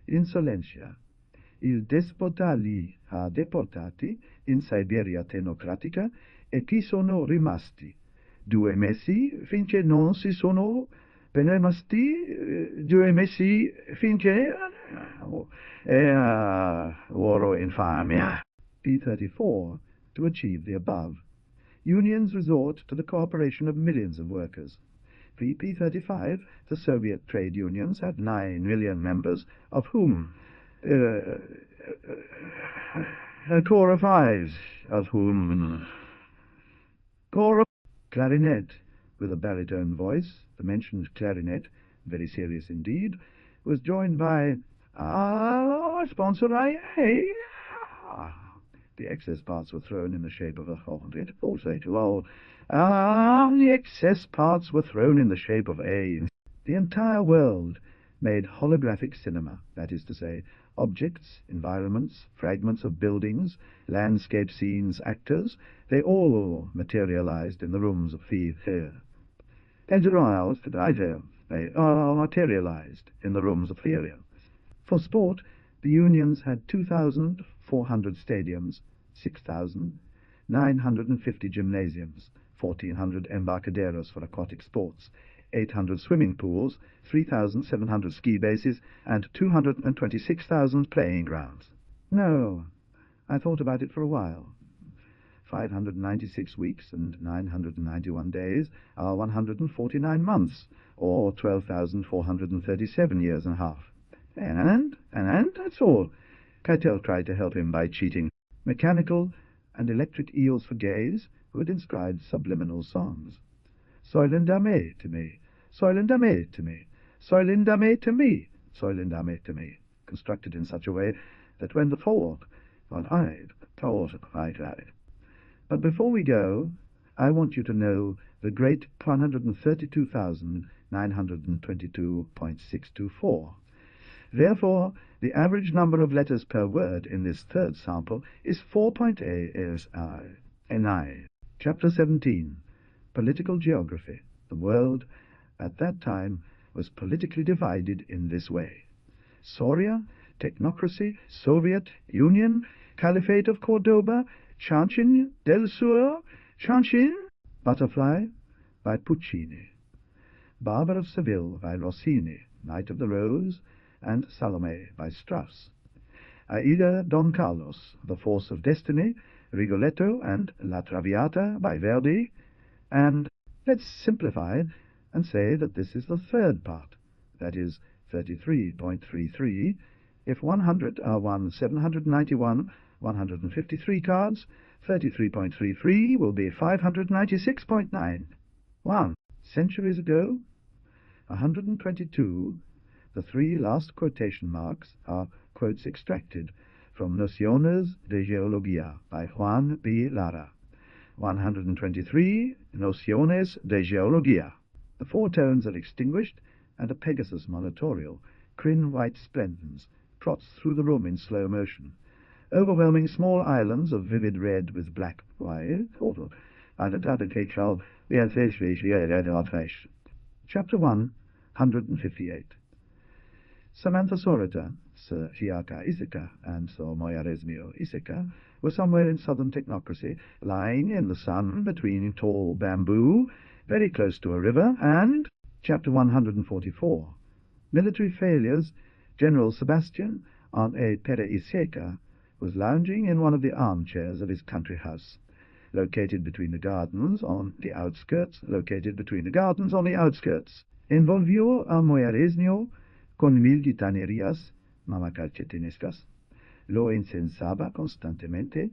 insolentia. Il despota li ha deportati in Siberia tenocratica e chi sono rimasti 2 mesi finché non si sono benemasti 2 mesi finché oro infamia. P34. To achieve the above. Unions resort to the cooperation of millions of workers. P35, the Soviet trade unions had 9 million members, of whom a core of 5, of whom core of clarinet, with a baritone voice, the mentioned clarinet, very serious indeed, was joined by sponsor the excess parts were thrown in the shape of a it also to all. The excess parts were thrown in the shape of A. The entire world made holographic cinema, that is to say, objects, environments, fragments of buildings, landscape scenes, actors, they all materialized in the rooms of theatre. They materialized in the rooms of theatre. For sport, the unions had 2,400 stadiums, 6,950 gymnasiums, 1,400 embarcaderos for aquatic sports, 800 swimming pools, 3,700 ski bases, and 226,000 playing grounds. No, I thought about it for a while. 596 weeks and 991 days are 149 months, or 12,437 years and a half. And that's all. Keitel tried to help him by cheating. Mechanical and electric eels for gays who had inscribed subliminal songs. Soilendame to me, soilendame to me, soilendame to me, soilendame to me, constructed in such a way that when the folk got eyed, told right at it. But before we go, I want you to know the great 132,922.624. Therefore, the average number of letters per word in this third sample is 4.8 ASI. Chapter 17. Political Geography. The world, at that time, was politically divided in this way. Soria, Technocracy, Soviet Union, Caliphate of Cordoba, Chanchin del Sur, Chanchin, Butterfly, by Puccini. Barber of Seville, by Rossini, Knight of the Rose, and Salome, by Strauss. Aida Don Carlos, The Force of Destiny, Rigoletto and La Traviata, by Verdi, and let's simplify and say that this is the third part, that is 33.33, if 100 are won 791, 153 cards, 33.33 will be 596.9. 1. Centuries ago, 122, the 3 last quotation marks are quotes extracted from Nociones de Geología by Juan B. Lara. 123, Nociones de Geología. The 4 tones are extinguished, and a Pegasus monitorial, Crin white splendens, trots through the room in slow motion. Overwhelming small islands of vivid red with black white. Chapter 1, 158. Samantha Sorita, Sir Chiaka Iseka, and Sir Moyaresmio Iseka were somewhere in southern Technocracy, lying in the sun between tall bamboo, very close to a river, and Chapter 144. Military failures. General Sebastian, on a Pere Iseka, was lounging in one of the armchairs of his country house, located between the gardens on the outskirts, Envolvió a Moyaresnio con 1000 gitanerías mamacalchetinescas, lo incensaba constantemente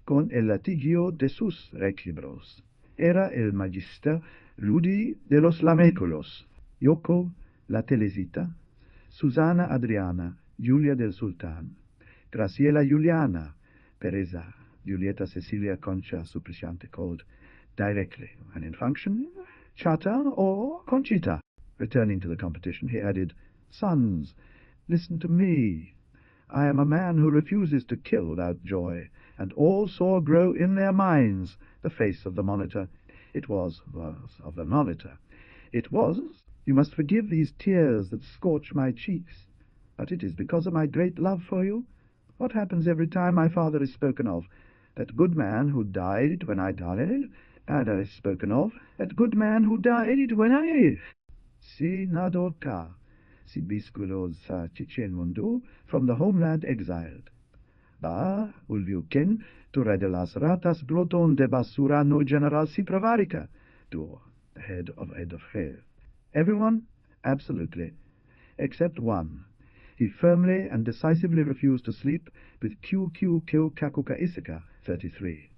con el latigio de sus requibros. Era el magister Ludi de los Laméculos, Yoko, la Telesita, Susana Adriana, Julia del Sultan, Graciela Juliana, Pereza, Julieta Cecilia Concha Supliciante, called directly, and in function, Chata or Conchita. Returning to the competition, he added, Sons, listen to me. I am a man who refuses to kill without joy, and all saw grow in their minds the face of the monitor. It was of the monitor. It was, you must forgive these tears that scorch my cheeks. But it is because of my great love for you. What happens every time my father is spoken of? That good man who died when I died, and is spoken of, that good man who died when I... Si nador ka, si bisculos sa Chichen Mundu, from the homeland exiled. Ba, ulviuken, tu de las ratas bloton de basura no general si prevarica, tu, the head of Edofre. Everyone? Absolutely. Except one. He firmly and decisively refused to sleep with QQ Kakuka Isika, 33.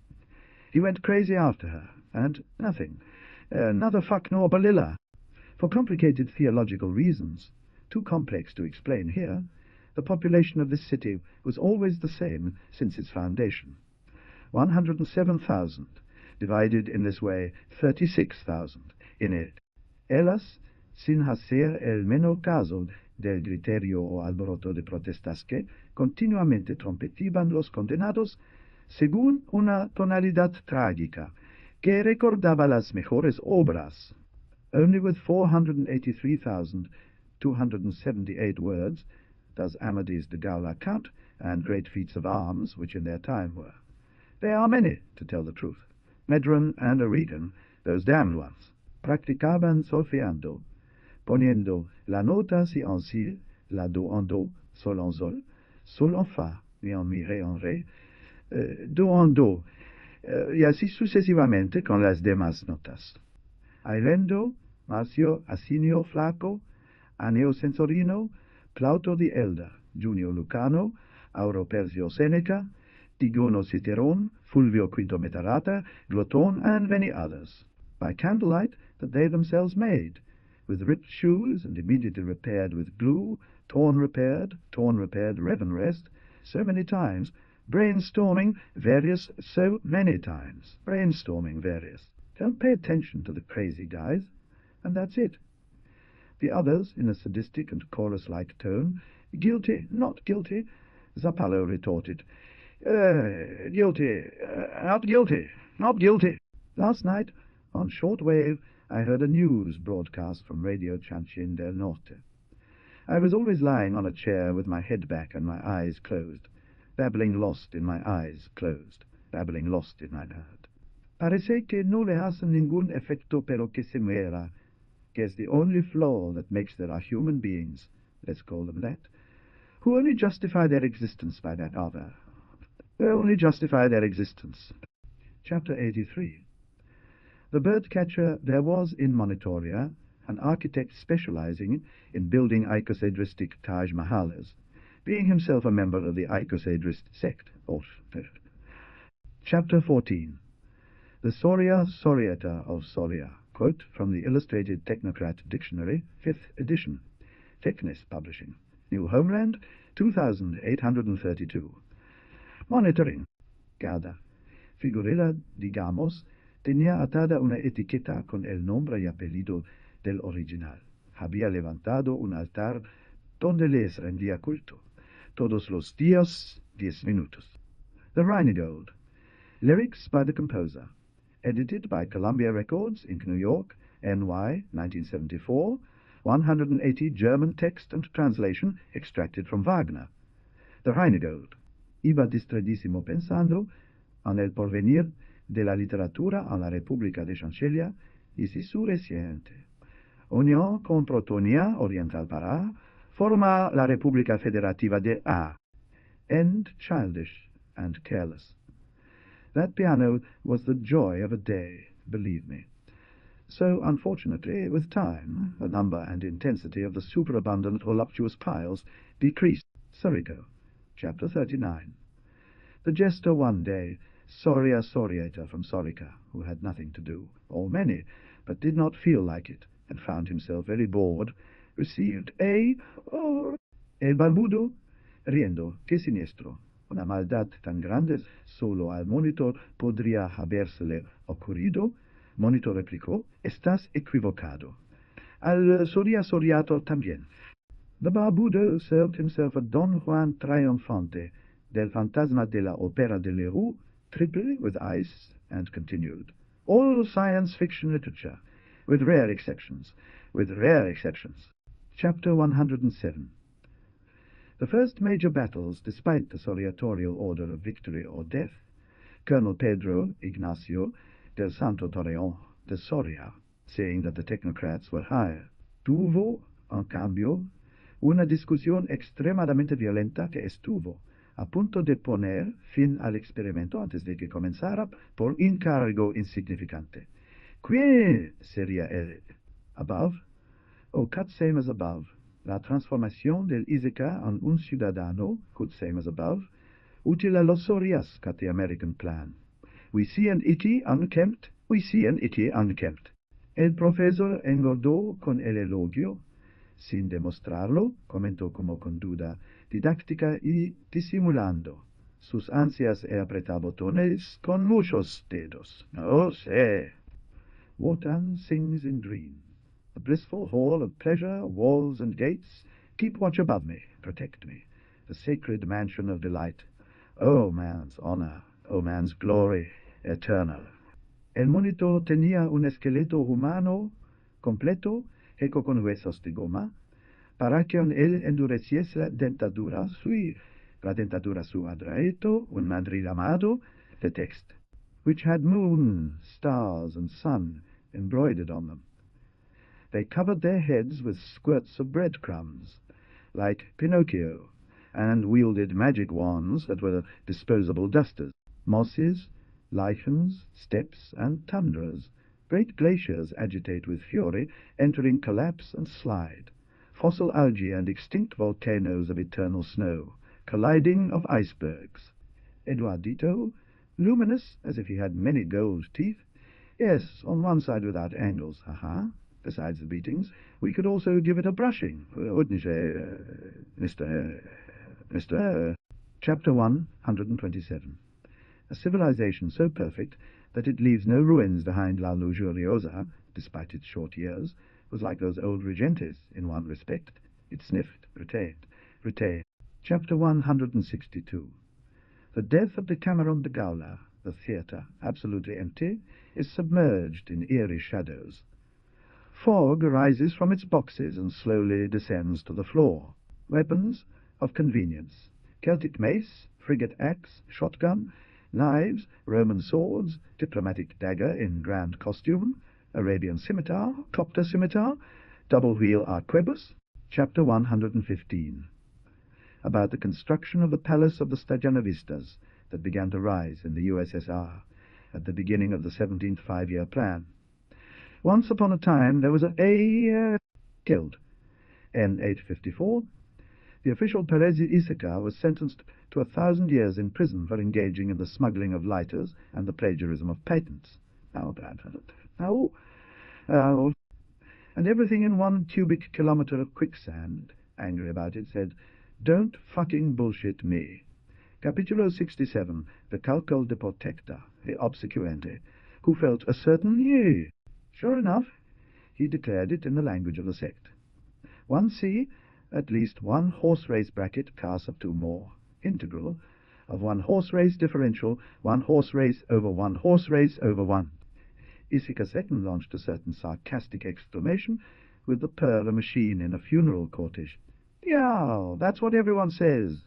He went crazy after her, and nothing. Neither fuck nor balilla. For complicated theological reasons, too complex to explain here, the population of this city was always the same since its foundation. 107,000, divided in this way 36,000 in it. Elas, sin hacer el menor caso del griterio o alboroto de protestas que continuamente trompetiban los condenados, según una tonalidad trágica que recordaba las mejores obras. Only with 483,278 words does Amadis de Gaula count, and great feats of arms, which in their time were. They are many, to tell the truth. Medron and O'Regan, those damned ones, practicaban solfeando, poniendo la nota si en si, la do en do, sol en sol, sol en fa, mi en mi, ré en ré, do en do, y así sucesivamente con las demás notas. Ailendo, Marcio Asinio Flaco, Aneo Sensorino, Plauto the Elder, Junio Lucano, Auro Persio Seneca, Tigono Citeron, Fulvio Quinto Metarata, Gloton, and many others, by candlelight that they themselves made, with ripped shoes and immediately repaired with glue, torn repaired, rev and rest, so many times, brainstorming various so many times, brainstorming various. Don't pay attention to the crazy guys, and that's it. The others, in a sadistic and chorus-like tone, guilty, not guilty, Zappallo retorted, guilty, not guilty, not guilty. Last night, on short wave, I heard a news broadcast from Radio Chanchin del Norte. I was always lying on a chair with my head back and my eyes closed, babbling lost in my eyes closed, babbling lost in my head. Parece que no le hacen ningún efecto pero que se muera, que is the only flaw that makes there are human beings, let's call them that, who only justify their existence by that other. They only justify their existence. Chapter 83. The bird-catcher there was in Monitoria, an architect specializing in building icosadristic Taj Mahalas, being himself a member of the icosadrist sect. Chapter 14. The Soria Soriata of Soria, quote from the Illustrated Technocrat Dictionary, 5th edition, Technis Publishing, New Homeland, 2832. Monitoring. Cada figurilla, digamos, tenía atada una etiqueta con el nombre y apellido del original. Había levantado un altar donde les rendía culto. Todos los días, 10 minutos. The Rheingold. Lyrics by the composer. Edited by Columbia Records, Inc., New York, NY, 1974. 180 German text and translation extracted from Wagner. The Rheingold. Iba distradísimo pensando en el porvenir de la literatura en la República de Chanchelia y si su reciente unión con Protonia Oriental para forma la República Federativa de A. End childish and careless. That piano was the joy of a day, believe me. So, unfortunately, with time, the number and intensity of the superabundant voluptuous piles decreased. Sorico, Chapter 39. The jester one day, Soria Soriator from Sorica, who had nothing to do, or many, but did not feel like it, and found himself very bored, received el barbudo, riendo, que siniestro. Una maldad tan grande solo al monitor podría habérsele ocurrido. Monitor replicó, estás equivocado. Al Soria Soriator también. The barbudo served himself a Don Juan Triunfante del Fantasma de la Opera de Leroux, triple with ice, and continued. All science fiction literature, with rare exceptions. Chapter 107. The first major battles, despite the soriatorial order of victory or death, Colonel Pedro Ignacio del Santo Torreón de Soria, saying that the technocrats were higher, tuvo, en cambio, una discusión extremadamente violenta que estuvo a punto de poner fin al experimento antes de que comenzara por encargo insignificante. ¿Qué sería el above? O cut same as above. La transformación del Laiseca en un ciudadano, cut same as above, útil a los Solias, cut the American plan. We see an itty unkempt, we see an itty unkempt. El profesor engordó con el elogio, sin demostrarlo, comentó como con duda didáctica y disimulando. Sus ansias de apretar botones con muchos dedos. No sé. Wotan sings in dreams. The blissful hall of pleasure, walls and gates, keep watch above me, protect me. The sacred mansion of delight. O man's honor, O man's glory, eternal. El monitor tenía un esqueleto humano completo, hecho con huesos de goma, para que en él endureciese la dentadura su adraeto, un mandril amado, the text, which had moon, stars, and sun embroidered on them. They covered their heads with squirts of breadcrumbs, like Pinocchio, and wielded magic wands that were disposable dusters, mosses, lichens, steppes, and tundras. Great glaciers agitate with fury, entering collapse and slide. Fossil algae and extinct volcanoes of eternal snow, colliding of icebergs. Eduardito, luminous as if he had many gold teeth. Yes, on one side without angles, besides the beatings. We could also give it a brushing, wouldn't you, Mr. Chapter 127. A civilization so perfect that it leaves no ruins behind La Lujuriosa, despite its short years, was like those old regentes in one respect. It sniffed, retained. Chapter 162. The death of the Cameron de Gaula, the theatre, absolutely empty, is submerged in eerie shadows. Fog arises from its boxes and slowly descends to the floor. Weapons of convenience. Celtic mace, frigate axe, shotgun, knives, Roman swords, diplomatic dagger in grand costume, Arabian scimitar, copter scimitar, double-wheel arquebus. Chapter 115. About the construction of the palace of the Staganovistas that began to rise in the USSR at the beginning of the 17th five-year plan. Once upon a time there was killed. In 854, the official Perez Laiseca was sentenced to 1,000 years in prison for engaging in the smuggling of lighters and the plagiarism of patents. And everything in 1 cubic kilometer of quicksand, angry about it, said, "Don't fucking bullshit me." Capitulo 67, the calcul de protecta, the obsequiente, who felt a certain yea. Sure enough, he declared it in the language of the sect. 1C, at least one horse race bracket cast up to more, integral, of one horse race differential, one horse race over one horse race over one. Laiseca second launched a certain sarcastic exclamation with the purr of a machine in a funeral cortege. Yeah, that's what everyone says.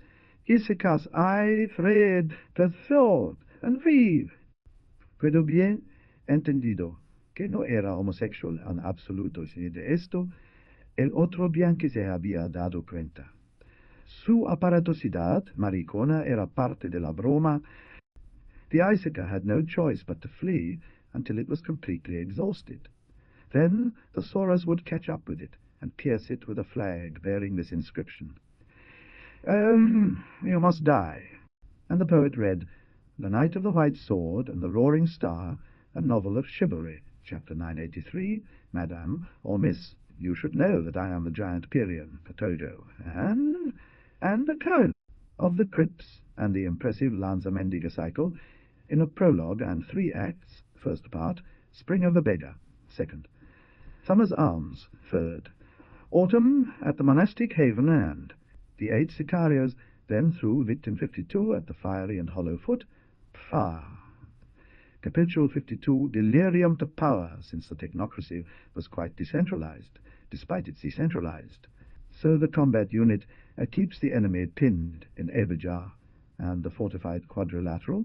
Laiseca's I, Fred, per thought, and vive. Puedo bien entendido que no era homosexual en absoluto, sino de esto, el otro bien que se había dado cuenta. Su aparatosidad maricona era parte de la broma. The Laiseca had no choice but to flee until it was completely exhausted. Then the Soras would catch up with it and pierce it with a flag bearing this inscription. You must die. And the poet read, The Knight of the White Sword and the Roaring Star, a novel of chivalry, chapter 983, Madame, or Miss, you should know that I am the giant Pyrrhian, Patojo, and the Count of the Crips and the impressive Lanza Mendiga cycle, in a prologue and 3 acts, first part, Spring of the Beggar, second, Summer's Arms, third, Autumn at the monastic haven and the 8 Sicarios, then through Victim 52 at the fiery and hollow foot, Pfar. Capitule 52, Delirium to Power, since the technocracy was quite decentralized, despite its decentralized. So the combat unit keeps the enemy pinned in Ebejar and the fortified quadrilateral,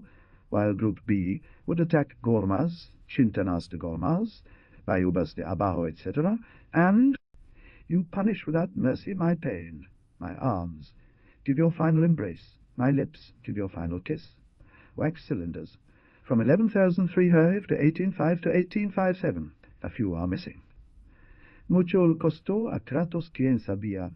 while Group B would attack Gormaz, Chintanas de Gormaz, Bayubas de Abajo, etc., and you punish without mercy my pain, my arms, give your final embrace, my lips, give your final kiss. Wax cylinders, from 11,300 to 18,5 to 1857, a few are missing. Mucho costó a Kratos quien sabía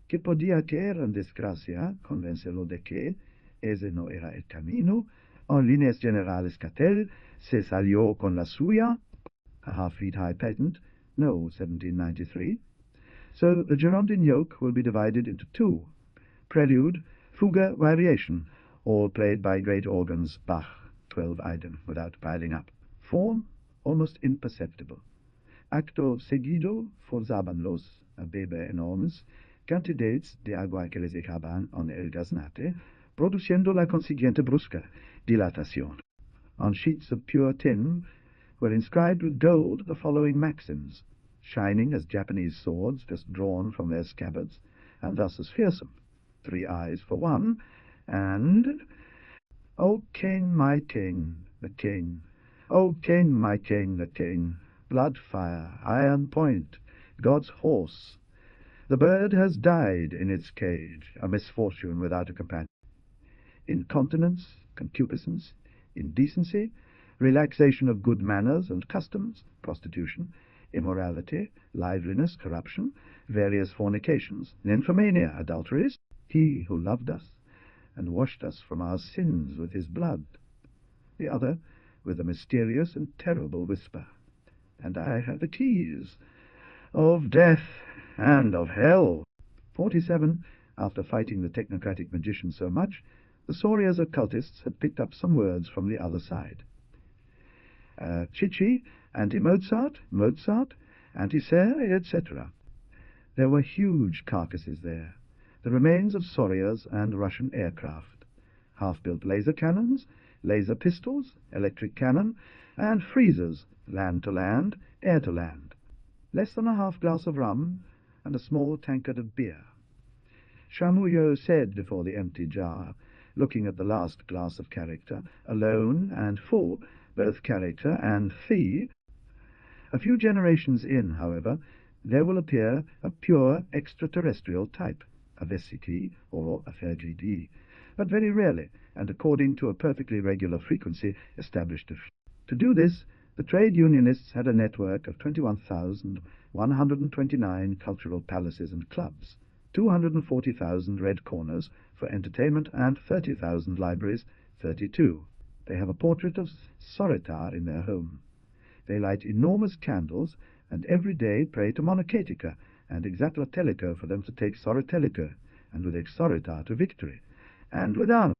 que podía caer en desgracia, convéncelo de que ese no era el camino. En líneas generales, Catel se salió con la suya, a half-feet-high patent, no, 1793. So the Girondin yoke will be divided into two: prelude, fuga, variation, all played by great organs, Bach, 12 idem, without piling up. Form, almost imperceptible. Acto seguido, forzaban a bebe enormes, cantidades de agua que les dejaban en el gaznate, produciendo la consiguiente brusca dilatación. On sheets of pure tin were inscribed with gold the following maxims, shining as Japanese swords just drawn from their scabbards, and thus as fearsome: 3 eyes for one, and O king, my king, the king, O king, my king, the king, blood fire, iron point, God's horse. The bird has died in its cage, a misfortune without a companion. Incontinence, concupiscence, indecency, relaxation of good manners and customs, prostitution, immorality, liveliness, corruption, various fornications, nymphomania, adulteries, he who loved us and washed us from our sins with his blood. The other, with a mysterious and terrible whisper, and I have the keys of death and of hell. 47. After fighting the technocratic magician so much, the Solias occultists had picked up some words from the other side. Chichi, anti-Mozart, Mozart, anti-Serre, etc. There were huge carcasses there, the remains of Solias and Russian aircraft, half-built laser cannons, laser pistols, electric cannon, and freezers, land to land, air to land, less than a half glass of rum, and a small tankard of beer. Chamouillot said before the empty jar, looking at the last glass of character, alone and full, both character and fee. A few generations in, however, there will appear a pure extraterrestrial type, a VCT or a FGD, but very rarely, and according to a perfectly regular frequency established. To do this, the trade unionists had a network of 21,129 cultural palaces and clubs, 240,000 red corners for entertainment, and 30,000 libraries, 32. They have a portrait of Soritar in their home. They light enormous candles, and every day pray to Monocatica and Exatlatellico for them to take Soritellico, and with Exoritar to victory, and without.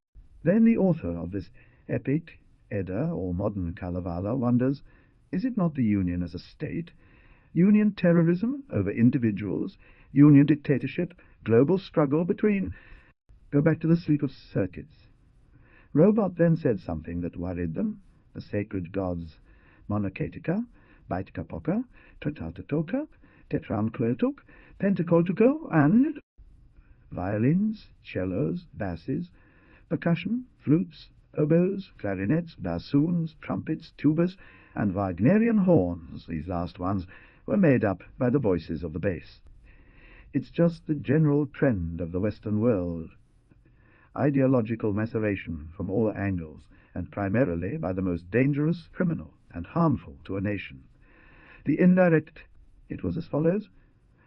Then the author of this epic, Edda, or modern Kalevala, wonders, is it not the Union as a state, Union terrorism over individuals, Union dictatorship, global struggle between... Go back to the sleep of circuits. Robot then said something that worried them, the sacred gods Monocatica, Baitkapoka, Totatatoka, Tetranclotuk, Pentacoltuco, and violins, cellos, basses, percussion, flutes, oboes, clarinets, bassoons, trumpets, tubas, and Wagnerian horns. These last ones were made up by the voices of the bass. It's just the general trend of the Western world. Ideological maceration from all angles, and primarily by the most dangerous, criminal, and harmful to a nation. The indirect, it was as follows: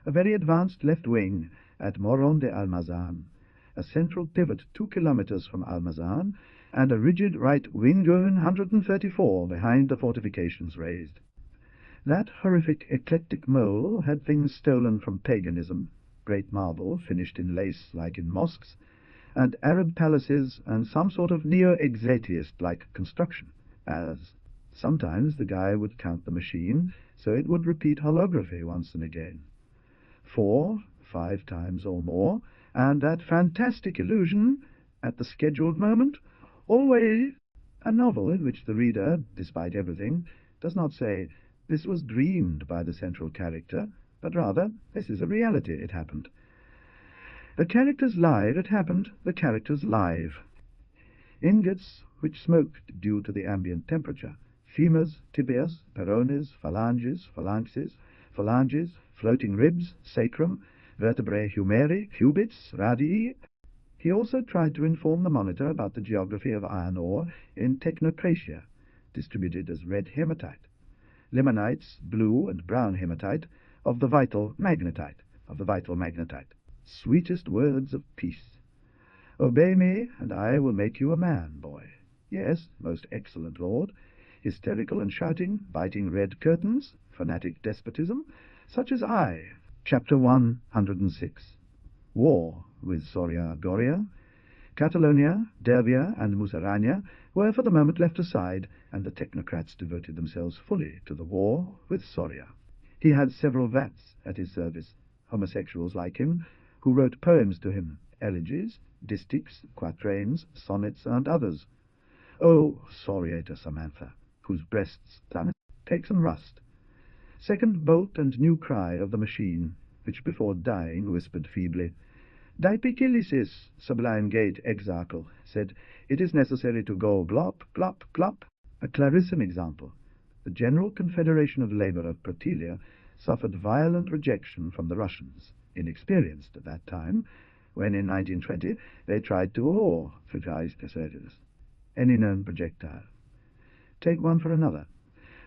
a very advanced left wing at Moron de Almazan, a central pivot 2 kilometers from Almazan, and a rigid right wing 134 behind the fortifications raised. That horrific eclectic mole had things stolen from paganism, great marble finished in lace like in mosques, and Arab palaces, and some sort of neo-exatiist-like construction, as sometimes the guy would count the machine so it would repeat holography once and again. 4, 5 times or more, and that fantastic illusion, at the scheduled moment, always a novel in which the reader, despite everything, does not say, this was dreamed by the central character, but rather, this is a reality, it happened. The characters live, it happened, the characters live. Ingots which smoked due to the ambient temperature, femurs, tibias, perones, phalanges, floating ribs, sacrum, vertebrae humeri, cubits, radii. He also tried to inform the monitor about the geography of iron ore in Technocratia, distributed as red hematite, limonites, blue and brown hematite, of the vital magnetite, Sweetest words of peace. Obey me, and I will make you a man, boy. Yes, most excellent lord. Hysterical and shouting, biting red curtains, fanatic despotism, such as I. Chapter 106. War with Soria Goria. Catalonia, Dervia, and Musarania were for the moment left aside, and the technocrats devoted themselves fully to the war with Soria. He had several vats at his service, homosexuals like him, who wrote poems to him, elegies, distichs, quatrains, sonnets, and others. Oh, Soriator Samantha, whose breasts take some rust. Second bolt and new cry of the machine, which before dying whispered feebly, Dipikilisis, sublime gate exarchal, said, it is necessary to go glop, glop, glop. A clarissime example. The General Confederation of Labour of Protilia suffered violent rejection from the Russians, inexperienced at that time, when in 1920 they tried to any known projectile. Take one for another.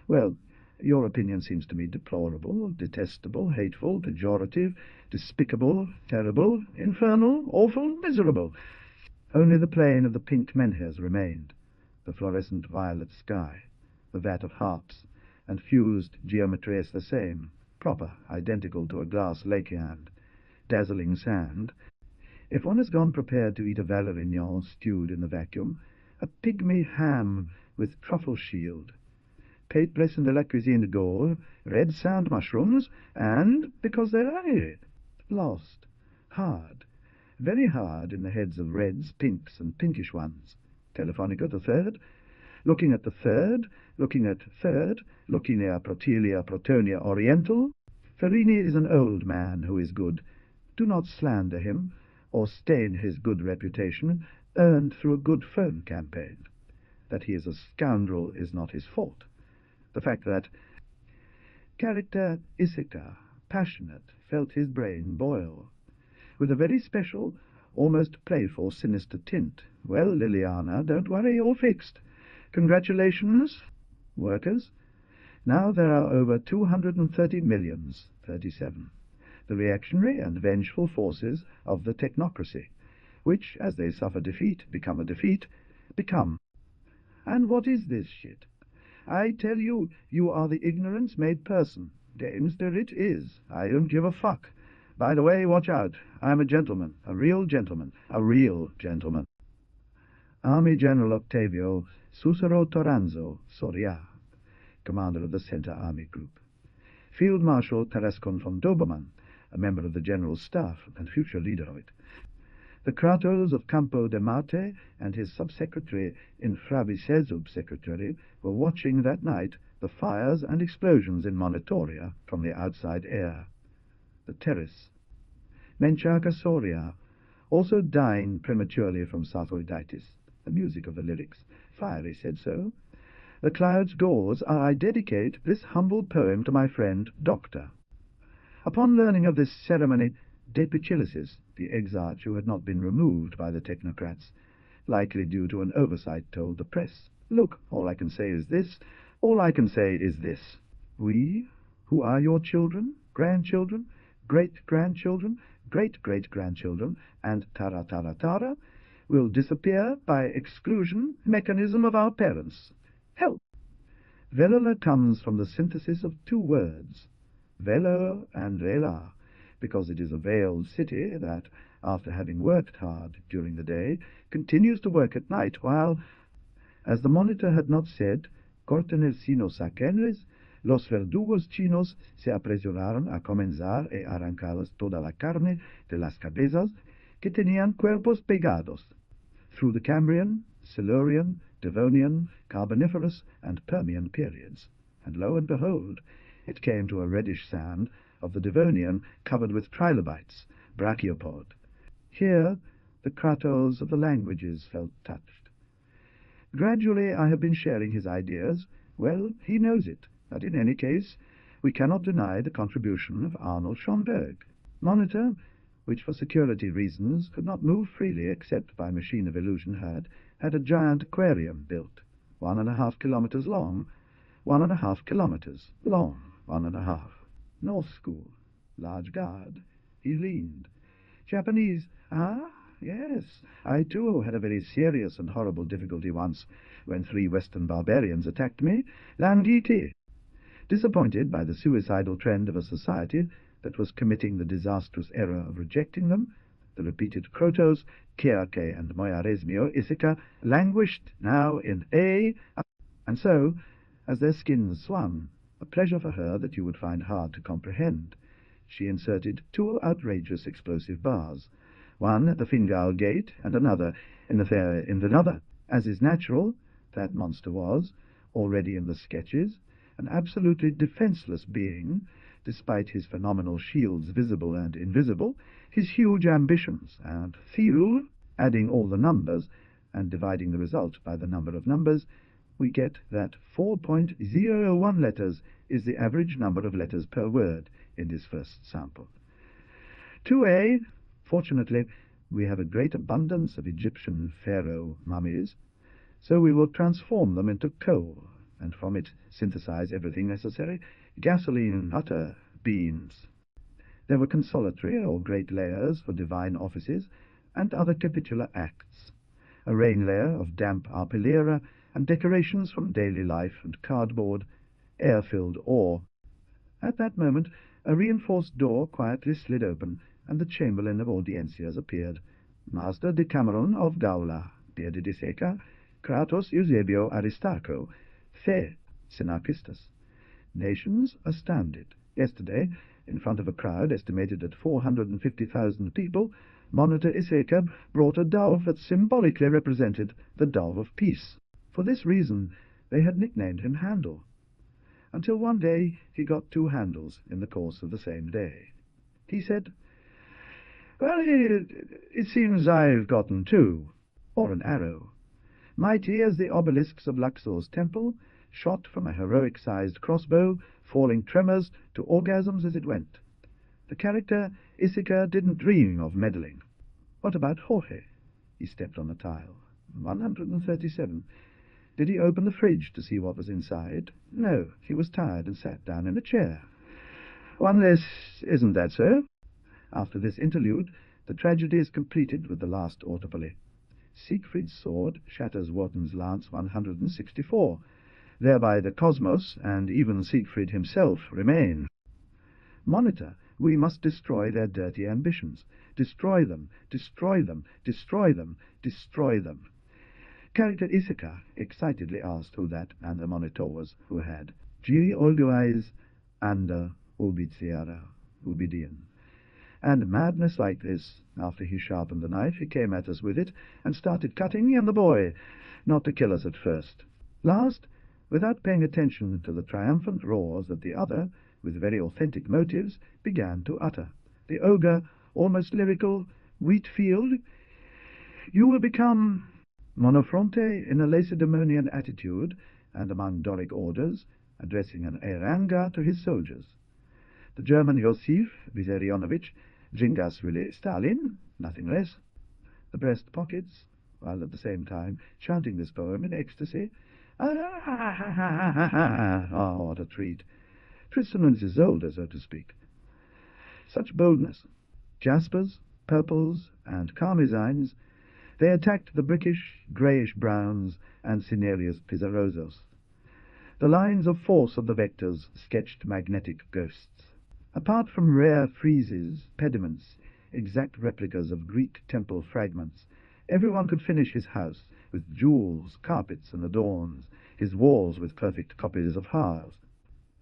Well, your opinion seems to me deplorable, detestable, hateful, pejorative, despicable, terrible, infernal, awful, miserable. Only the plain of the pink menhirs remained, the fluorescent violet sky, the vat of harps, and fused geometries the same, proper, identical to a glass lake-hand, dazzling sand. If one has gone prepared to eat a Valerignon stewed in the vacuum, a pygmy ham with truffle shield, pate blessed de la cuisine de Gaulle, red sand mushrooms, and, because they're lost, hard, very hard in the heads of reds, pinks, and pinkish ones. Telefonica the third, looking at the third, looking at third, Lochinia Protilia Protonia Oriental. Ferini is an old man who is good. Do not slander him, or stain his good reputation, earned through a good phone campaign. That he is a scoundrel is not his fault. The fact that character Issachar, passionate, felt his brain boil, with a very special, almost playful, sinister tint. Well, Liliana, don't worry, all fixed. Congratulations, workers. Now there are over 230 millions, 37, the reactionary and vengeful forces of the technocracy, which, as they suffer defeat, become a defeat, become. And what is this shit? I tell you, you are the ignorance made person. Dames, there it is. I don't give a fuck. By the way, watch out. I'm a gentleman, a real gentleman, a real gentleman. Army General Octavio Sucero Toranzo, Soria, commander of the Centre Army Group. Field Marshal Tarascon von Dobermann, a member of the General Staff and future leader of it. The Kratos of Campo de Marte and his subsecretary in Fravice subsecretary were watching that night the fires and explosions in Monitoria from the outside air. The terrace. Menchaca Soria, also dying prematurely from sarcoiditis. The music of the lyrics. Fiery said so. The cloud's gauze, I dedicate this humble poem to my friend, Doctor. Upon learning of this ceremony, Depicilisis, the exarch who had not been removed by the technocrats, likely due to an oversight, told the press, Look, all I can say is this, We, who are your children, grandchildren, great-grandchildren, great-great-grandchildren, and tara-tara-tara, will disappear by exclusion mechanism of our parents. Help! Velula comes from the synthesis of two words, velo and vela, because it is a veiled city that, after having worked hard during the day, continues to work at night, while, as the monitor had not said, cortenelcinos aqueles, los verdugos chinos se apresuraron a comenzar e arrancarles toda la carne de las cabezas que tenían cuerpos pegados, through the Cambrian, Silurian, Devonian, Carboniferous, and Permian periods, and lo and behold, it came to a reddish sand of the Devonian covered with trilobites, brachiopod, Here the Kratos of the languages felt touched. Gradually I have been sharing his ideas. Well, he knows it, but in any case we cannot deny the contribution of Arnold Schönberg. Monitor, which for security reasons could not move freely except by machine of illusion, had a giant aquarium built, 1.5 kilometers long, 1.5 kilometers long, 1.5. North School, large guard. He leaned. Japanese, ah, yes. I too had a very serious and horrible difficulty once when 3 Western barbarians attacked me, Landiti. Disappointed by the suicidal trend of a society that was committing the disastrous error of rejecting them, the repeated Krotos, Kierke, and Moyaresmio Isika languished now in A, and so, as their skins swung, a pleasure for her that you would find hard to comprehend, she inserted 2 outrageous explosive bars, one at the Fingal gate and another in another. As is natural, that monster was, already in the sketches, an absolutely defenceless being, despite his phenomenal shields visible and invisible, his huge ambitions, and Thiel, adding all the numbers and dividing the result by the number of numbers, we get that 4.01 letters is the average number of letters per word in this first sample. 2a, fortunately, we have a great abundance of Egyptian pharaoh mummies, so we will transform them into coal, and from it synthesize everything necessary: gasoline, butter, beans. There were consolatory or great layers for divine offices and other capitular acts, a rain layer of damp arpillera, and decorations from daily life and cardboard, air-filled ore. At that moment a reinforced door quietly slid open, and the chamberlain of audiencias appeared, Master Decameron of Gaula, bearded Laiseca, Kratos Eusebio Aristarcho, The Sinarchistus. Nations astounded. Yesterday, in front of a crowd estimated at 450,000 people, Monitor Laiseca brought a dove that symbolically represented the dove of peace. For this reason they had nicknamed him Handel, until one day he got 2 handles in the course of the same day. He said, "Well, it seems I've gotten 2, or an arrow, mighty as the obelisks of Luxor's temple, shot from a heroic-sized crossbow, falling tremors to orgasms as it went. The character Laiseca didn't dream of meddling. What about Jorge?" He stepped on a tile. 137. Did he open the fridge to see what was inside? No, he was tired and sat down in a chair. 1 less, isn't that so? After this interlude, the tragedy is completed with the last autopoly. Siegfried's sword shatters Wotan's lance 164. Thereby the cosmos, and even Siegfried himself, remain. Monitor, we must destroy their dirty ambitions. Destroy them, destroy them, destroy them, destroy them. Character Laiseca excitedly asked who that and the monitor was who had G. Olguais and Ubidian. And madness like this, after he sharpened the knife, he came at us with it and started cutting me and the boy, not to kill us at first. Last, without paying attention to the triumphant roars that the other, with very authentic motives, began to utter. The ogre, almost lyrical, Wheatfield, you will become Monofronte in a Lacedaemonian attitude, and among Doric orders, addressing an eranga to his soldiers. The German Josif Vissarionovich, Jingasvili Stalin, nothing less. The breast pockets, while at the same time chanting this poem in ecstasy. Ah, what a treat! Tristan and Isolde, so to speak. Such boldness! Jaspers, purples, and carmesines, they attacked the brickish, greyish-browns, and cinereous pizarrosos. The lines of force of the vectors sketched magnetic ghosts. Apart from rare friezes, pediments, exact replicas of Greek temple fragments, everyone could finish his house with jewels, carpets, and adorns, his walls with perfect copies of Haars.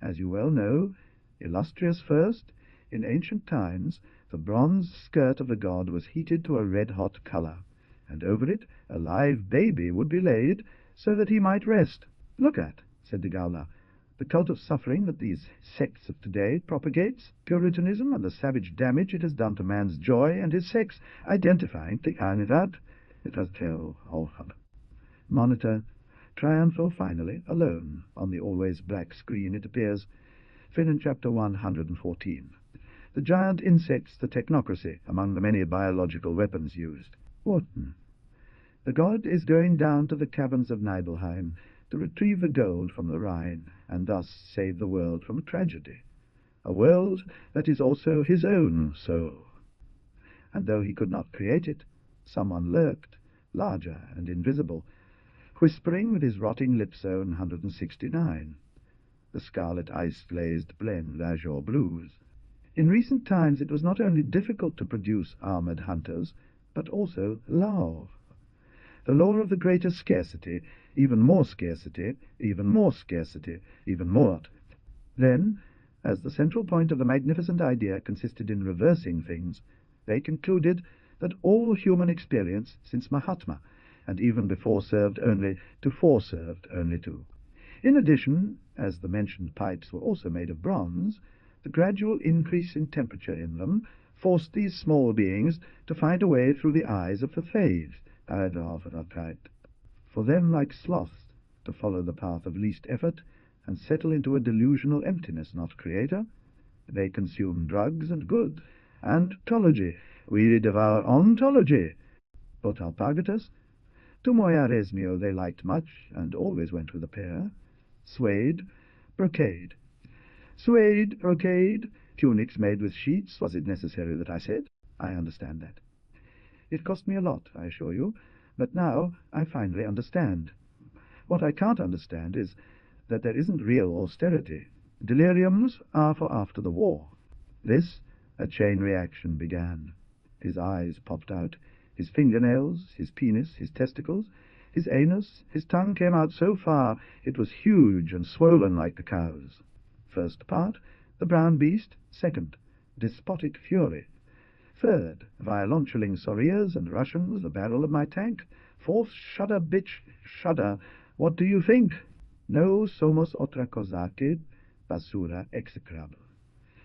As you well know, illustrious first, in ancient times the bronze skirt of the god was heated to a red-hot colour, and over it a live baby would be laid, so that he might rest. "Look at," said de Gaula, The cult of suffering that these sects of today propagates, Puritanism, and the savage damage it has done to man's joy and his sex, identifying the Anidad, it has tell Alhab. Monitor, triumphal finally, alone, on the always black screen it appears, fin in chapter 114. The giant insects, the technocracy, among the many biological weapons used. Wharton. The god is going down to the caverns of Nibelheim to retrieve the gold from the Rhine, and thus save the world from a tragedy, a world that is also his own soul. And though he could not create it, someone lurked, larger and invisible, whispering with his rotting lips own 169, the scarlet ice-glazed blend azure blues. In recent times it was not only difficult to produce armoured hunters, but also love. The law of the greater scarcity, even more scarcity, even more scarcity, even more. Then, as the central point of the magnificent idea consisted in reversing things, they concluded that all human experience since Mahatma, and even before served only to fore-served only to. In addition, as the mentioned pipes were also made of bronze, the gradual increase in temperature in them forced these small beings to find a way through the eyes of the faith, for them like sloths to follow the path of least effort and settle into a delusional emptiness not creator. They consume drugs and good, and ontology, we devour ontology. But Alpargatus, to Moyaresmio they liked much, and always went with a pair, suede, brocade. Suede, brocade, tunics made with sheets, was it necessary that I said? I understand that. It cost me a lot, I assure you, but now I finally understand. What I can't understand is that there isn't real austerity. Deliriums are for after the war. This, a chain reaction began. His eyes popped out, his fingernails, his penis, his testicles, his anus, his tongue came out so far it was huge and swollen like the cow's. First part, the brown beast. Second, despotic fury. Third, violoncelling Solias and Russians, the barrel of my tank. Fourth, shudder, bitch, shudder. What do you think? No somos otra cosa que basura execrable.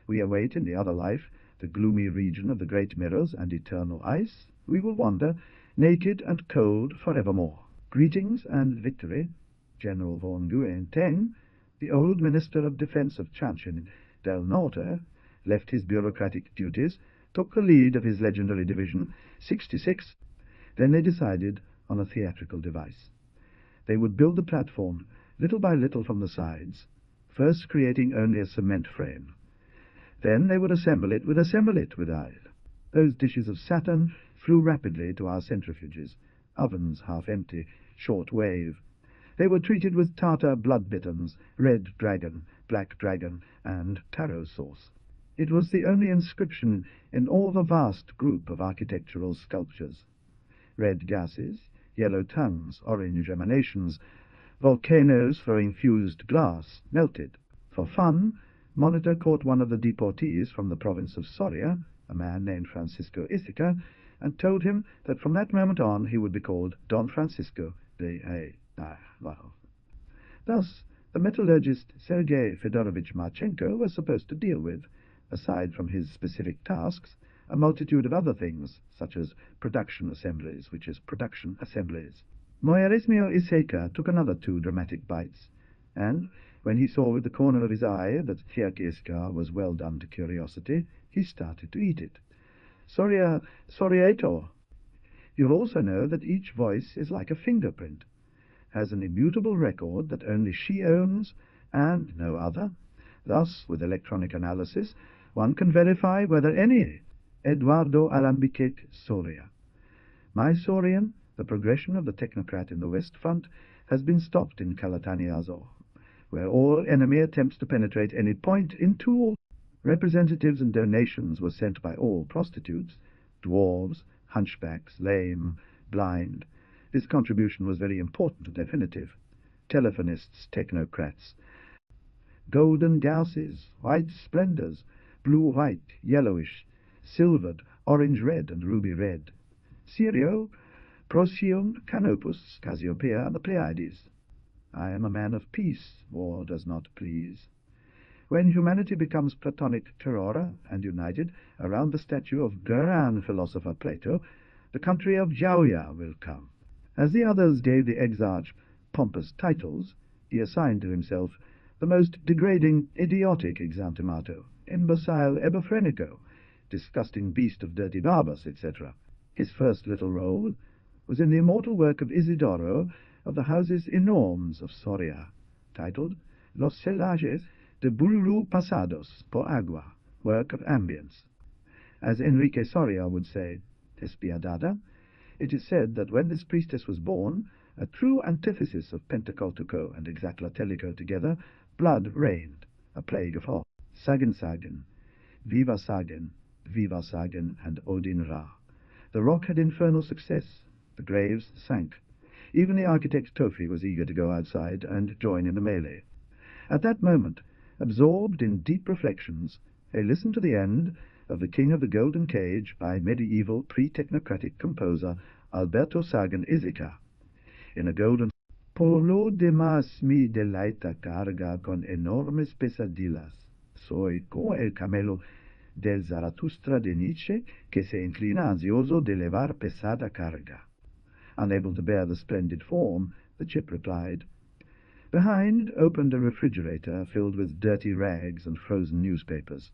We await in the other life the gloomy region of the great mirrors and eternal ice. We will wander, naked and cold, forevermore. Greetings and victory. General von Guenteng, the old Minister of Defense of Chanchin del Norte, left his bureaucratic duties, took the lead of his legendary division, 66. Then they decided on a theatrical device. They would build the platform, little by little from the sides, first creating only a cement frame. Then they would assemble it with iron. Those dishes of Saturn flew rapidly to our centrifuges, ovens half empty, short wave. They were treated with tartar blood bitterns, red dragon, black dragon, and taro sauce. It was the only inscription in all the vast group of architectural sculptures. Red gases, yellow tongues, orange emanations, volcanoes throwing fused glass, melted. For fun, Monitor caught one of the deportees from the province of Soria, a man named Francisco Ithaca, and told him that from that moment on he would be called Don Francisco de Thus, the metallurgist Sergei Fedorovich Marchenko was supposed to deal with, aside from his specific tasks, a multitude of other things, such as production assemblies, which is production assemblies. Moyaresmio Laiseca took another 2 dramatic bites, and, when he saw with the corner of his eye that Tierkiska was well done to curiosity, he started to eat it. Soriator. You'll also know that each voice is like a fingerprint, has an immutable record that only she owns, and no other. Thus, with electronic analysis, one can verify whether any Eduardo Alambiquet Soria. My Sorian, the progression of the technocrat in the West Front, has been stopped in Calataniazo, where all enemy attempts to penetrate any point in Toul. Representatives and donations were sent by all prostitutes, dwarves, hunchbacks, lame, blind. This contribution was very important and definitive. Telephonists, technocrats. Golden gausses, white splendors, blue-white, yellowish, silvered, orange-red, and ruby-red. Sirio, Procyon, Canopus, Cassiopeia, and the Pleiades. I am a man of peace. War does not please. When humanity becomes platonic terrora and united around the statue of grand philosopher Plato, the country of Jauja will come. As the others gave the exarch pompous titles, he assigned to himself the most degrading, idiotic exantimato, imbecile ebophrenico, disgusting beast of dirty barbers, etc. His first little role was in the immortal work of Isidoro of the houses enormes of Soria, titled Los Celajes de Buluru Pasados por Agua, work of ambience. As Enrique Soria would say, despiadada, it is said that when this priestess was born, a true antithesis of Pentecotico and Exaclatelico together, blood reigned, a plague of horror. Sagen, Viva Sagen, and Odin Ra. The rock had infernal success. The graves sank. Even the architect Tofi was eager to go outside and join in the melee. At that moment, absorbed in deep reflections, they listened to the end of The King of the Golden Cage by medieval pre-technocratic composer Alberto Laiseca. In a golden Por lo demás mi deleita carga con enormes pesadillas. Soy como el camelo del Zaratustra de Nietzsche que se inclina ansioso de levar pesada carga. Unable to bear the splendid form, the chip replied. Behind opened a refrigerator filled with dirty rags and frozen newspapers.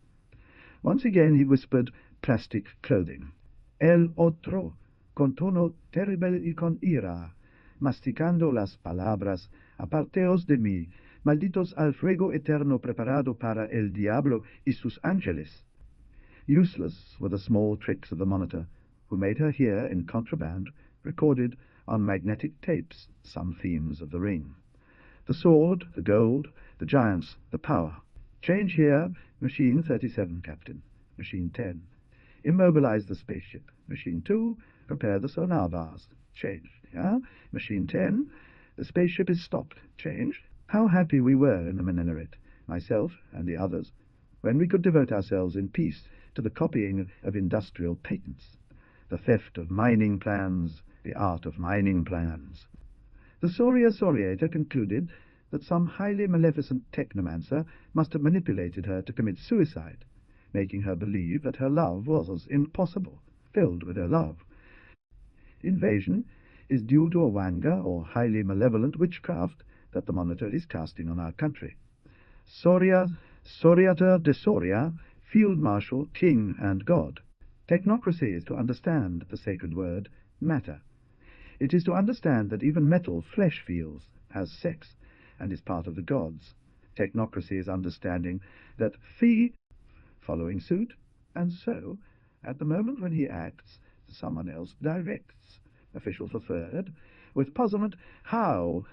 Once again he whispered plastic clothing. El otro, con tono terrible y con ira, masticando las palabras, aparteos de mí, malditos al fuego eterno preparado para el diablo y sus ángeles. Useless were the small tricks of the monitor, who made her hear in contraband, recorded on magnetic tapes, some themes of the ring. The sword, the gold, the giants, the power. Change here, Machine 37, Captain. Machine 10. Immobilize the spaceship. Machine 2, prepare the sonar vase. Change. Yeah? Machine 10, the spaceship is stopped. Change. How happy we were in the minaret, myself and the others, when we could devote ourselves in peace to the copying of industrial patents, the theft of mining plans, the art of mining plans. The Soriator concluded that some highly maleficent technomancer must have manipulated her to commit suicide, making her believe that her love was impossible, filled with her love. Invasion is due to a wanga or highly malevolent witchcraft that the monitor is casting on our country. Soriator de Soria, Field Marshal, King and God. Technocracy is to understand the sacred word, matter. It is to understand that even metal flesh feels, has sex, and is part of the gods. Technocracy is understanding that Fi, following suit, and so, at the moment when he acts, someone else directs. Official for third, with puzzlement, how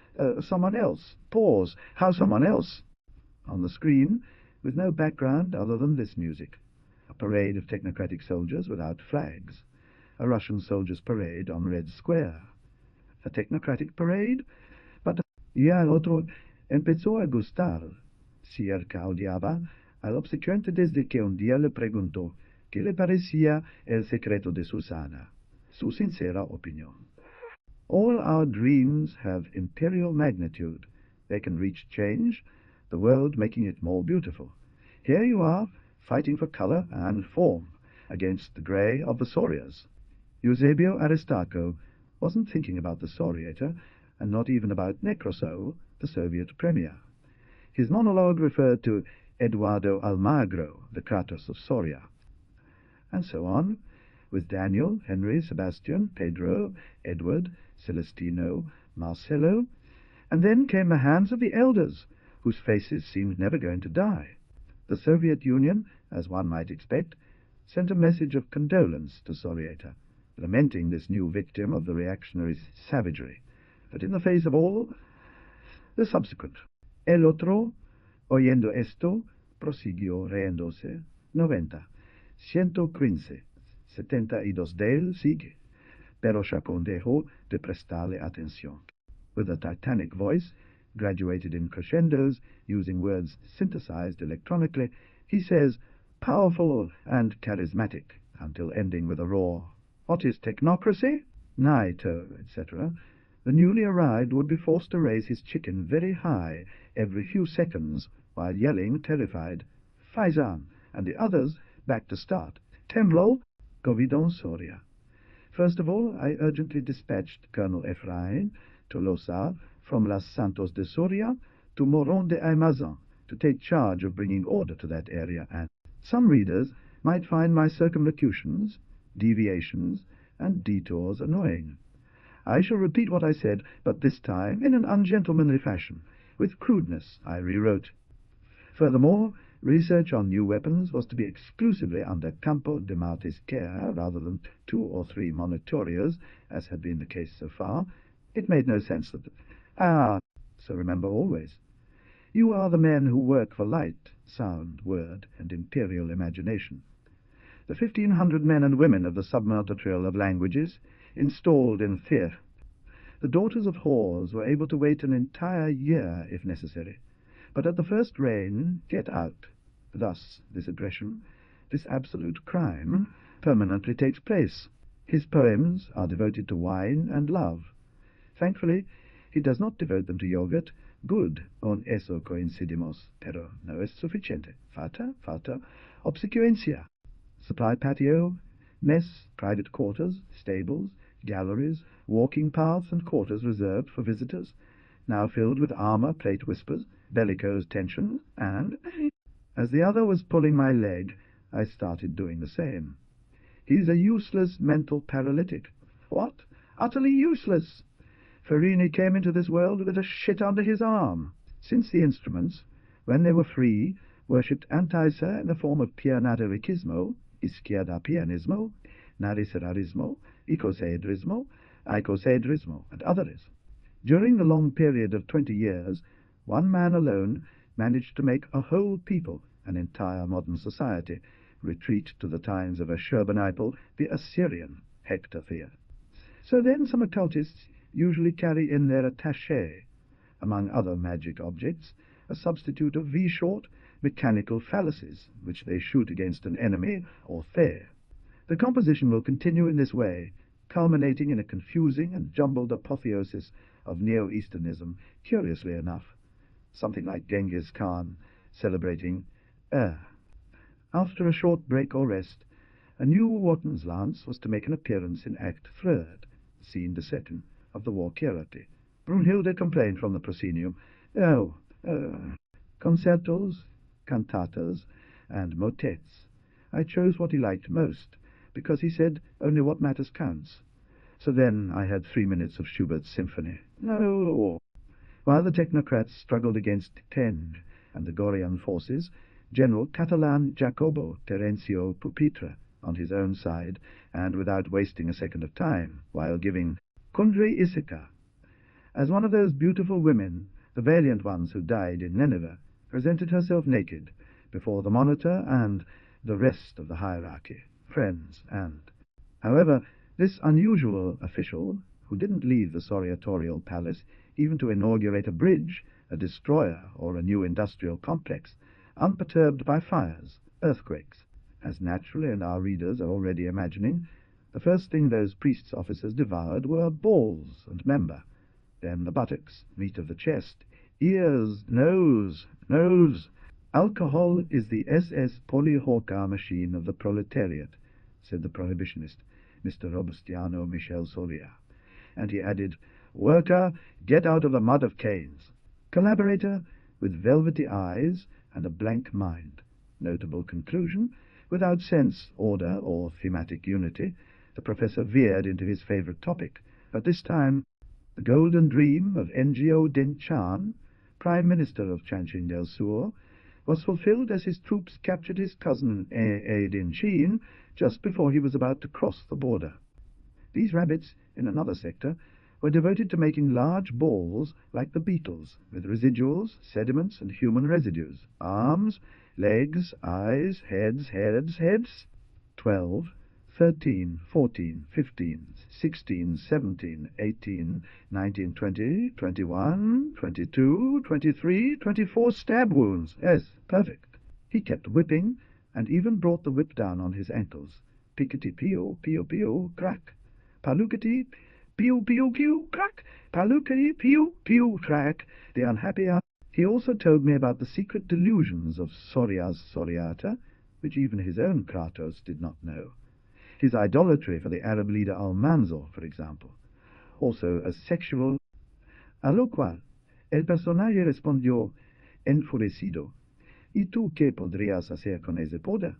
someone else, pause, how someone else. On the screen, with no background other than this music. A parade of technocratic soldiers without flags. A Russian soldiers' parade on Red Square. A technocratic parade, but y al otro empezó a gustar. Cerca odiaba al obsequiante desde que un día le preguntó qué le parecía el secreto de Susana, su sincera opinión. All our dreams have imperial magnitude. They can reach change, the world making it more beautiful. Here you are, fighting for color and form, against the grey of the Sorias. Eusebio Aristarco wasn't thinking about the Soriator, and not even about Necrosoul, the Soviet premier. His monologue referred to Eduardo Almagro, the Kratos of Soria. And so on, with Daniel, Henry, Sebastian, Pedro, Edward, Celestino, Marcello, and then came the hands of the elders, whose faces seemed never going to die. The Soviet Union, as one might expect, sent a message of condolence to Soriator, lamenting this new victim of the reactionary savagery. But in the face of all, the subsequent. El otro, oyendo esto, prosiguió riéndose, 90, 115, 72 del sigue, pero Chacón dejó de prestarle atención. With a titanic voice, graduated in crescendos, using words synthesized electronically, he says, powerful and charismatic, until ending with a roar. What is technocracy? Naito, etc. The newly arrived would be forced to raise his chicken very high every few seconds, while yelling, terrified, "Faizan!" and the others, back to start, "Temblor, Covidon Soria." First of all, I urgently dispatched Colonel Efrain Tolosa from Los Santos de Soria to Moron de Aymazan to take charge of bringing order to that area, and some readers might find my circumlocutions, deviations, and detours annoying. I shall repeat what I said, but this time in an ungentlemanly fashion. With crudeness, I rewrote. Furthermore, research on new weapons was to be exclusively under Campo de Marte's care, rather than 2 or 3 monitorios, as had been the case so far. It made no sense that... So remember always. You are the men who work for light, sound, word, and imperial imagination. The 1,500 men and women of the submartitrial of languages, installed in theatre. The daughters of whores were able to wait an entire year, if necessary. But at the first rain, get out. Thus, this aggression, this absolute crime, permanently takes place. His poems are devoted to wine and love. Thankfully, he does not devote them to yogurt. Good, on eso coincidimos, pero no es suficiente. Falta, obsequiencia. Supply patio, mess, private quarters, stables, galleries, walking paths and quarters reserved for visitors, now filled with armor, plate whispers, bellicose tension, and, as the other was pulling my leg, I started doing the same. He's a useless mental paralytic. What? Utterly useless. Farini came into this world with a shit under his arm. Since the instruments, when they were free, worshipped Antaisa in the form of pianataricismo, izquierda pianismo, naricerarismo, icosahedrismo, and others. During the long period of 20 years, one man alone managed to make a whole people, an entire modern society, retreat to the times of Ashurbanipal, the Assyrian hectothere. So then some occultists usually carry in their attaché, among other magic objects, a substitute of V-short mechanical fallacies, which they shoot against an enemy or the. The composition will continue in this way, culminating in a confusing and jumbled apotheosis of Neo-Easternism, curiously enough, something like Genghis Khan celebrating After a short break or rest, a new Wharton's lance was to make an appearance in Act Third, scene de setting, of the Walkierati. Brunhilde complained from the proscenium, concertos, cantatas, and motets. I chose what he liked most, because he said only what matters counts. So then I had 3 minutes of Schubert's symphony. No. While the technocrats struggled against Tenge and the Gorian forces, General Catalan Jacobo Terencio Pupitre on his own side, and without wasting a second of time, while giving Kundry Isika. As one of those beautiful women, the valiant ones who died in Nineveh, presented herself naked before the monitor and the rest of the hierarchy, friends and... However, this unusual official, who didn't leave the Soriatorial Palace even to inaugurate a bridge, a destroyer, or a new industrial complex, unperturbed by fires, earthquakes, as naturally and our readers are already imagining, the first thing those priests' officers devoured were balls and member, then the buttocks, meat of the chest, ears, nose. Alcohol is the SS Polyhorka machine of the proletariat, said the prohibitionist, Mr. Robustiano Michel Solia. And he added, worker, get out of the mud of canes. Collaborator, with velvety eyes and a blank mind. Notable conclusion, without sense, order, or thematic unity, the professor veered into his favorite topic, but this time the golden dream of Ngo Din Chan, Prime Minister of Chanchin del Sur, was fulfilled as his troops captured his cousin A. Din Chin just before he was about to cross the border. These rabbits, in another sector, were devoted to making large balls like the beetles, with residuals, sediments, and human residues, arms, legs, eyes, heads. 12, 13, 14, 15, 16, 17, 18, 19, 20, 21, 22, 23, 24 stab wounds. Yes, perfect. He kept whipping, and even brought the whip down on his ankles. Pickety-pio, pio-pio, crack. Palukety, Pew, pew, pew, crack, palukity, pew, pew, crack, the unhappy hour. He also told me about the secret delusions of Solias Soriata, which even his own Kratos did not know. His idolatry for the Arab leader Almanzor, for example. Also a sexual... A lo cual, el personaje respondió enfurecido, ¿Y tú qué podrías hacer con ese poder?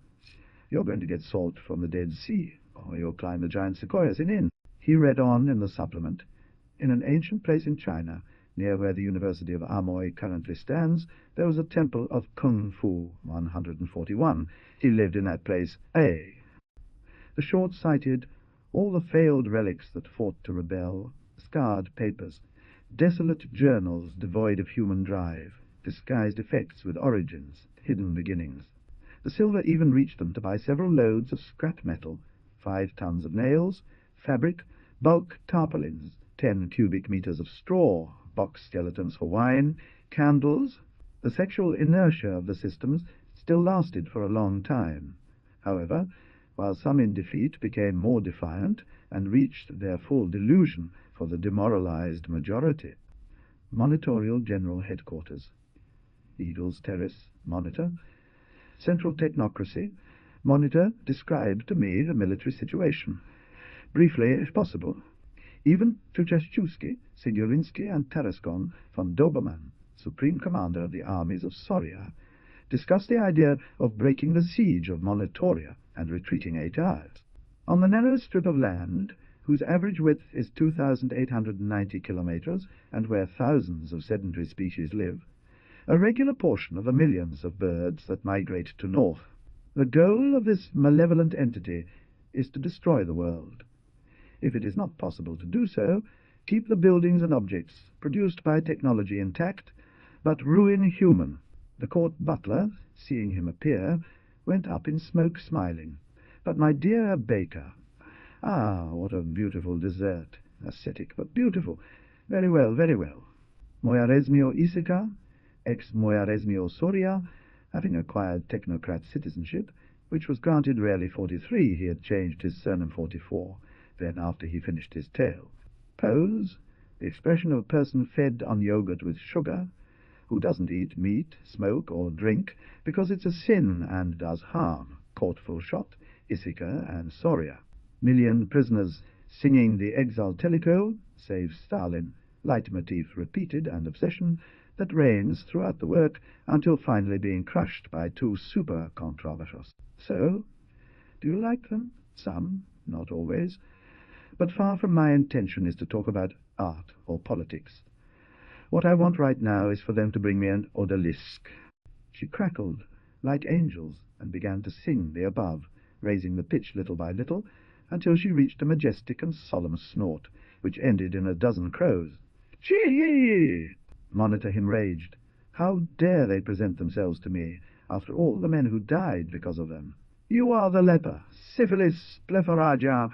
You're going to get salt from the Dead Sea, or you'll climb the giant sequoias in Inn. He read on in the supplement. In an ancient place in China, near where the University of Amoy currently stands, there was a temple of Kung Fu 141. He lived in that place. The short-sighted, all the failed relics that fought to rebel, scarred papers, desolate journals devoid of human drive, disguised effects with origins, hidden beginnings. The silver even reached them to buy several loads of scrap metal, 5 tons of nails, fabric, bulk tarpaulins, 10 cubic meters of straw, box skeletons for wine, candles. The sexual inertia of the systems still lasted for a long time. However, while some in defeat became more defiant and reached their full delusion for the demoralized majority. Monitorial General Headquarters. Eagles Terrace, Monitor. Central Technocracy. Monitor described to me the military situation. Briefly, if possible. Even Tuchashchusky, Sigyurinsky, and Tarascon von Dobermann, Supreme Commander of the armies of Soria, discussed the idea of breaking the siege of Monitoria and retreating 8 hours. On the narrow strip of land, whose average width is 2,890 kilometers, and where thousands of sedentary species live, a regular portion of the millions of birds that migrate to north. The goal of this malevolent entity is to destroy the world. If it is not possible to do so, keep the buildings and objects produced by technology intact, but ruin human. The court butler, seeing him appear, went up in smoke smiling. But my dear baker, what a beautiful dessert. Ascetic, but beautiful. Very well, very well. Moyaresmio Isica, ex-Moyaresmio Soria, having acquired technocrat citizenship, which was granted rarely 43, he had changed his surname 44, then after he finished his tale. Pose, the expression of a person fed on yogurt with sugar, who doesn't eat meat, smoke, or drink, because it's a sin and does harm. Court full shot, Isica and Soria. Million prisoners singing the Exaltelico, save Stalin, leitmotif repeated and obsession, that reigns throughout the work until finally being crushed by 2 super controversials. So, do you like them? Some, not always. But far from my intention is to talk about art or politics. What I want right now is for them to bring me an odalisque. She crackled like angels and began to sing the above, raising the pitch little by little, until she reached a majestic and solemn snort, which ended in a dozen crows. Chee! Monitor him raged. How dare they present themselves to me, after all the men who died because of them? You are the leper, syphilis, blepharogia,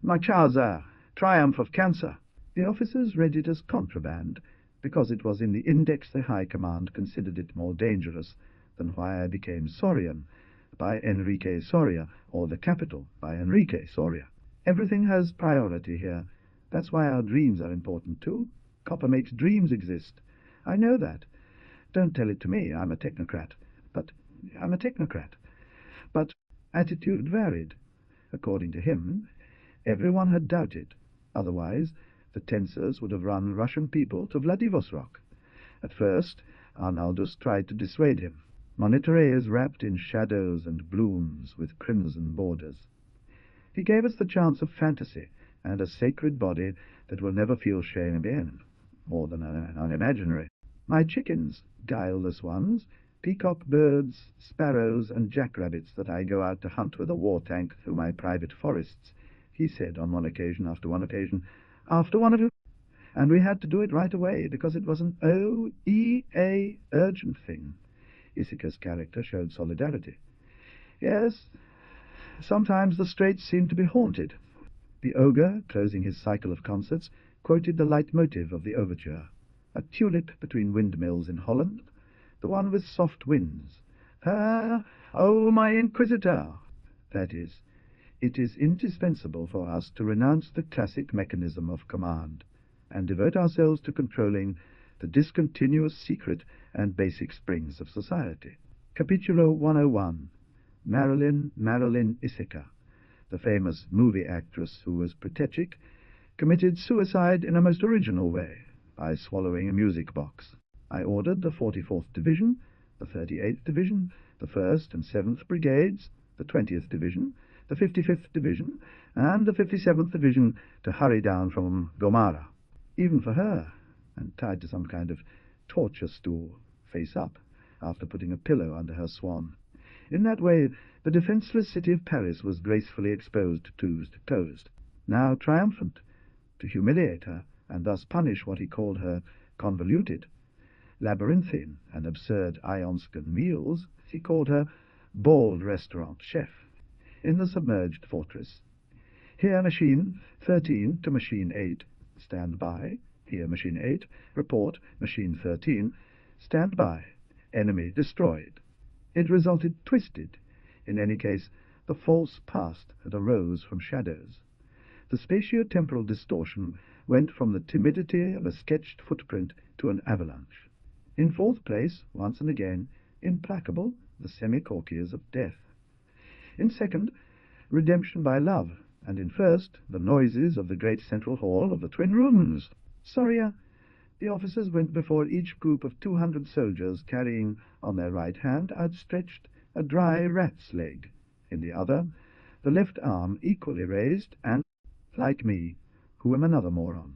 Munchausen, triumph of cancer. The officers read it as contraband, because it was in the index the High Command considered it more dangerous than why I became Sorian, by Enrique Soria, or the capital by Enrique Soria. Everything has priority here. That's why our dreams are important too. Copper makes dreams exist. I know that. Don't tell it to me. I'm a technocrat. But attitude varied. According to him, everyone had doubted. Otherwise, the tensors would have run Russian people to Vladivostok. At first, Arnaldus tried to dissuade him. Monitorea is wrapped in shadows and blooms with crimson borders. He gave us the chance of fantasy and a sacred body that will never feel shame again, more than unimaginary. My chickens, guileless ones, peacock birds, sparrows, and jackrabbits that I go out to hunt with a war tank through my private forests, he said on one occasion, after one of you, and we had to do it right away because it was an OEA urgent thing. Isica's character showed solidarity. Yes, sometimes the straits seem to be haunted. The ogre, closing his cycle of concerts, quoted the leitmotif of the overture, a tulip between windmills in Holland, the one with soft winds. Oh, my inquisitor! That is, It is indispensable for us to renounce the classic mechanism of command and devote ourselves to controlling the discontinuous secret and basic springs of society. Capitulo 101. Marilyn Laiseca, the famous movie actress who was praetechic, committed suicide in a most original way by swallowing a music box. I ordered the 44th Division, the 38th Division, the 1st and 7th Brigades, the 20th Division, the 55th Division, and the 57th Division to hurry down from Gomara, even for her, and tied to some kind of torture stool, face up, after putting a pillow under her swan. In that way, the defenceless city of Paris was gracefully exposed to toast, now triumphant. To humiliate her, and thus punish what he called her convoluted, labyrinthine, and absurd Ionscan meals, he called her bald restaurant chef in the submerged fortress. Here machine 13 to machine 8, stand by. Here machine 8, report machine 13, stand by. Enemy destroyed. It resulted twisted. In any case, the false past that arose from shadows. The spatio-temporal distortion went from the timidity of a sketched footprint to an avalanche. In fourth place, once and again, implacable, the semicorchias of death. In second, redemption by love, and in first, the noises of the great central hall of the twin rooms. Soria, the officers went before each group of 200 soldiers carrying on their right hand outstretched a dry rat's leg, in the other the left arm equally raised, and, like me, who am another moron.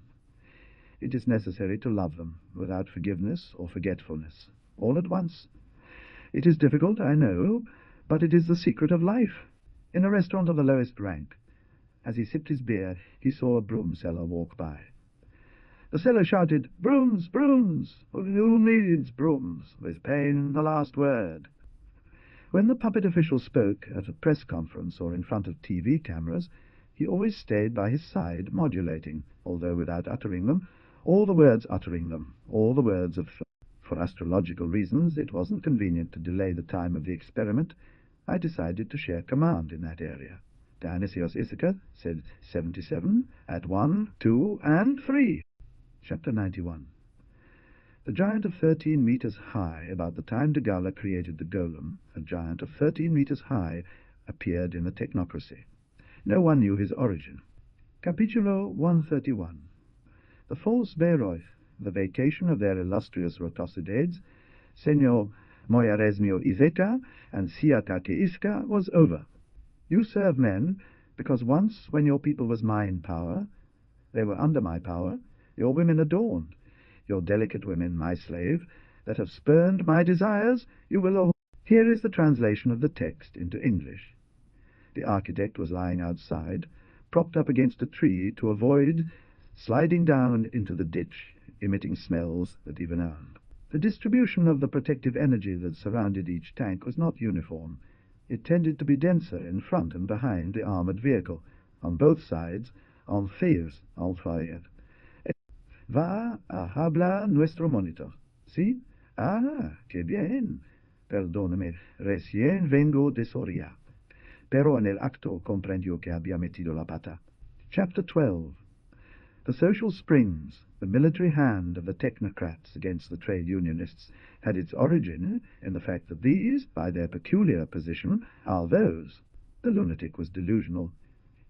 It is necessary to love them without forgiveness or forgetfulness, all at once. It is difficult, I know, but it is the secret of life. In a restaurant of the lowest rank, as he sipped his beer, he saw a broom seller walk by. The seller shouted, "Brooms, brooms! Who needs brooms? With pain the last word." When the puppet official spoke at a press conference or in front of TV cameras, he always stayed by his side, modulating, although without uttering them, all the words of... For astrological reasons, it wasn't convenient to delay the time of the experiment. I decided to share command in that area. Dionysios Ithaca said 77 at 1, 2, and 3. Chapter 91. The giant of 13 meters high, about the time de Gaulle created the golem, a giant of 13 meters high, appeared in the technocracy. No one knew his origin. Capitulo 131. The false Bayreuth, the vacation of their illustrious Rotosidates, Senor Moyaresmio Izeta and Siatake Iska, was over. You serve men, because once, when your people was mine power, they were under my power, your women adorned. Your delicate women, my slave, that have spurned my desires, you will all... Here is the translation of the text into English. The architect was lying outside, propped up against a tree to avoid sliding down into the ditch, emitting smells that even earned. The distribution of the protective energy that surrounded each tank was not uniform. It tended to be denser in front and behind the armored vehicle, on both sides, en files, en foyer. Va a hablar nuestro monitor. ¿Sí? Ah, qué bien. Perdóname, recién vengo de Soria. Pero en el acto comprendió que había metido la pata. Chapter 12. The social springs, the military hand of the technocrats against the trade unionists, had its origin in the fact that these, by their peculiar position, are those. The lunatic was delusional.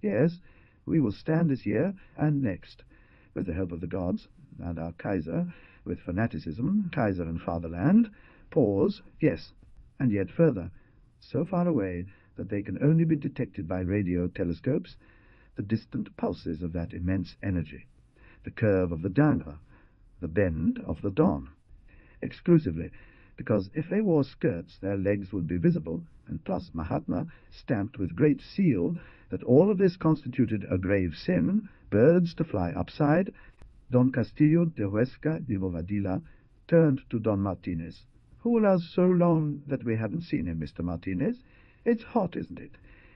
Yes, we will stand this year and next, with the help of the gods, and our Kaiser, with fanaticism, Kaiser and fatherland, pause, yes, and yet further, so far away that they can only be detected by radio telescopes, the distant pulses of that immense energy, the curve of the Danver, the bend of the Don, exclusively, because if they wore skirts their legs would be visible, and plus Mahatma stamped with great seal that all of this constituted a grave sin, birds to fly upside. Don Castillo de Huesca de Bobadilla turned to Don Martinez. Who was so long that we haven't seen him, Mr. Martinez? It's hot, isn't it?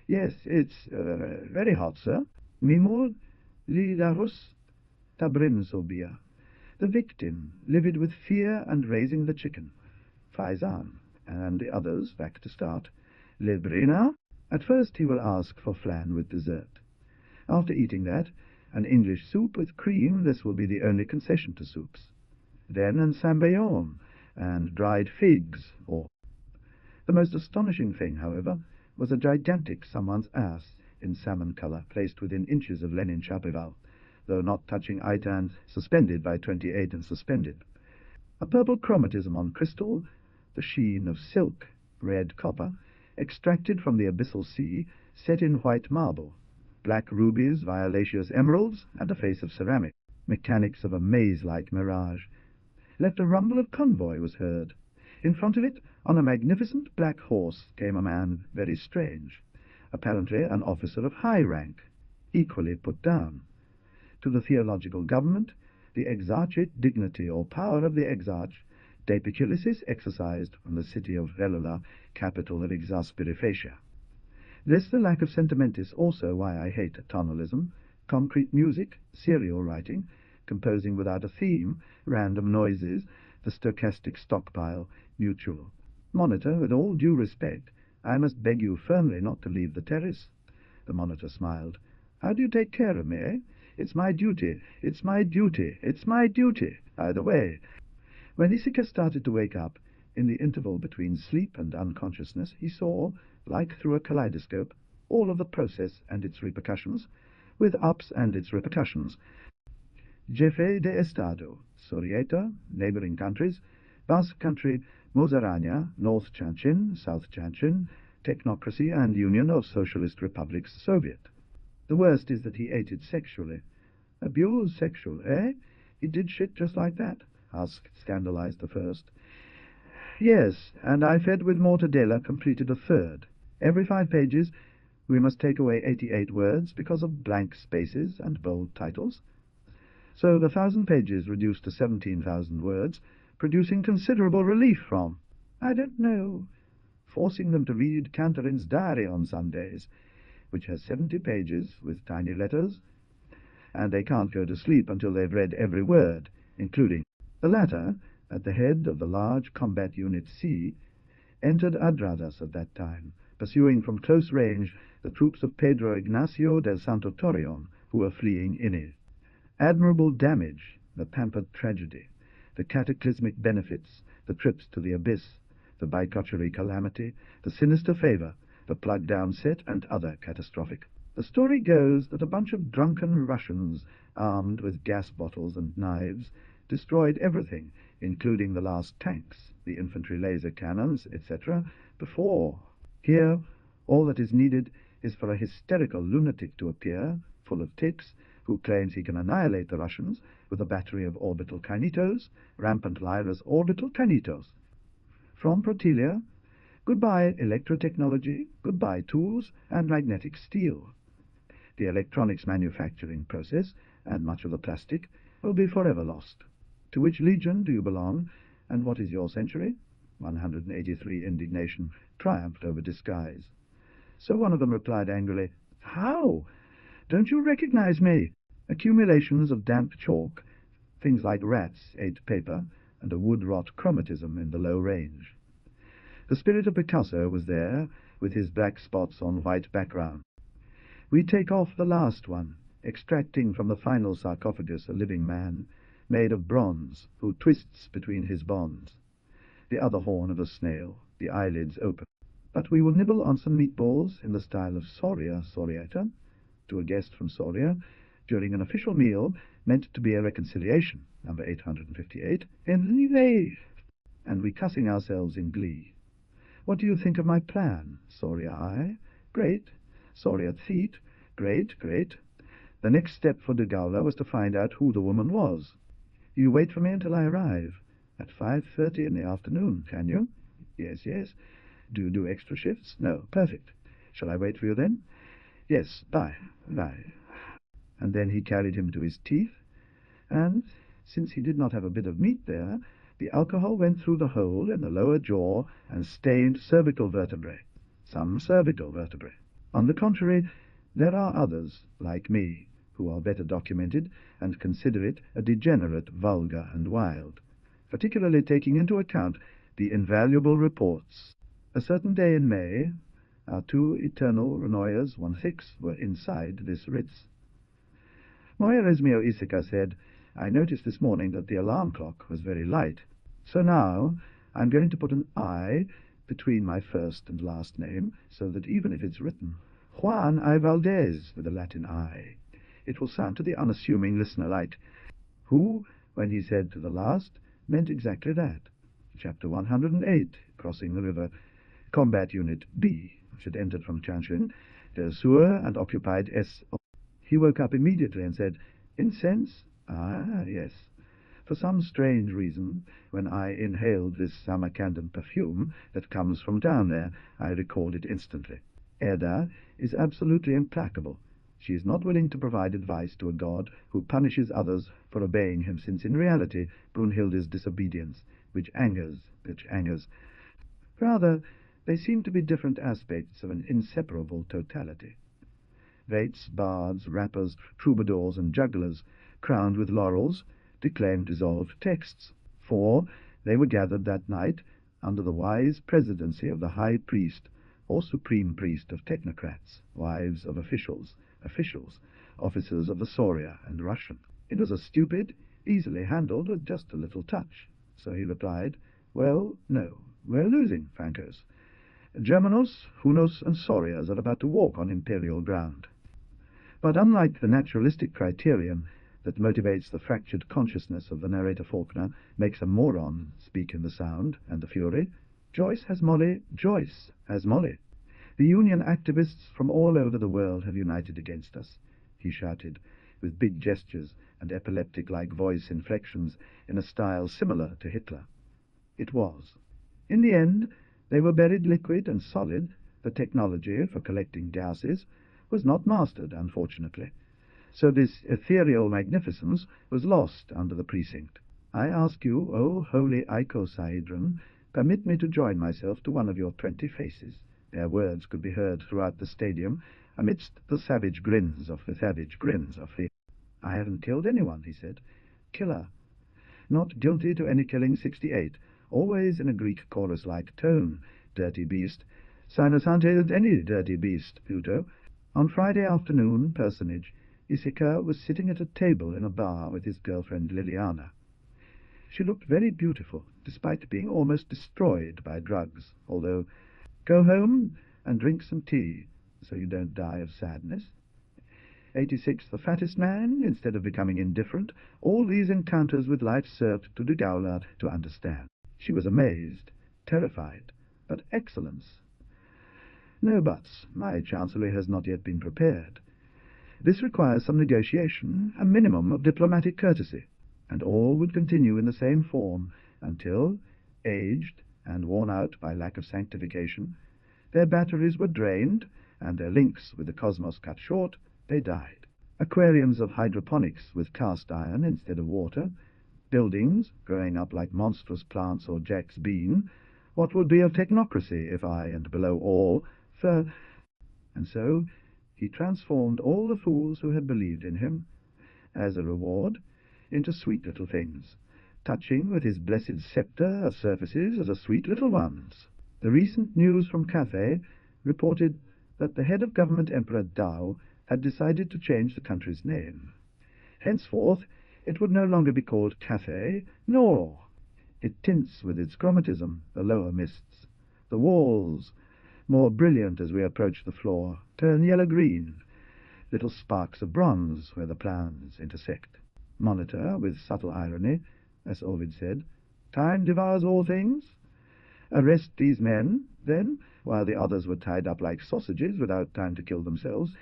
Yes, it's very hot, sir. Mimor lidarus tabrinsobia. The victim, livid with fear and raising the chicken. Faizan, and the others back to start. Lebrina, At first he will ask for flan with dessert. After eating that, an English soup with cream, this will be the only concession to soups. Then an Saint-Beuve and dried figs, or... The most astonishing thing, however, was a gigantic someone's ass in salmon colour, placed within inches of Lenin Chapival, though not touching Aitan, suspended by 28 and suspended. A purple chromatism on crystal, the sheen of silk, red copper, extracted from the abyssal sea, set in white marble, black rubies, violaceous emeralds, and a face of ceramic. Mechanics of a maze-like mirage. Left a rumble of convoy was heard. In front of it, on a magnificent black horse, came a man very strange, apparently an officer of high rank, equally put down. To the theological government, the exarchate dignity or power of the exarch, Meticulously exercised from the city of Velula, capital of Exasperifacia. This the lack of sentimentis also why I hate tonalism, concrete music, serial writing, composing without a theme, random noises, the stochastic stockpile, mutual. Monitor, with all due respect, I must beg you firmly not to leave the terrace. The monitor smiled. How do you take care of me, eh? It's my duty, it's my duty, it's my duty, either way. When Laiseca started to wake up, in the interval between sleep and unconsciousness, he saw, like through a kaleidoscope, all of the process and its repercussions, with ups and its repercussions. Jefe de Estado, Sorieta, neighboring countries, Basque Country, Mozarania, North Chanchin, South Chanchin, Technocracy and Union of Socialist Republics Soviet. The worst is that he ate it sexually. Abused sexual, eh? He did shit just like that? Asked, scandalized the first. Yes, and I fed with mortadella completed a third. Every 5 pages we must take away 88 words because of blank spaces and bold titles. So the 1,000 pages reduced to 17,000 words, producing considerable relief from, I don't know, forcing them to read Cantorin's diary on Sundays, which has 70 pages with tiny letters, and they can't go to sleep until they've read every word, including the latter, at the head of the large combat unit C, entered Adradas at that time, pursuing from close range the troops of Pedro Ignacio del Santo Torreon, who were fleeing Ini. Admirable damage, the pampered tragedy, the cataclysmic benefits, the trips to the abyss, the bicotchery calamity, the sinister favour, the plug-down set, and other catastrophic. The story goes that a bunch of drunken Russians, armed with gas bottles and knives, destroyed everything, including the last tanks, the infantry laser cannons, etc., before. Here, all that is needed is for a hysterical lunatic to appear, full of tics, who claims he can annihilate the Russians with a battery of orbital kinitos, rampant Lyra's orbital kinitos. From Protelia, goodbye electrotechnology, goodbye tools and magnetic steel. The electronics manufacturing process, and much of the plastic, will be forever lost. To which legion do you belong, and what is your century? 183 indignation triumphed over disguise. So one of them replied angrily, How? Don't you recognize me? Accumulations of damp chalk, things like rats ate paper, and a wood-rot chromatism in the low range. The spirit of Picasso was there, with his black spots on white background. We take off the last one, extracting from the final sarcophagus a living man, made of bronze, who twists between his bonds. The other horn of a snail, the eyelids open. But we will nibble on some meatballs in the style of Soria Sorieta, to a guest from Soria, during an official meal meant to be a reconciliation, number 858, and we cussing ourselves in glee. What do you think of my plan, Soria I? Great. Soria Theet? Great, great. The next step for De Gaula was to find out who the woman was. You wait for me until I arrive. At 5:30 in the afternoon, can you? Yes, yes. Do you do extra shifts? No. Perfect. Shall I wait for you then? Yes. Bye. Bye. And then he carried him to his teeth, and, since he did not have a bit of meat there, the alcohol went through the hole in the lower jaw and stained cervical vertebrae. Some cervical vertebrae. On the contrary, there are others, like me, who are better documented and consider it a degenerate, vulgar, and wild, particularly taking into account the invaluable reports. A certain day in May, Our two eternal Renoyers 1/6 were inside this Ritz. Moiresmio Isika said, "I noticed this morning that the alarm clock was very light. So now I'm going to put an I between my first and last name, so that even if it's written Juan I Valdez with a Latin I, it will sound to the unassuming listener like who, when he said to the last, meant exactly that. Chapter 108, Crossing the River, Combat Unit B, which had entered from Chanchin, der Sur and occupied S. He woke up immediately and said, Incense? Ah, yes. For some strange reason, when I inhaled this Samarcandan perfume that comes from down there, I recalled it instantly. Edda is absolutely implacable. She is not willing to provide advice to a god who punishes others for obeying him, since in reality Brunhild is disobedience, which angers. Rather, they seem to be different aspects of an inseparable totality. Vates, bards, rappers, troubadours, and jugglers, crowned with laurels, declaimed dissolved texts, for they were gathered that night under the wise presidency of the high priest, or supreme priest of technocrats, wives of officials, officers of the Soria and Russian. It was a stupid, easily handled with just a little touch. So he replied, "Well, no, we're losing, Francos. Germanos, Hunos, and Sorias are about to walk on imperial ground." But unlike the naturalistic criterion that motivates the fractured consciousness of the narrator Faulkner, makes a moron speak in the sound and the fury, Joyce has Molly. The union activists from all over the world have united against us, he shouted, with big gestures and epileptic-like voice inflections in a style similar to Hitler. It was. In the end, they were buried liquid and solid. The technology for collecting gases was not mastered, unfortunately. So this ethereal magnificence was lost under the precinct. I ask you, O holy icosahedron, permit me to join myself to one of your 20 faces. Their words could be heard throughout the stadium, amidst the savage grins of the... I haven't killed anyone, he said. Killer. Not guilty to any killing 68, always in a Greek chorus-like tone. Dirty beast. Sinus hunted any dirty beast, Pluto. On Friday afternoon, personage, Isika was sitting at a table in a bar with his girlfriend Liliana. She looked very beautiful, despite being almost destroyed by drugs, although, go home and drink some tea, so you don't die of sadness. 86, the fattest man, instead of becoming indifferent, all these encounters with life served to de Gaula to understand. She was amazed, terrified, but excellence. No buts. My chancellery has not yet been prepared. This requires some negotiation, a minimum of diplomatic courtesy, and all would continue in the same form until, aged and worn out by lack of sanctification, their batteries were drained and their links with the cosmos cut short, they died. Aquariums of hydroponics with cast iron instead of water, buildings growing up like monstrous plants or Jack's bean, what would be of technocracy if I, and below all, and so he transformed all the fools who had believed in him, as a reward, into sweet little things, touching with his blessed sceptre surfaces as a sweet little ones. The recent news from Cathay reported that the head of government, Emperor Dao, had decided to change the country's name. Henceforth it would no longer be called Cathay, nor. It tints with its chromatism the lower mists. The walls, more brilliant as we approach the floor, turn yellow-green, little sparks of bronze where the plans intersect. Monitor, with subtle irony, as Ovid said, time devours all things. Arrest these men, then, while the others were tied up like sausages without time to kill themselves.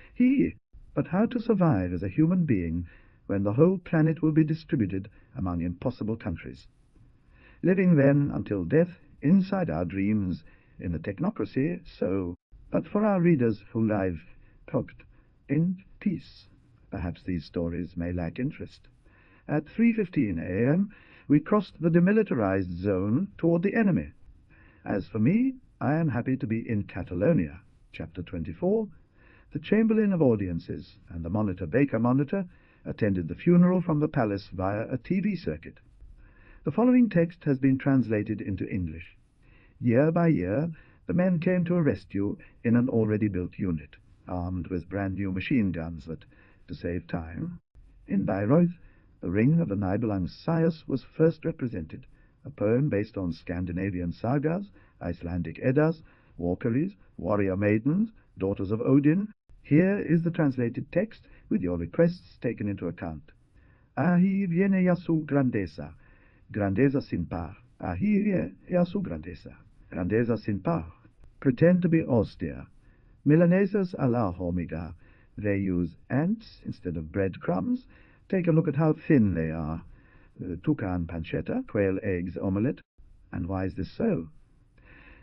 But how to survive as a human being when the whole planet will be distributed among impossible countries? Living then until death, inside our dreams, in the technocracy, so. But for our readers who live talked in peace, perhaps these stories may lack interest. At 3:15 a.m. we crossed the demilitarized zone toward the enemy. As for me, I am happy to be in Catalonia. Chapter 24. The Chamberlain of Audiences and the Baker Monitor attended the funeral from the palace via a TV circuit. The following text has been translated into English. Year by year, the men came to arrest you in an already built unit, armed with brand-new machine guns that, to save time. In Bayreuth, the Ring of the Nibelung Sias was first represented, a poem based on Scandinavian sagas, Icelandic Eddas, Walkyries, warrior maidens, daughters of Odin. Here is the translated text, with your requests taken into account. Ahi viene a su grandeza, grandeza sin par. Ahi viene a su grandeza, grandeza sin par. Pretend to be austere. Milanesas a la hormiga. They use ants instead of breadcrumbs. Take a look at how thin they are. Toucan pancetta, quail eggs omelette. And why is this so?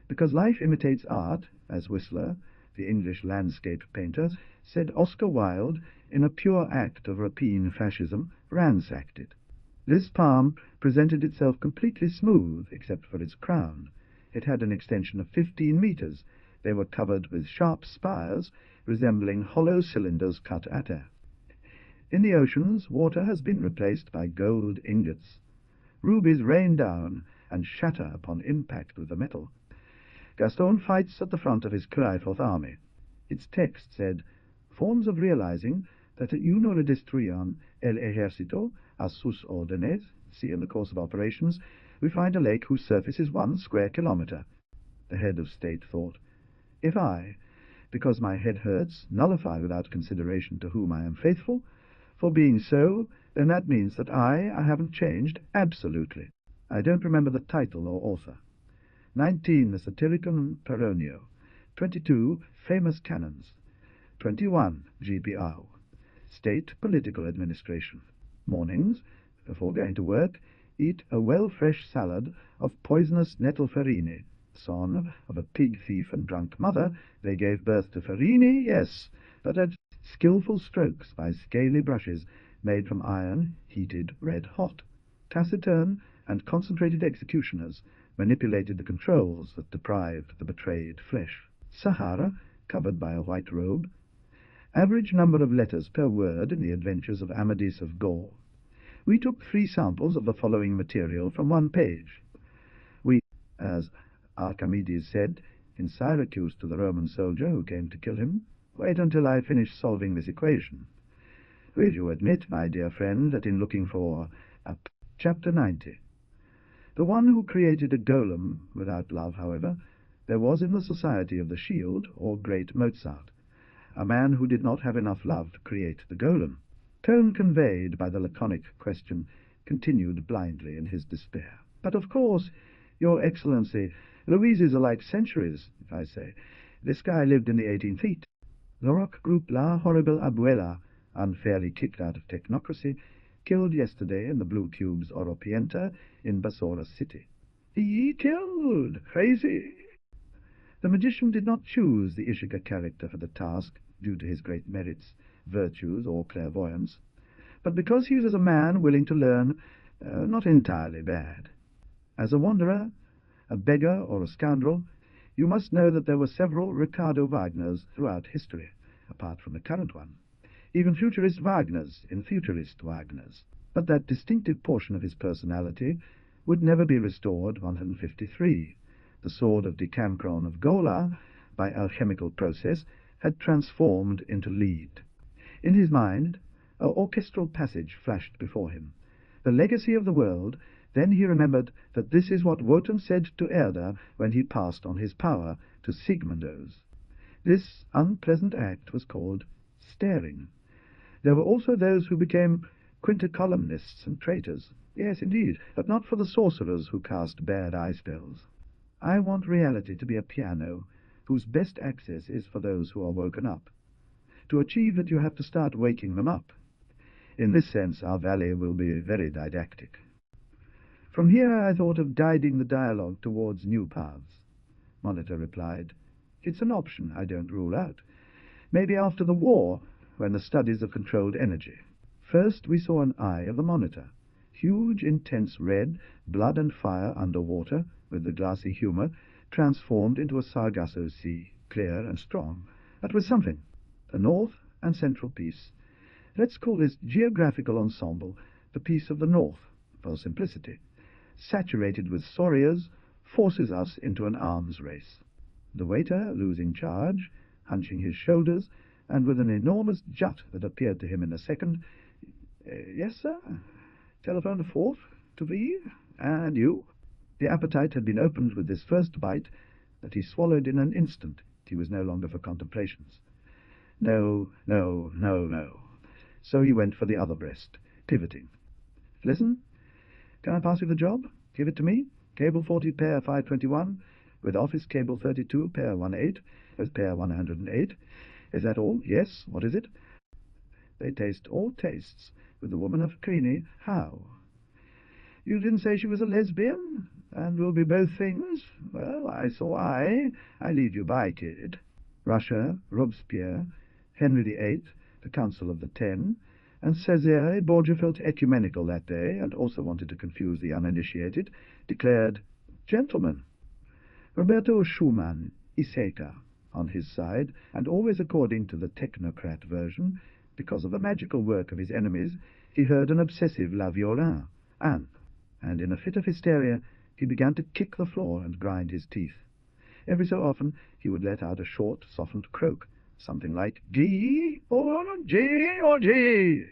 Because life imitates art, as Whistler, the English landscape painter, said Oscar Wilde, in a pure act of rapine fascism, ransacked it. This palm presented itself completely smooth, except for its crown. It had an extension of 15 meters. They were covered with sharp spires, resembling hollow cylinders cut at air. In the oceans, water has been replaced by gold ingots. Rubies rain down and shatter upon impact with the metal. Gaston fights at the front of his Cryforth army. Its text said, "Forms of realizing that at uno le destruyan el ejército a sus órdenes," see in the course of operations, we find a lake whose surface is 1 square kilometer. The head of state thought, if I, because my head hurts, nullify without consideration to whom I am faithful, for being so, then that means that I haven't changed absolutely. I don't remember the title or author. 19, the Satyricon Peronio. 22, famous canons. 21, GPR. State political administration. Mornings, before going to work, eat a well-fresh salad of poisonous nettle farini. Son of a pig thief and drunk mother, they gave birth to farini, yes, but at skilful strokes by scaly brushes made from iron heated red-hot. Taciturn and concentrated executioners manipulated the controls that deprived the betrayed flesh. Sahara, covered by a white robe. Average number of letters per word in the adventures of Amadis of Gaul. We took 3 samples of the following material from 1 page. We, as Archimedes said in Syracuse to the Roman soldier who came to kill him, wait until I finish solving this equation. Will you admit, my dear friend, that in looking for Chapter 90, the one who created a golem without love, however, there was in the Society of the Shield, or Great Mozart, a man who did not have enough love to create the golem. Tone conveyed by the laconic question continued blindly in his despair. But of course, Your Excellency, Louises are like centuries, if I say. This guy lived in the 18th feet. The rock group La Horrible Abuela, unfairly kicked out of technocracy, killed yesterday in the Blue Cube's Oropienta in Basora City. He killed! Crazy! The magician did not choose the Ishika character for the task due to his great merits, virtues, or clairvoyance, but because he was a man willing to learn, not entirely bad. As a wanderer, a beggar, or a scoundrel, you must know that there were several Ricardo Wagners throughout history, apart from the current one. Even futurist Wagners in futurist Wagners. But that distinctive portion of his personality would never be restored 153. The sword of Decameron of Gola, by alchemical process, had transformed into lead. In his mind, an orchestral passage flashed before him. The legacy of the world. Then he remembered that this is what Wotan said to Erda when he passed on his power to Sigmundos. This unpleasant act was called staring. There were also those who became quinticolumnists and traitors. Yes, indeed, but not for the sorcerers who cast bad eye spells. I want reality to be a piano, whose best access is for those who are woken up. To achieve it, you have to start waking them up. In this sense, our valley will be very didactic. From here I thought of guiding the dialogue towards new paths. Monitor replied, "It's an option I don't rule out. Maybe after the war, when the studies of controlled energy. First we saw an eye of the Monitor, huge, intense red, blood and fire underwater, with the glassy humour, transformed into a Sargasso sea, clear and strong, but with something, a north and central piece. Let's call this geographical ensemble the piece of the north, for simplicity. Saturated with Solias, forces us into an arms race. The waiter, losing charge, hunching his shoulders, and with an enormous jut that appeared to him in a second, "Yes, sir. Telephone the fourth, to be. And you?" The appetite had been opened with this first bite that he swallowed in an instant. He was no longer for contemplations. No, no, no, no. So he went for the other breast, pivoting. "Listen, can I pass you the job? Give it to me. Cable 40, pair 521, with office cable 32, pair 18, with pair 108. Is that all? Yes. What is it?" "They taste all tastes. With the woman of Creany. How?" "You didn't say she was a lesbian? And will be both things? Well, I lead you by, kid." Russia, Robespierre, Henry VIII, the Council of the Ten, and Césaire Borgia felt ecumenical that day, and also wanted to confuse the uninitiated, declared, "Gentlemen." Roberto Schumann, Laiseca, on his side, and always according to the technocrat version, because of the magical work of his enemies, he heard an obsessive la violin, and in a fit of hysteria he began to kick the floor and grind his teeth. Every so often he would let out a short, softened croak, something like G or G or G.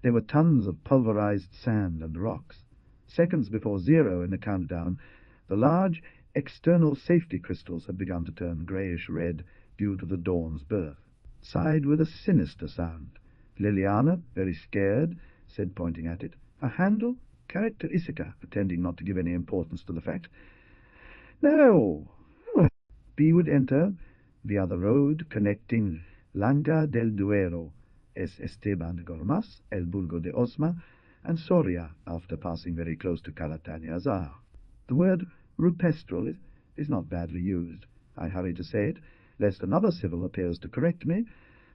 There were tons of pulverized sand and rocks. Seconds before zero in the countdown, the large external safety crystals had begun to turn greyish-red due to the dawn's birth. Sighed with a sinister sound. Liliana, very scared, said, pointing at it, "A handle? Character Issachar," pretending not to give any importance to the fact. "No." B would enter via the road connecting Langa del Duero, es Esteban de Gormas, El Burgo de Osma, and Soria, after passing very close to Calatania Azar. The word rupestral is not badly used. I hurry to say it, lest another civil appears to correct me.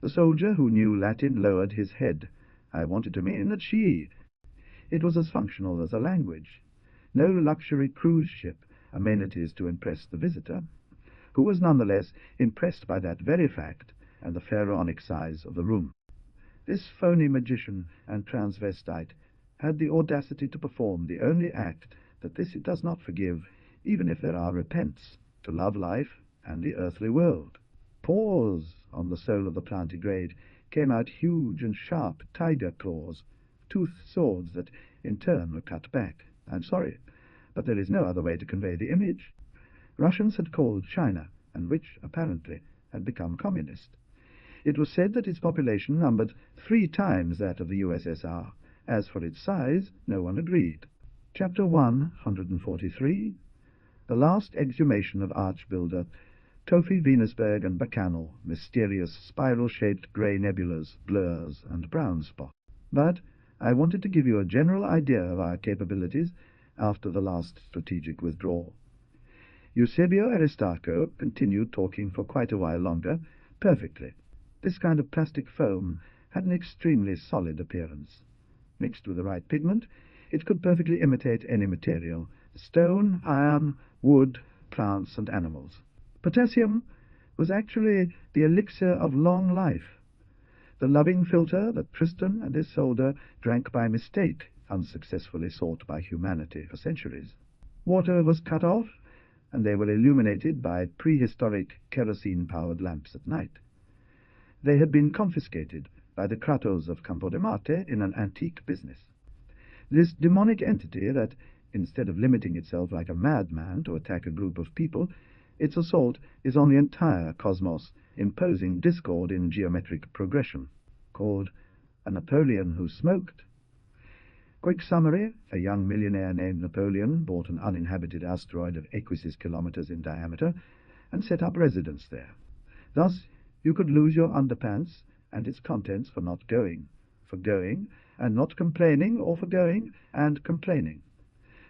The soldier who knew Latin lowered his head. I wanted to mean that it was as functional as a language. No luxury cruise ship, amenities to impress the visitor, who was nonetheless impressed by that very fact and the pharaonic size of the room. This phony magician and transvestite had the audacity to perform the only act that this it does not forgive, even if there are repents, to love life and the earthly world. Paws on the sole of the plantigrade came out huge and sharp tiger claws, toothed swords that in turn were cut back. I'm sorry, but there is no other way to convey the image. Russians had called China, and which, apparently, had become communist. It was said that its population numbered 3 times that of the USSR. As for its size, no one agreed. Chapter 143. The last exhumation of arch-builder Tophi, Venusberg, and Bacchanal, mysterious spiral-shaped grey nebulas, blurs, and brown spots. But I wanted to give you a general idea of our capabilities after the last strategic withdrawal. Eusebio Aristarco continued talking for quite a while longer, perfectly. This kind of plastic foam had an extremely solid appearance. Mixed with the right pigment, it could perfectly imitate any material: stone, iron, wood, plants, and animals. Potassium was actually the elixir of long life, the loving filter that Tristan and Isolde drank by mistake, unsuccessfully sought by humanity for centuries. Water was cut off, and they were illuminated by prehistoric kerosene-powered lamps at night. They had been confiscated by the Kratos of Campo de Marte in an antique business. This demonic entity that, instead of limiting itself like a madman to attack a group of people, its assault is on the entire cosmos, imposing discord in geometric progression, called a Napoleon who smoked. Quick summary: a young millionaire named Napoleon bought an uninhabited asteroid of Equus kilometers in diameter and set up residence there. Thus you could lose your underpants and its contents for not going, for going and not complaining, or for going and complaining.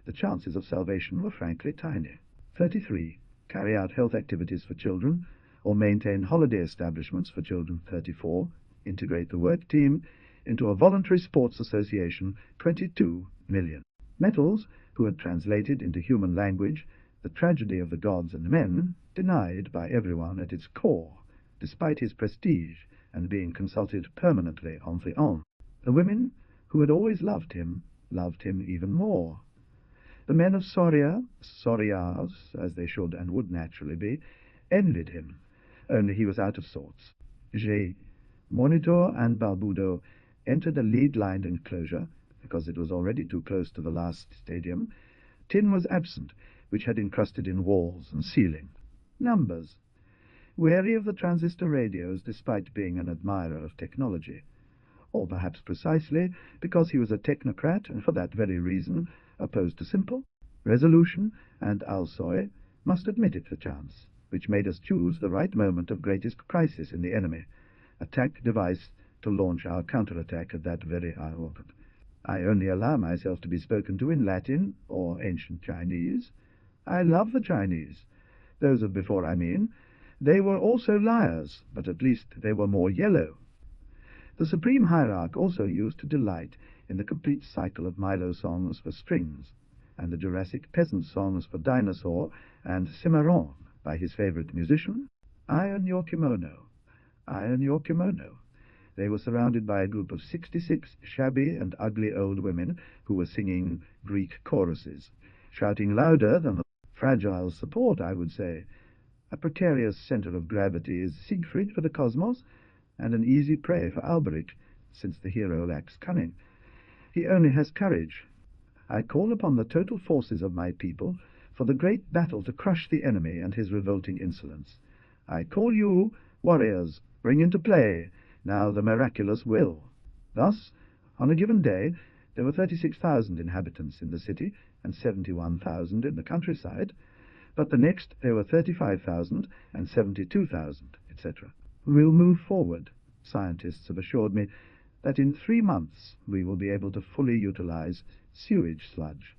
The chances of salvation were frankly tiny. 33. Carry out health activities for children, or maintain holiday establishments for children. 34. Integrate the work team into a voluntary sports association. 22 million. Metals, who had translated into human language the tragedy of the gods and men, denied by everyone at its core, despite his prestige and being consulted permanently en friand. The women, who had always loved him even more. The men of Soria, Sorias, as they should and would naturally be, envied him, only he was out of sorts. G, Monitor and Barbudo entered a lead-lined enclosure, because it was already too close to the last stadium. Tin was absent, which had encrusted in walls and ceiling. Numbers. Wary of the transistor radios despite being an admirer of technology, or perhaps precisely because he was a technocrat and for that very reason opposed to simple, resolution, and alsoy, must admit it perchance, which made us choose the right moment of greatest crisis in the enemy, attack device to launch our counterattack at that very hour. I only allow myself to be spoken to in Latin or ancient Chinese. I love the Chinese, those of before, I mean. They were also liars, but at least they were more yellow. The supreme hierarch also used to delight in the complete cycle of Milo songs for strings, and the Jurassic peasant songs for dinosaur and cimarron by his favorite musician. Iron your kimono, iron your kimono. They were surrounded by a group of 66 shabby and ugly old women who were singing Greek choruses, shouting louder than the fragile support, I would say. A precarious centre of gravity is Siegfried for the cosmos, and an easy prey for Alberic, since the hero lacks cunning. He only has courage. I call upon the total forces of my people for the great battle to crush the enemy and his revolting insolence. I call you, warriors, bring into play now the miraculous will. Thus, on a given day, there were 36,000 inhabitants in the city and 71,000 in the countryside, but the next there were 35,000 and 72,000, etc. We'll move forward. Scientists have assured me that in 3 months we will be able to fully utilize sewage sludge,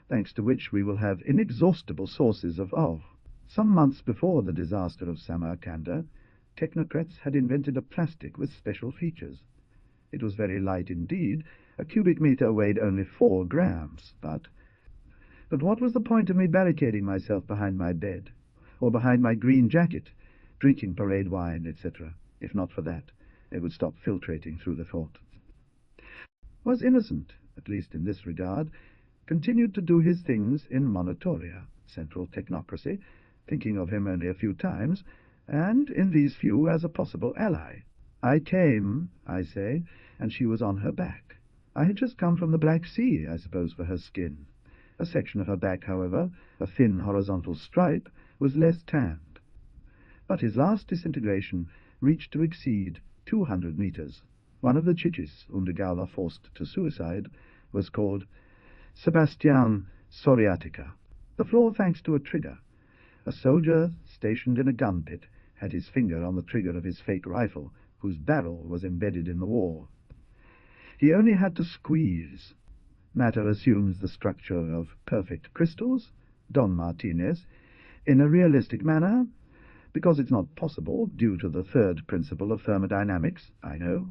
thanks to which we will have inexhaustible sources of. Some months before the disaster of Samarkanda, technocrats had invented a plastic with special features. It was very light indeed. A cubic meter weighed only 4 grams, but what was the point of me barricading myself behind my bed, or behind my green jacket, drinking parade wine, etc., if not for that? They would stop filtrating through the fort. Was innocent, at least in this regard, continued to do his things in Monitoria, central technocracy, thinking of him only a few times, and in these few as a possible ally. I came, I say, and she was on her back. I had just come from the Black Sea, I suppose, for her skin. A section of her back, however, a thin horizontal stripe, was less tanned. But his last disintegration reached to exceed 200 meters. One of the Chichis, Undegaula forced to suicide, was called Sebastian Soriatica. The floor thanks to a trigger. A soldier stationed in a gun pit had his finger on the trigger of his fake rifle, whose barrel was embedded in the wall. He only had to squeeze. Matter assumes the structure of perfect crystals, Don Martinez, in a realistic manner, because it's not possible, due to the third principle of thermodynamics, I know.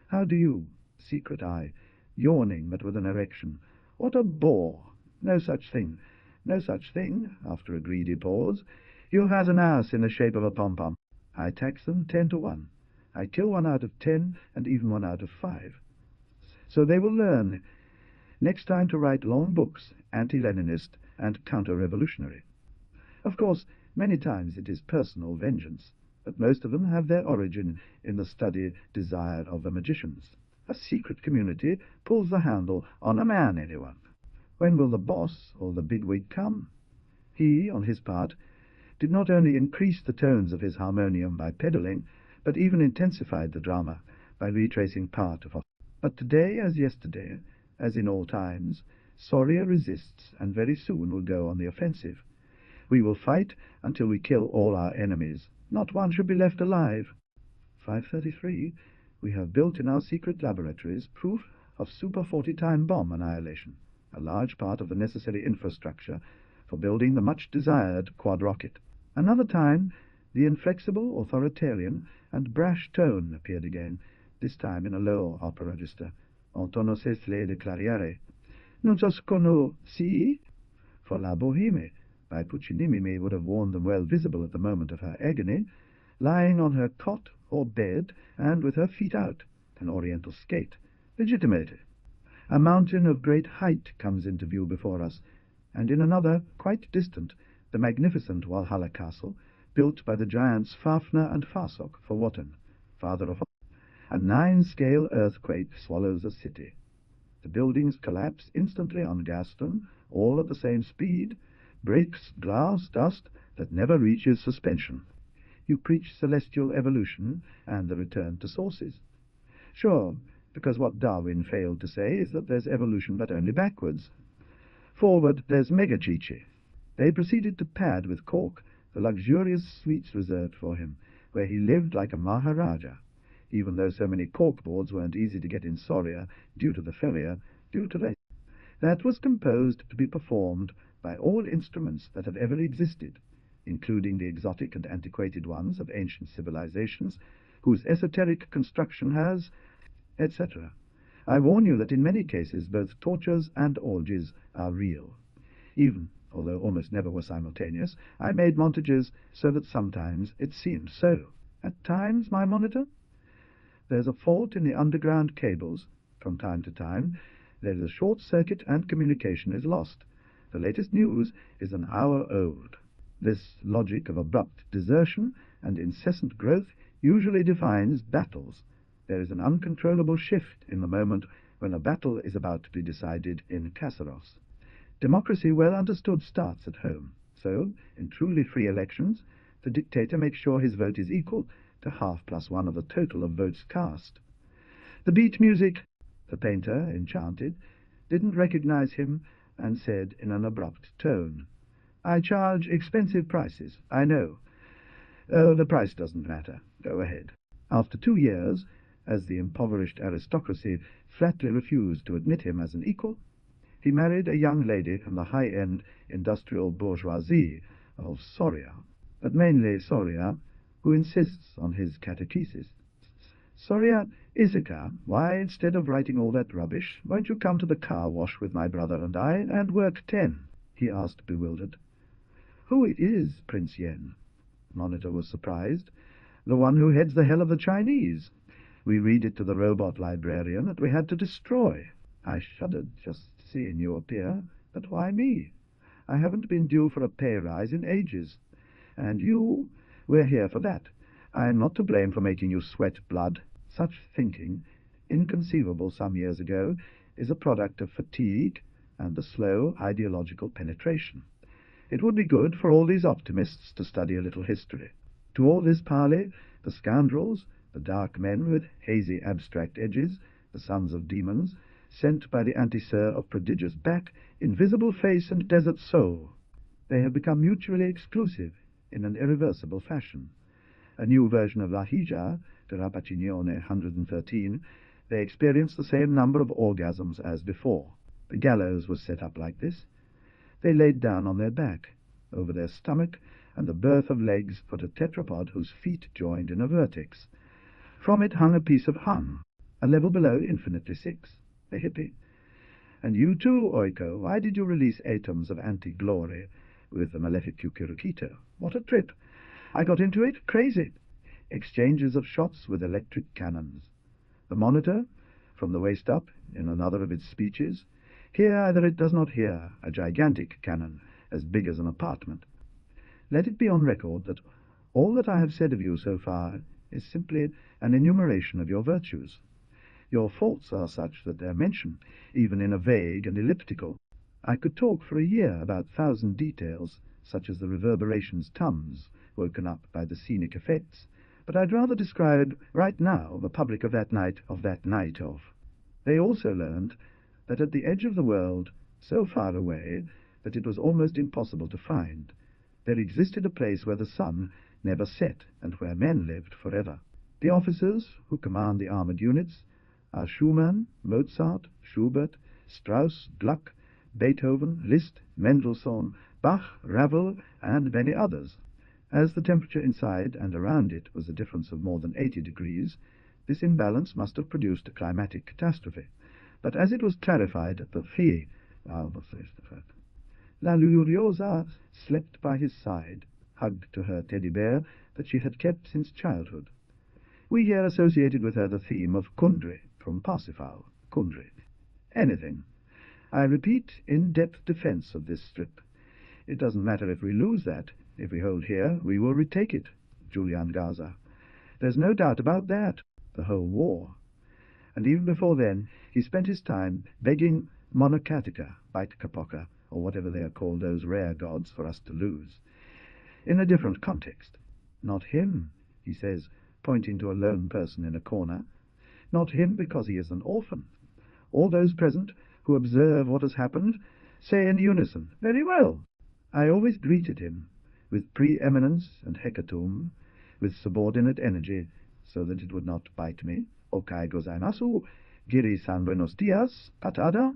How do you, secret eye, yawning but with an erection? What a bore! No such thing. No such thing, after a greedy pause. You has an ass in the shape of a pom-pom. I tax them 10 to 1. I kill 1 out of 10, and even 1 out of 5. So they will learn next time to write long books, anti-Leninist and counter-revolutionary. Of course, many times it is personal vengeance, but most of them have their origin in the study desire of the magicians. A secret community pulls the handle on a man, anyone. When will the boss or the bigwig come? He, on his part, did not only increase the tones of his harmonium by pedaling, but even intensified the drama by retracing part of. But today, as yesterday, as in all times, Soria resists, and very soon will go on the offensive. We will fight until we kill all our enemies. Not one should be left alive. 533. We have built in our secret laboratories proof of Super 40-time bomb annihilation, a large part of the necessary infrastructure for building the much-desired quad-rocket. Another time, the inflexible, authoritarian, and brash tone appeared again, this time in a low opera register. En tono cesle de clariare. Non soscono si? For La Boheme, by Puccinimime, would have warned them well visible at the moment of her agony, lying on her cot or bed, and with her feet out, an oriental skate. Legitimate. A mountain of great height comes into view before us, and in another, quite distant, the magnificent Walhalla Castle, built by the giants Fafner and Farsok for Wotan, father of a 9-scale earthquake swallows the city. The buildings collapse instantly on Gaston, all at the same speed, breaks glass dust that never reaches suspension. You preach celestial evolution and the return to sources. Sure, because what Darwin failed to say is that there's evolution but only backwards. Forward there's Megachichi. They proceeded to pad with cork the luxurious suites reserved for him, where he lived like a Maharaja, even though so many corkboards weren't easy to get in Soria due to the failure, that was composed to be performed by all instruments that have ever existed, including the exotic and antiquated ones of ancient civilizations, whose esoteric construction has, etc. I warn you that in many cases both tortures and orgies are real. Even, although almost never were simultaneous, I made montages so that sometimes it seemed so. At times, my monitor? There's a fault in the underground cables. From time to time, there is a short circuit and communication is lost. The latest news is an hour old. This logic of abrupt desertion and incessant growth usually defines battles. There is an uncontrollable shift in the moment when a battle is about to be decided in Kasseros. Democracy well understood starts at home. So, in truly free elections, the dictator makes sure his vote is equal to half plus one of the total of votes cast. The beat music, the painter, enchanted, didn't recognize him and said in an abrupt tone, "I charge expensive prices, I know." "Oh, the price doesn't matter. Go ahead." After 2 years, as the impoverished aristocracy flatly refused to admit him as an equal, he married a young lady from the high-end industrial bourgeoisie of Soria, but mainly Soria, who insists on his catechesis. "Soria, Issachar, why, instead of writing all that rubbish, won't you come to the car wash with my brother and I, and work 10? He asked, bewildered. "Who it is, Prince Yen?" Monitor was surprised. "The one who heads the hell of the Chinese. We read it to the robot librarian that we had to destroy." I shuddered just seeing you appear. "But why me? I haven't been due for a pay rise in ages. And you, we're here for that. I am not to blame for making you sweat blood. Such thinking, inconceivable some years ago, is a product of fatigue and the slow ideological penetration. It would be good for all these optimists to study a little history. To all this parley, the scoundrels, the dark men with hazy abstract edges, the sons of demons, sent by the anti-sir of prodigious back, invisible face and desert soul. They have become mutually exclusive in an irreversible fashion. A new version of La Hija, de Rapacignone 113, they experience the same number of orgasms as before. The gallows was set up like this. They laid down on their back. Over their stomach and the birth of legs put a tetrapod whose feet joined in a vertex. From it hung a piece of Hun, a level below infinitely 6, a hippie. And you too, Oiko, why did you release atoms of anti-glory with the malefic Kukirukito? What a trip! I got into it, crazy. Exchanges of shots with electric cannons. The monitor, from the waist up, in another of its speeches, here either it does not hear, a gigantic cannon, as big as an apartment. Let it be on record that all that I have said of you so far is simply an enumeration of your virtues. Your faults are such that their mention, even in a vague and elliptical. I could talk for a year about 1,000 details, such as the reverberations tums, woken up by the scenic effects, but I'd rather describe right now the public of that night of. They also learned that at the edge of the world, so far away that it was almost impossible to find, there existed a place where the sun never set and where men lived forever. The officers who command the armored units are Schumann, Mozart, Schubert, Strauss, Gluck, Beethoven, Liszt, Mendelssohn, Bach, Ravel, and many others. As the temperature inside and around it was a difference of more than 80 degrees, this imbalance must have produced a climatic catastrophe. But as it was clarified at the Fie, La Luriosa slept by his side, hugged to her teddy bear that she had kept since childhood. We here associated with her the theme of Kundry, from Parsifal, Kundry. Anything. I repeat, in-depth defense of this strip. It doesn't matter if we lose that. If we hold here, we will retake it, Julian Gaza. There's no doubt about that, the whole war. And even before then, he spent his time begging Monocatica, Baitkapoka, or whatever they are called, those rare gods, for us to lose. In a different context. Not him, he says, pointing to a lone person in a corner. Not him because he is an orphan. All those present who observe what has happened say in unison, "Very well." I always greeted him with preeminence and hecatomb, with subordinate energy, so that it would not bite me. Okai gozaimasu, Giri-san buenos dias, patada.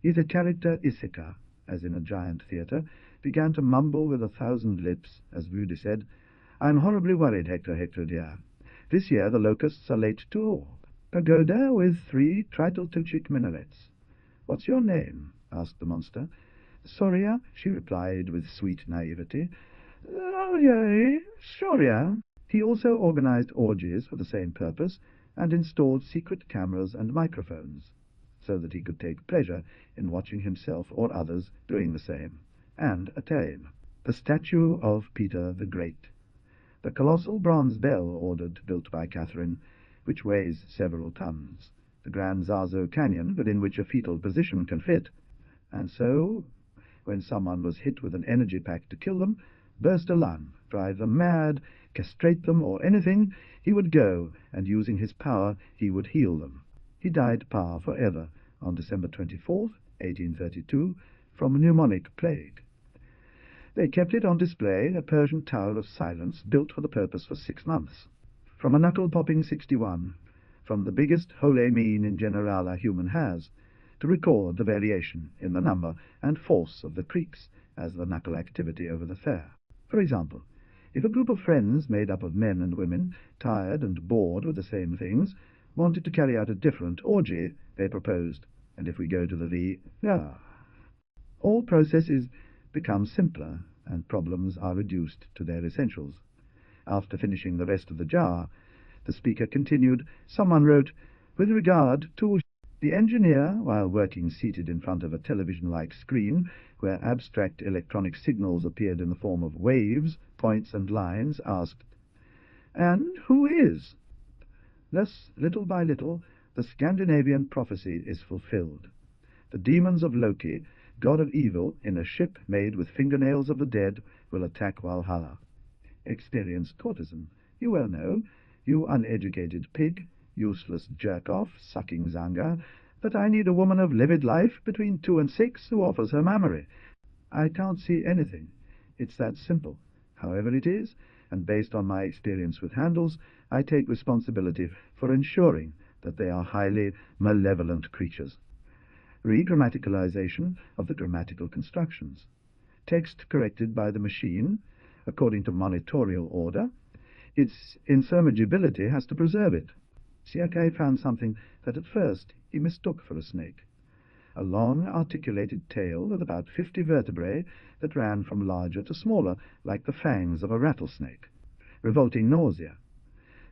The character Iseka, as in a giant theatre, began to mumble with 1,000 lips, as Vudy said, "I'm horribly worried, Hector dear. This year the locusts are late too. Pagoda with 3 tritle-tilchik minarets." "What's your name?" asked the monster. "Soria," she replied with sweet naivety. "Oh, yea, Soria." He also organized orgies for the same purpose, and installed secret cameras and microphones, so that he could take pleasure in watching himself or others doing the same, and attain. The statue of Peter the Great. The colossal bronze bell ordered built by Catherine, which weighs several tons, the Grand Zazo Canyon within which a fetal position can fit. And so, when someone was hit with an energy pack to kill them, burst a lung, drive them mad, castrate them, or anything, he would go, and using his power he would heal them. He died par forever on December 24th, 1832, from pneumonic plague. They kept it on display, a Persian towel of silence built for the purpose for 6 months. From a knuckle-popping 61, from the biggest hole mean in general a human has, to record the variation in the number and force of the creaks as the knuckle activity over the fair. For example, if a group of friends made up of men and women, tired and bored with the same things, wanted to carry out a different orgy, they proposed, and if we go to the V, all processes become simpler, and problems are reduced to their essentials. After finishing the rest of the jar, the speaker continued, someone wrote, "With regard to..." The engineer, while working seated in front of a television-like screen, where abstract electronic signals appeared in the form of waves, points, and lines, asked, "And who is?" Thus, little by little, the Scandinavian prophecy is fulfilled. The demons of Loki, god of evil, in a ship made with fingernails of the dead, will attack Valhalla. Experienced courtesan, you well know, you uneducated pig, useless jerk-off, sucking zanga, that I need a woman of livid life between 2 and 6 who offers her mammary. I can't see anything. It's that simple. However it is, and based on my experience with handles, I take responsibility for ensuring that they are highly malevolent creatures. Regrammaticalization of the grammatical constructions. Text corrected by the machine, according to monitorial order. Its insubmergibility has to preserve it. Siakai found something that at first he mistook for a snake. A long, articulated tail with about 50 vertebrae that ran from larger to smaller, like the fangs of a rattlesnake. Revolting nausea.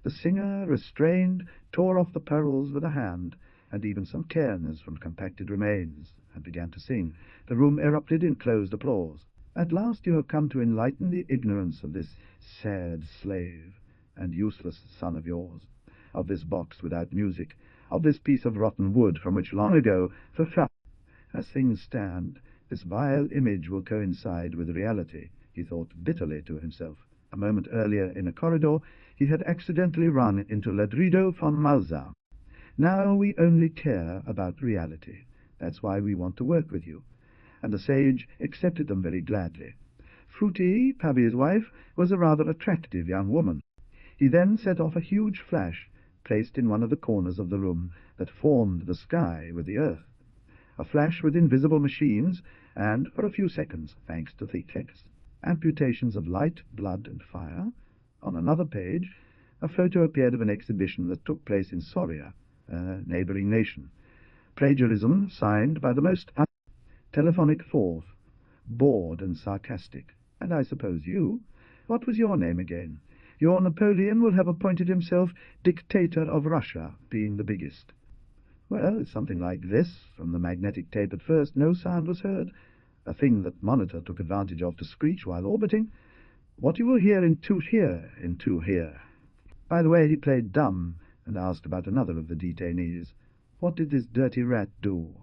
The singer, restrained, tore off the pearls with a hand, and even some cairns from compacted remains, and began to sing. The room erupted in closed applause. At last you have come to enlighten the ignorance of this sad slave and useless son of yours, of this box without music, of this piece of rotten wood from which long ago, as things stand, this vile image will coincide with reality, he thought bitterly to himself. A moment earlier, in a corridor, he had accidentally run into Ladrido von Malza. Now we only care about reality. That's why we want to work with you. And the sage accepted them very gladly. Fruti, Pavi's wife, was a rather attractive young woman. He then set off a huge flash, placed in one of the corners of the room, that formed the sky with the earth. A flash with invisible machines, and, for a few seconds, thanks to the text, amputations of light, blood, and fire. On another page, a photo appeared of an exhibition that took place in Soria, a neighboring nation. Plagiarism signed by the most telephonic fourth, bored and sarcastic. And I suppose you? What was your name again? Your Napoleon will have appointed himself dictator of Russia, being the biggest. Well, it's something like this. From the magnetic tape at first, no sound was heard, a thing that Monitor took advantage of to screech while orbiting. What you will hear in two here, in two here. By the way, he played dumb and asked about another of the detainees. What did this dirty rat do?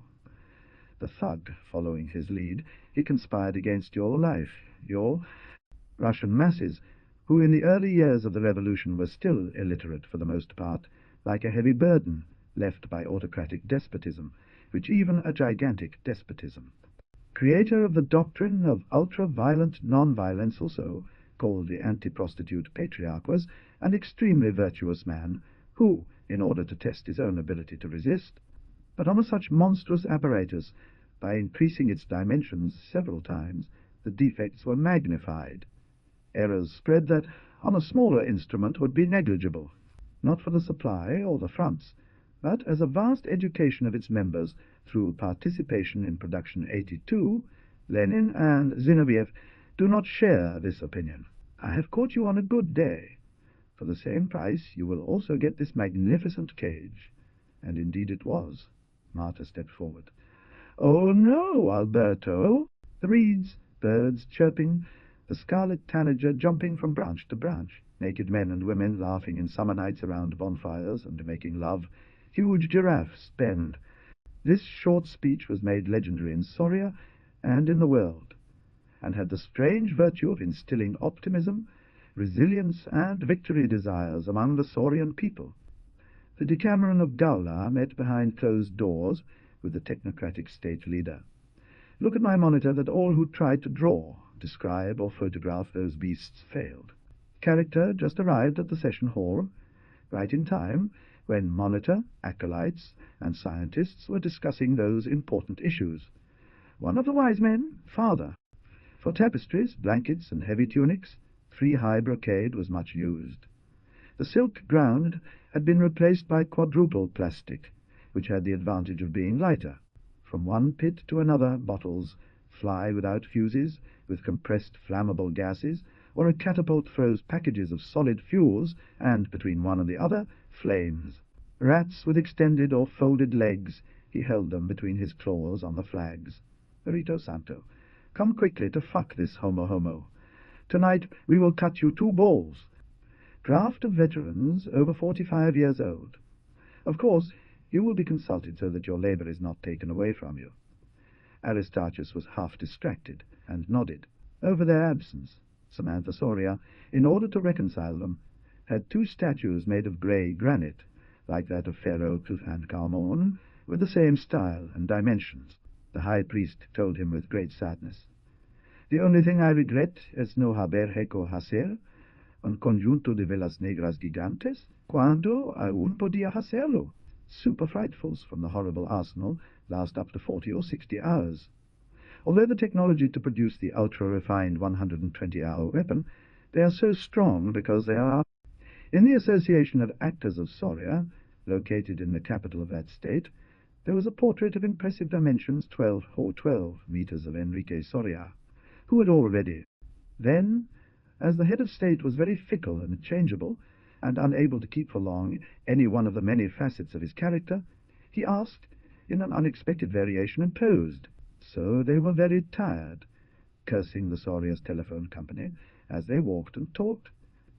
The thug, following his lead, he conspired against your life, your Russian masses, who in the early years of the revolution were still illiterate for the most part, like a heavy burden left by autocratic despotism, which even a gigantic despotism. Creator of the doctrine of ultra-violent non-violence also, called the anti-prostitute patriarch, was an extremely virtuous man who, in order to test his own ability to resist, but on such monstrous apparatus, by increasing its dimensions several times, the defects were magnified. Errors spread that, on a smaller instrument, would be negligible, not for the supply or the fronts, but as a vast education of its members through participation in Production 82, Lenin and Zinoviev do not share this opinion. I have caught you on a good day. For the same price you will also get this magnificent cage. And indeed it was. Marta stepped forward. Oh no, Alberto! The reeds, birds chirping, the scarlet tanager jumping from branch to branch, naked men and women laughing in summer nights around bonfires and making love, huge giraffes bend. This short speech was made legendary in Soria and in the world, and had the strange virtue of instilling optimism, resilience, and victory desires among the Sorian people. The Decameron of Gaula met behind closed doors with the technocratic state leader. Look at my monitor that all who tried to draw, describe, or photograph those beasts failed. Character just arrived at the session hall, right in time, when monitor, acolytes, and scientists were discussing those important issues. One of the wise men, father. For tapestries, blankets, and heavy tunics, 3-high brocade was much used. The silk ground had been replaced by quadruple plastic, which had the advantage of being lighter. From one pit to another, bottles fly without fuses, with compressed flammable gases, or a catapult throws packages of solid fuels, and between one and the other, flames. Rats with extended or folded legs, he held them between his claws on the flags. Rito Santo, come quickly to fuck this homo. Tonight we will cut you 2 balls. Draft of veterans over 45 years old. Of course, you will be consulted so that your labor is not taken away from you. Aristarchus was half distracted, and nodded. Over their absence, Samantha Soria, in order to reconcile them, had 2 statues made of grey granite, like that of Pharaoh Tutankhamun, with the same style and dimensions. The high priest told him with great sadness. The only thing I regret es no haber hecho hacer un conjunto de velas negras gigantes, cuando aún podía hacerlo. Super frightfuls from the horrible arsenal last up to 40 or 60 hours. Although the technology to produce the ultra-refined 120-hour weapon, they are so strong because they are. In the Association of Actors of Soria, located in the capital of that state, there was a portrait of impressive dimensions, 12 meters of Enrique Soria, who had already. Then, as the head of state was very fickle and changeable, and unable to keep for long any one of the many facets of his character, he asked, in an unexpected variation, and posed. So they were very tired, cursing the Soria's telephone company as they walked and talked.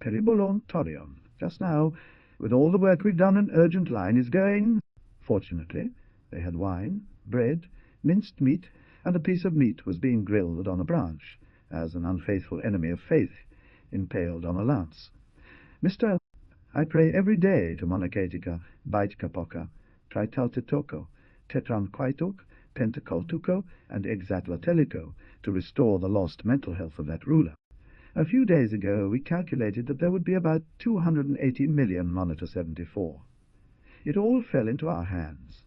Peribolon torium. Just now, with all the work we've done, an urgent line is going. Fortunately, they had wine, bread, minced meat, and a piece of meat was being grilled on a branch, as an unfaithful enemy of faith impaled on a lance. Mr. I pray every day to Monocatica, Baitkapoca, Tritaltitoco, Tetranquaitok, Pentacoltuco, and Exatlatelico, to restore the lost mental health of that ruler. A few days ago we calculated that there would be about 280 million Monitor 74. It all fell into our hands.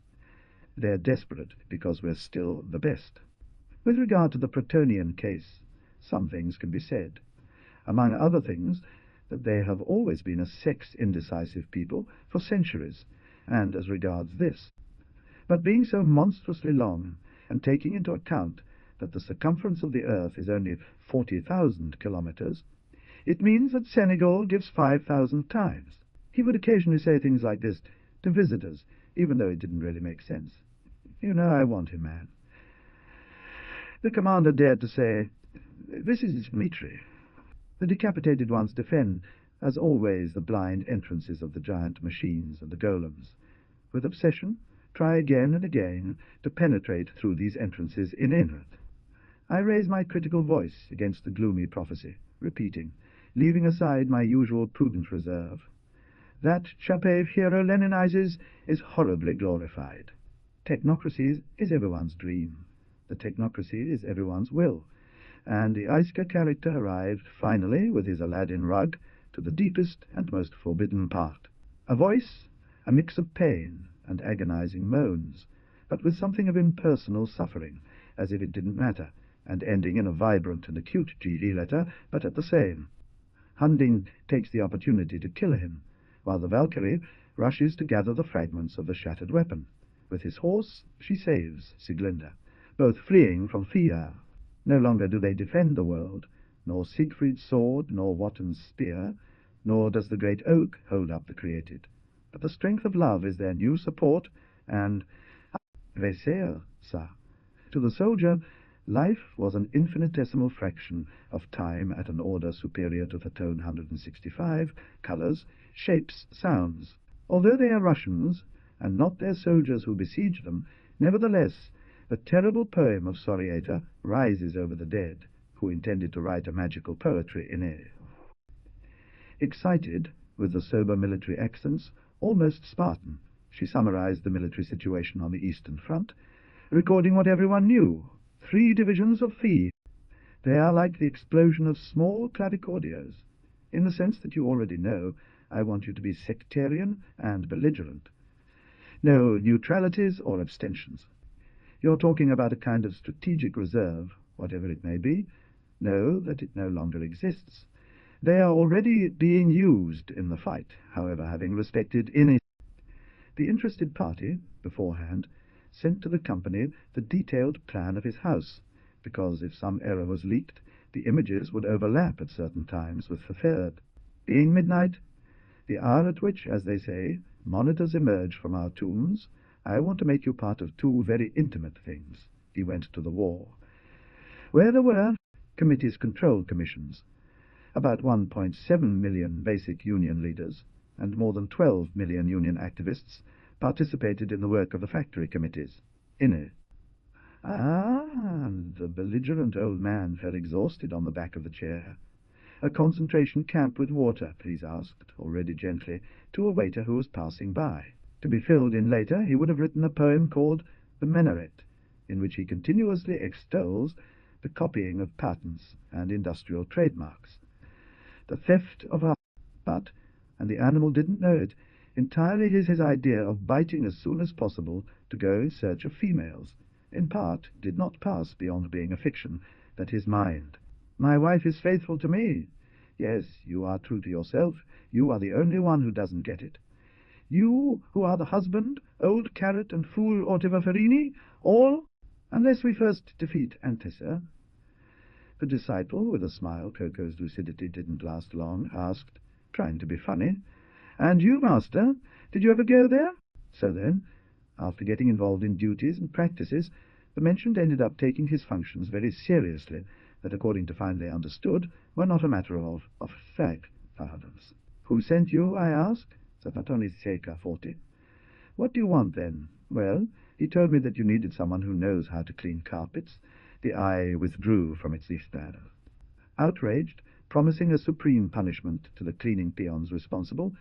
They're desperate because we're still the best. With regard to the Protonian case, some things can be said. Among other things, that they have always been a sex-indecisive people for centuries, and as regards this. But being so monstrously long, and taking into account that the circumference of the earth is only 40,000 kilometers, it means that Senegal gives 5,000 times. He would occasionally say things like this to visitors, even though it didn't really make sense. You know, I want him, man. The commander dared to say, "This is Dmitri." The decapitated ones defend, as always, the blind entrances of the giant machines and the golems. With obsession, try again and again to penetrate through these entrances in inert. I raise my critical voice against the gloomy prophecy, repeating, leaving aside my usual prudent reserve. That Chapev hero Leninizes is horribly glorified. Technocracy is everyone's dream. The technocracy is everyone's will. And the Laiseca character arrived, finally, with his Aladdin rug, to the deepest and most forbidden part. A voice, a mix of pain and agonizing moans, but with something of impersonal suffering, as if it didn't matter, and ending in a vibrant and acute GD letter, but at the same. Hunding takes the opportunity to kill him, while the Valkyrie rushes to gather the fragments of the shattered weapon. With his horse, she saves Sieglinde, both fleeing from Thea. No longer do they defend the world, nor Siegfried's sword, nor Wotton's spear, nor does the great oak hold up the created. But the strength of love is their new support, and Veser, sa. To the soldier, life was an infinitesimal fraction of time at an order superior to the tone 165, colors, shapes, sounds. Although they are Russians, and not their soldiers who besiege them, nevertheless, the terrible poem of Solias rises over the dead, who intended to write a magical poetry in it. Excited, with the sober military accents, almost Spartan, she summarized the military situation on the Eastern Front, recording what everyone knew: 3 divisions of Thea. They are like the explosion of small clavicordios. In the sense that you already know, I want you to be sectarian and belligerent. No neutralities or abstentions. You're talking about a kind of strategic reserve, whatever it may be. Know that it no longer exists. They are already being used in the fight, however, having respected in it. The interested party, beforehand, sent to the company the detailed plan of his house, because if some error was leaked, the images would overlap at certain times with the third. Being midnight, the hour at which, as they say, monitors emerge from our tombs, I want to make you part of 2 very intimate things. He went to the war, where there were committees, control commissions, about 1.7 million basic union leaders, and more than 12 million union activists participated in the work of the factory committees. Inne. And the belligerent old man fell exhausted on the back of the chair. A concentration camp with water, please, asked, already gently, to a waiter who was passing by. To be filled in later, he would have written a poem called The Minaret, in which he continuously extols the copying of patents and industrial trademarks. The theft of a but, and the animal didn't know it, entirely his idea of biting as soon as possible to go in search of females, in part did not pass beyond being a fiction, that his mind. My wife is faithful to me. Yes, you are true to yourself. You are the only one who doesn't get it. You, who are the husband, old carrot and fool Ortivaferini, all, unless we first defeat Antissa. The disciple, with a smile Coco's lucidity didn't last long, asked, trying to be funny, And you, master, did you ever go there? So then, after getting involved in duties and practices, the mentioned ended up taking his functions very seriously, that, according to finally understood, were not a matter of fact. Who sent you, I asked? Alberto Laiseca 40. What do you want, then? Well, he told me that you needed someone who knows how to clean carpets. The eye withdrew from its lister. Outraged, promising a supreme punishment to the cleaning peons responsible,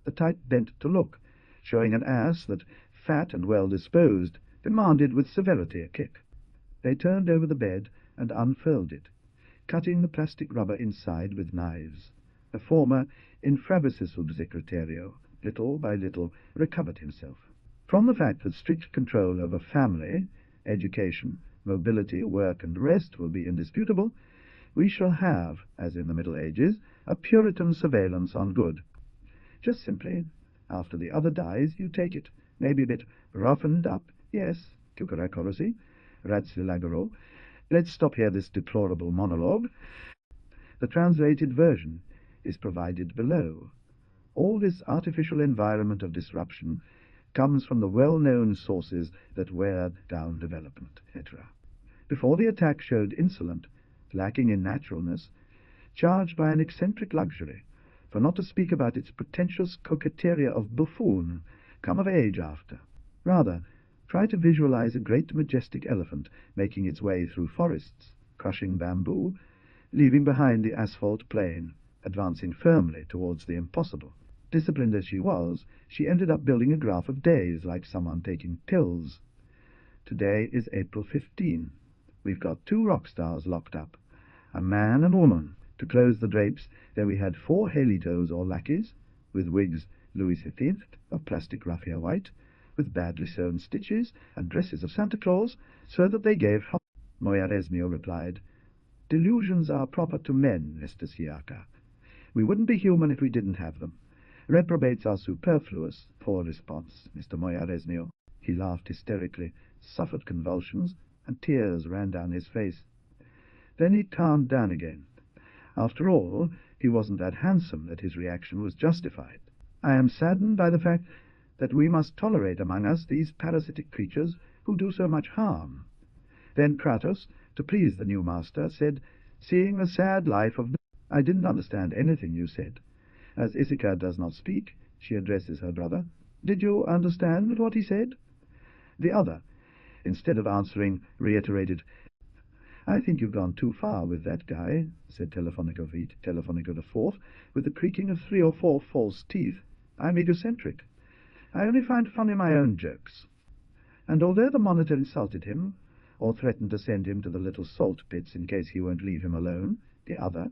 the type bent to look, showing an ass that, fat and well-disposed, demanded with severity a kick. They turned over the bed and unfurled it, cutting the plastic rubber inside with knives. The former, infravisisub secretario, little by little, recovered himself. From the fact that strict control over family, education, mobility, work, and rest will be indisputable, we shall have, as in the Middle Ages, a Puritan surveillance on good. Just simply, after the other dies, you take it, maybe a bit roughened up, yes, cucuracorosi, ratsilagoro. Let's stop here this deplorable monologue. The translated version is provided below. All this artificial environment of disruption comes from the well-known sources that wear down development, etc. Before the attack showed insolent, lacking in naturalness, charged by an eccentric luxury, for not to speak about its pretentious coquetteria of buffoon, come of age after. Rather, try to visualize a great majestic elephant making its way through forests, crushing bamboo, leaving behind the asphalt plain, advancing firmly towards the impossible. Disciplined as she was, she ended up building a graph of days like someone taking pills. Today is April 15. We've got 2 rock stars locked up, a man and woman. To close the drapes, there we had 4 halitos or lackeys, with wigs Louis XV of plastic raffia white, with badly sewn stitches, and dresses of Santa Claus, so that they gave help. Moyaresmio replied, "Delusions are proper to men, Mr. Siaka. We wouldn't be human if we didn't have them. Reprobates are superfluous." Poor response, Mr. Moyaresmio. He laughed hysterically, suffered convulsions, and tears ran down his face. Then he calmed down again. After all, he wasn't that handsome that his reaction was justified. "I am saddened by the fact that we must tolerate among us these parasitic creatures who do so much harm." Then Kratos, to please the new master, said, "Seeing the sad life of..." "I didn't understand anything you said." As Issachar does not speak, she addresses her brother. "Did you understand what he said?" The other, instead of answering, reiterated, "I think you've gone too far with that guy," said Telefonica the fourth, with the creaking of 3 or 4 false teeth. "I'm egocentric. I only find fun in my own jokes." And although the monitor insulted him, or threatened to send him to the little salt pits in case he won't leave him alone, the other,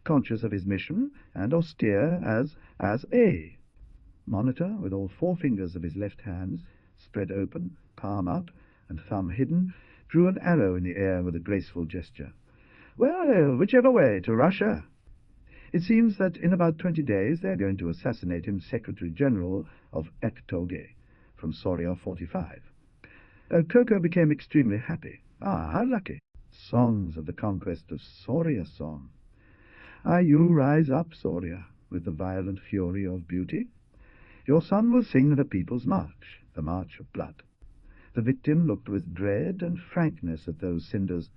conscious of his mission and austere as a monitor, with all 4 fingers of his left hand spread open, palm up, and thumb hidden, drew an arrow in the air with a graceful gesture. "Well, whichever way, to Russia." It seems that in about 20 days they are going to assassinate him Secretary-General of Ektoge, from Soria 45. Koko became extremely happy. "Ah, how lucky." Songs of the conquest of Soria song. "Ah, you rise up, Soria, with the violent fury of beauty. Your son will sing the people's march, the march of blood." The victim looked with dread and frankness at those cinders,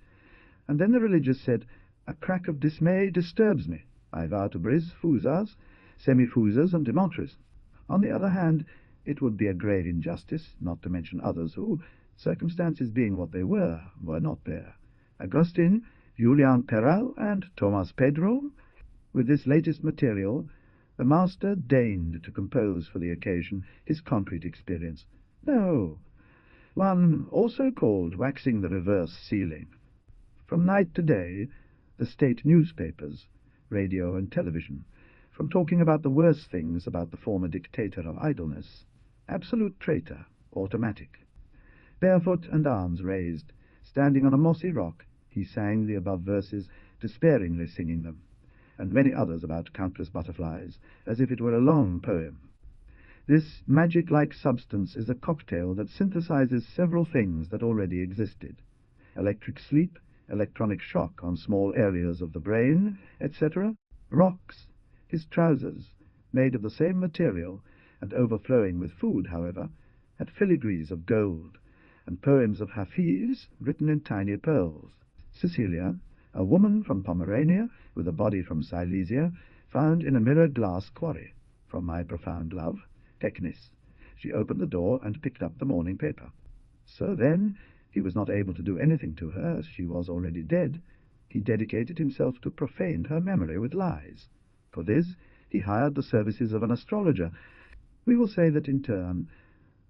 and then the religious said, "A crack of dismay disturbs me. I vow to bris, fusas, semifusas, and demontris. On the other hand, it would be a grave injustice not to mention others who, circumstances being what they were not there. Agustin, Julian Peral, and Thomas Pedro." With this latest material, the master deigned to compose for the occasion his concrete experience. No, one also called waxing the reverse ceiling. From night to day, the state newspapers, radio and television, from talking about the worst things about the former dictator of idleness, absolute traitor, automatic. Barefoot and arms raised, standing on a mossy rock, he sang the above verses, despairingly singing them, and many others about countless butterflies, as if it were a long poem. This magic-like substance is a cocktail that synthesizes several things that already existed: electric sleep, electronic shock on small areas of the brain, etc. Rocks, his trousers, made of the same material, and overflowing with food, however, had filigrees of gold, and poems of Hafiz written in tiny pearls. Cecilia, a woman from Pomerania, with a body from Silesia, found in a mirror-glass quarry, from my profound love, Technis. She opened the door and picked up the morning paper. So then, he was not able to do anything to her, as she was already dead. He dedicated himself to profane her memory with lies. For this, he hired the services of an astrologer. We will say that, in turn,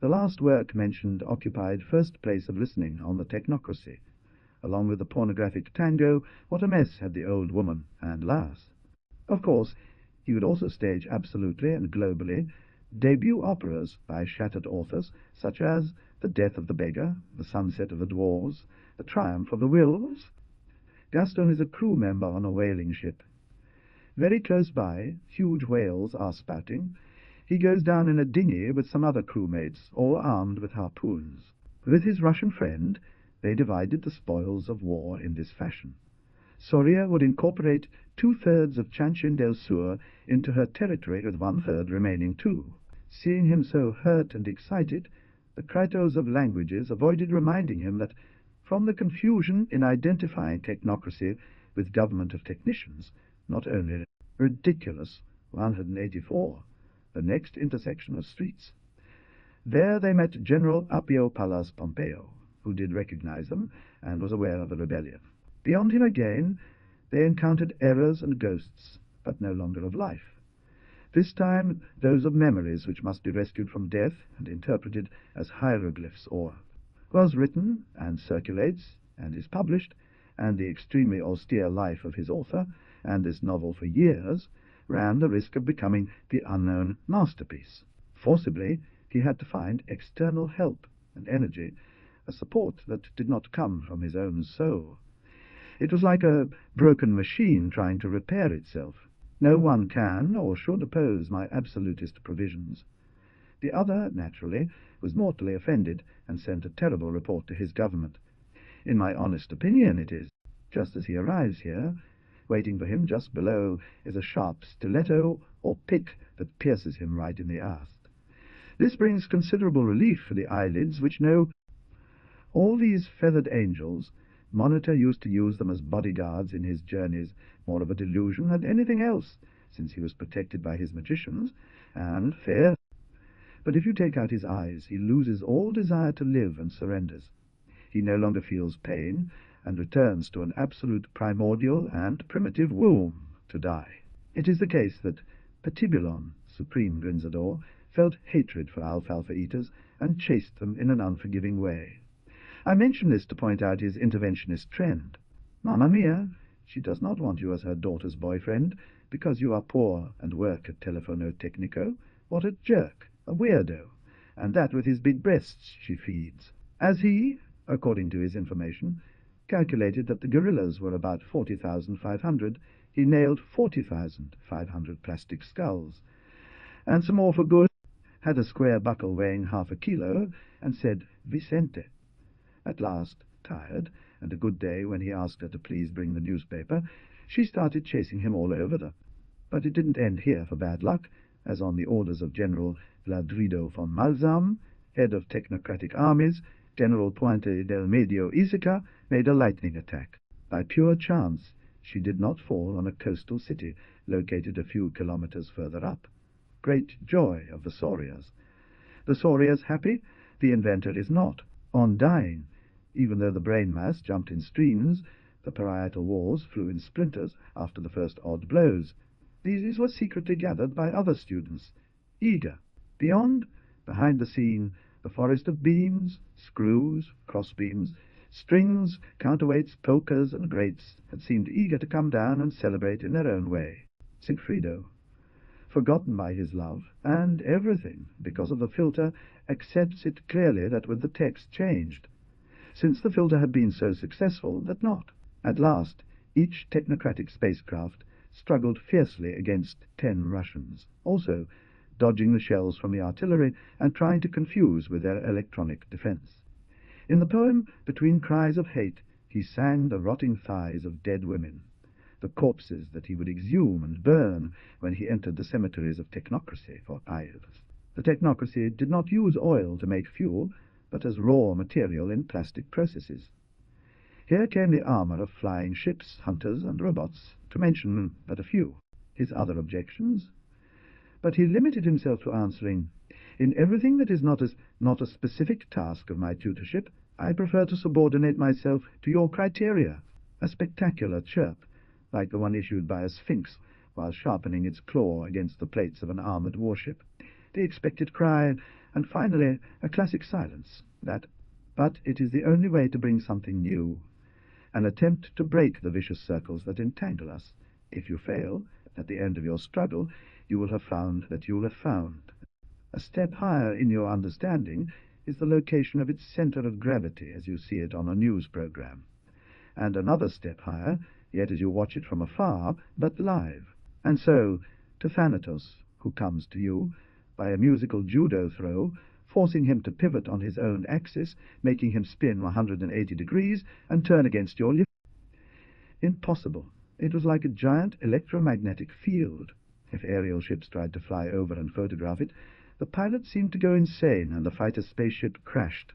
the last work mentioned occupied first place of listening on the technocracy. Along with the pornographic tango, what a mess had the old woman and lass. Of course, he would also stage absolutely and globally debut operas by shattered authors, such as The Death of the Beggar, The Sunset of the Dwarves, The Triumph of the Wills. Gaston is a crew member on a whaling ship. Very close by, huge whales are spouting. He goes down in a dinghy with some other crewmates, all armed with harpoons. With his Russian friend, they divided the spoils of war in this fashion. Soria would incorporate 2/3 of Chanchin del Sur into her territory, with 1/3 remaining too. Seeing him so hurt and excited, the Kratos of languages avoided reminding him that, from the confusion in identifying technocracy with government of technicians, not only ridiculous 184, the next intersection of streets. There they met General Apio Pallas Pompeo, who did recognize them and was aware of the rebellion. Beyond him again, they encountered errors and ghosts, but no longer of life. This time those of memories which must be rescued from death and interpreted as hieroglyphs or was written and circulates and is published, and the extremely austere life of his author and this novel for years ran the risk of becoming the unknown masterpiece. Forcibly, he had to find external help and energy, a support that did not come from his own soul. It was like a broken machine trying to repair itself. No one can or should oppose my absolutist provisions. The other, naturally, was mortally offended and sent a terrible report to his government. In my honest opinion, it is. Just as he arrives here, waiting for him just below is a sharp stiletto or pick that pierces him right in the earth. This brings considerable relief for the eyelids which know all these feathered angels. Monitor used to use them as bodyguards in his journeys, more of a delusion than anything else, since he was protected by his magicians, and fair. But if you take out his eyes, he loses all desire to live and surrenders. He no longer feels pain, and returns to an absolute primordial and primitive womb to die. It is the case that Patibulon, supreme Grinzador, felt hatred for alfalfa eaters and chased them in an unforgiving way. I mention this to point out his interventionist trend. Mamma mia, she does not want you as her daughter's boyfriend, because you are poor and work at Telefono Tecnico. What a jerk, a weirdo, and that with his big breasts she feeds. As he, according to his information, calculated that the gorillas were about 40,500, he nailed 40,500 plastic skulls. And some more for good, had a square buckle weighing half a kilo, and said, Vicente. At last, tired, and a good day when he asked her to please bring the newspaper, she started chasing him all over. But it didn't end here for bad luck, as on the orders of General Vladrido von Malzam, head of technocratic armies, General Puente del Medio Isica made a lightning attack. By pure chance, she did not fall on a coastal city located a few kilometers further up. Great joy of the Solias. The Solias happy? The inventor is not. On dying, even though the brain mass jumped in streams, the parietal walls flew in splinters after the first odd blows. These were secretly gathered by other students, eager. Beyond, behind the scene, the forest of beams, screws, crossbeams, strings, counterweights, polkas, and grates had seemed eager to come down and celebrate in their own way. Siegfriedo, forgotten by his love, and everything, because of the filter, accepts it clearly that with the text changed, since the filter had been so successful that not. At last, each technocratic spacecraft struggled fiercely against 10 Russians, also dodging the shells from the artillery and trying to confuse with their electronic defense. In the poem, between cries of hate, he sang the rotting thighs of dead women, the corpses that he would exhume and burn when he entered the cemeteries of technocracy for eyes. The technocracy did not use oil to make fuel, but as raw material in plastic processes. Here came the armor of flying ships, hunters, and robots, to mention but a few. His other objections? But he limited himself to answering, in everything that is not a specific task of my tutorship, I prefer to subordinate myself to your criteria. A spectacular chirp, like the one issued by a sphinx while sharpening its claw against the plates of an armored warship, the expected cry, and finally a classic silence, but it is the only way to bring something new, an attempt to break the vicious circles that entangle us. If you fail, at the end of your struggle, you will have found that you will have found. A step higher in your understanding is the location of its center of gravity as you see it on a news program, and another step higher yet as you watch it from afar, but live. And so, to Thanatos, who comes to you, by a musical judo throw, forcing him to pivot on his own axis, making him spin 180 degrees and turn against your lift. Impossible. It was like a giant electromagnetic field. If aerial ships tried to fly over and photograph it, the pilot seemed to go insane and the fighter spaceship crashed.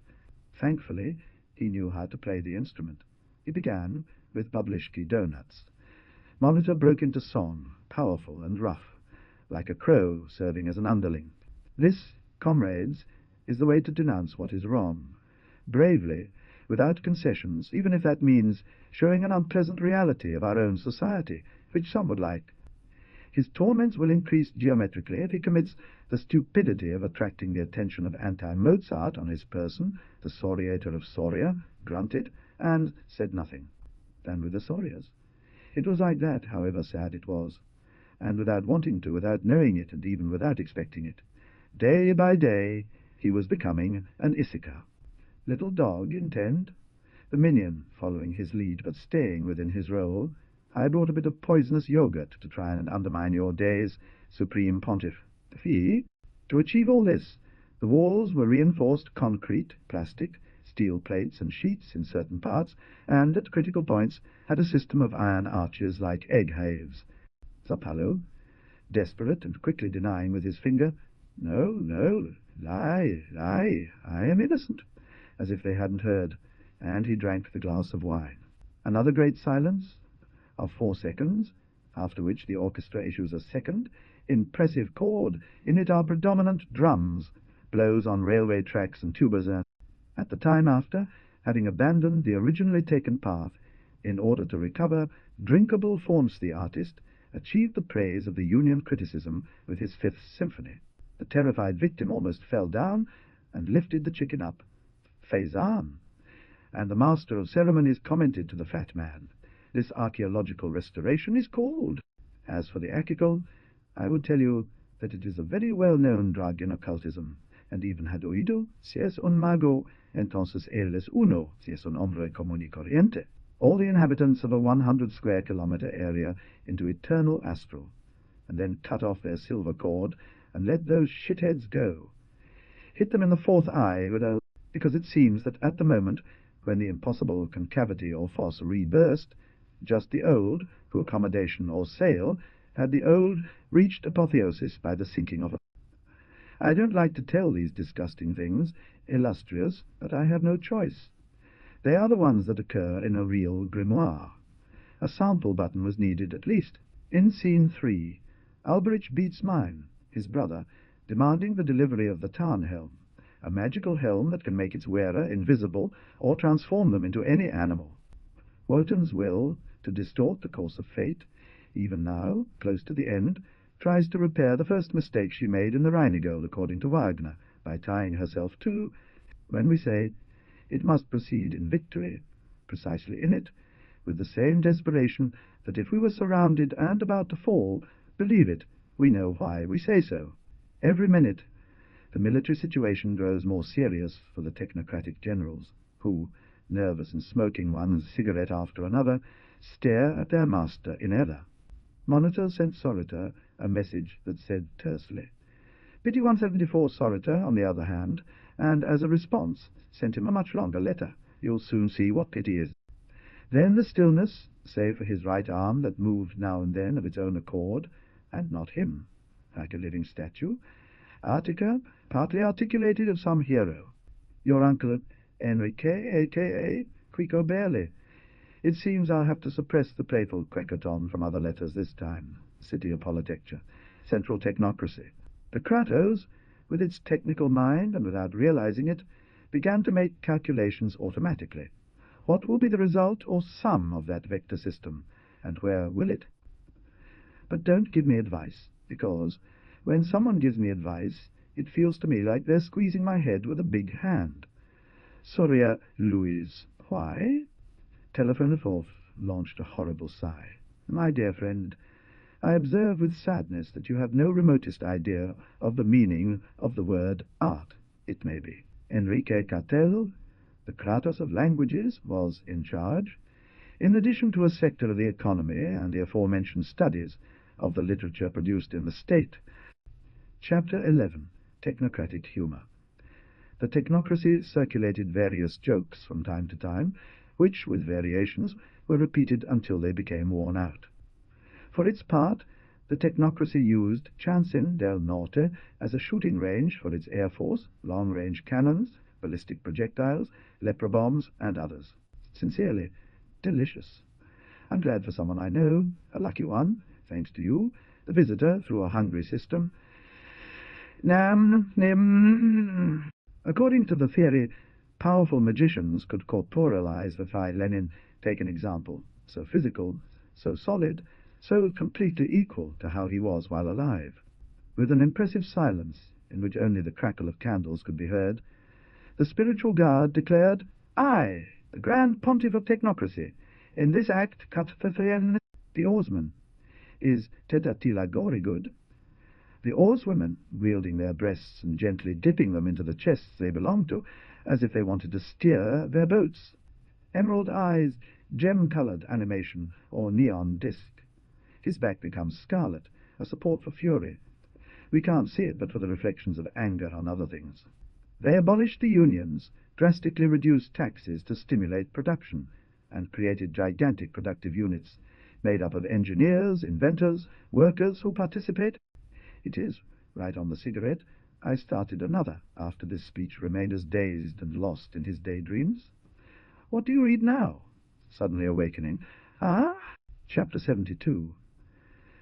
Thankfully, he knew how to play the instrument. He began with Bablishki donuts. Monitor broke into song, powerful and rough, like a crow serving as an underling. This, comrades, is the way to denounce what is wrong. Bravely, without concessions, even if that means showing an unpleasant reality of our own society, which some would like. His torments will increase geometrically if he commits the stupidity of attracting the attention of anti-Mozart on his person. The Soriator of Soria grunted and said nothing. Than with the Solias. It was like that, however sad it was, and without wanting to, without knowing it, and even without expecting it. Day by day he was becoming an Issachar. Little dog, intend? The minion, following his lead, but staying within his role. I brought a bit of poisonous yogurt to try and undermine your days, Supreme Pontiff. Fee? To achieve all this, the walls were reinforced concrete, plastic, steel plates and sheets in certain parts, and at critical points had a system of iron arches like egg hives. Zapallo, desperate and quickly denying with his finger, "No, no, lie, lie, I am innocent," as if they hadn't heard, and he drank the glass of wine. Another great silence of 4 seconds, after which the orchestra issues a second, impressive chord. In it are predominant drums, blows on railway tracks and tubas. At the time after, having abandoned the originally taken path, in order to recover, drinkable Faunce, the artist, achieved the praise of the Union criticism with his 5th symphony. The terrified victim almost fell down and lifted the chicken up. Faison! And the master of ceremonies commented to the fat man, "This archaeological restoration is called." As for the acical, I would tell you that it is a very well-known drug in occultism, and even had oído, si es un mago, entonces él es uno, si es un hombre común y corriente. All the inhabitants of a 100-square-kilometer area into eternal astral, and then cut off their silver cord and let those shitheads go. Hit them in the 4th eye because it seems that at the moment when the impossible concavity or fosse reburst, just the old, through accommodation or sale, had the old reached apotheosis by the sinking of a... I don't like to tell these disgusting things, illustrious, but I have no choice. They are the ones that occur in a real grimoire. A sample button was needed at least. In Scene 3, Alberich beats mine, his brother, demanding the delivery of the Tarnhelm, a magical helm that can make its wearer invisible or transform them into any animal. Wotan's will, to distort the course of fate, even now, close to the end, tries to repair the first mistake she made in the Rheingold, according to Wagner, by tying herself to, when we say, it must proceed in victory, precisely in it, with the same desperation that if we were surrounded and about to fall, believe it, we know why we say so. Every minute, the military situation grows more serious for the technocratic generals, who, nervous and smoking one cigarette after another, stare at their master in error. Monitor sent Soriter a message that said tersely, "Pity 174 Soriter, on the other hand," and as a response sent him a much longer letter. You'll soon see what pity is. Then the stillness, save for his right arm that moved now and then of its own accord, and not him, like a living statue. Artica, partly articulated of some hero. Your uncle Enrique, a.k.a. Quico Barely. It seems I'll have to suppress the playful quackaton from other letters this time. City of Polytecture. Central Technocracy. The Kratos, with its technical mind and without realizing it, began to make calculations automatically. What will be the result or sum of that vector system, and where will it? But don't give me advice, because when someone gives me advice, it feels to me like they're squeezing my head with a big hand. Soria Louise. Why? Telephone forth launched a horrible sigh. My dear friend, I observe with sadness that you have no remotest idea of the meaning of the word art, it may be. Enrique Cartel, the Kratos of languages, was in charge, in addition to a sector of the economy and the aforementioned studies of the literature produced in the state. Chapter 11. Technocratic Humor. The technocracy circulated various jokes from time to time, which, with variations, were repeated until they became worn out. For its part, the technocracy used Chansin del Norte as a shooting range for its air force, long-range cannons, ballistic projectiles, leper bombs, and others. Sincerely, delicious. I'm glad for someone I know, a lucky one, thanks to you, the visitor through a hungry system. Nam, nim. According to the theory, powerful magicians could corporalize the Phi Lenin, take an example, so physical, so solid, so completely equal to how he was while alive. With an impressive silence, in which only the crackle of candles could be heard, the spiritual guard declared, I, the Grand Pontiff of Technocracy, in this act cut the oarsman, is tetatila gorigud. The oarswomen, wielding their breasts and gently dipping them into the chests they belonged to, as if they wanted to steer their boats. Emerald eyes, gem-coloured animation, or neon disc. His back becomes scarlet, a support for fury. We can't see it but for the reflections of anger on other things. They abolished the unions, drastically reduced taxes to stimulate production, and created gigantic productive units, made up of engineers, inventors, workers who participate. It is, right on the cigarette, I started another after this speech remained as dazed and lost in his daydreams. What do you read now? Suddenly awakening. Ah? Chapter 72.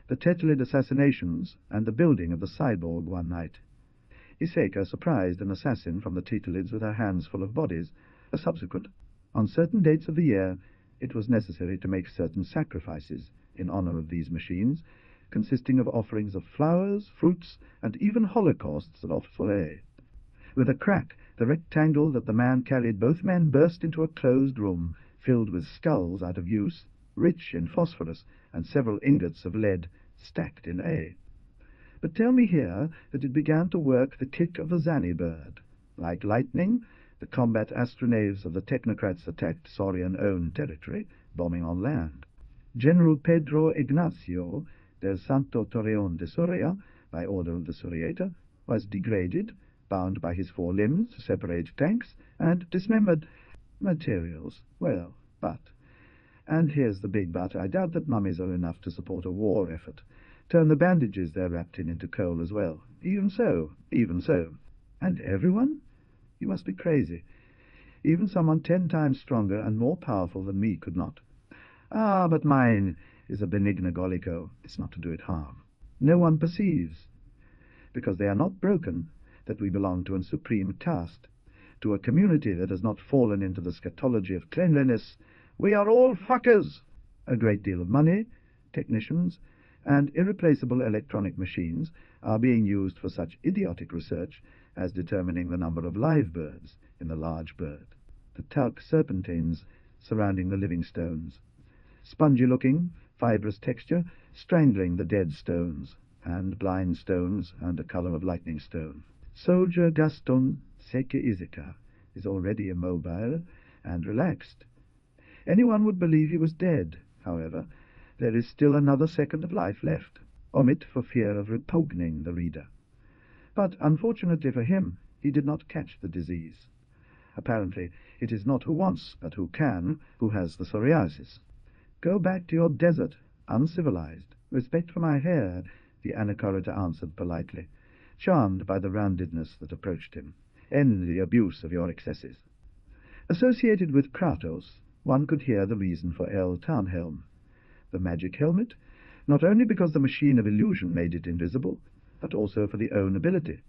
The Tetlid assassinations and the building of the cyborg one night. Laiseca surprised an assassin from the Tetelids with her hands full of bodies. A subsequent. On certain dates of the year, it was necessary to make certain sacrifices in honor of these machines, consisting of offerings of flowers, fruits, and even holocausts of filet. With a crack, the rectangle that the man carried both men burst into a closed room, filled with skulls out of use, rich in phosphorus, and several ingots of lead, stacked in A. But tell me here that it began to work the kick of the Zanny bird. Like lightning, the combat astronaves of the technocrats attacked Sorian-owned territory, bombing on land. General Pedro Ignacio del Santo Torreon de Soria, by order of the Soriator, was degraded, bound by his 4 limbs to separate tanks, and dismembered. Materials. Well, but. And here's the big but. I doubt that mummies are enough to support a war effort. Turn the bandages they're wrapped in into coal as well. Even so. And everyone? You must be crazy. Even someone 10 times stronger and more powerful than me could not. Ah, but mine is a benigna golico. It's not to do it harm. No one perceives, because they are not broken, that we belong to a supreme caste, to a community that has not fallen into the scatology of cleanliness. We are all fuckers. A great deal of money, technicians, and irreplaceable electronic machines are being used for such idiotic research as determining the number of live birds in the large bird, the talc serpentines surrounding the living stones, spongy-looking, fibrous texture strangling the dead stones, and blind stones and the color of lightning stone. Soldier Gaston Laiseca is already immobile and relaxed. Anyone would believe he was dead, however. There is still another second of life left. Omit for fear of repugning the reader. But unfortunately for him, he did not catch the disease. Apparently, it is not who wants, but who can, who has the psoriasis. Go back to your desert, uncivilized. Respect for my hair, the anacoreta answered politely, charmed by the roundedness that approached him. End the abuse of your excesses. Associated with Kratos, one could hear the reason for El Tarnhelm. The magic helmet, not only because the machine of illusion made it invisible, but also for the own ability.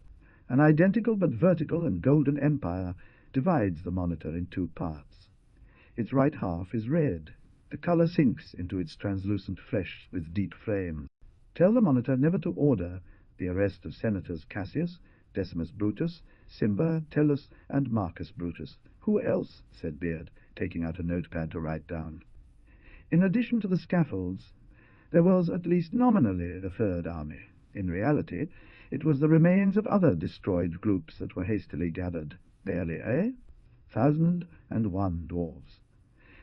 An identical but vertical and golden empire divides the monitor in 2 parts. Its right half is red. The color sinks into its translucent flesh with deep flames. Tell the monitor never to order the arrest of Senators Cassius, Decimus Brutus, Simba, Tellus, and Marcus Brutus. Who else? Said Beard, taking out a notepad to write down. In addition to the scaffolds, there was at least nominally the Third Army. In reality, it was the remains of other destroyed groups that were hastily gathered. Barely, 1,001 dwarves.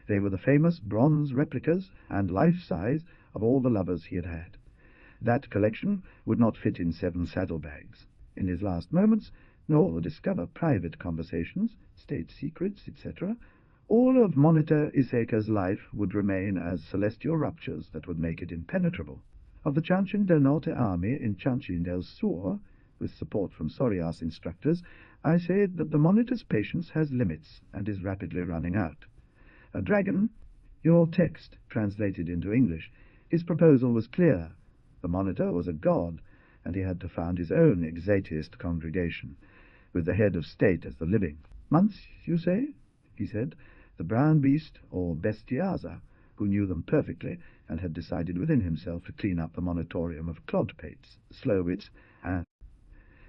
They were the famous bronze replicas and life-size of all the lovers he had had. That collection would not fit in 7 saddlebags. In his last moments, nor discover private conversations, state secrets, etc., all of Monitor Laiseca's life would remain as celestial ruptures that would make it impenetrable. Of the Chanchin del Norte army in Chanchin del Sur, with support from Solias instructors, I say that the Monitor's patience has limits and is rapidly running out. A dragon, Your text, translated into English, his proposal was clear. The monitor was a god, and he had to found his own exateist congregation, with the head of state as the living. Months, you say? He said. The brown beast, or bestiaza, who knew them perfectly, and had decided within himself to clean up the monitorium of clodpates, slowwits, and...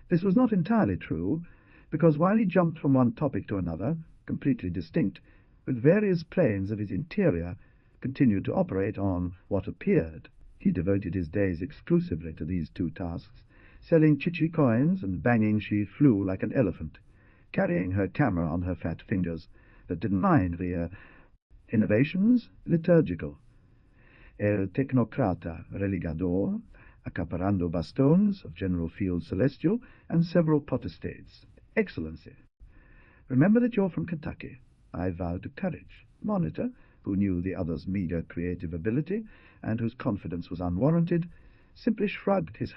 This was not entirely true, because while he jumped from one topic to another, completely distinct, with various planes of his interior, continued to operate on what appeared. He devoted his days exclusively to these two tasks, selling chichi coins and banging she flew like an elephant, carrying her camera on her fat fingers that didn't mind the innovations liturgical. El technocrata religador, accaparando bastons of General Field Celestial, and several potestates. Excellency, remember that you're from Kentucky. I vow to courage. Monitor, who knew the other's meager creative ability, and whose confidence was unwarranted, simply shrugged his.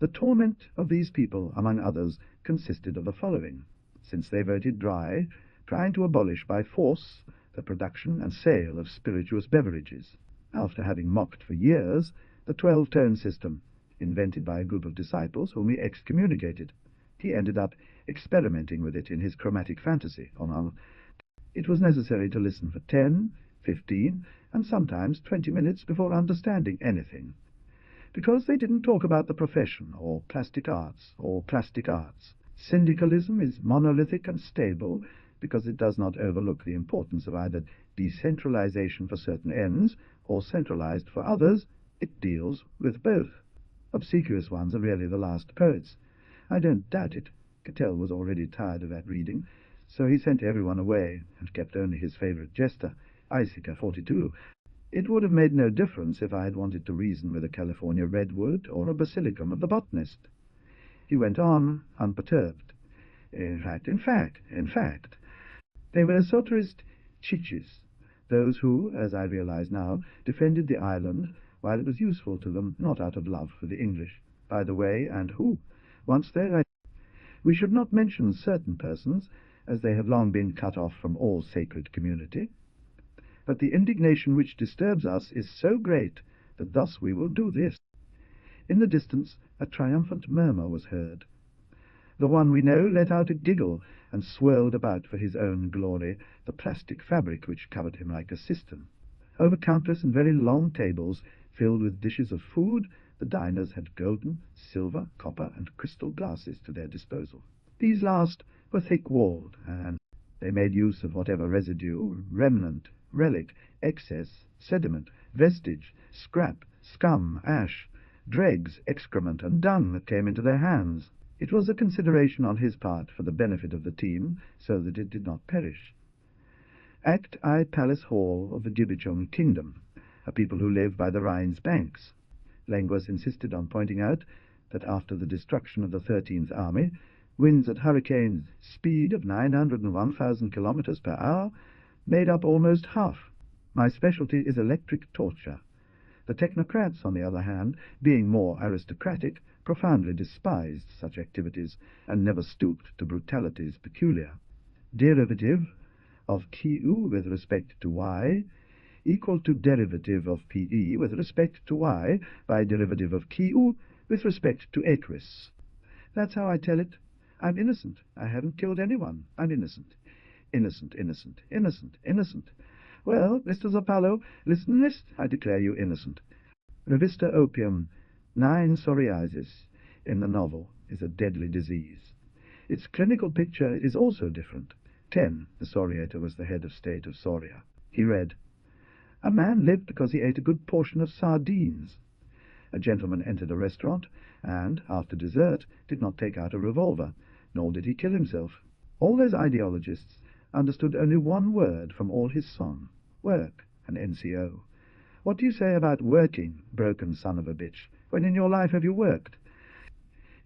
The torment of these people, among others, consisted of the following. Since they voted dry, trying to abolish by force the production and sale of spirituous beverages, after having mocked for years the 12-tone system, invented by a group of disciples whom he excommunicated. He ended up experimenting with it in his chromatic fantasy. It was necessary to listen for 10, 15, and sometimes 20 minutes before understanding anything, because they didn't talk about the profession, or plastic arts. Syndicalism is monolithic and stable, because it does not overlook the importance of either decentralization for certain ends, or centralized for others. It deals with both. Obsequious ones are really the last poets. I don't doubt it. Cattell was already tired of that reading, so he sent everyone away, and kept only his favorite jester, Laiseca 42. It would have made no difference if I had wanted to reason with a California redwood or a basilicum of the botanist. He went on, unperturbed. In fact, they were esoterist chichis, those who, as I realize now, defended the island while it was useful to them, not out of love for the English. By the way, and who? Once there, we should not mention certain persons, as they have long been cut off from all sacred community. But the indignation which disturbs us is so great that thus we will do this. In the distance a triumphant murmur was heard. The one we know let out a giggle, and swirled about for his own glory the plastic fabric which covered him like a cistern. Over countless and very long tables, filled with dishes of food, the diners had golden, silver, copper, and crystal glasses to their disposal. These last were thick-walled, and they made use of whatever residue, remnant, relic, excess, sediment, vestige, scrap, scum, ash, dregs, excrement, and dung that came into their hands. It was a consideration on his part for the benefit of the team, so that it did not perish. Act I Palace Hall of the Gibichung Kingdom, a people who live by the Rhine's banks. Lenguas insisted on pointing out that after the destruction of the 13th Army, winds at hurricane speed of 901,000 kilometers per hour made up almost half. My specialty is electric torture. The technocrats, on the other hand, being more aristocratic, profoundly despised such activities, and never stooped to brutalities peculiar. Derivative of Q with respect to Y equal to derivative of PE with respect to Y by derivative of Q with respect to Aquis. That's how I tell it. I'm innocent. I haven't killed anyone. I'm innocent. Innocent. Well, Mr. Zappallo, listen. I declare you innocent. Revista opium, 9 psoriasis, in the novel, is a deadly disease. Its clinical picture is also different. 10, the psoriator was the head of state of Soria. He read, "A man lived because he ate a good portion of sardines. A gentleman entered a restaurant, and, after dessert, did not take out a revolver, nor did he kill himself. All those ideologists understood only one word from all his song, work, an NCO. What do you say about working, broken son of a bitch? When in your life have you worked?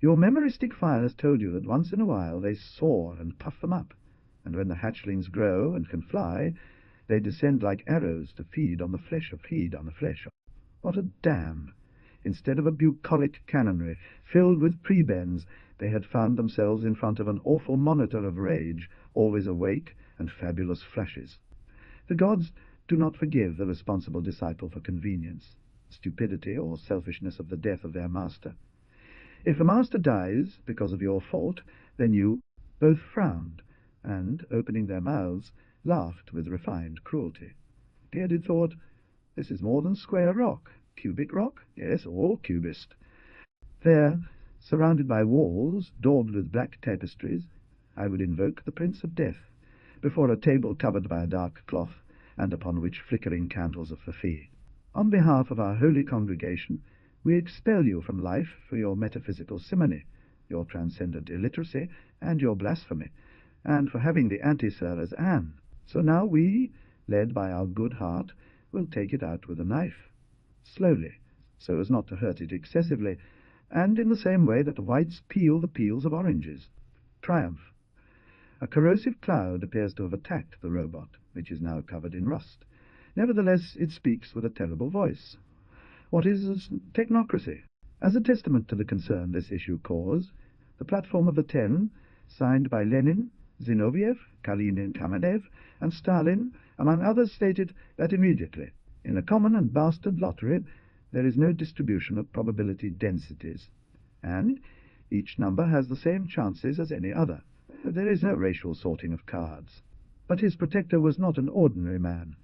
Your memoristic file has told you that once in a while they soar and puff them up, and when the hatchlings grow and can fly, they descend like arrows to feed on the flesh. What a dam! Instead of a bucolic canonry filled with prebends, they had found themselves in front of an awful monitor of rage, always awake, and fabulous flashes. The gods do not forgive the responsible disciple for convenience, stupidity, or selfishness of the death of their master. If the master dies because of your fault, then you both frowned, and, opening their mouths, laughed with refined cruelty. Bearded thought, this is more than square rock. Cubic rock? Yes, or cubist. There, surrounded by walls daubed with black tapestries, I would invoke the Prince of Death, before a table covered by a dark cloth, and upon which flickering candles of fee. On behalf of our holy congregation, we expel you from life for your metaphysical simony, your transcendent illiteracy, and your blasphemy, and for having the anti-sir as Anne. So now we, led by our good heart, will take it out with a knife, slowly, so as not to hurt it excessively, and in the same way that whites peel the peels of oranges. Triumph. A corrosive cloud appears to have attacked the robot, which is now covered in rust. Nevertheless, it speaks with a terrible voice. What is technocracy? As a testament to the concern this issue caused, the platform of the 10, signed by Lenin, Zinoviev, Kalinin Kamenev, and Stalin, among others, stated that immediately, in a common and bastard lottery, there is no distribution of probability densities, and each number has the same chances as any other. There is no racial sorting of cards. But his protector was not an ordinary man.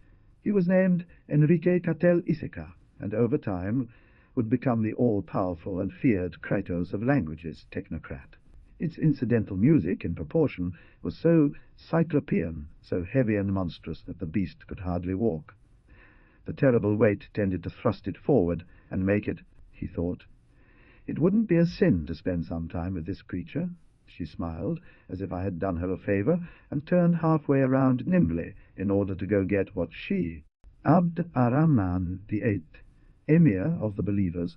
He was named Enrique Laiseca, and over time would become the all-powerful and feared Kratos of languages technocrat. Its incidental music, in proportion, was so cyclopean, so heavy and monstrous that the beast could hardly walk. The terrible weight tended to thrust it forward and make it, he thought. It wouldn't be a sin to spend some time with this creature. She smiled, as if I had done her a favor, and turned halfway around nimbly in order to go get what she, Abd ar-Rahman VIII, Emir of the Believers,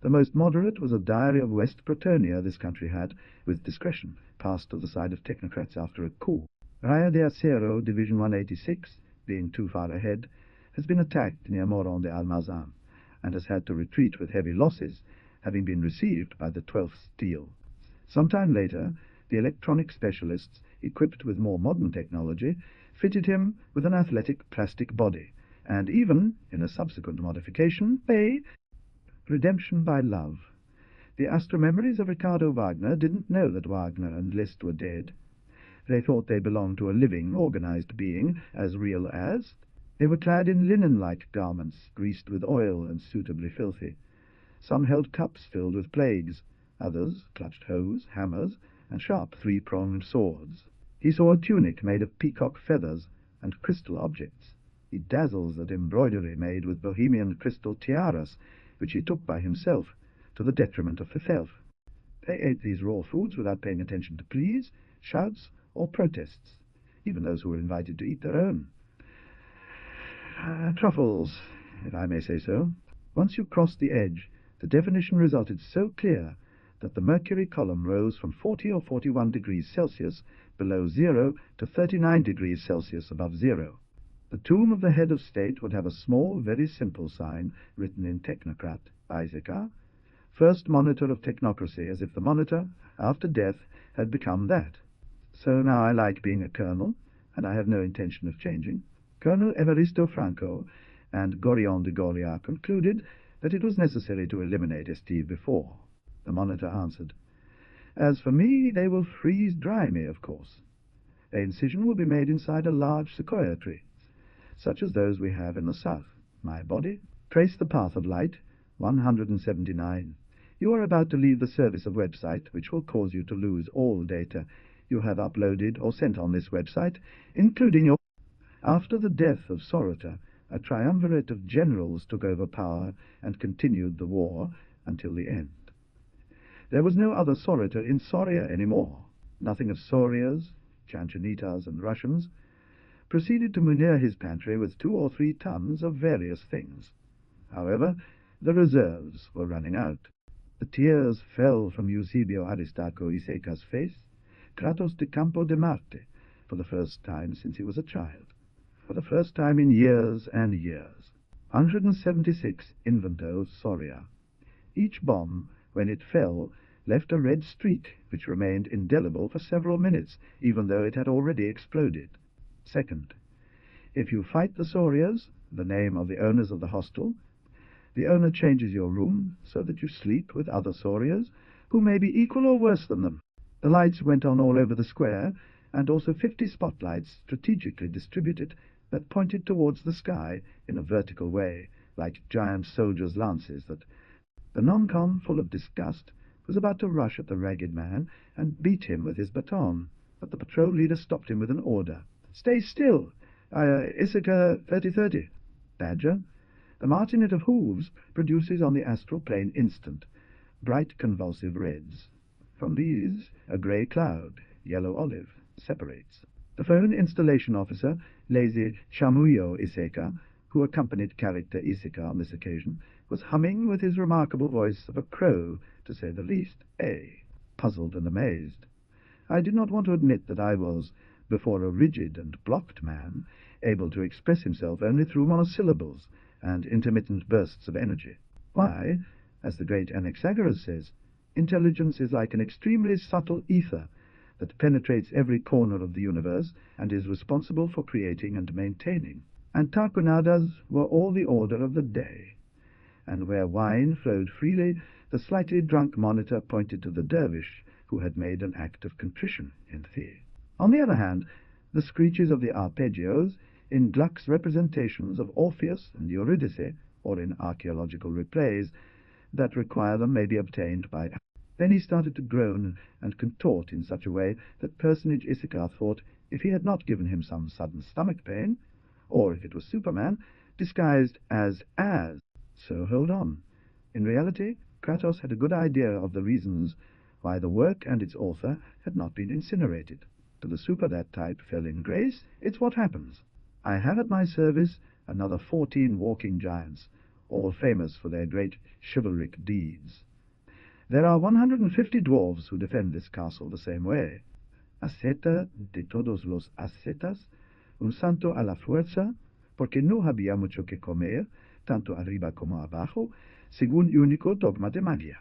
the most moderate, was a diary of West Pretonia this country had, with discretion, passed to the side of technocrats after a coup. Raia de Acero, Division 186, being too far ahead, has been attacked near Moron de Almazan, and has had to retreat with heavy losses, having been received by the 12th Steel. Some time later, the electronic specialists, equipped with more modern technology, fitted him with an athletic plastic body, and even, in a subsequent modification, redemption by love. The astro-memories of Ricardo Wagner didn't know that Wagner and Liszt were dead. They thought they belonged to a living, organized being, as real as. They were clad in linen-like garments, greased with oil and suitably filthy. Some held cups filled with plagues. Others clutched hoes, hammers, and sharp three-pronged swords. He saw a tunic made of peacock feathers and crystal objects. He dazzles at embroidery made with Bohemian crystal tiaras, which he took by himself, to the detriment of himself. They ate these raw foods without paying attention to pleas, shouts, or protests, even those who were invited to eat their own. Truffles, if I may say so. Once you crossed the edge, the definition resulted so clear that the mercury column rose from 40 or 41 degrees Celsius below zero to 39 degrees Celsius above zero. The tomb of the head of state would have a small, very simple sign written in technocrat, Laiseca, first monitor of technocracy, as if the monitor, after death, had become that. So now I like being a colonel, and I have no intention of changing. Colonel Evaristo Franco and Gorion de Goria concluded that it was necessary to eliminate Esteve before. The monitor answered, "As for me, they will freeze-dry me, of course. The incision will be made inside a large sequoia tree, such as those we have in the south. My body, trace the path of light, 179. You are about to leave the service of website, which will cause you to lose all data you have uploaded or sent on this website, including your..." After the death of Sorota, a triumvirate of generals took over power and continued the war until the end. There was no other Sorota in Soria anymore. Nothing of Sorias, Chanchanitas, and Russians. Proceeded to manure his pantry with 2 or 3 tons of various things. However, the reserves were running out. The tears fell from Eusebio Aristarco Iseca's face, Kratos de Campo de Marte, for the first time since he was a child. For the first time in years and years. 176 Invento Soria. Each bomb, when it fell, left a red streak which remained indelible for several minutes, even though it had already exploded. Second, If you fight the Solias, the name of the owners of the hostel, the owner changes your room so that you sleep with other Solias, who may be equal or worse than them. The lights went on all over the square, and also 50 spotlights strategically distributed that pointed towards the sky in a vertical way, like giant soldiers' lances. That the non-com, full of disgust, was about to rush at the ragged man and beat him with his baton, but the patrol leader stopped him with an order. "Stay still! Issachar 3030. Badger." The martinet of hooves produces on the astral plane instant, bright convulsive reds. From these, a grey cloud, yellow-olive, separates. The phone installation officer, lazy Shamuyo Iseka, who accompanied character Iseka on this occasion, was humming with his remarkable voice of a crow, to say the least, puzzled and amazed. I did not want to admit that I was, before a rigid and blocked man, able to express himself only through monosyllables and intermittent bursts of energy. Why, as the great Anaxagoras says, intelligence is like an extremely subtle ether that penetrates every corner of the universe and is responsible for creating and maintaining. And tacunadas were all the order of the day, and where wine flowed freely, the slightly drunk monitor pointed to the dervish who had made an act of contrition in the. On the other hand, the screeches of the arpeggios, in Gluck's representations of Orpheus and Eurydice, or in archaeological replays that require them, may be obtained by. Then he started to groan and contort in such a way that personage Issachar thought, if he had not given him some sudden stomach pain, or if it was Superman, disguised as. So hold on. In reality, Kratos had a good idea of the reasons why the work and its author had not been incinerated. To the super that type fell in grace. It's what happens. I have at my service another 14 walking giants, all famous for their great chivalric deeds. There are 150 dwarves who defend this castle the same way. Asceta de todos los ascetas, un santo a la fuerza, porque no había mucho que comer, tanto arriba como abajo, según único dogma de magia.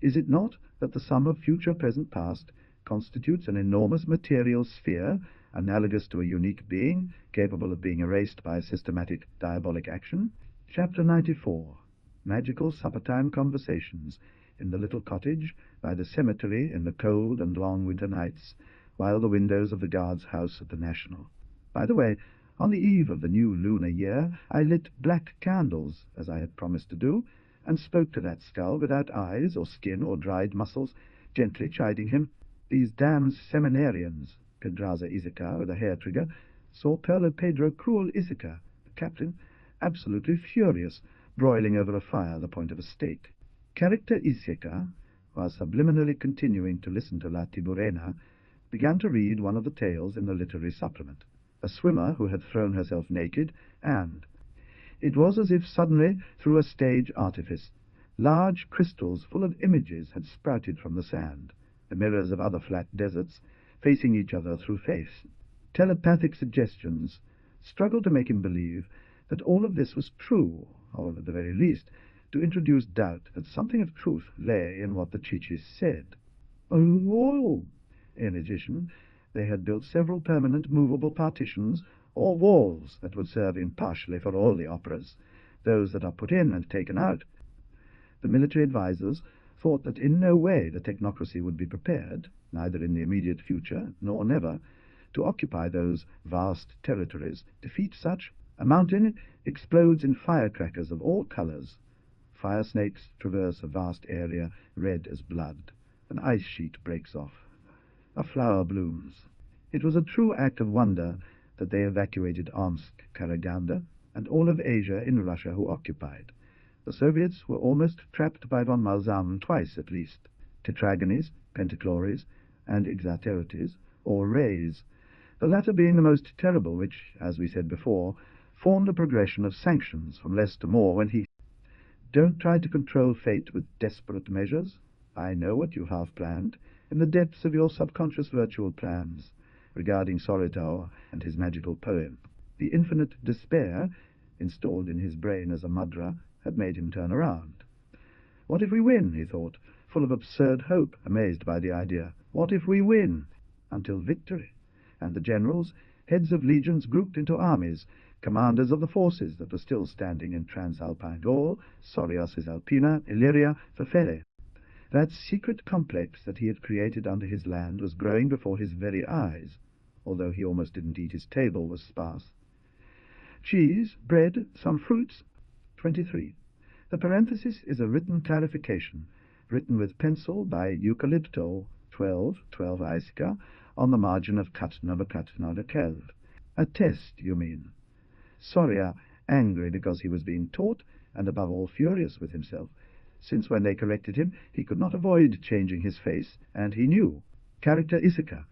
Is it not that the sum of future, present, past constitutes an enormous material sphere, analogous to a unique being, capable of being erased by systematic diabolic action? Chapter 94. Magical supper-time conversations in the little cottage by the cemetery in the cold and long winter nights, while the windows of the guard's house at the National. By the way, on the eve of the new lunar year, I lit black candles, as I had promised to do, and spoke to that skull without eyes or skin or dried muscles, gently chiding him. These damned seminarians, Pedraza Issachar with a hair-trigger, saw Perlo Pedro cruel Issachar, the captain, absolutely furious, broiling over a fire the point of a stake. Character Issachar, while subliminally continuing to listen to La Tiburena, began to read one of the tales in the literary supplement, a swimmer who had thrown herself naked, and it was as if suddenly, through a stage artifice, large crystals full of images had sprouted from the sand, the mirrors of other flat deserts, facing each other through face. Telepathic suggestions struggled to make him believe that all of this was true, or at the very least to introduce doubt that something of truth lay in what the chichis said. Oh! In addition, they had built several permanent movable partitions or walls that would serve impartially for all the operas, those that are put in and taken out. The military advisers thought that in no way the technocracy would be prepared, neither in the immediate future nor never, to occupy those vast territories. Defeat such, a mountain explodes in firecrackers of all colors. Fire snakes traverse a vast area, red as blood. An ice sheet breaks off. A flower blooms. It was a true act of wonder that they evacuated Omsk, Karaganda, and all of Asia in Russia who occupied. The Soviets were almost trapped by von Malzahn twice at least, tetragonies, pentachlories, and exaterities, or rays, the latter being the most terrible, which, as we said before, formed a progression of sanctions from less to more when he. Don't try to control fate with desperate measures. I know what you have planned, in the depths of your subconscious virtual plans, regarding Soritow and his magical poem. The infinite despair, installed in his brain as a mudra, had made him turn around. What if we win, he thought, full of absurd hope, amazed by the idea. What if we win? Until victory. And the generals, heads of legions grouped into armies, commanders of the forces that were still standing in Transalpine Gaul, Solias Cisalpina, Illyria, Verfere. That secret complex that he had created under his land was growing before his very eyes, although he almost didn't eat. His table was sparse. Cheese, bread, some fruits. 23. The parenthesis is a written clarification, written with pencil by Eucalypto 12 Laiseca, on the margin of cut number A test, you mean. Soria, angry because he was being taught, and above all furious with himself, since when they corrected him he could not avoid changing his face, and he knew. Character Issachar,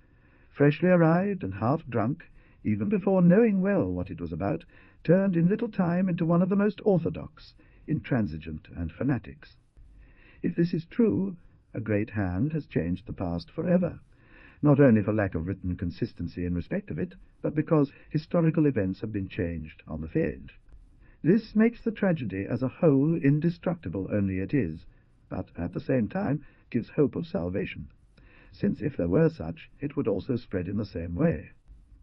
freshly arrived and half drunk, even before knowing well what it was about, turned in little time into one of the most orthodox, intransigent, and fanatics. If this is true, a great hand has changed the past forever, not only for lack of written consistency in respect of it, but because historical events have been changed on the fringe. This makes the tragedy as a whole indestructible, only it is, but at the same time gives hope of salvation, since if there were such, it would also spread in the same way.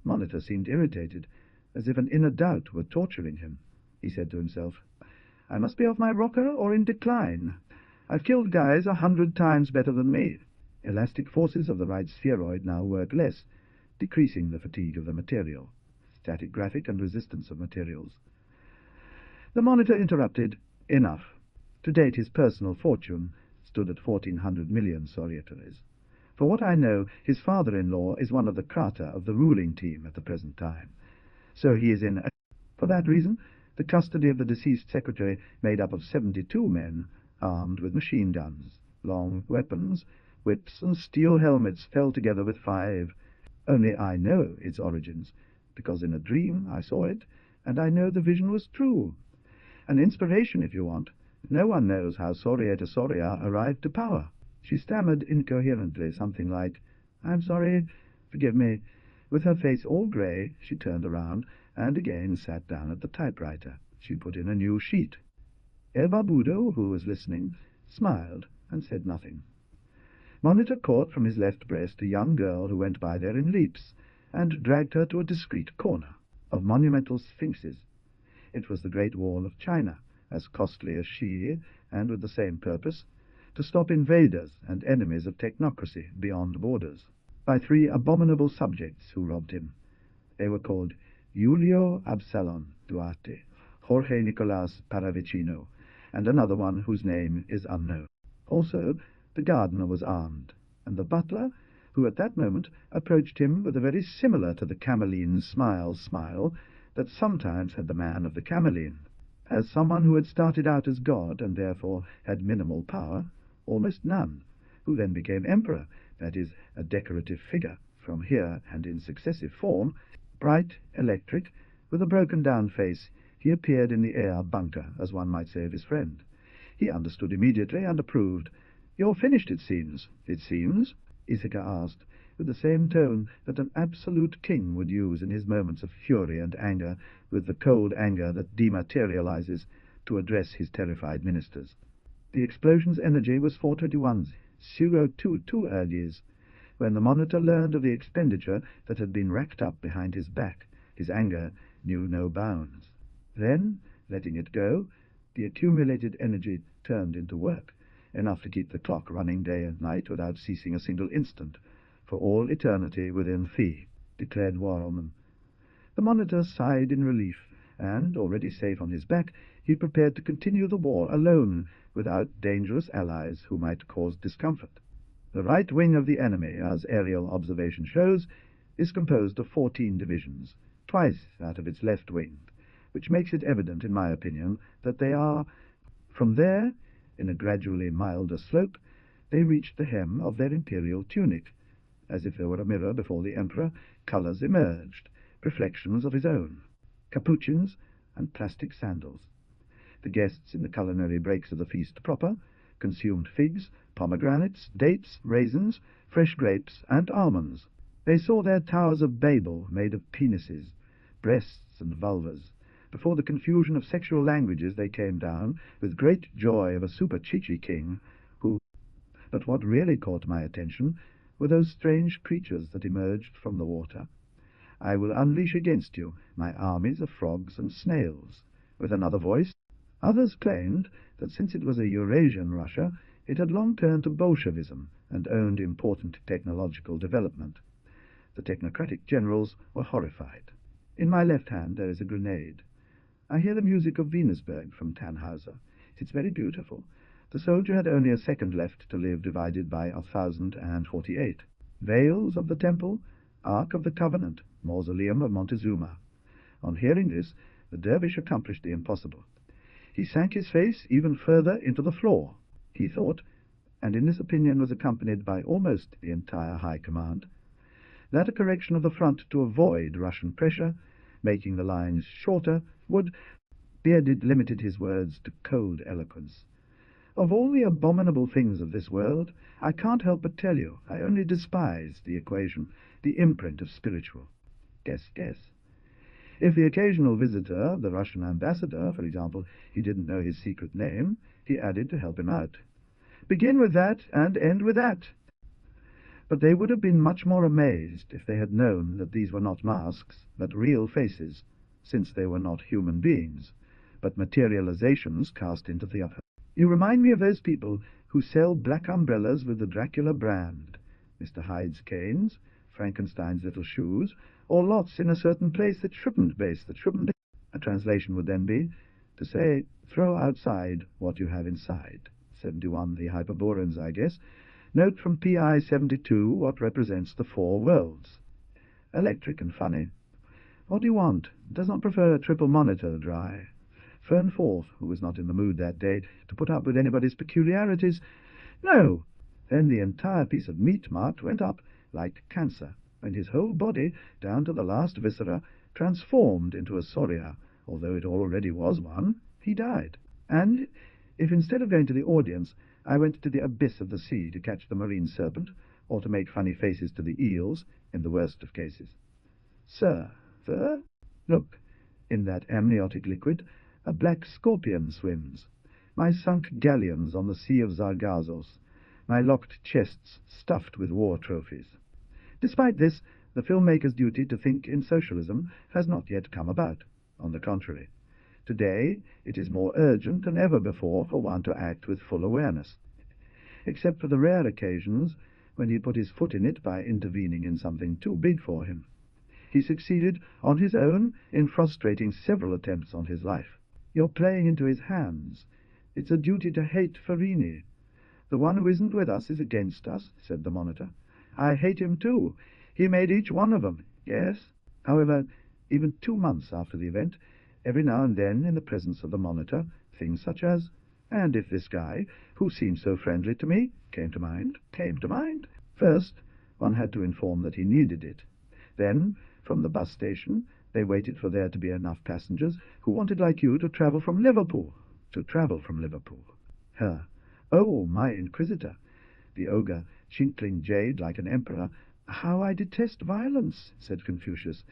Monitor seemed irritated, as if an inner doubt were torturing him. He said to himself, "I must be off my rocker or in decline. I've killed guys 100 times better than me." Elastic forces of the right spheroid now work less, decreasing the fatigue of the material. Static graphic and resistance of materials. The monitor interrupted. Enough. To date his personal fortune stood at 1,400 million solitaries. For what I know, his father-in-law is one of the Krata of the ruling team at the present time. So he is in. For that reason, the custody of the deceased secretary, made up of 72 men, armed with machine guns, long weapons, whips, and steel helmets, fell together with 5. Only I know its origins, because in a dream I saw it, and I know the vision was true. An inspiration, if you want. No one knows how Soriata Soria arrived to power. She stammered incoherently something like, "I'm sorry, forgive me." With her face all grey, she turned around and again sat down at the typewriter. She put in a new sheet. El Barbudo, who was listening, smiled and said nothing. Monitor caught from his left breast a young girl who went by there in leaps, and dragged her to a discreet corner of monumental sphinxes. It was the Great Wall of China, as costly as she, and with the same purpose, to stop invaders and enemies of technocracy beyond borders, by 3 abominable subjects who robbed him. They were called Julio Absalon Duarte, Jorge Nicolas Paravicino, and another one whose name is unknown. Also, the gardener was armed, and the butler, who at that moment approached him with a very similar to the Cameline smile that sometimes had the man of the Cameline. As someone who had started out as god, and therefore had minimal power, almost none, who then became emperor, that is, a decorative figure, from here and in successive form, bright, electric, with a broken-down face, he appeared in the air bunker, as one might say of his friend. He understood immediately and approved. "You're finished, it seems." "It seems?" Issachar asked, with the same tone that an absolute king would use in his moments of fury and anger, with the cold anger that dematerializes, to address his terrified ministers. The explosion's energy was 421, 022 earlies. When the monitor learned of the expenditure that had been racked up behind his back, his anger knew no bounds. Then, letting it go, the accumulated energy turned into work, enough to keep the clock running day and night without ceasing a single instant, for all eternity within Thi, declared war on them. The monitor sighed in relief, and, already safe on his back, he prepared to continue the war alone, without dangerous allies who might cause discomfort. The right wing of the enemy, as aerial observation shows, is composed of 14 divisions, twice that of its left wing, which makes it evident, in my opinion, that they are. From there, in a gradually milder slope, they reached the hem of their imperial tunic. As if there were a mirror before the emperor, colours emerged, reflections of his own, capuchins and plastic sandals. The guests in the culinary breaks of the feast proper consumed figs, pomegranates, dates, raisins, fresh grapes, and almonds. They saw their towers of Babel made of penises, breasts, and vulvas. Before the confusion of sexual languages they came down, with great joy of a super-chichi king, who... But what really caught my attention were those strange creatures that emerged from the water. I will unleash against you my armies of frogs and snails. With another voice, others claimed that since it was a Eurasian Russia, it had long turned to Bolshevism and owned important technological development. The technocratic generals were horrified. In my left hand there is a grenade. I hear the music of Venusberg from Tannhauser. It's very beautiful. The soldier had only a second left to live, divided by 1,048. Veils of the Temple, Ark of the Covenant, Mausoleum of Montezuma. On hearing this, the dervish accomplished the impossible. He sank his face even further into the floor, he thought, and in this opinion was accompanied by almost the entire High Command, that a correction of the front to avoid Russian pressure, making the lines shorter, would— Bearded limited his words to cold eloquence. Of all the abominable things of this world, I can't help but tell you, I only despise the equation, the imprint of spiritual. Guess. If the occasional visitor, the Russian ambassador, for example, he didn't know his secret name, he added to help him out. Begin with that and end with that. But they would have been much more amazed if they had known that these were not masks, but real faces, since they were not human beings, but materializations cast into the other. You remind me of those people who sell black umbrellas with the Dracula brand, Mr. Hyde's canes, Frankenstein's little shoes, or lots in a certain place that shouldn't base, that shouldn't be. A translation would then be to say, throw outside what you have inside. 71, the Hyperboreans, I guess. Note from PI 72 what represents the four worlds. Electric and funny. What do you want? Does not prefer a triple monitor, dry. Fernforth, who was not in the mood that day to put up with anybody's peculiarities. No. Then the entire piece of meat marked went up like cancer, and his whole body, down to the last viscera, transformed into a Soria, although it already was one. He died. And if instead of going to the audience, I went to the abyss of the sea to catch the marine serpent, or to make funny faces to the eels, in the worst of cases. Sir, look, in that amniotic liquid, a black scorpion swims. My sunk galleons on the sea of Zargazos, my locked chests stuffed with war trophies. Despite this, the filmmaker's duty to think in socialism has not yet come about. On the contrary, today it is more urgent than ever before for one to act with full awareness, except for the rare occasions when he put his foot in it by intervening in something too big for him. He succeeded on his own in frustrating several attempts on his life. You're playing into his hands. It's a duty to hate Farini. The one who isn't with us is against us, said the monitor. I hate him too. He made each one of them. Yes. However, even 2 months after the event, every now and then, in the presence of the monitor, things such as, and if this guy, who seemed so friendly to me, came to mind. First, one had to inform that he needed it. Then, from the bus station, they waited for there to be enough passengers who wanted, like you, to travel from Liverpool. Her. Oh, my inquisitor. The ogre, chinkling jade like an emperor. How I detest violence, said Confucius.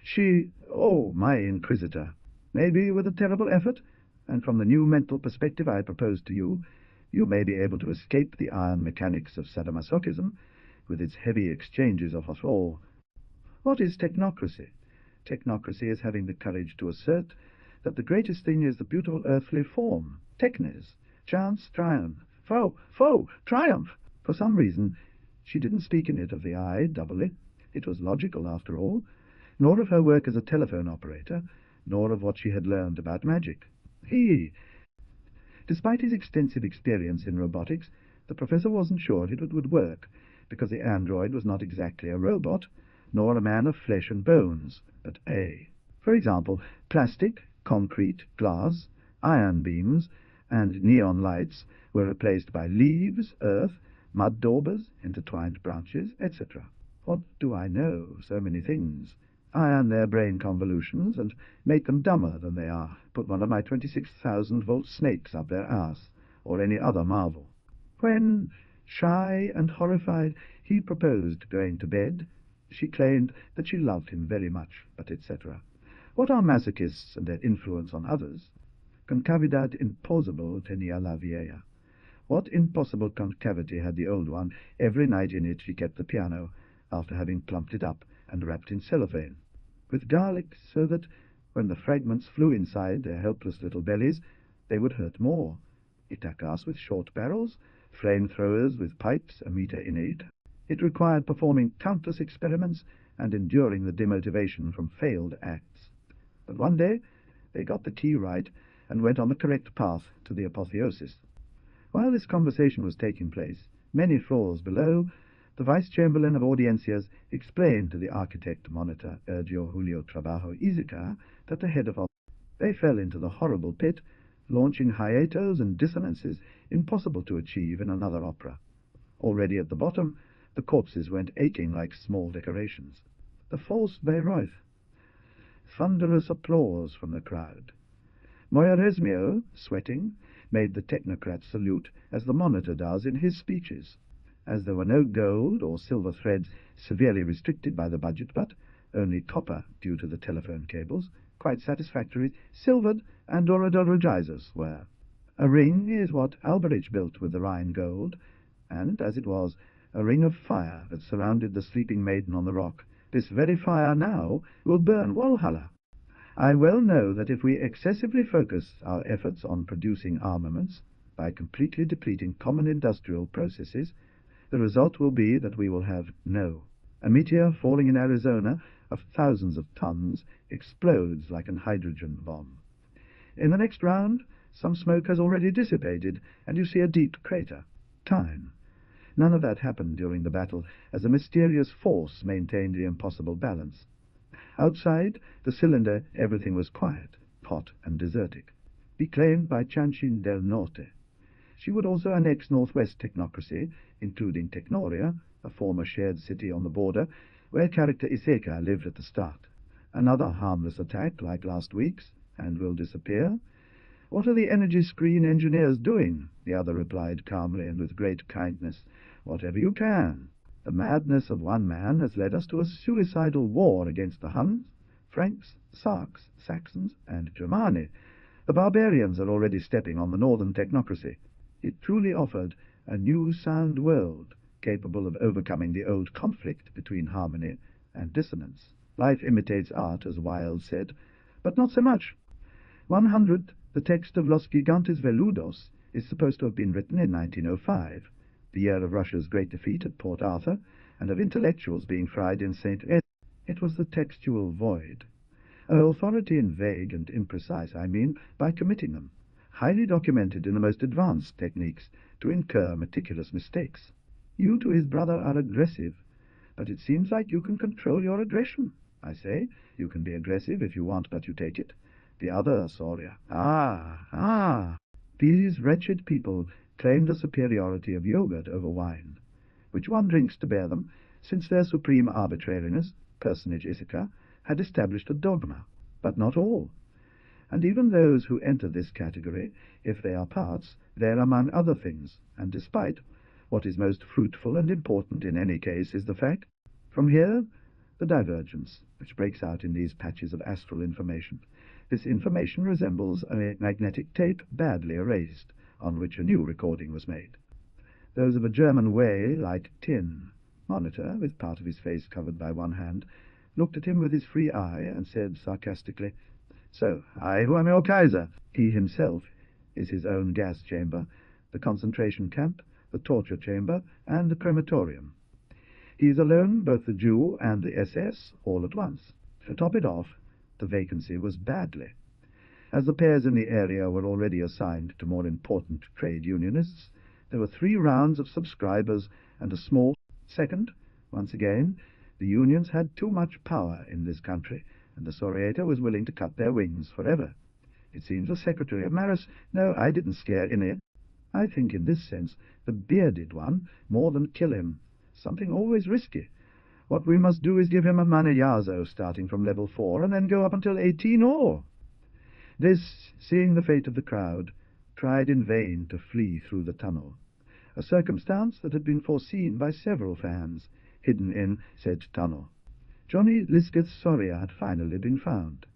She, oh, my inquisitor. Maybe with a terrible effort, and from the new mental perspective I propose to you, you may be able to escape the iron mechanics of sadomasochism, with its heavy exchanges of us all. What is technocracy? Technocracy is having the courage to assert that the greatest thing is the beautiful earthly form, technes, chance, triumph, foe, triumph. For some reason, she didn't speak in it of the eye doubly. It was logical, after all, nor of her work as a telephone operator, nor of what she had learned about magic. Despite his extensive experience in robotics, the professor wasn't sure it would work, because the android was not exactly a robot, nor a man of flesh and bones, but for example, plastic, concrete, glass, iron beams, and neon lights were replaced by leaves, earth, mud daubers, intertwined branches, etc. What do I know? So many things. Iron their brain convolutions and make them dumber than they are. Put one of my 26,000-volt snakes up their arse, or any other marvel. When, shy and horrified, he proposed going to bed, she claimed that she loved him very much, but etc. What are masochists and their influence on others? Concavidad impossible tenia la vieja. What impossible concavity had the old one? Every night in it she kept the piano, after having plumped it up and wrapped in cellophane. with garlic, so that, when the fragments flew inside their helpless little bellies, they would hurt more. Itakas with short barrels, flamethrowers with pipes a meter in eight. It required performing countless experiments and enduring the demotivation from failed acts. But one day they got the key right and went on the correct path to the apotheosis. While this conversation was taking place, many floors below, the Vice-Chamberlain of Audiencias explained to the architect monitor Ergio Julio Trabajo Izica that the head of they fell into the horrible pit, launching hiatos and dissonances impossible to achieve in another opera. Already at the bottom, the corpses went aching like small decorations. The false Bayreuth. Thunderous applause from the crowd. Moyaresmio, sweating, made the technocrat salute as the monitor does in his speeches. As there were no gold or silver threads, severely restricted by the budget, but only copper due to the telephone cables, quite satisfactory, silvered and orodorogizers were. A ring is what Alberich built with the Rhine gold, and, as it was, a ring of fire that surrounded the sleeping maiden on the rock. This very fire now will burn Walhalla. I well know that if we excessively focus our efforts on producing armaments, by completely depleting common industrial processes, the result will be that we will have a meteor falling in Arizona of thousands of tons explodes like an hydrogen bomb. In the next round, some smoke has already dissipated, and you see a deep crater. Time. None of that happened during the battle, as a mysterious force maintained the impossible balance. Outside the cylinder everything was quiet, hot and desertic, be claimed by Chanchin del Norte. She would also annex Northwest technocracy, including Technoria, a former shared city on the border, where character Iseca lived at the start. Another harmless attack like last week's, and will disappear. What are the energy screen engineers doing? The other replied calmly and with great kindness. Whatever you can. The madness of one man has led us to a suicidal war against the Huns, Franks, Sarks, Saxons, and Germani. The barbarians are already stepping on the northern technocracy. It truly offered a new sound world, capable of overcoming the old conflict between harmony and dissonance. Life imitates art, as Wilde said, but not so much. 100, the text of Los Gigantes Veludos, is supposed to have been written in 1905, the year of Russia's great defeat at Port Arthur, and of intellectuals being fried in St. Ed. It was the textual void. Authority in vague and imprecise, I mean, by committing them, highly documented in the most advanced techniques, to incur meticulous mistakes. You to his brother are aggressive, but it seems like you can control your aggression. I say, you can be aggressive if you want, but you take it. The other, Soria. These wretched people claim the superiority of yogurt over wine, which one drinks to bear them, since their supreme arbitrariness, personage Ithaca, had established a dogma, but not all. And even those who enter this category, if they are parts, they're among other things, and despite, what is most fruitful and important in any case is the fact. From here, the divergence, which breaks out in these patches of astral information. This information resembles a magnetic tape badly erased, on which a new recording was made. Those of a German way, like tin. Monitor, with part of his face covered by one hand, looked at him with his free eye and said sarcastically, "So, I who am your Kaiser." He himself is his own gas chamber, the concentration camp, the torture chamber, and the crematorium. He is alone, both the Jew and the SS, all at once. To top it off, the vacancy was badly. As the pairs in the area were already assigned to more important trade unionists, there were 3 rounds of subscribers and a small second. Once again, the unions had too much power in this country, and the Soriator was willing to cut their wings forever. It seems the secretary of Maris. No, I didn't scare in it. I think in this sense the bearded one more than kill him. Something always risky. What we must do is give him a maniazo starting from level 4 and then go up until 18 or. This, seeing the fate of the crowd, tried in vain to flee through the tunnel, a circumstance that had been foreseen by several fans, hidden in said tunnel. Johnny Liskett's Soria had finally been found.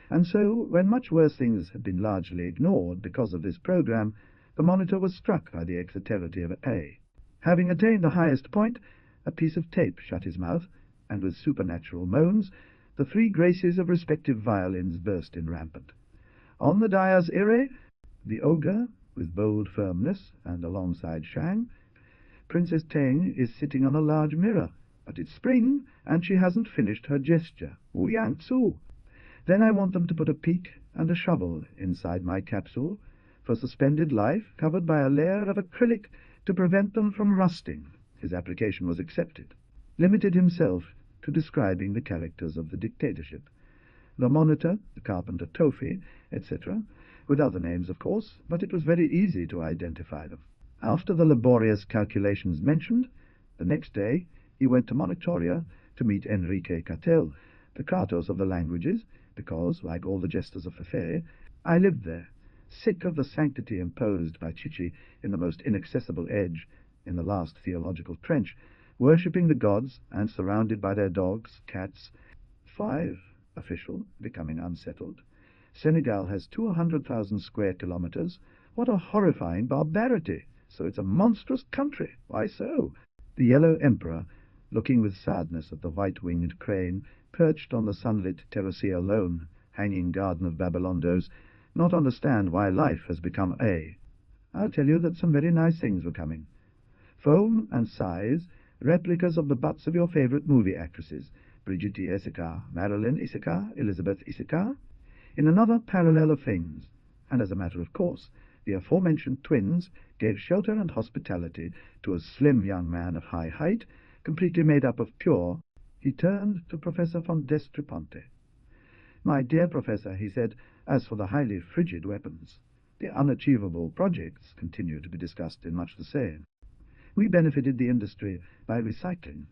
And so, when much worse things had been largely ignored because of this program, the monitor was struck by the exoterity of A. Having attained the highest point, a piece of tape shut his mouth, and with supernatural moans, the three graces of respective violins burst in rampant. On the dies irae, the ogre, with bold firmness, and alongside Shang, Princess Tang is sitting on a large mirror, but it's spring, and she hasn't finished her gesture. Yang-tzu. Then I want them to put a pick and a shovel inside my capsule for suspended life covered by a layer of acrylic to prevent them from rusting. His application was accepted. Limited himself to describing the characters of the dictatorship. The monitor, the carpenter Tofi, etc., with other names, of course, but it was very easy to identify them. After the laborious calculations mentioned, the next day he went to Monitoria to meet Enrique Cattell, the Kratos of the languages, because, like all the jesters of Fefe, I lived there, sick of the sanctity imposed by Chichi in the most inaccessible edge, in the last theological trench, worshipping the gods and surrounded by their dogs, cats. 5 official, becoming unsettled. Senegal has 200,000 square kilometers. What a horrifying barbarity! So it's a monstrous country. Why so? The yellow emperor, looking with sadness at the white-winged crane, perched on the sunlit terraceous lawn, hanging garden of Babylondos, not understand why life has become A. I'll tell you that some very nice things were coming. Foam and size, replicas of the butts of your favorite movie actresses, Brigitte Issachar, Marilyn Issachar, Elizabeth Issachar. In another parallel of things, and as a matter of course, the aforementioned twins gave shelter and hospitality to a slim young man of high height, completely made up of pure. He turned to Professor von Destriponte. "My dear Professor," he said, "as for the highly frigid weapons, the unachievable projects continue to be discussed in much the same. We benefited the industry by recycling.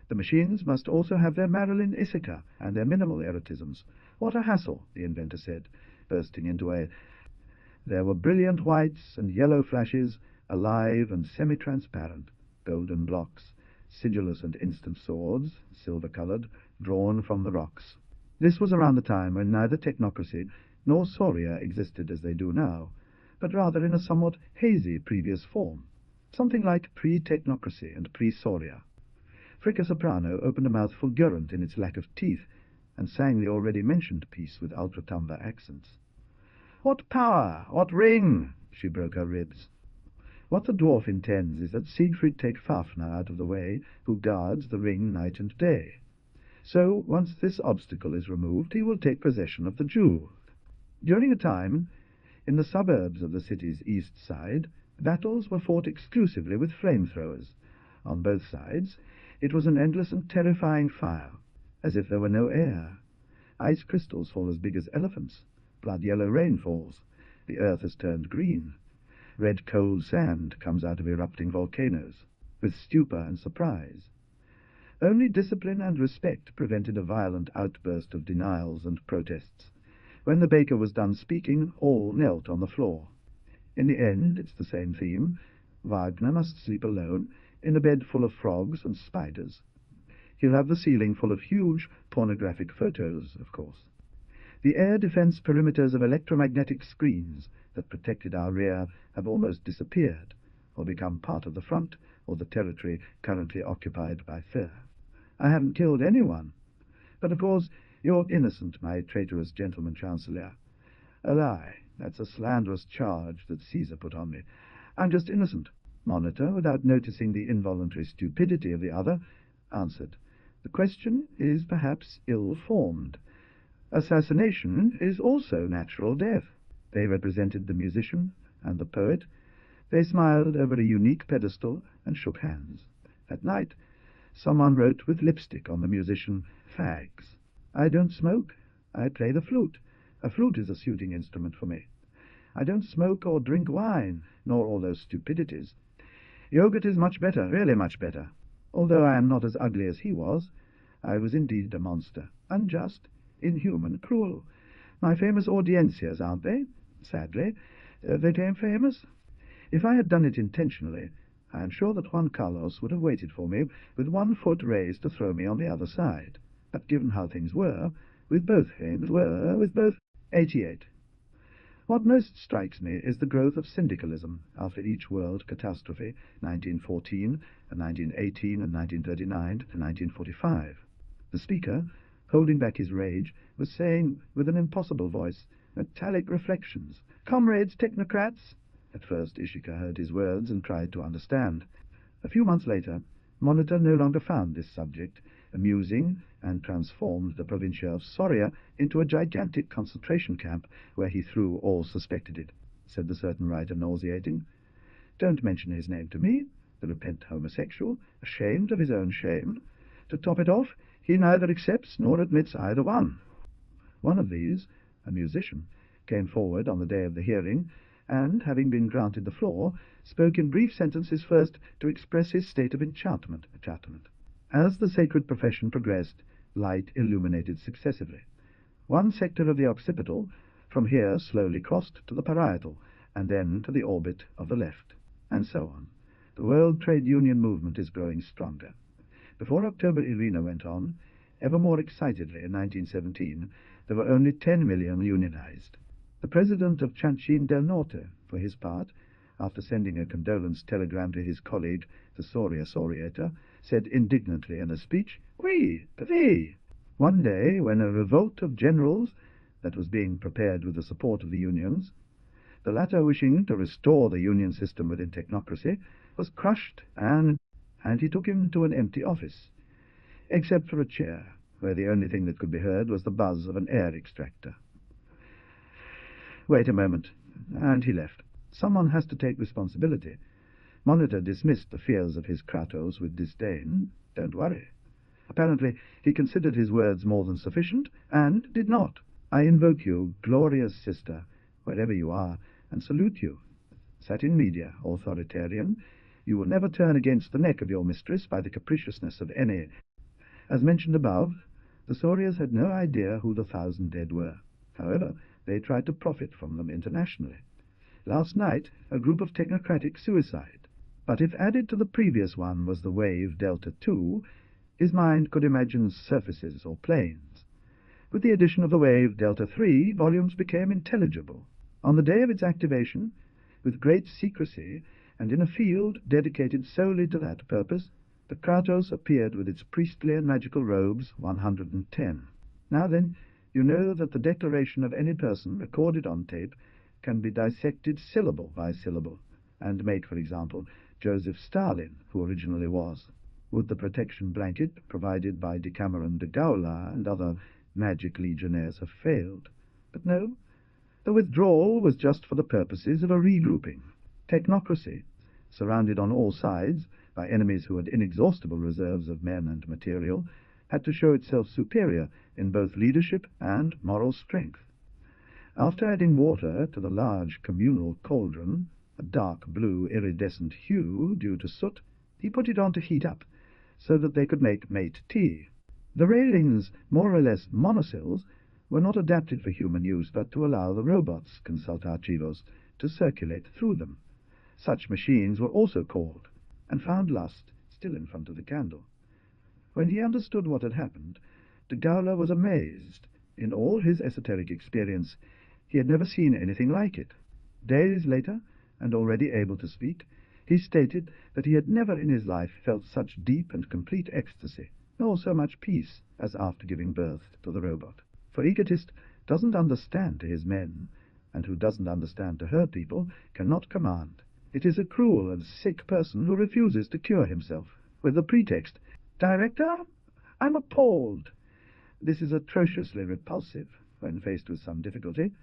The machines must also have their Marilyn Issachar and their minimal erotisms. What a hassle," the inventor said, bursting into a... There were brilliant whites and yellow flashes, alive and semi-transparent, golden blocks, sigillus and instant swords, silver-coloured, drawn from the rocks. This was around the time when neither technocracy nor Soria existed as they do now, but rather in a somewhat hazy previous form, something like pre-technocracy and pre-Soria. Fricka Soprano opened a mouth fulgurant in its lack of teeth, and sang the already mentioned piece with ultra-timbre accents. "What power! What ring!" She broke her ribs. What the dwarf intends is that Siegfried take Fafnir out of the way, who guards the ring night and day. So, once this obstacle is removed, he will take possession of the Jew. During a time, in the suburbs of the city's east side, battles were fought exclusively with flamethrowers. On both sides, it was an endless and terrifying fire, as if there were no air. Ice crystals fall as big as elephants. Blood-yellow rain falls. The earth has turned green. Red cold sand comes out of erupting volcanoes, with stupor and surprise. Only discipline and respect prevented a violent outburst of denials and protests. When the baker was done speaking, all knelt on the floor. In the end, it's the same theme. Wagner must sleep alone, in a bed full of frogs and spiders. He'll have the ceiling full of huge pornographic photos, of course. The air defense perimeters of electromagnetic screens that protected our rear have almost disappeared, or become part of the front or the territory currently occupied by fear. I haven't killed anyone, but of course you're innocent, my traitorous gentleman Chancellor. A lie. That's a slanderous charge that Caesar put on me. I'm just innocent. Monitor, without noticing the involuntary stupidity of the other, answered. The question is perhaps ill-formed. Assassination is also natural death. They represented the musician and the poet. They smiled over a unique pedestal and shook hands. At night, someone wrote with lipstick on the musician, "Fags." I don't smoke. I play the flute. A flute is a suiting instrument for me. I don't smoke or drink wine, nor all those stupidities. Yogurt is much better, really much better. Although I am not as ugly as he was, I was indeed a monster, unjust, inhuman, cruel. My famous audiencias, aren't they? Sadly, they became famous. If I had done it intentionally, I am sure that Juan Carlos would have waited for me with one foot raised to throw me on the other side. But given how things were, with both 88. What most strikes me is the growth of syndicalism after each world catastrophe, 1914, and 1918, and 1939 to 1945. The speaker, holding back his rage, was saying with an impossible voice, metallic reflections, "Comrades, technocrats!" At first Ishika heard his words and tried to understand. A few months later, Monitor no longer found this subject amusing and transformed the provincia of Soria into a gigantic concentration camp where he threw all suspected it, said the certain writer, nauseating. Don't mention his name to me, the repent homosexual, ashamed of his own shame. To top it off, he neither accepts nor admits either one. One of these, a musician, came forward on the day of the hearing, and, having been granted the floor, spoke in brief sentences first to express his state of enchantment. As the sacred profession progressed, light illuminated successively. One sector of the occipital from here slowly crossed to the parietal, and then to the orbit of the left, and so on. The World Trade Union movement is growing stronger. Before October Irina went on, ever more excitedly in 1917, there were only 10 million unionized. The president of Chanchin del Norte, for his part, after sending a condolence telegram to his colleague, the Soria Soriator, said indignantly in a speech, "Oui, oui." One day, when a revolt of generals that was being prepared with the support of the unions, the latter wishing to restore the union system within technocracy, was crushed, and he took him to an empty office, except for a chair, where the only thing that could be heard was the buzz of an air extractor. Wait a moment, and he left. Someone has to take responsibility. Monitor dismissed the fears of his Kratos with disdain. Don't worry. Apparently he considered his words more than sufficient, and did not. I invoke you, glorious sister, wherever you are, and salute you. Satin media, authoritarian, you will never turn against the neck of your mistress by the capriciousness of any. As mentioned above, the Sorias had no idea who the 1,000 dead were. However, they tried to profit from them internationally. Last night, a group of technocratic suicide. But if added to the previous one was the wave Delta II, his mind could imagine surfaces or planes. With the addition of the wave Delta III, volumes became intelligible. On the day of its activation, with great secrecy, and in a field dedicated solely to that purpose, the Kratos appeared with its priestly and magical robes, 110. Now then, you know that the declaration of any person recorded on tape can be dissected syllable by syllable, and make, for example, Joseph Stalin, who originally was. Would the protection blanket provided by Decameron de Gaula and other magic legionnaires have failed? But no, the withdrawal was just for the purposes of a regrouping. Technocracy, surrounded on all sides by enemies who had inexhaustible reserves of men and material, had to show itself superior in both leadership and moral strength. After adding water to the large communal cauldron, a dark blue iridescent hue due to soot, he put it on to heat up, so that they could make mate tea. The railings, more or less monocells, were not adapted for human use, but to allow the robots, consult archivos, to circulate through them. Such machines were also called, and found lust still in front of the candle. When he understood what had happened, de Gaula was amazed. In all his esoteric experience, he had never seen anything like it. Days later, and already able to speak, he stated that he had never in his life felt such deep and complete ecstasy, nor so much peace, as after giving birth to the robot. For egotist doesn't understand to his men, and who doesn't understand to her people cannot command. It is a cruel and sick person who refuses to cure himself, with the pretext, "Director, I'm appalled." This is atrociously repulsive when faced with some difficulty.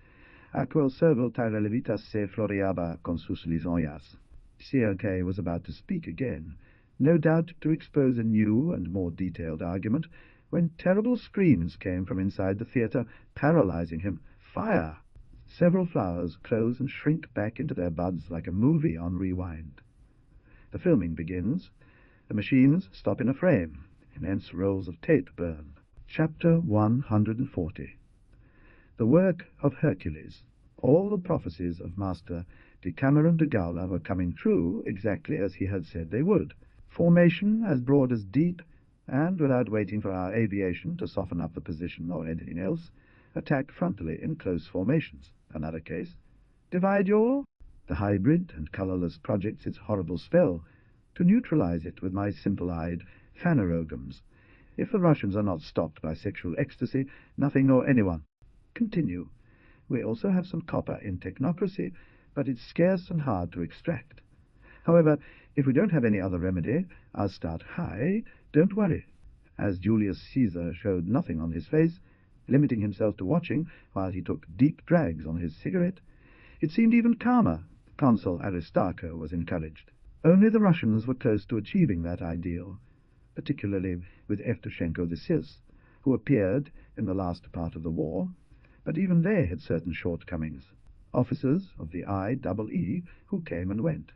A quel servo tale levitas se floriaba con sus lisonjas. CLK was about to speak again, no doubt to expose a new and more detailed argument, when terrible screams came from inside the theatre, paralyzing him. Fire! Several flowers close and shrink back into their buds like a movie on rewind. The filming begins. The machines stop in a frame. Immense rolls of tape burn. Chapter 140. The work of Hercules. All the prophecies of Master Decameron de Gaula were coming true exactly as he had said they would. Formation as broad as deep, and without waiting for our aviation to soften up the position or anything else, attack frontally in close formations. Another case. Divide your... The hybrid and colourless projects its horrible spell, to neutralize it with my simple-eyed phanerogams, If the Russians are not stopped by sexual ecstasy, nothing nor anyone. Continue. We also have some copper in technocracy, but it's scarce and hard to extract. However, if we don't have any other remedy, I'll start high. Don't worry. As Julius Caesar showed nothing on his face, limiting himself to watching while he took deep drags on his cigarette, it seemed even calmer. Consul Aristarcho was encouraged. Only the Russians were close to achieving that ideal, particularly with Evtushenko the Sis, who appeared in the last part of the war, but even they had certain shortcomings. Officers of the IEE who came and went.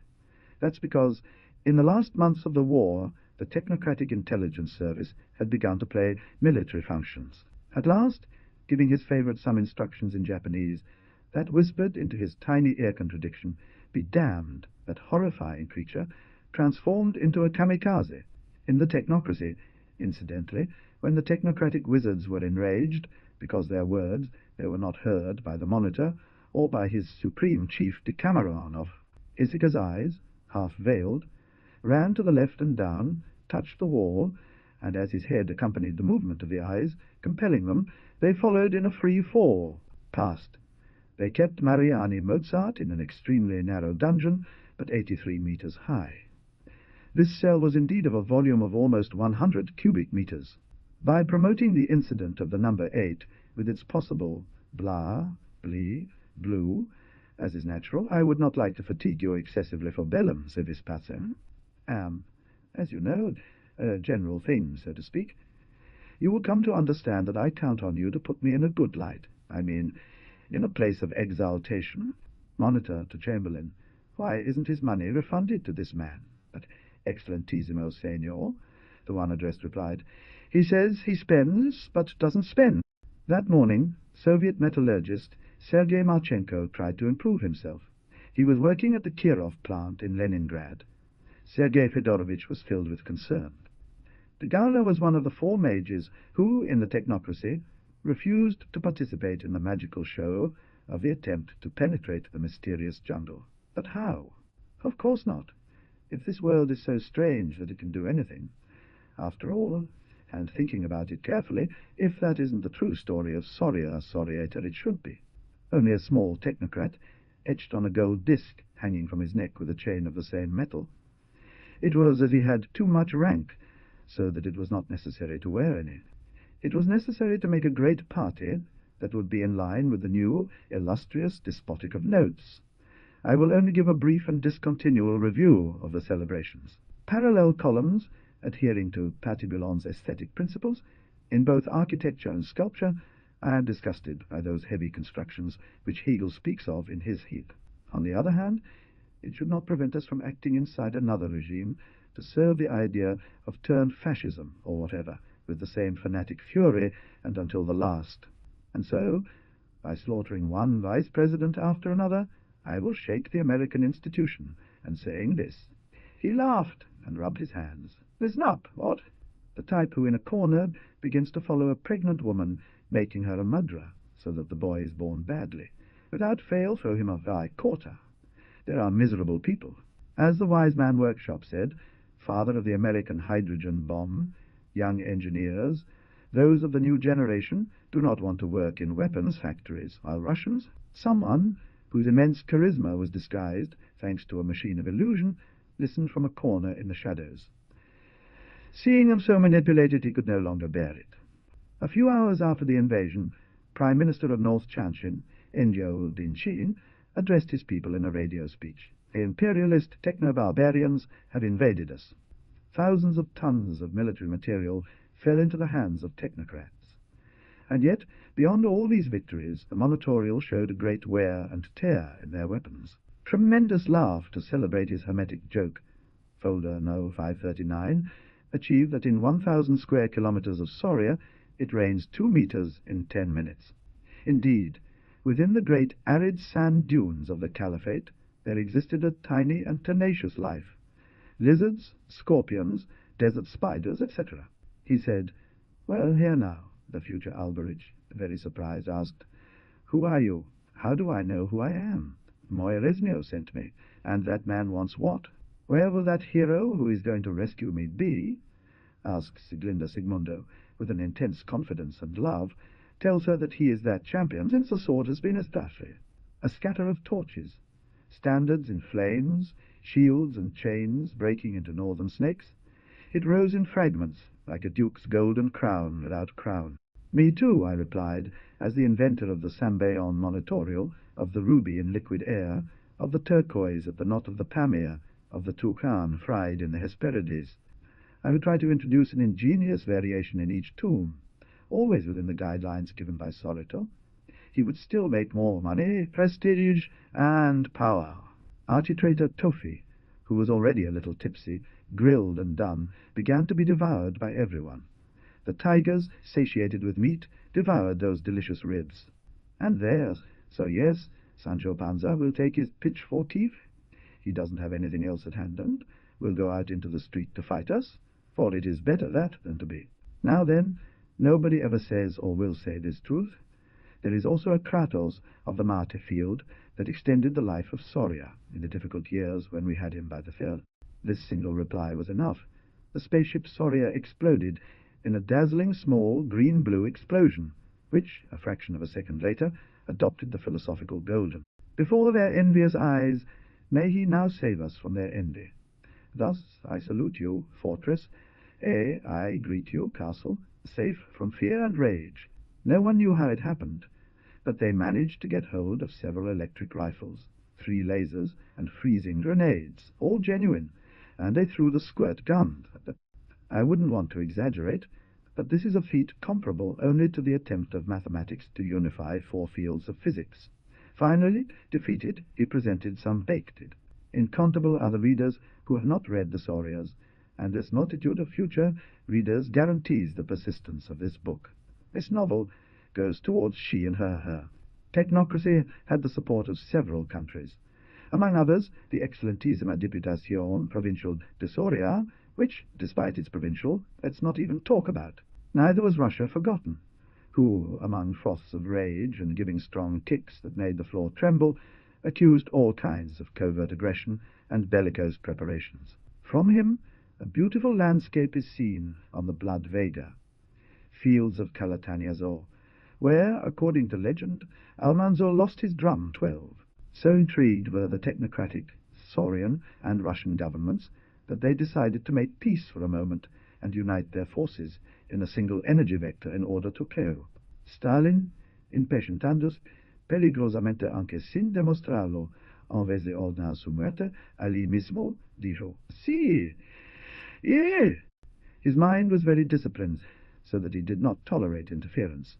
That's because in the last months of the war, the Technocratic Intelligence Service had begun to play military functions. At last, giving his favorite some instructions in Japanese, that whispered into his tiny ear contradiction, "Be damned," that horrifying creature, transformed into a kamikaze. In the technocracy, incidentally, when the technocratic wizards were enraged because their words they were not heard by the monitor or by his supreme chief Decameron of Ithaca's eyes, half-veiled, ran to the left and down, touched the wall, and as his head accompanied the movement of the eyes, compelling them, they followed in a free fall, past. They kept Mariani Mozart in an extremely narrow dungeon, but 83 meters high. This cell was indeed of a volume of almost 100 cubic meters. By promoting the incident of the number 8, with its possible blah, blee, blue, as is natural, I would not like to fatigue you excessively for bellum, civis pacem. As you know, a general thing, so to speak. You will come to understand that I count on you to put me in a good light. I mean, in a place of exaltation. Monitor to Chamberlain. Why isn't his money refunded to this man? But Excellentissimo Senor, the one addressed replied, he says he spends, but doesn't spend. That morning, Soviet metallurgist Sergei Marchenko tried to improve himself. He was working at the Kirov plant in Leningrad. Sergei Fedorovich was filled with concern. De Gaulle was one of the 4 mages who, in the technocracy, refused to participate in the magical show of the attempt to penetrate the mysterious jungle. But how? Of course not. If this world is so strange that it can do anything, after all, and thinking about it carefully, if that isn't the true story of Soria Soriator, it should be. Only a small technocrat, etched on a gold disc hanging from his neck with a chain of the same metal. It was as he had too much rank, so that it was not necessary to wear any. It was necessary to make a great party that would be in line with the new, illustrious despotic of notes. I will only give a brief and discontinual review of the celebrations. Parallel columns, adhering to Patibulon's aesthetic principles, in both architecture and sculpture, I am disgusted by those heavy constructions which Hegel speaks of in his heap. On the other hand, it should not prevent us from acting inside another regime to serve the idea of turned fascism or whatever, with the same fanatic fury and until the last. And so, by slaughtering one vice-president after another, I will shake the American institution, and saying this. He laughed and rubbed his hands. Listen up, what? The type who in a corner begins to follow a pregnant woman, making her a mudra, so that the boy is born badly. Without fail throw him a vi quarter. There are miserable people. As the Wise Man Workshop said, father of the American hydrogen bomb, young engineers, those of the new generation, do not want to work in weapons factories, while Russians, someone whose immense charisma was disguised, thanks to a machine of illusion, listened from a corner in the shadows. Seeing him so manipulated, he could no longer bear it. A few hours after the invasion, Prime Minister of North Chanchin, Enjo Dinchin, addressed his people in a radio speech. The imperialist techno-barbarians have invaded us. Thousands of tons of military material fell into the hands of technocrats. And yet, beyond all these victories, the monitorial showed a great wear and tear in their weapons. Tremendous laugh to celebrate his hermetic joke. Folder No. 539 achieved that in 1,000 square kilometers of Soria it rains 2 meters in 10 minutes. Indeed, within the great arid sand dunes of the Caliphate there existed a tiny and tenacious life. Lizards, scorpions, desert spiders, etc. He said, "Well, here now," the future Alberich, very surprised, asked, "Who are you? How do I know who I am? Moiresnio sent me, and that man wants what? Where will that hero who is going to rescue me be? asks Sieglinde Sigmundo, with an intense confidence and love, tells her that he is that champion since the sword has been established. A scatter of torches, standards in flames, shields and chains breaking into northern snakes. It rose in fragments, like a duke's golden crown without crown. Me too, I replied, as the inventor of the Sambayon monitorial, of the ruby in liquid air, of the turquoise at the knot of the Pamir, of the toucan fried in the Hesperides. I would try to introduce an ingenious variation in each tomb, always within the guidelines given by Sorito. He would still make more money, prestige, and power. Architrator Tofi, who was already a little tipsy, grilled and done, began to be devoured by everyone. The tigers, satiated with meat, devoured those delicious ribs. And there, so yes, Sancho Panza will take his pitchfork teeth. He doesn't have anything else at hand, and will go out into the street to fight us, for it is better that than to be. Now then, nobody ever says or will say this truth. There is also a Kratos of the Mate field that extended the life of Soria in the difficult years when we had him by the field. This single reply was enough. The spaceship Soria exploded in a dazzling small green-blue explosion, which, a fraction of a second later, adopted the philosophical golden. Before their envious eyes, may he now save us from their envy. Thus I salute you, fortress. I greet you, castle, safe from fear and rage. No one knew how it happened, but they managed to get hold of several electric rifles, 3 lasers, and freezing grenades, all genuine, and they threw the squirt guns. I wouldn't want to exaggerate, but this is a feat comparable only to the attempt of mathematics to unify 4 fields of physics. Finally, defeated, he presented some baked. Incontable are the readers who have not read the Sorias, and this multitude of future readers guarantees the persistence of this book. This novel goes towards she and her. Technocracy had the support of several countries, among others the Excellentissima Diputación Provincial de Soria, which, despite its provincial, let's not even talk about. Neither was Russia forgotten, who, among froths of rage and giving strong kicks that made the floor tremble, accused all kinds of covert aggression and bellicose preparations. From him, a beautiful landscape is seen on the Blood Vega, fields of Calataniazor, where, according to legend, Almanzor lost his drum 12. So intrigued were the technocratic Saurian and Russian governments that they decided to make peace for a moment and unite their forces in a single energy vector in order to kill. Stalin, impacientandus, peligrosamente anche sin demostrarlo, en vez de ordenar su muerte, allí mismo dijo, sí, yeah. His mind was very disciplined, so that he did not tolerate interference.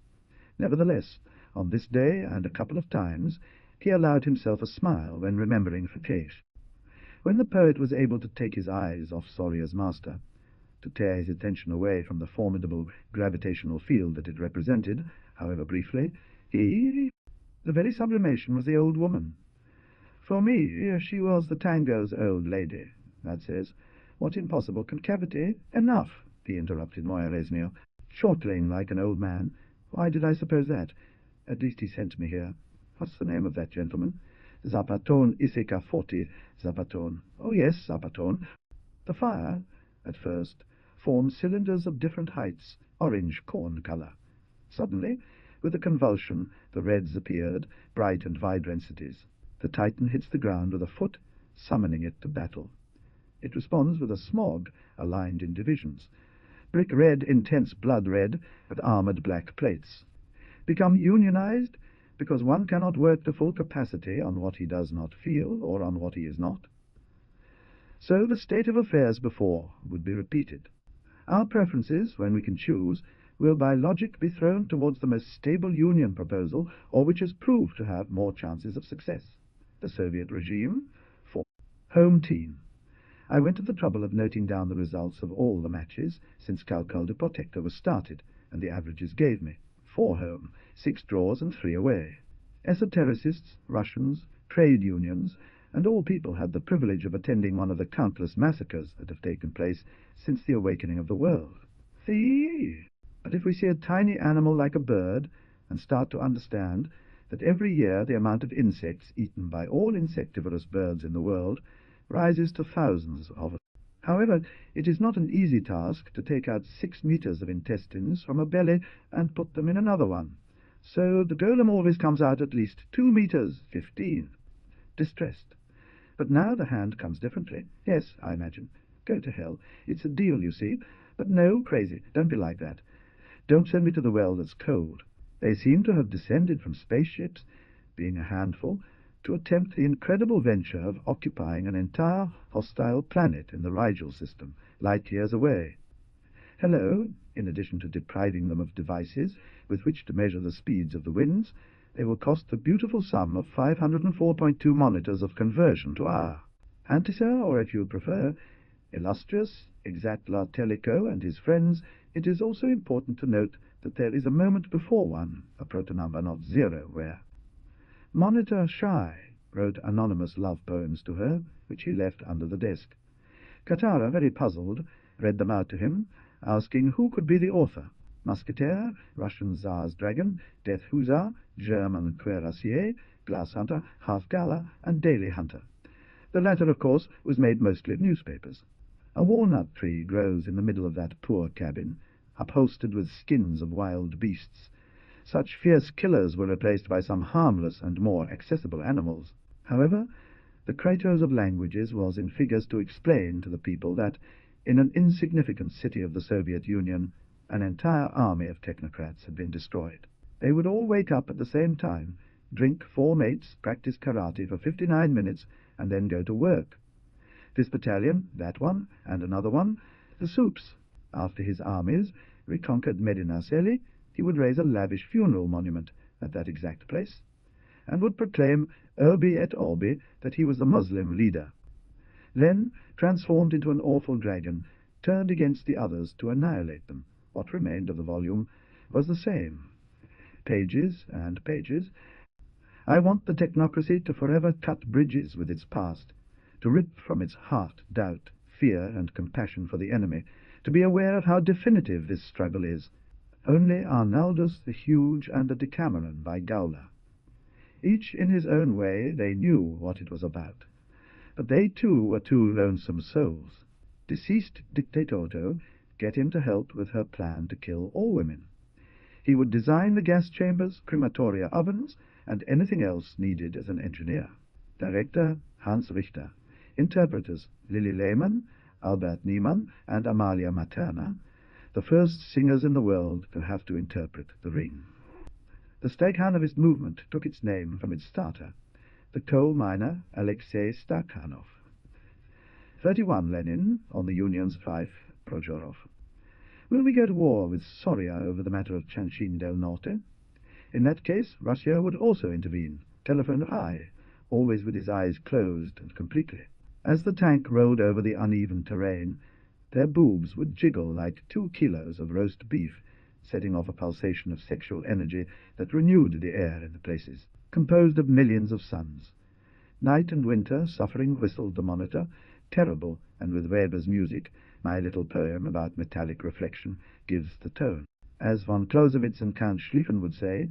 Nevertheless, on this day and a couple of times, he allowed himself a smile when remembering Fouquet. When the poet was able to take his eyes off Soria's master, to tear his attention away from the formidable gravitational field that it represented, however briefly, the very sublimation was the old woman. For me, she was the tango's old lady. That says, what impossible concavity? Enough, he interrupted Moya chortling like an old man. Why did I suppose that? At least he sent me here. What's the name of that gentleman? Zapaton Iseka Forti Zapaton. Oh, yes, Zapaton. The fire, at first, formed cylinders of different heights, orange corn color. Suddenly, with a convulsion, the reds appeared, bright and vibrant densities. The Titan hits the ground with a foot, summoning it to battle. It responds with a smog, aligned in divisions. Brick red, intense blood red, with armored black plates. Become unionized because one cannot work to full capacity on what he does not feel or on what he is not. So the state of affairs before would be repeated. Our preferences, when we can choose, will by logic be thrown towards the most stable union proposal, or which has proved to have more chances of success. The Soviet regime. 4. Home team. I went to the trouble of noting down the results of all the matches since Calcul de Protector was started, and the averages gave me 4 home, 6 draws and 3 away. Esotericists, Russians, trade unions, and all people had the privilege of attending one of the countless massacres that have taken place since the awakening of the world. But if we see a tiny animal like a bird, and start to understand that every year the amount of insects eaten by all insectivorous birds in the world rises to thousands of However, it is not an easy task to take out 6 meters of intestines from a belly and put them in another one. So the golem always comes out at least 2 meters, 15. Distressed. But now the hand comes differently. Yes, I imagine. Go to hell. It's a deal, you see. But no, crazy. Don't be like that. Don't send me to the well that's cold. They seem to have descended from spaceships, being a handful, to attempt the incredible venture of occupying an entire hostile planet in the Rigel system, light years away. Hello, in addition to depriving them of devices with which to measure the speeds of the winds, they will cost the beautiful sum of 504.2 monitors of conversion to hour. Antisir, or if you prefer, illustrious Exatla Tellico and his friends, it is also important to note that there is a moment before one, a protonumber not 0, where Monitor Shy wrote anonymous love poems to her, which he left under the desk. Katara, very puzzled, read them out to him, asking who could be the author. Musketeer, Russian Tsar's dragon, Death Hussar, German cuirassier, glass hunter, half-gala, and daily hunter. The latter, of course, was made mostly of newspapers. A walnut tree grows in the middle of that poor cabin, upholstered with skins of wild beasts. Such fierce killers were replaced by some harmless and more accessible animals. However, the Kratos of languages was in figures to explain to the people that, in an insignificant city of the Soviet Union, an entire army of technocrats had been destroyed. They would all wake up at the same time, drink 4 mates, practice karate for 59 minutes, and then go to work. This battalion, that one, and another one, the Soups. After his armies reconquered Medinaceli, he would raise a lavish funeral monument at that exact place, and would proclaim Obi et Orbi that he was the Muslim leader. Then, transformed into an awful dragon, turned against the others to annihilate them. What remained of the volume was the same. Pages and pages. I want the technocracy to forever cut bridges with its past, to rip from its heart doubt, fear, and compassion for the enemy, to be aware of how definitive this struggle is. Only Arnaldus the Huge and the Decameron by Gowler. Each in his own way they knew what it was about. But they too were 2 lonesome souls. Deceased Dictatorto get him to help with her plan to kill all women. He would design the gas chambers, crematoria ovens, and anything else needed as an engineer. Director Hans Richter. Interpreters Lily Lehmann, Albert Niemann, and Amalia Materna, the first singers in the world to have to interpret the Ring. The Stakhanovist movement took its name from its starter, the coal miner Alexei Stakhanov. 31 Lenin, on the Union's fife, Prozhorov. Will we go to war with Soria over the matter of Chanchin del Norte? In that case, Russia would also intervene, telephone high, always with his eyes closed and completely. As the tank rolled over the uneven terrain, their boobs would jiggle like 2 kilos of roast beef, setting off a pulsation of sexual energy that renewed the air in the places, composed of millions of suns. Night and winter, suffering, whistled the monitor, terrible, and with Weber's music, my little poem about metallic reflection gives the tone. As von Clausewitz and Count Schlieffen would say,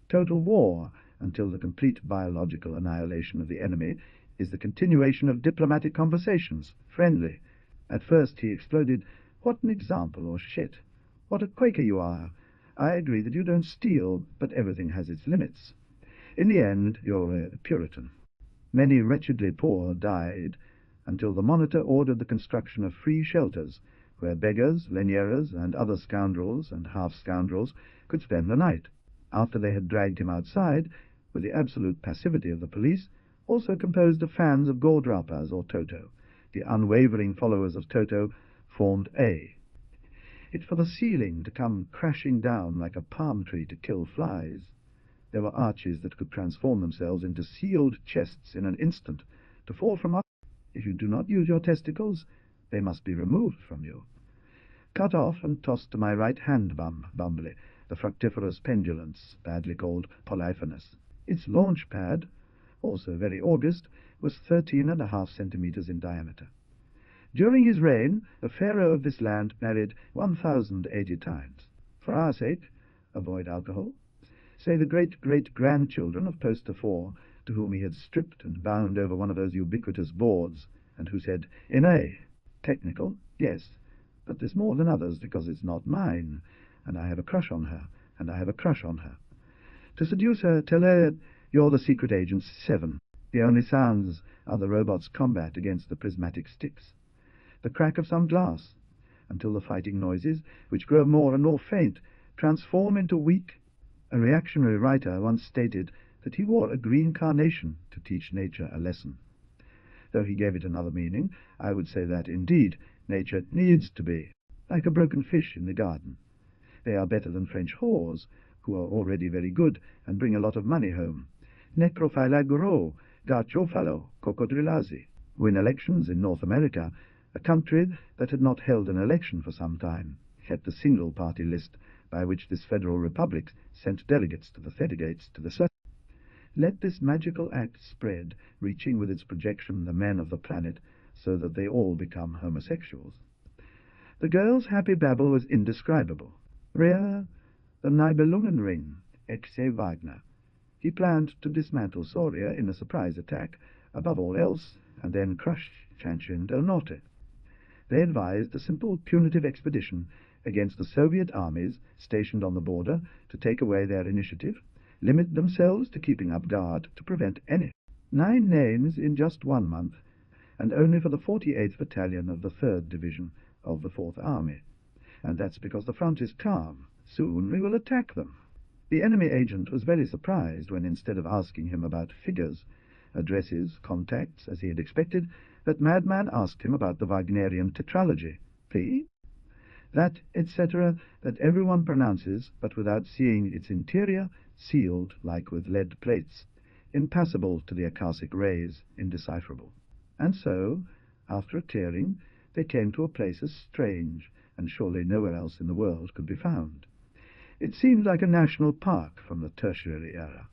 total war, until the complete biological annihilation of the enemy, is the continuation of diplomatic conversations, friendly. At first he exploded, "What an example, or shit! What a Quaker you are! I agree that you don't steal, but everything has its limits. In the end, you're a Puritan." Many wretchedly poor died, until the monitor ordered the construction of free shelters, where beggars, lenieras, and other scoundrels and half-scoundrels could spend the night. After they had dragged him outside, with the absolute passivity of the police, also composed of fans of Gordrapas or Toto, the unwavering followers of Toto, formed A. It for the ceiling to come crashing down like a palm tree to kill flies. There were arches that could transform themselves into sealed chests in an instant, to fall from up. If you do not use your testicles, they must be removed from you. Cut off and tossed to my right-hand bumbly, the fructiferous pendulance, badly called Polyphemus. Its launch pad, also very august, was 13.5 centimeters in diameter. During his reign, the pharaoh of this land married 1,080 times. For our sake, avoid alcohol. Say the great-great-grandchildren of Poster 4, to whom he had stripped and bound over one of those ubiquitous boards, and who said, "Ine." Technical, yes, but there's more than others because it's not mine, and I have a crush on her, and I have a crush on her. To seduce her, tell her you're the secret agent 7. The only sounds are the robot's combat against the prismatic sticks, the crack of some glass, until the fighting noises, which grow more and more faint, transform into weak. A reactionary writer once stated that he wore a green carnation to teach nature a lesson. Though he gave it another meaning, I would say that, indeed, nature needs to be like a broken fish in the garden. They are better than French whores, who are already very good and bring a lot of money home. Necrophilagro, garciofalo, cocodrilazi, win elections in North America, a country that had not held an election for some time, kept a single-party list by which this federal republic sent delegates to the circuit. Let this magical act spread, reaching with its projection the men of the planet, so that they all become homosexuals. The girl's happy babble was indescribable. Rea, the Nibelungenring, Exe Wagner. He planned to dismantle Soria in a surprise attack, above all else, and then crush Chanchin del Norte. They advised a simple punitive expedition against the Soviet armies stationed on the border to take away their initiative, limit themselves to keeping up guard to prevent any. 9 names in just 1 month, and only for the 48th Battalion of the 3rd Division of the 4th Army. And that's because the front is calm. Soon we will attack them. The enemy agent was very surprised when, instead of asking him about figures, addresses, contacts, as he had expected, that madman asked him about the Wagnerian tetralogy. Please? That, etc., that everyone pronounces, but without seeing its interior, sealed like with lead plates, impassable to the akashic rays, indecipherable. And so, after a clearing, they came to a place as strange, and surely nowhere else in the world could be found. It seemed like a national park from the tertiary era.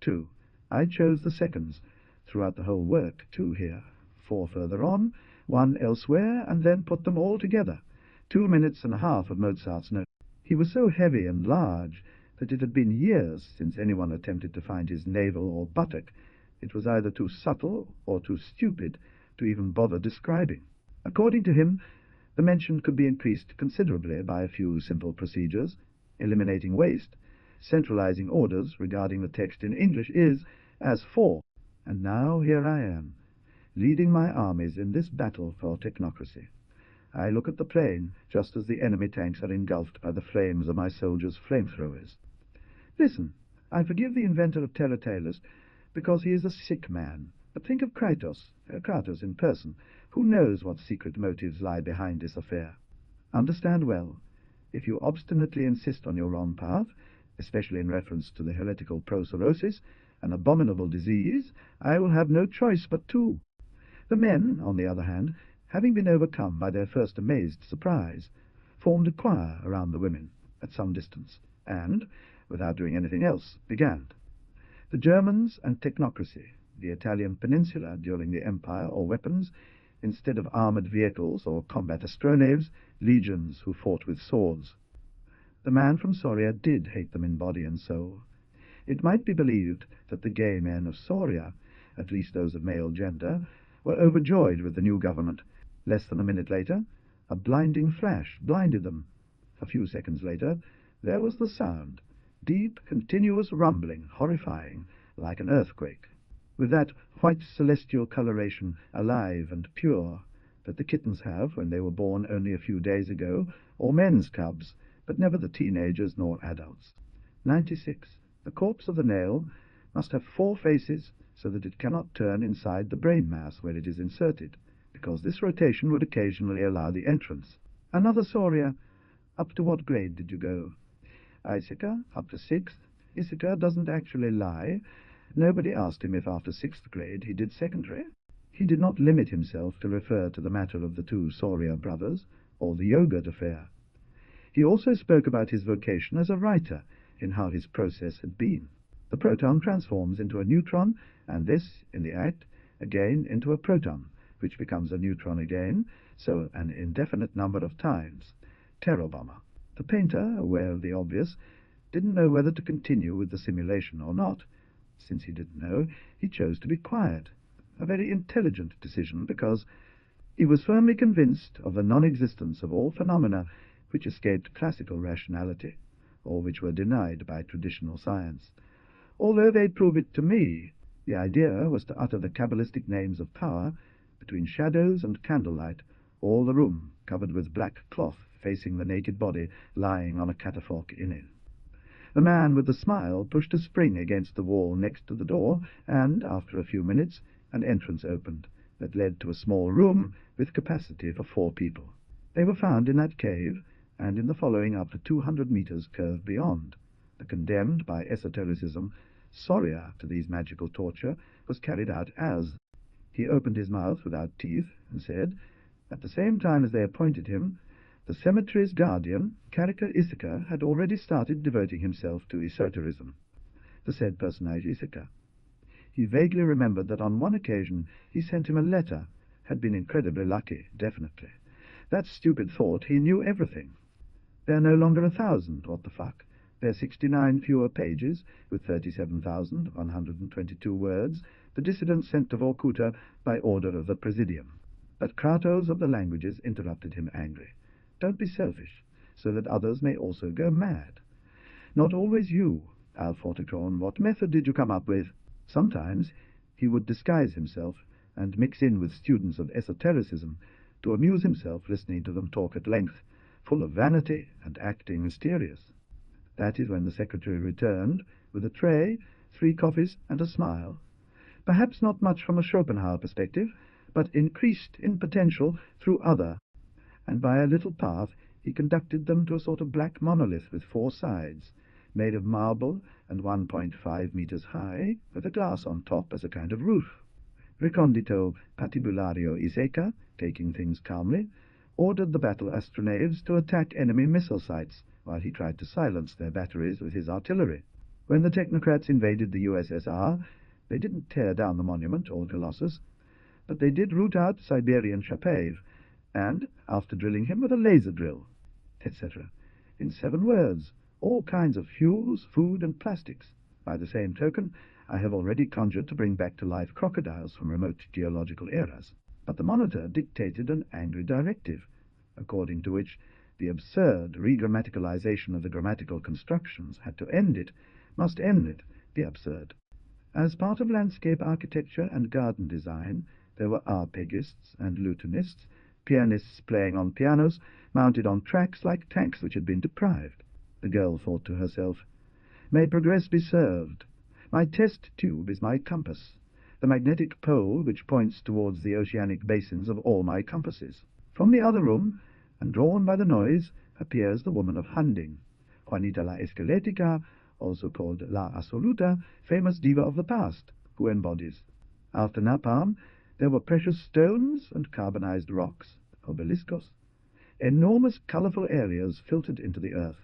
2. I chose the seconds throughout the whole work, 2 here, 4 further on, 1 elsewhere, and then put them all together. 2 minutes and a half of Mozart's note. He was so heavy and large that it had been years since anyone attempted to find his navel or buttock. It was either too subtle or too stupid to even bother describing. According to him, the mention could be increased considerably by a few simple procedures. Eliminating waste, centralizing orders regarding the text in English is as for. And now here I am, leading my armies in this battle for technocracy. I look at the plain just as the enemy tanks are engulfed by the flames of my soldiers' flamethrowers. Listen, I forgive the inventor of terror tales because he is a sick man. But think of Kratos in person. Who knows what secret motives lie behind this affair? Understand well, if you obstinately insist on your wrong path, especially in reference to the heretical prosaurosis, an abominable disease, I will have no choice but to. The men, on the other hand, having been overcome by their first amazed surprise, formed a choir around the women at some distance, and, without doing anything else, began. The Germans and technocracy, the Italian peninsula during the Empire, or weapons, instead of armored vehicles or combat astronavs, legions who fought with swords. The man from Soria did hate them in body and soul. It might be believed that the gay men of Soria, at least those of male gender, were overjoyed with the new government. Less than a minute later, a blinding flash blinded them. A few seconds later, there was the sound, deep, continuous rumbling, horrifying, like an earthquake, with that white celestial coloration, alive and pure, that the kittens have when they were born only a few days ago, or men's cubs, but never the teenagers nor adults. 96. The corpse of the nail must have 4 faces, so that it cannot turn inside the brain mass where it is inserted, because this rotation would occasionally allow the entrance. Another Soria. Up to what grade did you go? Laiseca, up to 6th. Issachar doesn't actually lie. Nobody asked him if after 6th grade he did secondary. He did not limit himself to refer to the matter of the 2 Soria brothers, or the yogurt affair. He also spoke about his vocation as a writer, in how his process had been. The proton transforms into a neutron, and this, in the act, again into a proton, which becomes a neutron again, so an indefinite number of times. Terror bomber. The painter, aware of the obvious, didn't know whether to continue with the simulation or not. Since he didn't know, he chose to be quiet. A very intelligent decision, because He was firmly convinced of the non-existence of all phenomena which escaped classical rationality, or which were denied by traditional science. Although they'd prove it to me, the idea was to utter the cabalistic names of power between shadows and candlelight, all the room covered with black cloth facing the naked body lying on a catafalque in it. The man with the smile pushed a spring against the wall next to the door, and, after a few minutes, an entrance opened that led to a small room with capacity for 4 people. They were found in that cave, and in the following up to 200 meters curve beyond. The condemned by esotericism, Soria to these magical torture, was carried out as. He opened his mouth without teeth and said, at the same time as they appointed him, the cemetery's guardian, Karika Isika, had already started devoting himself to esoterism. The said personage Isika. He vaguely remembered that on one occasion he sent him a letter, had been incredibly lucky, definitely. That stupid thought he knew everything. They're no longer 1,000, what the fuck. They're 69 fewer pages, with 37,122 words, the dissidents sent to Vorkuta by order of the Presidium. But Kratos of the languages interrupted him angry. Don't be selfish, so that others may also go mad. Not always you, Alforticron. What method did you come up with? Sometimes he would disguise himself and mix in with students of esotericism to amuse himself listening to them talk at length, full of vanity and acting mysterious. That is when the secretary returned, with a tray, 3 coffees, and a smile. Perhaps not much from a Schopenhauer perspective, but increased in potential through other, and by a little path he conducted them to a sort of black monolith with 4 sides, made of marble and 1.5 meters high, with a glass on top as a kind of roof. Recondito Patibulario Iseca, taking things calmly, ordered the battle astronavs to attack enemy missile sites, while he tried to silence their batteries with his artillery. When the technocrats invaded the USSR, they didn't tear down the monument or Colossus, but they did root out Siberian Chapayev, and, after drilling him with a laser drill, etc., in 7 words, all kinds of fuels, food, and plastics. By the same token, I have already conjured to bring back to life crocodiles from remote geological eras. But the monitor dictated an angry directive, according to which the absurd regrammaticalization of the grammatical constructions had to end it, must end it, the absurd. As part of landscape architecture and garden design, there were arpeggists and lutanists, pianists playing on pianos, mounted on tracks like tanks which had been deprived. The girl thought to herself, may progress be served. My test tube is my compass, the magnetic pole which points towards the oceanic basins of all my compasses. From the other room, and drawn by the noise, appears the woman of Hunding, Juanita la Esqueletica, also called La Assoluta, famous diva of the past, who embodies. After napalm, there were precious stones and carbonized rocks, obeliscos, enormous colorful areas filtered into the earth,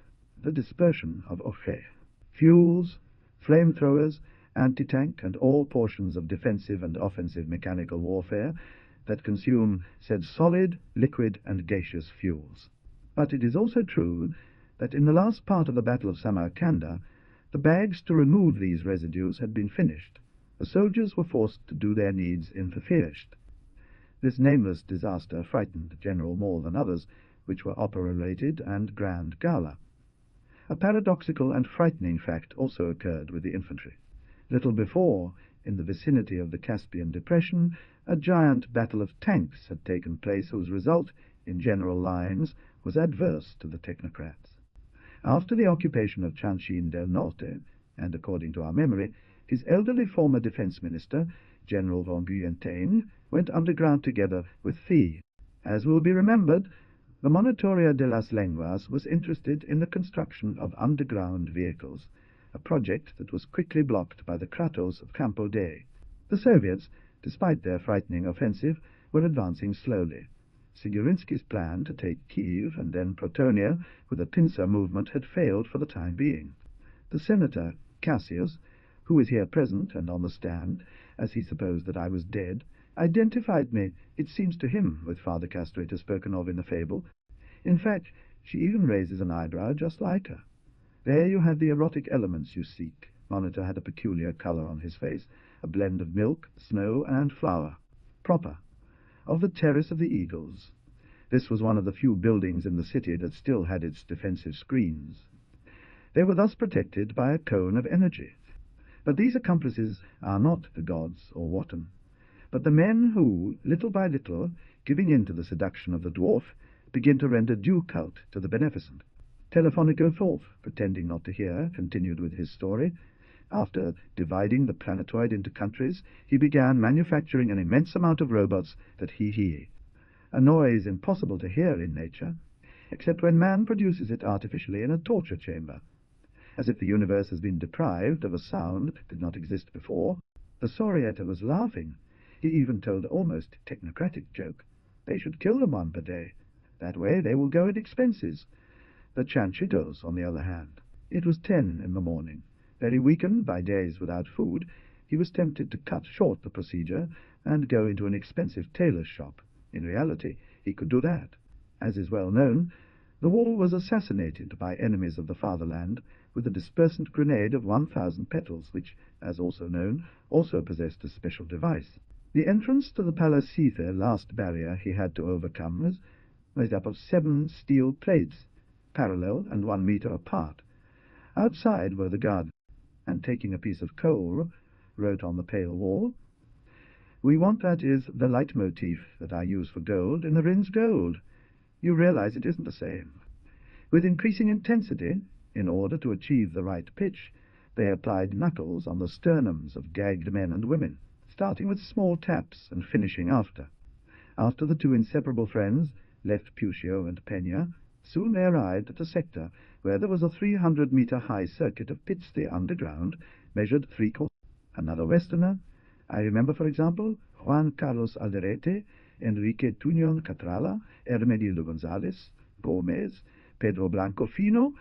the dispersion of Oche, fuels, flamethrowers, anti-tank, and all portions of defensive and offensive mechanical warfare that consume said solid, liquid, and gaseous fuels. But it is also true that in the last part of the Battle of Samarkanda, the bags to remove these residues had been finished. The soldiers were forced to do their needs in Verfirst. This nameless disaster frightened General more than others, which were opera-related and grand gala. A paradoxical and frightening fact also occurred with the infantry. Little before, in the vicinity of the Caspian Depression, a giant battle of tanks had taken place whose result, in general lines, was adverse to the technocrats. After the occupation of Chanchin del Norte, and according to our memory, his elderly former defense minister, General von Guyentain, went underground together with Thie. As will be remembered, the Monitoria de las Lenguas was interested in the construction of underground vehicles, a project that was quickly blocked by the Kratos of Campo Day. The Soviets, despite their frightening offensive, were advancing slowly. Sigurinsky's plan to take Kiev and then Protonia with a pincer movement had failed for the time being. The senator, Cassius, who is here present and on the stand, as he supposed that I was dead, identified me, it seems to him, with Father Castrator spoken of in the fable. In fact, she even raises an eyebrow just like her. There you have the erotic elements you seek. Monitor had a peculiar color on his face, a blend of milk, snow, and flour. Proper. of the Terrace of the Eagles. This was one of the few buildings in the city that still had its defensive screens. They were thus protected by a cone of energy. But these accomplices are not the gods or Wotan, but the men who, little by little, giving in to the seduction of the dwarf, begin to render due cult to the beneficent. Telephonico Thorpe, pretending not to hear, continued with his story. After dividing the planetoid into countries, he began manufacturing an immense amount of robots that a noise impossible to hear in nature, except when man produces it artificially in a torture chamber. As if the universe has been deprived of a sound that did not exist before. The Soriator was laughing. He even told an almost technocratic joke. They should kill them one per day. That way they will go at expenses. The Chanchitos, on the other hand. It was 10 in the morning. Very weakened by days without food, he was tempted to cut short the procedure and go into an expensive tailor's shop. In reality, he could do that. As is well known, the wall was assassinated by enemies of the fatherland with a dispersant grenade of 1,000 petals, which, as also known, also possessed a special device. The entrance to the Palacethe, last barrier he had to overcome, was made up of 7 steel plates, parallel and 1 meter apart. Outside were the guards, and taking a piece of coal, wrote on the pale wall, "We want, that is, the leitmotif that I use for gold in the Rin's gold. You realize it isn't the same." With increasing intensity, in order to achieve the right pitch, they applied knuckles on the sternums of gagged men and women, starting with small taps and finishing after. After the 2 inseparable friends left Puccio and Peña, soon they arrived at a sector where there was a 300-meter-high circuit of pits the underground, measured 3 quarters. Another Westerner, I remember, for example, Juan Carlos Alderete, Enrique Tuñón Catrala, Hermenildo González, Gómez, Pedro Blanco Fino.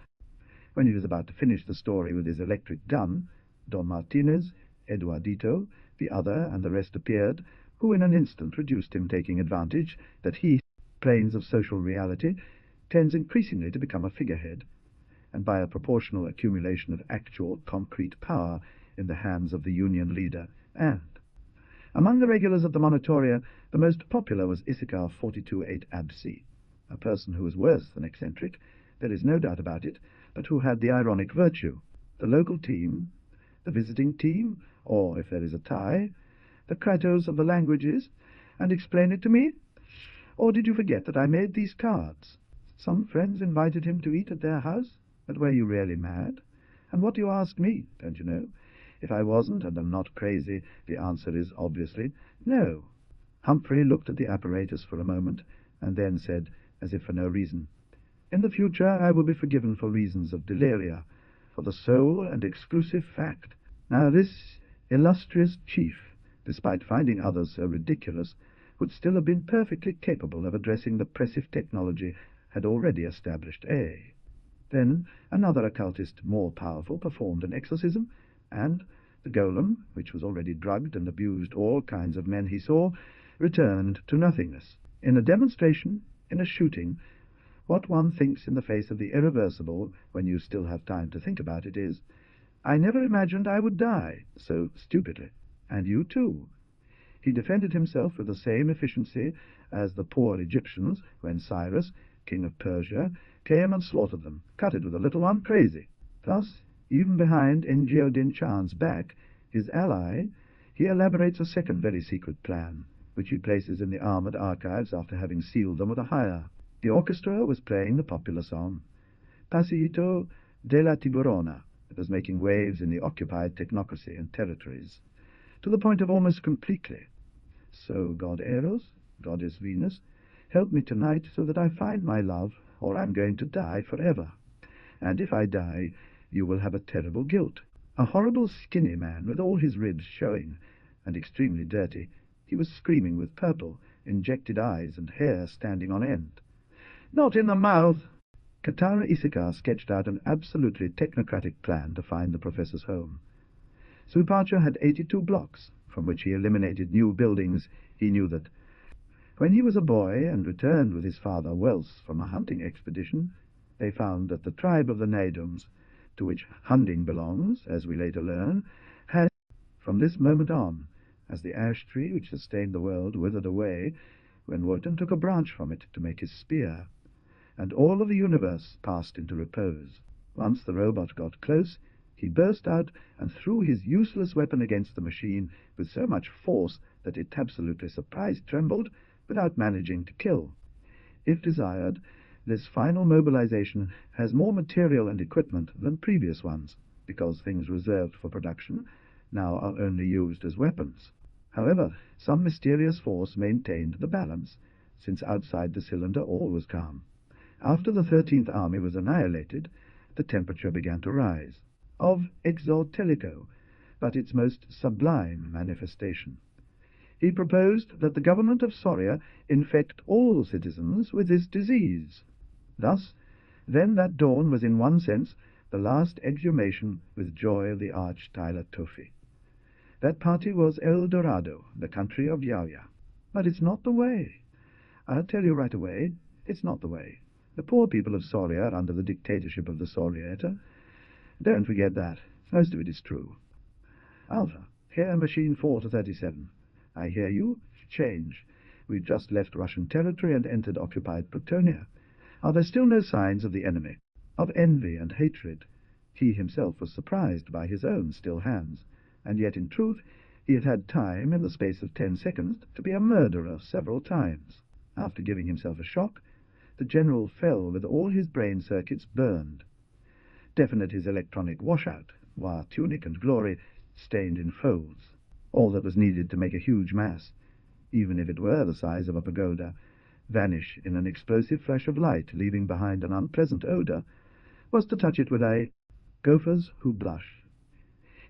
When he was about to finish the story with his electric gun, Don Martinez, Eduardito, the other, and the rest appeared, who in an instant reduced him, taking advantage that he, planes of social reality, tends increasingly to become a figurehead, and by a proportional accumulation of actual concrete power in the hands of the union leader. And among the regulars of the Monitoria, the most popular was Issachar 42-8 Absi, a person who was worse than eccentric, there is no doubt about it, but who had the ironic virtue. The local team, the visiting team, or, if there is a tie, the Kratos of the languages, and explain it to me? Or did you forget that I made these cards? Some friends invited him to eat at their house, but were you really mad? And what do you ask me, don't you know? If I wasn't, and am not crazy, the answer is obviously no. Humphrey looked at the apparatus for a moment, and then said, as if for no reason, "In the future I will be forgiven for reasons of deliria, for the sole and exclusive fact." Now this illustrious chief, despite finding others so ridiculous, would still have been perfectly capable of addressing the pressive technology had already established A. Then another occultist more powerful performed an exorcism, and the golem, which was already drugged and abused all kinds of men he saw, returned to nothingness. In a demonstration, in a shooting, what one thinks in the face of the irreversible, when you still have time to think about it, is, "I never imagined I would die so stupidly, and you too." He defended himself with the same efficiency as the poor Egyptians when Cyrus, king of Persia, came and slaughtered them, cut it with a little one crazy. Thus, even behind Engiodin Chan's back, his ally, he elaborates a second very secret plan, which he places in the armored archives after having sealed them with a hire. The orchestra was playing the popular song, Passeito della Tiburona. It was making waves in the occupied technocracy and territories, to the point of almost completely. So, God Eros, Goddess Venus, help me tonight so that I find my love, or I'm going to die forever. And if I die, you will have a terrible guilt. A horrible skinny man with all his ribs showing, and extremely dirty. He was screaming with purple, injected eyes and hair standing on end. "Not in the mouth!" Katara Issachar sketched out an absolutely technocratic plan to find the professor's home. Supacha had 82 blocks, from which he eliminated new buildings. He knew that when he was a boy and returned with his father Wels from a hunting expedition, they found that the tribe of the Naidums, to which Hunding belongs, as we later learn, had, from this moment on, as the ash tree which sustained the world withered away, when Wotan took a branch from it to make his spear, and all of the universe passed into repose. Once the robot got close, he burst out and threw his useless weapon against the machine with so much force that it absolutely surprised trembled without managing to kill. If desired, this final mobilization has more material and equipment than previous ones, because things reserved for production now are only used as weapons. However, some mysterious force maintained the balance, since outside the cylinder all was calm. After the 13th Army was annihilated, the temperature began to rise, of exotelico, but its most sublime manifestation. He proposed that the government of Soria infect all citizens with this disease. Thus, then that dawn was in one sense the last exhumation with joy of the arch-Tyler Tofi. That party was El Dorado, the country of Yauya. But it's not the way. I'll tell you right away, it's not the way. The poor people of Soria are under the dictatorship of the Soriator. Don't forget that. Most of it is true. Alpha, here machine 4 to 37. I hear you. Change. We've just left Russian territory and entered occupied Pretonia. Are there still no signs of the enemy, of envy and hatred? He himself was surprised by his own still hands, and yet in truth he had had time in the space of 10 seconds to be a murderer several times. After giving himself a shock, the general fell with all his brain circuits burned. Definite his electronic washout, while tunic and glory stained in folds. All that was needed to make a huge mass, even if it were the size of a pagoda, vanish in an explosive flash of light, leaving behind an unpleasant odor, was to touch it with a gophers who blush.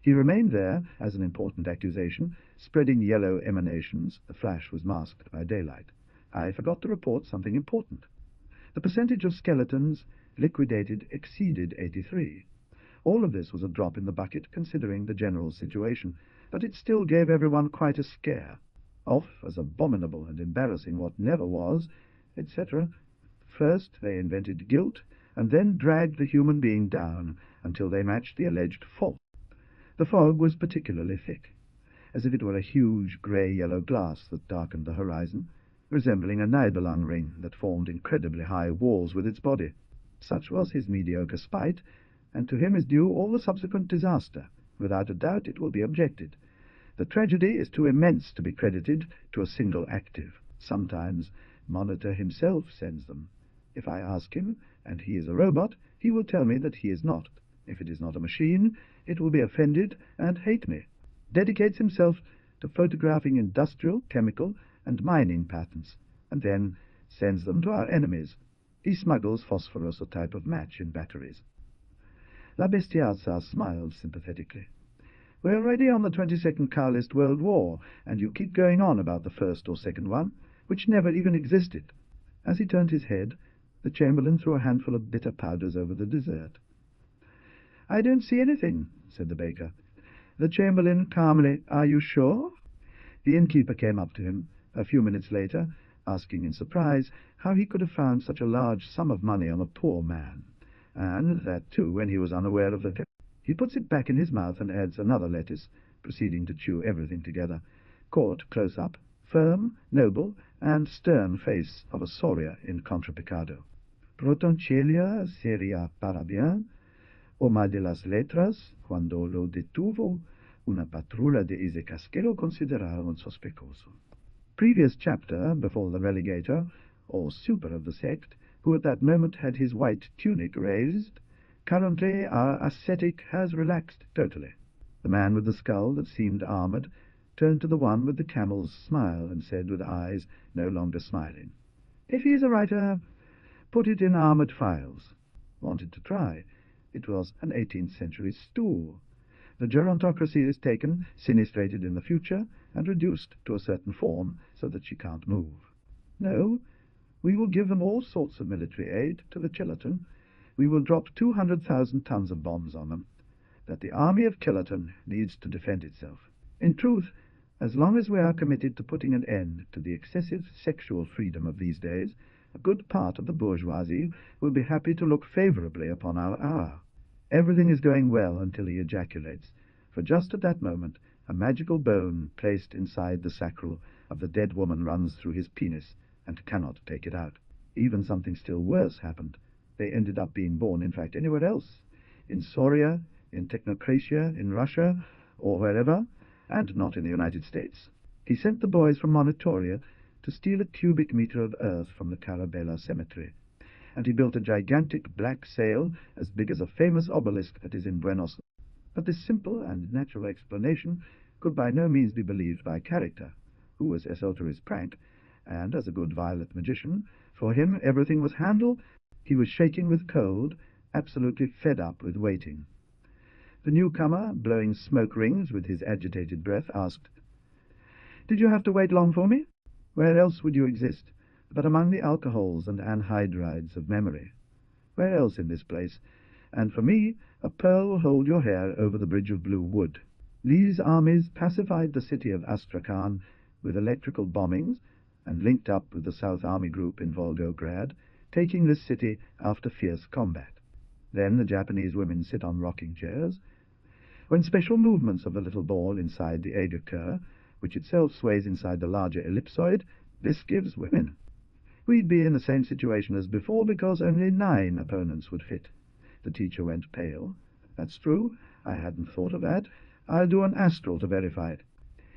He remained there as an important accusation, spreading yellow emanations. The flash was masked by daylight. I forgot to report something important. The percentage of skeletons liquidated exceeded 83. All of this was a drop in the bucket, considering the general situation, but it still gave everyone quite a scare. Off as abominable and embarrassing what never was, etc. First they invented guilt, and then dragged the human being down until they matched the alleged fault. The fog was particularly thick, as if it were a huge grey-yellow glass that darkened the horizon, resembling a Nibelung ring that formed incredibly high walls with its body. Such was his mediocre spite, and to him is due all the subsequent disaster. Without a doubt it will be objected. The tragedy is too immense to be credited to a single active. Sometimes Monitor himself sends them. If I ask him, and he is a robot, he will tell me that he is not. If it is not a machine, it will be offended and hate me. Dedicates himself to photographing industrial, chemical, and mining patents, and then sends them to our enemies. He smuggles phosphorus, a type of match, in batteries. La Bestiazza smiled sympathetically. We're already on the 22nd Carlist World War, and you keep going on about the first or second one, which never even existed. As he turned his head, the Chamberlain threw a handful of bitter powders over the dessert. I don't see anything, said the baker. The Chamberlain calmly, Are you sure? The innkeeper came up to him a few minutes later, asking in surprise how he could have found such a large sum of money on a poor man, and that too when he was unaware of the theft. He puts it back in his mouth and adds another lettuce, proceeding to chew everything together. Caught close up, firm, noble, and stern face of a Soria in contrapicado. Protoncelia seria para bien, Oma de las letras, cuando lo detuvo, una patrulla de ese casquero consideraron sospechoso. Previous chapter, before the relegator, or super of the sect, who at that moment had his white tunic raised. Currently our ascetic has relaxed totally. The man with the skull that seemed armoured turned to the one with the camel's smile and said with eyes no longer smiling, If he is a writer, put it in armoured files. Wanted to try. It was an 18th century stool. The gerontocracy is taken, sinistrated in the future, and reduced to a certain form so that she can't move. No, we will give them all sorts of military aid to the Chillerton. We will drop 200,000 tons of bombs on them. That the army of Chillerton needs to defend itself. In truth, as long as we are committed to putting an end to the excessive sexual freedom of these days, a good part of the bourgeoisie will be happy to look favourably upon our hour. Everything is going well until he ejaculates, for just at that moment a magical bone placed inside the sacral of the dead woman runs through his penis, and cannot take it out. Even something still worse happened. They ended up being born, in fact, anywhere else. In Soria, in Technocratia, in Russia, or wherever, and not in the United States. He sent the boys from Monitoria to steal a cubic meter of earth from the Carabela cemetery, and he built a gigantic black sail as big as a famous obelisk that is in Buenos Aires. But this simple and natural explanation could by no means be believed by Character, who, as Esoter's prank, and as a good violet magician, for him everything was handle. He was shaking with cold, absolutely fed up with waiting. The newcomer, blowing smoke rings with his agitated breath, asked, "Did you have to wait long for me? Where else would you exist but among the alcohols and anhydrides of memory? Where else in this place? And for me, a pearl will hold your hair over the bridge of blue wood." Lee's armies pacified the city of Astrakhan with electrical bombings and linked up with the South Army Group in Volgograd, taking this city after fierce combat. Then the Japanese women sit on rocking chairs. When special movements of the little ball inside the egg occur, which itself sways inside the larger ellipsoid, this gives women. We'd be in the same situation as before because only 9 opponents would fit. The teacher went pale. "That's true. I hadn't thought of that. I'll do an astral to verify it."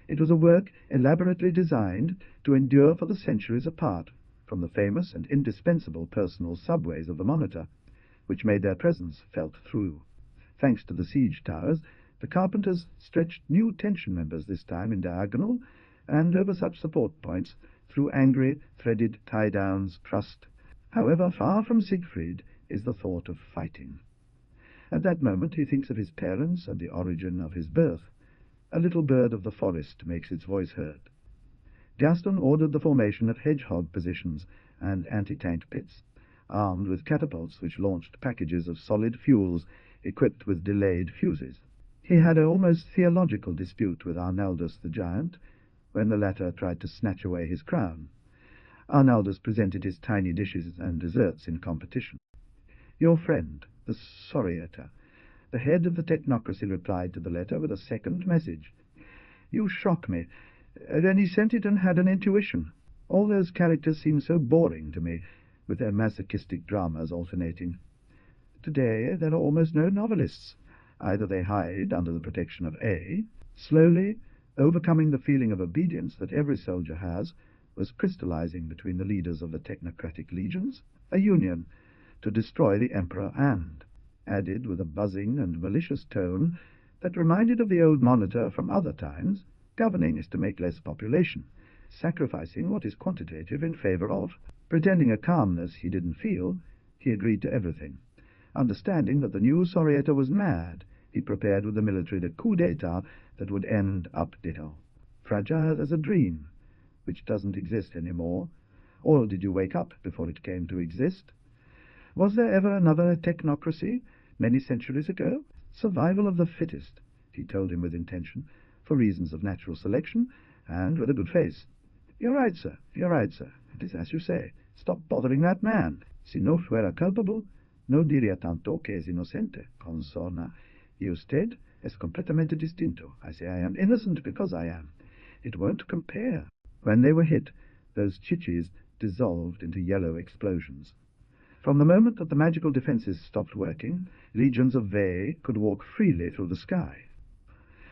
It was a work elaborately designed to endure for the centuries apart from the famous and indispensable personal subways of the Monitor, which made their presence felt through. Thanks to the siege towers, the carpenters stretched new tension members, this time in diagonal, and over such support points, through angry, threaded tie-downs, trussed. However, far from Siegfried is the thought of fighting. At that moment he thinks of his parents and the origin of his birth. A little bird of the forest makes its voice heard. Gaston ordered the formation of hedgehog positions and anti-tank pits, armed with catapults which launched packages of solid fuels equipped with delayed fuses. He had an almost theological dispute with Arnaldus the giant, when the latter tried to snatch away his crown. Arnaldus presented his tiny dishes and desserts in competition. "Your friend, the Soriator," the head of the technocracy, replied to the letter with a second message. "You shock me." Then he sent it and had an intuition. All those characters seem so boring to me, with their masochistic dramas alternating. Today there are almost no novelists. Either they hide under the protection of A. Slowly, overcoming the feeling of obedience that every soldier has, was crystallizing between the leaders of the technocratic legions, a union to destroy the emperor, and added with a buzzing and malicious tone that reminded of the old Monitor from other times, governing is to make less population, sacrificing what is quantitative in favor of. Pretending a calmness he didn't feel, he agreed to everything. Understanding that the new Soriator was mad, he prepared with the military the coup d'etat that would end up ditto. Fragile as a dream, which doesn't exist anymore. Or did you wake up before it came to exist? Was there ever another technocracy, many centuries ago? Survival of the fittest, he told him with intention, for reasons of natural selection, and with a good face. "You're right, sir. You're right, sir. It is as you say. Stop bothering that man. Si no fuera culpable, no diría tanto que es inocente, consona. Y usted es completamente distinto. I say I am innocent because I am. It won't compare." When they were hit, those chichis dissolved into yellow explosions. From the moment that the magical defenses stopped working, legions of Ve could walk freely through the sky.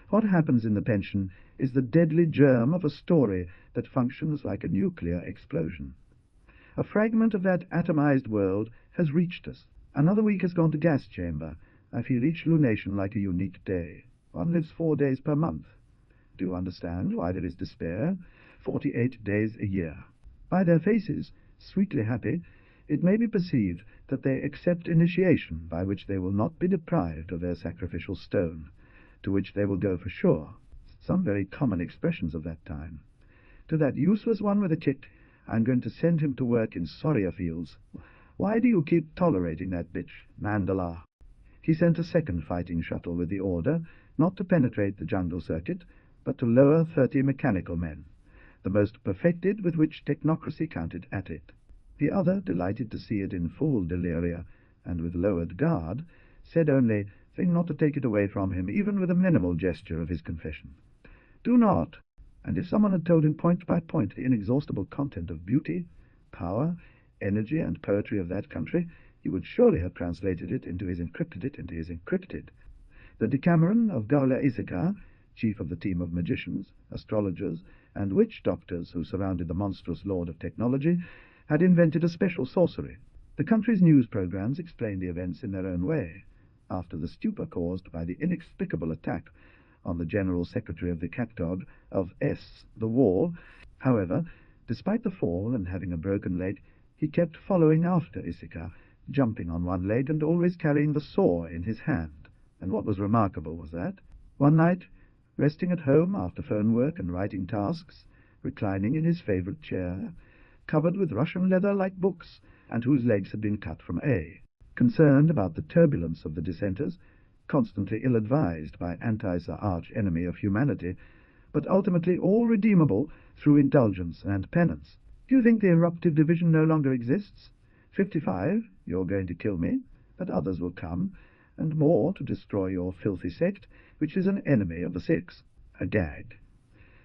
What happens in the pension is the deadly germ of a story that functions like a nuclear explosion. A fragment of that atomized world has reached us. Another week has gone to gas chamber. I feel each lunation like a unique day. One lives 4 days per month. Do you understand why there is despair? 48 days a year. By their faces, sweetly happy, it may be perceived that they accept initiation by which they will not be deprived of their sacrificial stone, to which they will go for sure. Some very common expressions of that time. To that useless one with a kit, I'm going to send him to work in Soria fields. Why do you keep tolerating that bitch, Mandala? He sent a second fighting shuttle with the order not to penetrate the jungle circuit, but to lower 30 mechanical men, the most perfected with which technocracy counted at it. The other, delighted to see it in full deliria and with lowered guard, said only, saying not to take it away from him, even with a minimal gesture of his confession. "Do not." And if someone had told him point by point the inexhaustible content of beauty, power, energy, and poetry of that country, he would surely have translated it into his encrypted. The Decameron of Laiseca, chief of the team of magicians, astrologers, and witch doctors who surrounded the monstrous lord of technology, had invented a special sorcery. The country's news programs explained the events in their own way. After the stupor caused by the inexplicable attack on the General Secretary of the Cactod of S, the Wall, however, despite the fall and having a broken leg, he kept following after Issachar, jumping on one leg and always carrying the saw in his hand. And what was remarkable was that, one night, resting at home after phone work and writing tasks, reclining in his favourite chair, covered with Russian leather-like books, and whose legs had been cut from A, concerned about the turbulence of the dissenters, constantly ill-advised by Anti's arch-enemy of humanity, but ultimately all redeemable through indulgence and penance. Do you think the eruptive division no longer exists? 55, you're going to kill me, but others will come, and more to destroy your filthy sect, which is an enemy of the six. A gag.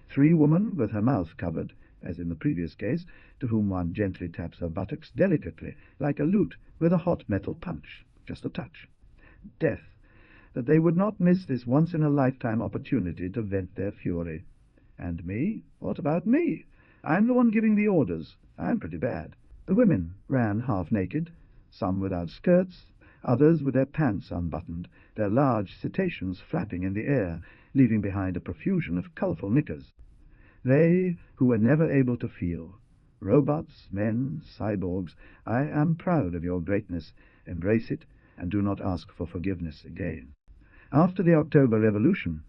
3, woman with her mouth covered, as in the previous case, to whom one gently taps her buttocks delicately, like a lute with a hot metal punch, just a touch. Death, that they would not miss this once-in-a-lifetime opportunity to vent their fury. And me? What about me? I'm the one giving the orders. I'm pretty bad. The women ran half-naked, some without skirts, others with their pants unbuttoned, their large cetaceans flapping in the air, leaving behind a profusion of colourful knickers. They who were never able to feel. Robots, men, cyborgs, I am proud of your greatness. Embrace it, and do not ask for forgiveness again. After the October Revolution,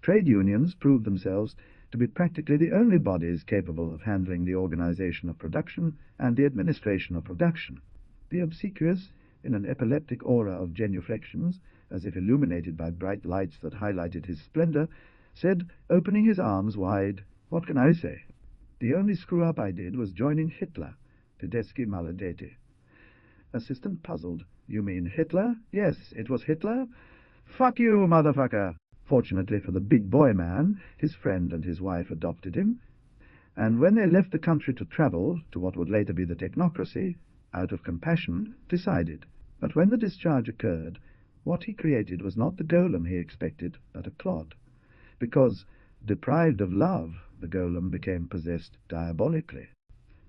trade unions proved themselves to be practically the only bodies capable of handling the organization of production and the administration of production. The obsequious, in an epileptic aura of genuflections, as if illuminated by bright lights that highlighted his splendor, said, opening his arms wide, "What can I say? The only screw-up I did was joining Hitler, Tedeschi maledeti." Assistant puzzled. "You mean Hitler?" "Yes, it was Hitler." "Fuck you, motherfucker!" Fortunately for the big boy man, his friend and his wife adopted him, and when they left the country to travel to what would later be the technocracy, out of compassion, decided. But when the discharge occurred, what he created was not the golem he expected, but a clod. Because, deprived of love, the golem became possessed diabolically.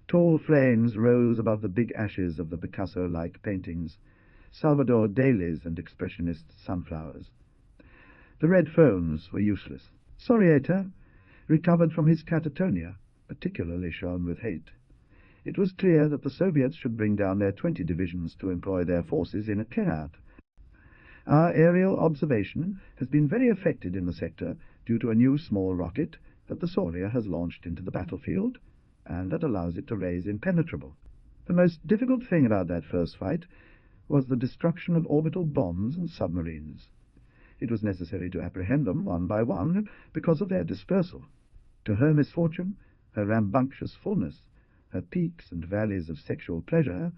Tall flames rose above the big ashes of the Picasso-like paintings, Salvador Dali's and expressionist sunflowers. The red phones were useless. Sorieter, recovered from his catatonia, particularly shone with hate. It was clear that the Soviets should bring down their 20 divisions to employ their forces in a clear-out. Our aerial observation has been very affected in the sector due to a new small rocket that the Soria has launched into the battlefield, and that allows it to raise impenetrable. The most difficult thing about that first fight was the destruction of orbital bombs and submarines. It was necessary to apprehend them one by one because of their dispersal. To her misfortune, her rambunctious fullness, her peaks and valleys of sexual pleasure,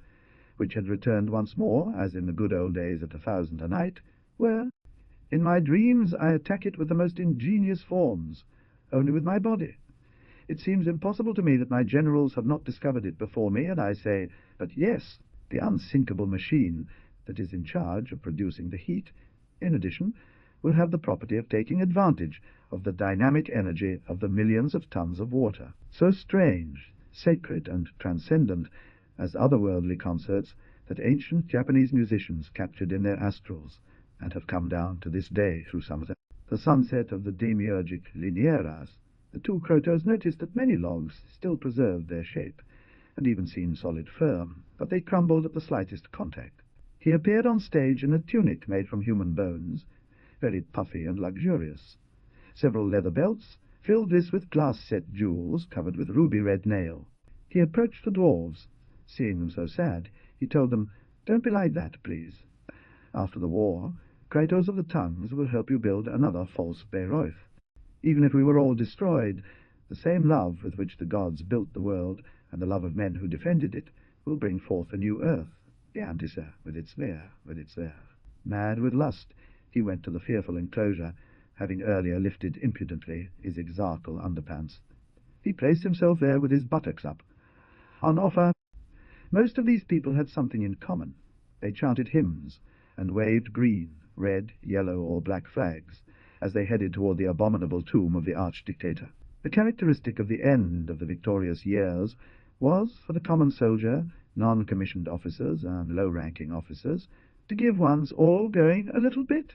which had returned once more, as in the good old days at 1,000 a night, were, in my dreams I attack it with the most ingenious forms, only with my body. It seems impossible to me that my generals have not discovered it before me, and I say, but yes, the unsinkable machine that is in charge of producing the heat, in addition, will have the property of taking advantage of the dynamic energy of the millions of tons of water, so strange, sacred, and transcendent as otherworldly concerts that ancient Japanese musicians captured in their astrals, and have come down to this day through some of them. The sunset of the demiurgic Linieras. The two Crotos noticed that many logs still preserved their shape, and even seemed solid firm, but they crumbled at the slightest contact. He appeared on stage in a tunic made from human bones, very puffy and luxurious. Several leather belts filled this with glass-set jewels covered with ruby-red nail. He approached the dwarves. Seeing them so sad, he told them, "Don't be like that, please. After the war, Kratos of the Tongues will help you build another false Bayreuth. Even if we were all destroyed, the same love with which the gods built the world, and the love of men who defended it, will bring forth a new earth, the Antissa, with its there. Mad with lust, he went to the fearful enclosure, having earlier lifted impudently his exarchal underpants. He placed himself there with his buttocks up. On offer, Most of these people had something in common. They chanted hymns and waved green, red, yellow, or black flags as they headed toward the abominable tomb of the arch-dictator. The characteristic of the end of the victorious years was, for the common soldier, non-commissioned officers, and low-ranking officers, to give one's all going a little bit.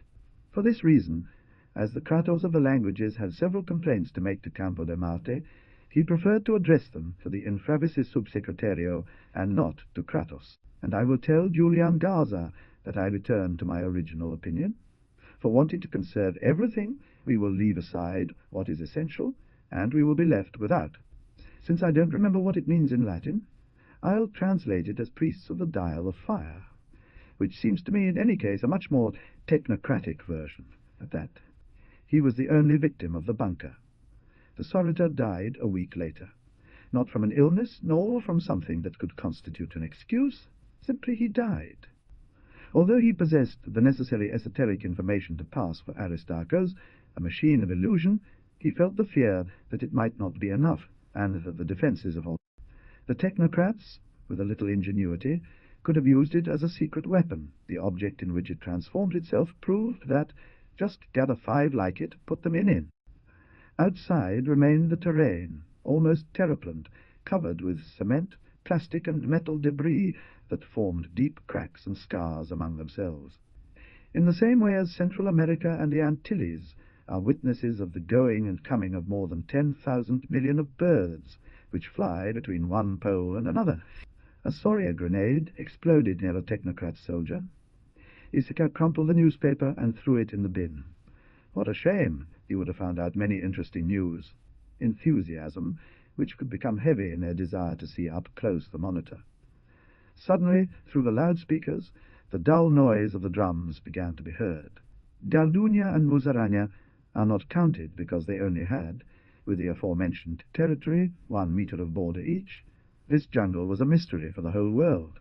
For this reason, as the Kratos of the languages had several complaints to make to Campo de Marte, he preferred to address them to the Infravices Subsecretario and not to Kratos. And I will tell Julian Garza that I return to my original opinion. For wanting to conserve everything, we will leave aside what is essential, and we will be left without. Since I don't remember what it means in Latin, I'll translate it as priests of the dial of fire, which seems to me in any case a much more technocratic version at that. He was the only victim of the bunker. The Soritor died a week later, not from an illness, nor from something that could constitute an excuse. Simply he died. Although he possessed the necessary esoteric information to pass for Aristarchus, a machine of illusion, he felt the fear that it might not be enough, and that the defences of all the technocrats, with a little ingenuity, could have used it as a secret weapon. The object in which it transformed itself proved that just gather 5 like it, put them in. Outside remained the terrain, almost terraplaned, covered with cement, plastic, and metal debris that formed deep cracks and scars among themselves. In the same way as Central America and the Antilles are witnesses of the going and coming of more than 10,000 million of birds, which fly between one pole and another. A Soria grenade exploded near a technocrat soldier. Laiseca crumpled the newspaper and threw it in the bin. What a shame! He would have found out many interesting news. Enthusiasm, which could become heavy in their desire to see up close the monitor. Suddenly, through the loudspeakers, the dull noise of the drums began to be heard. Galdunia and Musaranya are not counted because they only had, with the aforementioned territory, 1 meter of border each. This jungle was a mystery for the whole world.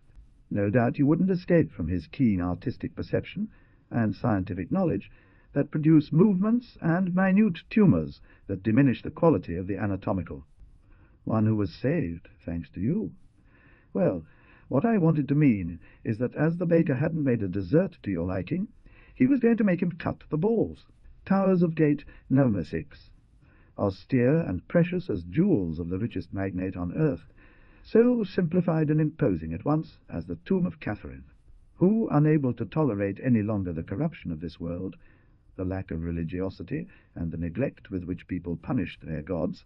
No doubt you wouldn't escape from his keen artistic perception and scientific knowledge that produce movements and minute tumours that diminish the quality of the anatomical. One who was saved, thanks to you. Well, what I wanted to mean is that as the baker hadn't made a dessert to your liking, he was going to make him cut the balls. Towers of gate number 6, austere and precious as jewels of the richest magnate on earth, so simplified and imposing at once as the tomb of Catherine, who, unable to tolerate any longer the corruption of this world, the lack of religiosity, and the neglect with which people punished their gods,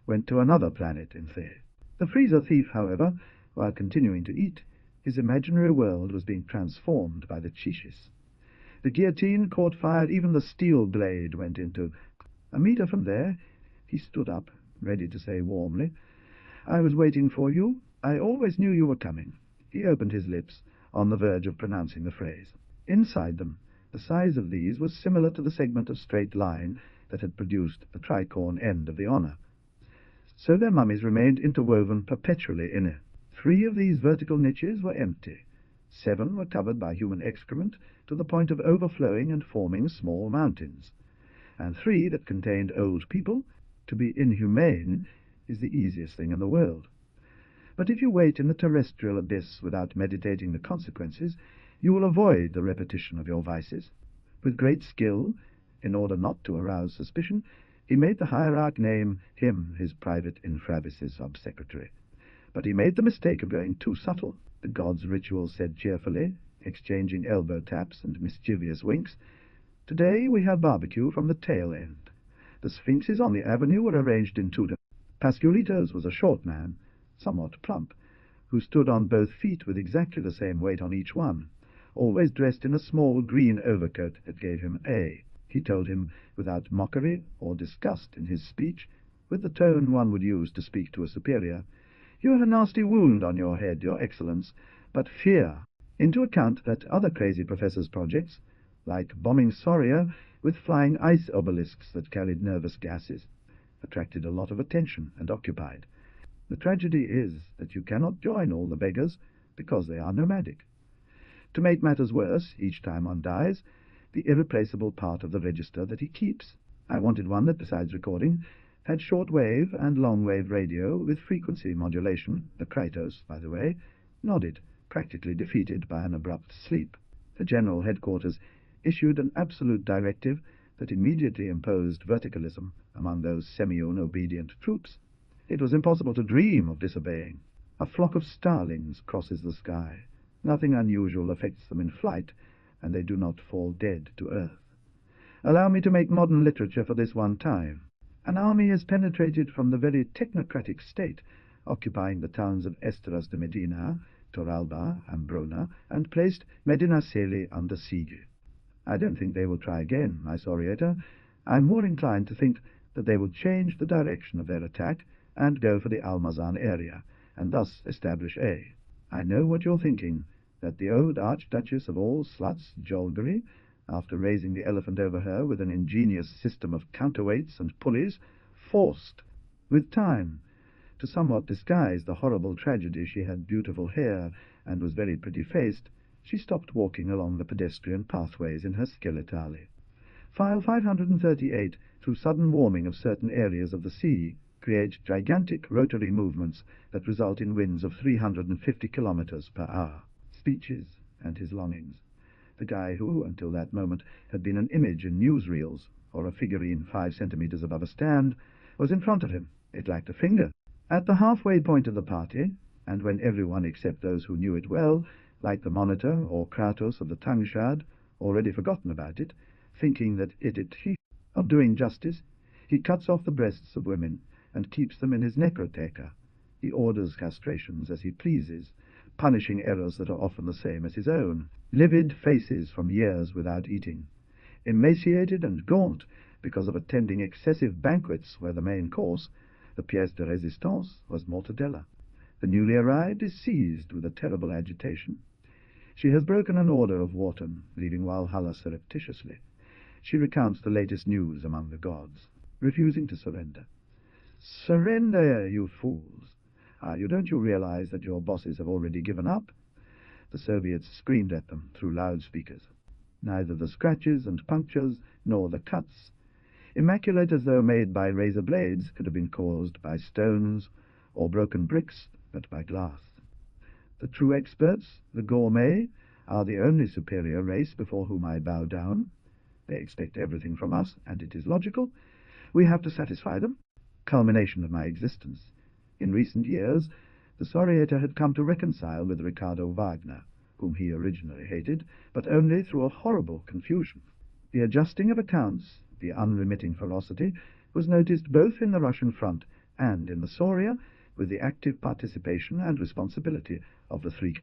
went to another planet in theory. The freezer thief, however, while continuing to eat, his imaginary world was being transformed by the chichis. The guillotine caught fire, even the steel blade went into. A meter from there, he stood up, ready to say warmly, "I was waiting for you. I always knew you were coming." He opened his lips, on the verge of pronouncing the phrase. Inside them, the size of these was similar to the segment of straight line that had produced the tricorn end of the honour. So their mummies remained interwoven perpetually in it. 3 of these vertical niches were empty. 7 were covered by human excrement to the point of overflowing and forming small mountains. And 3 that contained old people. To be inhumane is the easiest thing in the world. But if you wait in the terrestrial abyss without meditating the consequences, you will avoid the repetition of your vices. With great skill, in order not to arouse suspicion, he made the hierarch name him his private infravices sub-secretary. But he made the mistake of going too subtle. The gods' ritual said cheerfully, exchanging elbow taps and mischievous winks, "Today we have barbecue from the tail end." The sphinxes on the avenue were arranged in 2. Pasculitos was a short man, somewhat plump, who stood on both feet with exactly the same weight on each one, always dressed in a small green overcoat that gave him A. He told him, without mockery or disgust in his speech, with the tone one would use to speak to a superior, "You have a nasty wound on your head, Your Excellence, but fear," into account that other crazy professors' projects, like bombing Soria with flying ice obelisks that carried nervous gases, attracted a lot of attention and occupied. The tragedy is that you cannot join all the beggars because they are nomadic. To make matters worse, each time one dies, the irreplaceable part of the register that he keeps. I wanted one that, besides recording, had short-wave and long-wave radio with frequency modulation, the Kratos, by the way, nodded, practically defeated by an abrupt sleep. The General Headquarters issued an absolute directive that immediately imposed verticalism among those semi-obedient troops. It was impossible to dream of disobeying. A flock of starlings crosses the sky. Nothing unusual affects them in flight, and they do not fall dead to earth. Allow me to make modern literature for this one time. An army is penetrated from the very technocratic state, occupying the towns of Esteras de Medina, Torralba, Ambrona, and placed Medinaceli under siege. I don't think they will try again, my Soriator. I'm more inclined to think that they will change the direction of their attack and go for the Almazan area, and thus establish A. I know what you're thinking, that the old Archduchess of all sluts, Jolbery, after raising the elephant over her with an ingenious system of counterweights and pulleys, forced, with time, to somewhat disguise the horrible tragedy she had beautiful hair and was very pretty-faced, she stopped walking along the pedestrian pathways in her skeletale. File 538, through sudden warming of certain areas of the sea, create gigantic rotary movements that result in winds of 350 kilometers per hour. Speeches and his longings. The guy who, until that moment, had been an image in newsreels, or a figurine 5 centimeters above a stand, was in front of him. It lacked a finger. At the halfway point of the party, and when everyone except those who knew it well, like the monitor or Kratos of the tongue-shard, already forgotten about it, thinking that he of doing justice, he cuts off the breasts of women and keeps them in his necroteca. He orders castrations as he pleases, punishing errors that are often the same as his own. Livid faces from years without eating. Emaciated and gaunt because of attending excessive banquets where the main course, the pièce de résistance, was mortadella. The newly arrived is seized with a terrible agitation. She has broken an order of Wharton, leaving Walhalla surreptitiously. She recounts the latest news among the gods, refusing to surrender. Surrender, you fools! Don't you realize that your bosses have already given up? The Soviets screamed at them through loudspeakers. Neither the scratches and punctures nor the cuts, immaculate as though made by razor blades, could have been caused by stones or broken bricks, but by glass. The true experts, the gourmet, are the only superior race before whom I bow down. They expect everything from us, and it is logical. We have to satisfy them. Culmination of my existence. In recent years, the Soriator had come to reconcile with Ricardo Wagner, whom he originally hated, but only through a horrible confusion. The adjusting of accounts, the unremitting ferocity, was noticed both in the Russian front and in the Soria, with the active participation and responsibility of the three.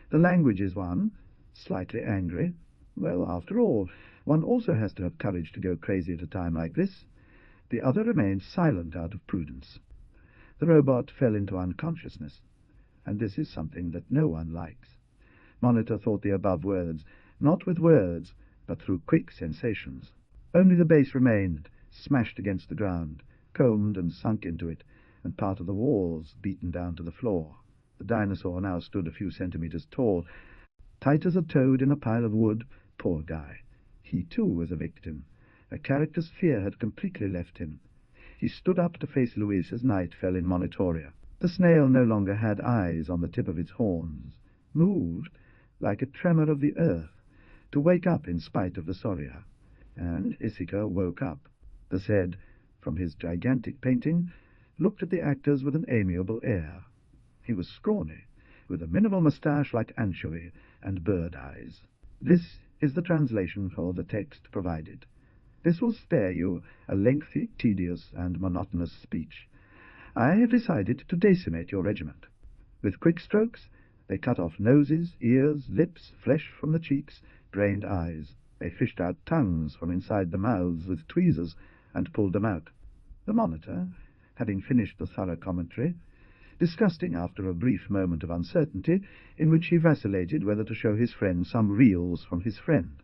The language is one, slightly angry. Well, after all, one also has to have courage to go crazy at a time like this. The other remained silent out of prudence. The robot fell into unconsciousness, and this is something that no one likes. Monitor thought the above words, not with words, but through quick sensations. Only the base remained, smashed against the ground, combed and sunk into it, and part of the walls beaten down to the floor. The dinosaur now stood a few centimeters tall, tight as a toad in a pile of wood. Poor guy. He, too, was a victim. A character's fear had completely left him. He stood up to face Louise as night fell in Monitoria. The snail no longer had eyes on the tip of its horns, moved, like a tremor of the earth, to wake up in spite of the Soria. And Issachar woke up. The Zed, from his gigantic painting, looked at the actors with an amiable air. He was scrawny, with a minimal moustache like anchovy and bird eyes. This is the translation for the text provided. This will spare you a lengthy, tedious, and monotonous speech. I have decided to decimate your regiment. With quick strokes, they cut off noses, ears, lips, flesh from the cheeks, drained eyes. They fished out tongues from inside the mouths with tweezers and pulled them out. The monitor, having finished the thorough commentary, disgusting after a brief moment of uncertainty, in which he vacillated whether to show his friend some reels from his friend.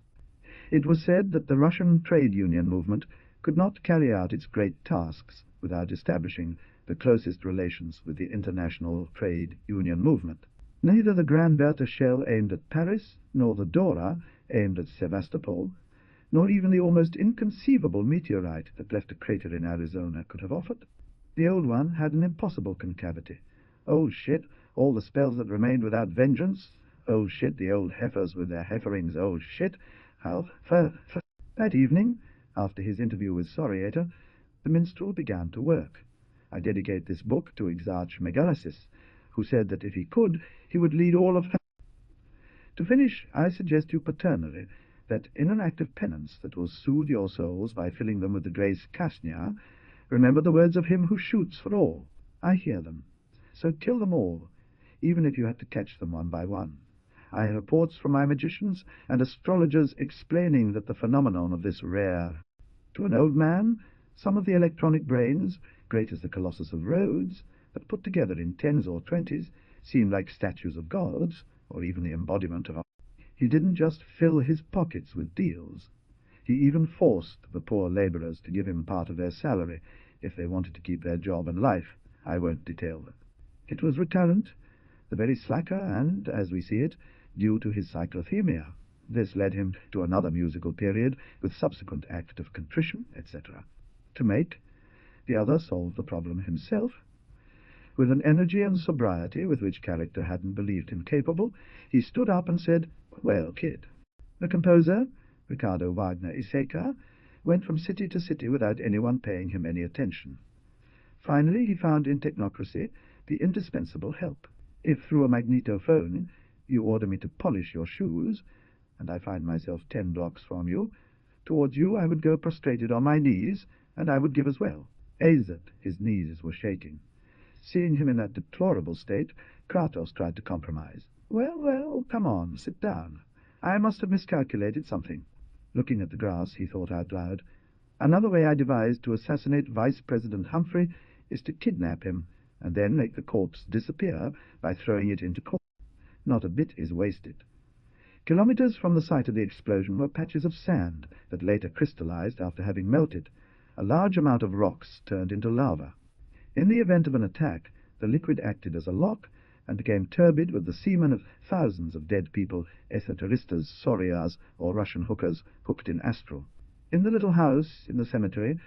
It was said that the Russian trade union movement could not carry out its great tasks without establishing the closest relations with the international trade union movement. Neither the Grand Bertha shell aimed at Paris, nor the Dora aimed at Sevastopol, nor even the almost inconceivable meteorite that left a crater in Arizona could have offered. The old one had an impossible concavity. Old shit, all the spells that remained without vengeance. Oh shit, the old heifers with their heiferings, oh shit. That evening, after his interview with Soriator, the minstrel began to work. I dedicate this book to Exarch Megalasis, who said that if he could, he would lead all of her. To finish, I suggest you paternally that in an act of penance that will soothe your souls by filling them with the grace Kasnia, remember the words of him who shoots for all. I hear them. So kill them all, even if you had to catch them one by one. I have reports from my magicians and astrologers explaining that the phenomenon of this rare. To an old man, some of the electronic brains, great as the Colossus of Rhodes, that put together in tens or twenties, seem like statues of gods, or even the embodiment of. He didn't just fill his pockets with deals. He even forced the poor labourers to give him part of their salary if they wanted to keep their job and life. I won't detail that. It was recurrent, the very slacker, and, as we see it, due to his cyclothemia. This led him to another musical period with subsequent act of contrition, etc. To make, the other solved the problem himself. With an energy and sobriety with which character hadn't believed him capable, he stood up and said, "Well, kid." The composer, Ricardo Wagner Iseca, went from city to city without anyone paying him any attention. Finally, he found in technocracy the indispensable help. If through a magnetophone you order me to polish your shoes, and I find myself 10 blocks from you, towards you I would go prostrated on my knees, and I would give as well. Azat, his knees were shaking. Seeing him in that deplorable state, Kratos tried to compromise. Well, come on, sit down. I must have miscalculated something." Looking at the grass, he thought out loud, "Another way I devised to assassinate Vice President Humphrey is to kidnap him, and then make the corpse disappear by throwing it into coal. Not a bit is wasted." Kilometers from the site of the explosion were patches of sand that later crystallized after having melted. A large amount of rocks turned into lava. In the event of an attack, the liquid acted as a lock and became turbid with the semen of thousands of dead people, esoteristas, Solias, or Russian hookers hooked in astral. In the little house in the cemetery,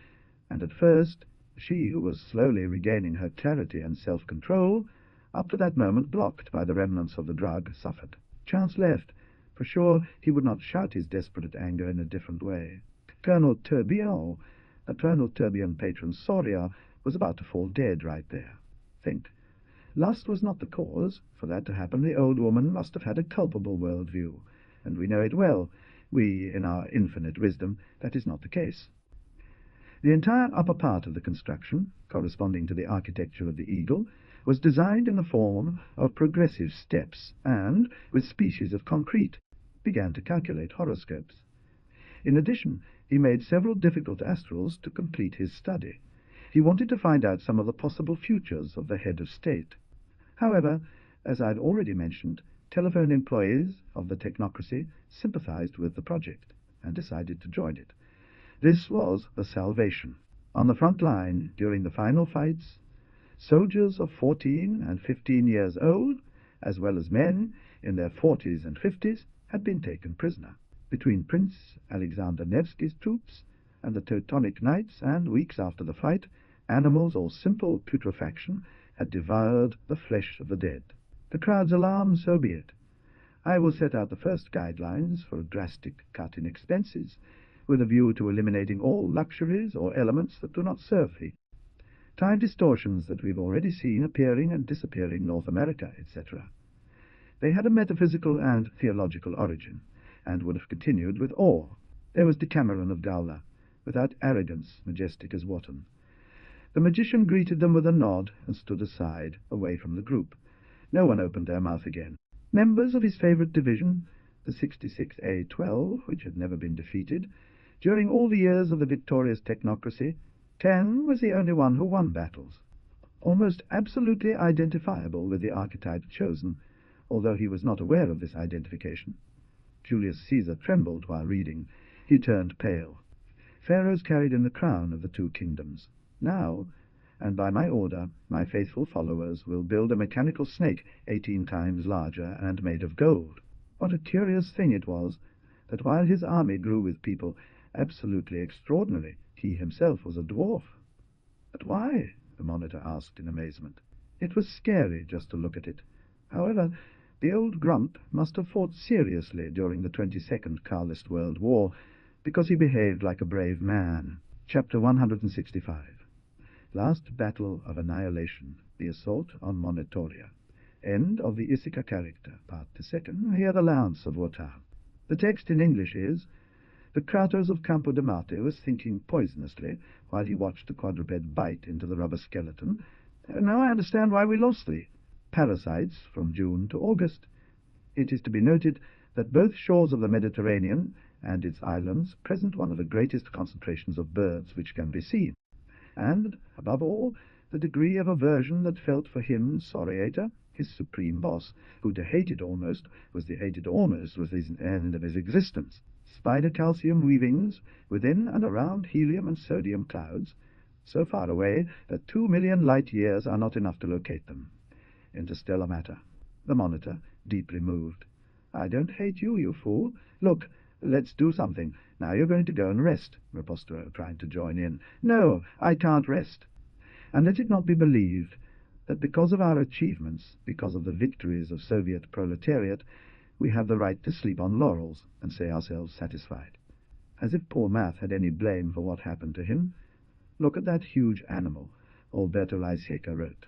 and at first she who was slowly regaining her clarity and self-control, up to that moment blocked by the remnants of the drug, suffered. Chance left. For sure he would not shout his desperate anger in a different way. Colonel Tourbillon, the Colonel Tourbillon patron Soria, was about to fall dead right there. Think. Lust was not the cause. For that to happen, the old woman must have had a culpable world-view, and we know it well. We, in our infinite wisdom, that is not the case. The entire upper part of the construction, corresponding to the architecture of the eagle, was designed in the form of progressive steps, and, with species of concrete, began to calculate horoscopes. In addition, he made several difficult astrals to complete his study. He wanted to find out some of the possible futures of the head of state. However, as I'd already mentioned, telephone employees of the technocracy sympathized with the project and decided to join it. This was the salvation. On the front line, during the final fights, soldiers of 14 and 15 years old, as well as men in their 40s and 50s, had been taken prisoner. Between Prince Alexander Nevsky's troops and the Teutonic Knights, and weeks after the fight, animals or simple putrefaction had devoured the flesh of the dead. The crowd's alarm, so be it. I will set out the first guidelines for a drastic cut in expenses, with a view to eliminating all luxuries or elements that do not serve thee. Time distortions that we've already seen appearing and disappearing North America, etc. They had a metaphysical and theological origin, and would have continued with awe. There was Decameron of Gaula, without arrogance, majestic as Wotan. The magician greeted them with a nod and stood aside, away from the group. No one opened their mouth again. Members of his favourite division, the 66A-12, which had never been defeated, during all the years of the victorious technocracy, 10 was the only one who won battles. Almost absolutely identifiable with the archetype chosen, although he was not aware of this identification. Julius Caesar trembled while reading. He turned pale. Pharaohs carried in the crown of the two kingdoms. Now, and by my order, my faithful followers will build a mechanical snake 18 times larger and made of gold. What a curious thing it was that while his army grew with people absolutely extraordinary, he himself was a dwarf. But why? The monitor asked in amazement. It was scary just to look at it. However, the old grunt must have fought seriously during the 22nd Carlist World War, because he behaved like a brave man. Chapter 165. Last Battle of Annihilation, the Assault on Monitoria. End of the Isica character, part the second. Hear the Lance of Wotan. The text in English is, "The Kratos of Campo de Marte was thinking poisonously while he watched the quadruped bite into the rubber skeleton. Now I understand why we lost thee. Parasites from June to August." It is to be noted that both shores of the Mediterranean and its islands present one of the greatest concentrations of birds which can be seen, and, above all, the degree of aversion that felt for him, Soriator, his supreme boss, who to hate it almost was the end of his existence. Spider calcium weavings within and around helium and sodium clouds, so far away that 2 million light-years are not enough to locate them. Interstellar matter. The monitor, deeply moved. "I don't hate you, you fool. Look, let's do something. Now you're going to go and rest," Rapostro tried to join in. "No, I can't rest. And let it not be believed that because of our achievements, because of the victories of Soviet proletariat, we have the right to sleep on laurels and say ourselves satisfied. As if poor Math had any blame for what happened to him. Look at that huge animal," Alberto Laiseca wrote.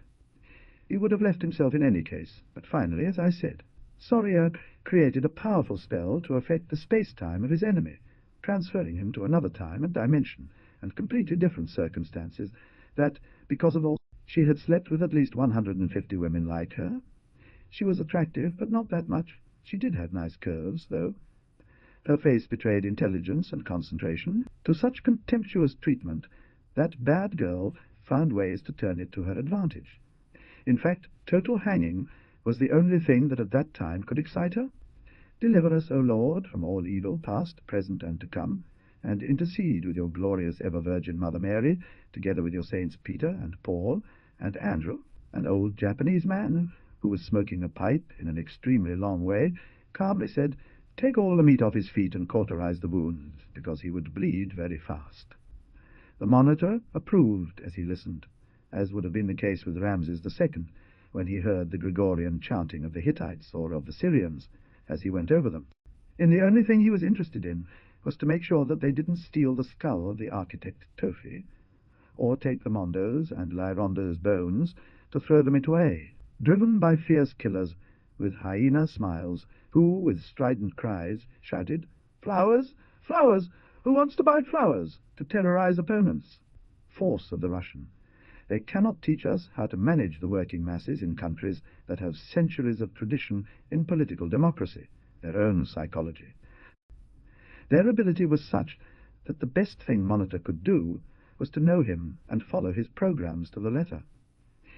"He would have left himself in any case, but finally, as I said, Soria created a powerful spell to affect the space-time of his enemy, transferring him to another time and dimension, and completely different circumstances, that, because of all, she had slept with at least 150 women like her. She was attractive, but not that much. She did have nice curves, though. Her face betrayed intelligence and concentration. To such contemptuous treatment, that bad girl found ways to turn it to her advantage. In fact, total hanging was the only thing that at that time could excite her. Deliver us, O Lord, from all evil, past, present, and to come, and intercede with your glorious ever-Virgin Mother Mary, together with your saints Peter and Paul and Andrew, an old Japanese man who was smoking a pipe in an extremely long way, calmly said, 'Take all the meat off his feet and cauterize the wounds, because he would bleed very fast.' The monitor approved as he listened, as would have been the case with Ramses II, when he heard the Gregorian chanting of the Hittites or of the Syrians as he went over them. And the only thing he was interested in was to make sure that they didn't steal the skull of the architect Tofi, or take the Mondo's and Lyrondo's bones to throw them away, driven by fierce killers with hyena smiles, who, with strident cries, shouted, 'Flowers! Flowers! Who wants to buy flowers?' to terrorize opponents. Force of the Russian. They cannot teach us how to manage the working masses in countries that have centuries of tradition in political democracy, their own psychology. Their ability was such that the best thing Monitor could do was to know him and follow his programs to the letter.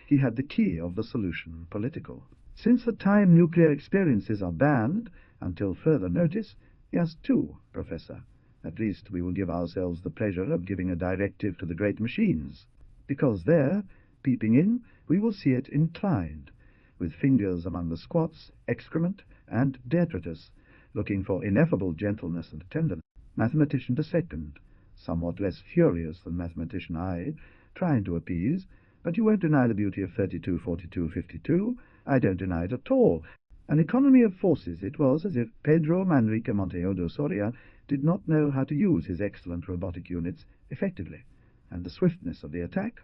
He had the key of the solution political. Since the time nuclear experiences are banned, until further notice, yes, too, Professor. At least we will give ourselves the pleasure of giving a directive to the great machines, because there, peeping in, we will see it inclined, with fingers among the squats, excrement, and detritus, looking for ineffable gentleness and tenderness. Mathematician to second, somewhat less furious than mathematician I, trying to appease, but you won't deny the beauty of 32, 42, 52. I don't deny it at all. An economy of forces. It was as if Pedro Manrique Monteodo Soria did not know how to use his excellent robotic units effectively, and the swiftness of the attack,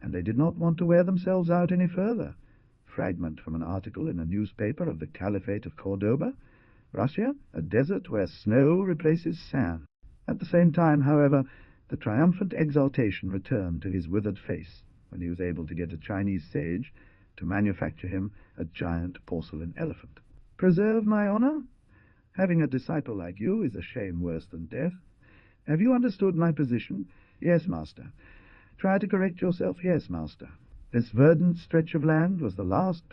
and they did not want to wear themselves out any further. Fragment from an article in a newspaper of the Caliphate of Cordoba. Russia, a desert where snow replaces sand. At the same time, however, the triumphant exultation returned to his withered face when he was able to get a Chinese sage to manufacture him a giant porcelain elephant. Preserve my honor? Having a disciple like you is a shame worse than death. Have you understood my position? Yes, master. Try to correct yourself. Yes, master. This verdant stretch of land was the last,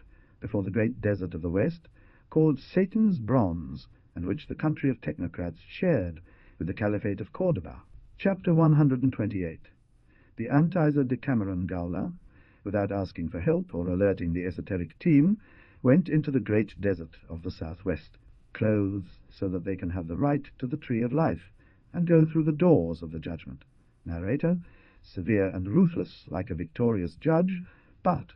before the great desert of the West, called Satan's Bronze, and which the country of technocrats shared with the Caliphate of Cordoba. Chapter 128. The Antizer Decameron Gowler, without asking for help or alerting the esoteric team, went into the great desert of the southwest, clothed so that they can have the right to the tree of life, and go through the doors of the judgment. Narrator, severe and ruthless like a victorious judge, but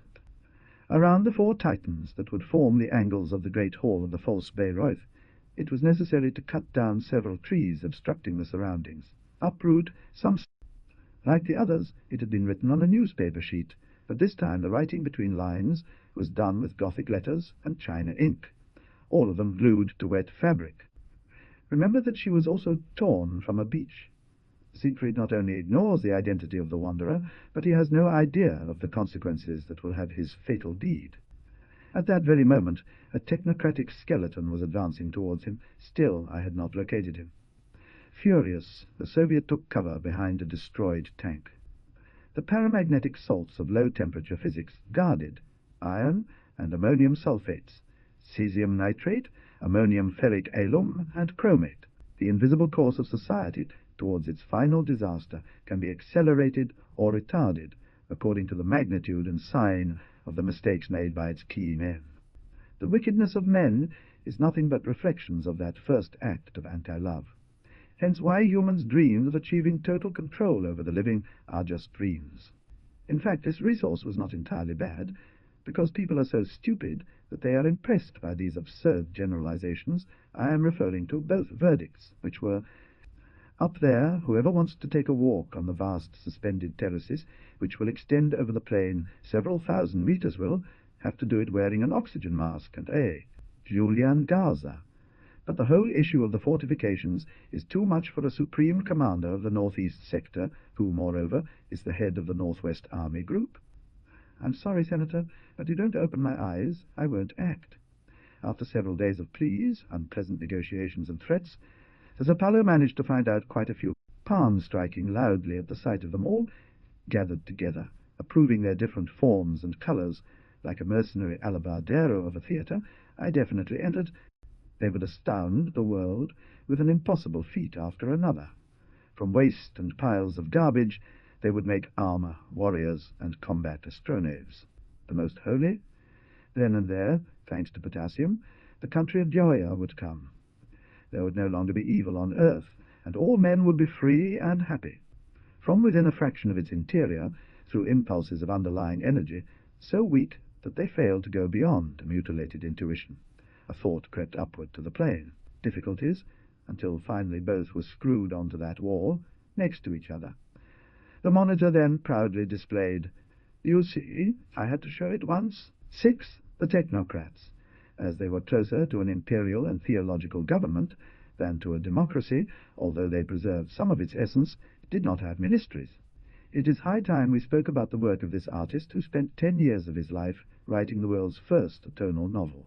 Around the 4 Titans that would form the angles of the great hall of the false Bayreuth, it was necessary to cut down several trees obstructing the surroundings, uproot some. Like the others, it had been written on a newspaper sheet, but this time the writing between lines was done with Gothic letters and China ink, all of them glued to wet fabric. Remember that she was also torn from a beach. Siegfried not only ignores the identity of the wanderer, but he has no idea of the consequences that will have his fatal deed. At that very moment, a technocratic skeleton was advancing towards him. Still, I had not located him. Furious, the Soviet took cover behind a destroyed tank. The paramagnetic salts of low-temperature physics guarded iron and ammonium sulfates, cesium nitrate, ammonium ferric alum, and chromate. The invisible course of society towards its final disaster can be accelerated or retarded according to the magnitude and sign of the mistakes made by its key men. The wickedness of men is nothing but reflections of that first act of anti-love. Hence why humans' dreams of achieving total control over the living are just dreams. In fact, this resource was not entirely bad, because people are so stupid that they are impressed by these absurd generalizations. I am referring to both verdicts, which were, up there, whoever wants to take a walk on the vast suspended terraces, which will extend over the plain several thousand meters, will have to do it wearing an oxygen mask, and Julian Garza. But the whole issue of the fortifications is too much for a supreme commander of the northeast sector, who, moreover, is the head of the Northwest Army Group. I'm sorry, Senator, but you don't open my eyes, I won't act. After several days of pleas, unpleasant negotiations, and threats, the Zapallo managed to find out quite a few. Palms striking loudly at the sight of them all, gathered together, approving their different forms and colors. Like a mercenary alabardero of a theater, I definitely entered. They would astound the world with an impossible feat after another. From waste and piles of garbage, they would make armor, warriors, and combat astronavs. The most holy? Then and there, thanks to potassium, the country of Gioia would come. There would no longer be evil on earth, and all men would be free and happy. From within a fraction of its interior, through impulses of underlying energy, so weak that they failed to go beyond a mutilated intuition, a thought crept upward to the plane. Difficulties, until finally both were screwed onto that wall, next to each other. The monitor then proudly displayed, "You see, I had to show it once. 6, the technocrats." As they were closer to an imperial and theological government than to a democracy, although they preserved some of its essence, it did not have ministries. It is high time we spoke about the work of this artist who spent 10 years of his life writing the world's first tonal novel.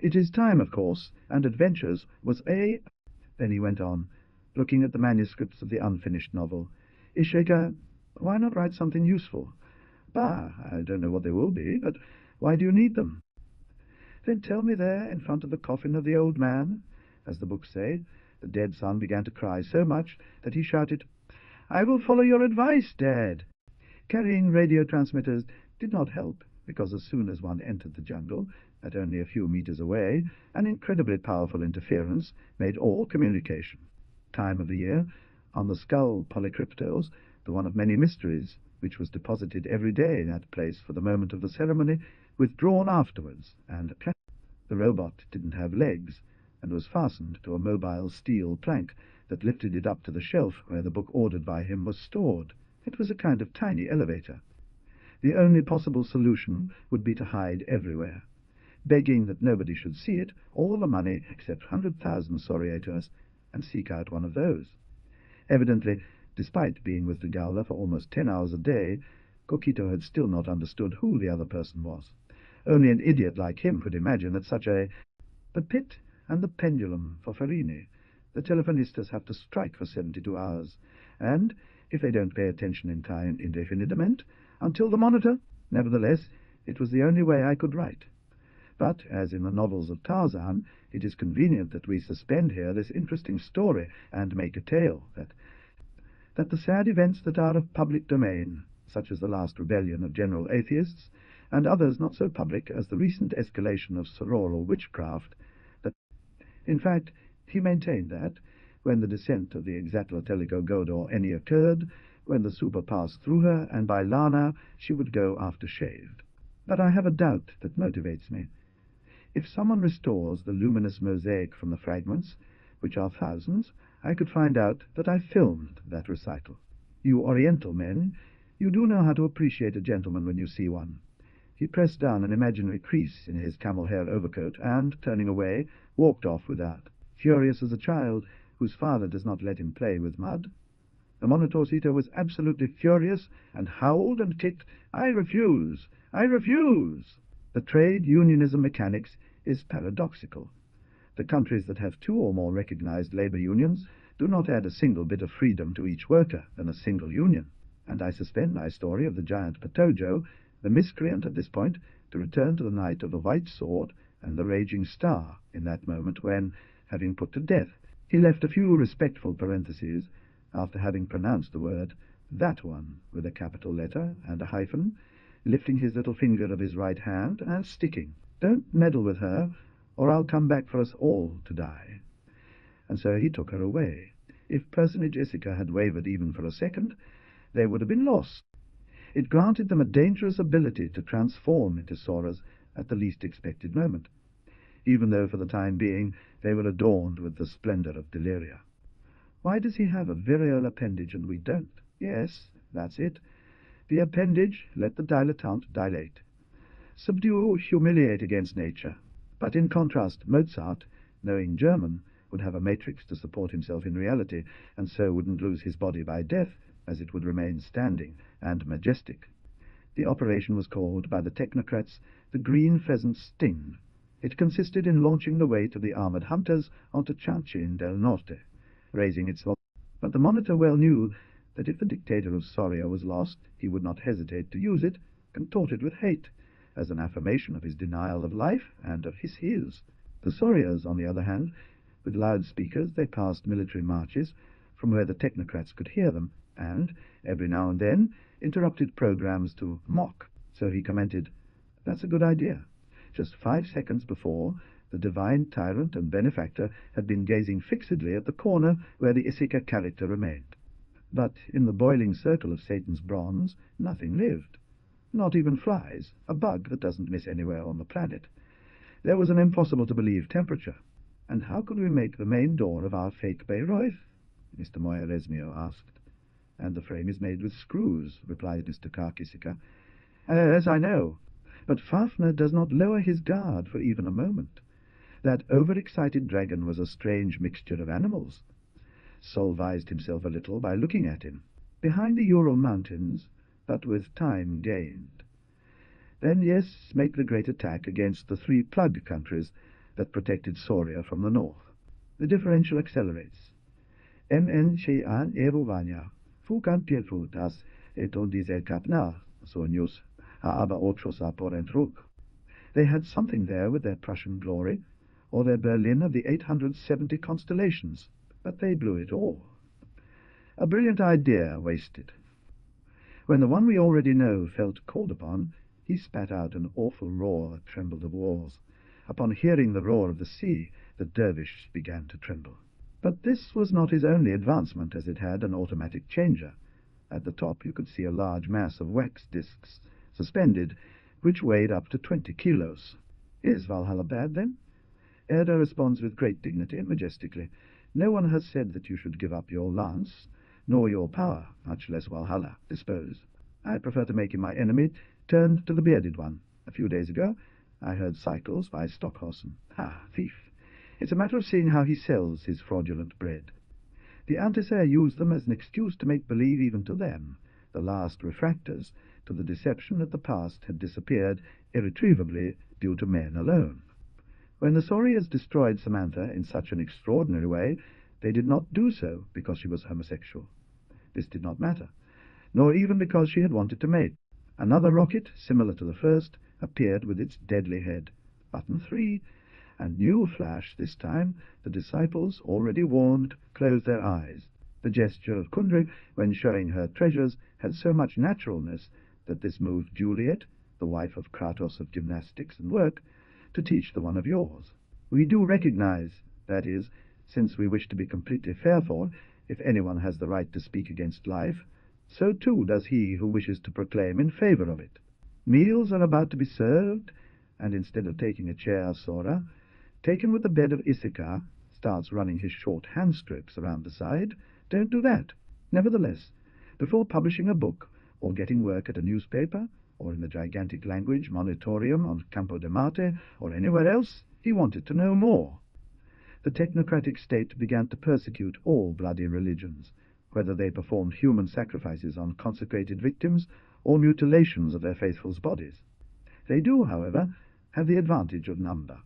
It is time, of course, and Adventures was a... Then he went on, looking at the manuscripts of the unfinished novel. "Ishika, why not write something useful?" "Bah, I don't know what they will be, but why do you need them?" "Then tell me there, in front of the coffin of the old man." As the books say, the dead son began to cry so much that he shouted, "I will follow your advice, Dad." Carrying radio transmitters did not help, because as soon as one entered the jungle, at only a few meters away, an incredibly powerful interference made all communication. Time of the year, on the skull polycryptos, the one of many mysteries, which was deposited every day in that place for the moment of the ceremony, withdrawn afterwards, and the robot didn't have legs, and was fastened to a mobile steel plank that lifted it up to the shelf where the book ordered by him was stored. It was a kind of tiny elevator. The only possible solution would be to hide everywhere, begging that nobody should see it, all the money except 100,000 soriators, and seek out one of those. Evidently, despite being with the Gaula for almost 10 hours a day, Coquito had still not understood who the other person was. Only an idiot like him could imagine that such a... But Pitt and the pendulum for Farini. The telephonistas have to strike for 72 hours, and, if they don't pay attention in time indefinidament, until the monitor. Nevertheless, it was the only way I could write. But, as in the novels of Tarzan, it is convenient that we suspend here this interesting story and make a tale, that the sad events that are of public domain, such as the last rebellion of general atheists, and others not so public as the recent escalation of sororal witchcraft, that, in fact, he maintained that, when the descent of the Exatlatelico god or any occurred, when the super passed through her, and by Lana she would go after shaved. But I have a doubt that motivates me. If someone restores the luminous mosaic from the fragments, which are thousands, I could find out that I filmed that recital. You Oriental men, you do know how to appreciate a gentleman when you see one. He pressed down an imaginary crease in his camel-hair overcoat and, turning away, walked off without, furious as a child whose father does not let him play with mud. The Monitorcito was absolutely furious and howled and kicked, "I refuse! I refuse!" The trade unionism mechanics is paradoxical. The countries that have 2 or more recognized labor unions do not add a single bit of freedom to each worker than a single union, and I suspend my story of the giant Patojo, the miscreant at this point, to return to the night of the white sword and the raging star in that moment when, having put to death, he left a few respectful parentheses after having pronounced the word "that one" with a capital letter and a hyphen, lifting his little finger of his right hand and sticking, "Don't meddle with her, or I'll come back for us all to die." And so he took her away. If personage Ithaca had wavered even for a second, they would have been lost. It granted them a dangerous ability to transform into Soras at the least expected moment, even though for the time being they were adorned with the splendor of Deliria. Why does he have a virile appendage and we don't? Yes, that's it. The appendage let the dilettante dilate. Subdue, humiliate against nature. But in contrast, Mozart, knowing German, would have a matrix to support himself in reality, and so wouldn't lose his body by death, as it would remain standing and majestic. The operation was called by the technocrats the Green Pheasant Sting. It consisted in launching the weight of the armored hunters onto Chanchin del Norte, raising its volume. But the monitor well knew that if the dictator of Soria was lost, he would not hesitate to use it, contorted with hate, as an affirmation of his denial of life and of his. The Sorias, on the other hand, with loudspeakers, they passed military marches from where the technocrats could hear them, and, every now and then, interrupted programs to mock. So he commented, "That's a good idea." Just 5 seconds before, the divine tyrant and benefactor had been gazing fixedly at the corner where the Ithaca character remained. But in the boiling circle of Satan's bronze, nothing lived. Not even flies, a bug that doesn't miss anywhere on the planet. There was an impossible-to-believe temperature. "And how could we make the main door of our fake Bayreuth?" Mr. Moya-Resmio asked. "And the frame is made with screws," replied Mr. Karkisica. "Yes, I know. But Fafner does not lower his guard for even a moment. That overexcited dragon was a strange mixture of animals." Sol vised himself a little by looking at him. "Behind the Ural Mountains, but with time gained. Then, yes, make the great attack against the 3 plug countries that protected Soria from the north. The differential accelerates. MN Shean Eruvania, Fukan Pietrutas, eton dizel capna, sonius, aber otros apporentrug. They had something there with their Prussian glory, or their Berlin of the 870 constellations, but they blew it all. A brilliant idea wasted. When the one we already know felt called upon, he spat out an awful roar that trembled the walls. Upon hearing the roar of the sea, the dervish began to tremble. But this was not his only advancement, as it had an automatic changer. At the top you could see a large mass of wax discs, suspended, which weighed up to 20 kilos. Is Valhalla bad, then? Erda responds with great dignity and majestically. "No one has said that you should give up your lance, nor your power, much less Valhalla, dispose. I prefer to make him my enemy, turned to the bearded one. A few days ago I heard cycles by Stockhausen. Ha, thief! It's a matter of seeing how he sells his fraudulent bread." The Antisair used them as an excuse to make believe even to them, the last refractors, to the deception that the past had disappeared irretrievably due to men alone. When the Sorias destroyed Samantha in such an extraordinary way, they did not do so because she was homosexual. This did not matter, nor even because she had wanted to mate. Another rocket, similar to the first, appeared with its deadly head. Button 3, and new flash this time, the disciples, already warned, closed their eyes. The gesture of Kundry, when showing her treasures, had so much naturalness that this moved Juliet, the wife of Kratos of gymnastics and work, to teach the one of yours. We do recognize, that is, since we wish to be completely fair for, if anyone has the right to speak against life, so too does he who wishes to proclaim in favor of it. Meals are about to be served, and instead of taking a chair, Sora, taken with the bed of Issachar, starts running his short hand strokes around the side. Don't do that. Nevertheless, before publishing a book, or getting work at a newspaper, or in the gigantic language monitorium on Campo de Marte, or anywhere else, he wanted to know more. The technocratic state began to persecute all bloody religions, whether they performed human sacrifices on consecrated victims or mutilations of their faithfuls' bodies. They do, however, have the advantage of number.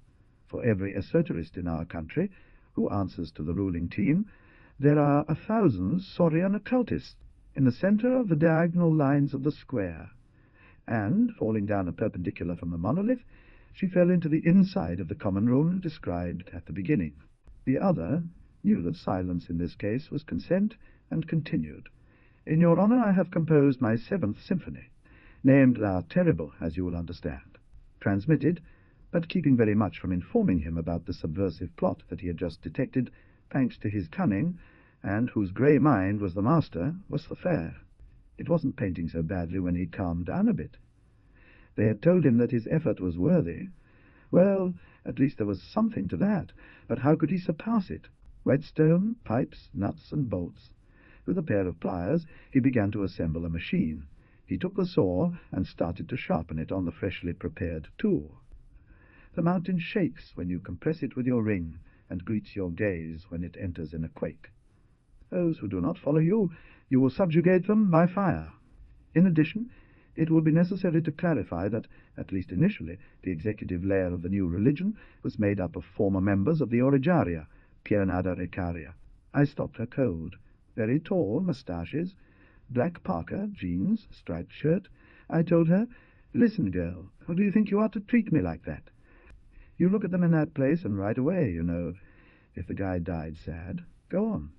For every esoterist in our country who answers to the ruling team, there are 1,000 Saurian occultists in the center of the diagonal lines of the square. And, falling down a perpendicular from the monolith, she fell into the inside of the common room described at the beginning. The other knew that silence in this case was consent, and continued. In your honor I have composed my 7th symphony, named La Terrible, as you will understand. Transmitted, but keeping very much from informing him about the subversive plot that he had just detected, thanks to his cunning, and whose grey mind was the master, was the fair. It wasn't painting so badly when he calmed down a bit. They had told him that his effort was worthy. Well, at least there was something to that, but how could he surpass it? Whetstone, pipes, nuts, and bolts. With a pair of pliers he began to assemble a machine. He took the saw and started to sharpen it on the freshly prepared tool. The mountain shakes when you compress it with your ring, and greets your gaze when it enters in a quake. Those who do not follow you, you will subjugate them by fire. In addition, it will be necessary to clarify that, at least initially, the executive layer of the new religion was made up of former members of the Origaria, Piernada Recaria. I stopped her cold. Very tall, moustaches, black parka, jeans, striped shirt. I told her, "Listen, girl, how do you think you ought to treat me like that? You look at them in that place, and right away, you know, if the guy died sad. Go on.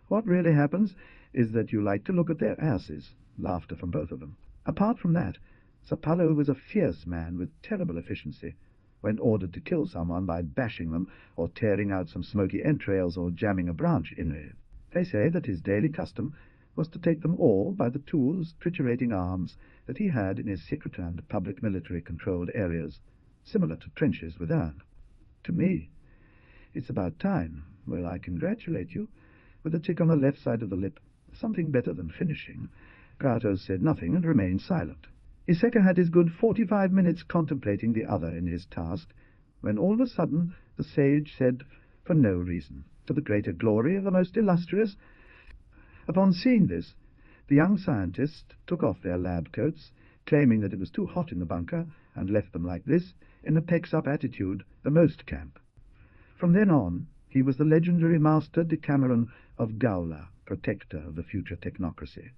What really happens is that you like to look at their asses." Laughter from both of them. Apart from that, Sapalo was a fierce man with terrible efficiency, when ordered to kill someone by bashing them, or tearing out some smoky entrails, or jamming a branch in it. They say that his daily custom was to take them all by the tools, triturating arms, that he had in his secret and public military-controlled areas, similar to trenches with iron. To me, "It's about time. Well, I congratulate you." With a tick on the left side of the lip, something better than finishing, Kratos said nothing and remained silent. Issachar had his good 45 minutes contemplating the other in his task, when all of a sudden the sage said, for no reason, to the greater glory of the most illustrious. Upon seeing this, the young scientists took off their lab coats, claiming that it was too hot in the bunker, and left them like this, in a pecs-up attitude, the most camp. From then on, he was the legendary Master Decameron of Gaula, protector of the future technocracy.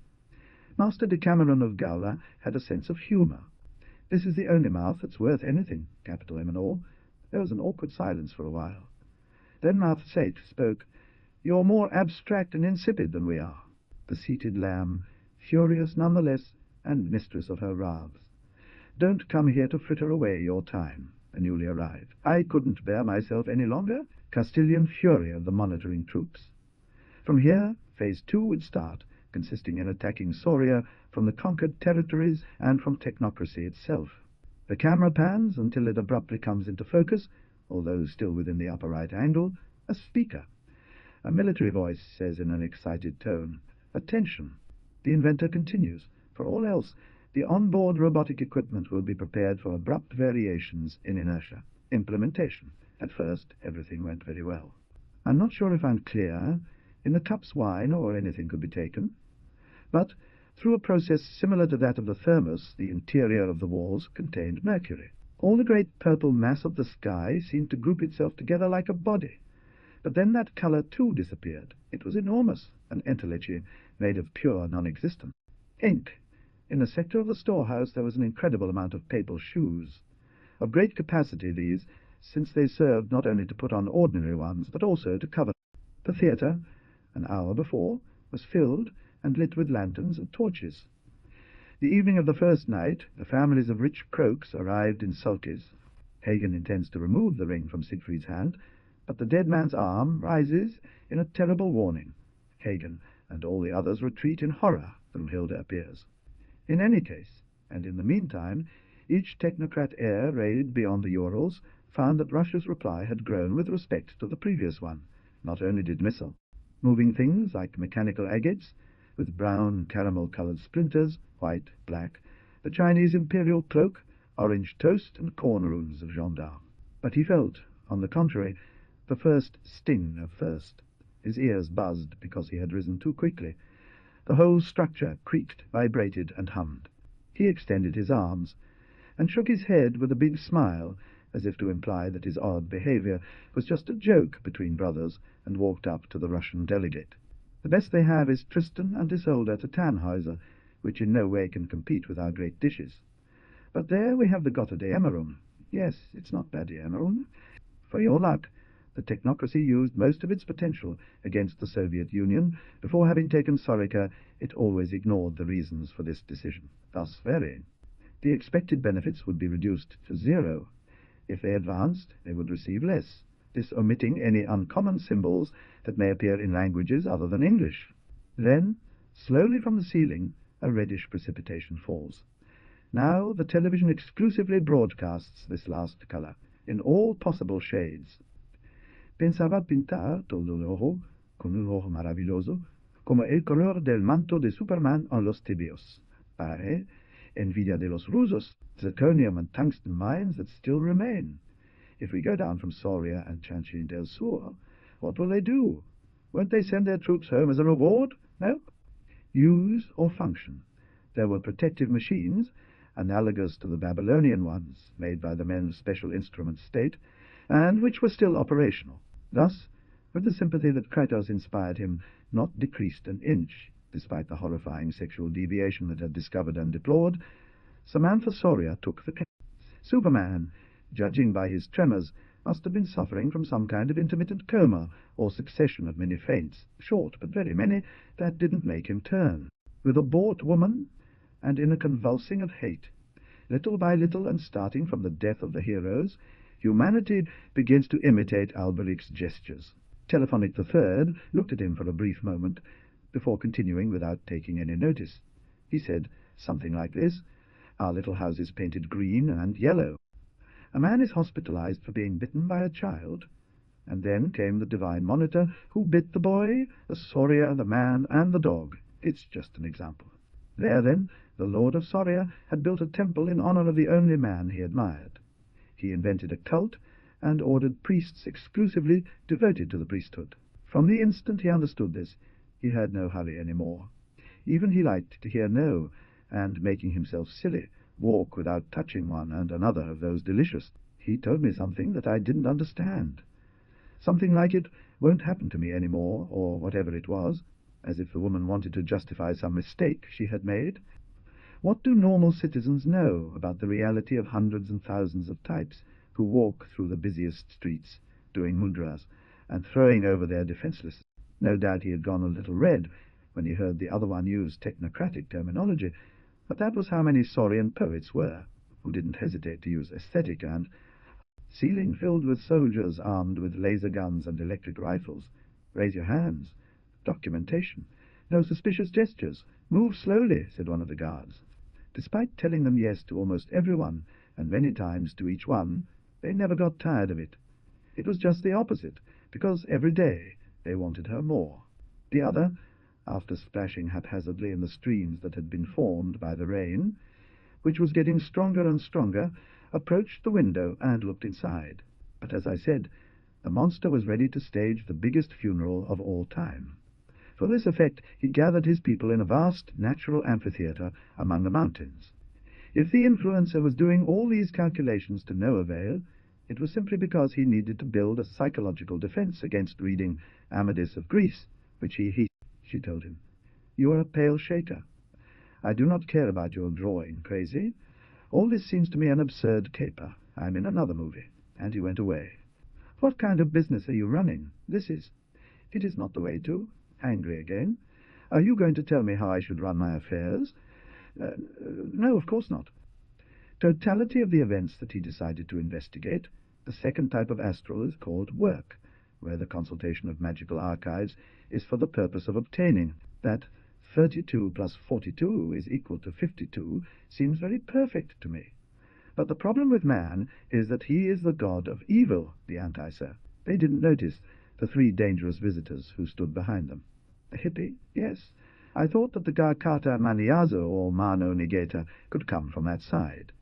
Master Decameron of Gaula had a sense of humour. This is the only mouth that's worth anything, capital M and all. There was an awkward silence for a while. Then Mouth Sate spoke. "You're more abstract and insipid than we are." The seated lamb, furious nonetheless, and mistress of her wraths. "Don't come here to fritter away your time," the newly arrived. I couldn't bear myself any longer. Castilian fury of the monitoring troops. From here, Phase 2 would start, consisting in attacking Soria from the conquered territories and from technocracy itself. The camera pans until it abruptly comes into focus, although still within the upper right angle, a speaker. A military voice says in an excited tone, "Attention." The inventor continues. For all else, the onboard robotic equipment will be prepared for abrupt variations in inertia. Implementation. At first, everything went very well. I'm not sure if I'm clear. In the cups wine or anything could be taken. But through a process similar to that of the thermos, the interior of the walls contained mercury. All the great purple mass of the sky seemed to group itself together like a body. But then that color too disappeared. It was enormous, an entelechy made of pure non-existence. Ink. In the sector of the storehouse there was an incredible amount of papal shoes. Of great capacity, these, since they served not only to put on ordinary ones, but also to cover. The theatre, an hour before, was filled and lit with lanterns and torches. The evening of the first night, the families of rich croaks arrived in sulkies. Hagen intends to remove the ring from Siegfried's hand, but the dead man's arm rises in a terrible warning. Hagen and all the others retreat in horror. Brunhilde appears. In any case, and in the meantime, Each technocrat heir raid beyond the Urals found that Russia's reply had grown with respect to the previous one. Not only did missile moving things like mechanical agates, with brown caramel-colored splinters, white, black, the Chinese imperial cloak, orange toast, and cornrows of gendarme. But he felt, on the contrary, the first sting of thirst. His ears buzzed because he had risen too quickly. The whole structure creaked, vibrated, and hummed. He extended his arms, and shook his head with a big smile, as if to imply that his odd behavior was just a joke between brothers, and walked up to the Russian delegate. The best they have is Tristan and Isolde to Tannhäuser, which in no way can compete with our great dishes. But there we have the Gotha de Emmerung. Yes, it's not bad, de Emmerung. For your luck, the technocracy used most of its potential against the Soviet Union. Before having taken Sorica, it always ignored the reasons for this decision. Thus very. The expected benefits would be reduced to zero. If they advanced, they would receive less, this omitting any uncommon symbols that may appear in languages other than English. Then, slowly from the ceiling, a reddish precipitation falls. Now the television exclusively broadcasts this last color, in all possible shades. Pensava pintar todo el ojo con un ojo maravilloso, como el color del manto de Superman en los tibios. Pare, envidia de los rusos, zirconium and tungsten mines that still remain. If we go down from Soria and Chanchin del Sur, what will they do? Won't they send their troops home as a reward? No? Use or function. There were protective machines, analogous to the Babylonian ones, made by the men of Special Instrument State, and which were still operational. Thus, with the sympathy that Kratos inspired him, not decreased an inch, despite the horrifying sexual deviation that had discovered and deplored, Samantha Soria took the case. Superman, judging by his tremors, must have been suffering from some kind of intermittent coma, or succession of many faints, short but very many, that didn't make him turn. With a bought woman, and in a convulsing of hate, little by little, and starting from the death of the heroes, humanity begins to imitate Alberic's gestures. Telephonic III looked at him for a brief moment, before continuing without taking any notice. He said something like this: "Our little house is painted green and yellow. A man is hospitalized for being bitten by a child." And then came the divine monitor, who bit the boy, the Soria, the man, and the dog. It's just an example. There, then, the Lord of Soria had built a temple in honor of the only man he admired. He invented a cult, and ordered priests exclusively devoted to the priesthood. From the instant he understood this, he had no hurry any more. Even he liked to hear no, and, making himself silly, walk without touching one and another of those delicious. He told me something that I didn't understand. Something like it won't happen to me any more, or whatever it was, as if the woman wanted to justify some mistake she had made. What do normal citizens know about the reality of hundreds and thousands of types who walk through the busiest streets, doing mudras, and throwing over their defenseless? No doubt he had gone a little red when he heard the other one use technocratic terminology, but that was how many Saurian poets were, who didn't hesitate to use aesthetic and ceiling filled with soldiers armed with laser guns and electric rifles. Raise your hands. Documentation. No suspicious gestures. Move slowly, said one of the guards. Despite telling them yes to almost everyone, and many times to each one, they never got tired of it. It was just the opposite, because every day they wanted her more. The other, after splashing haphazardly in the streams that had been formed by the rain, which was getting stronger and stronger, approached the window and looked inside. But as I said, the monster was ready to stage the biggest funeral of all time. For this effect he gathered his people in a vast natural amphitheatre among the mountains. If the influencer was doing all these calculations to no avail, it was simply because he needed to build a psychological defense against reading Amadis of Greece, which she told him. You are a pale shaker. I do not care about your drawing, crazy. All this seems to me an absurd caper. I'm in another movie. And he went away. What kind of business are you running? This is. It is not the way to. Angry again. Are you going to tell me how I should run my affairs? No, of course not. Totality of the events that he decided to investigate. The second type of astral is called work, where the consultation of magical archives is for the purpose of obtaining. That 32 plus 42 is equal to 52 seems very perfect to me. But the problem with man is that he is the god of evil, the anti-ser. They didn't notice the 3 dangerous visitors who stood behind them. A hippie? Yes. I thought that the Garkata Maniazo or Mano Nigeta could come from that side.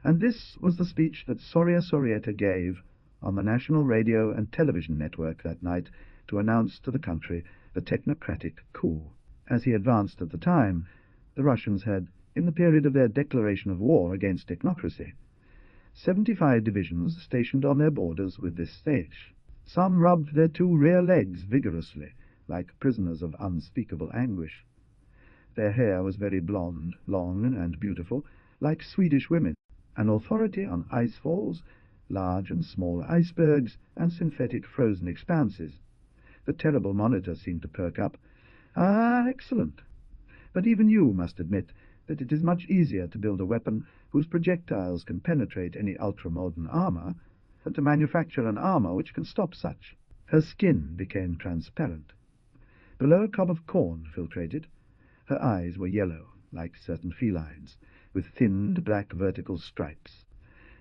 And this was the speech that Soria Sorieta gave on the national radio and television network that night to announce to the country the technocratic coup. As he advanced at the time, the Russians had, in the period of their declaration of war against technocracy, 75 divisions stationed on their borders with this stage. Some rubbed their 2 rear legs vigorously, like prisoners of unspeakable anguish. Their hair was very blonde, long and beautiful, like Swedish women, an authority on ice falls, large and small icebergs, and synthetic frozen expanses. The terrible monitor seemed to perk up. Ah, excellent! But even you must admit that it is much easier to build a weapon whose projectiles can penetrate any ultra-modern armor than to manufacture an armor which can stop such. Her skin became transparent. Below a cob of corn filtrated. Her eyes were yellow, like certain felines, with thinned black vertical stripes.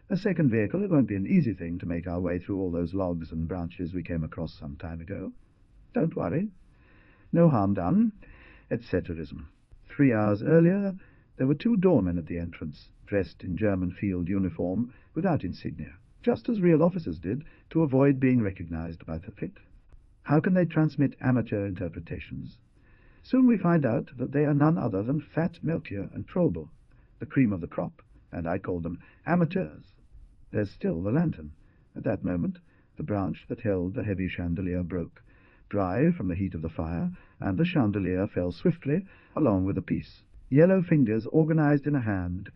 A second vehicle, it won't be an easy thing to make our way through all those logs and branches we came across some time ago. Don't worry. No harm done. Etceterism. 3 hours earlier, there were 2 doormen at the entrance, dressed in German field uniform, without insignia, just as real officers did, to avoid being recognized by the fit. How can they transmit amateur interpretations? Soon we find out that they are none other than Fat Melchior and Trobel, the cream of the crop, and I call them amateurs. There's still the lantern. At that moment, the branch that held the heavy chandelier broke, dry from the heat of the fire, and the chandelier fell swiftly along with the piece. Yellow fingers organized in a hand,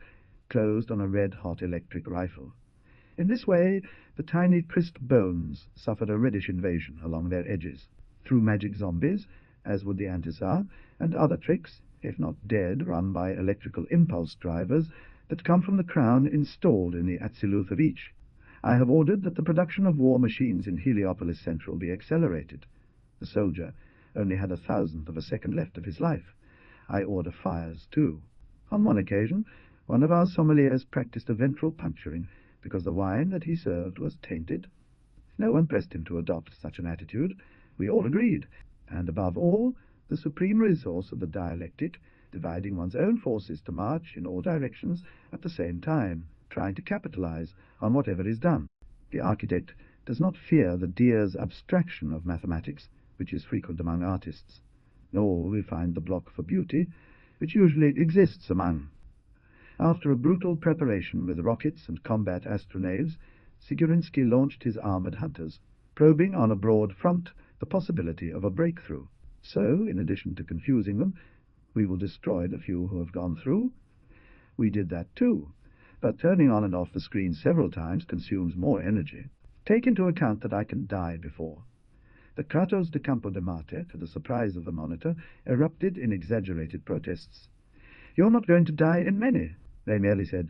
closed on a red-hot electric rifle. In this way, the tiny crisp bones suffered a reddish invasion along their edges. Through magic zombies, as would the anti-Tsar, and other tricks, if not dead, run by electrical impulse drivers that come from the crown installed in the Atsiluth of each. I have ordered that the production of war machines in Heliopolis Central be accelerated. The soldier only had 1,000th of a second left of his life. I order fires, too. On one occasion, one of our sommeliers practiced a ventral puncturing because the wine that he served was tainted. No one pressed him to adopt such an attitude. We all agreed. And above all, the supreme resource of the dialectic, dividing one's own forces to march in all directions at the same time, trying to capitalize on whatever is done. The architect does not fear the Deer's abstraction of mathematics, which is frequent among artists, nor will we find the block for beauty, which usually exists among. After a brutal preparation with rockets and combat astronaves, Sigurinsky launched his armored hunters, probing on a broad front the possibility of a breakthrough. So, in addition to confusing them, we will destroy the few who have gone through. We did that too, but turning on and off the screen several times consumes more energy. Take into account that I can die before. The Kratos de Campo de Marte, to the surprise of the monitor, erupted in exaggerated protests. "You're not going to die in many," they merely said.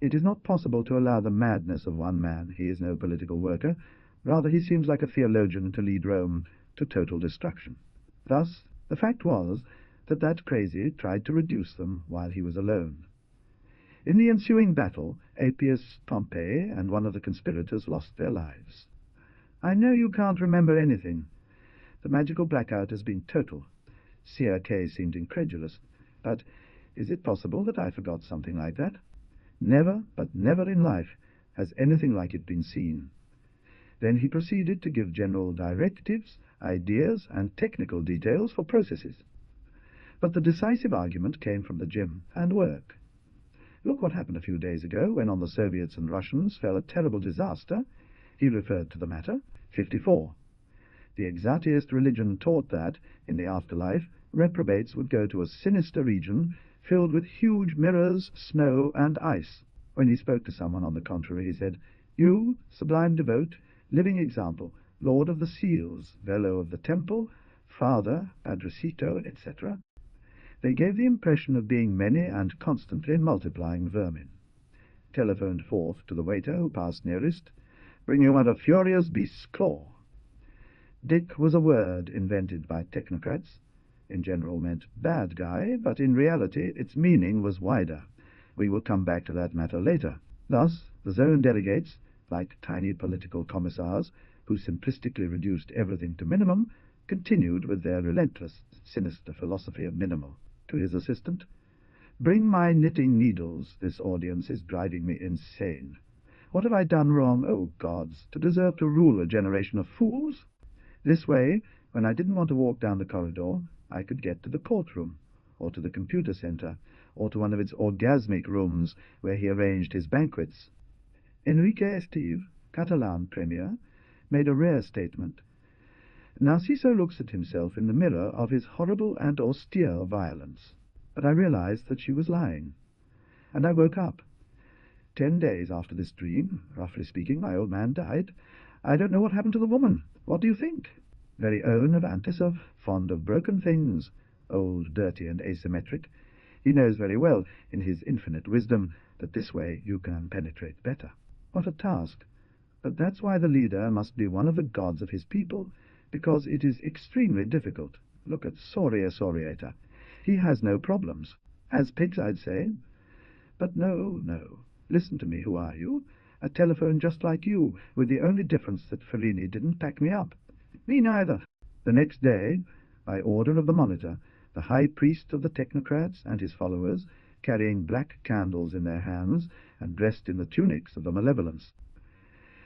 "It is not possible to allow the madness of one man. He is no political worker. Rather, he seems like a theologian to lead Rome to total destruction." Thus, the fact was that that crazy tried to reduce them while he was alone. In the ensuing battle, Appius Pompey and one of the conspirators lost their lives. I know you can't remember anything. The magical blackout has been total. Seer K seemed incredulous. But is it possible that I forgot something like that? Never, but never in life, has anything like it been seen. Then he proceeded to give general directives, ideas, and technical details for processes. But the decisive argument came from the gym and work. Look what happened a few days ago when on the Soviets and Russians fell a terrible disaster. He referred to the matter. 54. The exatiest religion taught that, in the afterlife, reprobates would go to a sinister region filled with huge mirrors, snow, and ice. When he spoke to someone, on the contrary, he said, "You, sublime devote, living example, lord of the seals, velo of the temple, father, padrecito, etc." They gave the impression of being many and constantly multiplying vermin. Telephoned forth to the waiter who passed nearest, "Bring you out a furious beast's claw." Dick was a word invented by technocrats. In general meant bad guy, but in reality its meaning was wider. We will come back to that matter later. Thus, the zone delegates, like tiny political commissars, who simplistically reduced everything to minimum, continued with their relentless, sinister philosophy of minimal. To his assistant, "Bring my knitting needles. This audience is driving me insane. What have I done wrong, oh gods, to deserve to rule a generation of fools?" This way, when I didn't want to walk down the corridor, I could get to the courtroom, or to the computer center, or to one of its orgasmic rooms where he arranged his banquets. Enrique Esteve, Catalan premier, made a rare statement. Narciso looks at himself in the mirror of his horrible and austere violence. But I realized that she was lying. And I woke up. 10 days after this dream, roughly speaking, my old man died. I don't know what happened to the woman. What do you think? Very own of Antisov, fond of broken things, old, dirty, and asymmetric. He knows very well, in his infinite wisdom, that this way you can penetrate better. What a task! But that's why the leader must be one of the gods of his people, because it is extremely difficult. Look at Soria Soriator. He has no problems. Has pigs, I'd say. But no. Listen to me, who are you? A telephone just like you, with the only difference that Fellini didn't pack me up. Me neither. The next day, by order of the monitor, the high priest of the technocrats and his followers, carrying black candles in their hands and dressed in the tunics of the malevolence.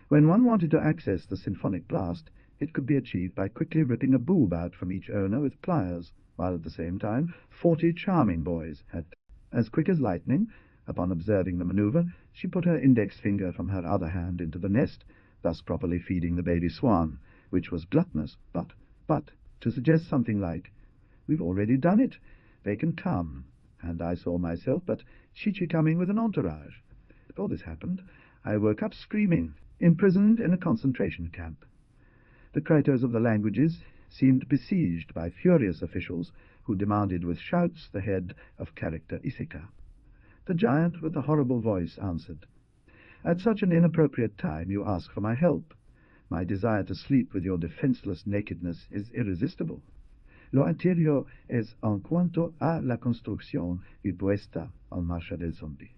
When one wanted to access the symphonic blast, it could be achieved by quickly ripping a boob out from each owner with pliers, while at the same time 40 charming boys had. As quick as lightning, upon observing the maneuver, she put her index finger from her other hand into the nest, thus properly feeding the baby swan, which was gluttonous, but, to suggest something like, "We've already done it. They can come." And I saw myself, but Chichi coming with an entourage. Before this happened, I woke up screaming, imprisoned in a concentration camp. The Kritos of the languages seemed besieged by furious officials who demanded with shouts the head of character Ithaka. The giant with the horrible voice answered, "At such an inappropriate time you ask for my help. My desire to sleep with your defenseless nakedness is irresistible. Lo anterior es en cuanto a la construcción y puesta en marcha del zombie.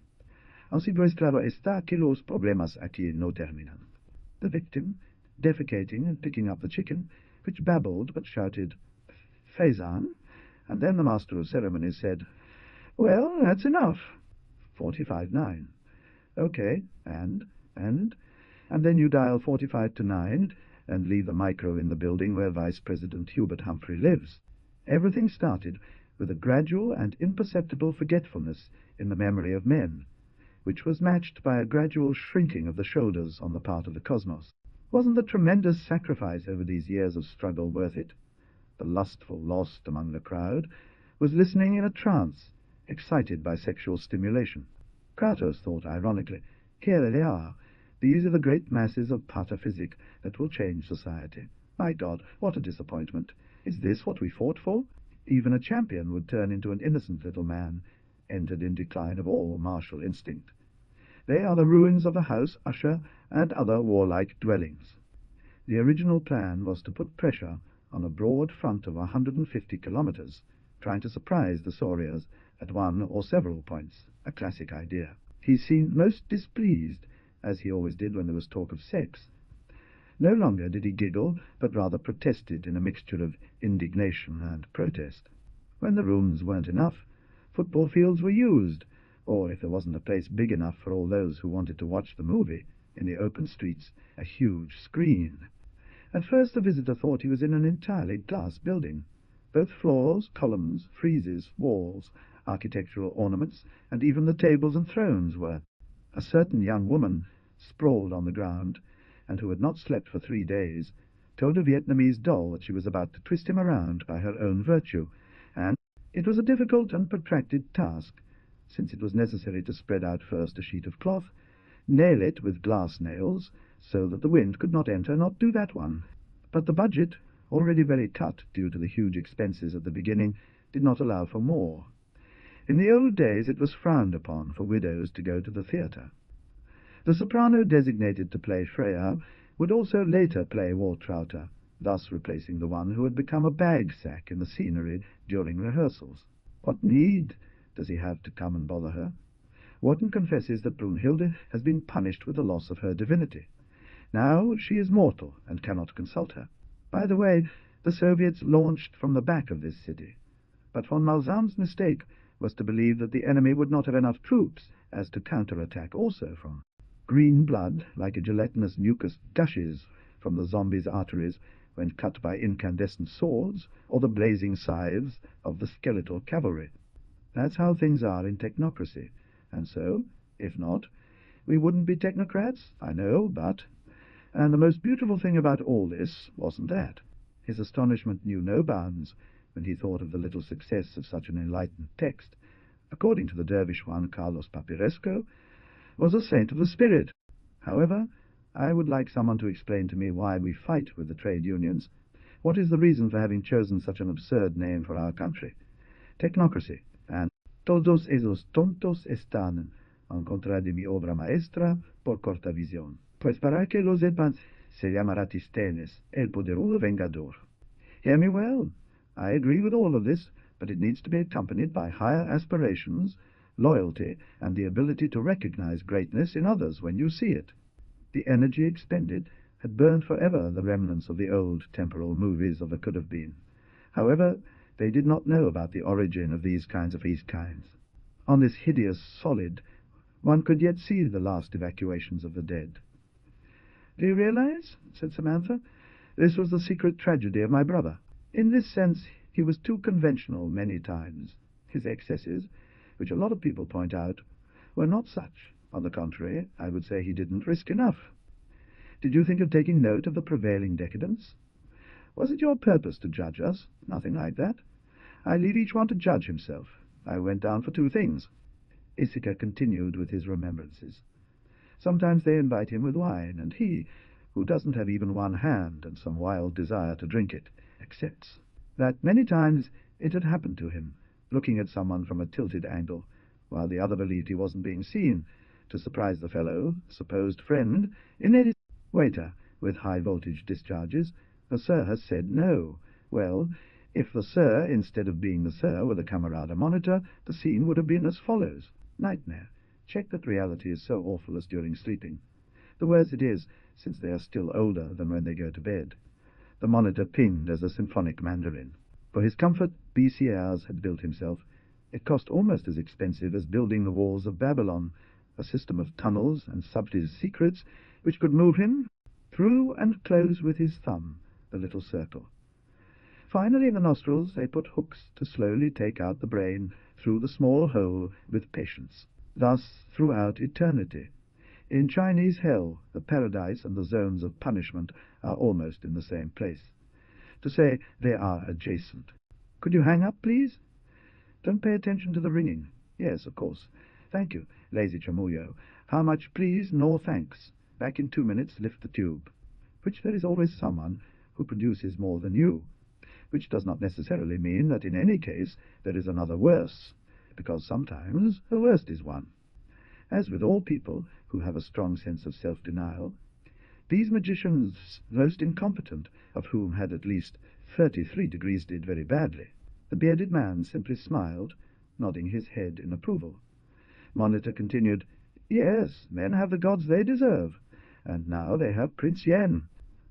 Así pues claro está que los problemas aquí no terminan." The victim, defecating and picking up the chicken, which babbled but shouted, "Faison," and then the master of ceremonies said, "Well, that's enough. 45-9. Okay, and then you dial 45 to 9 and leave the micro in the building where Vice President Hubert Humphrey lives. Everything started with a gradual and imperceptible forgetfulness in the memory of men, which was matched by a gradual shrinking of the shoulders on the part of the cosmos. Wasn't the tremendous sacrifice over these years of struggle worth it? The lustful lost among the crowd was listening in a trance, excited by sexual stimulation. Kratos thought ironically, "Here they are. These are the great masses of pataphysic that will change society. My God, what a disappointment! Is this what we fought for? Even a champion would turn into an innocent little man, entered in decline of all martial instinct. They are the ruins of the house Usher and other warlike dwellings." The original plan was to put pressure on a broad front of 150 kilometers, trying to surprise the Sorias at one or several points, a classic idea. He seemed most displeased, as he always did when there was talk of sex. No longer did he giggle, but rather protested in a mixture of indignation and protest. When the rooms weren't enough, football fields were used, or if there wasn't a place big enough for all those who wanted to watch the movie, in the open streets, a huge screen. At first the visitor thought he was in an entirely glass building. Both floors, columns, friezes, walls, architectural ornaments, and even the tables and thrones were. A certain young woman, sprawled on the ground, and who had not slept for 3 days, told a Vietnamese doll that she was about to twist him around by her own virtue, and it was a difficult and protracted task, since it was necessary to spread out first a sheet of cloth, nail it with glass nails, so that the wind could not enter, not do that one. But the budget, already very cut due to the huge expenses at the beginning, did not allow for more. In the old days it was frowned upon for widows to go to the theatre. The soprano designated to play Freya would also later play Waltrauter, thus replacing the one who had become a bag-sack in the scenery during rehearsals. What need does he have to come and bother her? Wharton confesses that Brunhilde has been punished with the loss of her divinity. Now she is mortal and cannot consult her. By the way, the Soviets launched from the back of this city, but von Malzahm's mistake was to believe that the enemy would not have enough troops as to counterattack also from. Green blood, like a gelatinous mucus, gushes from the zombies' arteries when cut by incandescent swords or the blazing scythes of the skeletal cavalry. That's how things are in technocracy, and so, if not, we wouldn't be technocrats, I know, but... And the most beautiful thing about all this wasn't that. His astonishment knew no bounds when he thought of the little success of such an enlightened text. According to the dervish one, Carlos Papiresco was a saint of the spirit. However, I would like someone to explain to me why we fight with the trade unions. What is the reason for having chosen such an absurd name for our country? Technocracy, and todos esos tontos están en contra de mi obra maestra por corta visión. Pues para que lo sepan, se llama Ratisthenes, el poderoso vengador. Hear me well. I agree with all of this, but it needs to be accompanied by higher aspirations, loyalty, and the ability to recognize greatness in others when you see it. The energy expended had burned forever the remnants of the old temporal movies of the could have been. However, they did not know about the origin of these kinds of kinds. On this hideous solid, one could yet see the last evacuations of the dead. Do you realize, said Samantha, this was the secret tragedy of my brother. In this sense, he was too conventional many times. His excesses, which a lot of people point out, were not such. On the contrary, I would say he didn't risk enough. Did you think of taking note of the prevailing decadence? Was it your purpose to judge us? Nothing like that. I leave each one to judge himself. I went down for two things. Issika continued with his remembrances. Sometimes they invite him with wine, and he, who doesn't have even one hand and some wild desire to drink it, accepts. That many times it had happened to him, looking at someone from a tilted angle, while the other believed he wasn't being seen, to surprise the fellow, supposed friend, in a waiter with high-voltage discharges. The sir has said no. Well, if the sir, instead of being the sir with a camerata monitor, the scene would have been as follows. Nightmare. Check that reality is so awful as during sleeping. The worse it is, since they are still older than when they go to bed. The monitor pinged as a symphonic mandarin. For his comfort, BCRs had built himself. It cost almost as expensive as building the walls of Babylon, a system of tunnels and subtle secrets which could move him through and close with his thumb the little circle. Finally, in the nostrils, they put hooks to slowly take out the brain through the small hole with patience. Thus, throughout eternity. In Chinese hell, the paradise and the zones of punishment are almost in the same place. To say they are adjacent. Could you hang up, please? Don't pay attention to the ringing. Yes, of course. Thank you, lazy chamuyo. How much, please? No thanks. Back in 2 minutes, lift the tube. Which there is always someone who produces more than you. Which does not necessarily mean that in any case there is another worse, because sometimes the worst is one. As with all people who have a strong sense of self-denial, these magicians, most incompetent, of whom had at least 33 degrees did very badly. The bearded man simply smiled, nodding his head in approval. Monitor continued, Yes, men have the gods they deserve, and now they have Prince Yen,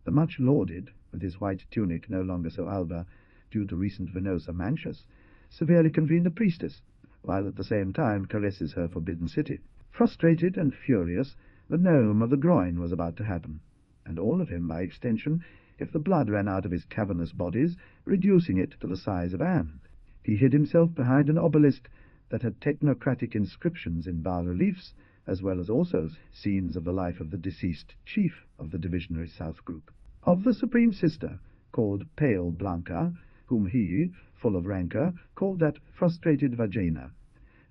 the much lauded, with his white tunic no longer so alba, due to recent venosa manchas, severely convened a priestess, while at the same time caresses her forbidden city. Frustrated and furious, the gnome of the groin was about to happen, and all of him by extension, if the blood ran out of his cavernous bodies, reducing it to the size of Anne. He hid himself behind an obelisk that had technocratic inscriptions in bas-reliefs, as well as also scenes of the life of the deceased chief of the Divisionary South Group. Of the Supreme Sister, called Pale Blanca, whom he, full of rancour, called that frustrated vagina,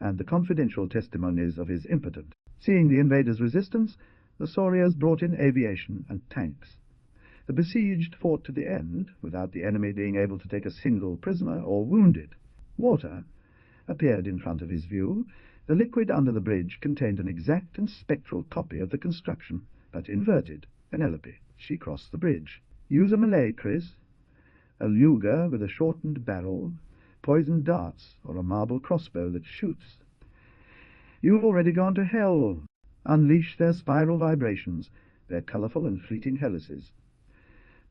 and the confidential testimonies of his impotent. Seeing the invaders' resistance, the Solias brought in aviation and tanks. The besieged fought to the end, without the enemy being able to take a single prisoner or wounded. Water appeared in front of his view. The liquid under the bridge contained an exact and spectral copy of the construction, but inverted. Penelope. She crossed the bridge. Use a Malay, Chris. A luger with a shortened barrel, poisoned darts, or a marble crossbow that shoots. You've already gone to hell. Unleash their spiral vibrations, their colourful and fleeting helices.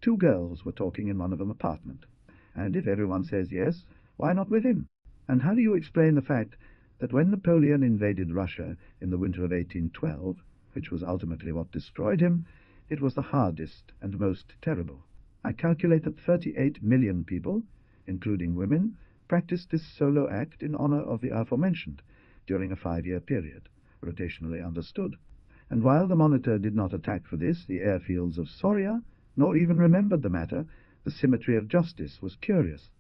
Two girls were talking in one of them apartment, and if everyone says yes, why not with him? And how do you explain the fact that when Napoleon invaded Russia in the winter of 1812, which was ultimately what destroyed him, it was the hardest and most terrible? I calculate that 38 million people, including women, practiced this solo act in honor of the aforementioned during a 5-year period, rotationally understood. And while the Monitor did not attack for this the airfields of Soria, nor even remembered the matter, the symmetry of justice was curious.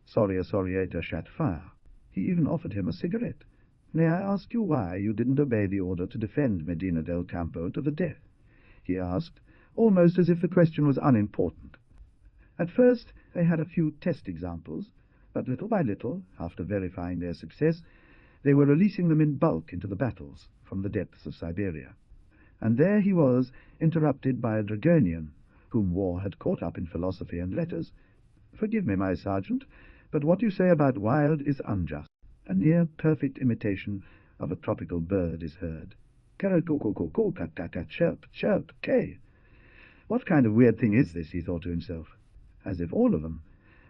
Soria Soriator shat fire. He even offered him a cigarette. May I ask you why you didn't obey the order to defend Medina del Campo to the death? He asked, almost as if the question was unimportant. At first they had a few test examples, but little by little, after verifying their success, they were releasing them in bulk into the battles from the depths of Siberia. And there he was, interrupted by a Dragonian, whom war had caught up in philosophy and letters. Forgive me, my sergeant, but what you say about wild is unjust. A near-perfect imitation of a tropical bird is heard. Chirp, chirp, K. What kind of weird thing is this, he thought to himself, as if all of them,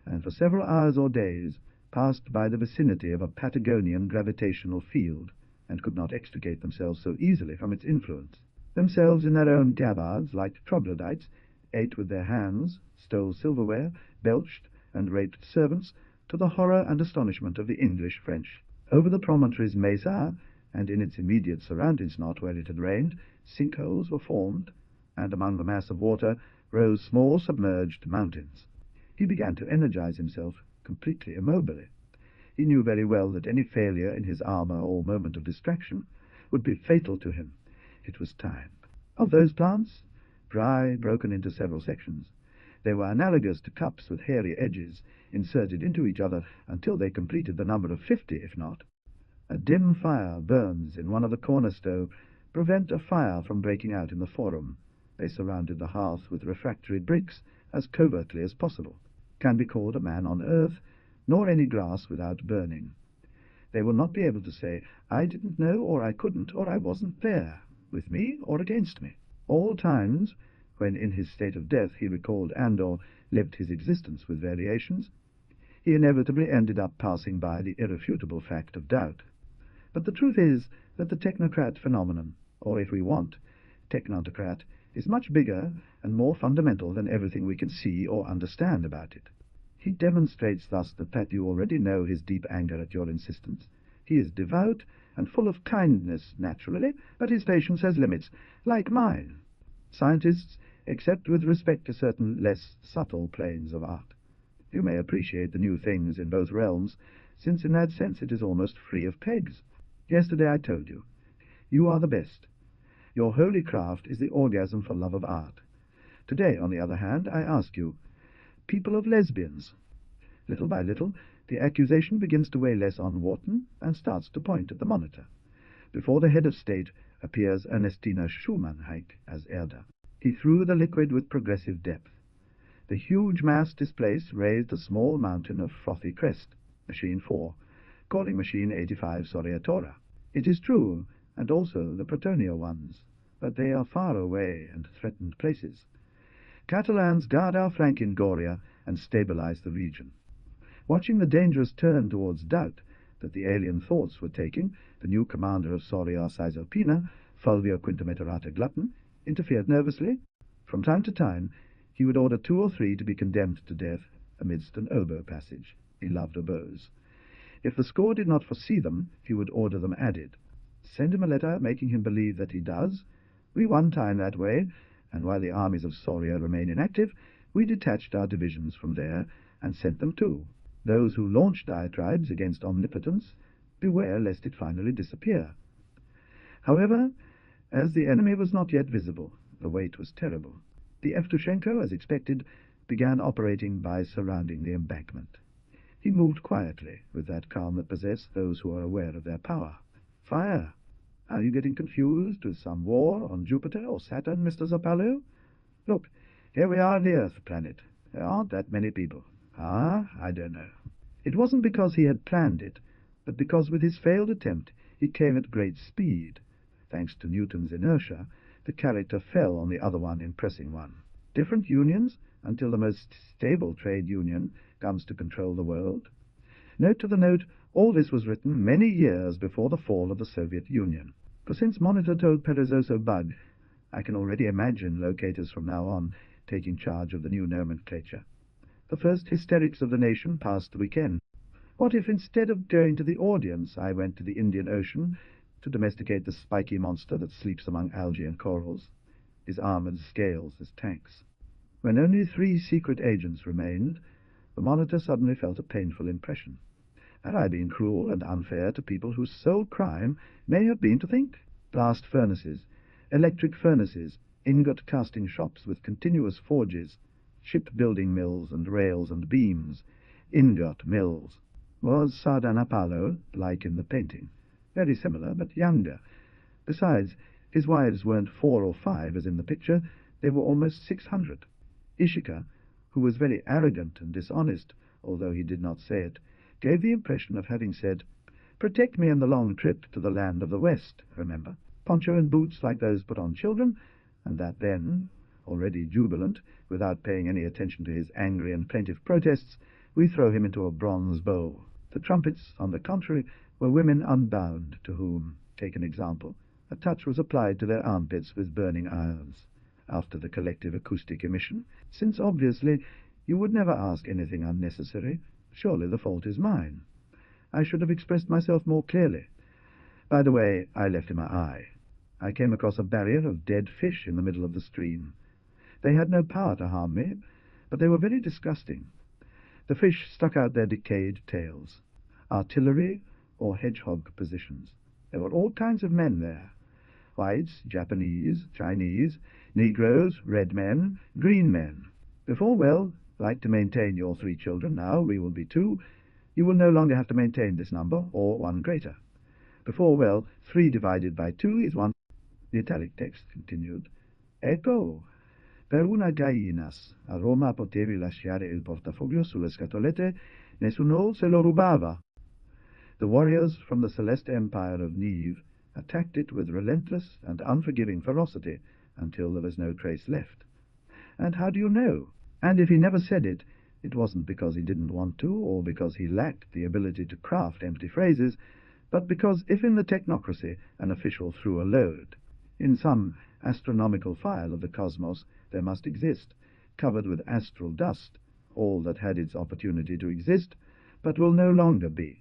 and for several hours or days, passed by the vicinity of a Patagonian gravitational field, and could not extricate themselves so easily from its influence. Themselves in their own tabards, like troglodytes, ate with their hands, stole silverware, belched, and raped servants, to the horror and astonishment of the English French. Over the promontory's mesa, and in its immediate surroundings not where it had rained, sinkholes were formed, and among the mass of water rose small submerged mountains. He began to energize himself, completely immobile. He knew very well that any failure in his armor or moment of distraction would be fatal to him. It was time. Of those plants, dry, broken into several sections, they were analogous to cups with hairy edges inserted into each other until they completed the number of 50, if not. A dim fire burns in one of the corner stove. Prevent a fire from breaking out in the forum. They surrounded the hearth with refractory bricks as covertly as possible. Can be called a man on earth, nor any grass without burning. They will not be able to say, I didn't know, or I couldn't, or I wasn't there, with me or against me. All times, when in his state of death he recalled and/or lived his existence with variations, he inevitably ended up passing by the irrefutable fact of doubt. But the truth is that the technocrat phenomenon, or if we want, technontocrat, is much bigger and more fundamental than everything we can see or understand about it. He demonstrates thus that you already know his deep anger at your insistence. He is devout and full of kindness, naturally, but his patience has limits, like mine. Scientists, except with respect to certain less subtle planes of art. You may appreciate the new things in both realms, since in that sense it is almost free of pegs. Yesterday I told you, you are the best. Your holy craft is the orgasm for love of art. Today, on the other hand, I ask you, people of lesbians. Little by little, the accusation begins to weigh less on Wharton and starts to point at the Monitor. Before the head of state appears Ernestina Schumannheit as Erda. He threw the liquid with progressive depth. The huge mass displaced raised a small mountain of frothy crest, Machine 4, calling Machine 85 Soriatora. It is true, and also the Pretonia ones, but they are far away and threatened places. Catalans guard our flank in Goria and stabilize the region. Watching the dangerous turn towards doubt that the alien thoughts were taking, the new commander of Soria Caesarpina, Fulvio Quintameterata Glutton, interfered nervously. From time to time, he would order 2 or 3 to be condemned to death amidst an oboe passage. He loved oboes. If the score did not foresee them, he would order them added. Send him a letter making him believe that he does. We won time that way, and while the armies of Soria remain inactive, we detached our divisions from there and sent them too. Those who launch diatribes against omnipotence, beware lest it finally disappear. However, as the enemy was not yet visible, the weight was terrible. The Evtushenko, as expected, began operating by surrounding the embankment. He moved quietly, with that calm that possesses those who are aware of their power. Fire! Are you getting confused with some war on Jupiter or Saturn, Mr. Zapallo? Look, here we are on the Earth planet. There aren't that many people. I don't know. It wasn't because he had planned it, but because with his failed attempt he came at great speed. Thanks to Newton's inertia, the character fell on the other one in pressing one. Different unions until the most stable trade union comes to control the world. Note to the note, all this was written many years before the fall of the Soviet Union. For since Monitor told Perezoso Bug, I can already imagine locators from now on taking charge of the new nomenclature. The first hysterics of the nation passed the weekend. What if instead of going to the audience I went to the Indian Ocean to domesticate the spiky monster that sleeps among algae and corals, his armored scales as tanks? When only 3 secret agents remained, the Monitor suddenly felt a painful impression. Had I been cruel and unfair to people whose sole crime may have been to think? Blast furnaces, electric furnaces, ingot casting shops with continuous forges, ship-building mills and rails and beams, ingot mills. Was Sardanapalo like in the painting? Very similar, but younger. Besides, his wives weren't 4 or 5 as in the picture, they were almost 600. Ishika, who was very arrogant and dishonest, although he did not say it, gave the impression of having said, "Protect me in the long trip to the land of the West, remember? Poncho and boots like those put on children," and that then, already jubilant, without paying any attention to his angry and plaintive protests, we throw him into a bronze bowl. The trumpets, on the contrary, were women unbound, to whom, take an example, a touch was applied to their armpits with burning irons. After the collective acoustic emission, since obviously you would never ask anything unnecessary, surely the fault is mine. I should have expressed myself more clearly. By the way, I left him an eye. I came across a barrier of dead fish in the middle of the stream. They had no power to harm me, but they were very disgusting. The fish stuck out their decayed tails. Artillery or hedgehog positions. There were all kinds of men there. Whites, Japanese, Chinese, Negroes, red men, green men. Before, well, like to maintain your 3 children, now we will be 2, you will no longer have to maintain this number, or one greater. Before, well, 3 divided by 2 is 1. The italic text continued. Ecco, per una gainas, a Roma potevi lasciare il portafoglio sulle scatolette, nessuno se lo rubava. The warriors from the Celeste Empire of Neve attacked it with relentless and unforgiving ferocity until there was no trace left. And how do you know? And if he never said it, it wasn't because he didn't want to, or because he lacked the ability to craft empty phrases, but because if in the technocracy an official threw a load, in some astronomical file of the cosmos there must exist, covered with astral dust, all that had its opportunity to exist, but will no longer be.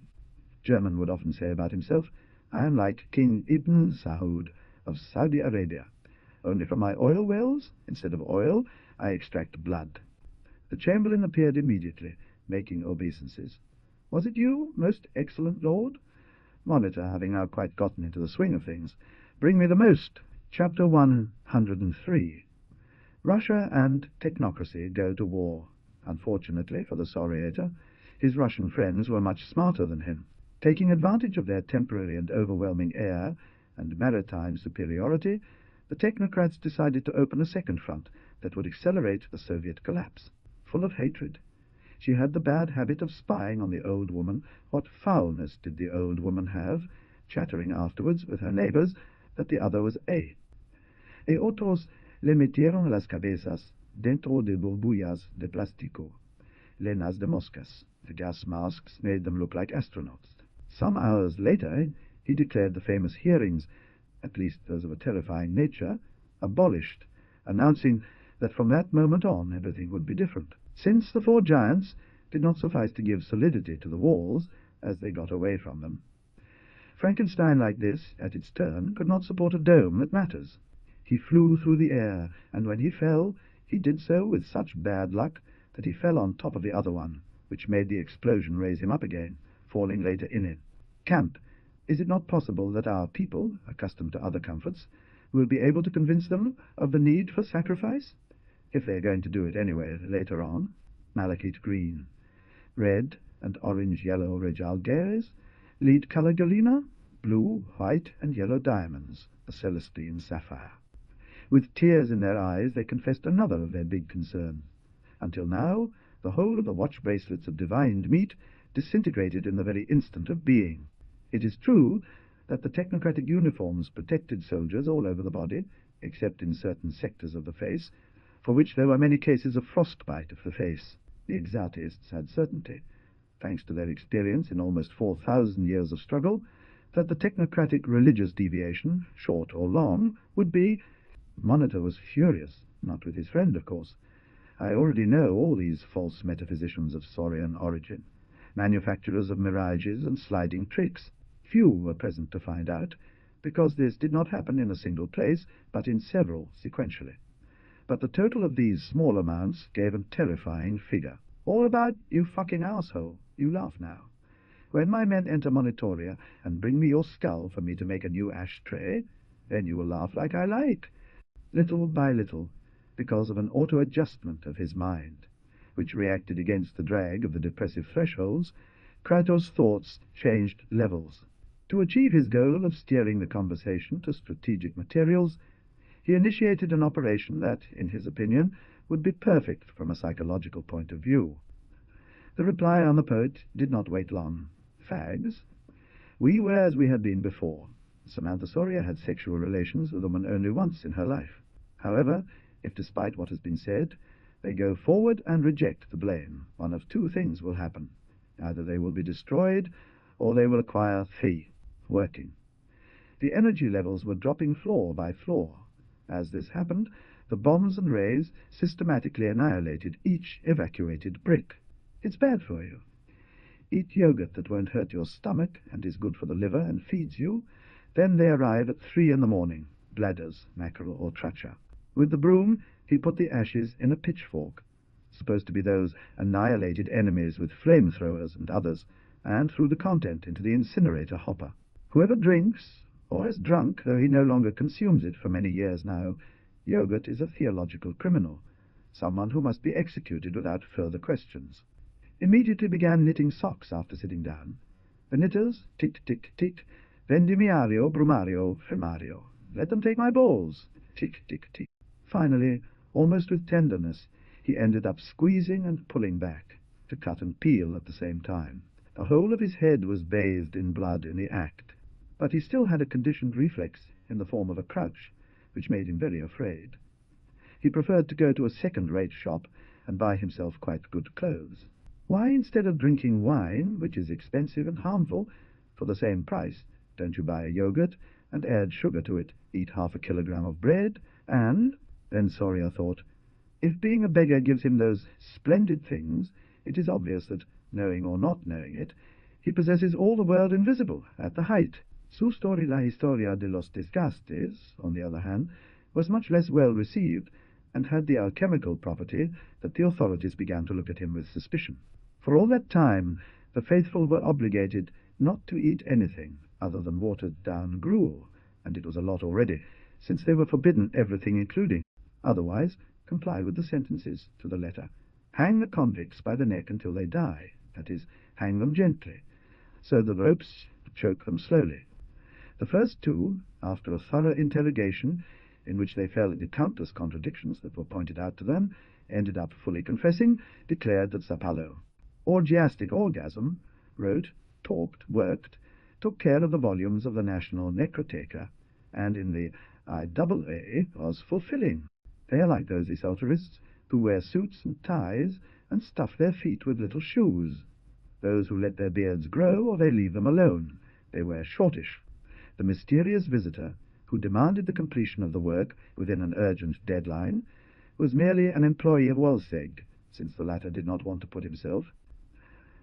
German would often say about himself, "I am like King Ibn Saud of Saudi Arabia. Only from my oil wells, instead of oil, I extract blood." The chamberlain appeared immediately, making obeisances. "Was it you, most excellent lord?" Monitor, having now quite gotten into the swing of things. "Bring me the most." Chapter 103. Russia and technocracy go to war. Unfortunately for the Soriator, his Russian friends were much smarter than him. Taking advantage of their temporary and overwhelming air and maritime superiority, the technocrats decided to open a second front that would accelerate the Soviet collapse. Full of hatred, she had the bad habit of spying on the old woman. What foulness did the old woman have, chattering afterwards with her neighbors that the other was A. E otros le metieron las cabezas dentro de burbullas de plástico, llenas de moscas. The gas masks made them look like astronauts. Some hours later, he declared the famous hearings, at least those of a terrifying nature, abolished, announcing that from that moment on everything would be different, since the 4 giants did not suffice to give solidity to the walls as they got away from them. Frankenstein like this, at its turn, could not support a dome that matters. He flew through the air, and when he fell, he did so with such bad luck that he fell on top of the other one, which made the explosion raise him up again, falling later in it. Camp, is it not possible that our people, accustomed to other comforts, will be able to convince them of the need for sacrifice? If they are going to do it anyway later on. Malachite green. Red and orange-yellow rejalgares. Lead color galena. Blue, white, and yellow diamonds, a celestine sapphire. With tears in their eyes they confessed another of their big concerns. Until now, the whole of the watch bracelets of divined meat disintegrated in the very instant of being. It is true that the technocratic uniforms protected soldiers all over the body, except in certain sectors of the face, for which there were many cases of frostbite of the face. The exartists had certainty, thanks to their experience in almost 4,000 years of struggle, that the technocratic religious deviation, short or long, would be— Monitor was furious, not with his friend, of course. I already know all these false metaphysicians of Saurian origin, manufacturers of mirages and sliding tricks. Few were present to find out, because this did not happen in a single place, but in several sequentially. But the total of these small amounts gave a terrifying figure. All about you fucking asshole. You laugh now. When my men enter Monitoria and bring me your skull for me to make a new ashtray, then you will laugh like I like. Little by little, because of an auto-adjustment of his mind, which reacted against the drag of the depressive thresholds, Kratos' thoughts changed levels. To achieve his goal of steering the conversation to strategic materials, he initiated an operation that, in his opinion, would be perfect from a psychological point of view. The reply on the poet did not wait long. Fags? We were as we had been before. Samantha Soria had sexual relations with a woman only once in her life. However, if despite what has been said, they go forward and reject the blame, one of two things will happen. Either they will be destroyed, or they will acquire fee, working. The energy levels were dropping floor by floor. As this happened, the bombs and rays systematically annihilated each evacuated brick. It's bad for you. Eat yogurt that won't hurt your stomach and is good for the liver and feeds you. Then they arrive at 3 in the morning, bladders, mackerel, or traccia. With the broom, he put the ashes in a pitchfork, supposed to be those annihilated enemies with flamethrowers and others, and threw the content into the incinerator hopper. Whoever drinks, or has drunk, though he no longer consumes it for many years now, yogurt is a theological criminal, someone who must be executed without further questions. Immediately began knitting socks after sitting down. The knitters, tick-tick-tick, vendimiario, brumario, firmario. Let them take my balls, tick-tick-tick. Finally, almost with tenderness, he ended up squeezing and pulling back, to cut and peel at the same time. The whole of his head was bathed in blood in the act, but he still had a conditioned reflex in the form of a crouch, which made him very afraid. He preferred to go to a second-rate shop and buy himself quite good clothes. Why, instead of drinking wine, which is expensive and harmful, for the same price, don't you buy a yogurt and add sugar to it, eat half a kilogram of bread, and— Then Soria thought, if being a beggar gives him those splendid things, it is obvious that, knowing or not knowing it, he possesses all the world invisible at the height. Su story la historia de los desgastes, on the other hand, was much less well received, and had the alchemical property that the authorities began to look at him with suspicion. For all that time, the faithful were obligated not to eat anything other than watered-down gruel, and it was a lot already, since they were forbidden everything including. Otherwise, comply with the sentences to the letter. Hang the convicts by the neck until they die, that is, hang them gently, so the ropes choke them slowly. The first two, after a thorough interrogation, in which they fell into countless contradictions that were pointed out to them, ended up fully confessing, declared that Sapalo, orgiastic orgasm, wrote, talked, worked, took care of the volumes of the National Necroteca, and in the IAA was fulfilling. They are like those esoterists who wear suits and ties and stuff their feet with little shoes. Those who let their beards grow or they leave them alone. They wear shortish. The mysterious visitor, who demanded the completion of the work within an urgent deadline, was merely an employee of Walseg, since the latter did not want to put himself.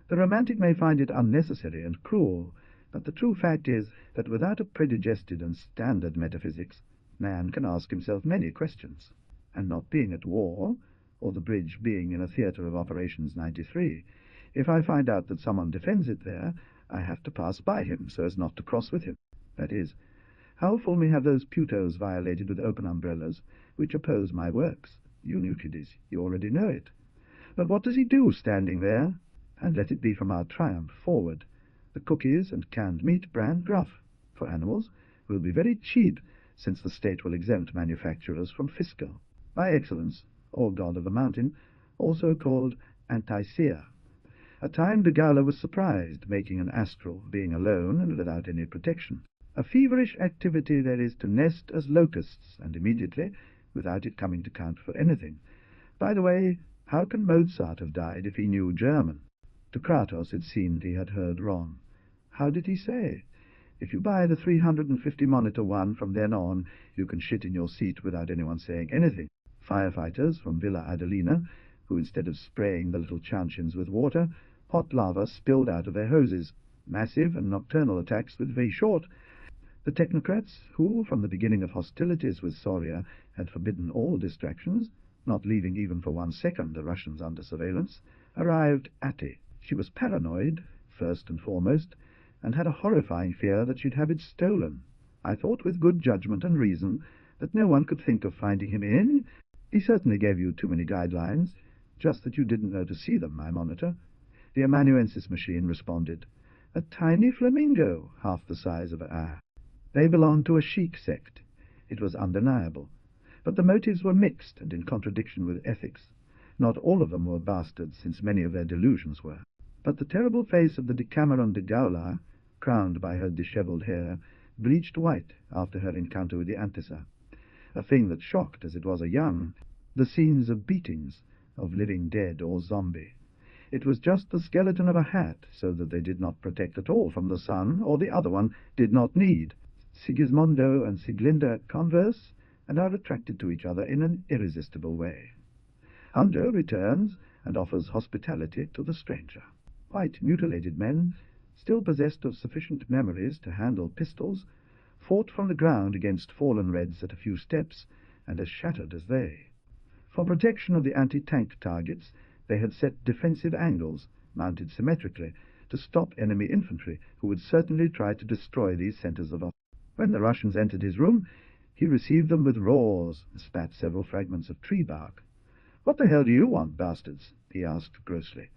The romantic may find it unnecessary and cruel, but the true fact is that without a predigested and standard metaphysics, man can ask himself many questions, and not being at war, or the bridge being in a theatre of operations 93, if I find out that someone defends it there, I have to pass by him so as not to cross with him. That is, how full me have those putos violated with open umbrellas, which oppose my works? Eunuchides, you already know it. But what does he do standing there? And let it be from our triumph forward. The cookies and canned meat brand gruff. For animals, will be very cheap, since the state will exempt manufacturers from fiscal. By excellence, or god of the mountain, also called Antisea. At time de Gala was surprised, making an astral, being alone and without any protection. A feverish activity there is to nest as locusts, and immediately, without it coming to count for anything. By the way, how can Mozart have died if he knew German? To Kratos it seemed he had heard wrong. How did he say? If you buy the 350 monitor one from then on, you can shit in your seat without anyone saying anything. Firefighters from Villa Adelina, who instead of spraying the little chanchins with water, hot lava spilled out of their hoses. Massive and nocturnal attacks with very short. The technocrats, who, from the beginning of hostilities with Soria, had forbidden all distractions, not leaving even for 1 second the Russians under surveillance, arrived at it. She was paranoid, first and foremost, and had a horrifying fear that she'd have it stolen. I thought with good judgment and reason that no one could think of finding him in. He certainly gave you too many guidelines, just that you didn't know to see them, my monitor. The amanuensis machine responded. A tiny flamingo, half the size of a... They belonged to a chic sect. It was undeniable. But the motives were mixed and in contradiction with ethics. Not all of them were bastards, since many of their delusions were. But the terrible face of the Decameron de Gaula, crowned by her dishevelled hair, bleached white after her encounter with the Antissa. A thing that shocked, as it was a young, the scenes of beatings, of living dead or zombie. It was just the skeleton of a hat, so that they did not protect at all from the sun, or the other one did not need. Sigismondo and Sieglinde converse, and are attracted to each other in an irresistible way. Anjo returns and offers hospitality to the stranger. White mutilated men, still possessed of sufficient memories to handle pistols, fought from the ground against fallen Reds at a few steps, and as shattered as they. For protection of the anti-tank targets, they had set defensive angles, mounted symmetrically, to stop enemy infantry, who would certainly try to destroy these centers of... When the Russians entered his room, he received them with roars, and spat several fragments of tree bark. "What the hell do you want, bastards?" he asked grossly.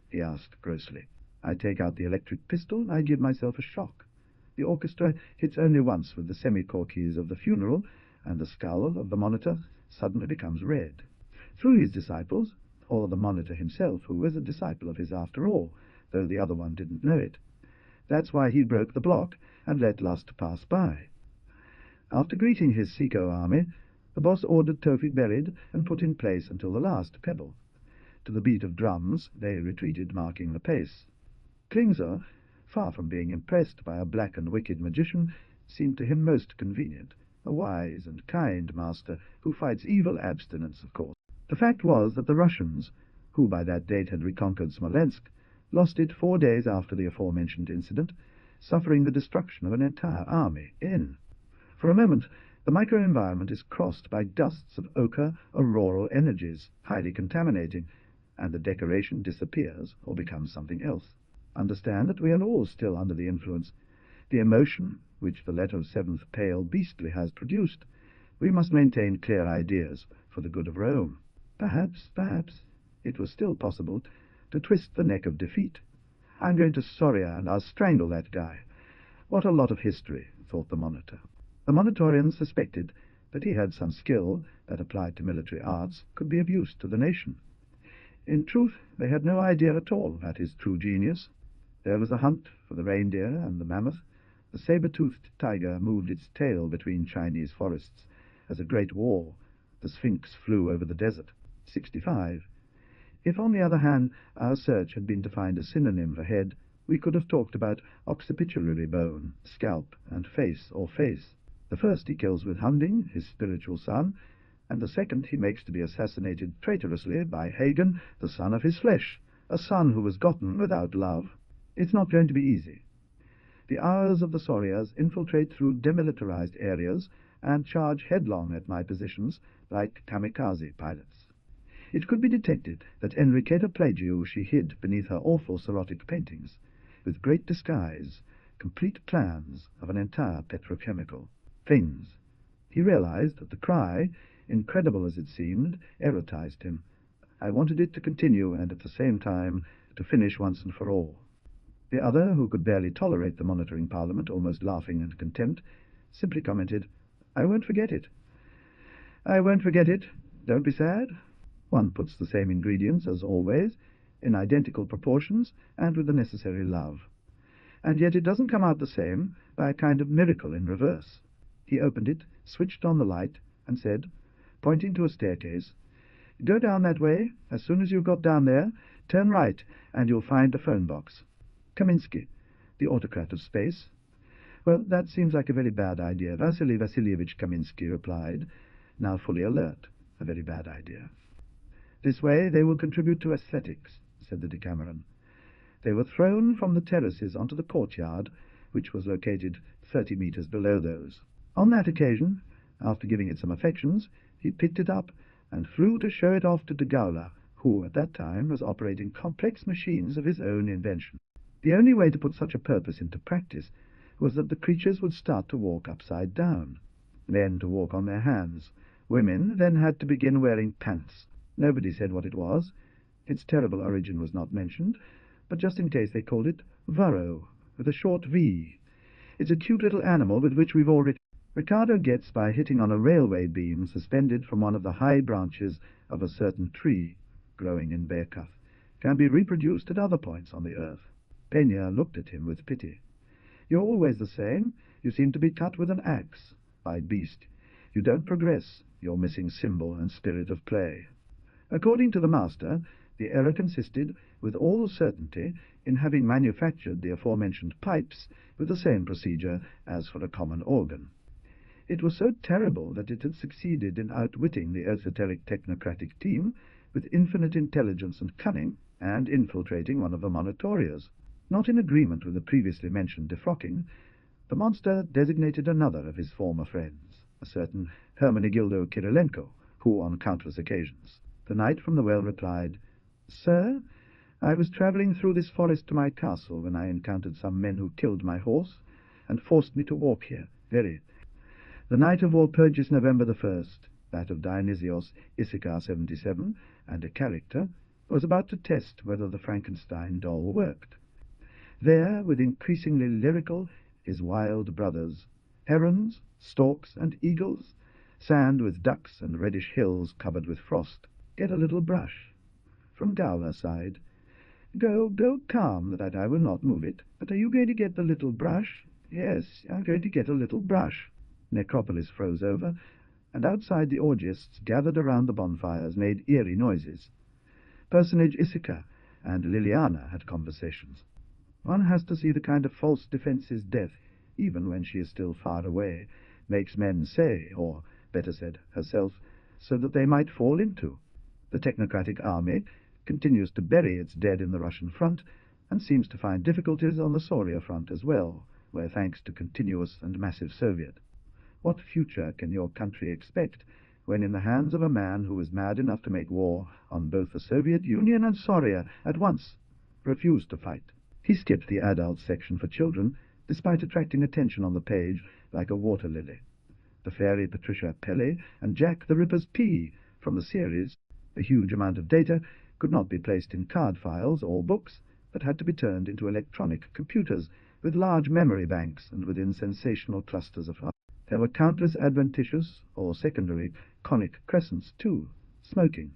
I take out the electric pistol, and I give myself a shock. The orchestra hits only once with the semi-corkeys of the funeral, and the skull of the monitor suddenly becomes red. Through his disciples, or the monitor himself, who was a disciple of his after all, though the other one didn't know it. That's why he broke the block and let Lust pass by. After greeting his Seco army, the boss ordered Tofi buried and put in place until the last pebble. To the beat of drums they retreated, marking the pace. Klingsor, far from being impressed by a black and wicked magician, seemed to him most convenient, a wise and kind master who fights evil abstinence, of course. The fact was that the Russians, who by that date had reconquered Smolensk, lost it 4 days after the aforementioned incident, suffering the destruction of an entire army in. For a moment, the microenvironment is crossed by gusts of ochre auroral energies, highly contaminating, and the decoration disappears or becomes something else. Understand that we are all still under the influence. The emotion, which the letter of Seventh Pale beastly has produced, we must maintain clear ideas for the good of Rome. Perhaps, it was still possible to twist the neck of defeat. I'm going to Soria, and I'll strangle that guy. What a lot of history, thought the monitor. The monitorian suspected that he had some skill that, applied to military arts, could be of use to the nation. In truth, they had no idea at all about his true genius. There was a hunt for the reindeer and the mammoth. The saber-toothed tiger moved its tail between Chinese forests. As a great war, the Sphinx flew over the desert. 65. If, on the other hand, our search had been to find a synonym for head, we could have talked about occipitulary bone, scalp, and face or face. The first he kills with Hunding, his spiritual son, and the second he makes to be assassinated traitorously by Hagen, the son of his flesh, a son who was gotten without love. It's not going to be easy. The hours of the Solias infiltrate through demilitarized areas and charge headlong at my positions like kamikaze pilots. It could be detected that Enriqueta played you she hid beneath her awful serotic paintings, with great disguise, complete plans of an entire petrochemical. Things. He realized that the cry, incredible as it seemed, erotized him. I wanted it to continue, and at the same time to finish once and for all. The other, who could barely tolerate the monitoring parliament, almost laughing in contempt, simply commented, "I won't forget it." "I won't forget it. Don't be sad." One puts the same ingredients as always, in identical proportions, and with the necessary love. and yet it doesn't come out the same by a kind of miracle in reverse. He opened it, switched on the light, and said, pointing to a staircase, "Go down that way. As soon as you've got down there, turn right, and you'll find a phone box. Kaminsky, the autocrat of space." "Well, that seems like a very bad idea," Vasily Vasilyevich Kaminsky replied, now fully alert. "A very bad idea." "This way they will contribute to aesthetics," said the Decameron. They were thrown from the terraces onto the courtyard, which was located 30 meters below those. On that occasion, after giving it some affections, he picked it up and flew to show it off to de Gaulle, who at that time was operating complex machines of his own invention. The only way to put such a purpose into practice was that the creatures would start to walk upside down, men to walk on their hands. Women then had to begin wearing pants. Nobody said what it was. Its terrible origin was not mentioned, but just in case they called it Varro, with a short V. It's a cute little animal with which we've already... Ricardo gets by hitting on a railway beam suspended from one of the high branches of a certain tree growing in Bearcuth. Can be reproduced at other points on the earth. Peña looked at him with pity. "You're always the same. You seem to be cut with an axe. By beast, you don't progress. You're missing symbol and spirit of play." According to the master, the error consisted, with all certainty, in having manufactured the aforementioned pipes with the same procedure as for a common organ. It was so terrible that it had succeeded in outwitting the esoteric technocratic team with infinite intelligence and cunning, and infiltrating one of the monitorias. Not in agreement with the previously mentioned defrocking, the monster designated another of his former friends, a certain Hermenegildo Kirilenko, who on countless occasions. The knight from the well replied, "Sir, I was travelling through this forest to my castle when I encountered some men who killed my horse and forced me to walk here. Very. The night of Walpurgis, November the 1st, that of Dionysios Issachar 77, and a character, was about to test whether the Frankenstein doll worked. There, with increasingly lyrical, his wild brothers, herons, storks, and eagles, sand with ducks and reddish hills covered with frost. Get a little brush." From Gowler side, Go, calm, that I will not move it. But are you going to get the little brush?" "Yes, I'm going to get a little brush." Necropolis froze over, and outside the orgiasts gathered around the bonfires made eerie noises. Personage Issachar and Liliana had conversations. One has to see the kind of false defences death, even when she is still far away, makes men say, or, better said, herself, so that they might fall into. The technocratic army continues to bury its dead in the Russian front, and seems to find difficulties on the Soria front as well, where thanks to continuous and massive Soviet. What future can your country expect when in the hands of a man who is mad enough to make war on both the Soviet Union and Soria at once? Refused to fight. He skipped the adult section for children, despite attracting attention on the page like a water lily. The fairy Patricia Pelle and Jack the Ripper's Pea from the series, a huge amount of data, could not be placed in card files or books, but had to be turned into electronic computers with large memory banks and within sensational clusters of... There were countless adventitious or secondary conic crescents, too, smoking.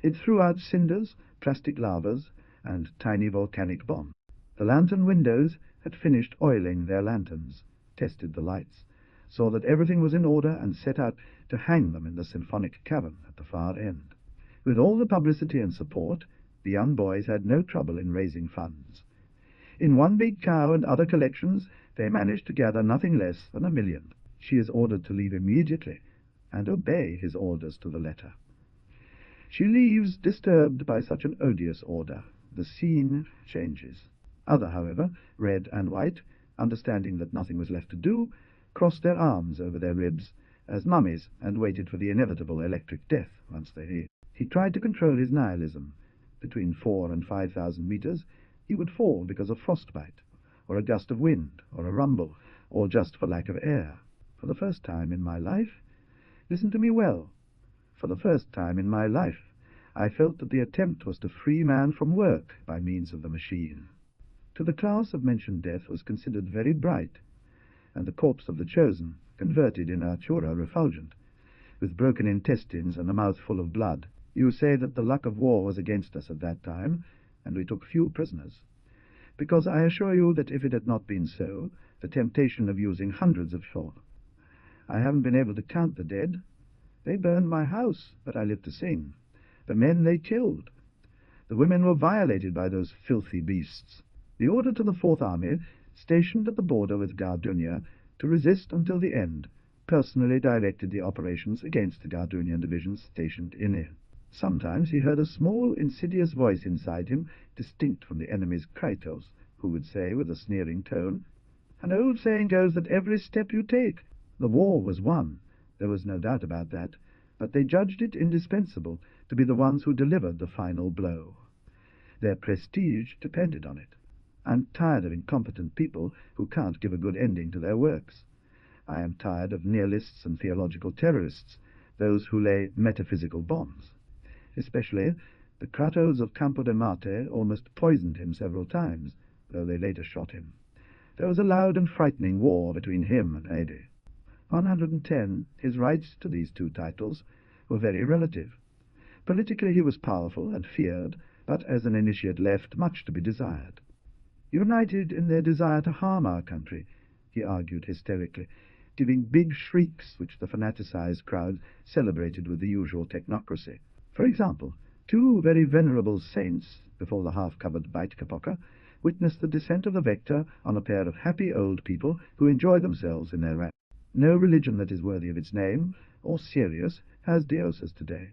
It threw out cinders, plastic lavas, and tiny volcanic bombs. The lantern windows had finished oiling their lanterns, tested the lights, saw that everything was in order, and set out to hang them in the symphonic cavern at the far end. With all the publicity and support, the young boys had no trouble in raising funds. In One Big Cow and other collections, they managed to gather nothing less than $1 million. She is ordered to leave immediately, and obey his orders to the letter. She leaves, disturbed by such an odious order. The scene changes. Other, however, red and white, understanding that nothing was left to do, crossed their arms over their ribs as mummies, and waited for the inevitable electric death once they... He tried to control his nihilism. Between 4,000 and 5,000 meters, he would fall because of frostbite, or a gust of wind, or a rumble, or just for lack of air. For the first time in my life, listen to me well, for the first time in my life, I felt that the attempt was to free man from work by means of the machine. To the class of mentioned death was considered very bright, and the corpse of the chosen, converted in Artura refulgent, with broken intestines and a mouth full of blood. You say that the luck of war was against us at that time, and we took few prisoners. because I assure you that if it had not been so, the temptation of using hundreds of shot. I haven't been able to count the dead. They burned my house, but I lived to sing. The men they killed. The women were violated by those filthy beasts. The order to the Fourth Army, stationed at the border with Gardenia, to resist until the end, personally directed the operations against the Gardunian divisions stationed in it. Sometimes he heard a small, insidious voice inside him, distinct from the enemy's Krytos, who would say with a sneering tone, "An old saying goes that every step you take." The war was won, there was no doubt about that, but they judged it indispensable to be the ones who delivered the final blow. Their prestige depended on it. I'm tired of incompetent people who can't give a good ending to their works. I am tired of nihilists and theological terrorists, those who lay metaphysical bombs. Especially, the Kratos of Campo de Marte almost poisoned him several times, though they later shot him. There was a loud and frightening war between him and Ade. 110, his rights to these two titles were very relative. Politically he was powerful and feared, but as an initiate left much to be desired. United in their desire to harm our country, he argued hysterically, giving big shrieks which the fanaticized crowd celebrated with the usual technocracy. For example, two very venerable saints, before the half-covered Beit-Kapoka, witnessed the descent of the Vector on a pair of happy old people who enjoy themselves in their ranks. No religion that is worthy of its name, or serious, has dioses today.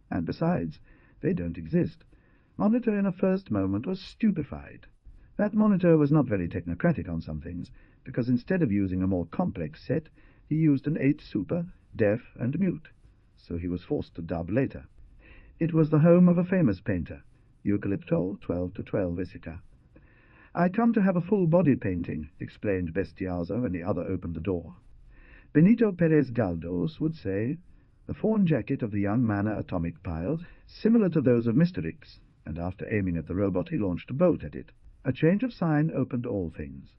And besides, they don't exist. Monitor in a first moment was stupefied. That Monitor was not very technocratic on some things, because instead of using a more complex set, he used an 8 super, deaf and mute, so he was forced to dub later. It was the home of a famous painter, Eucalyptol 12-12 Vesica. "I come to have a full-body painting," explained Bestiaza when the other opened the door. Benito Perez Galdós would say, "The fawn jacket of the young manner atomic pile, similar to those of Mr. X," and after aiming at the robot he launched a bolt at it. A change of sign opened all things.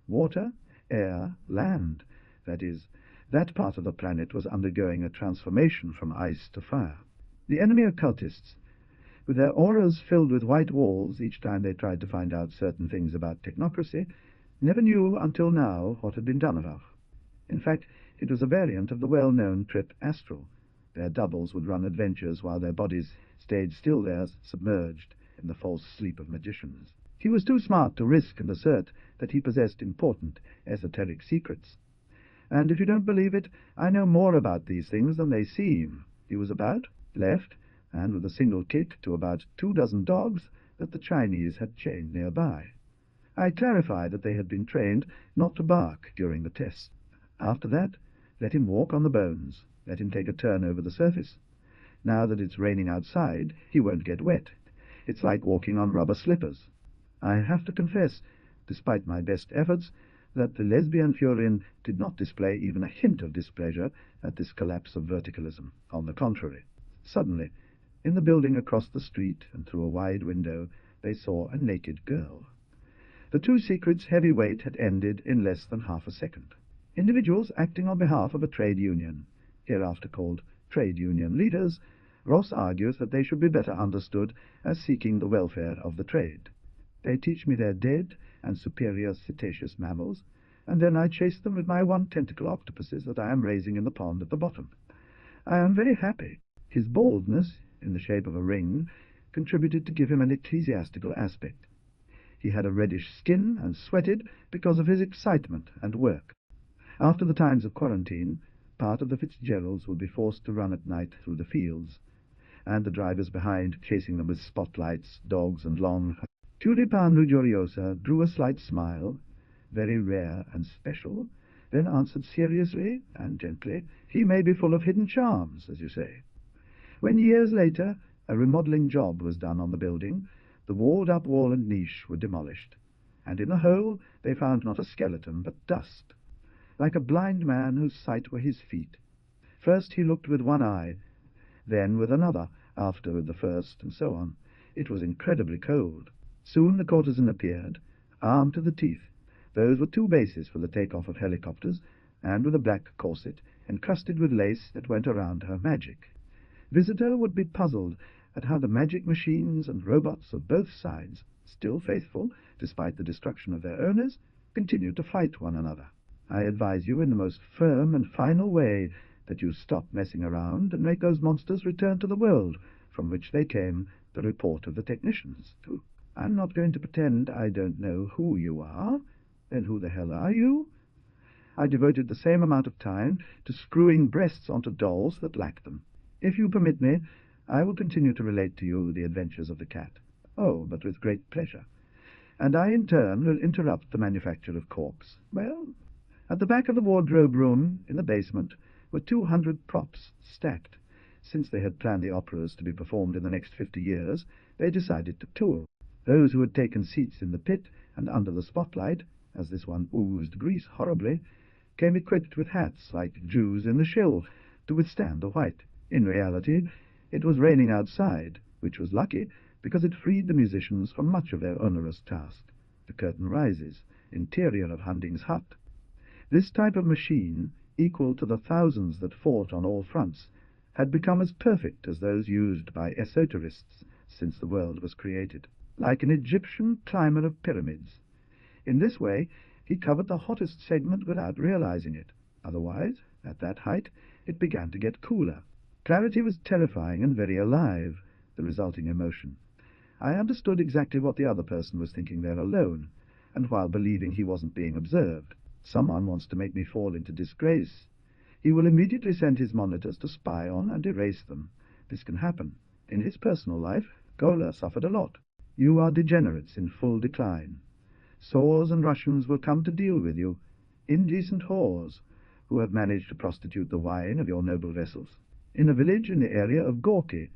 Water, air, land, that is, that part of the planet was undergoing a transformation from ice to fire. The enemy occultists, with their auras filled with white walls each time they tried to find out certain things about technocracy, never knew until now what had been done about. In fact, it was a variant of the well-known trip astral. Their doubles would run adventures while their bodies stayed still there, submerged in the false sleep of magicians. He was too smart to risk and assert that he possessed important esoteric secrets. And if you don't believe it, I know more about these things than they seem. He was about, left, and with a single kick to about 24 dogs that the Chinese had chained nearby. I clarified that they had been trained not to bark during the tests. After that, let him walk on the bones, let him take a turn over the surface. Now that it's raining outside, he won't get wet. It's like walking on rubber slippers. I have to confess, despite my best efforts, that the lesbian Fiorin did not display even a hint of displeasure at this collapse of verticalism. On the contrary, suddenly, in the building across the street and through a wide window, they saw a naked girl. The two secrets' heavy weight had ended in less than half a second. Individuals acting on behalf of a trade union, hereafter called trade union leaders, Ross argues that they should be better understood as seeking the welfare of the trade. They teach me their dead and superior cetaceous mammals, and then I chase them with my 1-tentacle octopuses that I am raising in the pond at the bottom. I am very happy. His baldness, in the shape of a ring, contributed to give him an ecclesiastical aspect. He had a reddish skin and sweated because of his excitement and work. After the times of quarantine, part of the Fitzgeralds would be forced to run at night through the fields, and the drivers behind chasing them with spotlights, dogs, and long... Tulipan Lujuriosa drew a slight smile, very rare and special, then answered seriously and gently, "He may be full of hidden charms, as you say." When years later a remodeling job was done on the building, the walled-up wall and niche were demolished, and in the hole they found not a skeleton but dust, like a blind man whose sight were his feet. First he looked with one eye, then with another, after with the first, and so on. It was incredibly cold. Soon the courtesan appeared, armed to the teeth. Those were 2 bases for the take-off of helicopters, and with a black corset, encrusted with lace that went around her magic. Visitor would be puzzled at how the magic machines and robots of both sides still faithful, despite the destruction of their owners, continued to fight one another. I advise you in the most firm and final way that you stop messing around and make those monsters return to the world from which they came, the report of the technicians. I'm not going to pretend I don't know who you are. Then who the hell are you? I devoted the same amount of time to screwing breasts onto dolls that lacked them. If you permit me, I will continue to relate to you the adventures of the cat. Oh, but with great pleasure. And I, in turn, will interrupt the manufacture of corks. Well, at the back of the wardrobe room, in the basement, were 200 props stacked. Since they had planned the operas to be performed in the next 50 years, they decided to tour. Those who had taken seats in the pit and under the spotlight, as this one oozed grease horribly, came equipped with hats like Jews in the shill to withstand the white. In reality, it was raining outside, which was lucky because it freed the musicians from much of their onerous task. The curtain rises, interior of Hunding's hut. This type of machine, equal to the thousands that fought on all fronts, had become as perfect as those used by esoterists since the world was created, like an Egyptian climber of pyramids. In this way, he covered the hottest segment without realizing it. Otherwise, at that height, it began to get cooler. Clarity was terrifying and very alive, the resulting emotion. I understood exactly what the other person was thinking there alone, and while believing he wasn't being observed. Someone wants to make me fall into disgrace. He will immediately send his monitors to spy on and erase them. This can happen. In his personal life, Gola suffered a lot. You are degenerates in full decline. Saws and Russians will come to deal with you, indecent whores, who have managed to prostitute the wine of your noble vessels. In a village in the area of Gorky,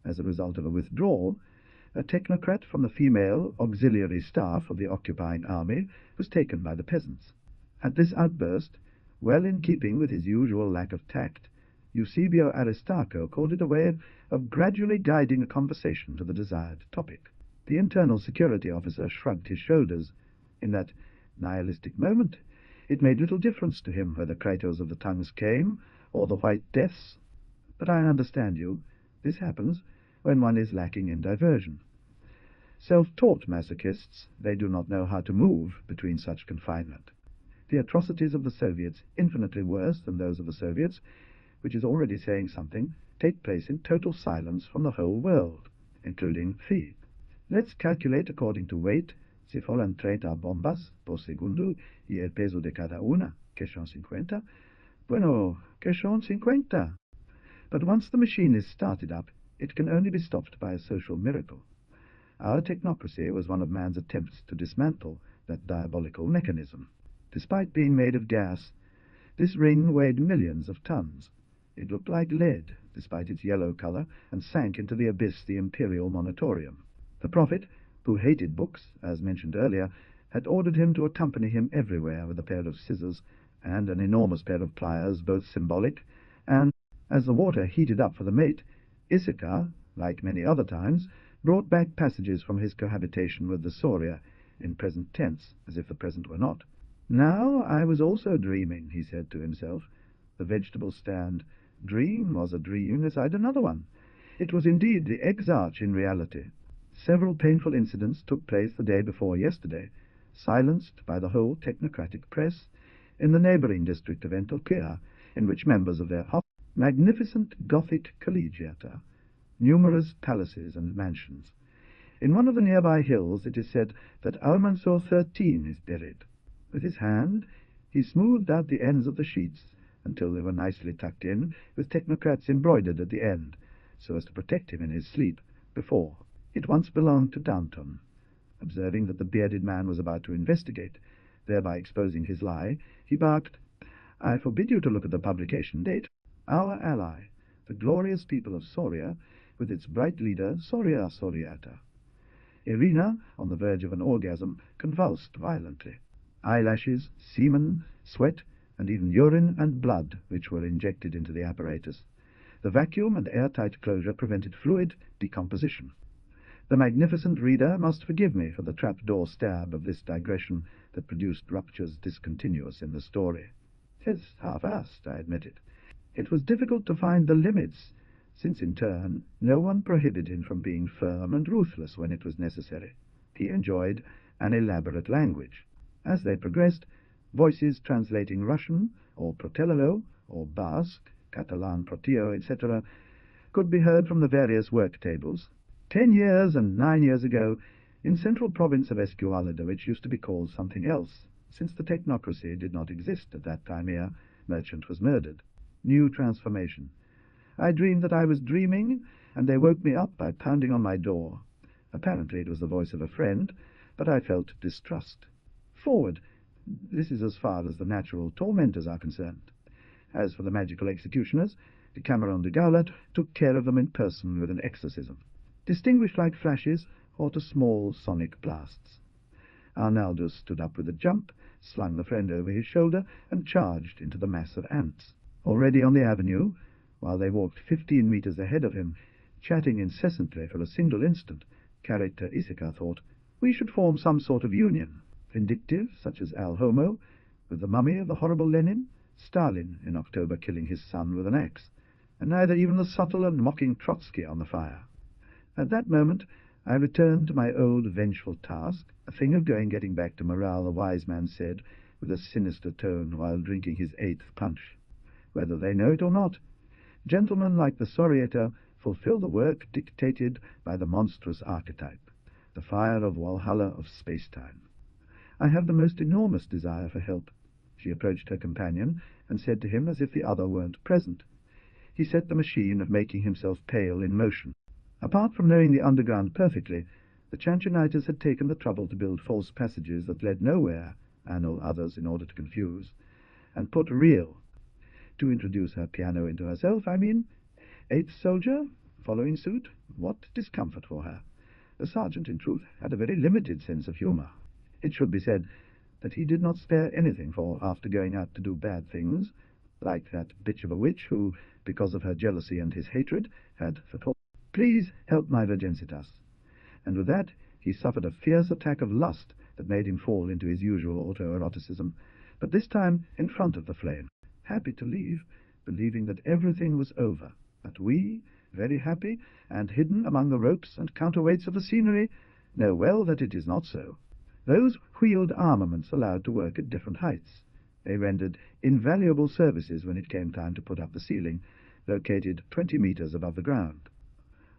as a result of a withdrawal, a technocrat from the female auxiliary staff of the occupying army was taken by the peasants. At this outburst, well in keeping with his usual lack of tact, Eusebio Aristarco called it a way of gradually guiding a conversation to the desired topic. The internal security officer shrugged his shoulders. In that nihilistic moment, it made little difference to him whether Kratos of the tongues came, or the white deaths. But I understand you. This happens when one is lacking in diversion. Self-taught masochists, they do not know how to move between such confinement. The atrocities of the Soviets, infinitely worse than those of the Soviets, which is already saying something, take place in total silence from the whole world, including Phi. Let's calculate according to weight. Si fueran 30 bombas por segundo y el peso de cada una, que son 50. Bueno, que son 50. But once the machine is started up, it can only be stopped by a social miracle. Our technocracy was one of man's attempts to dismantle that diabolical mechanism. Despite being made of gas, this ring weighed millions of tons. It looked like lead, despite its yellow color, and sank into the abyss, the Imperial Monitorium. The prophet, who hated books, as mentioned earlier, had ordered him to accompany him everywhere with a pair of scissors and an enormous pair of pliers, both symbolic, and, as the water heated up for the mate, Issachar, like many other times, brought back passages from his cohabitation with the Soria, in present tense, as if the present were not. Now I was also dreaming, he said to himself. The vegetable stand. Dream was a dream inside another one. It was indeed the exarch in reality. Several painful incidents took place the day before yesterday, silenced by the whole technocratic press, in the neighbouring district of Antioquia, in which members of their magnificent Gothic collegiata, numerous palaces and mansions. In one of the nearby hills it is said that Almanzor XIII is buried. With his hand he smoothed out the ends of the sheets until they were nicely tucked in, with technocrats embroidered at the end, so as to protect him in his sleep. Before, it once belonged to Downton. Observing that the bearded man was about to investigate, thereby exposing his lie, he barked, "I forbid you to look at the publication date. Our ally, the glorious people of Soria, with its bright leader, Soria Soriata." Irina, on the verge of an orgasm, convulsed violently. Eyelashes, semen, sweat, and even urine and blood, which were injected into the apparatus. The vacuum and airtight closure prevented fluid decomposition. The magnificent reader must forgive me for the trapdoor stab of this digression that produced ruptures discontinuous in the story. "'Tis half-assed," I admitted. It was difficult to find the limits, since in turn no one prohibited him from being firm and ruthless when it was necessary. he enjoyed an elaborate language. As they progressed, voices translating Russian, or Protello, or Basque, Catalan Protio, etc., could be heard from the various work tables. 10 years and 9 years ago, in central province of Esqualada, which used to be called something else, since the technocracy did not exist at that time here, Merchant was murdered. New transformation. I dreamed that I was dreaming, and they woke me up by pounding on my door. Apparently it was the voice of a friend, but I felt distrust. Forward. This is as far as the natural tormentors are concerned. As for the magical executioners, the Cameron de Gaulat took care of them in person with an exorcism, distinguished like flashes or to small sonic blasts. Arnaldus stood up with a jump, slung the friend over his shoulder, and charged into the mass of ants. Already on the avenue, while they walked 15 meters ahead of him, chatting incessantly for a single instant, character Laiseca thought, we should form some sort of union, vindictive, such as Al Homo, with the mummy of the horrible Lenin, Stalin in October killing his son with an axe, and neither even the subtle and mocking Trotsky on the fire. At that moment I returned to my old vengeful task, a thing of getting back to morale, the wise man said, with a sinister tone while drinking his 8th punch. Whether they know it or not, gentlemen like the Soriator fulfill the work dictated by the monstrous archetype, the fire of Walhalla of space-time. I have the most enormous desire for help. She approached her companion and said to him as if the other weren't present. He set the machine of making himself pale in motion. Apart from knowing the underground perfectly, the Chanchaniters had taken the trouble to build false passages that led nowhere, annul others in order to confuse, and put real. To introduce her piano into herself, I mean. 8th soldier, following suit, what discomfort for her. The sergeant, in truth, had a very limited sense of humour. It should be said that he did not spare anything for after going out to do bad things, like that bitch of a witch who, because of her jealousy and his hatred, had foretold, please help my Virgensitas. And with that he suffered a fierce attack of lust that made him fall into his usual autoeroticism, but this time in front of the flame, happy to leave, believing that everything was over, but we, very happy, and hidden among the ropes and counterweights of the scenery, know well that it is not so. Those wheeled armaments allowed to work at different heights. They rendered invaluable services when it came time to put up the ceiling, located 20 meters above the ground.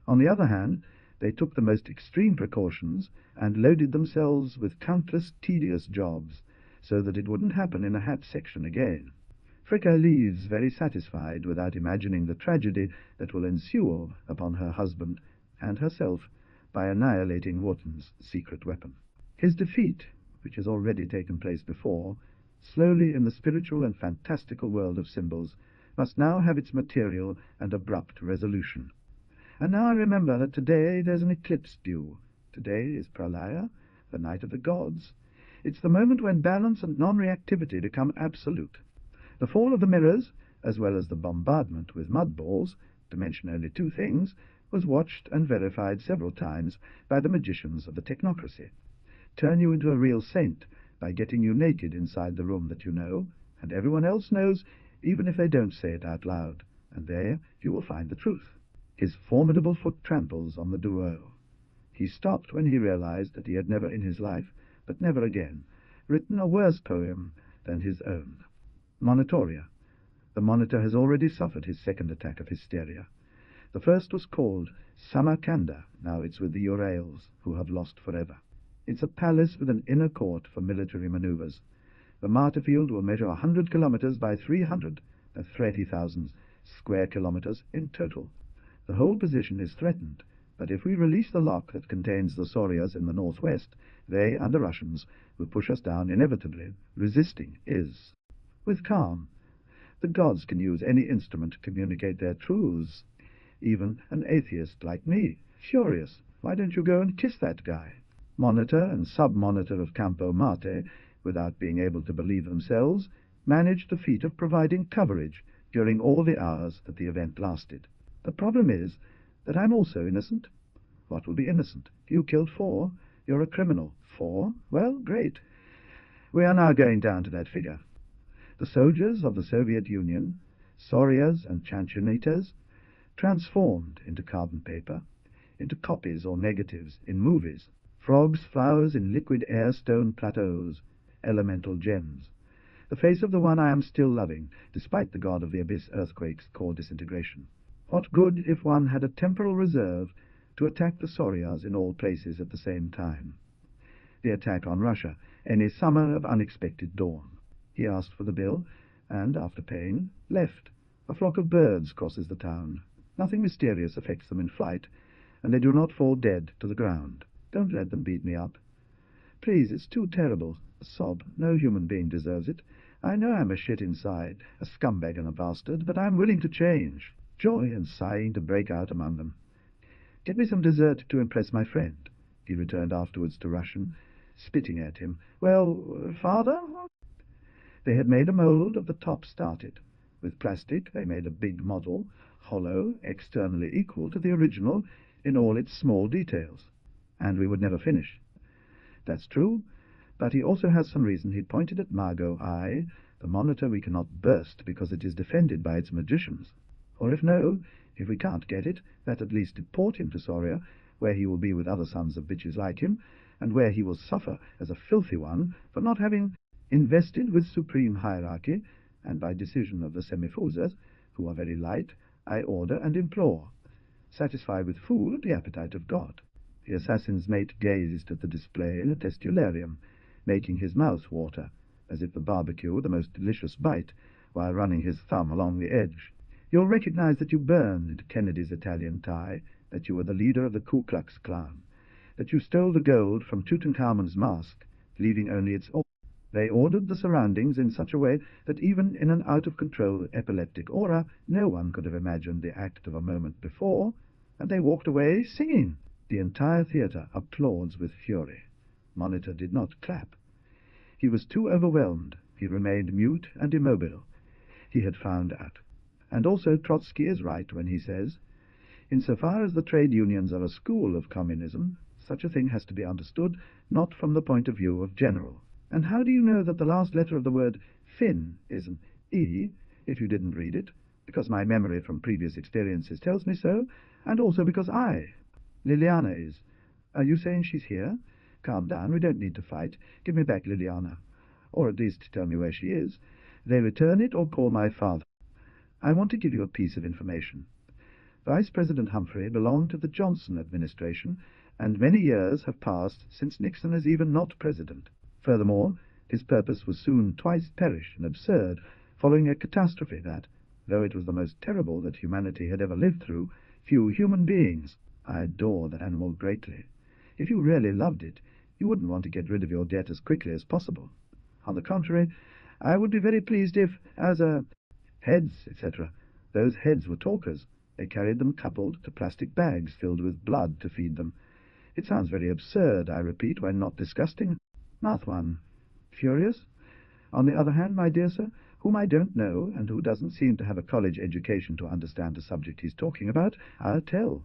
On the other hand, they took the most extreme precautions and loaded themselves with countless tedious jobs, so that it wouldn't happen in a hat section again. Fricka leaves very satisfied without imagining the tragedy that will ensue upon her husband and herself by annihilating Wotan's secret weapon. His defeat, which has already taken place before, slowly in the spiritual and fantastical world of symbols, must now have its material and abrupt resolution. And now I remember that today there's an eclipse due. Today is Pralaya, the night of the gods. It's the moment when balance and non-reactivity become absolute. The fall of the mirrors, as well as the bombardment with mud balls, to mention only 2 things, was watched and verified several times by the magicians of the technocracy. Turn you into a real saint by getting you naked inside the room that you know, and everyone else knows, even if they don't say it out loud, and there you will find the truth. His formidable foot tramples on the duo. He stopped when he realized that he had never in his life, but never again, written a worse poem than his own. Monitoria. The monitor has already suffered his second attack of hysteria. The first was called Samarcanda. Now it's with the Urals, who have lost forever. It's a palace with an inner court for military maneuvers. The martyr field will measure 100 kilometers by 300, that's 30,000 square kilometers in total. The whole position is threatened, but if we release the lock that contains the Solias in the northwest, they and the Russians will push us down inevitably. Resisting is. With calm. The gods can use any instrument to communicate their truths. Even an atheist like me. Furious. Why don't you go and kiss that guy? Monitor and sub-monitor of Campo Marte, without being able to believe themselves, managed the feat of providing coverage during all the hours that the event lasted. The problem is that I'm also innocent. What will be innocent? You killed 4. You're a criminal. 4? Well, great. We are now going down to that figure. The soldiers of the Soviet Union, Solias and Chanchaniters, transformed into carbon paper, into copies or negatives in movies, Frogs, flowers in liquid air, stone plateaus, elemental gems. The face of the one I am still loving, despite the god of the abyss, earthquakes, core disintegration. What good if one had a temporal reserve to attack the Solias in all places at the same time? The attack on Russia, any summer of unexpected dawn. He asked for the bill, and, after paying, left. A flock of birds crosses the town. Nothing mysterious affects them in flight, and they do not fall dead to the ground. Don't let them beat me up. Please, it's too terrible. A sob. No human being deserves it. I know I'm a shit inside, a scumbag and a bastard, but I'm willing to change. Joy and sighing to break out among them. Get me some dessert to impress my friend, he returned afterwards to Russian, spitting at him. Well, father? They had made a mould of the top started. With plastic they made a big model, hollow, externally equal to the original in all its small details. And we would never finish. That's true, but he also has some reason. He'd pointed at Margot's eye, the monitor we cannot burst because it is defended by its magicians. Or if we can't get it, that at least deport him to Soria, where he will be with other sons of bitches like him, and where he will suffer as a filthy one for not having invested with supreme hierarchy, and by decision of the semifosas, who are very light, I order and implore. Satisfied with food, the appetite of God. The assassin's mate gazed at the display in a testularium, making his mouth water, as if the barbecue were the most delicious bite, while running his thumb along the edge. You'll recognize that you burned Kennedy's Italian tie, that you were the leader of the Ku Klux Klan, that you stole the gold from Tutankhamun's mask, leaving only its aura. They ordered the surroundings in such a way that even in an out-of-control epileptic aura, no one could have imagined the act of a moment before, and they walked away singing. The entire theatre applauds with fury. Monitor did not clap. He was too overwhelmed. He remained mute and immobile. He had found out. And also Trotsky is right when he says, insofar as the trade unions are a school of communism, such a thing has to be understood not from the point of view of general. And how do you know that the last letter of the word fin is an E, if you didn't read it? Because my memory from previous experiences tells me so, and also because Liliana is. Are you saying she's here? Calm down, we don't need to fight. Give me back Liliana. Or at least tell me where she is. They return it or call my father. I want to give you a piece of information. Vice President Humphrey belonged to the Johnson administration, and many years have passed since Nixon is even not president. Furthermore, his purpose was soon twice perished and absurd, following a catastrophe that, though it was the most terrible that humanity had ever lived through, few human beings. I adore that animal greatly. If you really loved it, you wouldn't want to get rid of your debt as quickly as possible. On the contrary, I would be very pleased if, as a heads, etc., those heads were talkers. They carried them coupled to plastic bags filled with blood to feed them. It sounds very absurd, I repeat, when not disgusting. Mouth one. Furious? On the other hand, my dear sir, whom I don't know, and who doesn't seem to have a college education to understand the subject he's talking about, I'll tell.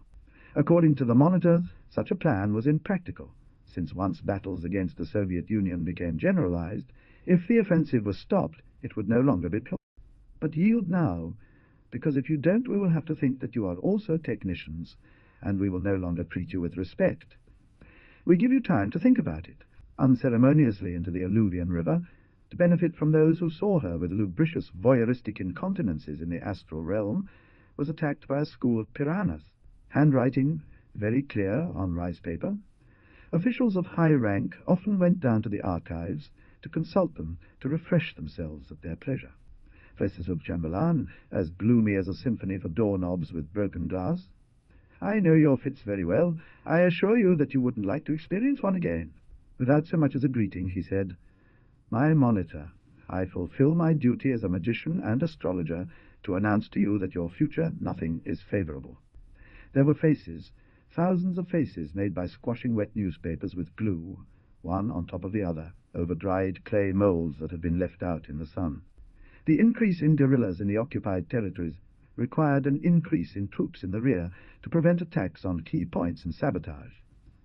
According to the Monitor, such a plan was impractical, since once battles against the Soviet Union became generalized, if the offensive was stopped, it would no longer be possible. But yield now, because if you don't, we will have to think that you are also technicians, and we will no longer treat you with respect. We give you time to think about it, unceremoniously into the alluvian river, to benefit from those who saw her with lubricious voyeuristic incontinences in the astral realm, was attacked by a school of piranhas. Handwriting very clear on rice paper. Officials of high rank often went down to the archives to consult them, to refresh themselves at their pleasure. Professor Chamberlain, as gloomy as a symphony for doorknobs with broken glass. I know your fits very well. I assure you that you wouldn't like to experience one again. Without so much as a greeting, he said, My Monitor, I fulfill my duty as a magician and astrologer to announce to you that your future nothing is favorable. There were faces, thousands of faces made by squashing wet newspapers with glue, one on top of the other, over dried clay molds that had been left out in the sun. The increase in guerrillas in the occupied territories required an increase in troops in the rear to prevent attacks on key points and sabotage.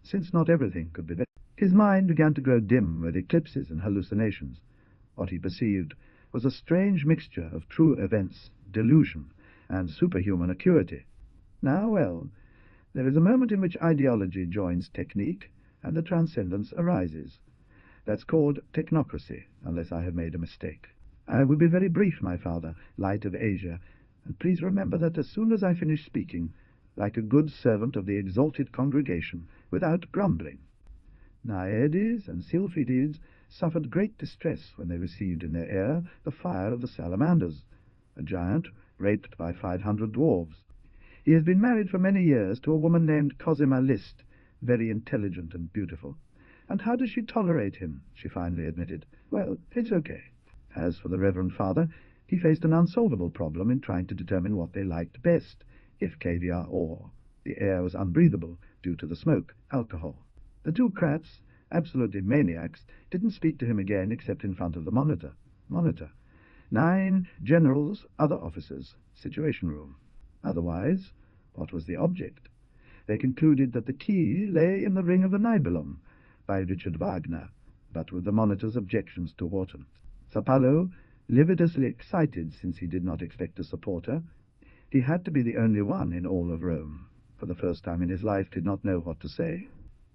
Since not everything could be better, his mind began to grow dim with eclipses and hallucinations. What he perceived was a strange mixture of true events, delusion, and superhuman acuity. Now, well, there is a moment in which ideology joins technique, and the transcendence arises. That's called technocracy, unless I have made a mistake. I will be very brief, my father, light of Asia, and please remember that as soon as I finish speaking, like a good servant of the exalted congregation, without grumbling. Naedes and Sylphides suffered great distress when they received in their air the fire of the salamanders, a giant raped by 500 dwarves. He has been married for many years to a woman named Cosima List, very intelligent and beautiful. And how does she tolerate him? She finally admitted. Well, it's okay. As for the Reverend Father, he faced an unsolvable problem in trying to determine what they liked best, if caviar or. The air was unbreathable due to the smoke, alcohol. The two crats, absolutely maniacs, didn't speak to him again except in front of the monitor. 9 generals, other officers, situation room. Otherwise, what was the object? They concluded that the key lay in the Ring of the Nibelung, by Richard Wagner, but with the monitor's objections to Wharton. Sapalo, lividously excited since he did not expect a supporter, he had to be the only one in all of Rome. For the first time in his life did not know what to say.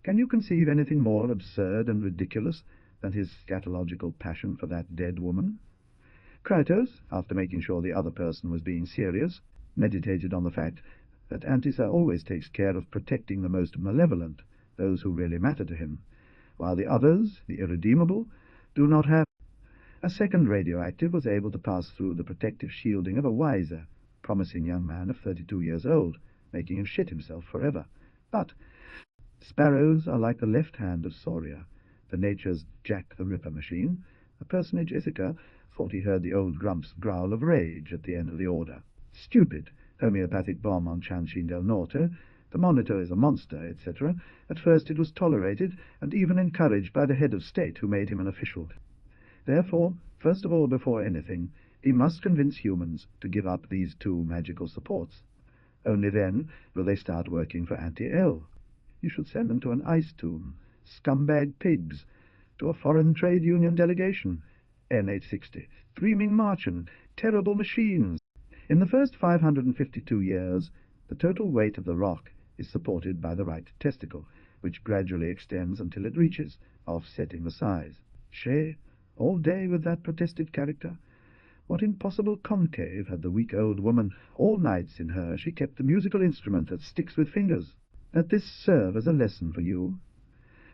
Can you conceive anything more absurd and ridiculous than his scatological passion for that dead woman? Krytos, after making sure the other person was being serious, meditated on the fact that Antissa always takes care of protecting the most malevolent, those who really matter to him, while the others, the irredeemable, do not have. A second radioactive was able to pass through the protective shielding of a wiser, promising young man of 32 years old, making him shit himself forever. But sparrows are like the left hand of Soria, the nature's Jack the Ripper machine. A personage Ithaca thought he heard the old grump's growl of rage at the end of the order. Stupid, homeopathic bomb on Chanchin del Norte, the monitor is a monster, etc. At first it was tolerated and even encouraged by the head of state who made him an official. Therefore, first of all, before anything, he must convince humans to give up these two magical supports. Only then will they start working for Anti-L. You should send them to an ice tomb, scumbag pigs, to a foreign trade union delegation, N860, screaming Martian, terrible machines. In the first 552 years, the total weight of the rock is supported by the right testicle, which gradually extends until it reaches, offsetting the size. She, all day with that protested character. What impossible concave had the weak old woman? All nights in her she kept the musical instrument that sticks with fingers. Let this serve as a lesson for you.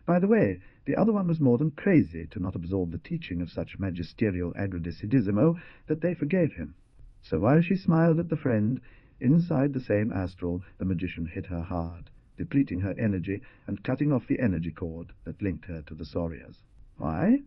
By the way, the other one was more than crazy to not absorb the teaching of such magisterial aggredicidissimo that they forgave him. So while she smiled at the friend, inside the same astral the magician hit her hard, depleting her energy and cutting off the energy cord that linked her to the Solias. Why?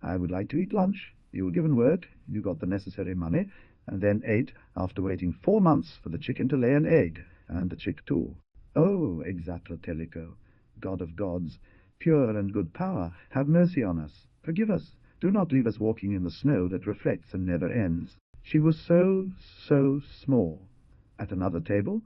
I would like to eat lunch. You were given work, you got the necessary money, and then ate after waiting 4 months for the chicken to lay an egg, and the chick too. Oh, Exatlotelico, God of gods, pure and good power, have mercy on us. Forgive us. Do not leave us walking in the snow that reflects and never ends. She was so small. At another table,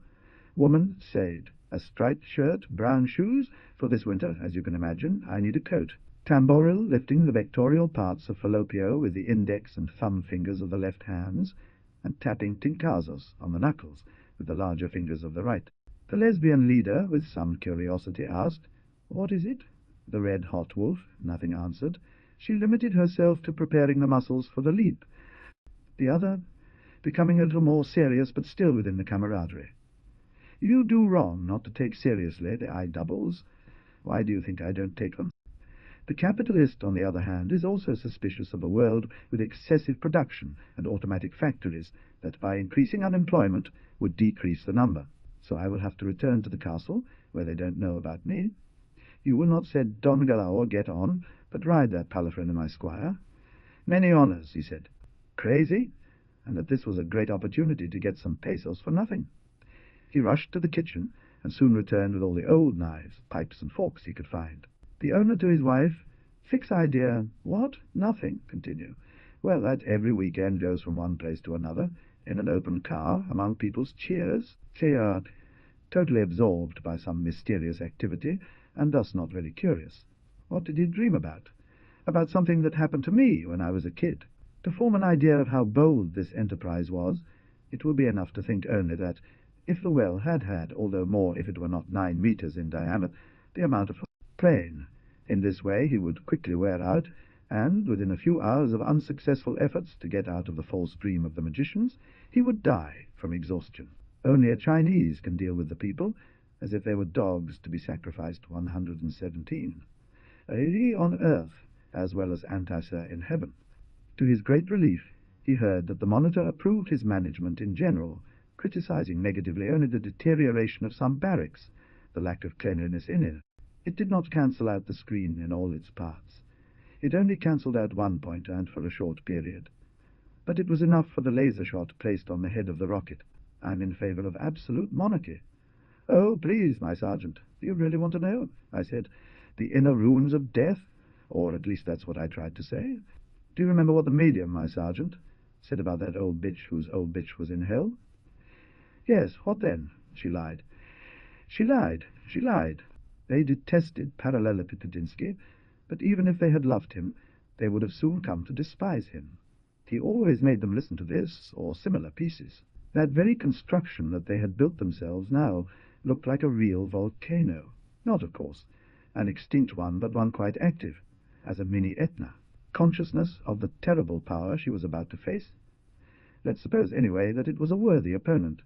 woman said, a striped shirt, brown shoes. For this winter, as you can imagine, I need a coat. Tamboril lifting the vectorial parts of Fallopio with the index and thumb fingers of the left hands, and tapping tinkazos on the knuckles with the larger fingers of the right. The lesbian leader, with some curiosity, asked, What is it? The red-hot wolf, nothing answered. She limited herself to preparing the muscles for the leap. The other, becoming a little more serious, but still within the camaraderie. You do wrong not to take seriously the I-doubles. Why do you think I don't take them? The capitalist, on the other hand, is also suspicious of a world with excessive production and automatic factories that, by increasing unemployment, would decrease the number. So I will have to return to the castle, where they don't know about me. You will not, said Don Galaor, get on, but ride that palafrene, my squire. Many honours, he said. Crazy? And that this was a great opportunity to get some pesos for nothing. He rushed to the kitchen, and soon returned with all the old knives, pipes, and forks he could find. The owner to his wife, fix idea, what? Nothing, continue. Well, that every weekend goes from one place to another, in an open car, among people's cheers. They are totally absorbed by some mysterious activity, and thus not very curious. What did he dream about? About something that happened to me when I was a kid. To form an idea of how bold this enterprise was, it will be enough to think only that, if the well had, although more if it were not 9 meters in diameter, the amount of plain. In this way he would quickly wear out, and within a few hours of unsuccessful efforts to get out of the false dream of the magicians, he would die from exhaustion. Only a Chinese can deal with the people as if they were dogs to be sacrificed 117. He on earth, as well as Antasar in heaven. To his great relief, he heard that the Monitor approved his management in general, criticizing negatively only the deterioration of some barracks, the lack of cleanliness in it. It did not cancel out the screen in all its parts. It only cancelled out one point, and for a short period. But it was enough for the laser shot placed on the head of the rocket. I'm in favor of absolute monarchy. Oh, please, my sergeant, do you really want to know? I said. The inner ruins of death? Or at least that's what I tried to say. Do you remember what the medium, my sergeant, said about that old bitch whose old bitch was in hell? Yes, what then? She lied. She lied. They detested Parallelepipedinsky, but even if they had loved him, they would have soon come to despise him. He always made them listen to this or similar pieces. That very construction that they had built themselves now looked like a real volcano. Not, of course, an extinct one, but one quite active, as a mini Etna. Consciousness of the terrible power she was about to face. Let's suppose, anyway, that it was a worthy opponent.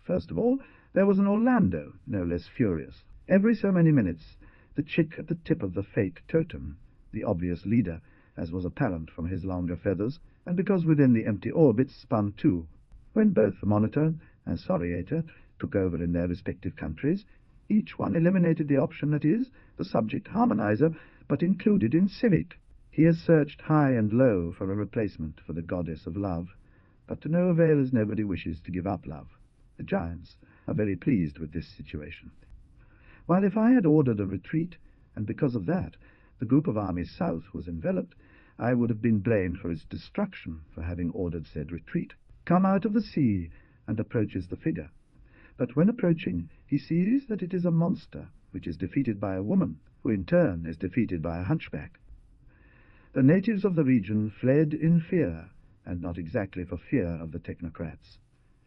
First of all, there was an Orlando, no less furious. Every so many minutes, the chick at the tip of the fate totem, the obvious leader, as was apparent from his longer feathers, and because within the empty orbits spun two. When both the Monitor and Soriator took over in their respective countries, each one eliminated the option that is, the subject harmonizer, but included in civic. He has searched high and low for a replacement for the goddess of love, but to no avail as nobody wishes to give up love. The giants are very pleased with this situation. While if I had ordered a retreat, and because of that the group of armies south was enveloped, I would have been blamed for its destruction for having ordered said retreat. Come out of the sea, and approaches the figure. But when approaching, he sees that it is a monster, which is defeated by a woman, who in turn is defeated by a hunchback. The natives of the region fled in fear, and not exactly for fear of the technocrats.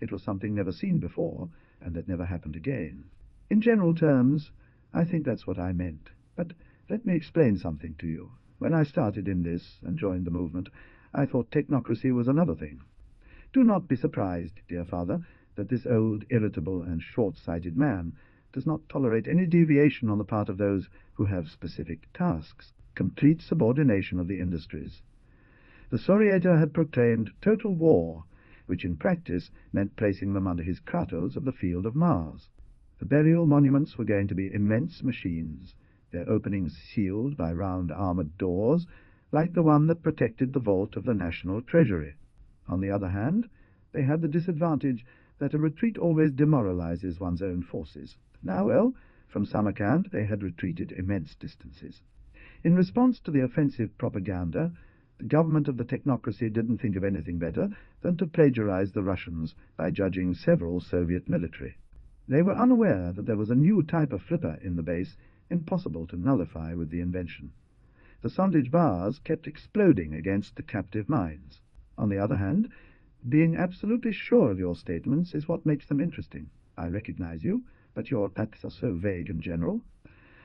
It was something never seen before, and that never happened again. In general terms, I think that's what I meant. But let me explain something to you. When I started in this and joined the movement, I thought technocracy was another thing. Do not be surprised, dear father, that this old, irritable, and short-sighted man does not tolerate any deviation on the part of those who have specific tasks, complete subordination of the industries. The Soriator had proclaimed total war, which in practice meant placing them under his kratos of the field of Mars. The burial monuments were going to be immense machines, their openings sealed by round armored doors, like the one that protected the vault of the National Treasury. On the other hand, they had the disadvantage that a retreat always demoralizes one's own forces. Now, well, from Samarkand they had retreated immense distances. In response to the offensive propaganda, the government of the technocracy didn't think of anything better than to plagiarize the Russians by judging several Soviet military. They were unaware that there was a new type of flipper in the base, impossible to nullify with the invention. The sondage bars kept exploding against the captive mines. On the other hand, being absolutely sure of your statements is what makes them interesting. I recognize you, but your attacks are so vague and general.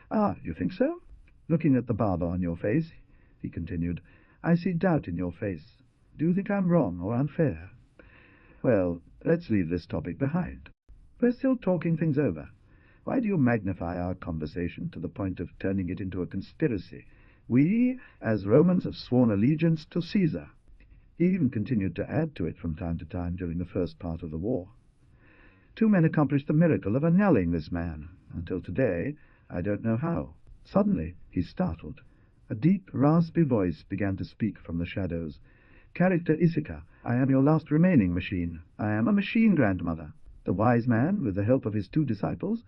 Ah, you think so? Looking at the barber on your face, he continued, I see doubt in your face. Do you think I'm wrong or unfair? Well, let's leave this topic behind. We're still talking things over. Why do you magnify our conversation to the point of turning it into a conspiracy? We, as Romans, have sworn allegiance to Caesar. He even continued to add to it from time to time during the first part of the war. Two men accomplished the miracle of annulling this man. Until today, I don't know how. Suddenly, he startled. A deep, raspy voice began to speak from the shadows. Character Issachar, I am your last remaining machine. I am a machine grandmother. The wise man, with the help of his two disciples,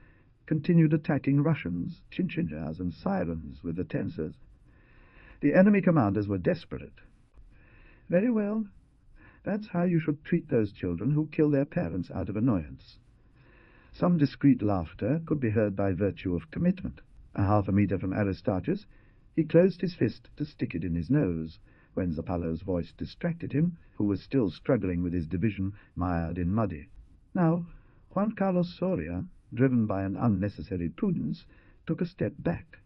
continued attacking Russians, Chinchinjas, and Sirens with the tensors. The enemy commanders were desperate. Very well. That's how you should treat those children who kill their parents out of annoyance. Some discreet laughter could be heard by virtue of commitment. A half a meter from Aristarchus, he closed his fist to stick it in his nose, when Zapalo's voice distracted him, who was still struggling with his division mired in muddy. Now, Juan Carlos Soria, driven by an unnecessary prudence, took a step back.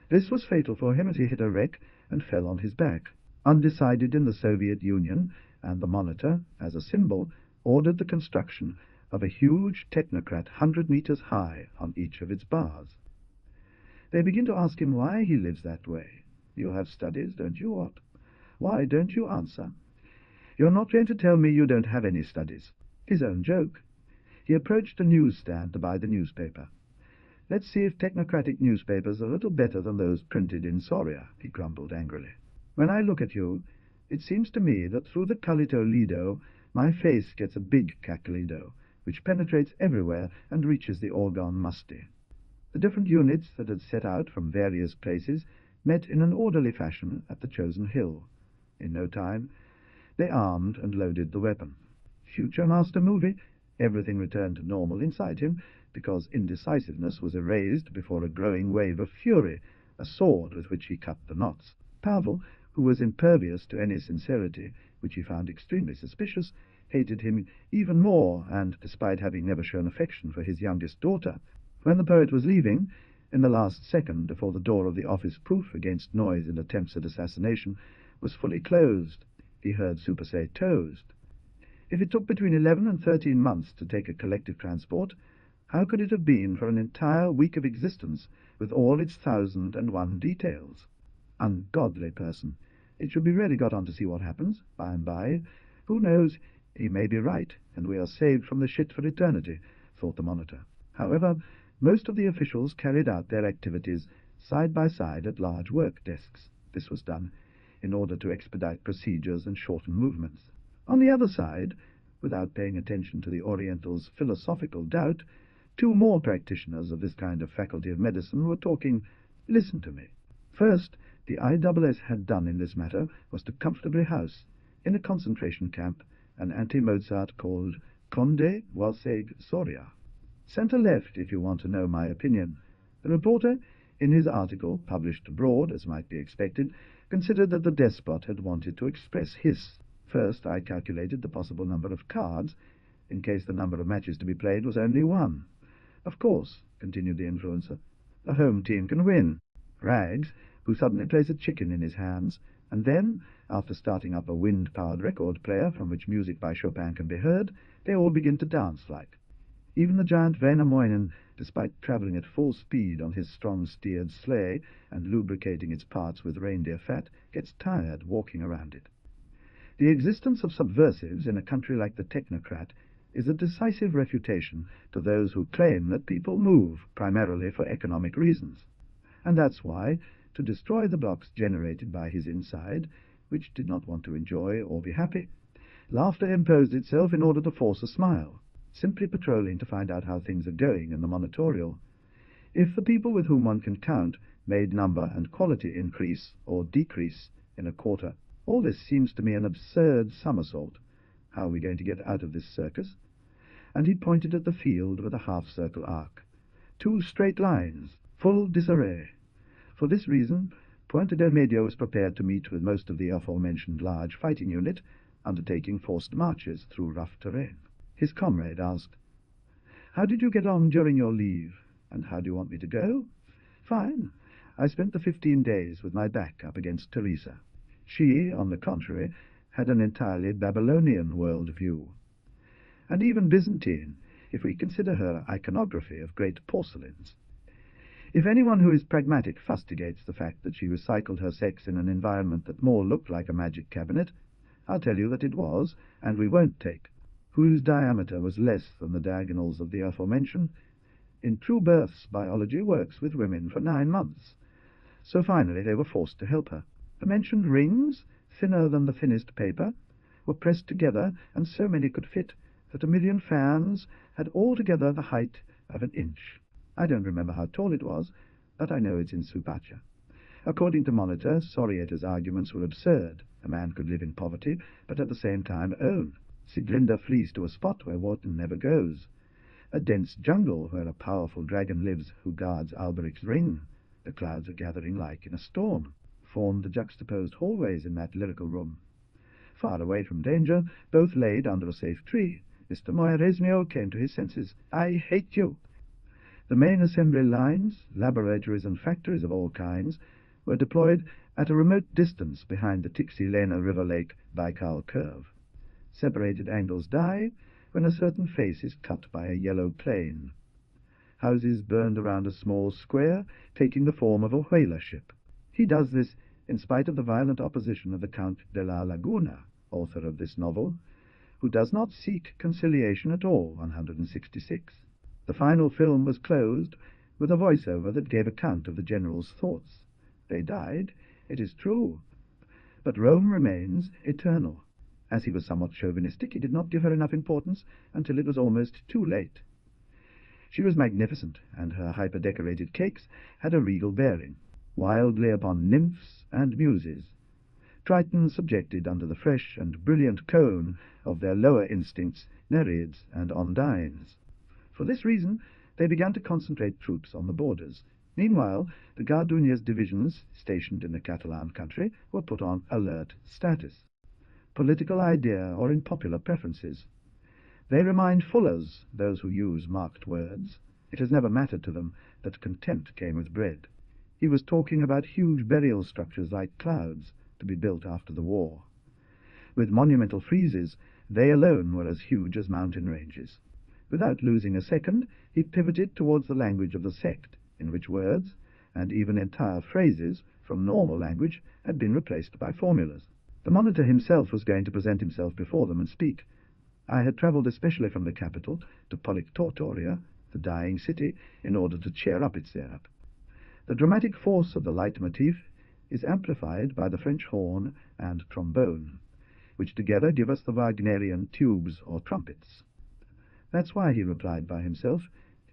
This was fatal for him, as he hit a wreck and fell on his back. Undecided in the Soviet Union, and the Monitor, as a symbol, ordered the construction of a huge technocrat 100 meters high on each of its bars. They begin to ask him why he lives that way. You have studies, don't you? What? Why don't you answer? You're not going to tell me you don't have any studies. His own joke. He approached a newsstand to buy the newspaper. Let's see if technocratic newspapers are a little better than those printed in Soria, he grumbled angrily. When I look at you, it seems to me that through the Calito Lido my face gets a big cacolido, which penetrates everywhere and reaches the organ musty. The different units that had set out from various places met in an orderly fashion at the chosen hill. In no time, they armed and loaded the weapon. Future master movie. Everything returned to normal inside him, because indecisiveness was erased before a growing wave of fury, a sword with which he cut the knots. Pavel, who was impervious to any sincerity, which he found extremely suspicious, hated him even more, and, despite having never shown affection for his youngest daughter, when the poet was leaving, in the last second before the door of the office proof against noise and attempts at assassination was fully closed, he heard Super say toast. If it took between 11 and 13 months to take a collective transport, how could it have been for an entire week of existence with all its 1,001 details? Ungodly person. It should be really got on to see what happens, by and by. Who knows? He may be right, and we are saved from the shit for eternity, thought the Monitor. However, most of the officials carried out their activities side by side at large work desks. This was done in order to expedite procedures and shorten movements. On the other side, without paying attention to the Oriental's philosophical doubt, two more practitioners of this kind of faculty of medicine were talking. Listen to me. First, the ISS had done in this matter was to comfortably house, in a concentration camp, an anti-Mozart called Conde Walseg Soria. Centre-left, if you want to know my opinion. The reporter, in his article, published abroad, as might be expected, considered that the despot had wanted to express his. First, I calculated the possible number of cards, in case the number of matches to be played was only one. Of course, continued the influencer, the home team can win. Rags, who suddenly plays a chicken in his hands, and then, after starting up a wind-powered record player from which music by Chopin can be heard, they all begin to dance like. Even the giant Wainamoinen, despite travelling at full speed on his strong-steered sleigh and lubricating its parts with reindeer fat, gets tired walking around it. The existence of subversives in a country like the technocrat is a decisive refutation to those who claim that people move primarily for economic reasons. And that's why, to destroy the blocks generated by his inside, which did not want to enjoy or be happy, laughter imposed itself in order to force a smile, simply patrolling to find out how things are going in the monitorial. If the people with whom one can count made number and quality increase or decrease in a quarter, all this seems to me an absurd somersault. How are we going to get out of this circus? And he pointed at the field with a half-circle arc. 2 straight lines, full disarray. For this reason, Puente del Medio was prepared to meet with most of the aforementioned large fighting unit, undertaking forced marches through rough terrain. His comrade asked, "How did you get on during your leave, and how do you want me to go?" "Fine. I spent the 15 days with my back up against Teresa. She, on the contrary, had an entirely Babylonian world-view, and even Byzantine, if we consider her iconography of great porcelains. If anyone who is pragmatic fustigates the fact that she recycled her sex in an environment that more looked like a magic cabinet, I'll tell you that it was, and we won't take, whose diameter was less than the diagonals of the aforementioned. In true births, biology works with women for 9 months. So finally they were forced to help her. The mentioned rings, thinner than the thinnest paper, were pressed together, and so many could fit that 1,000,000 fans had altogether the height of an inch. I don't remember how tall it was, but I know it's in Supacha. According to Monitor, Sorieta's arguments were absurd. A man could live in poverty, but at the same time own. Sieglinde flees to a spot where Wharton never goes. A dense jungle where a powerful dragon lives who guards Alberic's ring. The clouds are gathering like in a storm, formed the juxtaposed hallways in that lyrical room. Far away from danger, both laid under a safe tree. Mr. Moiresmio came to his senses. "I hate you." The main assembly lines, laboratories and factories of all kinds were deployed at a remote distance behind the Tixi-Lena River Lake Baikal curve. Separated angles die when a certain face is cut by a yellow plane. Houses burned around a small square, taking the form of a whaler ship. He does this in spite of the violent opposition of the Count de la Laguna, author of this novel, who does not seek conciliation at all, 166. The final film was closed with a voiceover that gave account of the general's thoughts. They died, it is true, but Rome remains eternal. As he was somewhat chauvinistic, he did not give her enough importance until it was almost too late. She was magnificent, and her hyper-decorated cakes had a regal bearing, wildly upon nymphs and muses, Tritons subjected under the fresh and brilliant cone of their lower instincts, Nereids and Ondines. For this reason, they began to concentrate troops on the borders. Meanwhile, the Gardunia's divisions stationed in the Catalan country were put on alert status. Political idea or in popular preferences. They remind fullers, those who use marked words. It has never mattered to them that contempt came with bread. He was talking about huge burial structures like clouds to be built after the war. With monumental friezes, they alone were as huge as mountain ranges. Without losing a second, he pivoted towards the language of the sect, in which words, and even entire phrases, from normal language had been replaced by formulas. The monitor himself was going to present himself before them and speak. I had travelled especially from the capital to Polictortoria, the dying city, in order to cheer up its syrup. The dramatic force of the leitmotif is amplified by the French horn and trombone, which together give us the Wagnerian tubes or trumpets. That's why he replied by himself,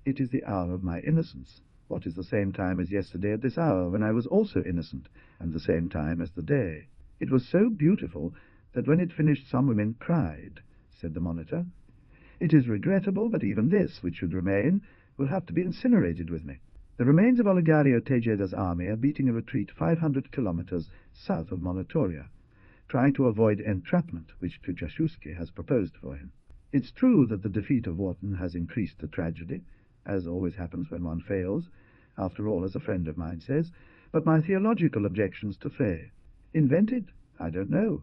"It is the hour of my innocence. What is the same time as yesterday at this hour, when I was also innocent, and the same time as the day?" It was so beautiful that when it finished some women cried, said the monitor. It is regrettable, but even this, which should remain, will have to be incinerated with me. The remains of Olegario Tejeda's army are beating a retreat 500 kilometers south of Monitoria, trying to avoid entrapment, which Tuchashusky has proposed for him. It's true that the defeat of Wharton has increased the tragedy, as always happens when one fails, after all, as a friend of mine says, but my theological objections to Fay. Invented? I don't know.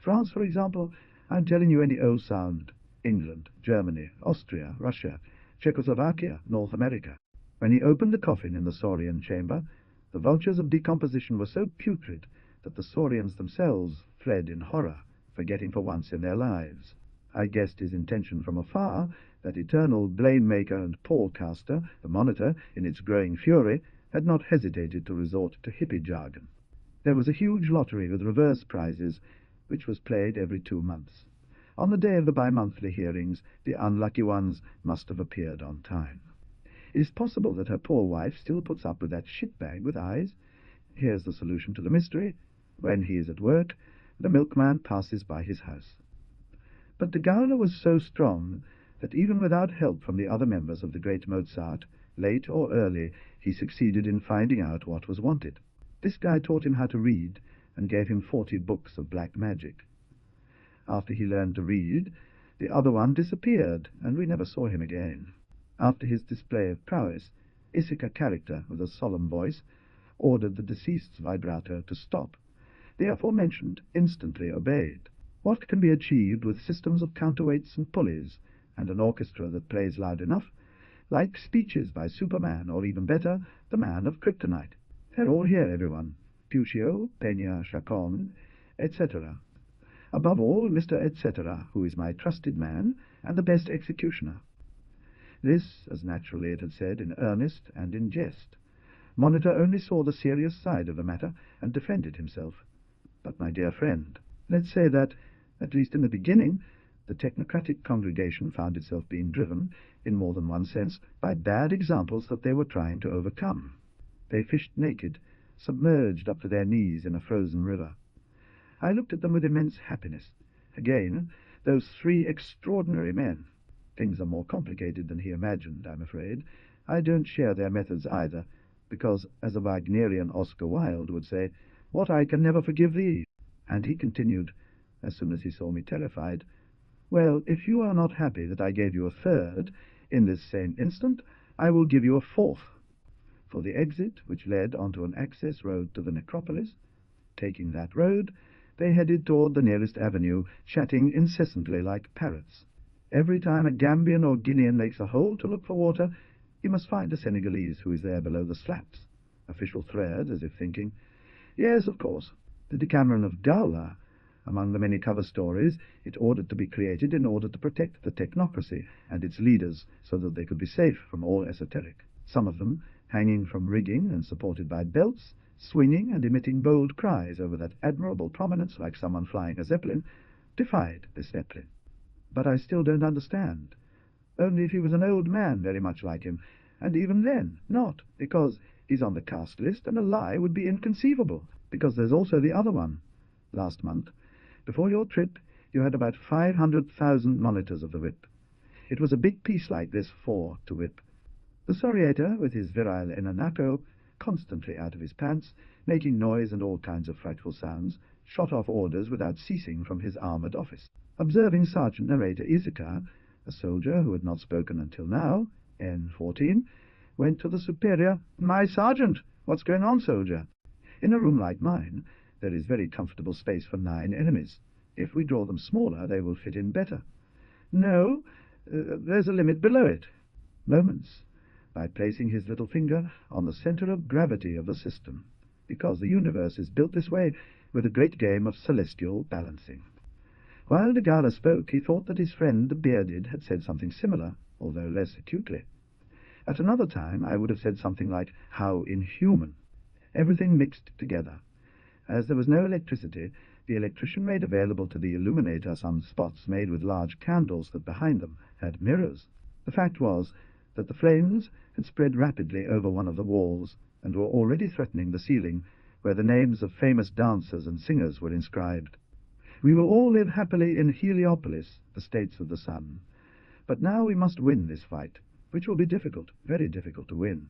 France, for example, I'm telling you any old sound. England, Germany, Austria, Russia, Czechoslovakia, North America. When he opened the coffin in the Saurian chamber, the vultures of decomposition were so putrid that the Saurians themselves fled in horror, forgetting for once in their lives. I guessed his intention from afar, that eternal blame-maker and pall-caster, the monitor, in its growing fury, had not hesitated to resort to hippie jargon. There was a huge lottery with reverse prizes, which was played every 2 months. On the day of the bi-monthly hearings, the unlucky ones must have appeared on time. It is possible that her poor wife still puts up with that shitbag with eyes. Here's the solution to the mystery. When he is at work, the milkman passes by his house. But de Gaulle was so strong that even without help from the other members of the great Mozart, late or early, he succeeded in finding out what was wanted. This guy taught him how to read and gave him 40 books of black magic. After he learned to read, the other one disappeared, and we never saw him again. After his display of prowess, Issachar character, with a solemn voice, ordered the deceased's vibrato to stop. The aforementioned instantly obeyed. What can be achieved with systems of counterweights and pulleys, and an orchestra that plays loud enough, like speeches by Superman, or even better, the man of kryptonite? They're all here, everyone. Puccio, Peña, Chacon, etc. Above all, Mr. etc., who is my trusted man and the best executioner. This, as naturally it had said, in earnest and in jest. Monitor only saw the serious side of the matter and defended himself. But, my dear friend, let's say that, at least in the beginning, the technocratic congregation found itself being driven, in more than one sense, by bad examples that they were trying to overcome. They fished naked, submerged up to their knees in a frozen river. I looked at them with immense happiness. Again, those 3 extraordinary men. Things are more complicated than he imagined, I'm afraid. I don't share their methods either, because, as a Wagnerian Oscar Wilde would say, "What I can never forgive thee." And he continued, as soon as he saw me terrified, "Well, if you are not happy that I gave you a third in this same instant, I will give you a fourth. For the exit, which led onto an access road to the necropolis. Taking that road, they headed toward the nearest avenue, chatting incessantly like parrots. Every time a Gambian or Guinean makes a hole to look for water, you must find a Senegalese who is there below the slaps. Official thread, as if thinking, yes, of course, the Decameron of Dowla. Among the many cover stories, it ordered to be created in order to protect the technocracy and its leaders so that they could be safe from all esoteric. Some of them, hanging from rigging and supported by belts, swinging and emitting bold cries over that admirable prominence like someone flying a zeppelin, defied this zeppelin. But I still don't understand. Only if he was an old man very much like him, and even then not, because he's on the cast list and a lie would be inconceivable, because there's also the other one. Last month, before your trip, you had about 500,000 monitors of the whip. It was a big piece like this, 4 to whip. The Soriator, with his virile Enanaco, constantly out of his pants, making noise and all kinds of frightful sounds, shot off orders without ceasing from his armoured office. Observing Sergeant Narrator Laiseca, a soldier who had not spoken until now, N14, went to the superior, "My sergeant, what's going on, soldier?" In a room like mine, there is very comfortable space for 9 enemies. If we draw them smaller, they will fit in better. No, there's a limit below it. Moments, by placing his little finger on the center of gravity of the system, because the universe is built this way with a great game of celestial balancing. While de Gala spoke, he thought that his friend the bearded had said something similar, although less acutely. At another time I would have said something like, "How inhuman!" Everything mixed together. As there was no electricity, the electrician made available to the illuminator some spots made with large candles that behind them had mirrors. The fact was that the flames had spread rapidly over one of the walls and were already threatening the ceiling, where the names of famous dancers and singers were inscribed. We will all live happily in Heliopolis, the states of the sun. But now we must win this fight, which will be difficult, very difficult to win.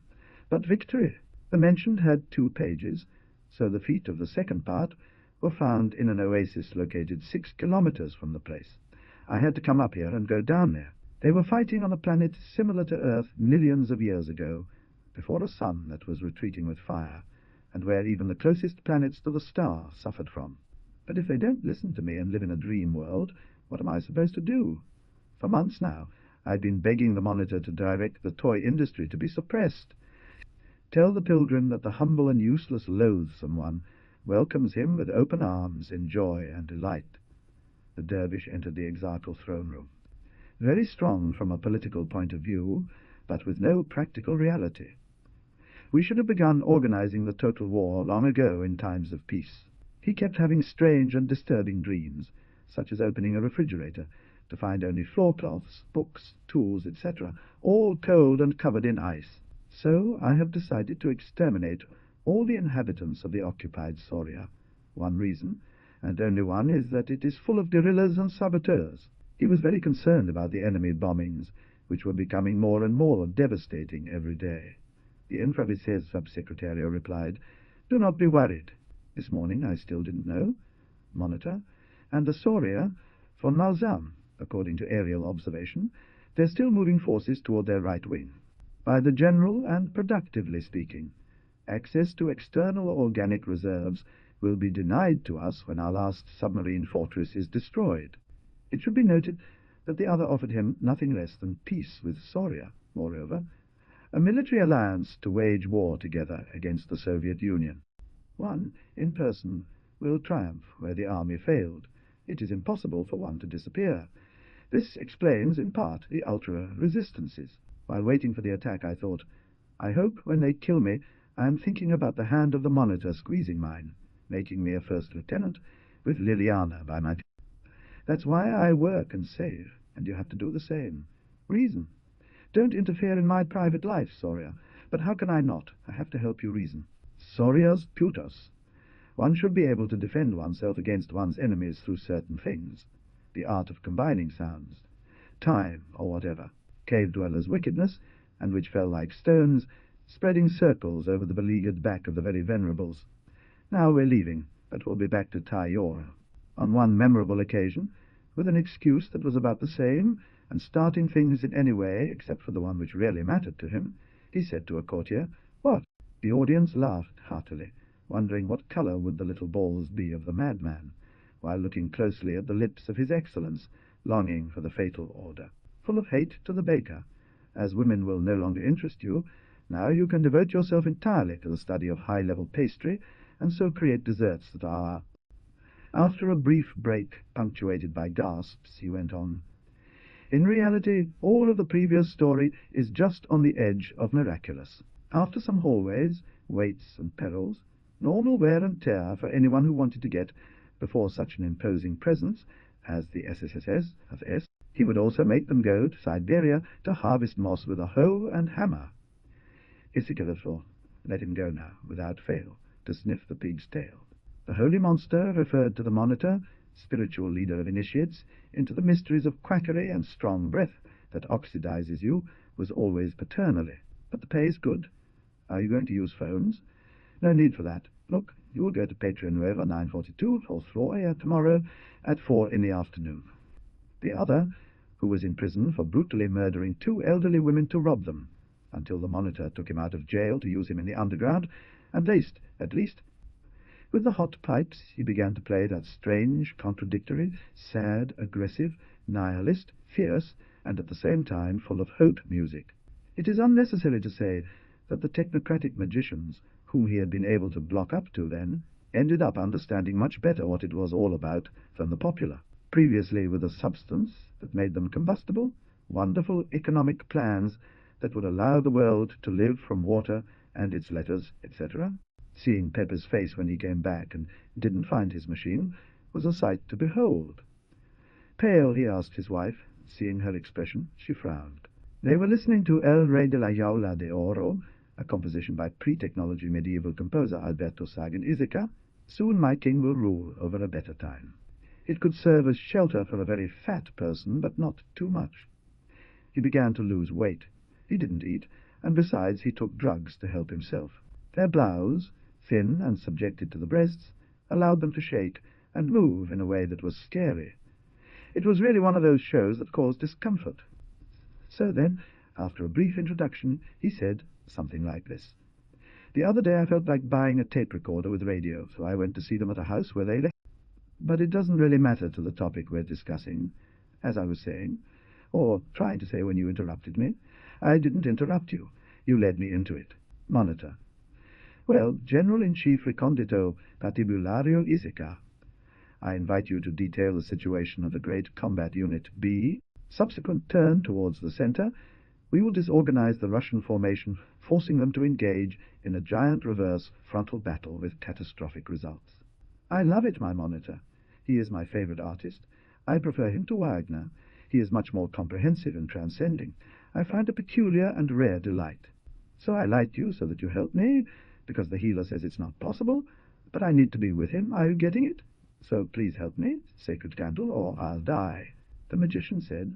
But victory! The mentioned had 2 pages, so the feet of the second part were found in an oasis located 6 kilometers from the place. I had to come up here and go down there. They were fighting on a planet similar to Earth millions of years ago, before a sun that was retreating with fire, and where even the closest planets to the star suffered from. But if they don't listen to me and live in a dream world, what am I supposed to do? For months now, I'd been begging the monitor to direct the toy industry to be suppressed. Tell the pilgrim that the humble and useless loathsome one welcomes him with open arms in joy and delight. The dervish entered the exarchal throne room. Very strong from a political point of view, but with no practical reality. We should have begun organizing the total war long ago in times of peace. He kept having strange and disturbing dreams, such as opening a refrigerator to find only floorcloths, books, tools, etc., all cold and covered in ice. So I have decided to exterminate all the inhabitants of the occupied Soria. One reason, and only one, is that it is full of guerrillas and saboteurs. He was very concerned about the enemy bombings, which were becoming more and more devastating every day. The Infravices Subsecretario replied, "Do not be worried. This morning I still didn't know. Monitor. And the Soria, for Nalzam, according to aerial observation, they're still moving forces toward their right wing. By the general and productively speaking, access to external organic reserves will be denied to us when our last submarine fortress is destroyed." It should be noted that the other offered him nothing less than peace with Soria, moreover, a military alliance to wage war together against the Soviet Union. One, in person, will triumph where the army failed. It is impossible for one to disappear. This explains, in part, the ultra-resistances. While waiting for the attack, I thought, I hope when they kill me, I am thinking about the hand of the monitor squeezing mine, making me a first lieutenant, with Liliana by my... That's why I work and save, and you have to do the same. Reason. Don't interfere in my private life, Soria. But how can I not? I have to help you reason. Sorias putos. One should be able to defend oneself against one's enemies through certain things. The art of combining sounds. Time, or whatever. Cave dwellers' wickedness, and which fell like stones, spreading circles over the beleaguered back of the very venerables. Now we're leaving, but we'll be back to Tayor. On one memorable occasion, with an excuse that was about the same, and starting things in any way except for the one which really mattered to him, he said to a courtier, "What?" The audience laughed heartily, wondering what colour would the little balls be of the madman, while looking closely at the lips of his Excellence, longing for the fatal order. Full of hate to the baker. As women will no longer interest you, now you can devote yourself entirely to the study of high-level pastry, and so create desserts that are... After a brief break, punctuated by gasps, he went on, "In reality, all of the previous story is just on the edge of miraculous. After some hallways, waits and perils, normal wear and tear for anyone who wanted to get before such an imposing presence as the SSSS of S, he would also make them go to Siberia to harvest moss with a hoe and hammer." Issachar therefore let him go now, without fail, to sniff the pig's tail. The holy monster referred to the monitor, spiritual leader of initiates, into the mysteries of quackery and strong breath that oxidizes you, was always paternally. "But the pay is good. Are you going to use phones?" "No need for that. Look, you will go to Patreon Rover 942, 4th floor here tomorrow at 4 in the afternoon." The other, who was in prison for brutally murdering 2 elderly women to rob them, until the monitor took him out of jail to use him in the underground, and at least. With the hot pipes he began to play that strange, contradictory, sad, aggressive, nihilist, fierce, and at the same time full of hope music. It is unnecessary to say that the technocratic magicians, whom he had been able to block up to then, ended up understanding much better what it was all about than the popular. Previously, with a substance that made them combustible, wonderful economic plans that would allow the world to live from water and its letters, etc. Seeing Pepper's face when he came back and didn't find his machine was a sight to behold. "Pale?" he asked his wife. Seeing her expression, she frowned. They were listening to El Rey de la Jaula de Oro, a composition by pre-technology medieval composer Alberto Laiseca. "Soon my king will rule over a better time." It could serve as shelter for a very fat person, but not too much. He began to lose weight. He didn't eat, and besides he took drugs to help himself. Their blouse, thin and subjected to the breasts, allowed them to shake and move in a way that was scary. It was really one of those shows that caused discomfort. So then, after a brief introduction, he said something like this: "The other day I felt like buying a tape recorder with radio, so I went to see them at a house where they left. But it doesn't really matter to the topic we're discussing. As I was saying, or trying to say when you interrupted me, I didn't interrupt you. You led me into it. Monitor. Well, General-in-Chief Recondito Patibulario Issachar. I invite you to detail the situation of the great combat unit B. Subsequent turn towards the center. We will disorganize the Russian formation, forcing them to engage in a giant reverse frontal battle with catastrophic results. I love it, my monitor. He is my favorite artist. I prefer him to Wagner. He is much more comprehensive and transcending. I find a peculiar and rare delight. So I light you so that you help me, because the healer says it's not possible, but I need to be with him. Are you getting it? So please help me, sacred candle, or I'll die." The magician said,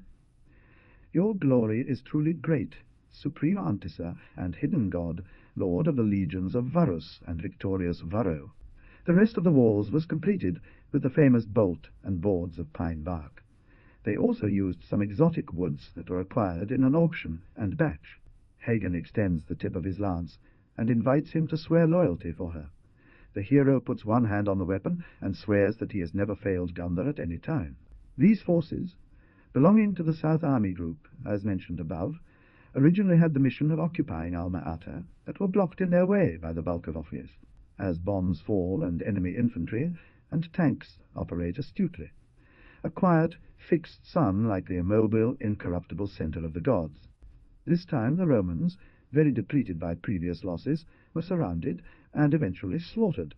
"Your glory is truly great, supreme Antissa and hidden god, lord of the legions of Varus and victorious Varro." The rest of the walls was completed with the famous bolt and boards of pine bark. They also used some exotic woods that were acquired in an auction and batch. Hagen extends the tip of his lance and invites him to swear loyalty for her. The hero puts one hand on the weapon and swears that he has never failed Gunther at any time. These forces, belonging to the South Army Group, as mentioned above, originally had the mission of occupying Alma-Ata, that were blocked in their way by the Balkav-Offiers, as bombs fall and enemy infantry and tanks operate astutely. A quiet, fixed sun like the immobile, incorruptible center of the gods. This time the Romans, very depleted by previous losses, were surrounded and eventually slaughtered.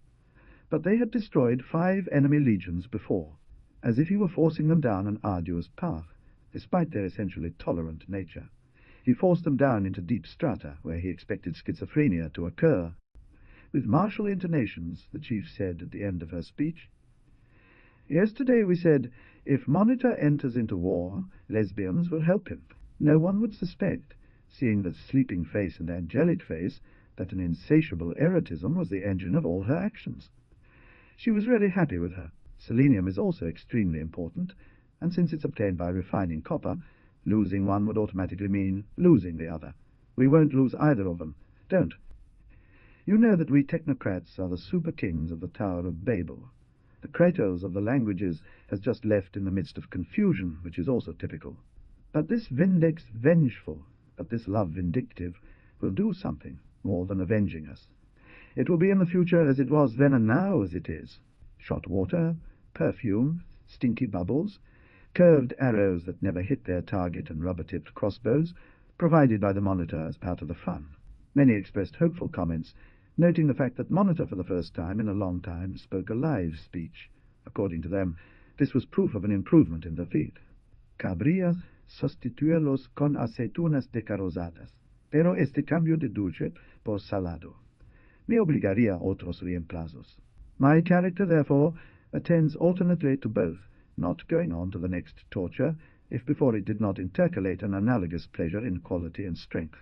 But they had destroyed 5 enemy legions before, as if he were forcing them down an arduous path, despite their essentially tolerant nature. He forced them down into deep strata, where he expected schizophrenia to occur. With martial intonations, the chief said at the end of her speech, "Yesterday we said, if Monitor enters into war, lesbians will help him. No one would suspect, seeing that sleeping face and angelic face, that an insatiable erotism was the engine of all her actions." She was really happy with her. Selenium is also extremely important, and since it's obtained by refining copper, Losing one would automatically mean losing the other. We won't lose either of them. Don't. You know that we technocrats are the super kings of the Tower of Babel. The Kratos of the languages has just left in the midst of confusion, which is also typical. But this Vindex vengeful, but this love vindictive, will do something more than avenging us. It will be in the future as it was then and now as it is. Shot water, perfume, stinky bubbles, curved arrows that never hit their target, and rubber-tipped crossbows, provided by the Monitor as part of the fun. Many expressed hopeful comments, noting the fact that Monitor for the first time in a long time spoke a live speech. According to them, this was proof of an improvement in the field. Cabría sustituirlos con aceitunas decarosadas, pero este cambio de dulce por salado me obligaría a otros reemplazos. My character, therefore, attends alternately to both, not going on to the next torture, if before it did not intercalate an analogous pleasure in quality and strength.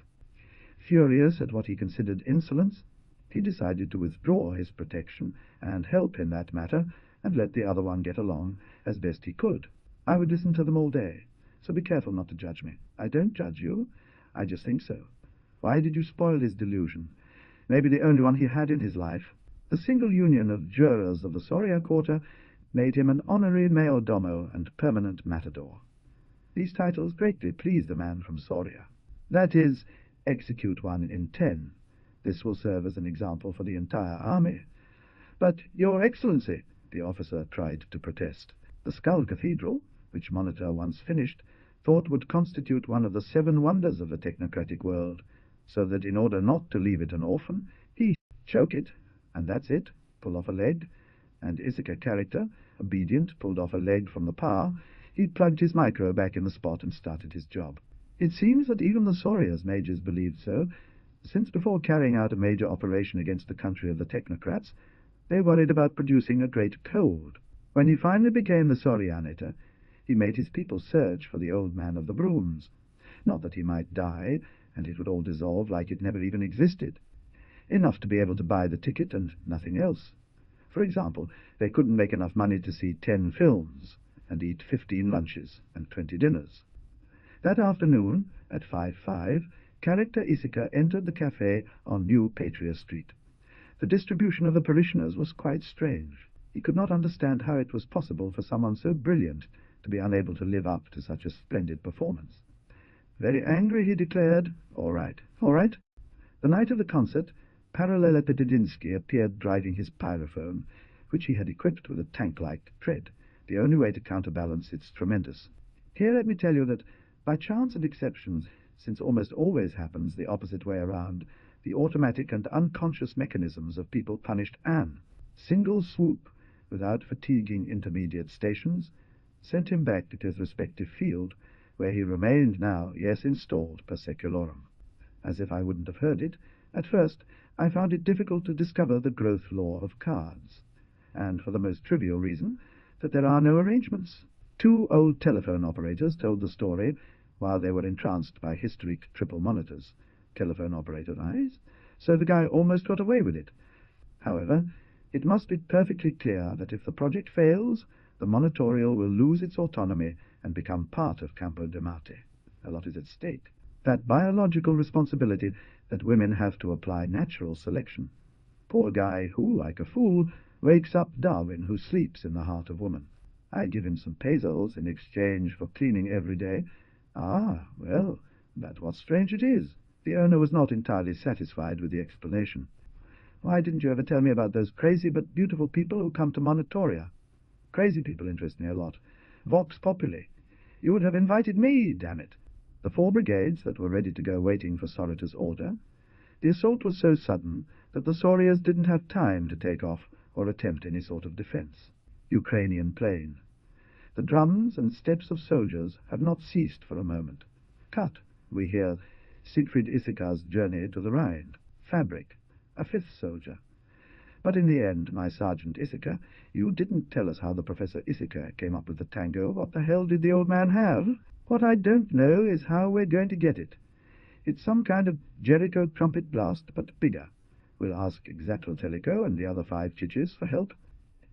Furious at what he considered insolence, he decided to withdraw his protection and help in that matter, and let the other one get along as best he could. I would listen to them all day, so be careful not to judge me. I don't judge you. I just think so. Why did you spoil his delusion? Maybe the only one he had in his life. The single union of jurors of the Soria Quarter made him an honorary mayordomo and permanent matador. These titles greatly pleased the man from Soria. That is, execute one in 10. This will serve as an example for the entire army. But, Your Excellency, the officer tried to protest. The Skull Cathedral, which Monitor once finished, thought would constitute one of the 7 wonders of the technocratic world, so that in order not to leave it an orphan, he choke it, and that's it, pull off a leg, and Issachar character, obedient, pulled off a leg from the power. He plugged his micro back in the spot and started his job. It seems that even the Sorias mages believed so, since before carrying out a major operation against the country of the technocrats, they worried about producing a great cold. When he finally became the Sorianator, he made his people search for the old man of the brooms. Not that he might die, and it would all dissolve like it never even existed. Enough to be able to buy the ticket and nothing else. For example, they couldn't make enough money to see 10 films, and eat 15 lunches and 20 dinners. That afternoon, at 5:05, character Issachar entered the cafe on New Patria Street. The distribution of the parishioners was quite strange. He could not understand how it was possible for someone so brilliant to be unable to live up to such a splendid performance. Very angry, he declared, All right. The night of the concert, Parallelepipedinsky appeared driving his pyrophone, which he had equipped with a tank-like tread, the only way to counterbalance its tremendous. Here let me tell you that, by chance and exceptions, since almost always happens the opposite way around, the automatic and unconscious mechanisms of people punished Anne. Single swoop, without fatiguing intermediate stations, sent him back to his respective field, where he remained now, yes, installed per seculorum. As if I wouldn't have heard it, at first I found it difficult to discover the growth law of cards, and for the most trivial reason that there are no arrangements. 2 old telephone operators told the story while they were entranced by hysteric triple monitors. Telephone operator eyes, so the guy almost got away with it. However, it must be perfectly clear that if the project fails, the monitorial will lose its autonomy and become part of Campo de Marte. A lot is at stake. That biological responsibility that women have to apply natural selection. Poor guy who, like a fool, wakes up Darwin, who sleeps in the heart of woman. I give him some pesos in exchange for cleaning every day. Ah, well, but what strange it is. The owner was not entirely satisfied with the explanation. Why didn't you ever tell me about those crazy but beautiful people who come to Monitoria? Crazy people interest me a lot. Vox populi. You would have invited me, damn it. The 4 brigades that were ready to go waiting for Sorita's order. The assault was so sudden that the Sorias didn't have time to take off or attempt any sort of defense. Ukrainian plain. The drums and steps of soldiers have not ceased for a moment. Cut, we hear Siegfried Issachar's journey to the Rhine. Fabric, a 5th soldier. But in the end, my Sergeant Issachar, you didn't tell us how the Professor Issachar came up with the tango. What the hell did the old man have? What I don't know is how we're going to get it. It's some kind of Jericho trumpet blast, but bigger. We'll ask Exatlotelico and the other 5 chiches for help.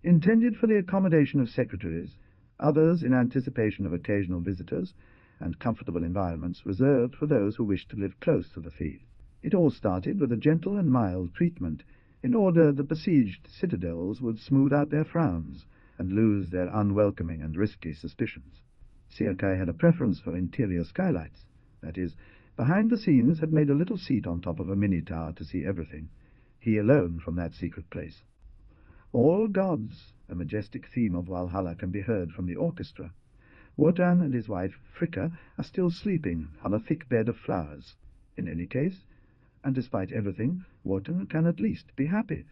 Intended for the accommodation of secretaries, others in anticipation of occasional visitors, and comfortable environments reserved for those who wished to live close to the thief. It all started with a gentle and mild treatment, in order that besieged citadels would smooth out their frowns and lose their unwelcoming and risky suspicions. Sierkai had a preference for interior skylights. That is, behind the scenes had made a little seat on top of a mini-tower to see everything, he alone from that secret place. All gods, a majestic theme of Valhalla, can be heard from the orchestra. Wotan and his wife Fricka are still sleeping on a thick bed of flowers. In any case, and despite everything, Wotan can at least be happy.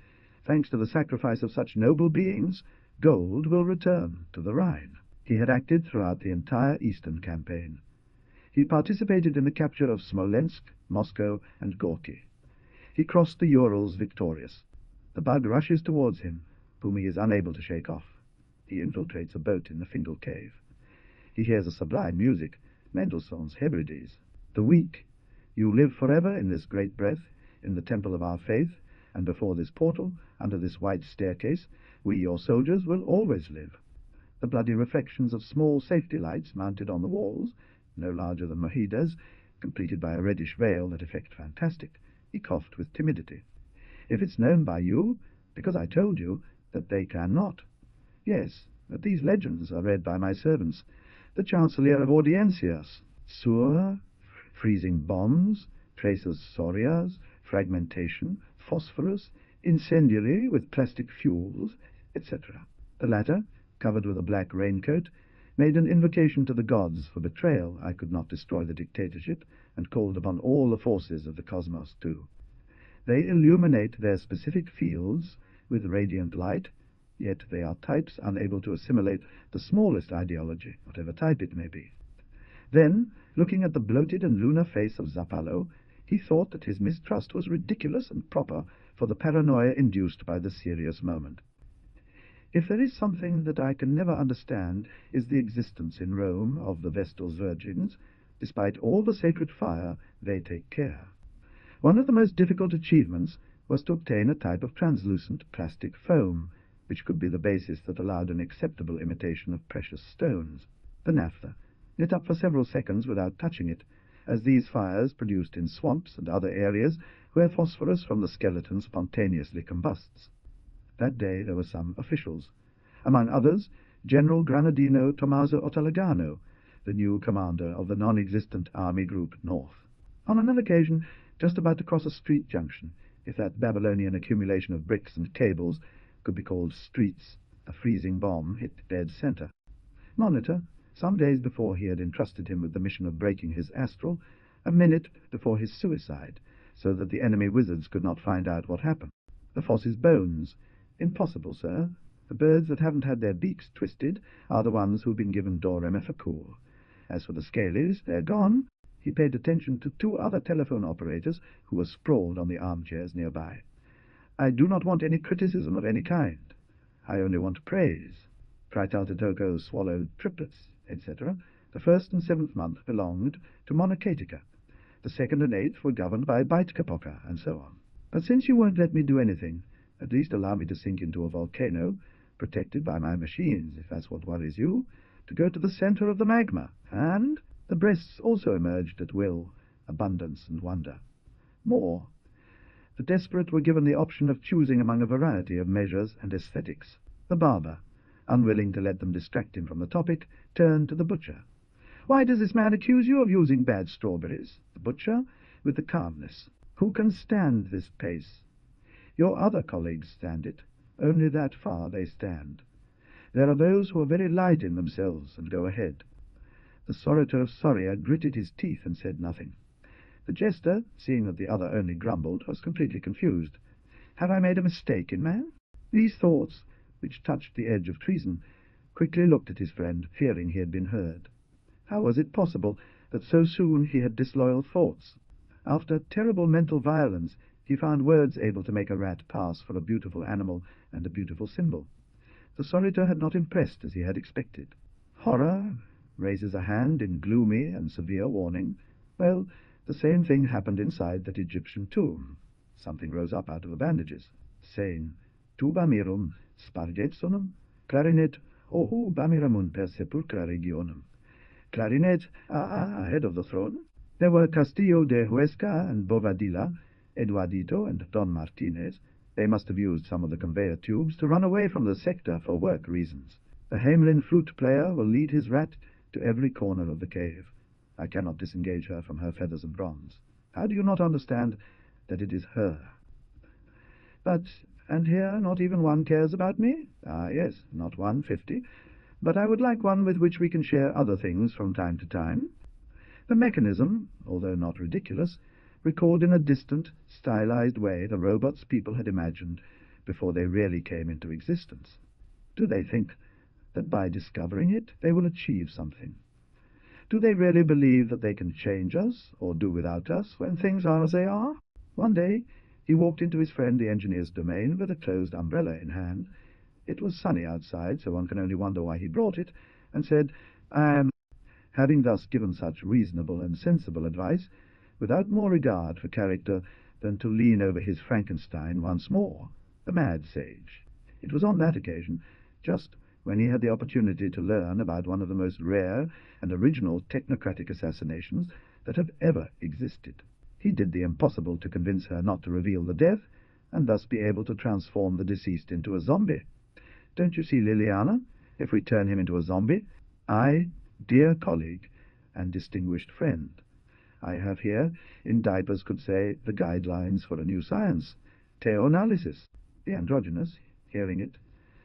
Thanks to the sacrifice of such noble beings, gold will return to the Rhine. He had acted throughout the entire Eastern campaign. He participated in the capture of Smolensk, Moscow, and Gorky. He crossed the Urals victorious. The bug rushes towards him, whom he is unable to shake off. He infiltrates a boat in the Findel cave. He hears a sublime music, Mendelssohn's Hebrides. The weak, you live forever in this great breath, in the temple of our faith, and before this portal, under this white staircase, we, your soldiers, will always live. The bloody reflections of small safety lights mounted on the walls, no larger than mohidas, completed by a reddish veil that effect fantastic. He coughed with timidity. If it's known by you, because I told you that they cannot. Yes, but these legends are read by my servants. The Chancellor of Audiencias, Sur, freezing bombs, traces Solias, fragmentation, phosphorus, incendiary with plastic fuels, etc. The latter, covered with a black raincoat, made an invocation to the gods for betrayal. I could not destroy the dictatorship, and called upon all the forces of the cosmos too. They illuminate their specific fields with radiant light, yet they are types unable to assimilate the smallest ideology, whatever type it may be. Then, looking at the bloated and lunar face of Zappallo, he thought that his mistrust was ridiculous and proper for the paranoia induced by the serious moment. If there is something that I can never understand, is the existence in Rome of the Vestal's virgins. Despite all the sacred fire, they take care. One of the most difficult achievements was to obtain a type of translucent plastic foam, which could be the basis that allowed an acceptable imitation of precious stones, the naphtha, lit up for several seconds without touching it, as these fires produced in swamps and other areas where phosphorus from the skeleton spontaneously combusts. That day there were some officials, among others General Granadino Tommaso Ottalegano, the new commander of the non-existent Army Group North. On another occasion, just about to cross a street junction, if that Babylonian accumulation of bricks and cables could be called streets, a freezing bomb hit dead center. Monitor, some days before he had entrusted him with the mission of breaking his astral, a minute before his suicide, so that the enemy wizards could not find out what happened. The Foss's bones. Impossible, sir. The birds that haven't had their beaks twisted are the ones who've been given Dorem Effakur. As for the Scalies, they're gone. He paid attention to two other telephone operators who were sprawled on the armchairs nearby. I do not want any criticism of any kind. I only want praise. Tritaltitoko swallowed triplets, etc. The 1st and 7th month belonged to Monocatica. The 2nd and 8th were governed by Baitkapoka, and so on. But since you won't let me do anything, at least allow me to sink into a volcano, protected by my machines, if that's what worries you, to go to the center of the magma, and the breasts also emerged at will, abundance and wonder. More. The desperate were given the option of choosing among a variety of measures and aesthetics. The barber, unwilling to let them distract him from the topic, turned to the butcher. Why does this man accuse you of using bad strawberries? The butcher, with the calmness. Who can stand this pace? Your other colleagues stand it. Only that far they stand. There are those who are very light in themselves and go ahead. The Soritor of Soria gritted his teeth and said nothing. The jester, seeing that the other only grumbled, was completely confused. Have I made a mistake in man? These thoughts, which touched the edge of treason, quickly looked at his friend, fearing he had been heard. How was it possible that so soon he had disloyal thoughts? After terrible mental violence, he found words able to make a rat pass for a beautiful animal and a beautiful symbol. The Soritor had not impressed as he had expected. Horror raises a hand in gloomy and severe warning. Well, the same thing happened inside that Egyptian tomb. Something rose up out of the bandages, saying, Tuba mirum, spargetsonum, clarinet, ohu bamiramun per sepulchra regionum. clarinet, ahead of the throne. There were Castillo de Huesca and Bobadilla, Eduardito and Don Martinez. They must have used some of the conveyor tubes to run away from the sector for work reasons. The Hamelin flute player will lead his rat to every corner of the cave. I cannot disengage her from her feathers and bronze. How do you not understand that it is her? But, and here not even one cares about me? Ah, yes, not 150. But I would like one with which we can share other things from time to time. The mechanism, although not ridiculous, recalled in a distant, stylized way the robots people had imagined before they really came into existence. Do they think that by discovering it they will achieve something? Do they really believe that they can change us or do without us when things are as they are? One day he walked into his friend the engineer's domain with a closed umbrella in hand. It was sunny outside, so one can only wonder why he brought it, and said, "I am," having thus given such reasonable and sensible advice, without more regard for character than to lean over his Frankenstein once more, the mad sage. It was on that occasion, just when he had the opportunity to learn about one of the most rare and original technocratic assassinations that have ever existed. He did the impossible to convince her not to reveal the death, and thus be able to transform the deceased into a zombie. Don't you see, Liliana? If we turn him into a zombie, I, dear colleague and distinguished friend, I have here, in diapers could say, the guidelines for a new science, theoanalysis. The androgynous, hearing it,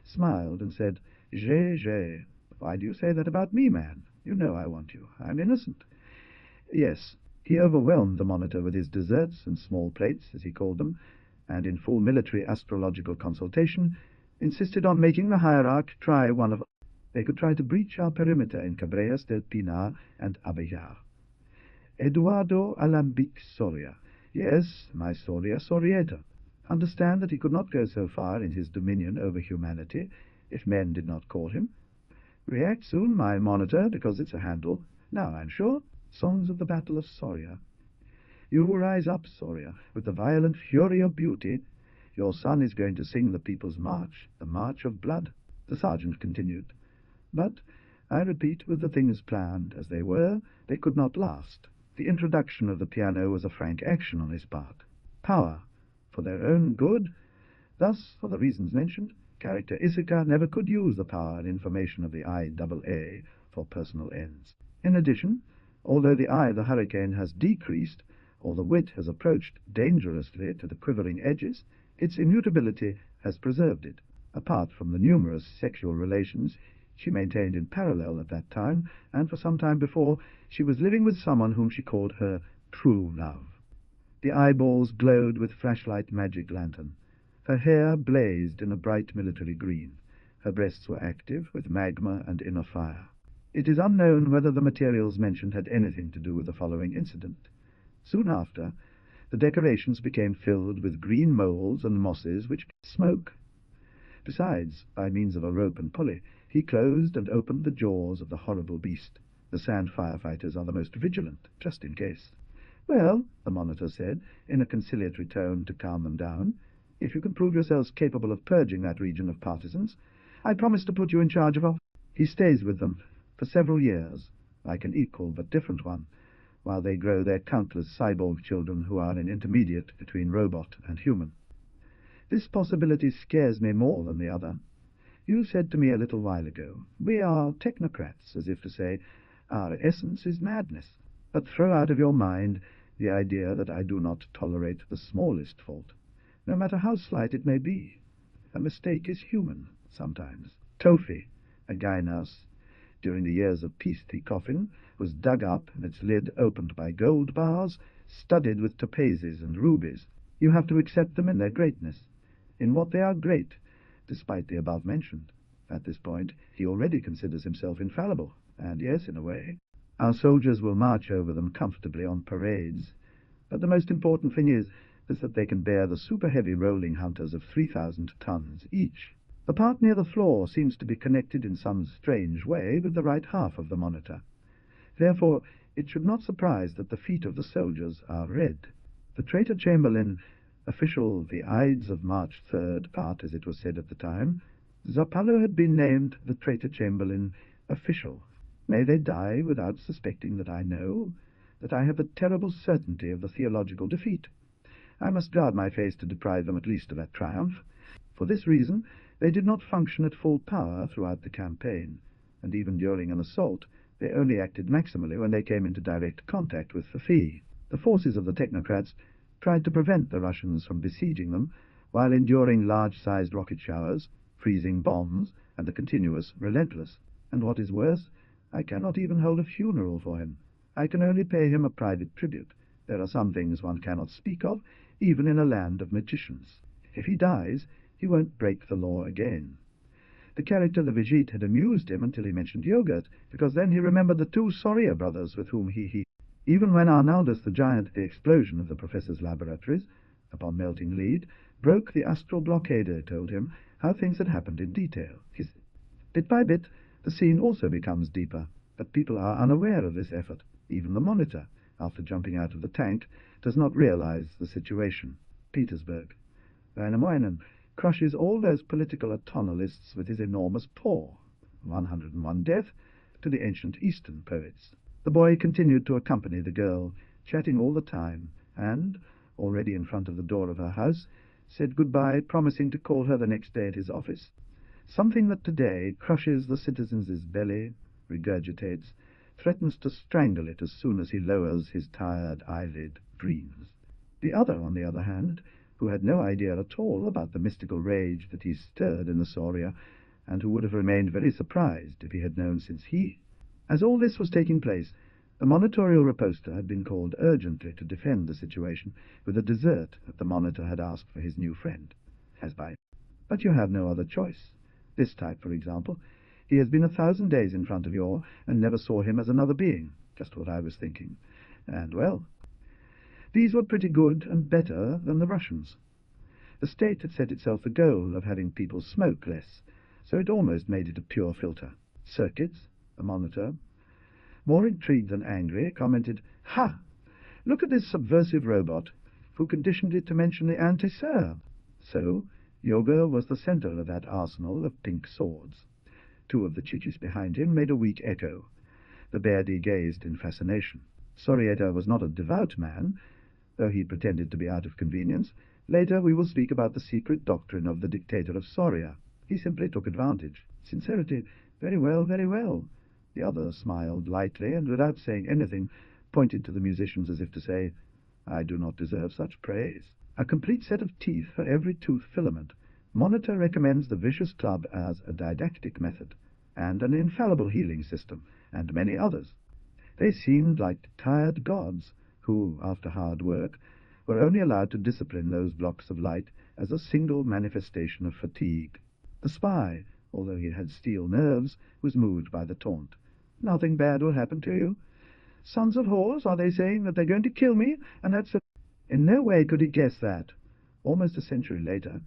smiled and said, "J'ai. Why do you say that about me, man? You know I want you. I'm innocent." Yes, he overwhelmed the monitor with his desserts and small plates, as he called them, and in full military astrological consultation insisted on making the hierarch try one of... They could try to breach our perimeter in Cabreas del Pinar and Abellar. Eduardo Alambic Soria. Yes, my Soria Sorieta. Understand that he could not go so far in his dominion over humanity if men did not call him. React soon, my monitor, because it's a handle. Now, I'm sure, songs of the Battle of Soria. You will rise up, Soria, with the violent fury of beauty. Your son is going to sing the people's march, the march of blood, the sergeant continued. But, I repeat, with the things planned as they were, they could not last. The introduction of the piano was a frank action on his part. Power, for their own good. Thus, for the reasons mentioned, character Issachar never could use the power and information of the IAA for personal ends. In addition, although the eye of the hurricane has decreased, or the wit has approached dangerously to the quivering edges, its immutability has preserved it. Apart from the numerous sexual relations she maintained in parallel at that time, and for some time before, she was living with someone whom she called her true love. The eyeballs glowed with flashlight magic lantern. Her hair blazed in a bright military green. Her breasts were active with magma and inner fire. It is unknown whether the materials mentioned had anything to do with the following incident. Soon after, the decorations became filled with green molds and mosses which smoke. Besides, by means of a rope and pulley, he closed and opened the jaws of the horrible beast. The sand firefighters are the most vigilant, just in case. "Well," the monitor said, in a conciliatory tone to calm them down, "if you can prove yourselves capable of purging that region of partisans, I promise to put you in charge of... He stays with them for several years, like an equal but different one, while they grow their countless cyborg children who are an intermediate between robot and human. This possibility scares me more than the other. You said to me a little while ago, we are technocrats, as if to say, our essence is madness. But throw out of your mind the idea that I do not tolerate the smallest fault, no matter how slight it may be. A mistake is human, sometimes. Tofi, a Gainas, during the years of peace the coffin, was dug up and its lid opened by gold bars, studded with topazes and rubies. You have to accept them in their greatness, in what they are great, despite the above mentioned. At this point, he already considers himself infallible, and yes, in a way. Our soldiers will march over them comfortably on parades, but the most important thing is that they can bear the super-heavy rolling hunters of 3,000 tons each. The part near the floor seems to be connected in some strange way with the right half of the monitor. Therefore, it should not surprise that the feet of the soldiers are red. The traitor Chamberlain, official the Ides of March 3rd part, as it was said at the time, Zapallo had been named the traitor Chamberlain official. May they die without suspecting that I know, that I have the terrible certainty of the theological defeat. I must guard my face to deprive them at least of that triumph. For this reason, they did not function at full power throughout the campaign, and even during an assault, they only acted maximally when they came into direct contact with the fee. The forces of the technocrats tried to prevent the Russians from besieging them, while enduring large-sized rocket showers, freezing bombs, and the continuous, relentless. And what is worse, I cannot even hold a funeral for him. I can only pay him a private tribute. There are some things one cannot speak of, even in a land of magicians. If he dies, he won't break the law again. The character the Vijit had amused him until he mentioned yogurt, because then he remembered the two Soria brothers with whom he even when Arnaldus the giant, the explosion of the professor's laboratories, upon melting lead, broke the astral blockade, told him how things had happened in detail. Bit by bit, the scene also becomes deeper, but people are unaware of this effort. Even the monitor, after jumping out of the tank, does not realize the situation. Petersburg. Wainamoinen crushes all those political atonalists with his enormous paw. 101 Death to the ancient Eastern poets. The boy continued to accompany the girl, chatting all the time, and, already in front of the door of her house, said goodbye, promising to call her the next day at his office. Something that today crushes the citizen's belly, regurgitates, threatens to strangle it as soon as he lowers his tired eyelid, dreams. The other, on the other hand, who had no idea at all about the mystical rage that he stirred in the Soria, and who would have remained very surprised if he had known since as all this was taking place, the monitorial reposter had been called urgently to defend the situation with a dessert that the monitor had asked for his new friend. But you have no other choice. This type, for example, he has been 1,000 days in front of you and never saw him as another being. Just what I was thinking. And, well, these were pretty good and better than the Russians. The state had set itself the goal of having people smoke less, so it almost made it a pure filter. Circuits, the monitor, more intrigued than angry, commented, "Ha! Look at this subversive robot, who conditioned it to mention the anti-Sir." So, yoga was the center of that arsenal of pink swords. Two of the chichis behind him made a weak echo. The Bairdi gazed in fascination. Sorieta was not a devout man, though he pretended to be out of convenience. Later we will speak about the secret doctrine of the dictator of Soria. He simply took advantage. Sincerity. Very well, very well. The other smiled lightly, and without saying anything, pointed to the musicians as if to say, "I do not deserve such praise." A complete set of teeth for every tooth filament. Monitor recommends the vicious club as a didactic method, and an infallible healing system, and many others. They seemed like tired gods, who, after hard work, were only allowed to discipline those blocks of light as a single manifestation of fatigue. The spy, although he had steel nerves, was moved by the taunt. "Nothing bad will happen to you. Sons of whores, are they saying that they're going to kill me, and that's a—" In no way could he guess that, almost a century later,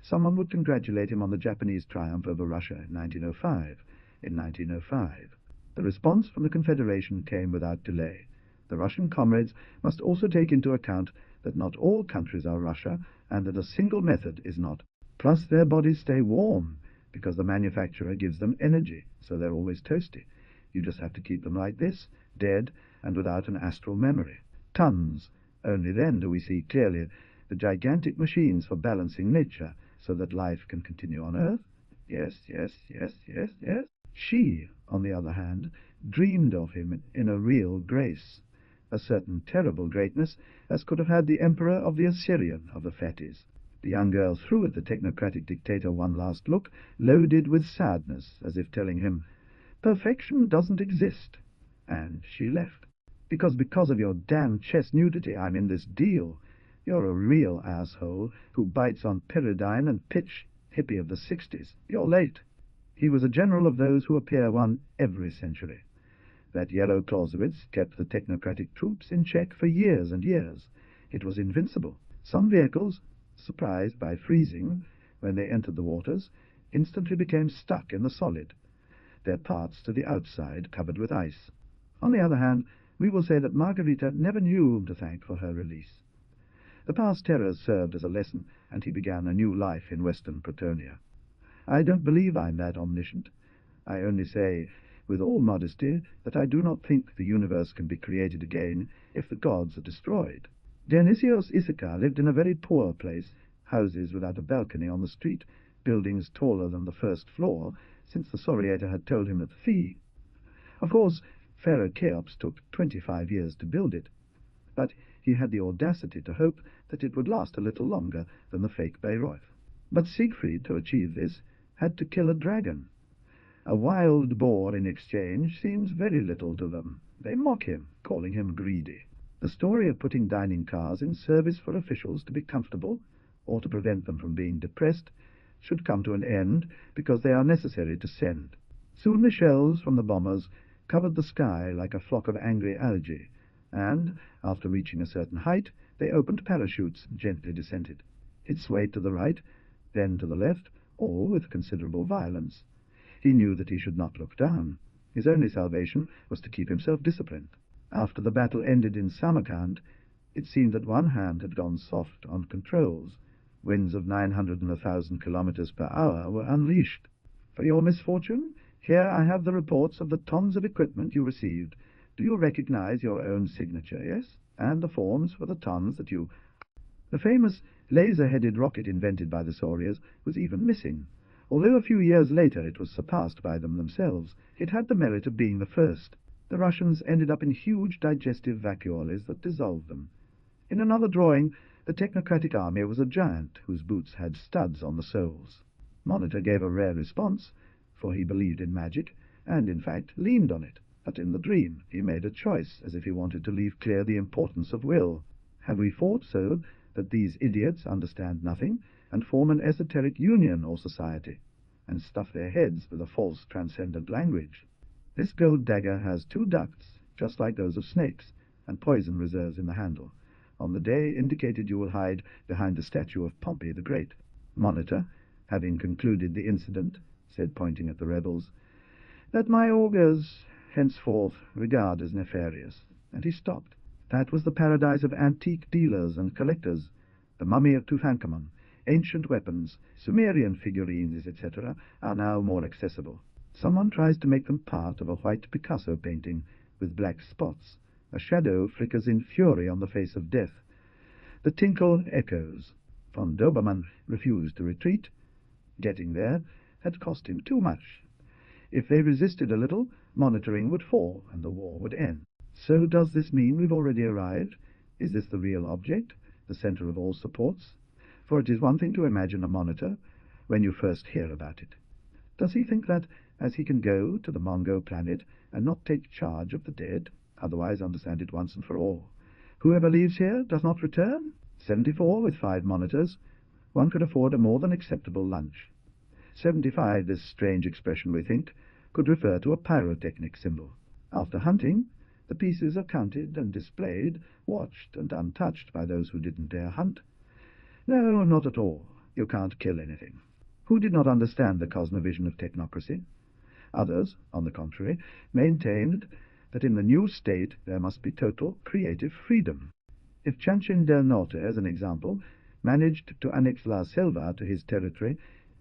someone would congratulate him on the Japanese triumph over Russia in 1905. In 1905, the response from the Confederation came without delay. The Russian comrades must also take into account that not all countries are Russia, and that a single method is not. Plus, their bodies stay warm, because the manufacturer gives them energy, so they're always toasty. You just have to keep them like this, dead and without an astral memory. Tons. Only then do we see clearly the gigantic machines for balancing nature, so that life can continue on Earth. Yes, yes, yes, yes, yes. She, on the other hand, dreamed of him in a real grace, a certain terrible greatness, as could have had the emperor of the Assyrian of the Fatis. The young girl threw at the technocratic dictator one last look, loaded with sadness, as if telling him, "Perfection doesn't exist." And she left. Because of your damn chest nudity, I'm in this deal. You're a real asshole who bites on pyridine and pitch, hippie of the 60s. You're late. He was a general of those who appear one every century. That yellow Clausewitz kept the technocratic troops in check for years and years. It was invincible. Some vehicles, surprised by freezing when they entered the waters, instantly became stuck in the solid, their parts to the outside covered with ice. On the other hand, we will say that Margarita never knew whom to thank for her release. The past terrors served as a lesson, and he began a new life in Western Pretonia. I don't believe I'm that omniscient. I only say with all modesty, that I do not think the universe can be created again if the gods are destroyed. Dionysios Ithaca lived in a very poor place, houses without a balcony on the street, buildings taller than the first floor, since the Soriator had told him that the fee. Of course, Pharaoh Cheops took 25 years to build it, but he had the audacity to hope that it would last a little longer than the fake Bayreuth. But Siegfried, to achieve this, had to kill a dragon. A wild boar in exchange seems very little to them. They mock him, calling him greedy. The story of putting dining cars in service for officials to be comfortable, or to prevent them from being depressed, should come to an end, because they are necessary to send. Soon the shells from the bombers covered the sky like a flock of angry algae, and, after reaching a certain height, they opened parachutes and gently descended. It swayed to the right, then to the left, all with considerable violence. He knew that he should not look down. His only salvation was to keep himself disciplined. After the battle ended in Samarkand, it seemed that one hand had gone soft on controls. Winds of 900 and 1,000 kilometers per hour were unleashed. For your misfortune, here I have the reports of the tons of equipment you received. Do you recognize your own signature, yes? And the forms for the tons that you... The famous laser-headed rocket invented by the Solias was even missing. Although a few years later it was surpassed by them themselves, it had the merit of being the first. The Russians ended up in huge digestive vacuoles that dissolved them. In another drawing, the technocratic army was a giant whose boots had studs on the soles. Monitor gave a rare response, for he believed in magic, and in fact leaned on it. But in the dream he made a choice, as if he wanted to leave clear the importance of will. Have we fought so that these idiots understand nothing, and form an esoteric union or society, and stuff their heads with a false transcendent language? This gold dagger has 2 ducts, just like those of snakes, and poison reserves in the handle. On the day indicated you will hide behind the statue of Pompey the Great. Monitor, having concluded the incident, said, pointing at the rebels, that my augurs henceforth regard as nefarious. And he stopped. That was the paradise of antique dealers and collectors. The mummy of Tutankhamun, ancient weapons, Sumerian figurines, etc., are now more accessible. Someone tries to make them part of a white Picasso painting with black spots. A shadow flickers in fury on the face of death. The tinkle echoes. Von Dobermann refused to retreat. Getting there had cost him too much. If they resisted a little, monitoring would fall, and the war would end. So does this mean we've already arrived? Is this the real object, the center of all supports? For it is one thing to imagine a monitor when you first hear about it. Does he think that, as he can go to the Mongo planet and not take charge of the dead, otherwise understand it once and for all? Whoever leaves here does not return? 74 with 5 monitors. One could afford a more than acceptable lunch. 75, this strange expression, we think, could refer to a pyrotechnic symbol. After hunting, the pieces are counted and displayed, watched and untouched by those who didn't dare hunt. No, not at all. You can't kill anything. Who did not understand the cosmovision of technocracy? Others, on the contrary, maintained that in the new state there must be total creative freedom. If Chanchin del Norte, as an example, managed to annex La Selva to his territory,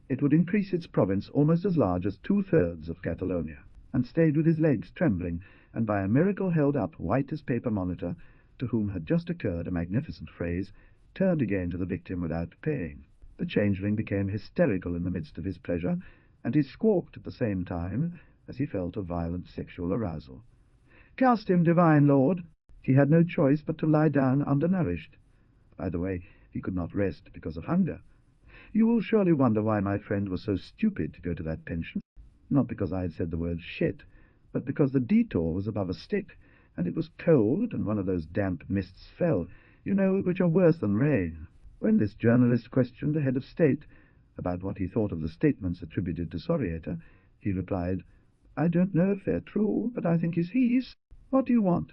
it would increase its province almost as large as 2/3 of Catalonia, and stayed with his legs trembling, and by a miracle held up, white as paper Monitor, to whom had just occurred a magnificent phrase, turned again to the victim without paying. The changeling became hysterical in the midst of his pleasure, and he squawked at the same time as he felt a violent sexual arousal. "Cast him, divine lord!" He had no choice but to lie down undernourished. By the way, he could not rest because of hunger. You will surely wonder why my friend was so stupid to go to that pension. Not because I had said the word shit, but because the detour was above a stick, and it was cold, and one of those damp mists fell, you know, which are worse than rain. When this journalist questioned the head of state about what he thought of the statements attributed to Soriator, he replied, "I don't know if they're true, but I think he's. What do you want?"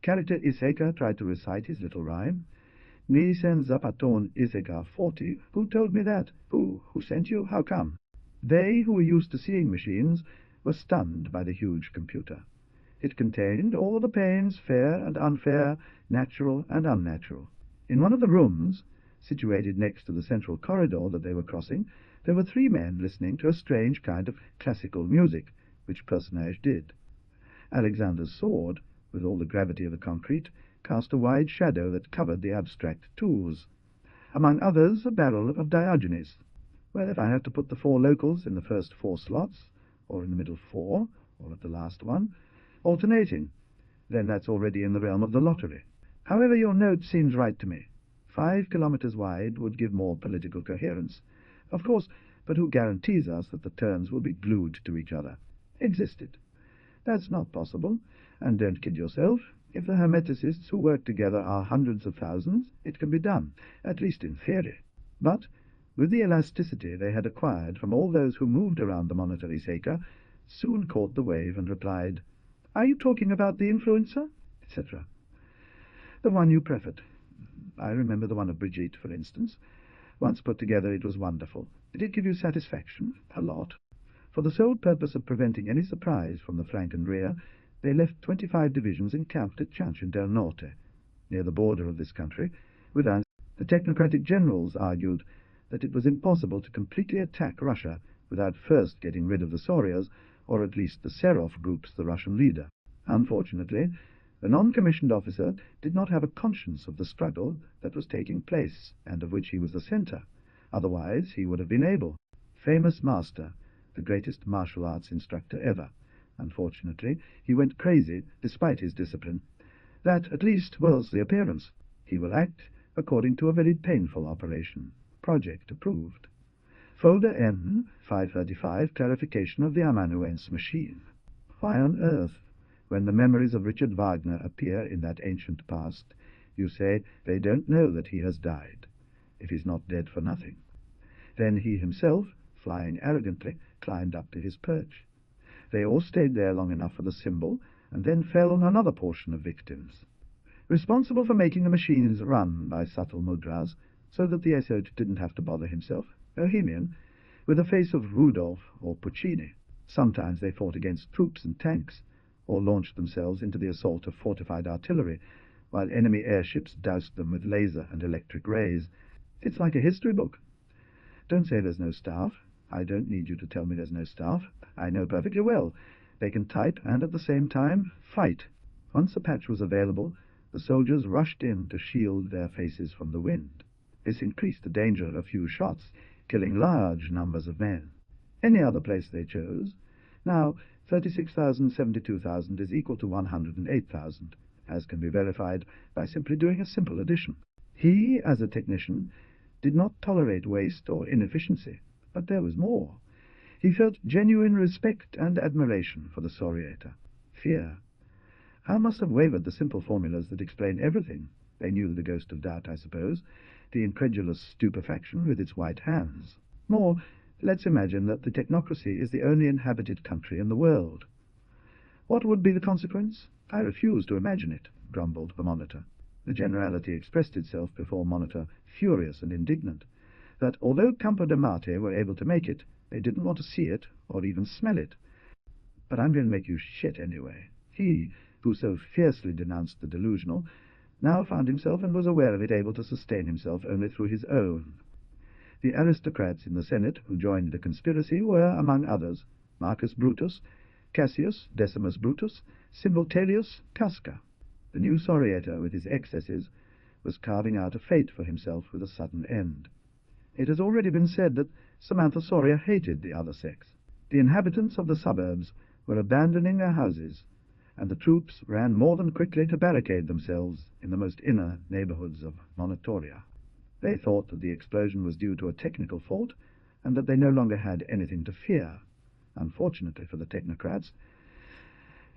Character Laiseca tried to recite his little rhyme. "Nisen zapaton Laiseca 40. Who told me that? Who sent you? How come?" They, who were used to seeing machines, were stunned by the huge computer. It contained all the pains, fair and unfair, natural and unnatural. In one of the rooms, situated next to the central corridor that they were crossing, there were 3 men listening to a strange kind of classical music, which personage did. Alexander's sword, with all the gravity of the concrete, cast a wide shadow that covered the abstract tools. Among others, a barrel of Diogenes. Well, if I had to put the 4 locals in the first 4 slots, or in the middle 4, or at the last one, alternating, then that's already in the realm of the lottery. However, your note seems right to me. 5 kilometers wide would give more political coherence. Of course, but who guarantees us that the turns will be glued to each other? Existed. That's not possible, and don't kid yourself. If the hermeticists who work together are hundreds of thousands, it can be done, at least in theory. But with the elasticity they had acquired from all those who moved around the monitor Laiseca, soon caught the wave and replied, "Are you talking about the influencer?" etc. The one you preferred. I remember the one of Brigitte, for instance. Once put together, it was wonderful. Did it give you satisfaction? A lot. For the sole purpose of preventing any surprise from the flank and rear, they left 25 divisions encamped at Chanchen del Norte, near the border of this country, without. The technocratic generals argued that it was impossible to completely attack Russia without first getting rid of the Solias, or at least the Serov groups, the Russian leader. Unfortunately, the non-commissioned officer did not have a conscience of the struggle that was taking place, and of which he was the center. Otherwise he would have been able. Famous master, the greatest martial arts instructor ever. Unfortunately, he went crazy despite his discipline. That, at least, was the appearance. He will act according to a very painful operation. Project approved. Folder N, 535, clarification of the amanuense machine. Why on earth, when the memories of Richard Wagner appear in that ancient past, you say they don't know that he has died, if he's not dead for nothing? Then he himself, flying arrogantly, climbed up to his perch. They all stayed there long enough for the symbol, and then fell on another portion of victims. Responsible for making the machines run by subtle mudras, so that the SO didn't have to bother himself, Bohemian, with a face of Rudolph or Puccini. Sometimes they fought against troops and tanks, or launched themselves into the assault of fortified artillery, while enemy airships doused them with laser and electric rays. It's like a history book. Don't say there's no staff. I don't need you to tell me there's no staff. I know perfectly well. They can type and at the same time fight. Once a patch was available, the soldiers rushed in to shield their faces from the wind. This increased the danger of a few shots, killing large numbers of men. Any other place they chose. Now, 36,000, 72,000 is equal to 108,000, as can be verified by simply doing a simple addition. He, as a technician, did not tolerate waste or inefficiency, but there was more. He felt genuine respect and admiration for the Soriator. Fear. How must have wavered the simple formulas that explain everything? They knew the ghost of doubt, I suppose, the incredulous stupefaction with its white hands. More, let's imagine that the technocracy is the only inhabited country in the world. What would be the consequence? I refuse to imagine it, grumbled the monitor. The generality expressed itself before Monitor, furious and indignant, that although Campo de Marte were able to make it, they didn't want to see it or even smell it. But I'm going to make you shit anyway. He, who so fiercely denounced the delusional, now found himself, and was aware of it, able to sustain himself only through his own. The aristocrats in the Senate who joined the conspiracy were, among others, Marcus Brutus, Cassius Decimus Brutus, Cymbaltalius Casca. The new Soriator, with his excesses, was carving out a fate for himself with a sudden end. It has already been said that Samantha Soria hated the other sex. The inhabitants of the suburbs were abandoning their houses, and the troops ran more than quickly to barricade themselves in the most inner neighborhoods of Monitoria. They thought that the explosion was due to a technical fault, and that they no longer had anything to fear. Unfortunately for the technocrats,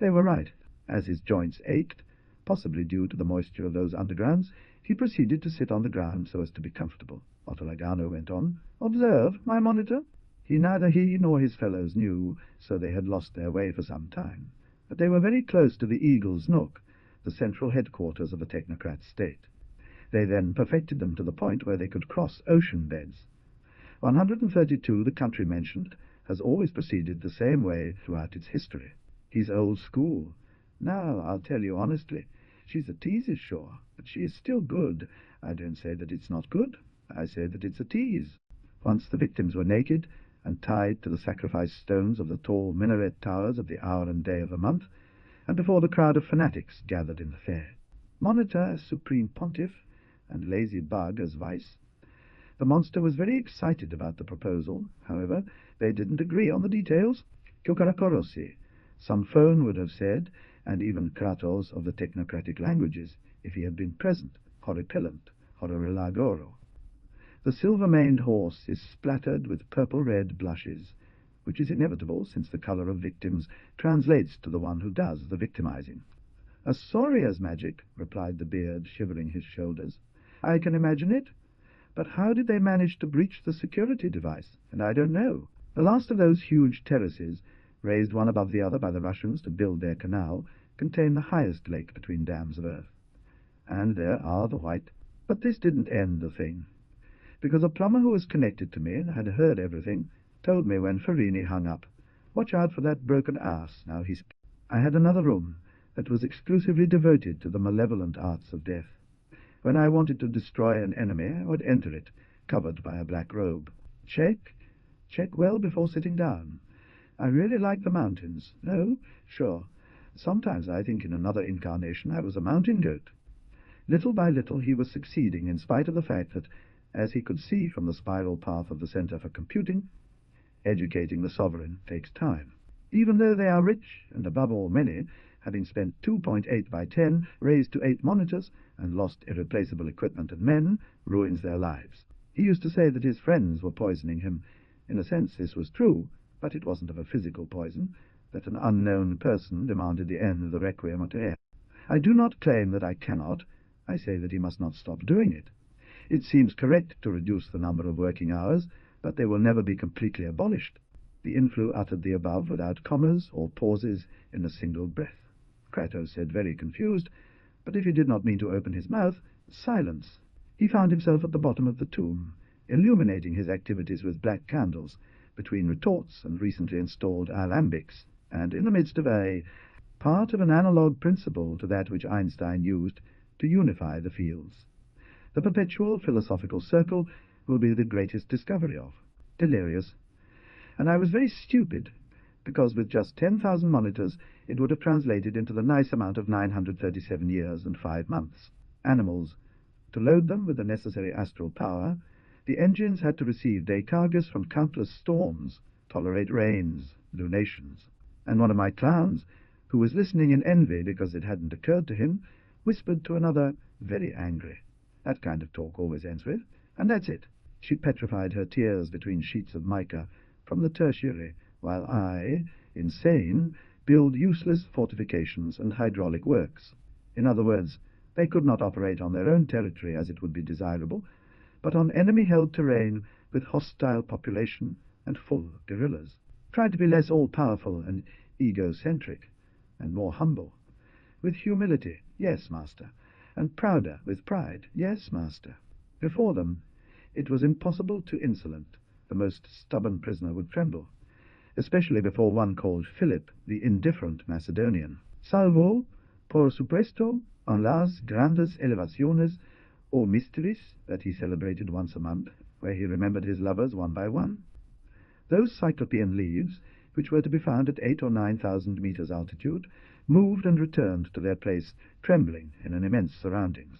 they were right. As his joints ached, possibly due to the moisture of those undergrounds, he proceeded to sit on the ground so as to be comfortable. Ottolagano went on, "Observe, my monitor." Neither he nor his fellows knew, so they had lost their way for some time. But they were very close to the Eagle's Nook, the central headquarters of the technocrat state. They then perfected them to the point where they could cross ocean beds. 132, the country mentioned, has always proceeded the same way throughout its history. He's old school. Now, I'll tell you honestly, she's a tease, sure, but she is still good. I don't say that it's not good. I say that it's a tease. Once the victims were naked, and tied to the sacrifice stones of the tall minaret towers of the hour and day of the month, and before the crowd of fanatics gathered in the fair. Monitor as supreme pontiff, and lazy bug as vice. The monster was very excited about the proposal. However, they didn't agree on the details. Kyokarakorosi, some phone would have said, and even Kratos of the technocratic languages, if he had been present, horripillant, horrorilagoro. The silver-maned horse is splattered with purple-red blushes, which is inevitable since the color of victims translates to the one who does the victimizing. "A Solias magic," replied the beard, shivering his shoulders. "I can imagine it. But how did they manage to breach the security device? And I don't know. The last of those huge terraces, raised one above the other by the Russians to build their canal, contain the highest lake between dams of earth. And there are the white. But this didn't end the thing, because a plumber who was connected to me and had heard everything told me when Farini hung up, 'Watch out for that broken ass.' Now I had another room that was exclusively devoted to the malevolent arts of death. When I wanted to destroy an enemy, I would enter it, covered by a black robe. Check well before sitting down. I really like the mountains. No, sure. Sometimes I think in another incarnation I was a mountain goat." Little by little he was succeeding, in spite of the fact that, as he could see from the spiral path of the Center for Computing, educating the sovereign takes time. Even though they are rich, and above all many, having spent 2.8 by 10, raised to 8 monitors, and lost irreplaceable equipment and men, ruins their lives. He used to say that his friends were poisoning him. In a sense this was true, but it wasn't of a physical poison, that an unknown person demanded the end of the requiem at air. I do not claim that I cannot. I say that he must not stop doing it. It seems correct to reduce the number of working hours, but they will never be completely abolished. The influ uttered the above without commas or pauses, in a single breath. Kratos said, very confused, but if he did not mean to open his mouth, silence. He found himself at the bottom of the tomb, illuminating his activities with black candles, between retorts and recently installed alembics, and in the midst of a part of an analog principle to that which Einstein used to unify the fields. The perpetual philosophical circle will be the greatest discovery of. Delirious. And I was very stupid, because with just 10,000 monitors it would have translated into the nice amount of 937 years and 5 months. Animals. To load them with the necessary astral power, the engines had to receive day cargoes from countless storms, tolerate rains, lunations. And one of my clowns, who was listening in envy because it hadn't occurred to him, whispered to another, very angry. That kind of talk always ends with, "And that's it." She petrified her tears between sheets of mica from the tertiary, while I, insane, build useless fortifications and hydraulic works. In other words, they could not operate on their own territory as it would be desirable, but on enemy-held terrain with hostile population and full of guerrillas. Tried to be less all-powerful and egocentric, and more humble. With humility, yes, master, and prouder with pride, yes, master. Before them, it was impossible to insolent. The most stubborn prisoner would tremble, especially before one called Philip, the indifferent Macedonian. Salvo, por supuesto, en las grandes elevaciones or mysteries that he celebrated once a month, where he remembered his lovers one by one. Those cyclopean leaves, which were to be found at 8,000 or 9,000 meters altitude, moved and returned to their place, trembling in an immense surroundings.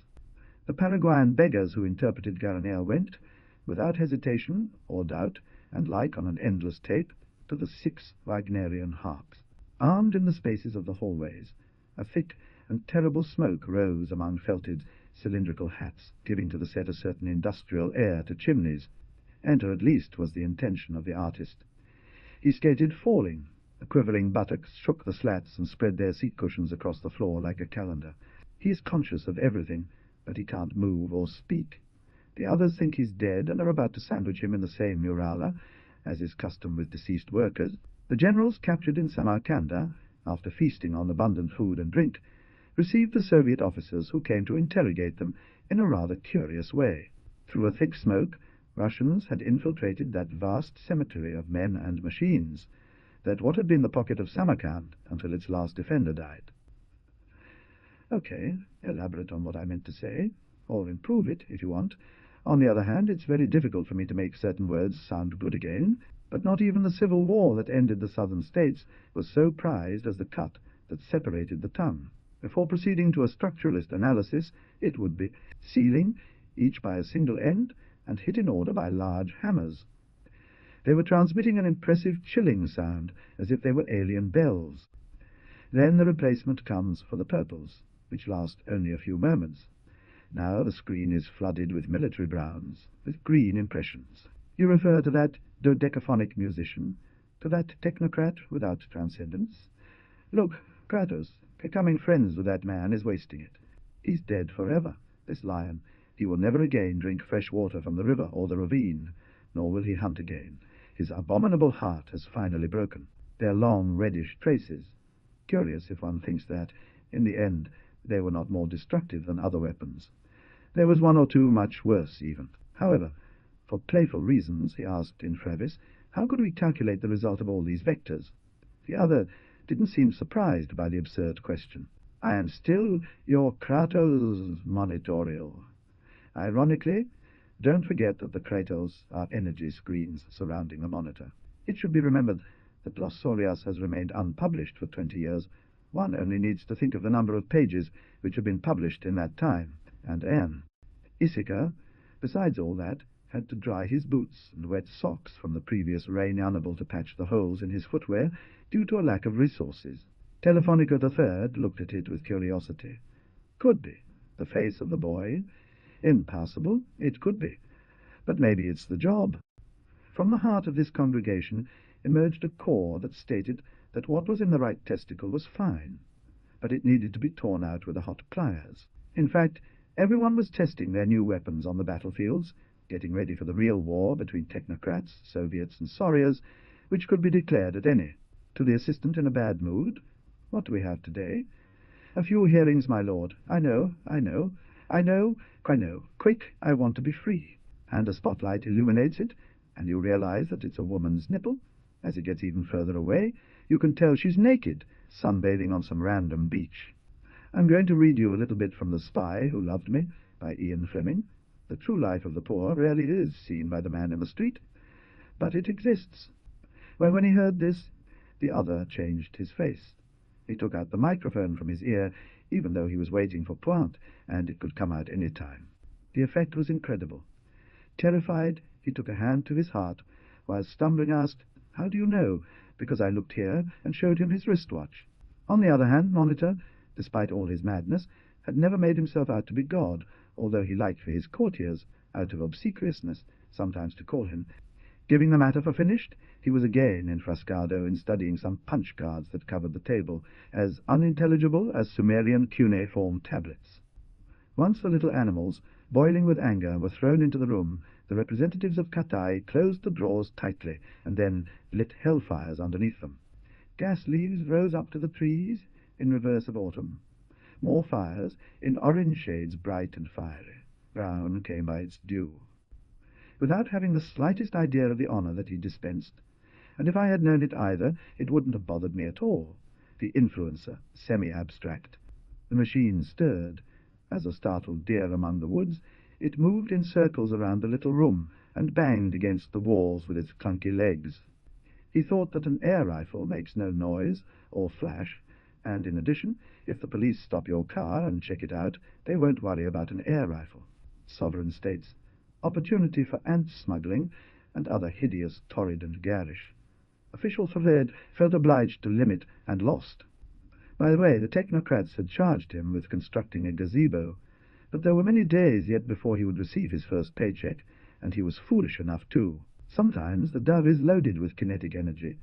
The Paraguayan beggars who interpreted Garanea went, without hesitation or doubt, and like on an endless tape, to the 6 Wagnerian harps. Armed in the spaces of the hallways, a thick and terrible smoke rose among felted cylindrical hats, giving to the set a certain industrial air to chimneys. Enter at least was the intention of the artist. He skated falling. The quivering buttocks shook the slats and spread their seat cushions across the floor like a calendar. He is conscious of everything, but he can't move or speak. The others think he's dead and are about to sandwich him in the same murala, as is custom with deceased workers. The generals captured in Samarkanda, after feasting on abundant food and drink, received the Soviet officers who came to interrogate them in a rather curious way. Through a thick smoke, Russians had infiltrated that vast cemetery of men and machines, that what had been the pocket of Samarkand until its last defender died. Okay, elaborate on what I meant to say, or improve it if you want. On the other hand, it's very difficult for me to make certain words sound good again. But not even the civil war that ended the southern states was so prized as the cut that separated the tongue. Before proceeding to a structuralist analysis, it would be sealing, each by a single end, and hit in order by large hammers. They were transmitting an impressive chilling sound, as if they were alien bells. Then the replacement comes for the purples, which last only a few moments. Now the screen is flooded with military browns, with green impressions. You refer to that dodecaphonic musician, to that technocrat without transcendence. Look, Kratos, becoming friends with that man is wasting it. He's dead forever, this lion. He will never again drink fresh water from the river or the ravine, nor will he hunt again. His abominable heart has finally broken. Their long reddish traces. Curious if one thinks that, in the end, they were not more destructive than other weapons. There was one or two much worse, even. However, for playful reasons, he asked in Frevis, how could we calculate the result of all these vectors? The other didn't seem surprised by the absurd question. I am still your Kratos monitorial. Ironically, don't forget that the Kratos are energy screens surrounding the monitor. It should be remembered that Los Solias has remained unpublished for 20 years. One only needs to think of the number of pages which have been published in that time. And Laiseca, besides all that, had to dry his boots and wet socks from the previous rain, unable to patch the holes in his footwear due to a lack of resources. Telefonica III looked at it with curiosity. Could be. The face of the boy. Impossible. It could be. But maybe it's the job. From the heart of this congregation emerged a core that stated that what was in the right testicle was fine, but it needed to be torn out with the hot pliers. In fact, everyone was testing their new weapons on the battlefields, getting ready for the real war between technocrats, Soviets, and Solias, which could be declared at any. To the assistant in a bad mood, what do we have today? A few hearings, my lord. I know. Quick, I want to be free. And a spotlight illuminates it, and you realize that it's a woman's nipple. As it gets even further away, you can tell she's naked, sunbathing on some random beach. I'm going to read you a little bit from The Spy Who Loved Me by Ian Fleming. The true life of the poor rarely is seen by the man in the street, but it exists. Well, when he heard this, the other changed his face. He took out the microphone from his ear, even though he was waiting for Pointe, and it could come out any time. The effect was incredible. Terrified, he took a hand to his heart, while stumbling asked, "How do you know?" Because I looked here and showed him his wristwatch. On the other hand, Monitor, despite all his madness, had never made himself out to be God, although he liked for his courtiers, out of obsequiousness, sometimes to call him. Giving the matter for finished, he was again enfrascado in studying some punch cards that covered the table, as unintelligible as Sumerian cuneiform tablets. Once the little animals, boiling with anger, were thrown into the room, the representatives of Katai closed the drawers tightly, and then lit hellfires underneath them. Gas leaves rose up to the trees, in reverse of autumn. More fires, in orange shades bright and fiery. Brown came by its due. Without having the slightest idea of the honour that he dispensed, and if I had known it either, it wouldn't have bothered me at all. The influencer, semi-abstract. The machine stirred. As a startled deer among the woods, it moved in circles around the little room, and banged against the walls with its clunky legs. He thought that an air rifle makes no noise or flash, and in addition, if the police stop your car and check it out, they won't worry about an air rifle. Sovereign states. Opportunity for ant smuggling, and other hideous, torrid, and garish. Official Fred felt obliged to limit, and lost. By the way, the technocrats had charged him with constructing a gazebo, but there were many days yet before he would receive his first paycheck, and he was foolish enough too. Sometimes the dove is loaded with kinetic energy,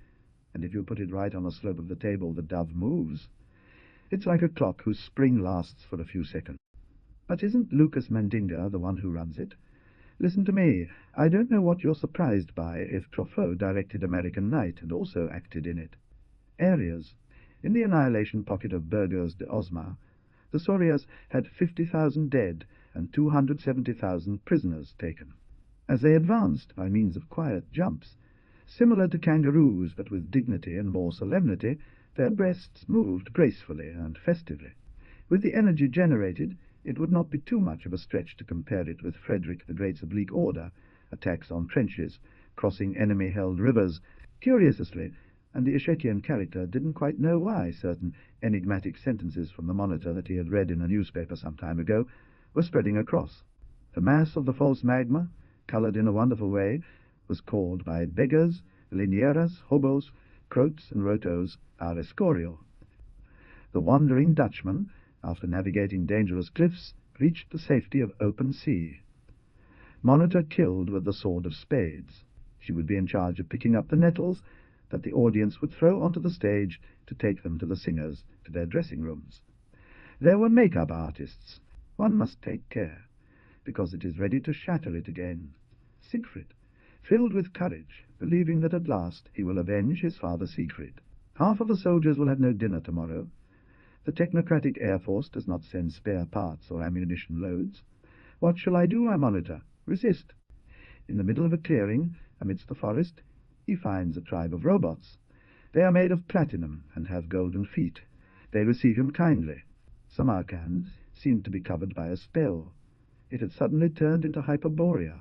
and if you put it right on the slope of the table, the dove moves. It's like a clock whose spring lasts for a few seconds. But isn't Lucas Mandinga the one who runs it? Listen to me. I don't know what you're surprised by if Truffaut directed American Night and also acted in it. Areas. In the annihilation pocket of Burgos de Osma, the Solias had 50,000 dead and 270,000 prisoners taken. As they advanced by means of quiet jumps, similar to kangaroos but with dignity and more solemnity, their breasts moved gracefully and festively. With the energy generated, it would not be too much of a stretch to compare it with Frederick the Great's oblique order, attacks on trenches, crossing enemy-held rivers, curiously, and the Ishetian character didn't quite know why certain enigmatic sentences from the Monitor that he had read in a newspaper some time ago were spreading across. The mass of the false magma, coloured in a wonderful way, was called by beggars, linieras, hobos, croats, and rotos, our Escorial. The wandering Dutchman, after navigating dangerous cliffs, reached the safety of open sea. Monitor killed with the sword of spades. She would be in charge of picking up the nettles that the audience would throw onto the stage to take them to the singers, to their dressing rooms. There were make-up artists. One must take care, because it is ready to shatter it again. Siegfried, filled with courage, believing that at last he will avenge his father Siegfried. Half of the soldiers will have no dinner tomorrow. The technocratic Air Force does not send spare parts or ammunition loads. What shall I do, my Monitor? Resist. In the middle of a clearing, amidst the forest, he finds a tribe of robots. They are made of platinum and have golden feet. They receive him kindly. Samarkand seemed to be covered by a spell. It had suddenly turned into Hyperborea.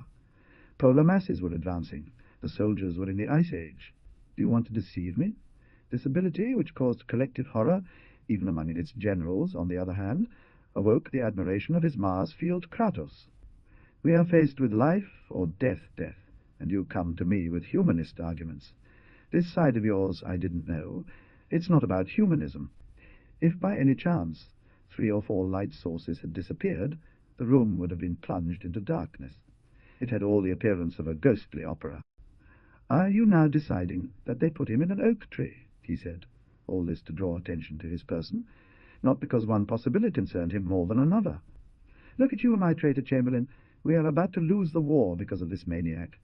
Polar masses were advancing. The soldiers were in the Ice Age. Do you want to deceive me? This ability, which caused collective horror, even among its generals, on the other hand, awoke the admiration of his Mars field Kratos. We are faced with life or death, and you come to me with humanist arguments. This side of yours I didn't know. It's not about humanism. If by any chance 3 or 4 light sources had disappeared, the room would have been plunged into darkness. It had all the appearance of a ghostly opera. Are you now deciding that they put him in an oak tree? He said, all this to draw attention to his person, not because one possibility concerned him more than another. Look at you, my traitor Chamberlain. We are about to lose the war because of this maniac.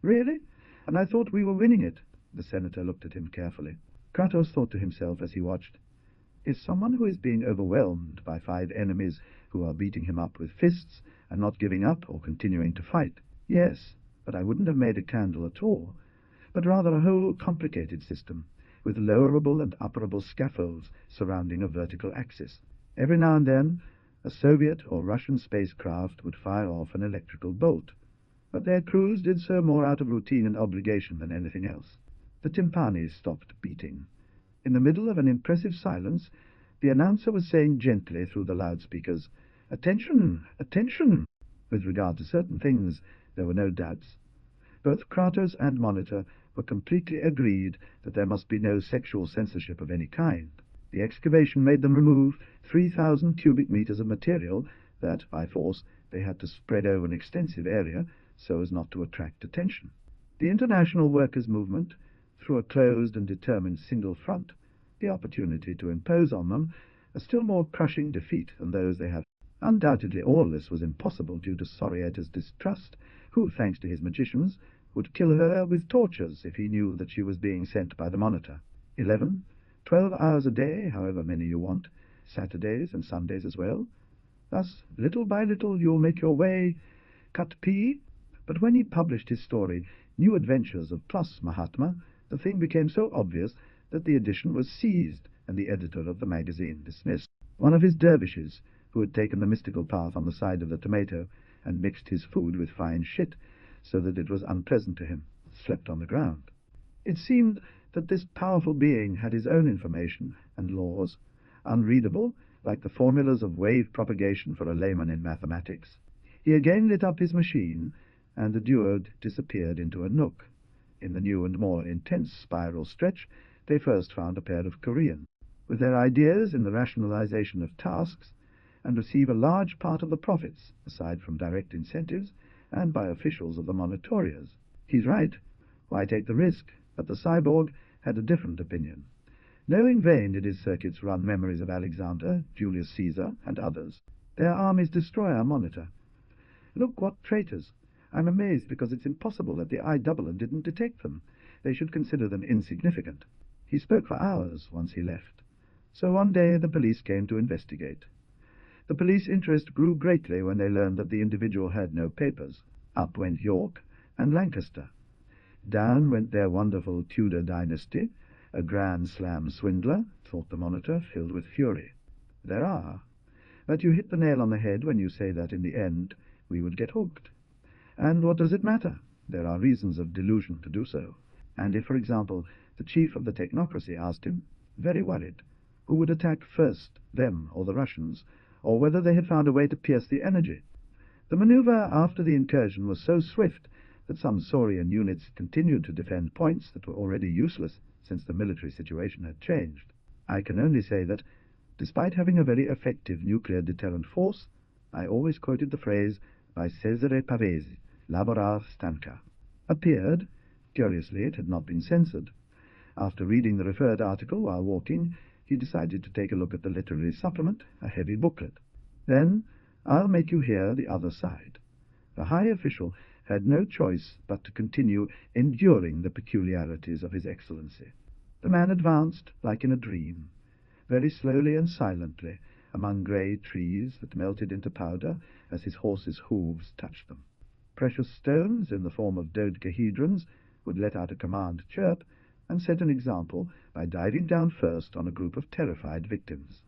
Really? And I thought we were winning it. The senator looked at him carefully. Kratos thought to himself as he watched, is someone who is being overwhelmed by 5 enemies who are beating him up with fists and not giving up or continuing to fight. Yes, but I wouldn't have made a candle at all, but rather a whole complicated system, with lowerable and upperable scaffolds surrounding a vertical axis. Every now and then, a Soviet or Russian spacecraft would fire off an electrical bolt, but their crews did so more out of routine and obligation than anything else. The timpanis stopped beating. In the middle of an impressive silence, the announcer was saying gently through the loudspeakers, "Attention! Attention!" With regard to certain things, there were no doubts. Both Kratos and Monitor were completely agreed that there must be no sexual censorship of any kind. The excavation made them remove 3,000 cubic meters of material that, by force, they had to spread over an extensive area so as not to attract attention. The international workers' movement, through a closed and determined single front, the opportunity to impose on them a still more crushing defeat than those they had. Undoubtedly all this was impossible due to Sorietta's distrust, who, thanks to his magicians, would kill her with tortures if he knew that she was being sent by the Monitor. 11, 12 hours a day, however many you want, Saturdays and Sundays as well. Thus, little by little, you'll make your way, cut P. But when he published his story, New Adventures of Plus Mahatma, the thing became so obvious that the edition was seized and the editor of the magazine dismissed. One of his dervishes, who had taken the mystical path on the side of the tomato and mixed his food with fine shit so that it was unpleasant to him, slept on the ground. It seemed that this powerful being had his own information and laws, unreadable, like the formulas of wave propagation for a layman in mathematics. He again lit up his machine, and the duo disappeared into a nook. In the new and more intense spiral stretch, they first found a pair of Koreans, with their ideas in the rationalization of tasks, and receive a large part of the profits, aside from direct incentives, and by officials of the monitorias. He's right. Why take the risk? But the cyborg had a different opinion. No in vain did his circuits run memories of Alexander, Julius Caesar, and others. Their armies destroy our Monitor. Look what traitors! I'm amazed because it's impossible that the I-doubler didn't detect them. They should consider them insignificant. He spoke for hours once he left. So one day the police came to investigate. The police interest grew greatly when they learned that the individual had no papers. Up went York and Lancaster. Down went their wonderful Tudor dynasty, a grand slam swindler, thought the Monitor, filled with fury. There are. But you hit the nail on the head when you say that in the end we would get hooked. And what does it matter? there are reasons of delusion to do so. And if, for example, the chief of the technocracy asked him, very worried, who would attack first, them or the Russians, or whether they had found a way to pierce the energy, the maneuver after the incursion was so swift that some Saurian units continued to defend points that were already useless since the military situation had changed. I can only say that, despite having a very effective nuclear deterrent force, I always quoted the phrase by Cesare Pavese, Laborar stanca. Appeared, curiously it had not been censored. After reading the referred article while walking, he decided to take a look at the literary supplement, a heavy booklet. Then, I'll make you hear the other side. The high official had no choice but to continue enduring the peculiarities of His Excellency. The man advanced like in a dream, very slowly and silently, among grey trees that melted into powder as his horse's hooves touched them. Precious stones in the form of dodecahedrons would let out a command chirp and set an example by diving down first on a group of terrified victims.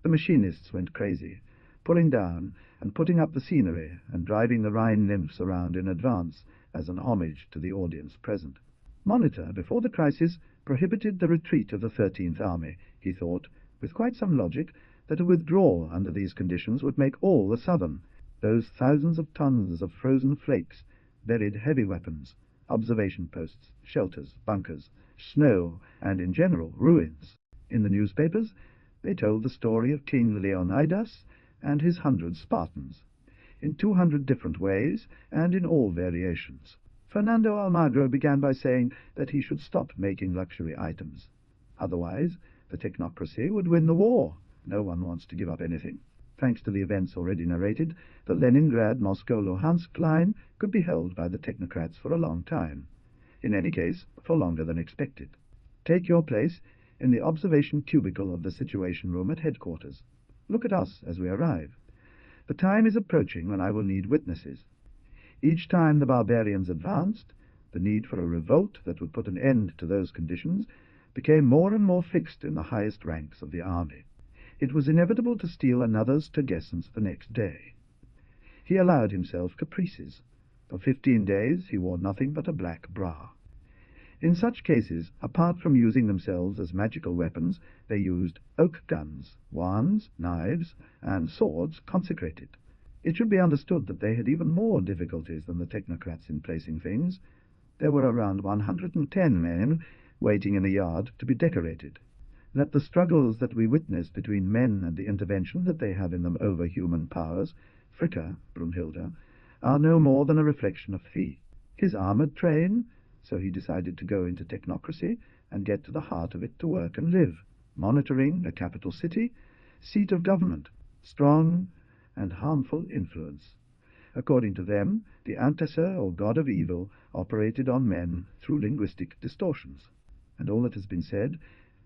The machinists went crazy, pulling down and putting up the scenery and driving the Rhine nymphs around in advance as an homage to the audience present. Monitor, before the crisis, prohibited the retreat of the 13th Army. He thought, with quite some logic, that a withdrawal under these conditions would make all the southern. Those thousands of tons of frozen flakes buried heavy weapons, observation posts, shelters, bunkers, snow, and, in general, ruins. In the newspapers, they told the story of King Leonidas and his 100 Spartans, in 200 different ways and in all variations. Fernando Almagro began by saying that he should stop making luxury items. Otherwise, the technocracy would win the war. No one wants to give up anything. Thanks to the events already narrated, the Leningrad-Moscow-Luhansk line could be held by the technocrats for a long time. In any case, for longer than expected. Take your place in the observation cubicle of the Situation Room at headquarters. Look at us as we arrive. The time is approaching when I will need witnesses. Each time the barbarians advanced, the need for a revolt that would put an end to those conditions became more and more fixed in the highest ranks of the army. It was inevitable to steal another's Tergessence the next day. He allowed himself caprices. For 15 days he wore nothing but a black bra. In such cases, apart from using themselves as magical weapons, they used oak guns, wands, knives, and swords consecrated. It should be understood that they had even more difficulties than the technocrats in placing things. There were around 110 men waiting in the yard to be decorated. That the struggles that we witness between men and the intervention that they have in them over human powers, Fricka, Brunhilde, are no more than a reflection of Thee. His armoured train, so he decided to go into technocracy and get to the heart of it to work and live, monitoring a capital city, seat of government, strong and harmful influence. According to them, the Antessa, or god of evil, operated on men through linguistic distortions. And all that has been said,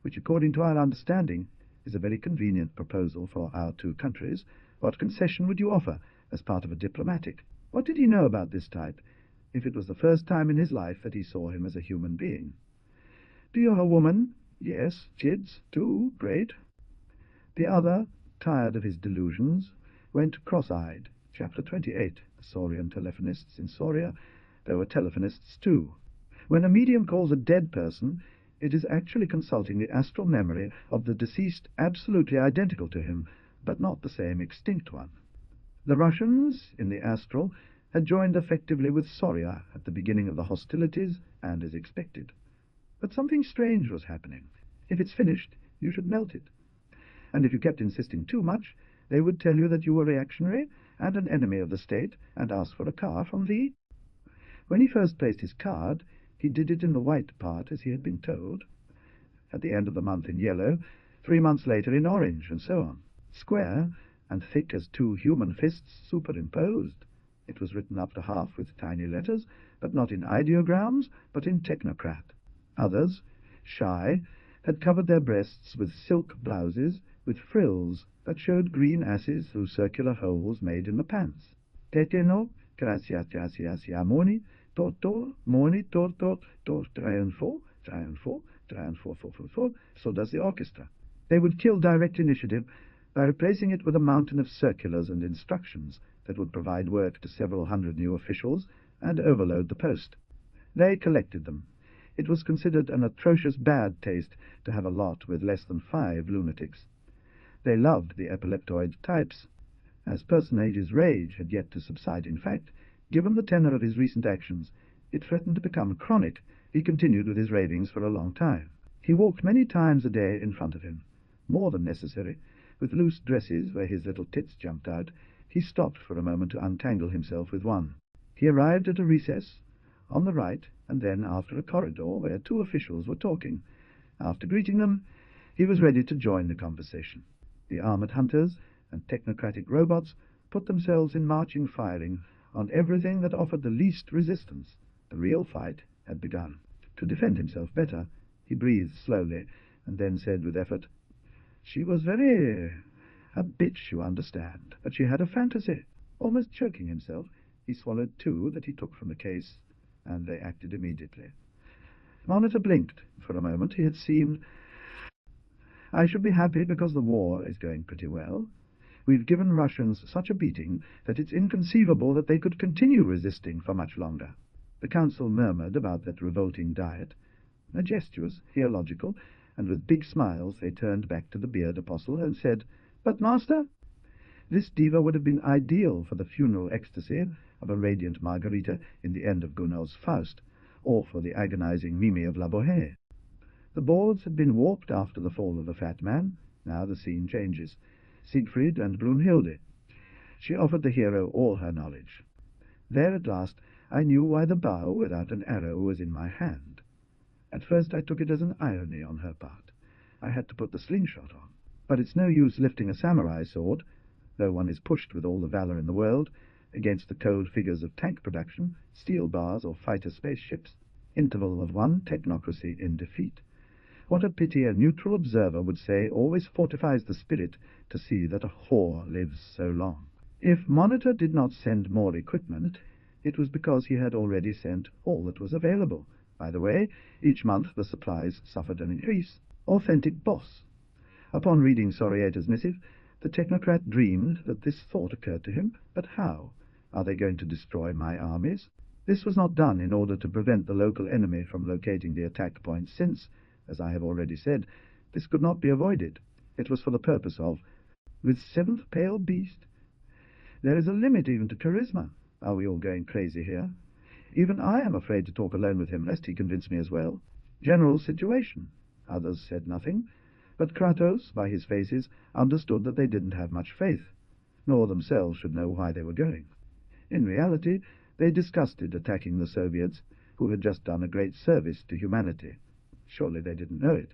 which according to our understanding is a very convenient proposal for our two countries, what concession would you offer as part of a diplomatic? What did he know about this type, if it was the first time in his life that he saw him as a human being? Do you have a woman? Yes. Kids? 2. Great. The other, tired of his delusions, went cross-eyed. Chapter 28. The Saurian telephonists in Soria. There were telephonists too. When a medium calls a dead person, it is actually consulting the astral memory of the deceased absolutely identical to him, but not the same extinct one. The Russians, in the astral, had joined effectively with Soria at the beginning of the hostilities, and as expected. But something strange was happening. If it's finished, you should melt it. And if you kept insisting too much, they would tell you that you were reactionary and an enemy of the state, and ask for a car from thee. When he first placed his card, he did it in the white part, as he had been told. At the end of the month in yellow, 3 months later in orange, and so on. Square, and thick as 2 human fists superimposed. It was written up to half with tiny letters, but not in ideograms, but in technocrat. Others, shy, had covered their breasts with silk blouses with frills that showed green asses through circular holes made in the pants. Teteno, gracias, amoni, torto, moni, torto, triunfo, four. So does the orchestra. They would kill direct initiative by replacing it with a mountain of circulars and instructions that would provide work to several hundred new officials and overload the post. They collected them. It was considered an atrocious bad taste to have a lot with less than 5 lunatics. They loved the epileptoid types. As Personage's rage had yet to subside, in fact, given the tenor of his recent actions, it threatened to become chronic. He continued with his ravings for a long time. He walked many times a day in front of him, more than necessary, with loose dresses where his little tits jumped out. He stopped for a moment to untangle himself with one. He arrived at a recess on the right, and then after a corridor where 2 officials were talking. After greeting them, he was ready to join the conversation. The armored hunters and technocratic robots put themselves in marching firing on everything that offered the least resistance. The real fight had begun. To defend himself better, he breathed slowly, and then said with effort, "She was a bitch, you understand, but she had a fantasy." Almost choking himself, he swallowed 2 that he took from the case, and they acted immediately. Monitor blinked. For a moment he had seemed, "I should be happy because the war is going pretty well. We've given Russians such a beating that it's inconceivable that they could continue resisting for much longer." The council murmured about that revolting diet. Majestuous, theological, and with big smiles they turned back to the beard apostle and said, "But, Master—" This diva would have been ideal for the funeral ecstasy of a radiant Margarita in the end of Gounod's Faust, or for the agonizing Mimi of La Bohème. The boards had been warped after the fall of the fat man. Now the scene changes. Siegfried and Brunhilde. She offered the hero all her knowledge. There at last I knew why the bow without an arrow was in my hand. At first I took it as an irony on her part. I had to put the slingshot on. But it's no use lifting a samurai sword, though one is pushed with all the valor in the world, against the cold figures of tank production, steel bars, or fighter spaceships. Interval of 1 technocracy in defeat. What a pity a neutral observer would say always fortifies the spirit to see that a whore lives so long. If Monitor did not send more equipment, it was because he had already sent all that was available. By the way, each month the supplies suffered an increase. Authentic boss. Upon reading Soriata's missive, the technocrat dreamed that this thought occurred to him. But how? Are they going to destroy my armies? This was not done in order to prevent the local enemy from locating the attack point, since, as I have already said, this could not be avoided. It was for the purpose of, with 7th pale beast. There is a limit even to charisma. Are we all going crazy here? Even I am afraid to talk alone with him, lest he convince me as well. General situation. Others said nothing, but Kratos, by his faces, understood that they didn't have much faith, nor themselves should know why they were going. In reality, they disgusted attacking the Soviets, who had just done a great service to humanity. Surely they didn't know it.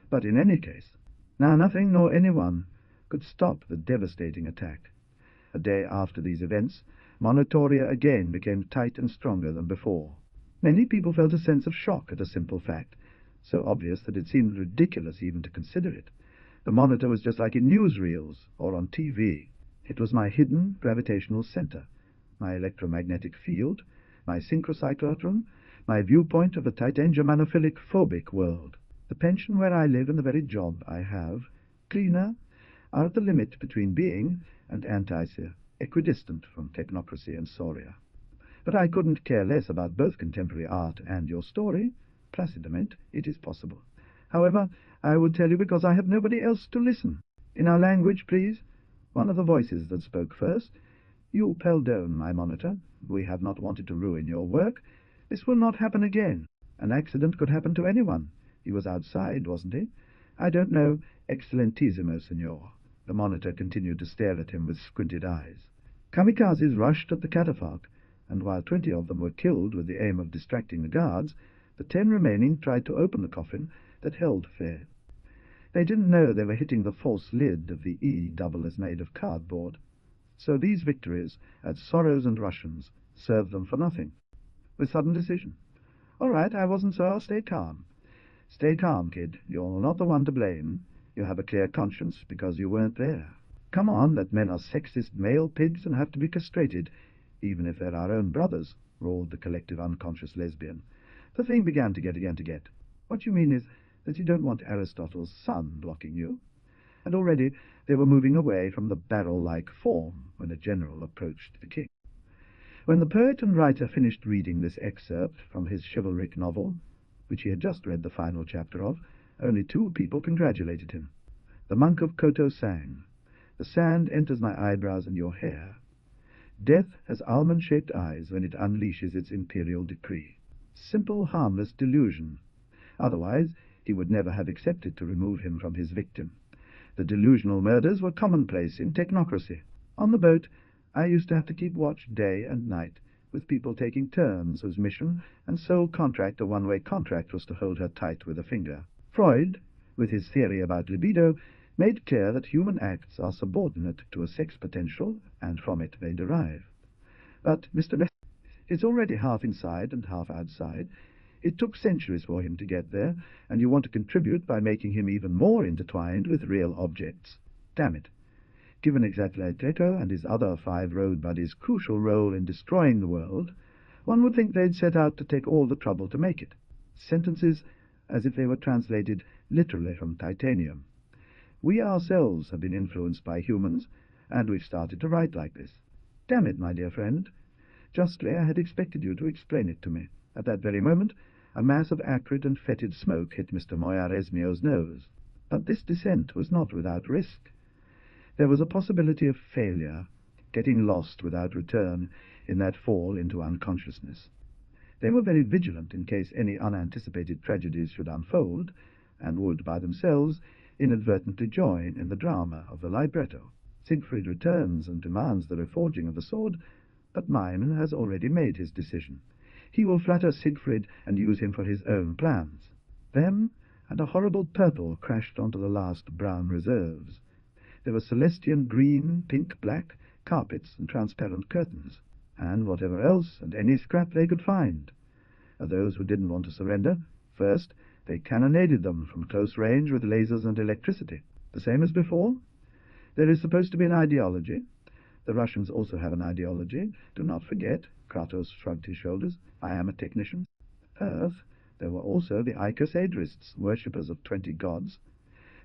But in any case, now nothing nor anyone could stop the devastating attack. A day after these events, Monitoria again became tight and stronger than before. Many people felt a sense of shock at a simple fact, so obvious that it seemed ridiculous even to consider it. The monitor was just like in newsreels or on TV. It was my hidden gravitational center, my electromagnetic field, my synchrocyclotron, my viewpoint of the titangermanophilic phobic world. The pension where I live and the very job I have, cleaner, are at the limit between being and anti-ser, equidistant from technocracy and Soria. But I couldn't care less about both contemporary art and your story. Placidament, it is possible. However, I would tell you because I have nobody else to listen. In our language, please. One of the voices that spoke first. You, Peldone, my monitor. We have not wanted to ruin your work. This will not happen again. An accident could happen to anyone. He was outside, wasn't he? I don't know, Excellentissimo, Signor. The monitor continued to stare at him with squinted eyes. Kamikazes rushed at the catafalque, and while 20 of them were killed with the aim of distracting the guards, the 10 remaining tried to open the coffin that held Faye. They didn't know they were hitting the false lid of the E-double as made of cardboard. So these victories at Sorrows and Russians served them for nothing. With sudden decision. "All right, I wasn't, so I'll stay calm." "Stay calm, kid. You're not the one to blame. You have a clear conscience because you weren't there. Come on, that men are sexist male pigs and have to be castrated, even if they're our own brothers," roared the collective unconscious lesbian. The thing began to get. "What you mean is that you don't want Aristotle's son blocking you." And already they were moving away from the barrel-like form when a general approached the king. When the poet and writer finished reading this excerpt from his chivalric novel, which he had just read the final chapter of, only two people congratulated him. The monk of Koto sang, "The sand enters my eyebrows and your hair. Death has almond-shaped eyes when it unleashes its imperial decree." Simple, harmless delusion. Otherwise, he would never have accepted to remove him from his victim. The delusional murders were commonplace in technocracy. On the boat, I used to have to keep watch day and night, with people taking turns whose mission and sole contract a one-way contract was to hold her tight with a finger. Freud, with his theory about libido, made clear that human acts are subordinate to a sex potential, and from it they derive. But Mr. Lester is already half inside and half outside. It took centuries for him to get there, and you want to contribute by making him even more intertwined with real objects. Damn it. Given Exatleto and his other 5 road buddies' crucial role in destroying the world, one would think they'd set out to take all the trouble to make it. Sentences as if they were translated literally from titanium. We ourselves have been influenced by humans, and we've started to write like this. Damn it, my dear friend. Justly I had expected you to explain it to me. At that very moment, a mass of acrid and fetid smoke hit Mr. Moyaresmio's nose. But this descent was not without risk. There was a possibility of failure, getting lost without return in that fall into unconsciousness. They were very vigilant in case any unanticipated tragedies should unfold, and would, by themselves, inadvertently join in the drama of the libretto. Siegfried returns and demands the reforging of the sword, but Mime has already made his decision. He will flatter Siegfried and use him for his own plans. Them and a horrible purple crashed onto the last brown reserves. There were Celestian green, pink, black carpets and transparent curtains, and whatever else and any scrap they could find. Those who didn't want to surrender, first, they cannonaded them from close range with lasers and electricity. The same as before. There is supposed to be an ideology. The Russians also have an ideology. Do not forget, Kratos shrugged his shoulders, I am a technician. Earth, there were also the icosadrists, worshippers of 20 gods.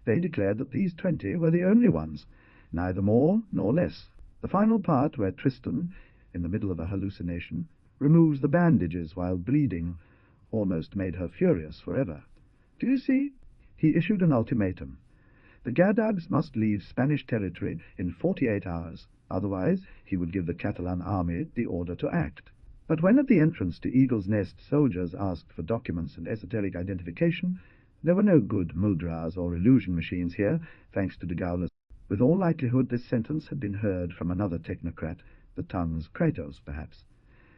They declared that these 20 were the only ones, neither more nor less. The final part, where Tristan, in the middle of a hallucination, removes the bandages while bleeding, almost made her furious forever. Do you see? He issued an ultimatum. The Gadags must leave Spanish territory in 48 hours, otherwise he would give the Catalan army the order to act. But when at the entrance to Eagle's Nest soldiers asked for documents and esoteric identification, there were no good mudras or illusion machines here, thanks to de Gaula's. With all likelihood this sentence had been heard from another technocrat, the tongue's Kratos, perhaps.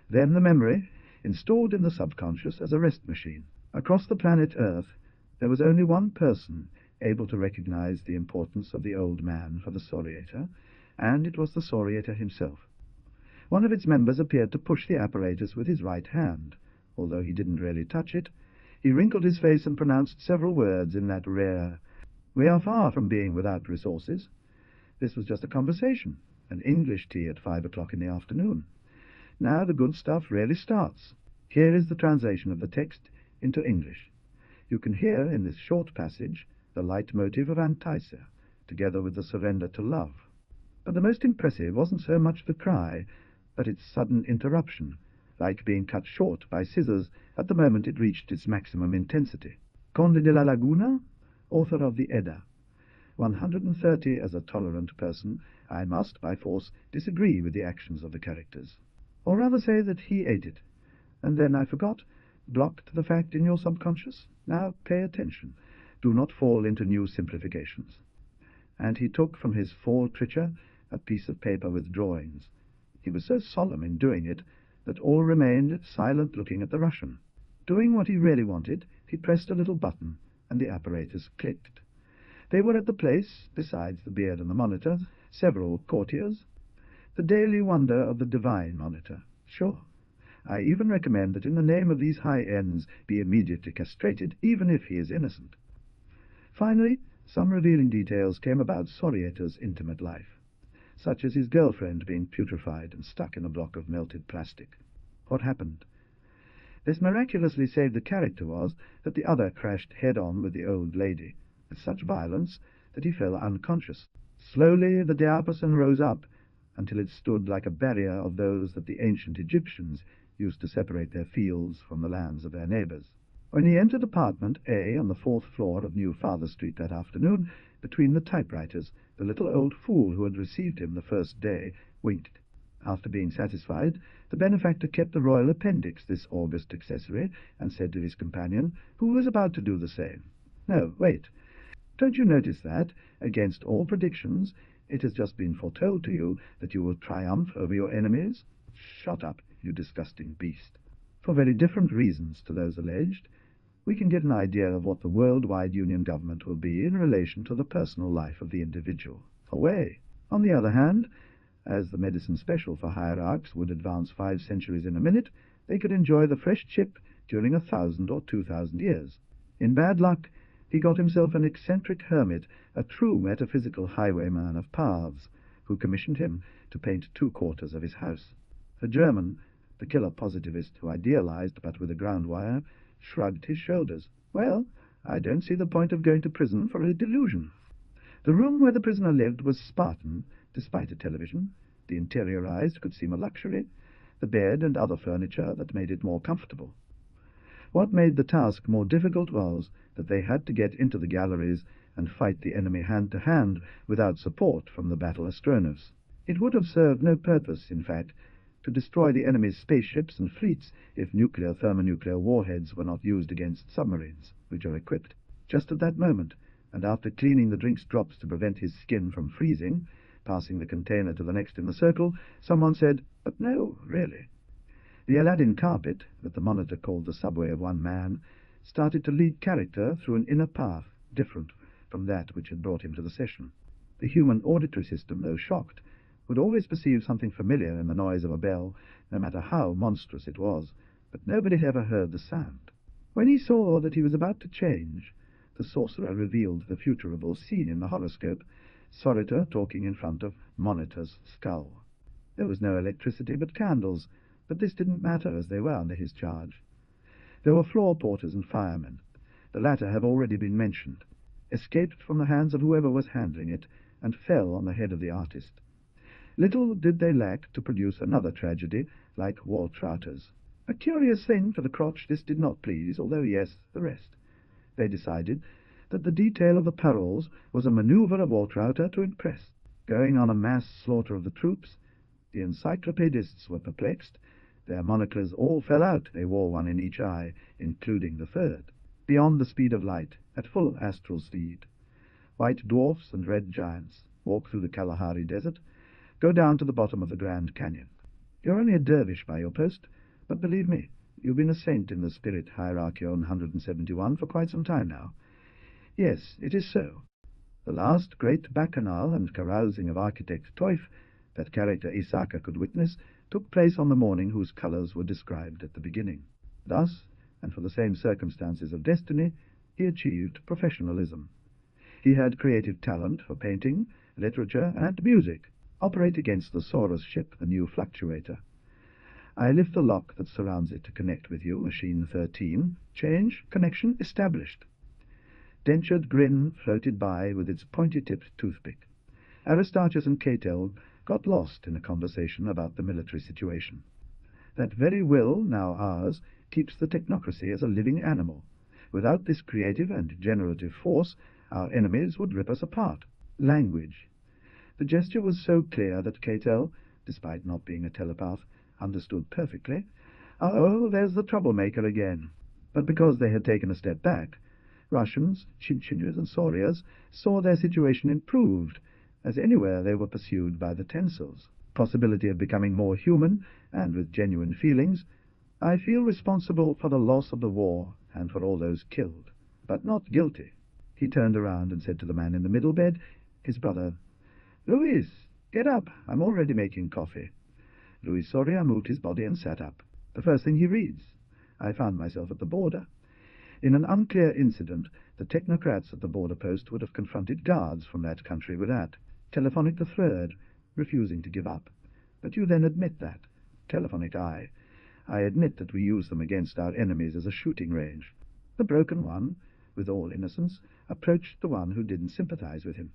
Then the memory, installed in the subconscious as a rest machine. Across the planet Earth, there was only one person able to recognize the importance of the old man for the Soriator, and it was the Soriator himself. One of its members appeared to push the apparatus with his right hand. Although he didn't really touch it, he wrinkled his face and pronounced several words in that rare, "We are far from being without resources." This was just a conversation, an English tea at 5 o'clock in the afternoon. Now the good stuff really starts. Here is the translation of the text into English. You can hear in this short passage the leitmotif of Antaeus, together with the surrender to love. But the most impressive wasn't so much the cry, but its sudden interruption, like being cut short by scissors at the moment it reached its maximum intensity. Conde de la Laguna, author of the Edda. 130 as a tolerant person, I must, by force, disagree with the actions of the characters. Or rather say that he ate it. And then I forgot, blocked the fact in your subconscious. Now pay attention. Do not fall into new simplifications. And he took from his four-tricher a piece of paper with drawings. He was so solemn in doing it that all remained silent, looking at the Russian. Doing what he really wanted, he pressed a little button, and the apparatus clicked. They were at the place, besides the beard and the monitor, several courtiers. The daily wonder of the divine monitor. Sure. I even recommend that in the name of these high ends be immediately castrated, even if he is innocent. Finally, some revealing details came about Soriator's intimate life, such as his girlfriend being putrefied and stuck in a block of melted plastic. What happened? This miraculously saved the character was that the other crashed head-on with the old lady, with such violence that he fell unconscious. Slowly the diapason rose up, until it stood like a barrier of those that the ancient Egyptians used to separate their fields from the lands of their neighbours. When he entered apartment A on the 4th floor of New Father Street that afternoon, between the typewriters, the little old fool who had received him the first day winked. After being satisfied, the benefactor kept the royal appendix, this august accessory, and said to his companion, who was about to do the same, "No, wait. Don't you notice that, against all predictions, it has just been foretold to you that you will triumph over your enemies? Shut up, you disgusting beast." For very different reasons to those alleged, we can get an idea of what the worldwide union government will be in relation to the personal life of the individual. Away. On the other hand, as the medicine special for hierarchs would advance 5 centuries in a minute, they could enjoy the fresh chip during 1,000 or 2,000 years. In bad luck, he got himself an eccentric hermit, a true metaphysical highwayman of paths, who commissioned him to paint 2 quarters of his house. A German, the killer positivist who idealized but with a ground wire, shrugged his shoulders. Well, I don't see the point of going to prison for a delusion. The room where the prisoner lived was Spartan, despite a television. The interiorized could seem a luxury, the bed and other furniture that made it more comfortable. What made the task more difficult was that they had to get into the galleries and fight the enemy hand-to-hand without support from the battle astronefs. It would have served no purpose, in fact, to destroy the enemy's spaceships and fleets if nuclear thermonuclear warheads were not used against submarines, which are equipped. Just at that moment, and after cleaning the drink's drops to prevent his skin from freezing, passing the container to the next in the circle, someone said, "But no, really." The Aladdin carpet, that the monitor called the subway of one man, started to lead character through an inner path different from that which had brought him to the session. The human auditory system, though shocked, would always perceive something familiar in the noise of a bell, no matter how monstrous it was, but nobody had ever heard the sound. When he saw that he was about to change, the sorcerer revealed the futurable scene in the horoscope, Soriter talking in front of Monitor's skull. There was no electricity but candles, but this didn't matter as they were under his charge. There were floor porters and firemen. The latter have already been mentioned, escaped from the hands of whoever was handling it, and fell on the head of the artist. Little did they lack to produce another tragedy like Waltrauter's. A curious thing for the crotch this did not please, although yes, the rest. They decided that the detail of the paroles was a manoeuvre of Waltrauter to impress. Going on a mass slaughter of the troops, the encyclopedists were perplexed. Their monocles all fell out. They wore one in each eye, including the third. Beyond the speed of light, at full astral speed, white dwarfs and red giants walk through the Kalahari Desert, go down to the bottom of the Grand Canyon. You're only a dervish by your post, but believe me, you've been a saint in the spirit Hierarchion 171 for quite some time now. Yes, it is so. The last great bacchanal and carousing of architect Teuf that character Isaka could witness took place on the morning whose colours were described at the beginning. Thus, and for the same circumstances of destiny, he achieved professionalism. He had creative talent for painting, literature, and music. Operate against the Saurus ship, the new fluctuator. I lift the lock that surrounds it to connect with you, machine 13. Change, connection established. Dentured grin floated by with its pointy-tipped toothpick. Aristarchus and Catel got lost in a conversation about the military situation. That very will, now ours, keeps the technocracy as a living animal. Without this creative and generative force, our enemies would rip us apart. Language. The gesture was so clear that Catel, despite not being a telepath, understood perfectly. Oh, there's the troublemaker again. But because they had taken a step back, Russians, Chinchinyas, and Solias saw their situation improved, as anywhere they were pursued by the Tensils. Possibility of becoming more human, and with genuine feelings. I feel responsible for the loss of the war, and for all those killed, but not guilty. He turned around and said to the man in the middle bed, his brother, "Luis, get up, I'm already making coffee." Luis Soria moved his body and sat up. The first thing he reads. I found myself at the border. In an unclear incident, the technocrats at the border post would have confronted guards from that country with that. Telephonic the third, refusing to give up. But you then admit that. Telephonic I admit that we use them against our enemies as a shooting range. The broken one, with all innocence, approached the one who didn't sympathize with him.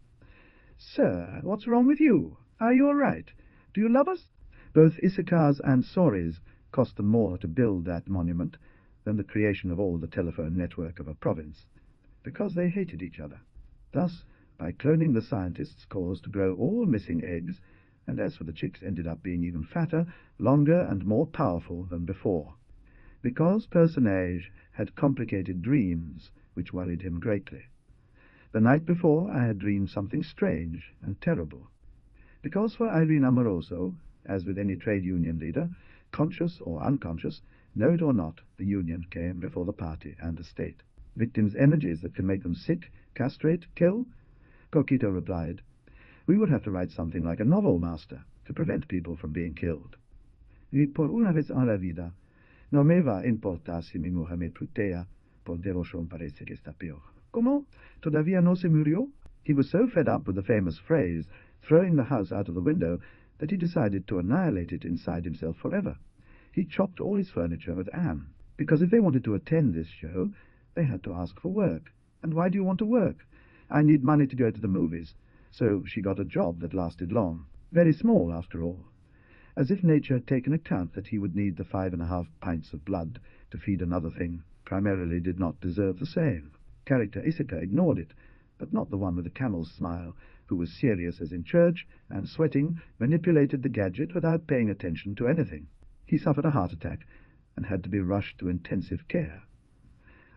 "Sir, what's wrong with you? Are you all right? Do you love us? Both Issachars and Solias cost them more to build that monument than the creation of all the telephone network of a province, because they hated each other. Thus, by cloning, the scientists caused to grow all missing eggs, and as for the chicks, ended up being even fatter, longer, and more powerful than before, because Personage had complicated dreams which worried him greatly. The night before I had dreamed something strange and terrible, because for Irene Amoroso, as with any trade union leader, conscious or unconscious, know it or not, the union came before the party and the state. Victims' energies that can make them sick, castrate, kill? Coquito replied, "We would have to write something like a novel, master, to prevent people from being killed." Y por una vez en la vida, no me va a importar si mi mujer me tutea, por devoción parece que está peor. ¿Cómo? ¿Todavía no se murió? He was so fed up with the famous phrase, throwing the house out of the window, that he decided to annihilate it inside himself forever. He chopped all his furniture with Anne, because if they wanted to attend this show, they had to ask for work. And why do you want to work? I need money to go to the movies. So she got a job that lasted long. Very small, after all. As if nature had taken account that he would need the 5.5 pints of blood to feed another thing, primarily did not deserve the same. Character Issachar ignored it, but not the one with the camel's smile, who was serious as in church, and sweating, manipulated the gadget without paying attention to anything. He suffered a heart attack, and had to be rushed to intensive care.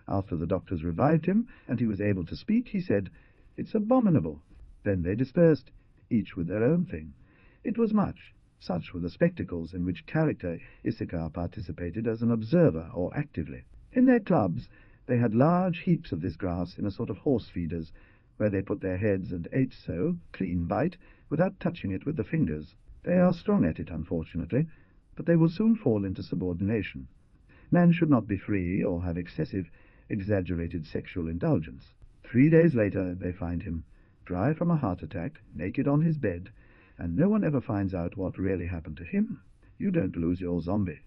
After the doctors revived him, and he was able to speak, he said, "It's abominable." Then they dispersed, each with their own thing. It was much. Such were the spectacles in which character Issachar participated as an observer or actively. In their clubs they had large heaps of this grass in a sort of horse feeders, where they put their heads and ate so, clean bite, without touching it with the fingers. They are strong at it, unfortunately, but they will soon fall into subordination. Man should not be free or have excessive, exaggerated sexual indulgence. 3 days later they find him, dry from a heart attack, naked on his bed, and no one ever finds out what really happened to him. You don't lose your zombie.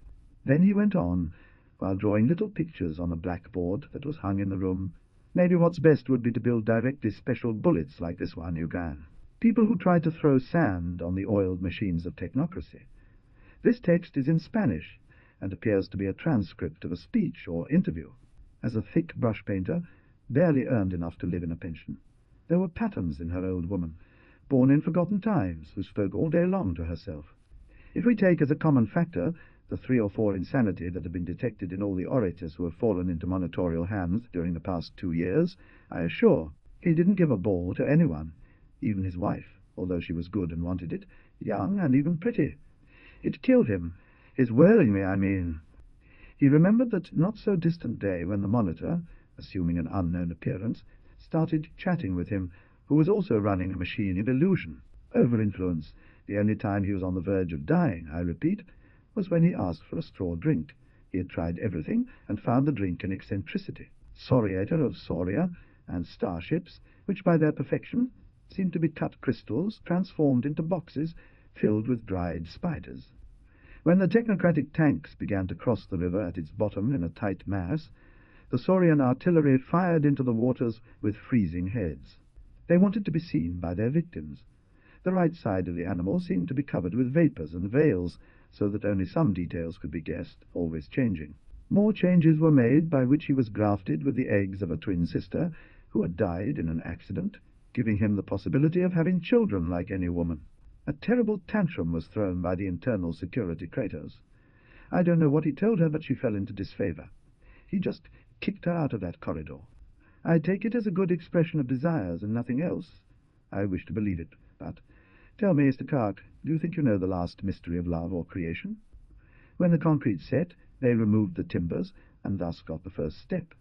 Then he went on, while drawing little pictures on a blackboard that was hung in the room. Maybe what's best would be to build directly special bullets like this one you can. People who try to throw sand on the oiled machines of technocracy. This text is in Spanish, and appears to be a transcript of a speech or interview. As a thick brush painter, barely earned enough to live in a pension. There were patterns in her old woman, born in forgotten times, who spoke all day long to herself. If we take as a common factor the 3 or 4 insanity that have been detected in all the orators who have fallen into monitorial hands during the past 2 years, I assure he didn't give a ball to anyone, even his wife, although she was good and wanted it, young and even pretty. It killed him, his whirling me, I mean. He remembered that not-so-distant day when the monitor, assuming an unknown appearance, started chatting with him, who was also running a machine of illusion. Over-influence. The only time he was on the verge of dying, I repeat, was when he asked for a straw drink. He had tried everything, and found the drink an eccentricity. Soriator of Soria, and starships, which by their perfection seemed to be cut crystals transformed into boxes filled with dried spiders. When the technocratic tanks began to cross the river at its bottom in a tight mass, the Saurian artillery fired into the waters with freezing heads. They wanted to be seen by their victims. The right side of the animal seemed to be covered with vapours and veils, so that only some details could be guessed, always changing. More changes were made, by which he was grafted with the eggs of a twin sister who had died in an accident, giving him the possibility of having children like any woman. A terrible tantrum was thrown by the internal security Kratos. I don't know what he told her, but she fell into disfavour. He just kicked her out of that corridor. I take it as a good expression of desires and nothing else. I wish to believe it, but tell me, Mr. Clark, do you think you know the last mystery of love or creation? When the concrete set, they removed the timbers, and thus got the first step.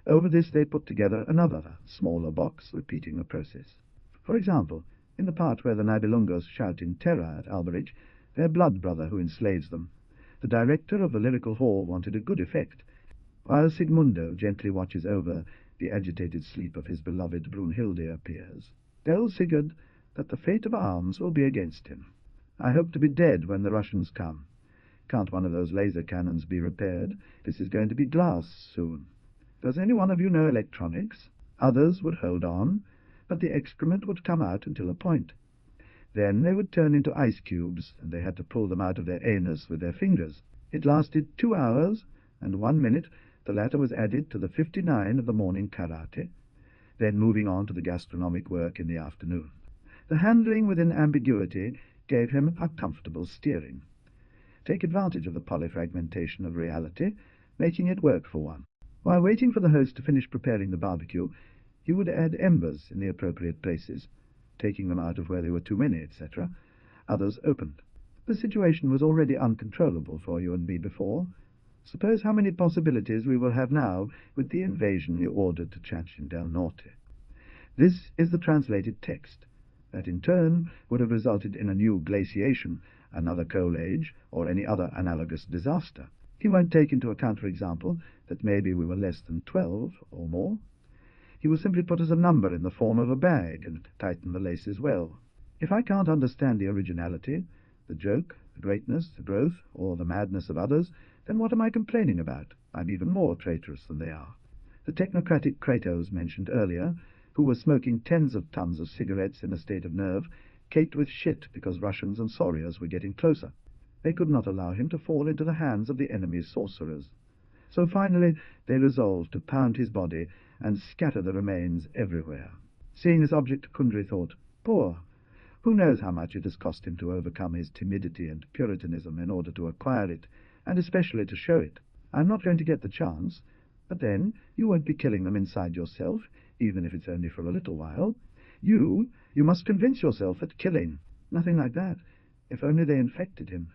Over this they put together another, smaller box, repeating the process. For example, in the part where the Nibelungos shout in terror at Alberich, their blood brother who enslaves them, the director of the lyrical hall wanted a good effect, while Sigmundo gently watches over the agitated sleep of his beloved Brunhilde appears. Tells Sigurd that the fate of arms will be against him. I hope to be dead when the Russians come. Can't one of those laser cannons be repaired? This is going to be glass soon. Does any one of you know electronics? Others would hold on, but the excrement would come out until a point. Then they would turn into ice cubes, and they had to pull them out of their anus with their fingers. It lasted 2 hours, and 1 minute the latter was added to the 59 of the morning karate, then moving on to the gastronomic work in the afternoon. The handling within ambiguity gave him a comfortable steering. Take advantage of the polyfragmentation of reality, making it work for one. While waiting for the host to finish preparing the barbecue, you would add embers in the appropriate places, taking them out of where there were too many, etc. Others opened. The situation was already uncontrollable for you and me before. Suppose how many possibilities we will have now with the invasion you ordered to Chachin del Norte. This is the translated text. That in turn would have resulted in a new glaciation, another coal age, or any other analogous disaster. He won't take into account, for example, that maybe we were less than 12 or more. He will simply put us a number in the form of a bag and tighten the laces well. If I can't understand the originality, the joke, the greatness, the growth, or the madness of others, then what am I complaining about? I'm even more traitorous than they are. The technocratic Kratos mentioned earlier, who was smoking tens of tons of cigarettes in a state of nerve, caked with shit because Russians and Solias were getting closer. They could not allow him to fall into the hands of the enemy's sorcerers. So finally they resolved to pound his body and scatter the remains everywhere. Seeing this object, Kundry thought, poor. Who knows how much it has cost him to overcome his timidity and puritanism in order to acquire it, and especially to show it. I'm not going to get the chance, but then you won't be killing them inside yourself, even if it's only for a little while. You must convince yourself that killing, nothing like that. If only they infected him.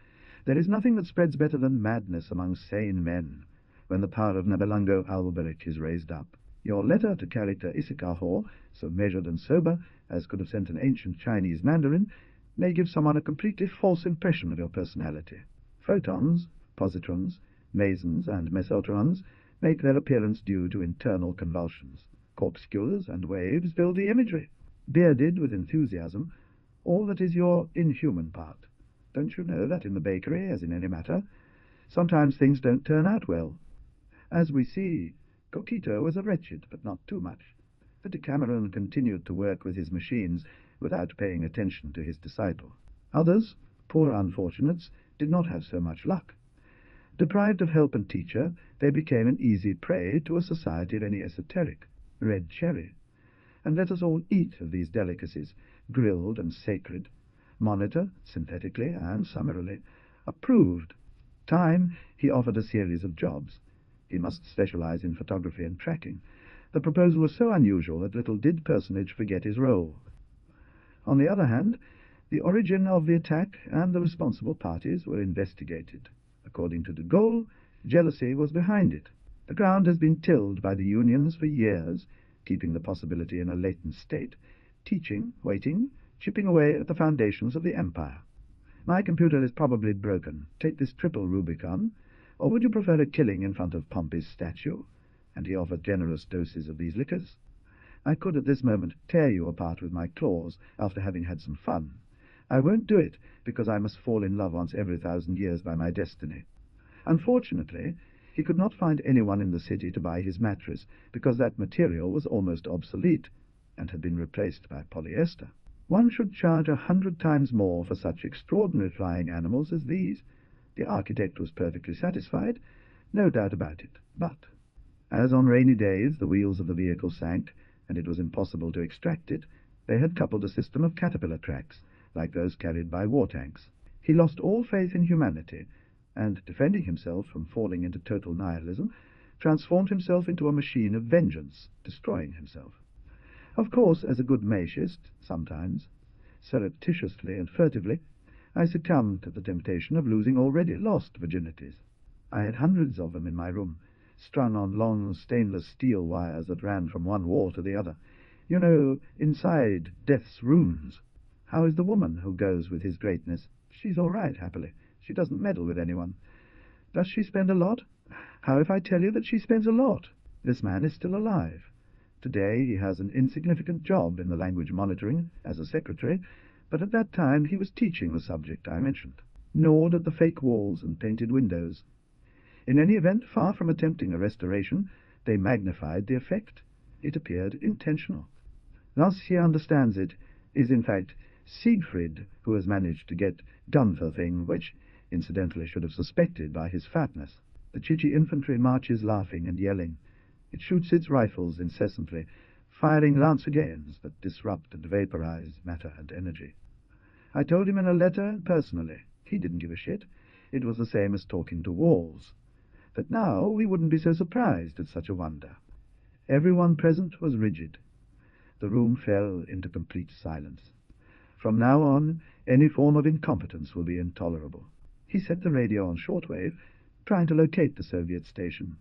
There is nothing that spreads better than madness among sane men, when the power of Nabelungo Alberic is raised up. Your letter to character Isikaho, so measured and sober as could have sent an ancient Chinese mandarin, may give someone a completely false impression of your personality. Photons, positrons, mesons, and mesotrons make their appearance due to internal convulsions. Corpuscles and waves build the imagery. Bearded with enthusiasm, all that is your inhuman part. Don't you know that in the bakery, as in any matter, sometimes things don't turn out well? As we see, Coquito was a wretched, but not too much. The Decameron continued to work with his machines without paying attention to his disciple. Others, poor unfortunates, did not have so much luck. Deprived of help and teacher, they became an easy prey to a society of any esoteric, red cherry. And let us all eat of these delicacies, grilled and sacred, monitor, synthetically and summarily, approved. Time, he offered a series of jobs. He must specialize in photography and tracking. The proposal was so unusual that little did personage forget his role. On the other hand, the origin of the attack and the responsible parties were investigated. According to de Gaulle, jealousy was behind it. The ground has been tilled by the unions for years, keeping the possibility in a latent state, teaching, waiting, chipping away at the foundations of the empire. My computer is probably broken. Take this triple Rubicon, or would you prefer a killing in front of Pompey's statue? And he offered generous doses of these liquors. I could at this moment tear you apart with my claws after having had some fun. I won't do it, because I must fall in love once every 1,000 years by my destiny. Unfortunately, he could not find anyone in the city to buy his mattress, because that material was almost obsolete, and had been replaced by polyester. One should charge 100 times more for such extraordinary flying animals as these. The architect was perfectly satisfied, no doubt about it, but as on rainy days the wheels of the vehicle sank, and it was impossible to extract it, they had coupled a system of caterpillar tracks, like those carried by war tanks. He lost all faith in humanity, and, defending himself from falling into total nihilism, transformed himself into a machine of vengeance, destroying himself. Of course, as a good machist, sometimes, surreptitiously and furtively, I succumbed to the temptation of losing already lost virginities. I had hundreds of them in my room, strung on long stainless steel wires that ran from one wall to the other. You know, inside death's runes. How is the woman who goes with his greatness? She's all right, happily. She doesn't meddle with anyone. Does she spend a lot? How if I tell you that she spends a lot? This man is still alive. Today he has an insignificant job in the language monitoring as a secretary, but at that time he was teaching the subject I mentioned, gnawed at the fake walls and painted windows. In any event, far from attempting a restoration, they magnified the effect. It appeared intentional. Thus he understands it, is in fact Siegfried, who has managed to get Gunther thing, which, incidentally, should have suspected by his fatness. The Chichi infantry marches laughing and yelling. It shoots its rifles incessantly, firing lance-agains that disrupt and vaporize matter and energy. I told him in a letter personally. He didn't give a shit. It was the same as talking to walls. That now we wouldn't be so surprised at such a wonder. Everyone present was rigid. The room fell into complete silence. From now on, any form of incompetence will be intolerable. He set the radio on shortwave, trying to locate the Soviet station.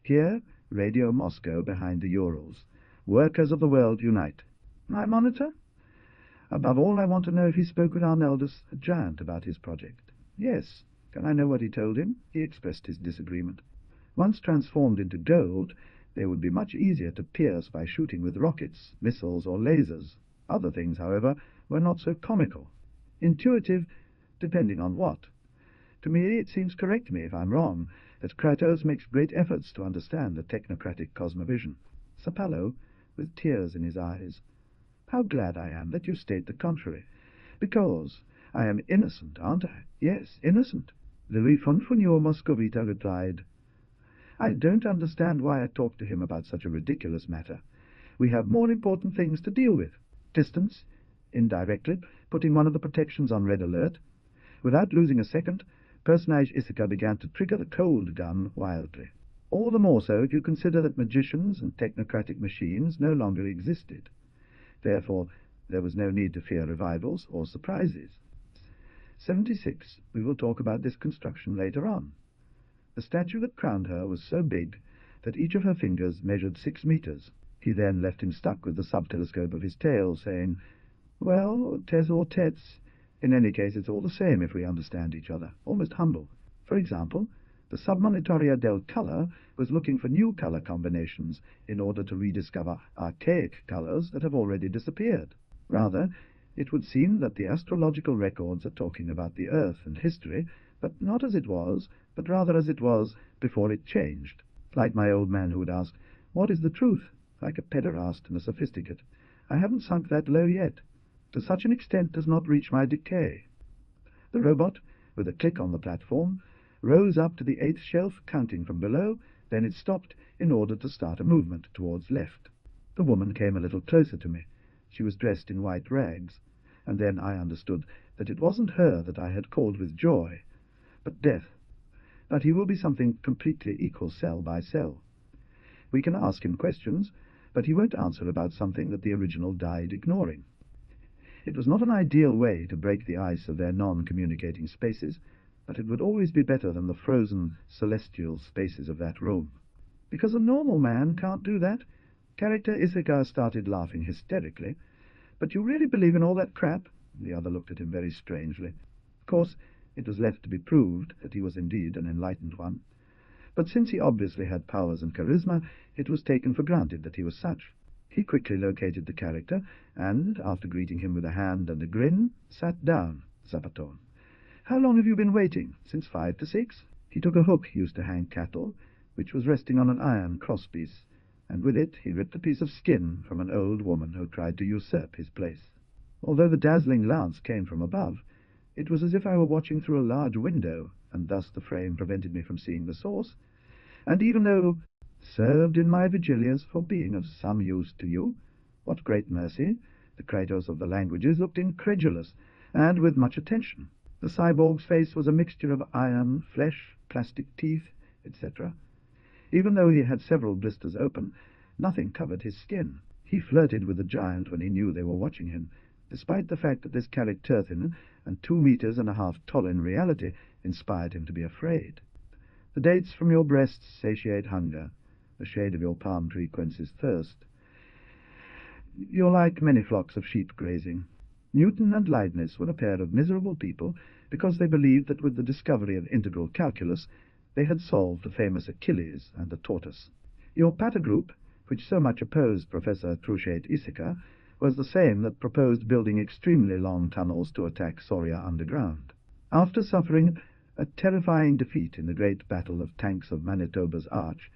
Here, Radio Moscow behind the Urals. Workers of the world unite. My monitor? Above all, I want to know if he spoke with Arneldus, a giant, about his project. Yes. Can I know what he told him? He expressed his disagreement. Once transformed into gold, they would be much easier to pierce by shooting with rockets, missiles, or lasers. Other things, however, were not so comical. Intuitive, depending on what. To me, it seems, correct me if I'm wrong, that Kratos makes great efforts to understand the technocratic cosmovision. Sapalo, with tears in his eyes. How glad I am that you state the contrary. Because I am innocent, aren't I? Yes, innocent. Louis Fonfonior Moscovita replied, I don't understand why I talked to him about such a ridiculous matter. We have more important things to deal with. Distance, indirectly, putting one of the protections on red alert. Without losing a second, personage Issachar began to trigger the cold gun wildly. All the more so if you consider that magicians and technocratic machines no longer existed. Therefore, there was no need to fear revivals or surprises. 76. We will talk about this construction later on. The statue that crowned her was so big that each of her fingers measured 6 meters. He then left him stuck with the subtelescope of his tail, saying, Well, Tess or Tets, in any case it's all the same if we understand each other. Almost humble. For example, the Submonitoria del Color was looking for new color combinations in order to rediscover archaic colors that have already disappeared. Rather, it would seem that the astrological records are talking about the Earth and history, but not as it was, but rather as it was before it changed. Like my old man who would ask, What is the truth? Like a pederast and a sophisticate. I haven't sunk that low yet. To such an extent does not reach my decay. The robot, with a click on the platform, rose up to the 8th shelf, counting from below, then it stopped in order to start a movement towards left. The woman came a little closer to me. She was dressed in white rags, and then I understood that it wasn't her that I had called with joy, but death. But he will be something completely equal cell by cell. We can ask him questions, but he won't answer about something that the original died ignoring. It was not an ideal way to break the ice of their non-communicating spaces, but it would always be better than the frozen celestial spaces of that room. Because a normal man can't do that. Character Issachar started laughing hysterically. But you really believe in all that crap? The other looked at him very strangely. Of course, it was left to be proved that he was indeed an enlightened one. But since he obviously had powers and charisma, it was taken for granted that he was such. He quickly located the character, and, after greeting him with a hand and a grin, sat down, Zapaton. How long have you been waiting? Since 5 to 6? He took a hook used to hang cattle, which was resting on an iron crosspiece, and with it he ripped a piece of skin from an old woman who tried to usurp his place. Although the dazzling lance came from above, it was as if I were watching through a large window, and thus the frame prevented me from seeing the source. And even though served in my vigilias for being of some use to you, what great mercy, the Kratos of the languages looked incredulous, and with much attention. The cyborg's face was a mixture of iron, flesh, plastic teeth, etc. Even though he had several blisters open, nothing covered his skin. He flirted with the giant when he knew they were watching him, despite the fact that this Characterthin, and 2.5 meters tall in reality, inspired him to be afraid. The dates from your breasts satiate hunger. The shade of your palm tree quenches thirst. You're like many flocks of sheep grazing. Newton and Leibniz were a pair of miserable people because they believed that with the discovery of integral calculus they had solved the famous Achilles and the tortoise. Your Pater group, which so much opposed Professor Truchet Issachar, was the same that proposed building extremely long tunnels to attack Soria underground. After suffering a terrifying defeat in the great battle of tanks of Manitoba's Arch,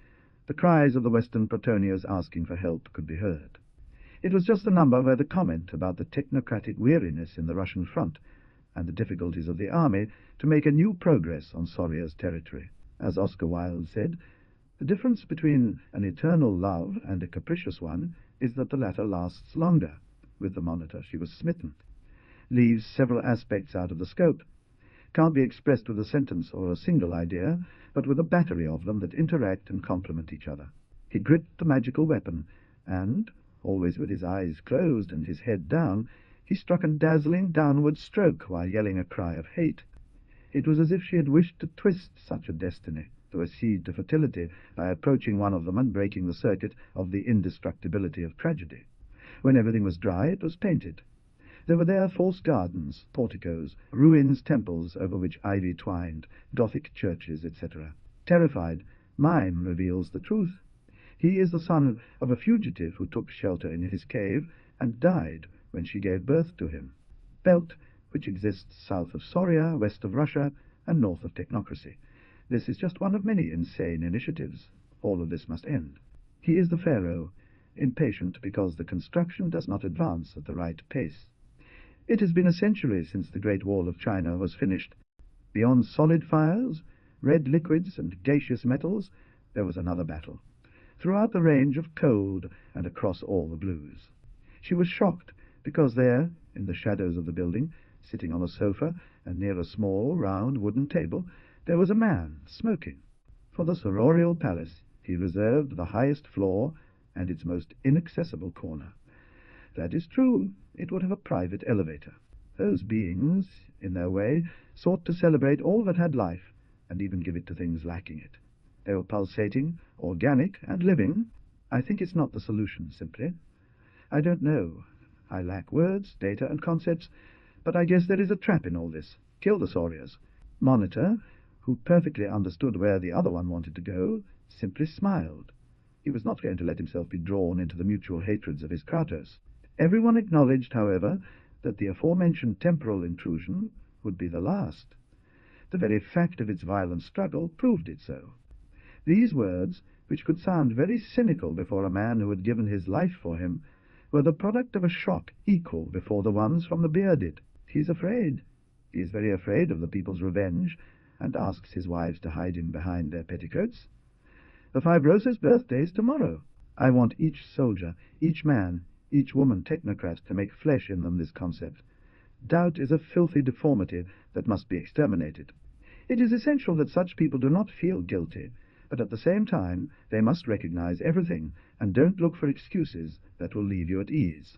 the cries of the Western Protonians asking for help could be heard. It was just the number where the comment about the technocratic weariness in the Russian front and the difficulties of the army to make a new progress on Solias territory. As Oscar Wilde said, the difference between an eternal love and a capricious one is that the latter lasts longer. With the monitor she was smitten. Leaves several aspects out of the scope. Can't be expressed with a sentence or a single idea, but with a battery of them that interact and complement each other. He gripped the magical weapon, and, always with his eyes closed and his head down, he struck a dazzling downward stroke while yelling a cry of hate. It was as if she had wished to twist such a destiny, to accede to fertility by approaching one of them and breaking the circuit of the indestructibility of tragedy. When everything was dry, it was painted. There were there false gardens, porticos, ruins, temples over which ivy twined, Gothic churches, etc. Terrified, mime reveals the truth. He is the son of a fugitive who took shelter in his cave and died when she gave birth to him. Belt, which exists south of Soria, west of Russia, and north of technocracy. This is just one of many insane initiatives. All of this must end. He is the pharaoh, impatient because the construction does not advance at the right pace. It has been a century since the Great Wall of China was finished. Beyond solid fires, red liquids, and gaseous metals, there was another battle. Throughout the range of cold and across all the blues. She was shocked because there, in the shadows of the building, sitting on a sofa and near a small, round wooden table, there was a man smoking. For the sororal palace he reserved the highest floor and its most inaccessible corner. That is true, it would have a private elevator. Those beings, in their way, sought to celebrate all that had life, and even give it to things lacking it. They were pulsating, organic, and living. I think it's not the solution, simply. I don't know. I lack words, data, and concepts, but I guess there is a trap in all this. Kill the saurians. Monitor, who perfectly understood where the other one wanted to go, simply smiled. He was not going to let himself be drawn into the mutual hatreds of his Kratos. Everyone acknowledged, however, that the aforementioned temporal intrusion would be the last. The very fact of its violent struggle proved it so. These words, which could sound very cynical before a man who had given his life for him, were the product of a shock equal before the ones from the bearded. He is afraid. He is very afraid of the people's revenge, and asks his wives to hide him behind their petticoats. The Fibrosis birthday is tomorrow. I want each soldier, each man, each woman technocrat to make flesh in them this concept. Doubt is a filthy deformity that must be exterminated. It is essential that such people do not feel guilty, but at the same time they must recognize everything and don't look for excuses that will leave you at ease.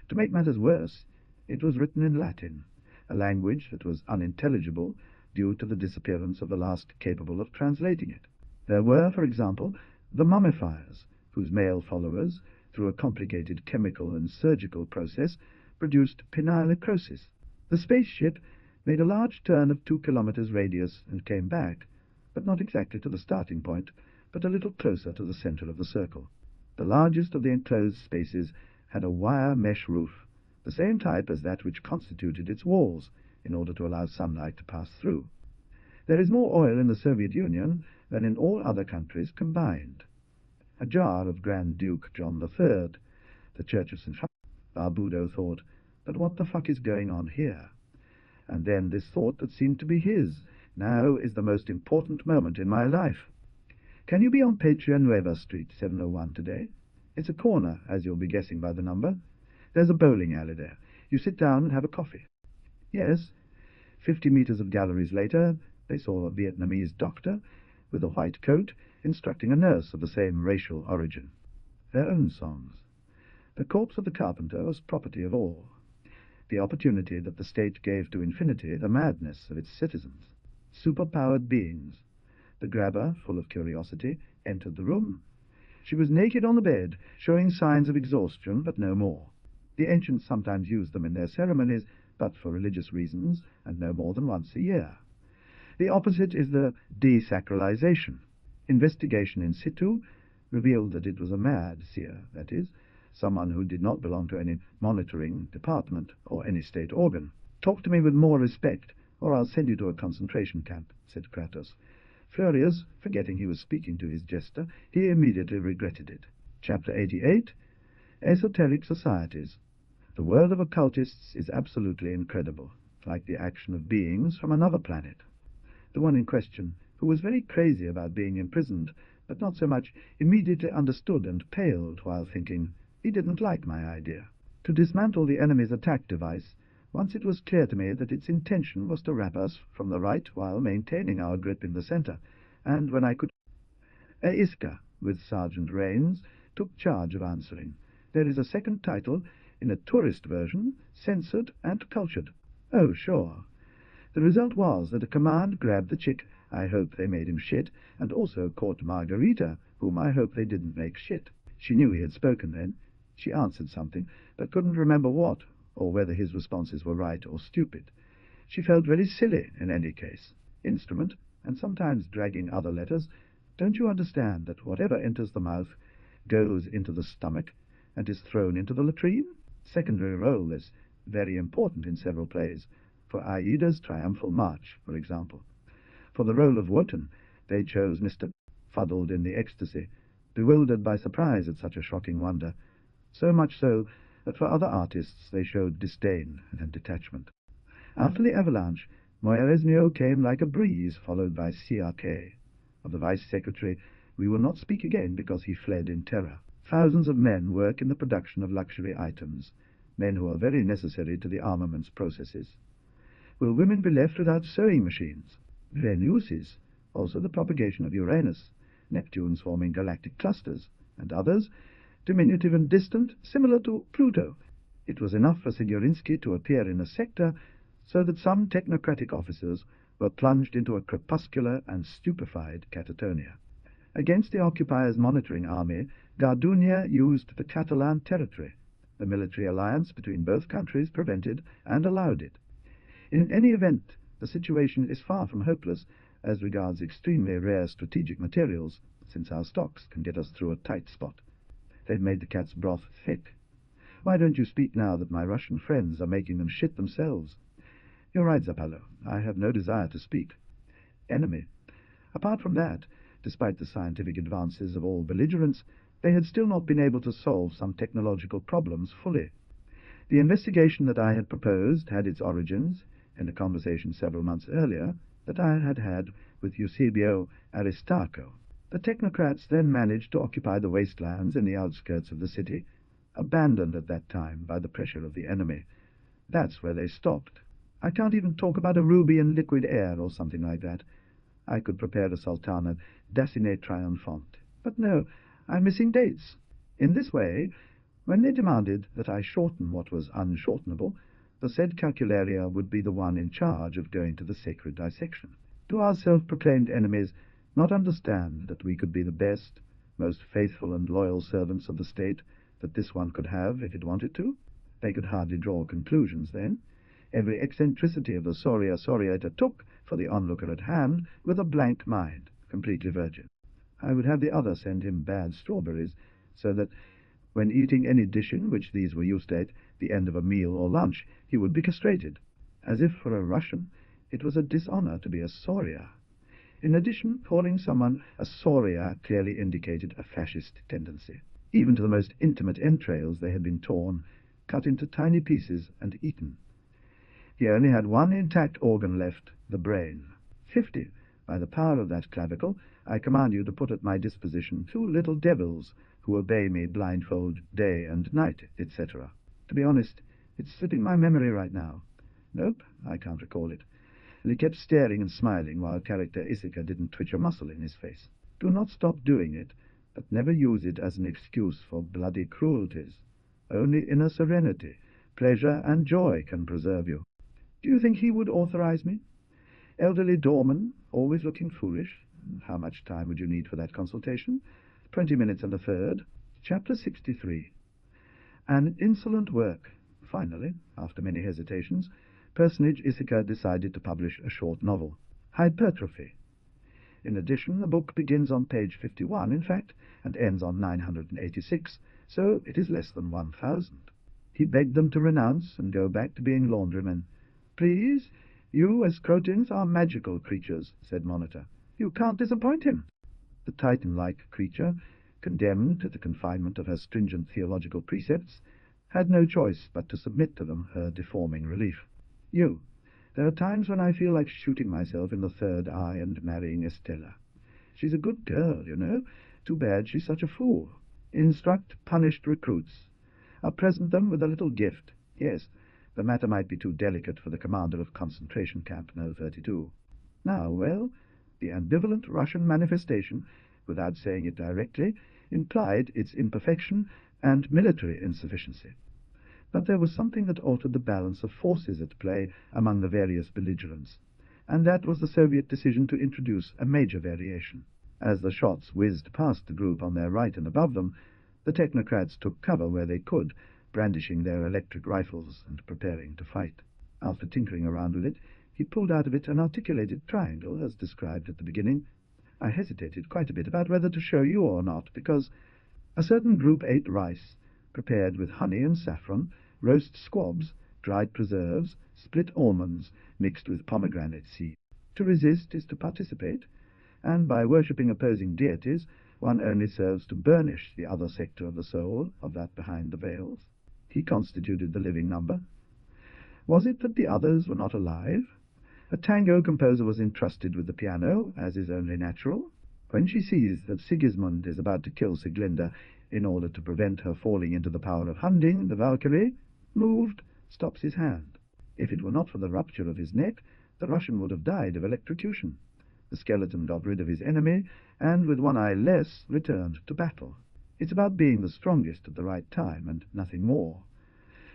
To make matters worse, it was written in Latin, a language that was unintelligible due to the disappearance of the last capable of translating it. There were, for example, the mummifiers, whose male followers, through a complicated chemical and surgical process, produced penile necrosis. The spaceship made a large turn of 2 kilometers radius and came back, but not exactly to the starting point, but a little closer to the center of the circle. The largest of the enclosed spaces had a wire mesh roof, the same type as that which constituted its walls, in order to allow sunlight to pass through. There is more oil in the Soviet Union than in all other countries combined. A jar of Grand Duke John III, the Church of St. Barbudo thought, but what the fuck is going on here? And then this thought that seemed to be his, now is the most important moment in my life. Can you be on Patria Nueva Street, 701 today? It's a corner, as you'll be guessing by the number. There's a bowling alley there. You sit down and have a coffee. Yes. 50 meters of galleries later, they saw a Vietnamese doctor with a white coat instructing a nurse of the same racial origin. Their own songs. The corpse of the carpenter was property of all. The opportunity that the state gave to infinity the madness of its citizens. Superpowered beings. The grabber, full of curiosity, entered the room. She was naked on the bed, showing signs of exhaustion, but no more. The ancients sometimes used them in their ceremonies, but for religious reasons, and no more than once a year. The opposite is the desacralization. Investigation in situ revealed that it was a mad seer, that is, someone who did not belong to any monitoring department or any state organ. Talk to me with more respect, or I'll send you to a concentration camp, said Kratos. Furious, forgetting he was speaking to his jester, he immediately regretted it. Chapter 88. Esoteric societies. The world of occultists is absolutely incredible, like the action of beings from another planet. The one in question, who was very crazy about being imprisoned, but not so much, immediately understood and paled while thinking, he didn't like my idea. To dismantle the enemy's attack device, once it was clear to me that its intention was to wrap us from the right while maintaining our grip in the center, and when I could... Laiseca, with Sergeant Rains, took charge of answering. There is a second title, in a tourist version, censored and cultured. Oh, sure. The result was that a command grabbed the chick, I hope they made him shit, and also caught Margarita, whom I hope they didn't make shit. She knew he had spoken then. She answered something, but couldn't remember what, or whether his responses were right or stupid. She felt very silly in any case. Instrument, and sometimes dragging other letters. Don't you understand that whatever enters the mouth goes into the stomach and is thrown into the latrine? Secondary role is very important in several plays. For Aida's Triumphal March, for example. For the role of Wotan, they chose Mr. Fuddled in the ecstasy, bewildered by surprise at such a shocking wonder, so much so that for other artists they showed disdain and detachment. After the avalanche, Moeresnio came like a breeze, followed by CRK. Of the Vice-Secretary, we will not speak again because he fled in terror. Thousands of men work in the production of luxury items, men who are very necessary to the armaments processes. Will women be left without sewing machines? Venuses, also the propagation of Uranus, Neptune's forming galactic clusters, and others, diminutive and distant, similar to Pluto. It was enough for Signorinsky to appear in a sector so that some technocratic officers were plunged into a crepuscular and stupefied catatonia. Against the occupiers' monitoring army, Gardunia used the Catalan territory. The military alliance between both countries prevented and allowed it. In any event, the situation is far from hopeless as regards extremely rare strategic materials, since our stocks can get us through a tight spot. They've made the cat's broth thick. Why don't you speak now that my Russian friends are making them shit themselves? You're right, Zappallo. I have no desire to speak. Enemy. Apart from that, despite the scientific advances of all belligerents, they had still not been able to solve some technological problems fully. The investigation that I had proposed had its origins in a conversation several months earlier that I had had with Eusebio Aristarco. The technocrats then managed to occupy the wastelands in the outskirts of the city, abandoned at that time by the pressure of the enemy. That's where they stopped. I can't even talk about a ruby in liquid air or something like that. I could prepare a sultana dacine triumphant. But no, I'm missing dates. In this way, when they demanded that I shorten what was unshortenable, the said calcularia would be the one in charge of going to the sacred dissection. Do our self-proclaimed enemies not understand that we could be the best, most faithful and loyal servants of the state that this one could have if it wanted to? They could hardly draw conclusions then. Every eccentricity of the Soria Soriator took, for the onlooker at hand, with a blank mind, completely virgin. I would have the other send him bad strawberries, so that when eating any dish in which these were used at the end of a meal or lunch, he would be castrated, as if for a Russian it was a dishonor to be a Soria. In addition, calling someone a Soria clearly indicated a fascist tendency. Even to the most intimate entrails they had been torn, cut into tiny pieces and eaten. He only had one intact organ left, the brain. 50. By the power of that clavicle, I command you to put at my disposition 2 little devils who obey me blindfold day and night, etc. To be honest, it's slipping my memory right now. Nope, I can't recall it. And he kept staring and smiling while character Laiseca didn't twitch a muscle in his face. Do not stop doing it, but never use it as an excuse for bloody cruelties. Only inner serenity, pleasure, and joy can preserve you. Do you think he would authorize me? Elderly doorman, always looking foolish. How much time would you need for that consultation? 20 minutes and a third. Chapter 63. An insolent work. Finally, after many hesitations, personage Laiseca decided to publish a short novel, Hypertrophy. In addition, the book begins on page 51, in fact, and ends on 986, so it is less than 1,000. He begged them to renounce and go back to being laundrymen. Please, you as Crotins are magical creatures, said Monitor. You can't disappoint him. The Titan-like creature condemned to the confinement of her stringent theological precepts, had no choice but to submit to them her deforming relief. There are times when I feel like shooting myself in the third eye and marrying Estella. She's a good girl, you know. Too bad she's such a fool. Instruct punished recruits. I'll present them with a little gift. Yes, the matter might be too delicate for the commander of concentration camp No. 32. Now, well, the ambivalent Russian manifestation, without saying it directly, implied its imperfection and military insufficiency. But there was something that altered the balance of forces at play among the various belligerents, and that was the Soviet decision to introduce a major variation. As the shots whizzed past the group on their right and above them, the technocrats took cover where they could, brandishing their electric rifles and preparing to fight. After tinkering around with it, he pulled out of it an articulated triangle, as described at the beginning. I hesitated quite a bit about whether to show you or not, because a certain group ate rice, prepared with honey and saffron, roast squabs, dried preserves, split almonds, mixed with pomegranate seed. To resist is to participate, and by worshipping opposing deities, one only serves to burnish the other sector of the soul, of that behind the veils. He constituted the living number. Was it that the others were not alive? A tango composer was entrusted with the piano, as is only natural. When she sees that Sigismund is about to kill Sieglinde in order to prevent her falling into the power of Hunding, the Valkyrie, moved, stops his hand. If it were not for the rupture of his neck, the Russian would have died of electrocution. The skeleton got rid of his enemy, and with one eye less, returned to battle. It's about being the strongest at the right time, and nothing more.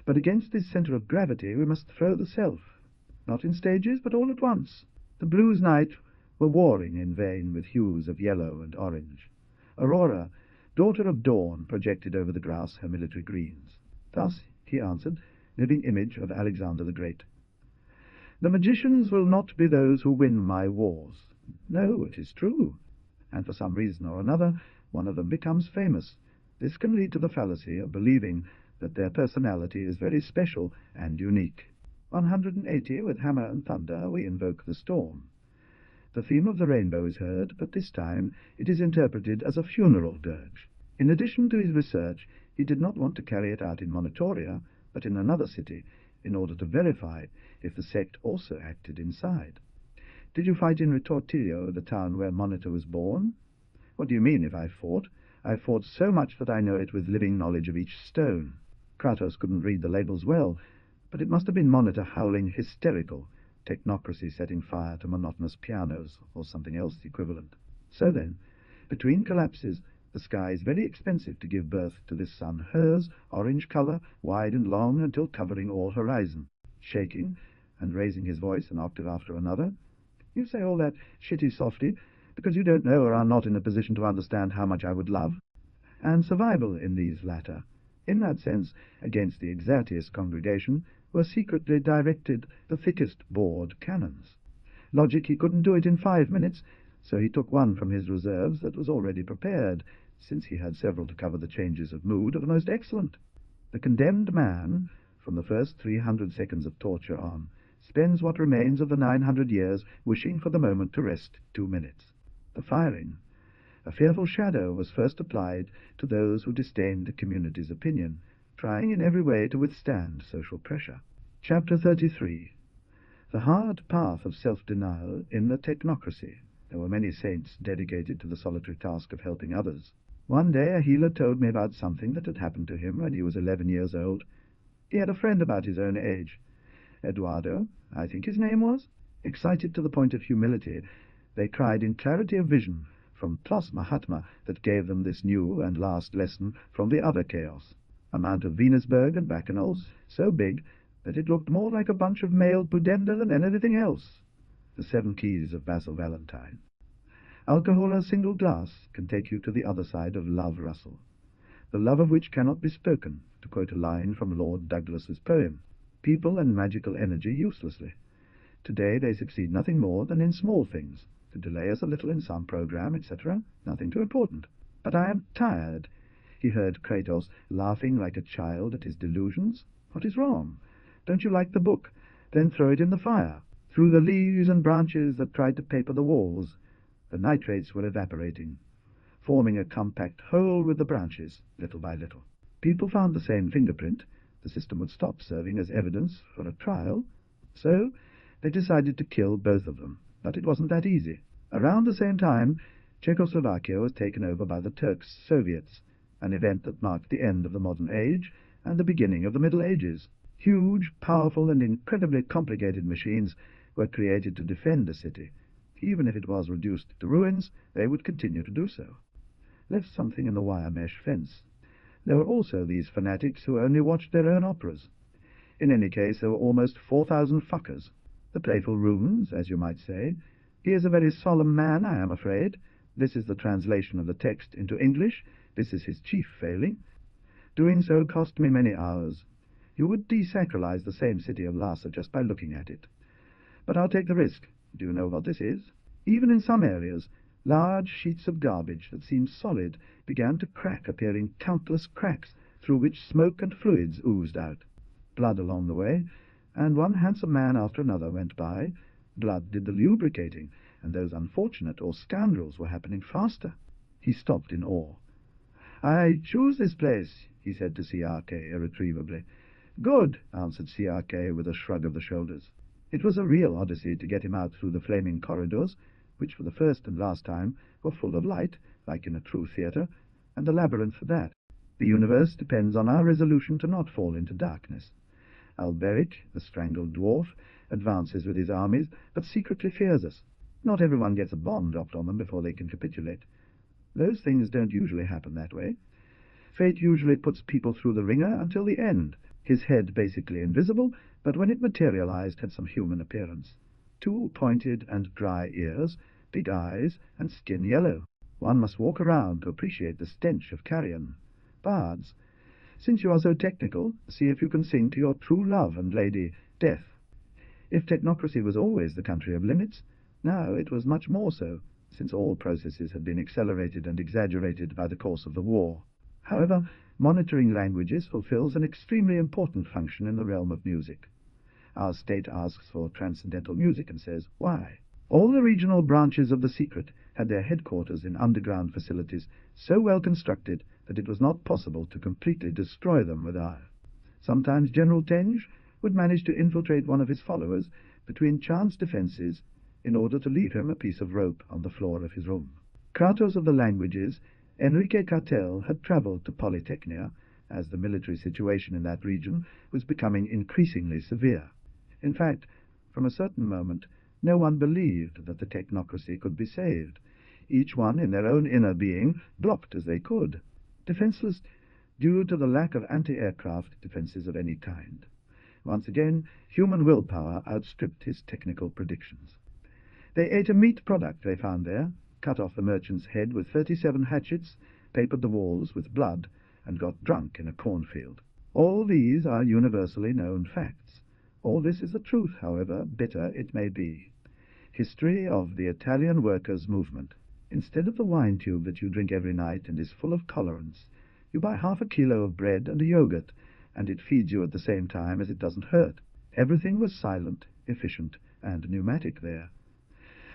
But against this centre of gravity we must throw the self, not in stages, but all at once. The blues night were warring in vain with hues of yellow and orange. Aurora, daughter of dawn, projected over the grass her military greens. Thus, he answered, living image of Alexander the Great. The magicians will not be those who win my wars. No, it is true. And for some reason or another, one of them becomes famous. This can lead to the fallacy of believing that their personality is very special and unique. 180, with hammer and thunder, we invoke the storm. The theme of the rainbow is heard, but this time it is interpreted as a funeral dirge. In addition to his research, he did not want to carry it out in Monitoria, but in another city, in order to verify if the sect also acted inside. Did you fight in Ritortillo, the town where Monitor was born? What do you mean, if I fought? I fought so much that I know it with living knowledge of each stone. Kratos couldn't read the labels well, but it must have been Monitor howling hysterical, technocracy setting fire to monotonous pianos, or something else equivalent. So then, between collapses, the sky is very expensive to give birth to this sun, hers, orange colour, wide and long until covering all horizon. Shaking, and raising his voice an octave after another. You say all that shitty softy, because you don't know or are not in a position to understand how much I would love. And survival in these latter, in that sense, against the exerteous congregation, were secretly directed the thickest bored cannons. Logic, he couldn't do it in 5 minutes, so he took one from his reserves that was already prepared, since he had several to cover the changes of mood of the most excellent. The condemned man, from the first 300 seconds of torture on, spends what remains of the 900 years wishing for the moment to rest 2 minutes. The firing. A fearful shadow was first applied to those who disdained the community's opinion, trying in every way to withstand social pressure. Chapter 33. The hard path of self-denial in the technocracy. There were many saints dedicated to the solitary task of helping others. One day a healer told me about something that had happened to him when he was 11 years old. He had a friend about his own age. Eduardo, I think his name was. Excited to the point of humility, they cried in clarity of vision from Tlos Mahatma that gave them this new and last lesson from the other chaos, a mount of Venusberg and bacchanals so big that it looked more like a bunch of male pudenda than anything else. The 7 keys of Basil Valentine. Alcohol, a single glass, can take you to the other side of love, Russell, the love of which cannot be spoken, to quote a line from Lord Douglas's poem. People and magical energy uselessly. Today they succeed nothing more than in small things, to delay us a little in some program, etc., nothing too important. But I am tired. He heard Kratos laughing like a child at his delusions. What is wrong? Don't you like the book? Then throw it in the fire, through the leaves and branches that tried to paper the walls. The nitrates were evaporating. forming a compact whole with the branches, little by little. People found the same fingerprint. The system would stop serving as evidence for a trial. So they decided to kill both of them. But it wasn't that easy. Around the same time, Czechoslovakia was taken over by the Turks Soviets, an event that marked the end of the modern age and the beginning of the Middle Ages. Huge, powerful, and incredibly complicated machines were created to defend a city. Even if it was reduced to ruins, they would continue to do so. Left something in the wire mesh fence. There were also these fanatics who only watched their own operas. In any case, there were almost 4,000 fuckers. The playful runes, as you might say. He is a very solemn man, I am afraid. This is the translation of the text into English. This is his chief failing. Doing so cost me many hours. You would desacralize the same city of Lhasa just by looking at it. But I'll take the risk. Do you know what this is? Even in some areas, large sheets of garbage that seemed solid began to crack, appearing countless cracks through which smoke and fluids oozed out. Blood along the way, and one handsome man after another went by. Blood did the lubricating, and those unfortunate or scoundrels were happening faster. He stopped in awe. "I choose this place," he said to CRK irretrievably. "Good," answered CRK with a shrug of the shoulders. It was a real odyssey to get him out through the flaming corridors, which for the first and last time were full of light, like in a true theatre, and the labyrinth for that. The universe depends on our resolution to not fall into darkness. Alberic, the strangled dwarf, advances with his armies, but secretly fears us. Not everyone gets a bomb dropped on them before they can capitulate. Those things don't usually happen that way. Fate usually puts people through the ringer until the end. His head basically invisible, but when it materialized had some human appearance. 2 pointed and dry ears, big eyes, and skin yellow. One must walk around to appreciate the stench of carrion. Bards, since you are so technical, see if you can sing to your true love and lady, Death. If technocracy was always the country of limits, now it was much more so, since all processes had been accelerated and exaggerated by the course of the war. However, monitoring languages fulfills an extremely important function in the realm of music. Our state asks for transcendental music and says, why? All the regional branches of the secret had their headquarters in underground facilities so well constructed that it was not possible to completely destroy them with ire. Sometimes General Tenge would manage to infiltrate one of his followers between chance defenses in order to leave him a piece of rope on the floor of his room. Kratos of the languages, Enrique Cartel had traveled to Polytechnia, as the military situation in that region was becoming increasingly severe. In fact, from a certain moment, no one believed that the technocracy could be saved. Each one in their own inner being blocked as they could, defenseless due to the lack of anti-aircraft defenses of any kind. Once again, human willpower outstripped his technical predictions. They ate a meat product they found there, cut off the merchant's head with 37 hatchets, papered the walls with blood, and got drunk in a cornfield. All these are universally known facts. All this is the truth, however bitter it may be. History of the Italian workers' movement. Instead of the wine tube that you drink every night and is full of colorants, you buy half a kilo of bread and a yogurt, and it feeds you at the same time as it doesn't hurt. Everything was silent, efficient, and pneumatic there.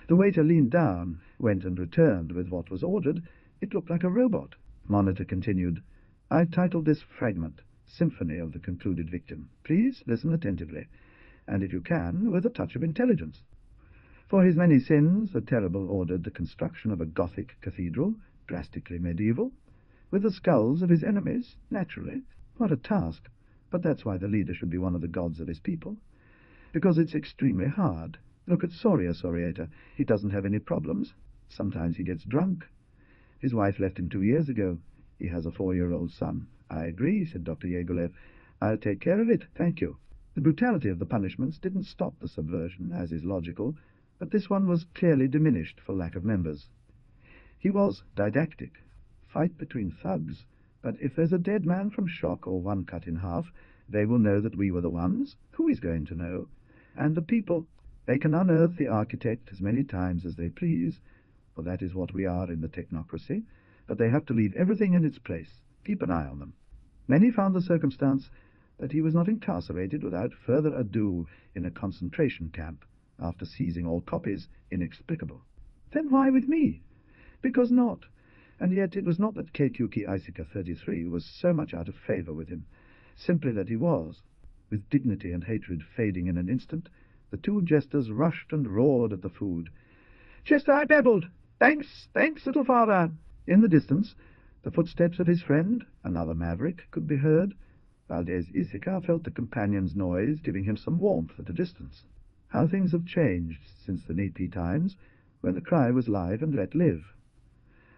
The waiter leaned down, went and returned with what was ordered. It looked like a robot. Monitor continued. I've titled this fragment, Symphony of the Concluded Victim. Please listen attentively, and if you can, with a touch of intelligence. For his many sins, the Terrible ordered the construction of a Gothic cathedral, drastically medieval, with the skulls of his enemies, naturally. What a task! But that's why the leader should be one of the gods of his people. Because it's extremely hard. Look at Solias. He doesn't have any problems. Sometimes he gets drunk. His wife left him 2 years ago. He has a 4-year-old son. I agree, said Dr. Yegolev. I'll take care of it, thank you. The brutality of the punishments didn't stop the subversion, as is logical, but this one was clearly diminished for lack of members. He was didactic. Fight between thugs. But if there's a dead man from shock or one cut in half, they will know that we were the ones. Who is going to know? And the people, they can unearth the architect as many times as they please, for that is what we are in the technocracy, but they have to leave everything in its place. Keep an eye on them. Many found the circumstance that he was not incarcerated without further ado in a concentration camp, after seizing all copies inexplicable. Then why with me? Because not. And yet it was not that Keikyuki Aiseka 33 was so much out of favour with him, simply that he was. With dignity and hatred fading in an instant, the two jesters rushed and roared at the food. "Chester, I babbled! Thanks, thanks, little father!" In the distance, the footsteps of his friend, another maverick, could be heard. Valdez Isika felt the companion's noise giving him some warmth at a distance. How things have changed since the Nepi times, when the cry was live and let live.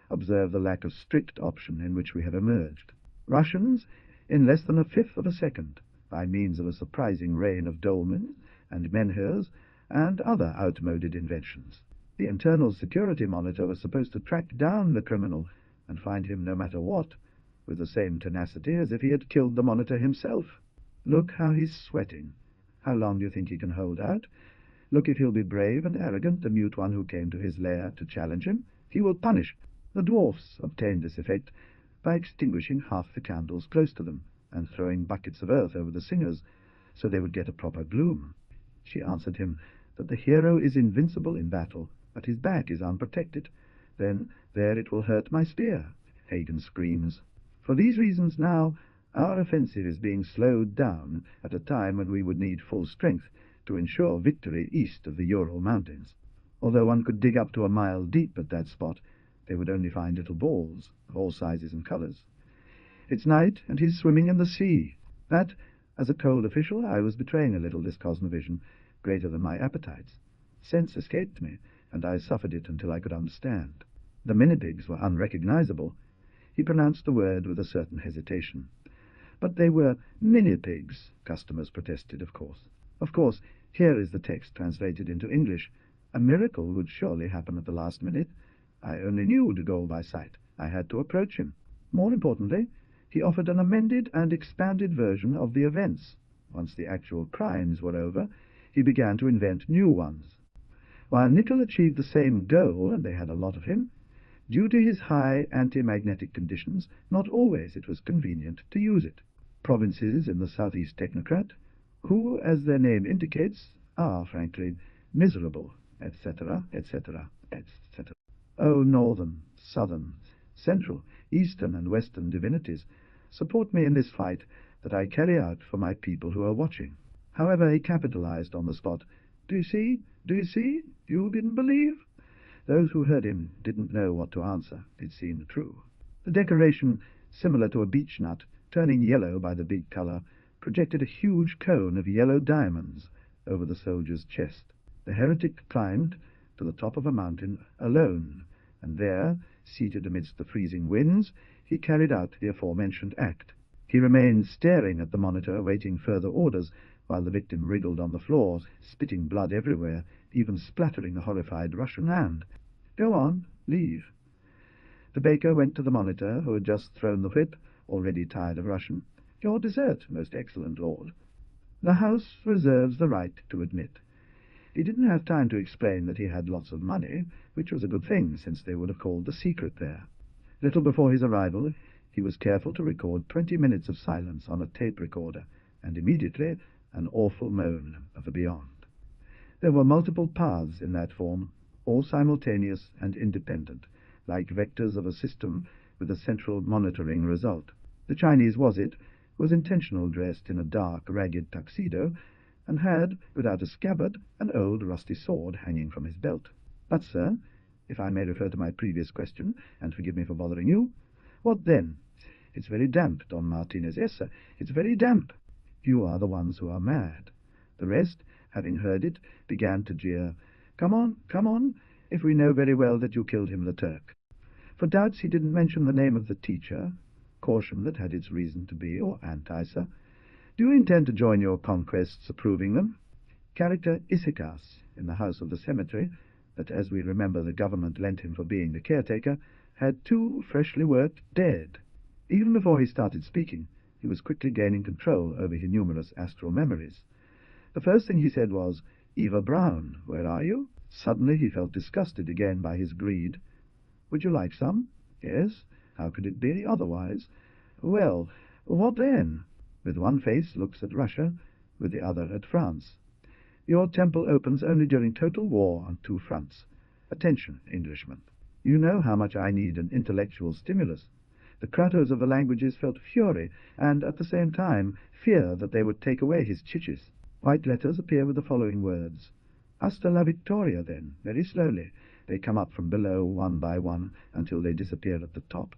Observe the lack of strict option in which we have emerged. Russians, in less than a fifth of a second, by means of a surprising rain of dolmens and menhirs and other outmoded inventions. The internal security monitor was supposed to track down the criminal and find him no matter what, with the same tenacity as if he had killed the monitor himself. Look how he's sweating. How long do you think he can hold out? Look if he'll be brave and arrogant, the mute one who came to his lair to challenge him. He will punish. The dwarfs obtained this effect by extinguishing half the candles close to them and throwing buckets of earth over the singers, so they would get a proper gloom. She answered him that the hero is invincible in battle, but his back is unprotected. Then there it will hurt my spear, Hagen screams. For these reasons now, our offensive is being slowed down at a time when we would need full strength to ensure victory east of the Ural Mountains. Although one could dig up to a mile deep at that spot, they would only find little balls of all sizes and colors. It's night, and he's swimming in the sea. That, as a cold official, I was betraying a little this cosmovision, greater than my appetites. Sense escaped me, and I suffered it until I could understand. The minipigs were unrecognizable. He pronounced the word with a certain hesitation. But they were mini-pigs, customers protested, of course. Of course, here is the text translated into English. A miracle would surely happen at the last minute. I only knew de Gaulle by sight. I had to approach him. More importantly, he offered an amended and expanded version of the events. Once the actual crimes were over, he began to invent new ones. While Nickel achieved the same goal, and they had a lot of him, due to his high anti-magnetic conditions, not always it was convenient to use it. Provinces in the southeast technocrat, who, as their name indicates, are, frankly, miserable, etc., etc., etc. Oh, northern, southern, central, eastern, and western divinities, support me in this fight that I carry out for my people who are watching. However, he capitalized on the spot. Do you see? Do you see? You didn't believe? Those who heard him didn't know what to answer. It seemed true. The decoration, similar to a beech nut, turning yellow by the big color, projected a huge cone of yellow diamonds over the soldier's chest. The heretic climbed to the top of a mountain alone, and there, seated amidst the freezing winds, he carried out the aforementioned act. He remained staring at the monitor, waiting further orders, while the victim wriggled on the floor, spitting blood everywhere, even splattering the horrified Russian hand. Go on, leave. The baker went to the monitor, who had just thrown the whip, already tired of Russian. Your dessert, most excellent lord. The house reserves the right to admit. He didn't have time to explain that he had lots of money, which was a good thing, since they would have called the secret there. Little before his arrival, he was careful to record 20 minutes of silence on a tape recorder, and immediately an awful moan of the beyond. There were multiple paths in that form, all simultaneous and independent, like vectors of a system with a central monitoring result. The Chinese was intentional, dressed in a dark, ragged tuxedo, and had, without a scabbard, an old rusty sword hanging from his belt. But, sir, if I may refer to my previous question, and forgive me for bothering you, what then? It's very damp, Don Martinez. Yes, sir, it's very damp. You are the ones who are mad. The rest, having heard it, began to jeer. Come on, if we know very well that you killed him, the Turk. For doubts he didn't mention the name of the teacher, caution that had its reason to be, or anti, sir. Do you intend to join your conquests approving them? Character Isikas, in the house of the cemetery, that, as we remember, the government lent him for being the caretaker, had 2 freshly worked dead. Even before he started speaking, he was quickly gaining control over his numerous astral memories. The first thing he said was, Eva Brown, where are you? Suddenly he felt disgusted again by his greed. Would you like some? Yes. How could it be otherwise? Well, what then? With one face looks at Russia, with the other at France. Your temple opens only during total war on 2 fronts. Attention, Englishmen. You know how much I need an intellectual stimulus. The Kratos of the languages felt fury, and, at the same time, fear that they would take away his chichis. White letters appear with the following words. Hasta la victoria, then, very slowly. They come up from below, one by one, until they disappear at the top.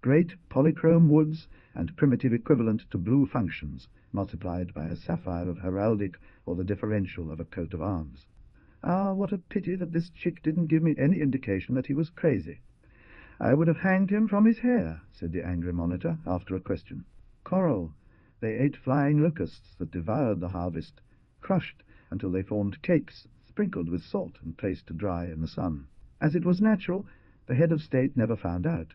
Great polychrome woods and primitive equivalent to blue functions, multiplied by a sapphire of heraldic or the differential of a coat of arms. Ah, what a pity that this chick didn't give me any indication that he was crazy. I would have hanged him from his hair, said the angry monitor, after a question. Coral. They ate flying locusts that devoured the harvest, crushed until they formed cakes, sprinkled with salt and placed to dry in the sun. As it was natural, the head of state never found out.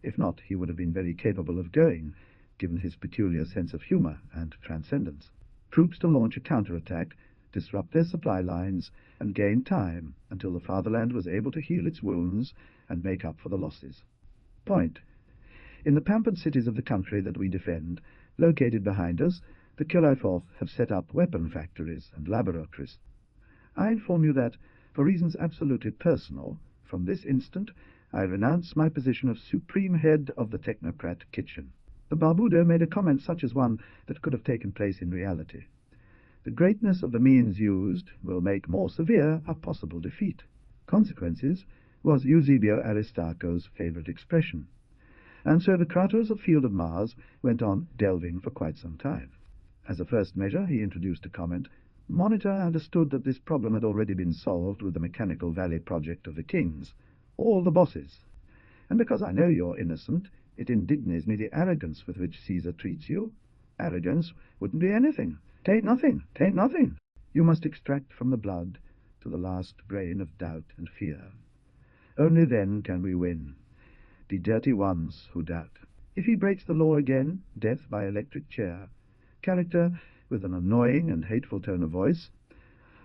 If not, he would have been very capable of going, given his peculiar sense of humor and transcendence. Troops to launch a counterattack, disrupt their supply lines, and gain time until the fatherland was able to heal its wounds and make up for the losses. Point. In the pampered cities of the country that we defend, located behind us, the Kiloiforth have set up weapon factories and laboratories. I inform you that, for reasons absolutely personal, from this instant I renounce my position of supreme head of the technocrat kitchen. The Barbudo made a comment such as one that could have taken place in reality. The greatness of the means used will make more severe a possible defeat. Consequences was Eusebio Aristarcho's favorite expression. And so the Kratos of Field of Mars went on delving for quite some time. As a first measure, he introduced a comment. Monitor understood that this problem had already been solved with the Mechanical Valley project of the kings, all the bosses. And because I know you're innocent, it indignates me the arrogance with which Caesar treats you. Arrogance wouldn't be anything. Tain't nothing, tain't nothing. You must extract from the blood to the last grain of doubt and fear. Only then can we win. The dirty ones who doubt. If he breaks the law again, death by electric chair. Character with an annoying and hateful tone of voice.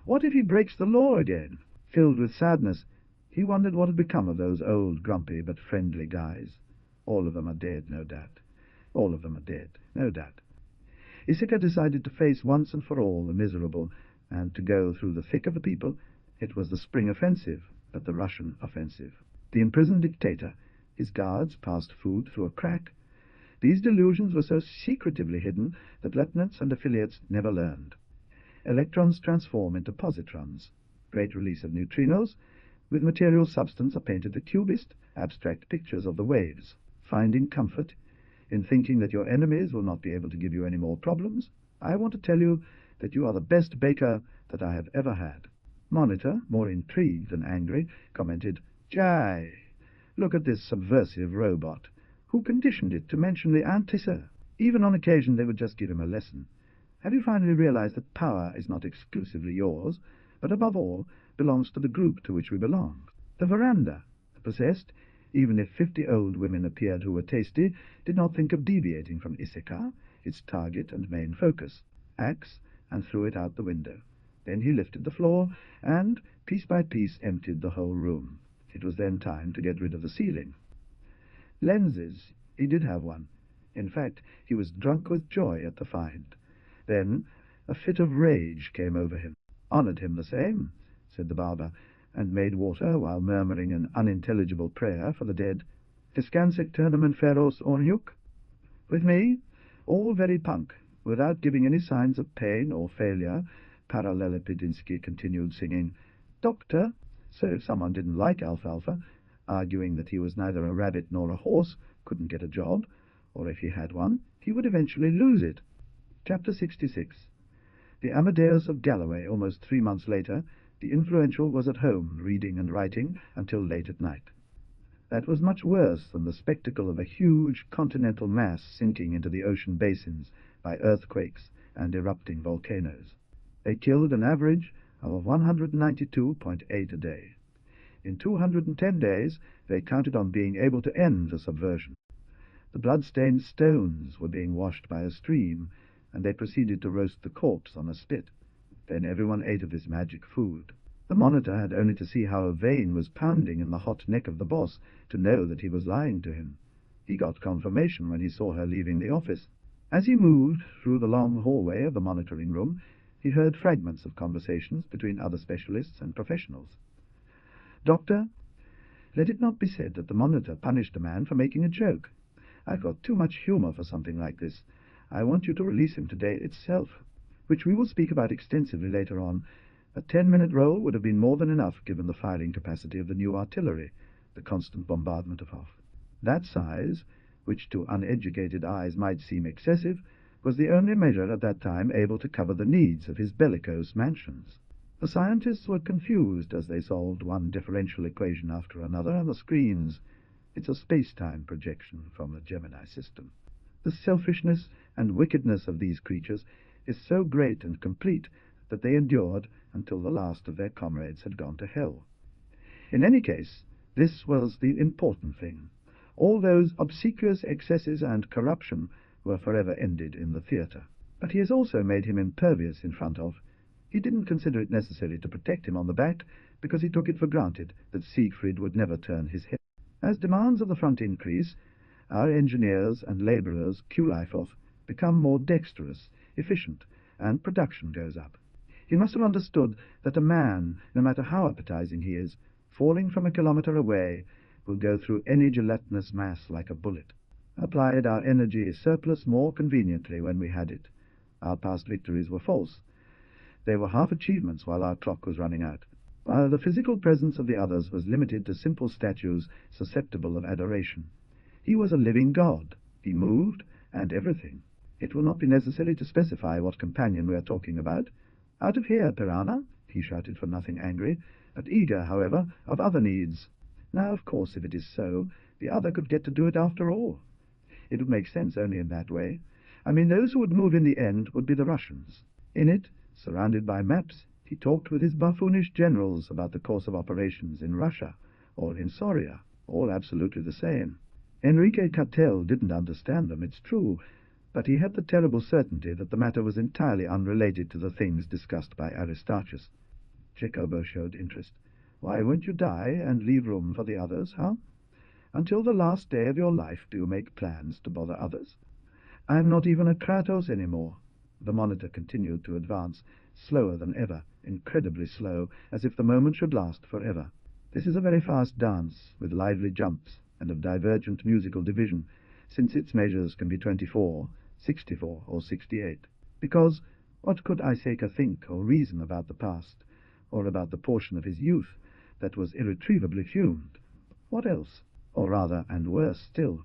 What if he breaks the law again? Filled with sadness, he wondered what had become of those old, grumpy, but friendly guys. All of them are dead, no doubt. All of them are dead, no doubt. Laiseca decided to face once and for all the miserable, and to go through the thick of the people. It was the spring offensive, but the Russian offensive. The imprisoned dictator, his guards passed food through a crack. These delusions were so secretively hidden that lieutenants and affiliates never learned. Electrons transform into positrons. Great release of neutrinos. With material substance are painted the cubist, abstract pictures of the waves. Finding comfort in thinking that your enemies will not be able to give you any more problems, I want to tell you that you are the best baker that I have ever had. Monitor, more intrigued than angry, commented, Jai, look at this subversive robot. Who conditioned it to mention the antisir? Even on occasion they would just give him a lesson. Have you finally realized that power is not exclusively yours, but above all belongs to the group to which we belong? The veranda, the possessed, even if 50 old women appeared who were tasty, did not think of deviating from Laiseca, its target and main focus. Axe, and threw it out the window. Then he lifted the floor, and, piece by piece, emptied the whole room. It was then time to get rid of the ceiling. Lenses. He did have one. In fact, he was drunk with joy at the find. Then a fit of rage came over him. Honored him the same, said the barber, and made water while murmuring an unintelligible prayer for the dead. Fiscansec tournament feros orniuk. With me, all very punk, without giving any signs of pain or failure, Parallelopedinsky continued singing, Doctor, so if someone didn't like alfalfa, arguing that he was neither a rabbit nor a horse, couldn't get a job, or if he had one, he would eventually lose it. Chapter 66. The Amadeus of Galloway, almost 3 months later, the influential was at home, reading and writing, until late at night. That was much worse than the spectacle of a huge continental mass sinking into the ocean basins by earthquakes and erupting volcanoes. They killed an average of 192.8 a day. In 210 days, they counted on being able to end the subversion. The blood-stained stones were being washed by a stream, and they proceeded to roast the corpse on a spit. Then everyone ate of this magic food. The monitor had only to see how a vein was pounding in the hot neck of the boss to know that he was lying to him. He got confirmation when he saw her leaving the office. As he moved through the long hallway of the monitoring room, he heard fragments of conversations between other specialists and professionals. Doctor, Let it not be said that the monitor punished a man for making a joke. I've got too much humour for something like this. I want you to release him today itself, which we will speak about extensively later on. A 10-minute roll would have been more than enough given the firing capacity of the new artillery, the constant bombardment of Hof. That size, which to uneducated eyes might seem excessive, was the only measure at that time able to cover the needs of his bellicose mansions. The scientists were confused as they solved one differential equation after another on the screens. It's a space-time projection from the Gemini system. The selfishness and wickedness of these creatures is so great and complete that they endured until the last of their comrades had gone to hell. In any case, this was the important thing. All those obsequious excesses and corruption were forever ended in the theatre. But he has also made him impervious in front of. He didn't consider it necessary to protect him on the back, because he took it for granted that Siegfried would never turn his head. As demands of the front increase, our engineers and labourers become more dexterous, efficient, and production goes up. He must have understood that a man, no matter how appetizing he is, falling from a kilometre away, will go through any gelatinous mass like a bullet. Applied our energy surplus more conveniently when we had it. Our past victories were false. They were half achievements while our clock was running out. While the physical presence of the others was limited to simple statues susceptible of adoration. He was a living god. He moved, and everything. It will not be necessary to specify what companion we are talking about. Out of here, Piranha, he shouted for nothing angry, but eager, however, of other needs. Now, of course, if it is so, the other could get to do it after all. It would make sense only in that way. I mean, those who would move in the end would be the Russians. In it, surrounded by maps, he talked with his buffoonish generals about the course of operations in Russia, or in Soria, all absolutely the same. Enrique Cartel didn't understand them, it's true, but he had the terrible certainty that the matter was entirely unrelated to the things discussed by Aristarchus. Jacobo showed interest. Why won't you die and leave room for the others, huh? Until the last day of your life do you make plans to bother others? I'm not even a Kratos anymore. The monitor continued to advance, slower than ever, incredibly slow, as if the moment should last forever. This is a very fast dance, with lively jumps, and of divergent musical division, since its measures can be 24, 64, or 68. Because what could Laiseca think or reason about the past, or about the portion of his youth that was irretrievably fumed? What else? Or rather, and worse still,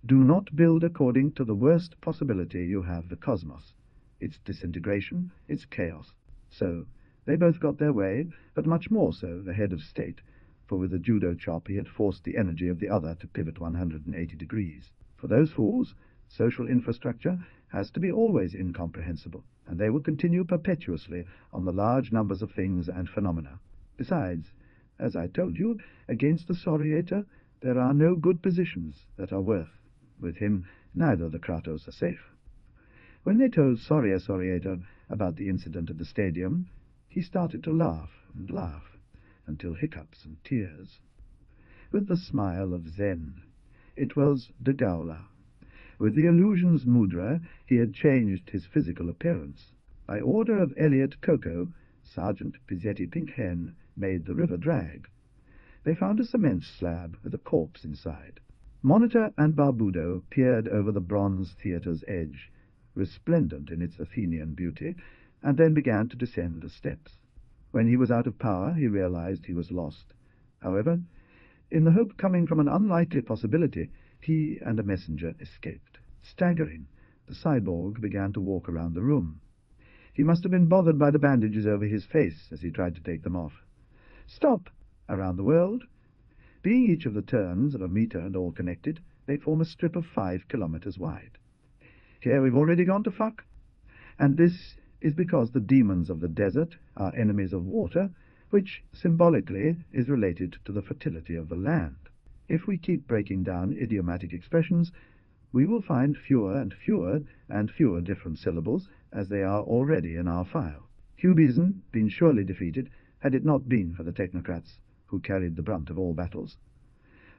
do not build according to the worst possibility you have the cosmos, its disintegration, its chaos. So, they both got their way, but much more so the head of state, for with a judo chop he had forced the energy of the other to pivot 180 degrees. For those fools, social infrastructure has to be always incomprehensible, and they will continue perpetuously on the large numbers of things and phenomena. Besides, as I told you, against the Soriator there are no good positions that are worth. With him, neither the Kratos are safe. When they told Soriator about the incident at the stadium, he started to laugh and laugh, until hiccups and tears. With the smile of Zen. It was de Gaula. With the illusions mudra, he had changed his physical appearance. By order of Elliot Coco, Sergeant Pizzetti Pinkhen made the river drag. They found a cement slab with a corpse inside. Monitor and Barbudo peered over the bronze theatre's edge, resplendent in its Athenian beauty, and then began to descend the steps. When he was out of power, he realized he was lost. However, in the hope coming from an unlikely possibility, he and a messenger escaped. Staggering, the cyborg began to walk around the room. He must have been bothered by the bandages over his face as he tried to take them off. Stop! Around the world. Being each of the turns of a meter and all connected, they form a strip of 5 kilometers wide. Here we've already gone to fuck. And this is because the demons of the desert are enemies of water, which, symbolically, is related to the fertility of the land. If we keep breaking down idiomatic expressions, we will find fewer and fewer different syllables, as they are already in our file. Hubism been surely defeated, had it not been for the technocrats, who carried the brunt of all battles.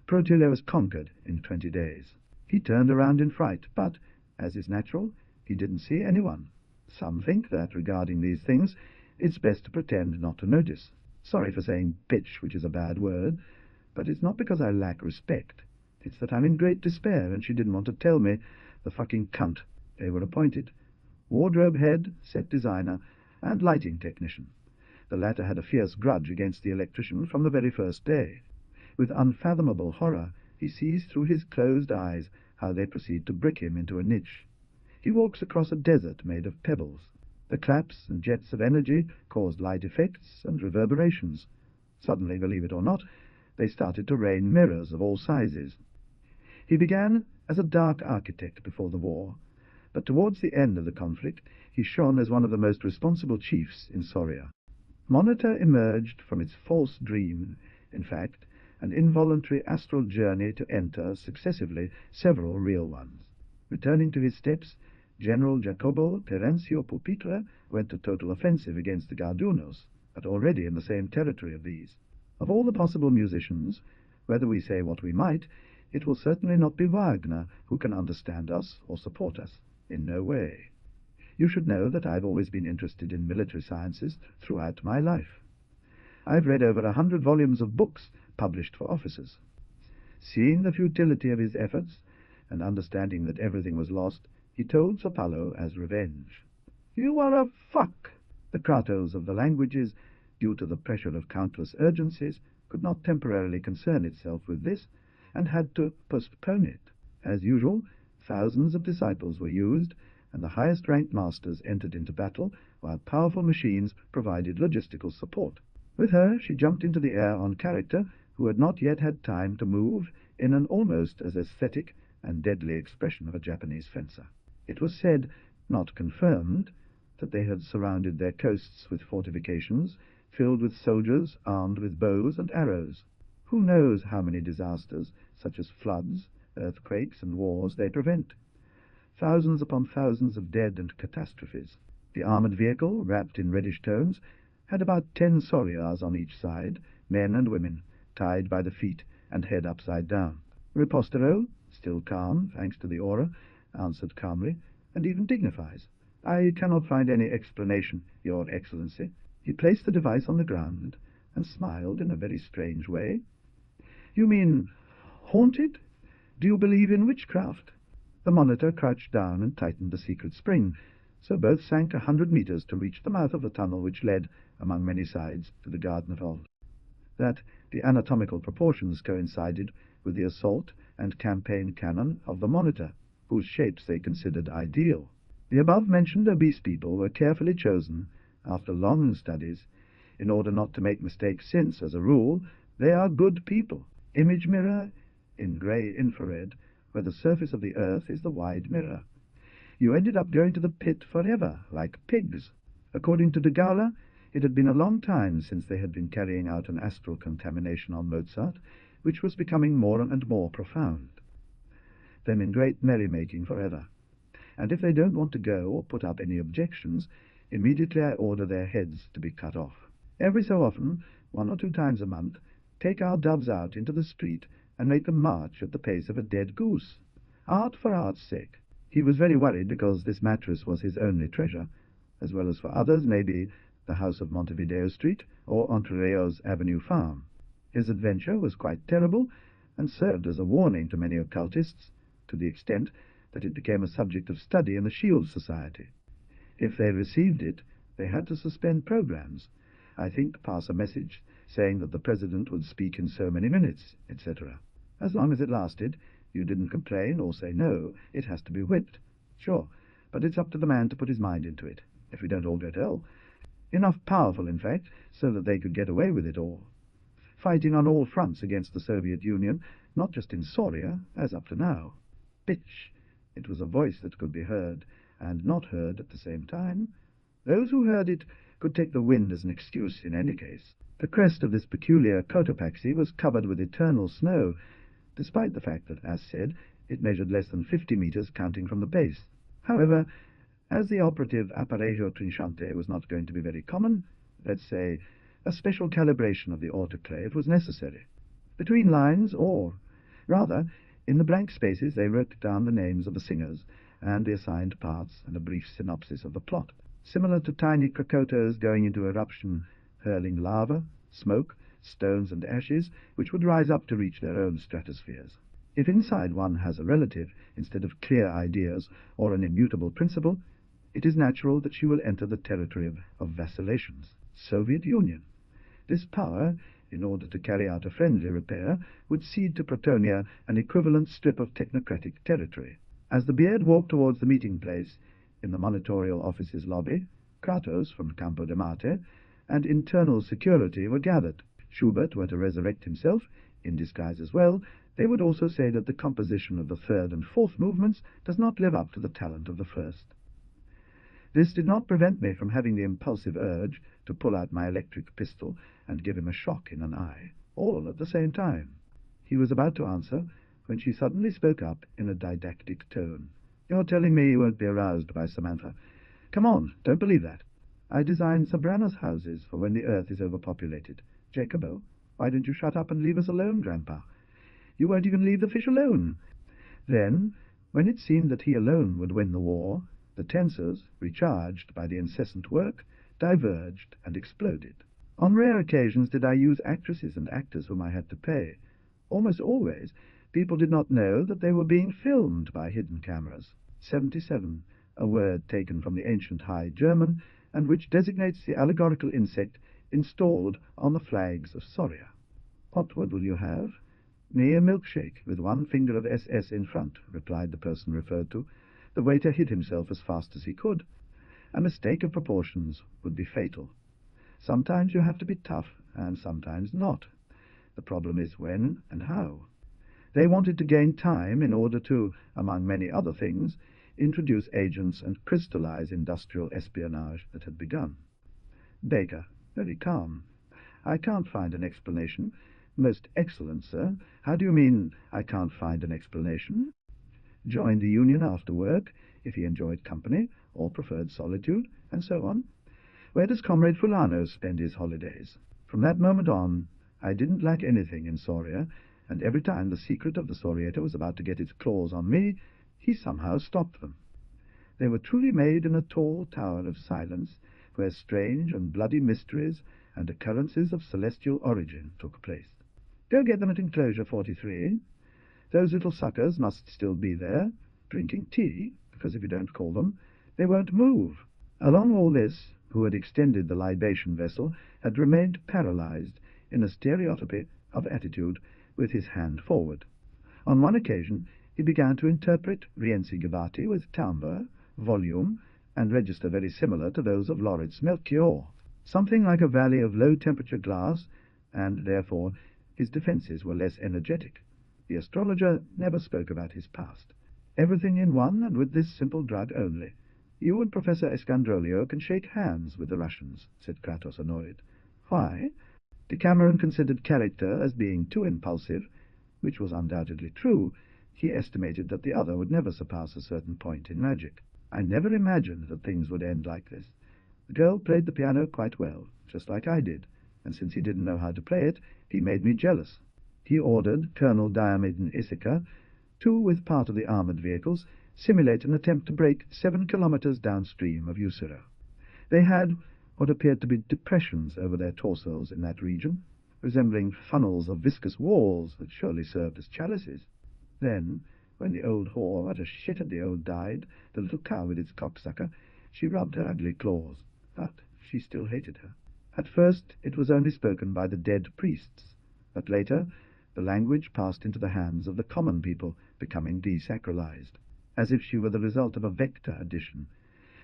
Protyle was conquered in 20 days. He turned around in fright, but, as is natural, he didn't see anyone. Some think that, regarding these things, it's best to pretend not to notice. Sorry for saying bitch, which is a bad word, But it's not because I lack respect. It's that I'm in great despair, and she didn't want to tell me. The fucking cunt. They were appointed. Wardrobe head, set designer, and lighting technician. The latter had a fierce grudge against the electrician from the very first day. With unfathomable horror, he sees through his closed eyes how they proceed to brick him into a niche. He walks across a desert made of pebbles. The claps and jets of energy caused light effects and reverberations. Suddenly, believe it or not, they started to rain mirrors of all sizes. He began as a dark architect before the war, but towards the end of the conflict he shone as one of the most responsible chiefs in Soria. Monitor emerged from its false dream, in fact, an involuntary astral journey to enter, successively, several real ones. Returning to his steps, General Jacobo Perencio Pupitre went to total offensive against the Gardunos, but already in the same territory of these. Of all the possible musicians, whether we say what we might, it will certainly not be Wagner who can understand us or support us. In no way. You should know that I've always been interested in military sciences throughout my life. I've read over 100 volumes of books published for officers. Seeing the futility of his efforts, and understanding that everything was lost, he told Sapalo as revenge. "You are a fuck!" The Kratos of the languages, due to the pressure of countless urgencies, could not temporarily concern itself with this, and had to postpone it. As usual, thousands of disciples were used, and the highest-ranked masters entered into battle, while powerful machines provided logistical support. With her, she jumped into the air on character who had not yet had time to move in an almost as aesthetic and deadly expression of a Japanese fencer. It was said, not confirmed, that they had surrounded their coasts with fortifications filled with soldiers armed with bows and arrows. Who knows how many disasters, such as floods, earthquakes, and wars, they prevent? Thousands upon thousands of dead and catastrophes. The armored vehicle, wrapped in reddish tones, had about 10 Solias on each side, men and women, tied by the feet and head upside down. Ripostero, still calm, thanks to the aura, answered calmly, and even dignifies. "I cannot find any explanation, Your Excellency." He placed the device on the ground and smiled in a very strange way. "You mean haunted? Do you believe in witchcraft?" The monitor crouched down and tightened the secret spring, so both sank 100 meters to reach the mouth of the tunnel which led, among many sides, to the garden vault. That the anatomical proportions coincided with the assault and campaign cannon of the monitor, whose shapes they considered ideal. The above-mentioned obese people were carefully chosen, after long studies, in order not to make mistakes, since, as a rule, they are good people. Image mirror in grey infrared, where the surface of the earth is the wide mirror. You ended up going to the pit forever, like pigs. According to de Gaula, it had been a long time since they had been carrying out an astral contamination on Mozart, which was becoming more and more profound. Them in great merrymaking forever. And if they don't want to go or put up any objections, immediately I order their heads to be cut off. Every so often, 1 or 2 times a month, take our doves out into the street and make them march at the pace of a dead goose. Art for art's sake. He was very worried because this mattress was his only treasure, as well as for others, maybe the house of Montevideo Street or Entre Rios Avenue Farm. His adventure was quite terrible, and served as a warning to many occultists, to the extent that it became a subject of study in the Shield Society. If they received it, they had to suspend programs, I think pass a message saying that the president would speak in so many minutes, etc. As long as it lasted, you didn't complain or say no, it has to be whipped. Sure, but it's up to the man to put his mind into it, if we don't all go to hell. Enough powerful, in fact, so that they could get away with it all. Fighting on all fronts against the Soviet Union, not just in Soria, as up to now. Bitch! It was a voice that could be heard, and not heard at the same time. Those who heard it could take the wind as an excuse in any case. The crest of this peculiar Cotopaxi was covered with eternal snow, despite the fact that, as said, it measured less than 50 meters counting from the base. However, as the operative apparejo trinchante was not going to be very common, let's say, a special calibration of the autoclave was necessary. Between lines, or rather, in the blank spaces, they wrote down the names of the singers and the assigned parts and a brief synopsis of the plot, similar to tiny Krakotos going into eruption, hurling lava, smoke, stones and ashes, which would rise up to reach their own stratospheres. If inside one has a relative instead of clear ideas or an immutable principle, it is natural that she will enter the territory of vacillations. Soviet Union. This power, in order to carry out a friendly repair, would cede to Pretonia an equivalent strip of technocratic territory. As the beard walked towards the meeting place in the monitorial office's lobby, Kratos from Campo de Marte and internal security were gathered. Schubert were to resurrect himself, in disguise as well. They would also say that the composition of the third and fourth movements does not live up to the talent of the first. This did not prevent me from having the impulsive urge to pull out my electric pistol and give him a shock in an eye, all at the same time. He was about to answer when she suddenly spoke up in a didactic tone. "You're telling me you won't be aroused by Samantha? Come on, don't believe that. I designed Sabrana's houses for when the earth is overpopulated. Jacobo, why don't you shut up and leave us alone, Grandpa? You won't even leave the fish alone." Then, when it seemed that he alone would win the war, the tensors, recharged by the incessant work, diverged and exploded. On rare occasions did I use actresses and actors whom I had to pay. Almost always, people did not know that they were being filmed by hidden cameras. 77, a word taken from the ancient High German, and which designates the allegorical insect installed on the flags of Soria. "What will you have?" "Me a milkshake, with one finger of SS in front," replied the person referred to. The waiter hid himself as fast as he could. A mistake of proportions would be fatal. Sometimes you have to be tough, and sometimes not. The problem is when and how. They wanted to gain time in order to, among many other things, introduce agents and crystallize industrial espionage that had begun. Baker, very calm. "I can't find an explanation." "Most excellent, sir. How do you mean, I can't find an explanation?" Joined the union after work, if he enjoyed company, or preferred solitude, and so on. "Where does Comrade Fulano spend his holidays?" From that moment on, I didn't lack anything in Soria, and every time the secret of the Soriator was about to get its claws on me, he somehow stopped them. They were truly made in a tall tower of silence, where strange and bloody mysteries and occurrences of celestial origin took place. Go get them at enclosure 43. Those little suckers must still be there, drinking tea, because if you don't call them, they won't move. Along all this, who had extended the libation vessel had remained paralyzed in a stereotypy of attitude with his hand forward. On one occasion he began to interpret Rienzi Gavati with timbre, volume, and register very similar to those of Lauritz Melchior, something like a valley of low-temperature glass, and therefore his defences were less energetic. The astrologer never spoke about his past. Everything in one, and with this simple drug only. "You and Professor Escandrolio can shake hands with the Russians," said Kratos, annoyed. "Why?" Decameron considered character as being too impulsive, which was undoubtedly true. He estimated that the other would never surpass a certain point in magic. I never imagined that things would end like this. The girl played the piano quite well, just like I did, and since he didn't know how to play it, he made me jealous. He ordered Colonel Diomede and Issachar to, with part of the armored vehicles, simulate an attempt to break 7 kilometers downstream of Usura. They had what appeared to be depressions over their torsos in that region, resembling funnels of viscous walls that surely served as chalices. Then, when the old whore utter shit at the old died, the little cow with its cocksucker, she rubbed her ugly claws, but she still hated her. At first it was only spoken by the dead priests, but later the language passed into the hands of the common people, becoming desacralized, as if she were the result of a vector addition.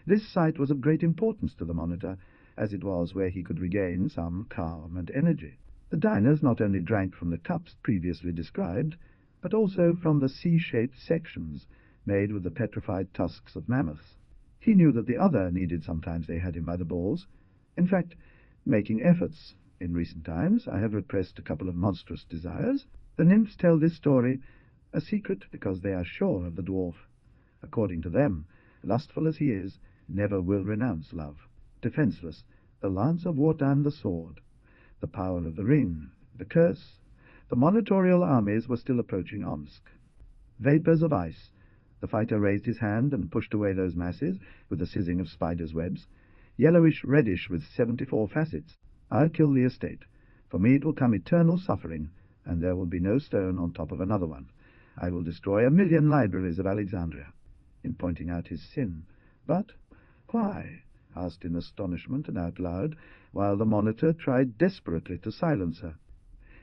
This site was of great importance to the monitor, as it was where he could regain some calm and energy. The diners not only drank from the cups previously described, but also from the C-shaped sections made with the petrified tusks of mammoths. He knew that the other needed sometimes they had him by the balls. In fact, making efforts. In recent times I have repressed a couple of monstrous desires. The nymphs tell this story a secret because they are sure of the dwarf. According to them, lustful as he is, never will renounce love. Defenseless, the lance of Wotan the sword, the power of the ring, the curse. The monitorial armies were still approaching Omsk. Vapors of ice. The fighter raised his hand and pushed away those masses with the sizzing of spiders' webs. Yellowish-reddish with 74 facets. I'll kill the estate. For me it will come eternal suffering, and there will be no stone on top of another one. I will destroy 1,000,000 libraries of Alexandria," in pointing out his sin. "But why?" asked in astonishment and out loud, while the monitor tried desperately to silence her.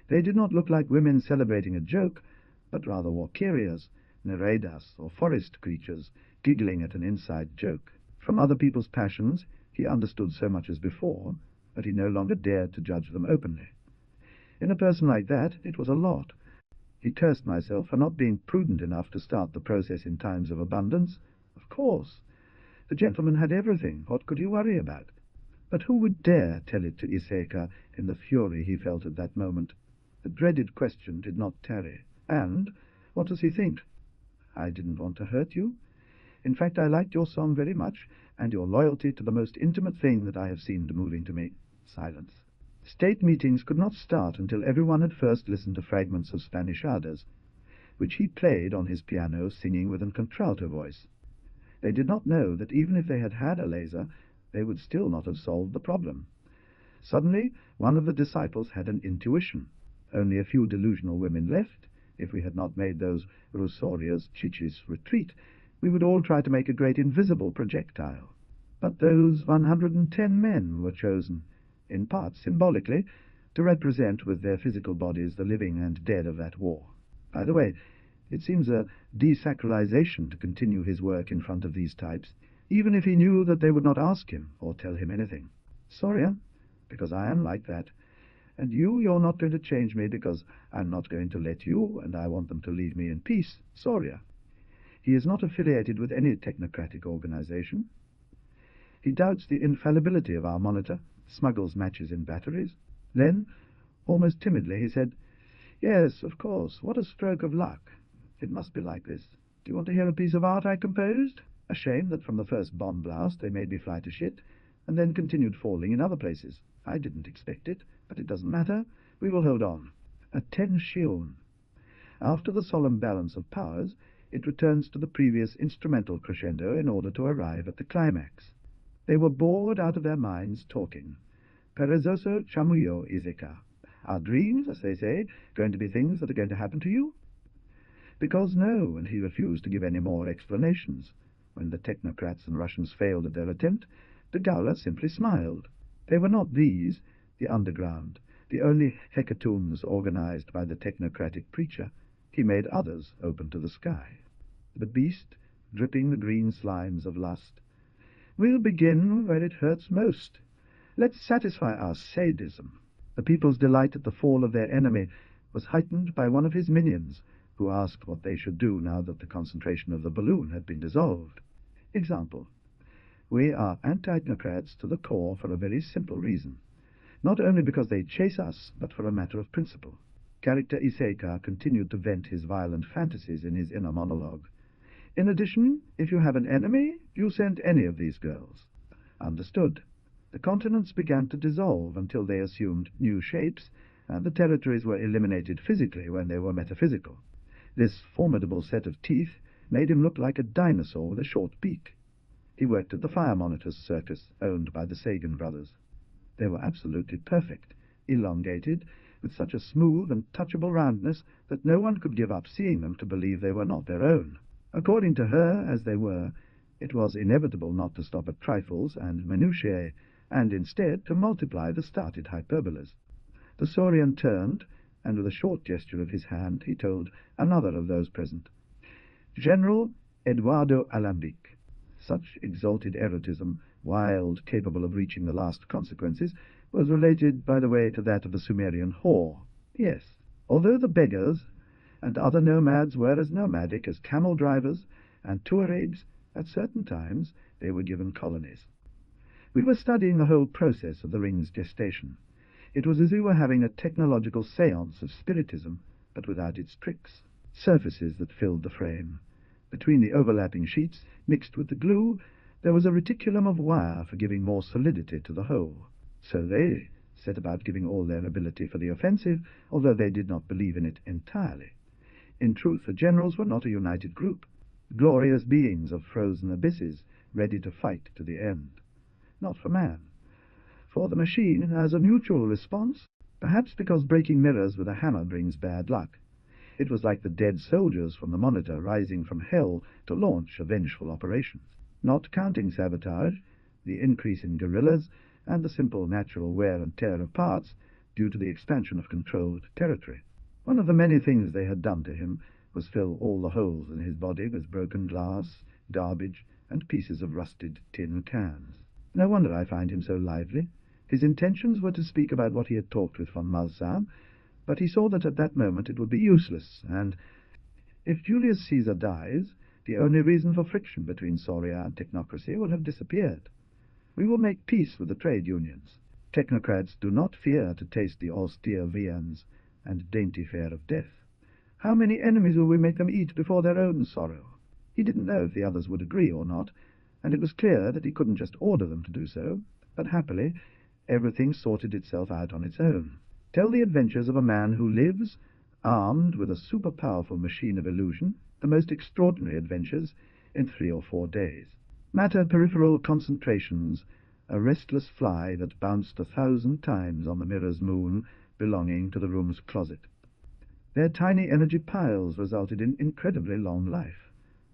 They did not look like women celebrating a joke, but rather walkerias, nereidas, or forest creatures, giggling at an inside joke. From other people's passions he understood so much as before, but he no longer dared to judge them openly. In a person like that it was a lot. He cursed myself for not being prudent enough to start the process in times of abundance. Of course, the gentleman had everything. What could he worry about? But who would dare tell it to Laiseca in the fury he felt at that moment? The dreaded question did not tarry. "And what does he think?" "I didn't want to hurt you. In fact, I liked your song very much, and your loyalty to the most intimate thing that I have seemed moving to me." Silence. State meetings could not start until everyone had first listened to fragments of Spanishadas, which he played on his piano, singing with an contralto voice. They did not know that even if they had had a laser, they would still not have solved the problem. Suddenly, one of the disciples had an intuition. Only a few delusional women left. If we had not made those Rusorias, chichis, retreat, we would all try to make a great invisible projectile. But those 110 men were chosen, in part symbolically, to represent with their physical bodies the living and dead of that war. By the way, it seems a desacralization to continue his work in front of these types, even if he knew that they would not ask him or tell him anything. "Soria, because I am like that. And you're not going to change me, because I'm not going to let you, and I want them to leave me in peace. Soria." He is not affiliated with any technocratic organization. He doubts the infallibility of our monitor, smuggles matches in batteries. Then, almost timidly, he said, "Yes, of course, what a stroke of luck. It must be like this. Do you want to hear a piece of art I composed? A shame that from the first bomb blast they made me fly to shit, and then continued falling in other places. I didn't expect it, but it doesn't matter. We will hold on. Attention." After the solemn balance of powers, it returns to the previous instrumental crescendo in order to arrive at the climax. They were bored out of their minds talking. Perezoso chamuyo Laiseca. Are dreams, as they say, going to be things that are going to happen to you? Because no, and he refused to give any more explanations. When the technocrats and Russians failed at their attempt, de Gaulle simply smiled. They were not these, the underground, the only hecatombs organized by the technocratic preacher. He made others open to the sky. The beast, dripping the green slimes of lust. "We'll begin where it hurts most. Let's satisfy our sadism." The people's delight at the fall of their enemy was heightened by one of his minions, who asked what they should do now that the concentration of the balloon had been dissolved. Example: "We are anti-technocrats to the core for a very simple reason. Not only because they chase us, but for a matter of principle." Character Laiseca continued to vent his violent fantasies in his inner monologue. "In addition, if you have an enemy, you send any of these girls." Understood. The continents began to dissolve until they assumed new shapes, and the territories were eliminated physically when they were metaphysical. This formidable set of teeth made him look like a dinosaur with a short beak. He worked at the Fire Monitors Circus, owned by the Sagan brothers. They were absolutely perfect, elongated, with such a smooth and touchable roundness that no one could give up seeing them to believe they were not their own. According to her, as they were, it was inevitable not to stop at trifles and minutiae, and instead to multiply the started hyperbolas. The Saurian turned, and with a short gesture of his hand he told another of those present, "General Eduardo Alambic." Such exalted erotism, wild, capable of reaching the last consequences, was related, by the way, to that of the Sumerian whore. Yes, although the beggars and other nomads were as nomadic as camel drivers and Tuaregs, at certain times they were given colonies. We were studying the whole process of the ring's gestation. It was as we were having a technological séance of spiritism, but without its tricks. Surfaces that filled the frame. Between the overlapping sheets, mixed with the glue, there was a reticulum of wire for giving more solidity to the whole. So they set about giving all their ability for the offensive, although they did not believe in it entirely. In truth, the generals were not a united group, glorious beings of frozen abysses, ready to fight to the end. Not for man. For the machine has a mutual response, Perhaps because breaking mirrors with a hammer brings bad luck. It was like the dead soldiers from the Monitor rising from hell to launch a vengeful operation. Not counting sabotage, the increase in guerrillas, and the simple natural wear and tear of parts due to the expansion of controlled territory. One of the many things they had done to him was fill all the holes in his body with broken glass, garbage, and pieces of rusted tin cans. No wonder I find him so lively. His intentions were to speak about what he had talked with von Malsam, but he saw that at that moment it would be useless, and if Julius Caesar dies, the only reason for friction between Soria and technocracy will have disappeared. We will make peace with the trade unions. Technocrats do not fear to taste the austere viands and dainty fare of death. How many enemies will we make them eat before their own sorrow? He didn't know if the others would agree or not, and it was clear that he couldn't just order them to do so, but happily everything sorted itself out on its own. Tell the adventures of a man who lives, armed with a super-powerful machine of illusion, the most extraordinary adventures, in 3 or 4 days. Matter peripheral concentrations, a restless fly that bounced 1,000 times on the mirror's moon belonging to the room's closet. Their tiny energy piles resulted in incredibly long life.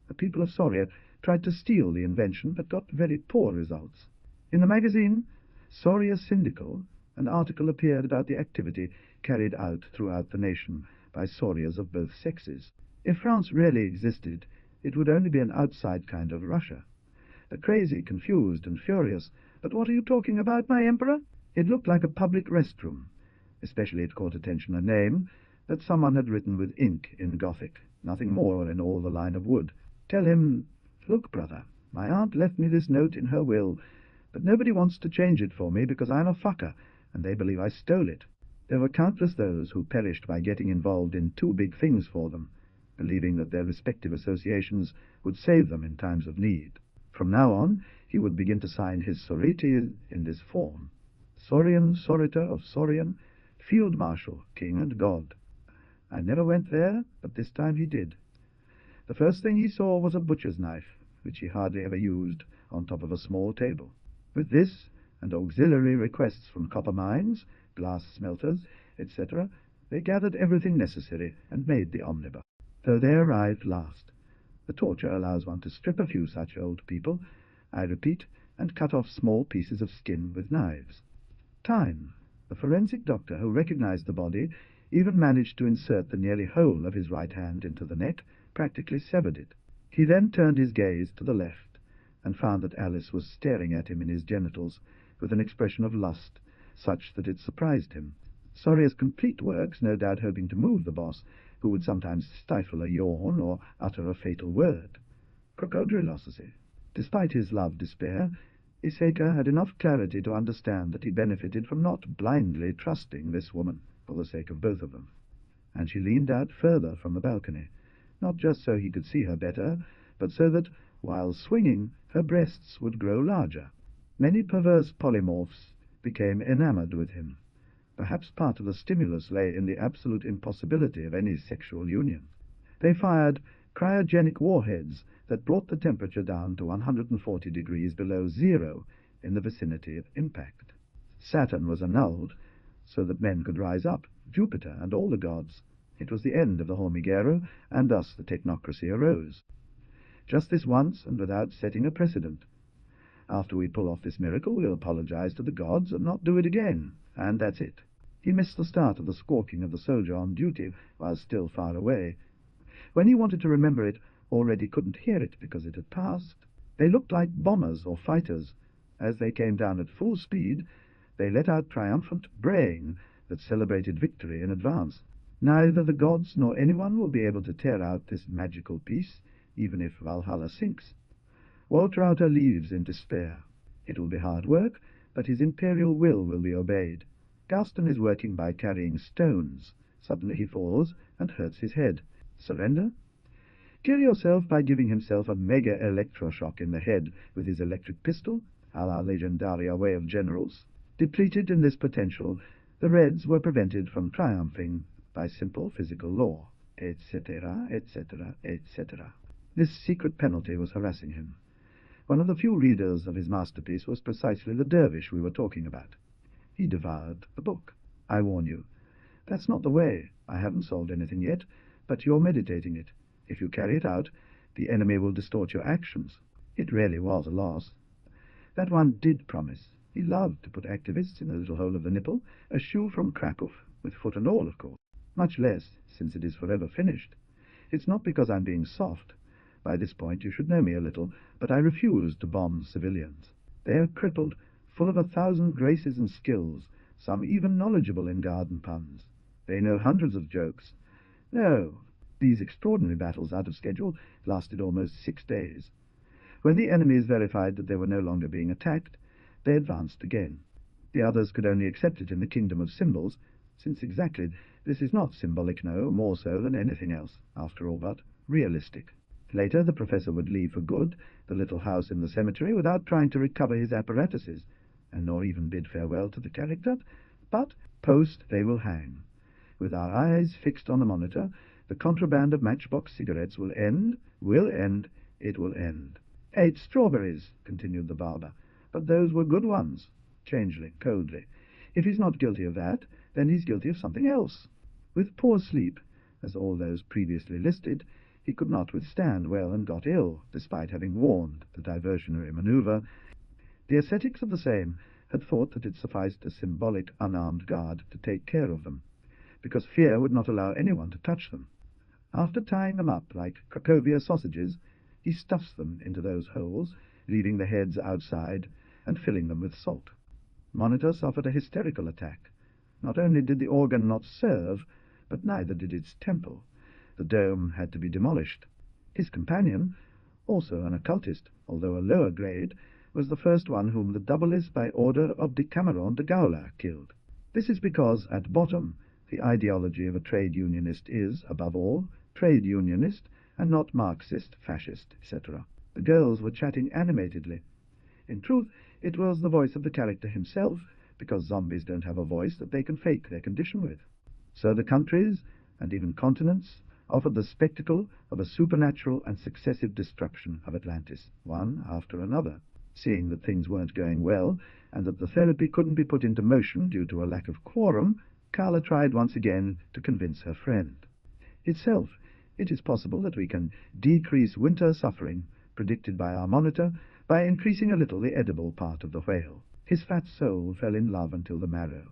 The people of Soria tried to steal the invention, but got very poor results. In the magazine Soria Syndical, an article appeared about the activity carried out throughout the nation by Sorias of both sexes. If France really existed, it would only be an outside kind of Russia. The crazy, confused, and furious, "But what are you talking about, my emperor?" It looked like a public restroom. Especially it caught attention a name that someone had written with ink in Gothic, nothing more in all the line of wood. Tell him, "Look, brother, my aunt left me this note in her will, but nobody wants to change it for me because I'm a fucker, and they believe I stole it." There were countless those who perished by getting involved in too big things for them, believing that their respective associations would save them in times of need. From now on, he would begin to sign his sorority in this form: Sorian Soriter of Sorian, Field Marshal, King and God. I never went there, but this time he did. The first thing he saw was a butcher's knife, which he hardly ever used, on top of a small table. With this, and auxiliary requests from copper mines, glass smelters, etc., they gathered everything necessary and made the omnibus. So they arrived last. The torture allows one to strip a few such old people, I repeat, and cut off small pieces of skin with knives. Time. The forensic doctor who recognized the body even managed to insert the nearly whole of his right hand into the neck, practically severed it. He then turned his gaze to the left, and found that Alice was staring at him in his genitals with an expression of lust, such that it surprised him. Soria's complete works no doubt hoping to move the boss, who would sometimes stifle a yawn or utter a fatal word. Crocodrilosity. Despite his love-despair, Laiseca had enough clarity to understand that he benefited from not blindly trusting this woman for the sake of both of them. And she leaned out further from the balcony, not just so he could see her better, but so that, while swinging, her breasts would grow larger. Many perverse polymorphs became enamored with him. Perhaps part of the stimulus lay in the absolute impossibility of any sexual union. They fired cryogenic warheads that brought the temperature down to 140 degrees below zero in the vicinity of impact. Saturn was annulled, so that men could rise up, Jupiter and all the gods. It was the end of the hormiguero, and thus the technocracy arose. Just this once, and without setting a precedent. After we pull off this miracle, we'll apologize to the gods and not do it again, and that's it. He missed the start of the squawking of the soldier on duty while still far away. When he wanted to remember it, already couldn't hear it because it had passed. They looked like bombers or fighters. As they came down at full speed, they let out triumphant braying that celebrated victory in advance. Neither the gods nor anyone will be able to tear out this magical piece, even if Valhalla sinks. Waltrauter leaves in despair. It will be hard work, but his imperial will be obeyed. Gaston is working by carrying stones. Suddenly he falls and hurts his head. Surrender? Kill yourself by giving himself a mega electroshock in the head with his electric pistol, a la legendaria way of generals. Depleted in this potential, the Reds were prevented from triumphing by simple physical law, etc., etc., etc. This secret penalty was harassing him. One of the few readers of his masterpiece was precisely the dervish we were talking about. He devoured the book. I warn you. That's not the way. I haven't solved anything yet, but you're meditating it. If you carry it out, the enemy will distort your actions. It really was a loss. That one did promise. He loved to put activists in the little hole of the nipple, a shoe from Krakow, with foot and all, of course. Much less, since it is forever finished. It's not because I'm being soft. By this point you should know me a little, but I refuse to bomb civilians. They are crippled, full of 1,000 graces and skills, some even knowledgeable in garden puns. They know hundreds of jokes. No, these extraordinary battles out of schedule lasted almost 6 days. When the enemies verified that they were no longer being attacked, they advanced again. The others could only accept it in the kingdom of symbols, since exactly this is not symbolic, no, more so than anything else, after all but realistic. Later the professor would leave for good the little house in the cemetery without trying to recover his apparatuses, and nor even bid farewell to the character, but post they will hang. With our eyes fixed on the monitor, the contraband of matchbox cigarettes will end, it will end. 8 strawberries, continued the barber, but those were good ones. Changeling, coldly. If he's not guilty of that, then he's guilty of something else. With poor sleep, as all those previously listed, he could not withstand well and got ill, despite having warned the diversionary maneuver. The ascetics of the same had thought that it sufficed a symbolic unarmed guard to take care of them, because fear would not allow anyone to touch them. After tying them up like Cracovia sausages, he stuffs them into those holes, leaving the heads outside and filling them with salt. Monitor suffered a hysterical attack. Not only did the organ not serve, but neither did its temple. The dome had to be demolished. His companion, also an occultist, although a lower grade, was the first one whom the doubles by order of Decameron de Gaula killed. This is because, at bottom, the ideology of a trade unionist is, above all, trade unionist, and not Marxist, fascist, etc. The girls were chatting animatedly. In truth, it was the voice of the character himself, because zombies don't have a voice that they can fake their condition with. So the countries, and even continents, offered the spectacle of a supernatural and successive destruction of Atlantis, one after another. Seeing that things weren't going well, and that the therapy couldn't be put into motion due to a lack of quorum, Carla tried once again to convince her friend. Itself, it is possible that we can decrease winter suffering, predicted by our monitor, by increasing a little the edible part of the whale. His fat soul fell in love until the marrow.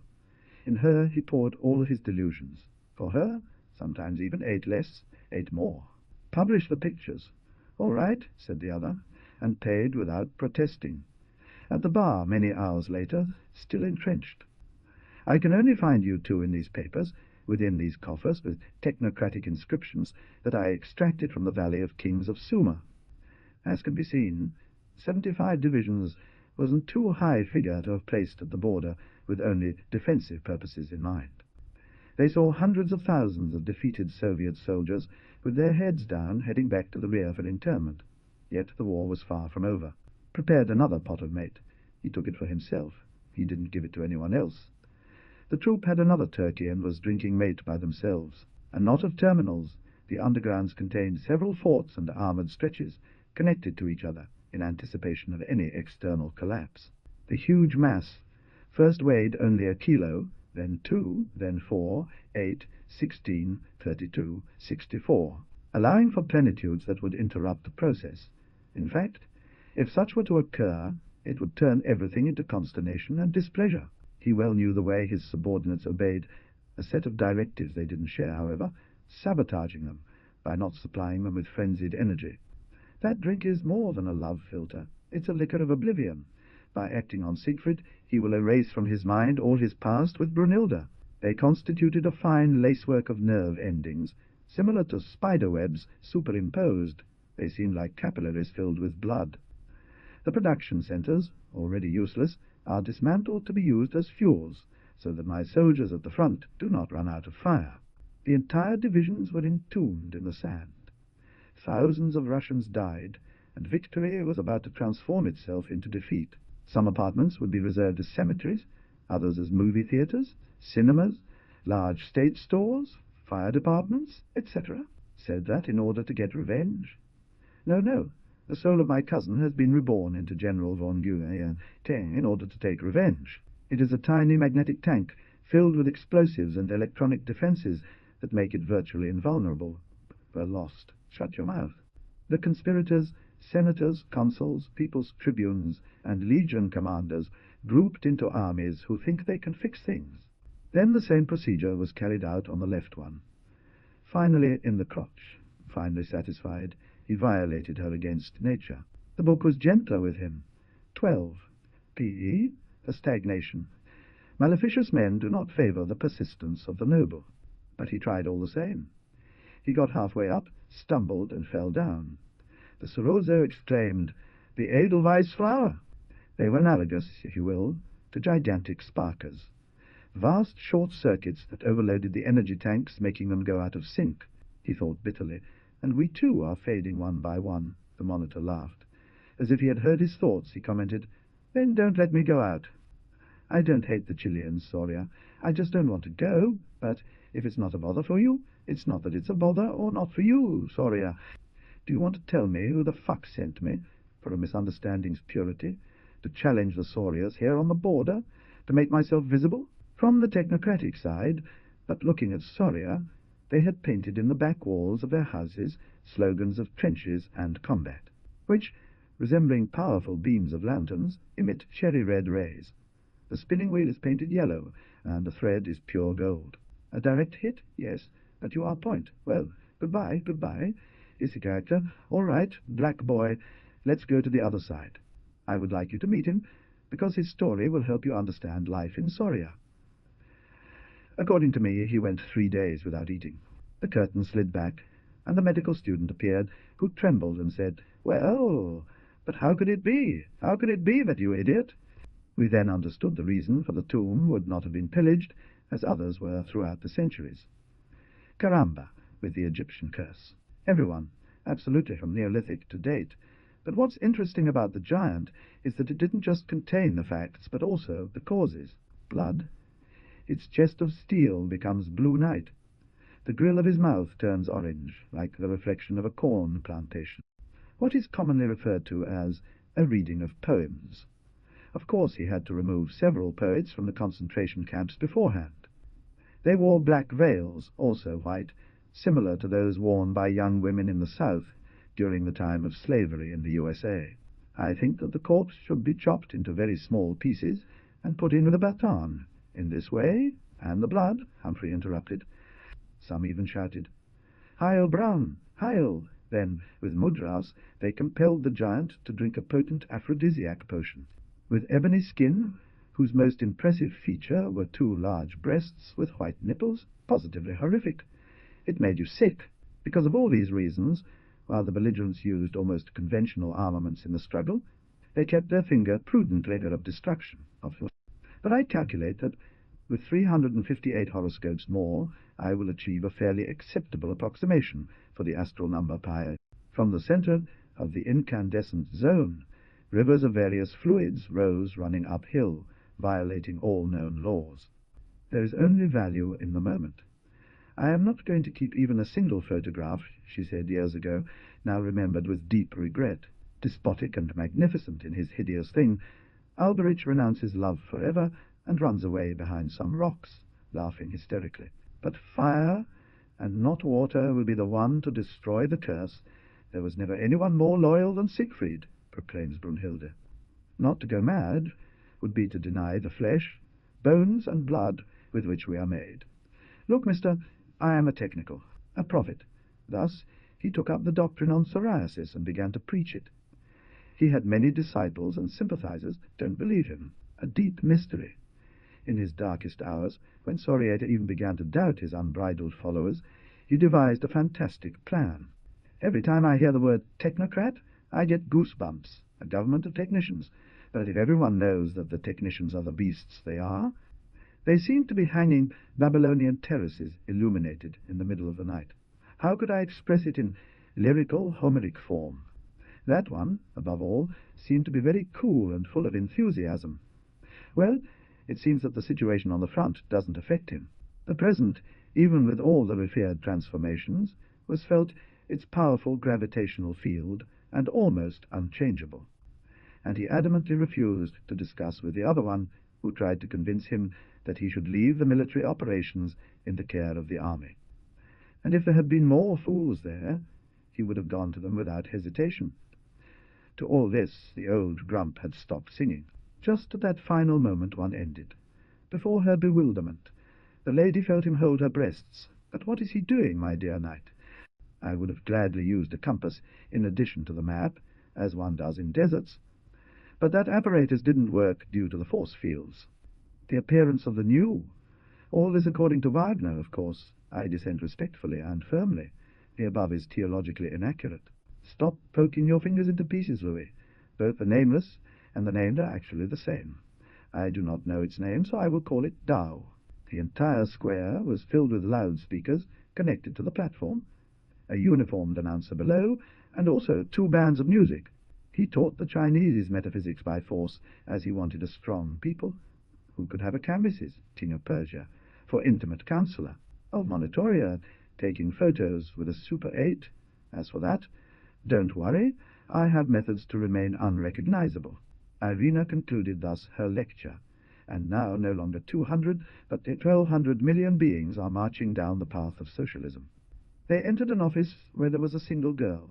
In her he poured all his delusions. For her, sometimes even 8 less, 8 more. Publish the pictures. All right, said the other, and paid without protesting. At the bar, many hours later, still entrenched. I can only find you 2 in these papers, within these coffers with technocratic inscriptions that I extracted from the Valley of Kings of Sumer. As can be seen, 75 divisions wasn't too high figure to have placed at the border with only defensive purposes in mind. They saw hundreds of thousands of defeated Soviet soldiers with their heads down heading back to the rear for interment. Yet the war was far from over. Prepared another pot of mate. He took it for himself. He didn't give it to anyone else. The troop had another turkey and was drinking mate by themselves. A knot of terminals, the undergrounds contained several forts and armored stretches, connected to each other in anticipation of any external collapse. The huge mass first weighed only a kilo, then 2, then 4, 8, 16, 32, 64, allowing for plenitudes that would interrupt the process. In fact, if such were to occur, it would turn everything into consternation and displeasure. He well knew the way his subordinates obeyed a set of directives they didn't share, however, sabotaging them by not supplying them with frenzied energy. That drink is more than a love filter. It's a liquor of oblivion. By acting on Siegfried, he will erase from his mind all his past with Brunhilde. They constituted a fine lacework of nerve endings, similar to spider webs superimposed. They seemed like capillaries filled with blood. The production centres, already useless, are dismantled to be used as fuels, so that my soldiers at the front do not run out of fire. The entire divisions were entombed in the sand. Thousands of Russians died, and victory was about to transform itself into defeat. Some apartments would be reserved as cemeteries, others as movie theatres, cinemas, large state stores, fire departments, etc. Said that in order to get revenge. No, the soul of my cousin has been reborn into General von Guyen in order to take revenge. It is a tiny magnetic tank filled with explosives and electronic defenses that make it virtually invulnerable, were lost. Shut your mouth. The conspirators, senators, consuls, people's tribunes, and legion commanders grouped into armies who think they can fix things. Then the same procedure was carried out on the left one. Finally, in the crotch, finally satisfied, he violated her against nature. The book was gentler with him. 12. P.E. A stagnation. Maleficious men do not favour the persistence of the noble. But he tried all the same. He got halfway up, stumbled, and fell down. The Sorozo exclaimed, "The Edelweiss flower!" They were analogous, if you will, to gigantic sparkers. Vast short circuits that overloaded the energy tanks, making them go out of sync, he thought bitterly. And we too are fading one by one. The monitor laughed. As if he had heard his thoughts, he commented, "Then don't let me go out." "I don't hate the Chileans, Soria. I just don't want to go. But if it's not a bother for you, it's not that it's a bother or not for you, Soria. Do you want to tell me who the fuck sent me, for a misunderstanding's purity, to challenge the Sorias here on the border, to make myself visible?" From the technocratic side, but looking at Soria, they had painted in the back walls of their houses slogans of trenches and combat, which, resembling powerful beams of lanterns, emit cherry-red rays. The spinning wheel is painted yellow, and the thread is pure gold. A direct hit? Yes, but you are point. Well, goodbye, goodbye. Is the character? All right, black boy, let's go to the other side. I would like you to meet him, because his story will help you understand life in Soria. According to me, he went 3 days without eating. The curtain slid back, and the medical student appeared, who trembled and said, "Well, but how could it be? How could it be that you idiot?" We then understood the reason, for the tomb would not have been pillaged, as others were throughout the centuries. Caramba, with the Egyptian curse. Everyone, absolutely from Neolithic to date. But what's interesting about the giant is that it didn't just contain the facts, but also the causes. Blood. Its chest of steel becomes blue night. The grill of his mouth turns orange, like the reflection of a corn plantation. What is commonly referred to as a reading of poems. Of course he had to remove several poets from the concentration camps beforehand. They wore black veils, also white, similar to those worn by young women in the South during the time of slavery in the USA. I think that the corpse should be chopped into very small pieces and put in with a baton. In this way, and the blood, Humphrey interrupted. Some even shouted, "Heil, Brown! Heil!" Then, with mudras, they compelled the giant to drink a potent aphrodisiac potion. With ebony skin, whose most impressive feature were 2 large breasts with white nipples, positively horrific. It made you sick. Because of all these reasons, while the belligerents used almost conventional armaments in the struggle, they kept their finger prudently of destruction. But I calculate that with 358 horoscopes more, I will achieve a fairly acceptable approximation for the astral number pi. From the center of the incandescent zone, rivers of various fluids rose running uphill, violating all known laws. There is only value in the moment. I am not going to keep even a single photograph, she said years ago, now remembered with deep regret. Despotic and magnificent in his hideous thing, Alberich renounces love forever and runs away behind some rocks, laughing hysterically. But fire, and not water, will be the one to destroy the curse. There was never anyone more loyal than Siegfried, proclaims Brunhilde. Not to go mad would be to deny the flesh, bones, and blood with which we are made. Look, mister, I am a technical, a prophet. Thus he took up the doctrine on psoriasis and began to preach it. He had many disciples, and sympathizers don't believe him. A deep mystery. In his darkest hours, when Soriata even began to doubt his unbridled followers, he devised a fantastic plan. Every time I hear the word technocrat, I get goosebumps. A government of technicians. But if everyone knows that the technicians are the beasts they are, they seem to be hanging Babylonian terraces illuminated in the middle of the night. How could I express it in lyrical, Homeric form? That one, above all, seemed to be very cool and full of enthusiasm. Well, it seems that the situation on the front doesn't affect him. The present, even with all the revered transformations, was felt its powerful gravitational field and almost unchangeable. And he adamantly refused to discuss with the other one, who tried to convince him that he should leave the military operations in the care of the army. And if there had been more fools there, he would have gone to them without hesitation. To all this, the old grump had stopped singing. Just at that final moment one ended. Before her bewilderment, the lady felt him hold her breasts. "But what is he doing, my dear knight?" I would have gladly used a compass in addition to the map, as one does in deserts, but that apparatus didn't work due to the force fields. The appearance of the new. All this according to Wagner, of course. I dissent respectfully and firmly. The above is theologically inaccurate. Stop poking your fingers into pieces, Louis. Both the nameless and the named are actually the same. I do not know its name, so I will call it Tao. The entire square was filled with loudspeakers connected to the platform, a uniformed announcer below, and also 2 bands of music. He taught the Chinese metaphysics by force, as he wanted a strong people who could have a Cambyses, King of Persia, for intimate counselor, of Monitoria, taking photos with a Super 8. As for that, don't worry, I have methods to remain unrecognizable. Irina concluded thus her lecture, and now no longer 200, but 1,200 million beings are marching down the path of socialism. They entered an office where there was a single girl.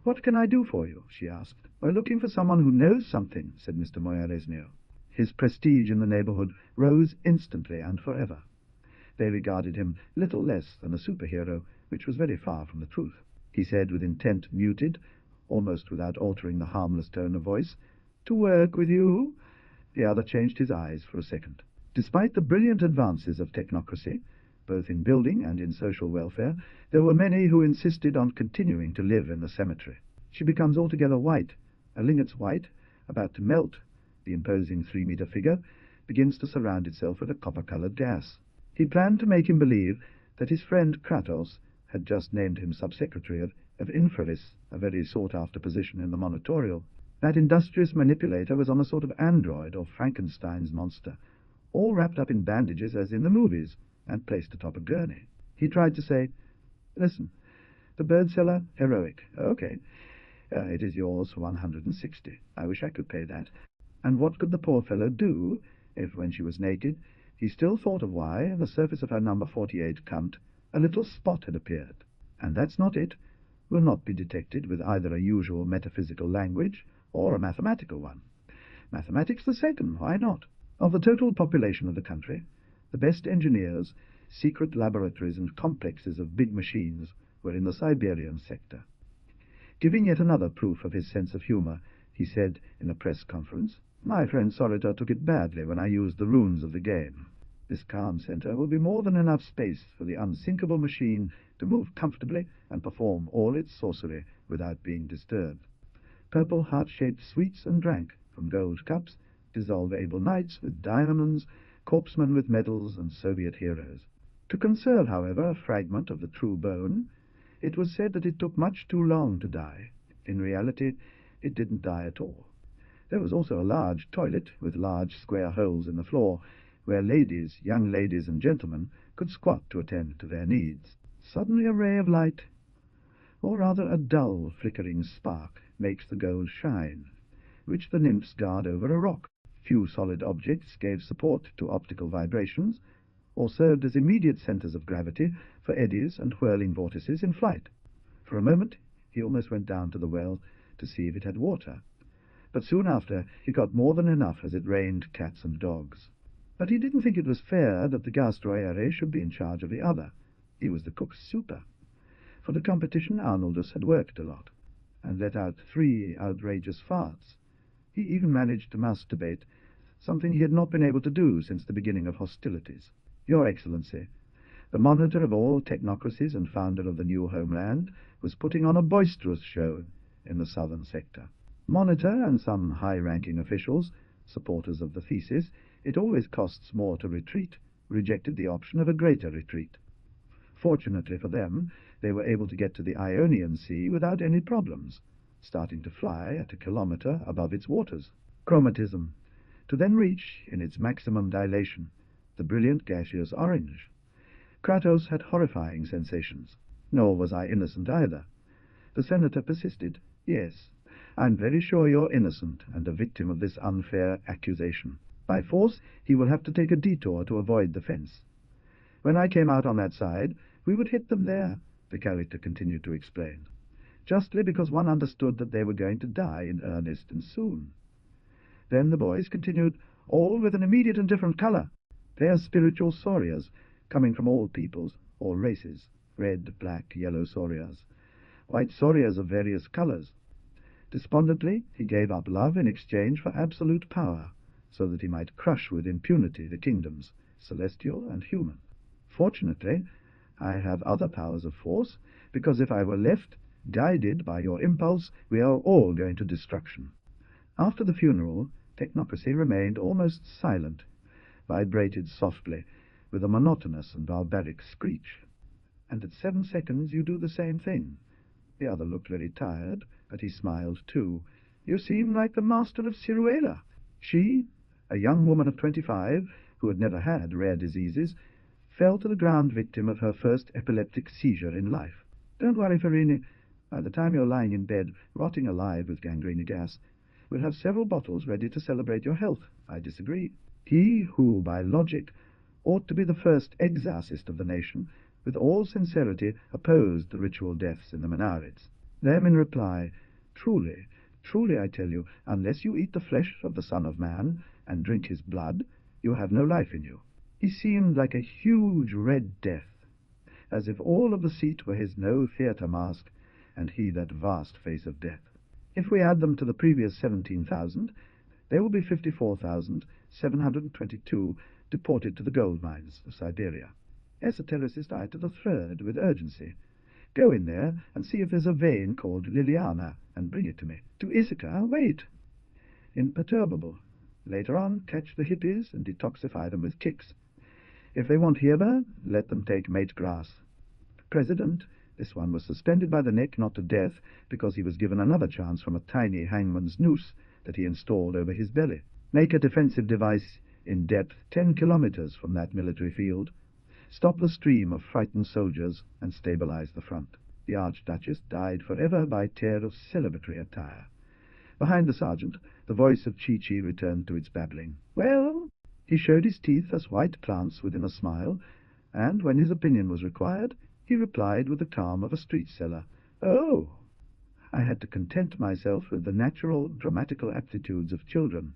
"What can I do for you?" she asked. "We're looking for someone who knows something," said Mr. Moyaresnio. His prestige in the neighborhood rose instantly and forever. They regarded him little less than a superhero, which was very far from the truth. He said with intent muted, almost without altering the harmless tone of voice, "To work with you?" The other changed his eyes for a second. Despite the brilliant advances of technocracy, both in building and in social welfare, there were many who insisted on continuing to live in the cemetery. She becomes altogether white, a linnet's white, about to melt. The imposing 3-meter figure begins to surround itself with a copper-colored gas. He planned to make him believe that his friend Kratos had just named him subsecretary of Infravis, a very sought-after position in the monitorial. That industrious manipulator was on a sort of android or Frankenstein's monster, all wrapped up in bandages as in the movies, and placed atop a gurney. He tried to say, "Listen, the bird seller, heroic. Okay, it is yours for 160. I wish I could pay that." And what could the poor fellow do if, when she was naked, he still thought of why, on the surface of her number 48 cunt, a little spot had appeared? And that's not it. Will not be detected with either a usual metaphysical language or a mathematical one. Mathematics the second, why not? Of the total population of the country, the best engineers, secret laboratories, and complexes of big machines were in the Siberian sector. Giving yet another proof of his sense of humor, he said in a press conference, "My friend Sorita took it badly when I used the runes of the game. This calm center will be more than enough space for the unsinkable machine to move comfortably and perform all its sorcery without being disturbed. Purple heart-shaped sweets and drank from gold cups, dissolve able knights with diamonds, corpsemen with medals, and Soviet heroes. To conserve, however, a fragment of the true bone, it was said that it took much too long to die. In reality, it didn't die at all. There was also a large toilet with large square holes in the floor, where ladies, young ladies and gentlemen, could squat to attend to their needs. Suddenly a ray of light, or rather a dull flickering spark, makes the gold shine, which the nymphs guard over a rock. Few solid objects gave support to optical vibrations, or served as immediate centers of gravity for eddies and whirling vortices in flight. For a moment he almost went down to the well to see if it had water, but soon after he got more than enough as it rained cats and dogs. But he didn't think it was fair that the gastroere should be in charge of the other. He was the cook's super. For the competition, Arnoldus had worked a lot, and let out 3 outrageous farts. He even managed to masturbate, something he had not been able to do since the beginning of hostilities. Your Excellency, the monitor of all technocracies and founder of the new homeland, was putting on a boisterous show in the southern sector. Monitor and some high-ranking officials, supporters of the thesis, "It always costs more to retreat," rejected the option of a greater retreat. Fortunately for them, they were able to get to the Ionian Sea without any problems, starting to fly at a kilometer above its waters. Chromatism, to then reach, in its maximum dilation, the brilliant gaseous orange. Kratos had horrifying sensations, nor was I innocent either. The senator persisted. "Yes, I'm very sure you're innocent and a victim of this unfair accusation. By force, he will have to take a detour to avoid the fence. When I came out on that side, we would hit them there, the character continued to explain, justly because one understood that they were going to die in earnest and soon. Then the boys continued, all with an immediate and different color. They are spiritual Solias, coming from all peoples, all races, red, black, yellow Solias, white Solias of various colors. Despondently, he gave up love in exchange for absolute power, so that he might crush with impunity the kingdoms, celestial and human. Fortunately, I have other powers of force, because if I were left, guided by your impulse, we are all going to destruction. After the funeral, technocracy remained almost silent, vibrated softly, with a monotonous and barbaric screech. And at 7 seconds you do the same thing. The other looked very tired, but he smiled too. You seem like the master of Ciruela. She, a young woman of 25, who had never had rare diseases, fell to the ground victim of her first epileptic seizure in life. Don't worry, Farini. By the time you're lying in bed, rotting alive with gangrene gas, we'll have several bottles ready to celebrate your health. I disagree. He who, by logic, ought to be the first exorcist of the nation, with all sincerity opposed the ritual deaths in the Minarets. Them in reply, truly, truly, I tell you, unless you eat the flesh of the Son of Man and drink his blood, you have no life in you. He seemed like a huge red death, as if all of the seat were his no theatre mask, and he that vast face of death. If we add them to the previous 17,000, there will be 54,722 deported to the gold mines of Siberia. Esotericist eye to the third with urgency. Go in there and see if there's a vein called Liliana, and bring it to me. To Issachar, wait. Imperturbable. Later on, catch the hippies and detoxify them with kicks. If they want Heber, let them take mate grass. President, this one was suspended by the neck, not to death, because he was given another chance from a tiny hangman's noose that he installed over his belly. Make a defensive device in depth 10 kilometers from that military field. Stop the stream of frightened soldiers and stabilize the front. The Archduchess died forever by tear of celebratory attire. Behind the sergeant, the voice of Chi-Chi returned to its babbling. Well, he showed his teeth as white plants within a smile, and when his opinion was required, he replied with the calm of a street seller. Oh! I had to content myself with the natural dramatical aptitudes of children.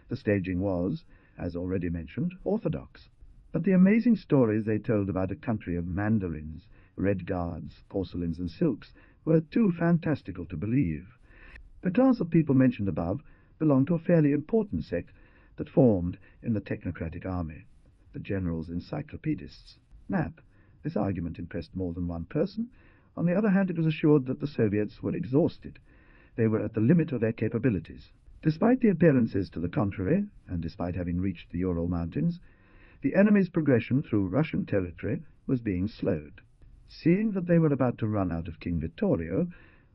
The staging was, as already mentioned, orthodox. But the amazing stories they told about a country of mandarins, red guards, porcelains, and silks were too fantastical to believe. The class of people mentioned above belonged to a fairly important sect that formed in the technocratic army, the generals' encyclopedists. Nap. This argument impressed more than one person. On the other hand, it was assured that the Soviets were exhausted. They were at the limit of their capabilities. Despite the appearances to the contrary, and despite having reached the Ural Mountains, the enemy's progression through Russian territory was being slowed. Seeing that they were about to run out of King Vittorio,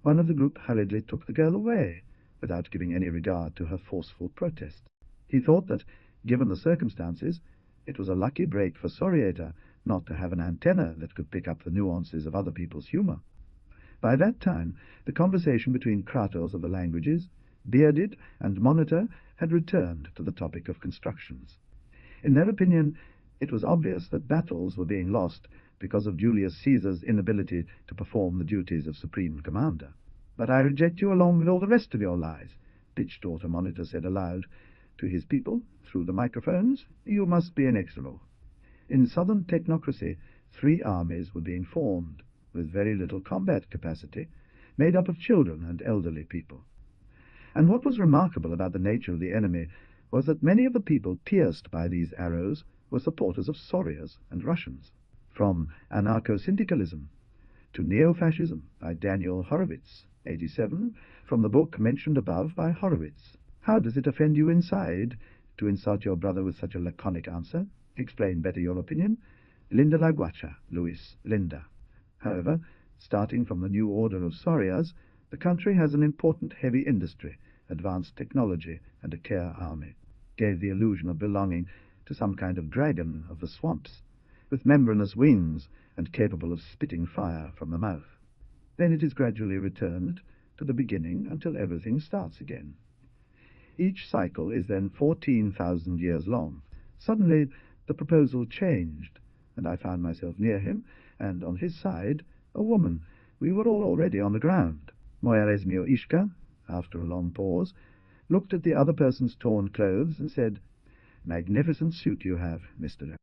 one of the group hurriedly took the girl away, without giving any regard to her forceful protest. He thought that, given the circumstances, it was a lucky break for Sorieta not to have an antenna that could pick up the nuances of other people's humor. By that time, the conversation between Kratos of the languages, Bearded, and Monitor had returned to the topic of constructions. In their opinion, it was obvious that battles were being lost because of Julius Caesar's inability to perform the duties of supreme commander. But I reject you along with all the rest of your lies, Pitch-daughter Monitor said aloud to his people through the microphones. You must be inexorable. In southern technocracy, 3 armies were being formed, with very little combat capacity, made up of children and elderly people. And what was remarkable about the nature of the enemy was that many of the people pierced by these arrows were supporters of Solias and Russians, from anarcho-syndicalism to neo-fascism by Daniel Horowitz, 87, from the book mentioned above by Horowitz. How does it offend you inside to insult your brother with such a laconic answer? Explain better your opinion. Linda La Guacha, Luis, Linda. However, starting from the new order of Solias, the country has an important heavy industry, advanced technology, and a care army. Gave the illusion of belonging to some kind of dragon of the swamps, with membranous wings and capable of spitting fire from the mouth. Then it is gradually returned to the beginning until everything starts again. Each cycle is then 14,000 years long. Suddenly the proposal changed, and I found myself near him, and on his side a woman. We were all already on the ground. Moyares mio Ishka, after a long pause, looked at the other person's torn clothes and said, "Magnificent suit you have, Mr.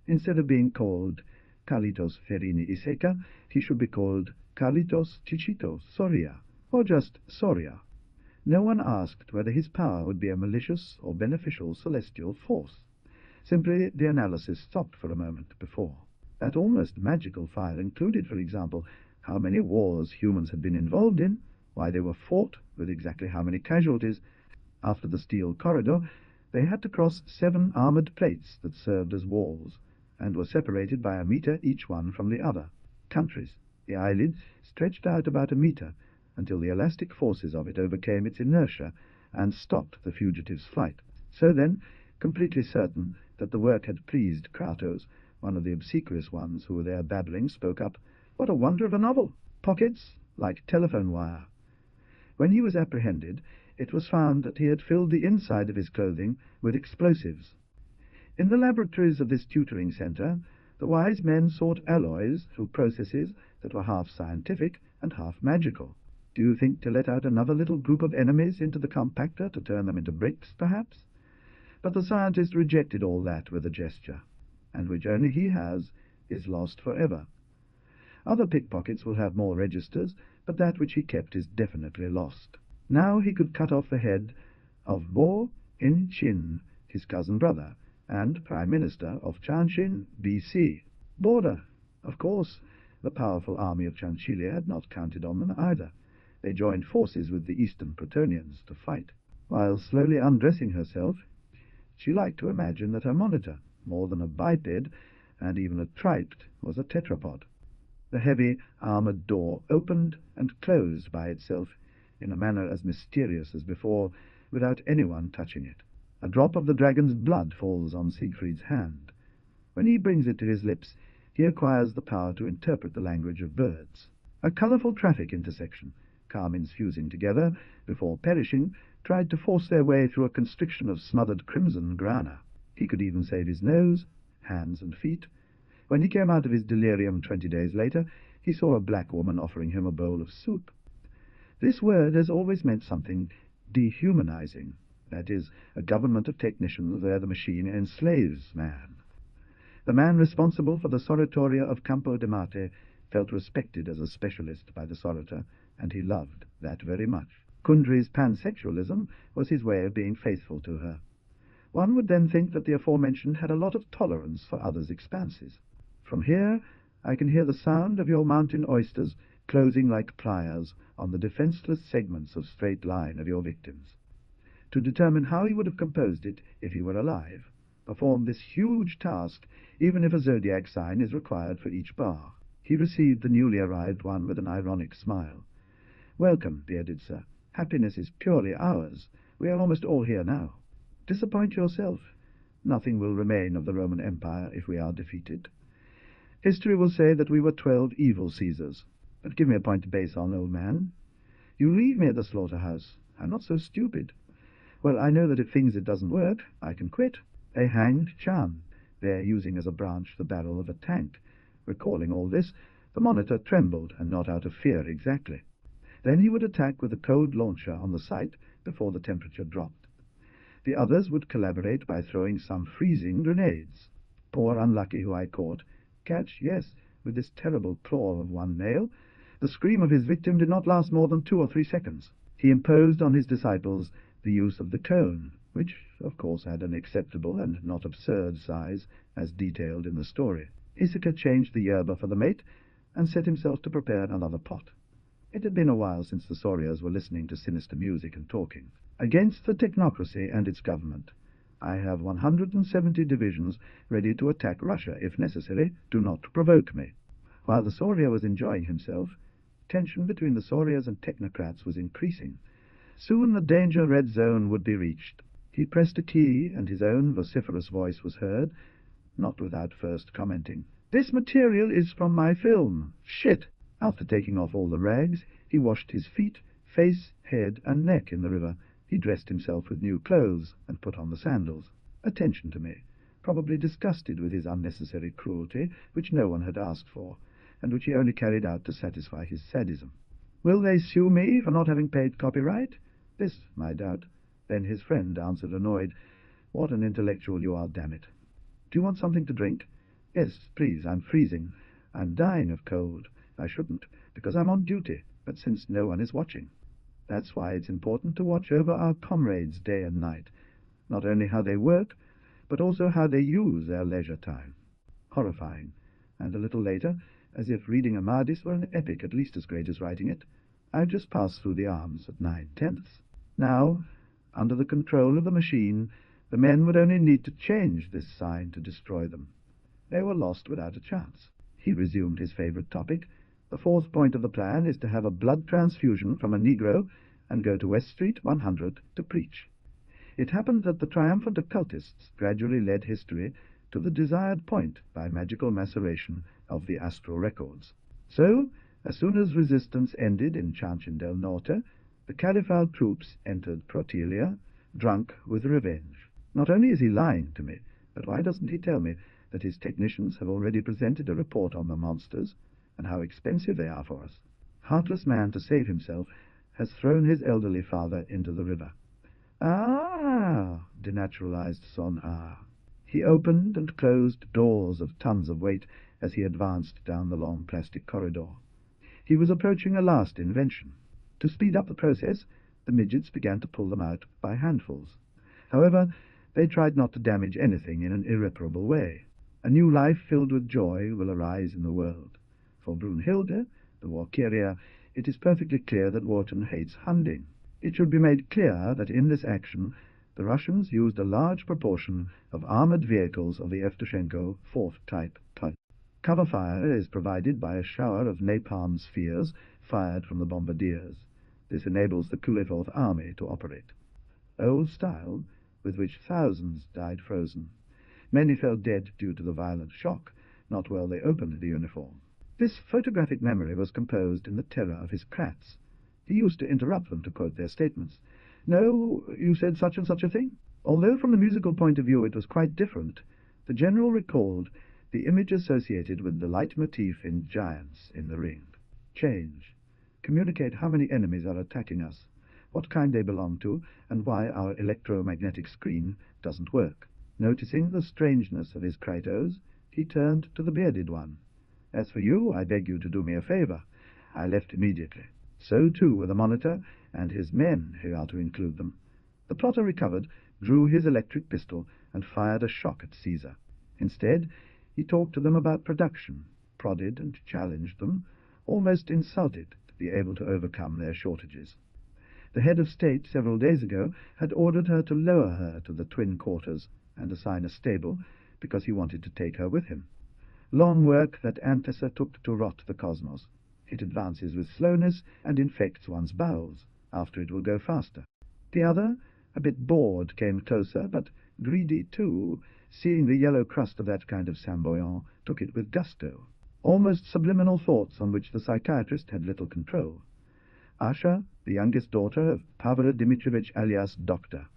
Instead of being called Carlitos Ferini Iseca, he should be called Carlitos Chichito Soria, or just Soria." No one asked whether his power would be a malicious or beneficial celestial force. Simply the analysis stopped for a moment before. That almost magical file included, for example, how many wars humans had been involved in, why they were fought, with exactly how many casualties. After the steel corridor, they had to cross 7 armored plates that served as walls, and were separated by a meter each one from the other. Countries. The eyelid stretched out about a meter, until the elastic forces of it overcame its inertia and stopped the fugitive's flight. So then, completely certain that the work had pleased Kratos, one of the obsequious ones who were there babbling spoke up, "What a wonder of a novel! Pockets like telephone wire." When he was apprehended, it was found that he had filled the inside of his clothing with explosives. In the laboratories of this tutoring centre, the wise men sought alloys through processes that were half scientific and half magical. Do you think to let out another little group of enemies into the compactor to turn them into bricks, perhaps? But the scientist rejected all that with a gesture, and which only he has is lost forever. Other pickpockets will have more registers, but that which he kept is definitely lost. Now he could cut off the head of Bo In-chin, his cousin brother, and Prime Minister of Chanshin, B.C. Border. Of course, the powerful army of Chanchilia had not counted on them either. They joined forces with the Eastern Protonians to fight. While slowly undressing herself, she liked to imagine that her monitor, more than a biped, and even a triped, was a tetrapod. The heavy, armored door opened and closed by itself in a manner as mysterious as before, without anyone touching it. A drop of the dragon's blood falls on Siegfried's hand. When he brings it to his lips, he acquires the power to interpret the language of birds. A colourful traffic intersection, carmines fusing together, before perishing, tried to force their way through a constriction of smothered crimson grana. He could even save his nose, hands and feet. When he came out of his delirium 20 days later, he saw a black woman offering him a bowl of soup. This word has always meant something dehumanizing, that is, a government of technicians where the machine enslaves man. The man responsible for the Soratoria of Campo de Marte felt respected as a specialist by the Sorator, and he loved that very much. Kundry's pansexualism was his way of being faithful to her. One would then think that the aforementioned had a lot of tolerance for others' expanses. From here I can hear the sound of your mountain oysters closing like pliers on the defenceless segments of straight line of your victims. To determine how he would have composed it if he were alive, perform this huge task, even if a zodiac sign is required for each bar. He received the newly arrived one with an ironic smile. "Welcome, bearded sir. Happiness is purely ours. We are almost all here now. Disappoint yourself. Nothing will remain of the Roman Empire if we are defeated. History will say that we were 12 evil Caesars. But give me a point to base on, old man. You leave me at the slaughterhouse. I'm not so stupid. Well, I know that if things it doesn't work, I can quit. A hanged Chan, there using as a branch the barrel of a tank. Recalling all this, the monitor trembled, and not out of fear exactly. Then he would attack with a cold launcher on the site before the temperature dropped. The others would collaborate by throwing some freezing grenades. Poor unlucky who I caught. Catch, yes, with this terrible claw of one nail. The scream of his victim did not last more than 2 or 3 seconds. He imposed on his disciples the use of the cone, which, of course, had an acceptable and not absurd size, as detailed in the story. Iseca changed the yerba for the mate, and set himself to prepare another pot. It had been a while since the Sorias were listening to sinister music and talking. Against the technocracy and its government, I have 170 divisions ready to attack Russia if necessary. Do not provoke me. While the Soria was enjoying himself, tension between the Sorias and technocrats was increasing. Soon the danger red zone would be reached. He pressed a key, and his own vociferous voice was heard, not without first commenting, "This material is from my film. Shit!" After taking off all the rags, he washed his feet, face, head, and neck in the river, He dressed himself with new clothes and put on the sandals. Attention to me, probably disgusted with his unnecessary cruelty, which no one had asked for, and which he only carried out to satisfy his sadism. Will they sue me for not having paid copyright? This, my doubt. Then his friend answered, annoyed, What an intellectual you are, damn it. Do you want something to drink? Yes, please, I'm freezing. I'm dying of cold. I shouldn't, because I'm on duty, but since no one is watching. That's why it's important to watch over our comrades day and night, not only how they work, but also how they use their leisure time. Horrifying. And a little later, as if reading Amadis were an epic at least as great as writing it, I've just passed through the arms at 9/10. Now, under the control of the machine, the men would only need to change this sign to destroy them. They were lost without a chance. He resumed his favorite topic. The fourth point of the plan is to have a blood transfusion from a Negro and go to West Street 100 to preach. It happened that the triumphant occultists gradually led history to the desired point by magical maceration of the astral records. So, as soon as resistance ended in Chanchin del Norte, the Caliphal troops entered Protelia, drunk with revenge. Not only is he lying to me, but why doesn't he tell me that his technicians have already presented a report on the monsters, and how expensive they are for us? Heartless man, to save himself, has thrown his elderly father into the river. Ah, denaturalized Son Ah. He opened and closed doors of tons of weight as he advanced down the long plastic corridor. He was approaching a last invention. To speed up the process, the midgets began to pull them out by handfuls. However, they tried not to damage anything in an irreparable way. A new life filled with joy will arise in the world. For Brunhilde, the Walkyria, it is perfectly clear that Wharton hates hunting. It should be made clear that in this action the Russians used a large proportion of armored vehicles of the Evtushenko 4th type. Cover fire is provided by a shower of napalm spheres fired from the bombardiers. This enables the Kulifourth Army to operate. Old style, with which thousands died frozen. Many fell dead due to the violent shock. Not well they opened the uniform. This photographic memory was composed in the terror of his crats. He used to interrupt them to quote their statements. No, you said such and such a thing. Although from the musical point of view it was quite different, the general recalled the image associated with the leitmotif in Giants in the Ring. Change. Communicate how many enemies are attacking us, what kind they belong to, and why our electromagnetic screen doesn't work. Noticing the strangeness of his Krytos, he turned to the bearded one. As for you, I beg you to do me a favor. I left immediately. So too were the monitor and his men, who are to include them. The plotter recovered, drew his electric pistol, and fired a shot at Caesar. Instead, he talked to them about production, prodded and challenged them, almost insulted to be able to overcome their shortages. The head of state several days ago had ordered her to lower her to the twin quarters and assign a stable, because he wanted to take her with him. Long work that Antessa took to rot the cosmos. It advances with slowness and infects one's bowels. After it will go faster. The other, a bit bored, came closer, but greedy too, seeing the yellow crust of that kind of Samboyant, took it with gusto. Almost subliminal thoughts on which the psychiatrist had little control. Asha, the youngest daughter of Pavel Dmitrievich alias Doctor.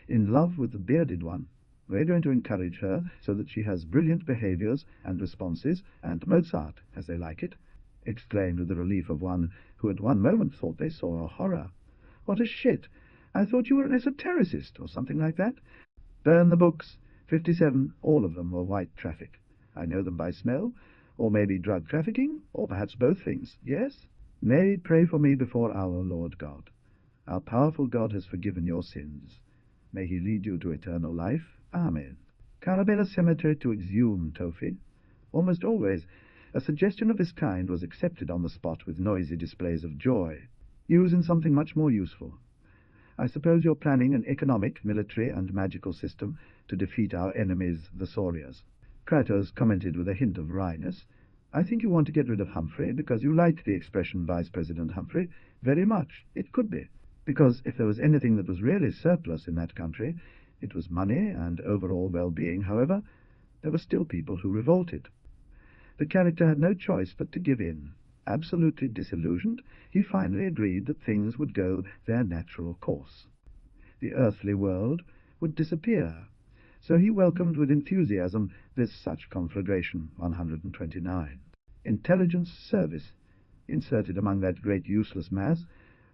In love with the bearded one. We're going to encourage her so that she has brilliant behaviors and responses, and Mozart, as they like it, exclaimed with the relief of one who at one moment thought they saw a horror. What a shit! I thought you were an esotericist, or something like that. Burn the books. 57, all of them were white traffic. I know them by smell, or maybe drug trafficking, or perhaps both things. Yes? May pray for me before our Lord God. Our powerful God has forgiven your sins. May he lead you to eternal life. Amen. Carabella Cemetery to exhume Tofi. Almost always, a suggestion of this kind was accepted on the spot with noisy displays of joy. Use in something much more useful. I suppose you're planning an economic, military, and magical system to defeat our enemies, the Solias. Kratos commented with a hint of wryness. I think you want to get rid of Humphrey because you liked the expression Vice President Humphrey very much. It could be, because if there was anything that was really surplus in that country, it was money and overall well-being. However, there were still people who revolted. The character had no choice but to give in. Absolutely disillusioned, he finally agreed that things would go their natural course. the earthly world, would disappear. So he welcomed with enthusiasm this such conflagration, 129. Intelligence service. Inserted among that great useless mass,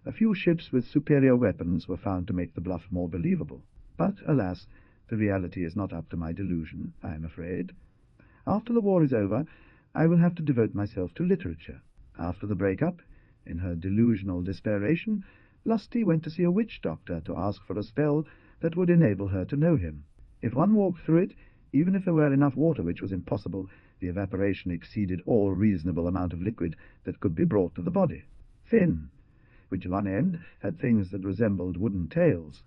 a few ships with superior weapons were found to make the bluff more believable. But, alas, the reality is not up to my delusion, I am afraid. After the war is over, I will have to devote myself to literature. After the break-up, in her delusional desperation, Lusty went to see a witch-doctor to ask for a spell that would enable her to know him. If one walked through it, even if there were enough water, which was impossible, the evaporation exceeded all reasonable amount of liquid that could be brought to the body. Thin, which at one end had things that resembled wooden tails.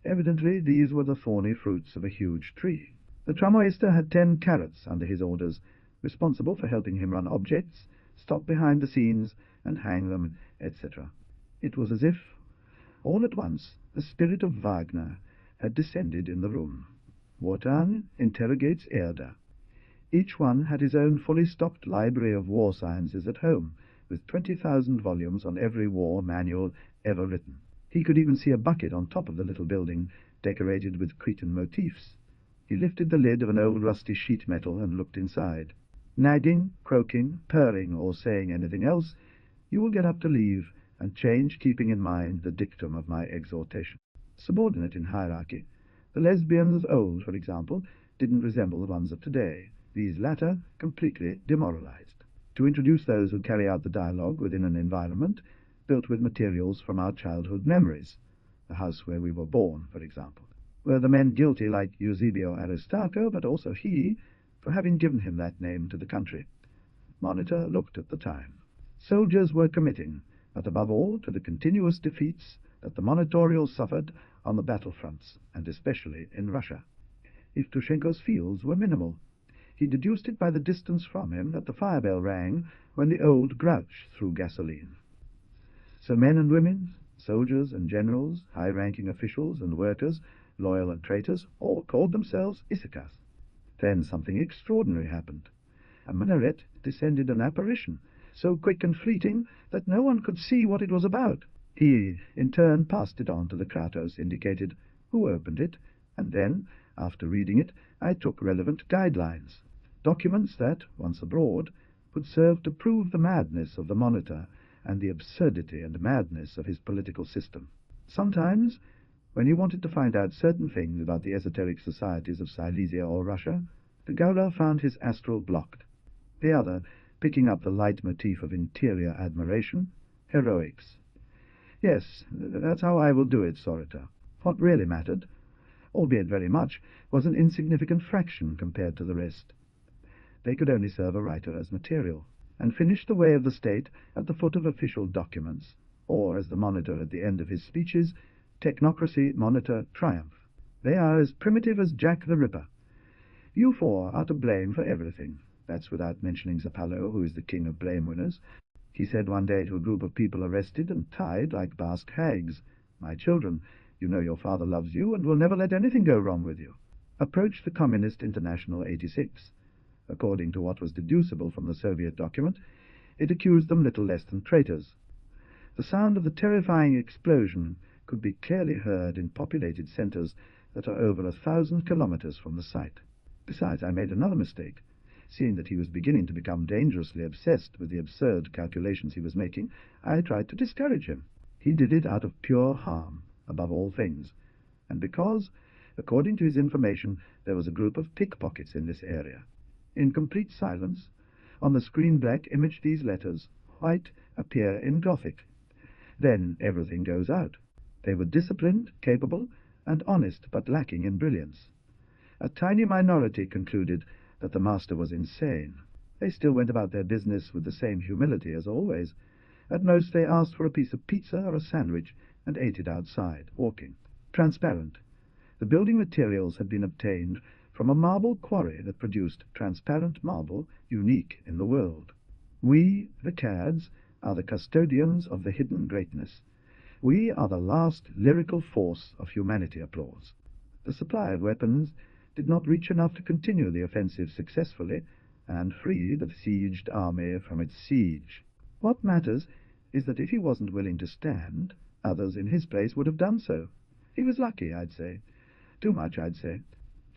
Evidently these were the thorny fruits of a huge tree. The Tramoista had 10 carrots under his orders, responsible for helping him run objects, stop behind the scenes, and hang them, etc. It was as if, all at once, the spirit of Wagner had descended in the room. Wotan interrogates Erda. Each one had his own fully stocked library of war sciences at home, with 20,000 volumes on every war manual ever written. He could even see a bucket on top of the little building, decorated with Cretan motifs. He lifted the lid of an old rusty sheet metal and looked inside. Nagging, croaking, purring, or saying anything else, you will get up to leave, and change, keeping in mind the dictum of my exhortation. Subordinate in hierarchy, the lesbians of old, for example, didn't resemble the ones of today. These latter completely demoralized. To introduce those who carry out the dialogue within an environment built with materials from our childhood memories, the house where we were born, for example. Were the men guilty like Eusebio Aristarcho, but also he, for having given him that name to the country? Monitor looked at the time. Soldiers were committing, but above all to the continuous defeats that the monitorials suffered on the battlefronts, and especially in Russia. Evtushenko's fields were minimal. He deduced it by the distance from him that the fire bell rang when the old grouch threw gasoline. So men and women, soldiers and generals, high-ranking officials and workers, loyal and traitors, all called themselves Issachars. Then something extraordinary happened. A minaret descended an apparition, so quick and fleeting that no one could see what it was about. He, in turn, passed it on to the Kratos indicated, who opened it, and then, after reading it, I took relevant guidelines, documents that, once abroad, would serve to prove the madness of the monitor and the absurdity and madness of his political system. Sometimes, when he wanted to find out certain things about the esoteric societies of Silesia or Russia, the Gauler found his astral blocked. The other, picking up the leitmotif of interior admiration, heroics. Yes, that's how I will do it, Sorita. What really mattered, albeit very much, was an insignificant fraction compared to the rest. They could only serve a writer as material, and finish the way of the state at the foot of official documents, or, as the monitor at the end of his speeches, technocracy monitor triumph. They are as primitive as Jack the Ripper. You four are to blame for everything. That's without mentioning Zapallo, who is the king of blame-winners. He said one day to a group of people arrested and tied like Basque hags, "My children, you know your father loves you and will never let anything go wrong with you." Approach the Communist International 86. According to what was deducible from the Soviet document, it accused them little less than traitors. The sound of the terrifying explosion could be clearly heard in populated centers that are over 1,000 kilometers from the site. Besides, I made another mistake. Seeing that he was beginning to become dangerously obsessed with the absurd calculations he was making, I tried to discourage him. He did it out of pure harm, above all things, and because, according to his information, there was a group of pickpockets in this area. In complete silence, on the screen black image these letters, white, appear in Gothic. Then everything goes out. They were disciplined, capable, and honest, but lacking in brilliance. A tiny minority concluded that the master was insane. They still went about their business with the same humility as always. At most they asked for a piece of pizza or a sandwich and ate it outside, walking. Transparent. The building materials had been obtained from a marble quarry that produced transparent marble unique in the world. We, the cads, are the custodians of the hidden greatness. We are the last lyrical force of humanity applause. The supply of weapons did not reach enough to continue the offensive successfully and free the besieged army from its siege. What matters is that if he wasn't willing to stand, others in his place would have done so. He was lucky, I'd say. Too much, I'd say.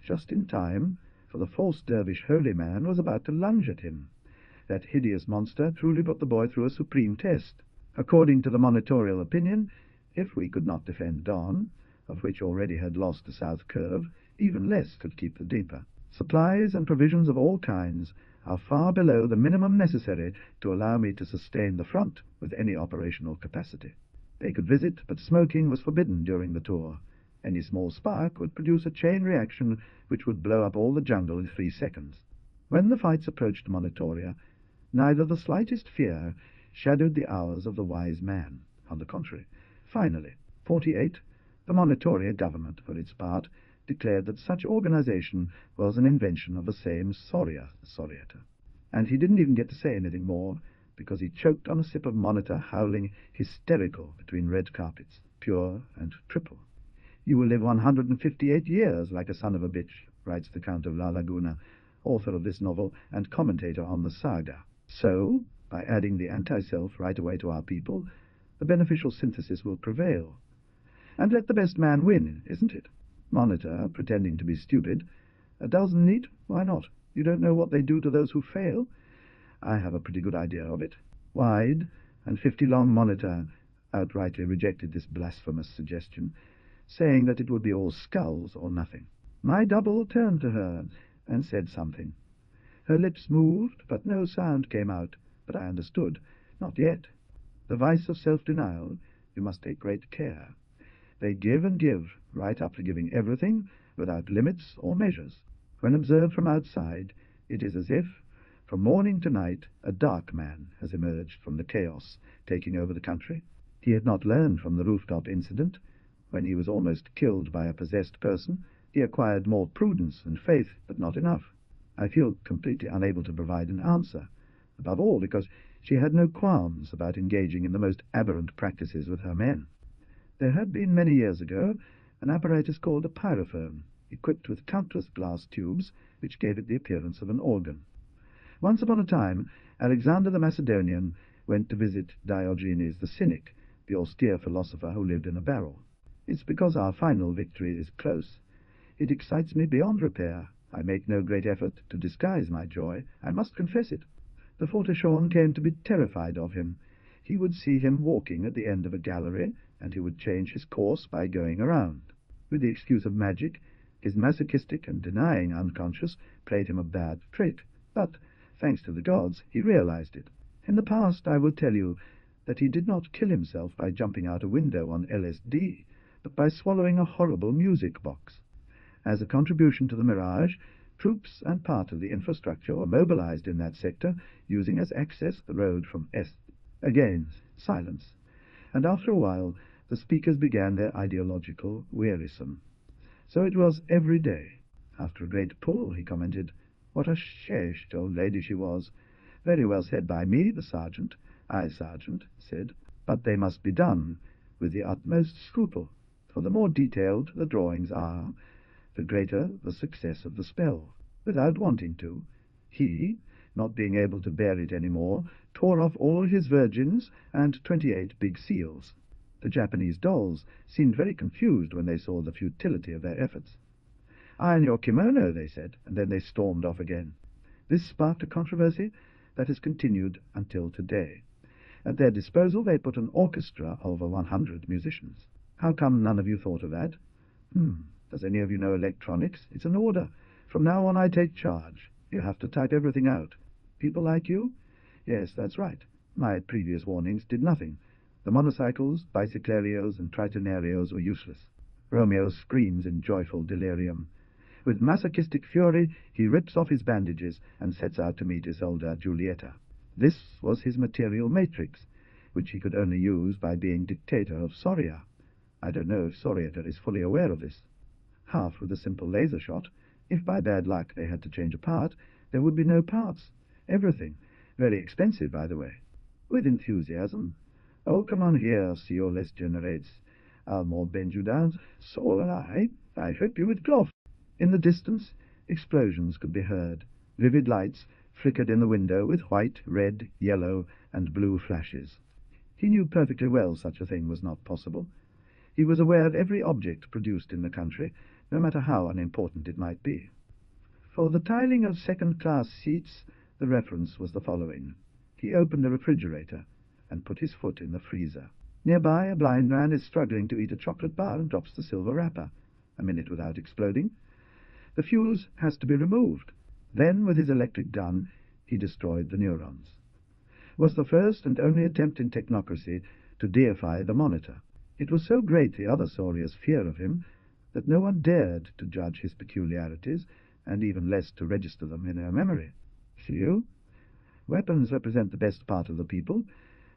Just in time, for the false dervish holy man was about to lunge at him. That hideous monster truly put the boy through a supreme test. According to the monitorial opinion, if we could not defend Don, of which already had lost the south curve, even less could keep the deeper. Supplies and provisions of all kinds are far below the minimum necessary to allow me to sustain the front with any operational capacity. They could visit, but smoking was forbidden during the tour. Any small spark would produce a chain reaction which would blow up all the jungle in 3 seconds. When the fights approached Monitoria, neither the slightest fear shadowed the hours of the wise man. On the contrary, finally, 48, the Monitoria government, for its part, declared that such organization was an invention of the same Soriator. And he didn't even get to say anything more, because he choked on a sip of Monitor, howling hysterical between red carpets, pure and triple. "You will live 158 years like a son of a bitch," writes the Count of La Laguna, author of this novel and commentator on the saga. So, by adding the anti-self right away to our people, the beneficial synthesis will prevail. And let the best man win, isn't it? Monitor, pretending to be stupid. A dozen neat? Why not? You don't know what they do to those who fail? I have a pretty good idea of it. Wide and 50 long Monitor outrightly rejected this blasphemous suggestion, saying that it would be all skulls or nothing. My double turned to her and said something. Her lips moved, but no sound came out. But I understood. Not yet. The vice of self-denial, you must take great care. They give and give, right up to giving everything, without limits or measures. When observed from outside, it is as if, from morning to night, a dark man has emerged from the chaos, taking over the country. He had not learned from the rooftop incident. When he was almost killed by a possessed person, he acquired more prudence and faith, but not enough. I feel completely unable to provide an answer, above all because she had no qualms about engaging in the most aberrant practices with her men. There had been many years ago an apparatus called a pyrophone, equipped with countless glass tubes, which gave it the appearance of an organ. Once upon a time, Alexander the Macedonian went to visit Diogenes the Cynic, the austere philosopher who lived in a barrel. It's because our final victory is close. It excites me beyond repair. I make no great effort to disguise my joy. I must confess it. The Fortechon came to be terrified of him. He would see him walking at the end of a gallery, and he would change his course by going around. With the excuse of magic, his masochistic and denying unconscious played him a bad trick. But, thanks to the gods, he realized it. In the past, I will tell you that he did not kill himself by jumping out a window on LSD, but by swallowing a horrible music box. As a contribution to the mirage, troops and part of the infrastructure were mobilized in that sector, using as access the road from Est. Again, silence. And after a while, the speakers began their ideological wearisome. So it was every day. After a great pull, he commented, "What a sheshed old lady she was. Very well said by me, the sergeant." I, sergeant, said, "But they must be done with the utmost scruple, for the more detailed the drawings are, the greater the success of the spell." Without wanting to, he, not being able to bear it any more, tore off all his virgins and 28 big seals. The Japanese dolls seemed very confused when they saw the futility of their efforts. "Iron your kimono," they said, and then they stormed off again. This sparked a controversy that has continued until today. At their disposal they put an orchestra of over 100 musicians. How come none of you thought of that? Does any of you know electronics? It's an order. From now on I take charge. You have to type everything out. People like you? Yes, that's right. My previous warnings did nothing. The monocycles, bicyclarios, and tritonarios were useless. Romeo screams in joyful delirium. With masochistic fury, he rips off his bandages and sets out to meet Isolda Giulietta. This was his material matrix, which he could only use by being dictator of Soria. I don't know if Soriator is fully aware of this. Half with a simple laser shot. If by bad luck they had to change a part, there would be no parts. Everything. Very expensive, by the way. With enthusiasm. "Oh, come on here, Sio Les Generates. I'll more bend you down. So will I hope you with cloth." In the distance, explosions could be heard. Vivid lights flickered in the window with white, red, yellow, and blue flashes. He knew perfectly well such a thing was not possible. He was aware of every object produced in the country, no matter how unimportant it might be. For the tiling of second-class seats, the reference was the following. He opened a refrigerator and put his foot in the freezer. Nearby, a blind man is struggling to eat a chocolate bar and drops the silver wrapper. A minute without exploding. The fuse has to be removed. Then, with his electric gun, he destroyed the neurons. It was the first and only attempt in technocracy to deify the monitor. It was so great the other Solias' fear of him that no one dared to judge his peculiarities, and even less to register them in their memory. See you? Weapons represent the best part of the people,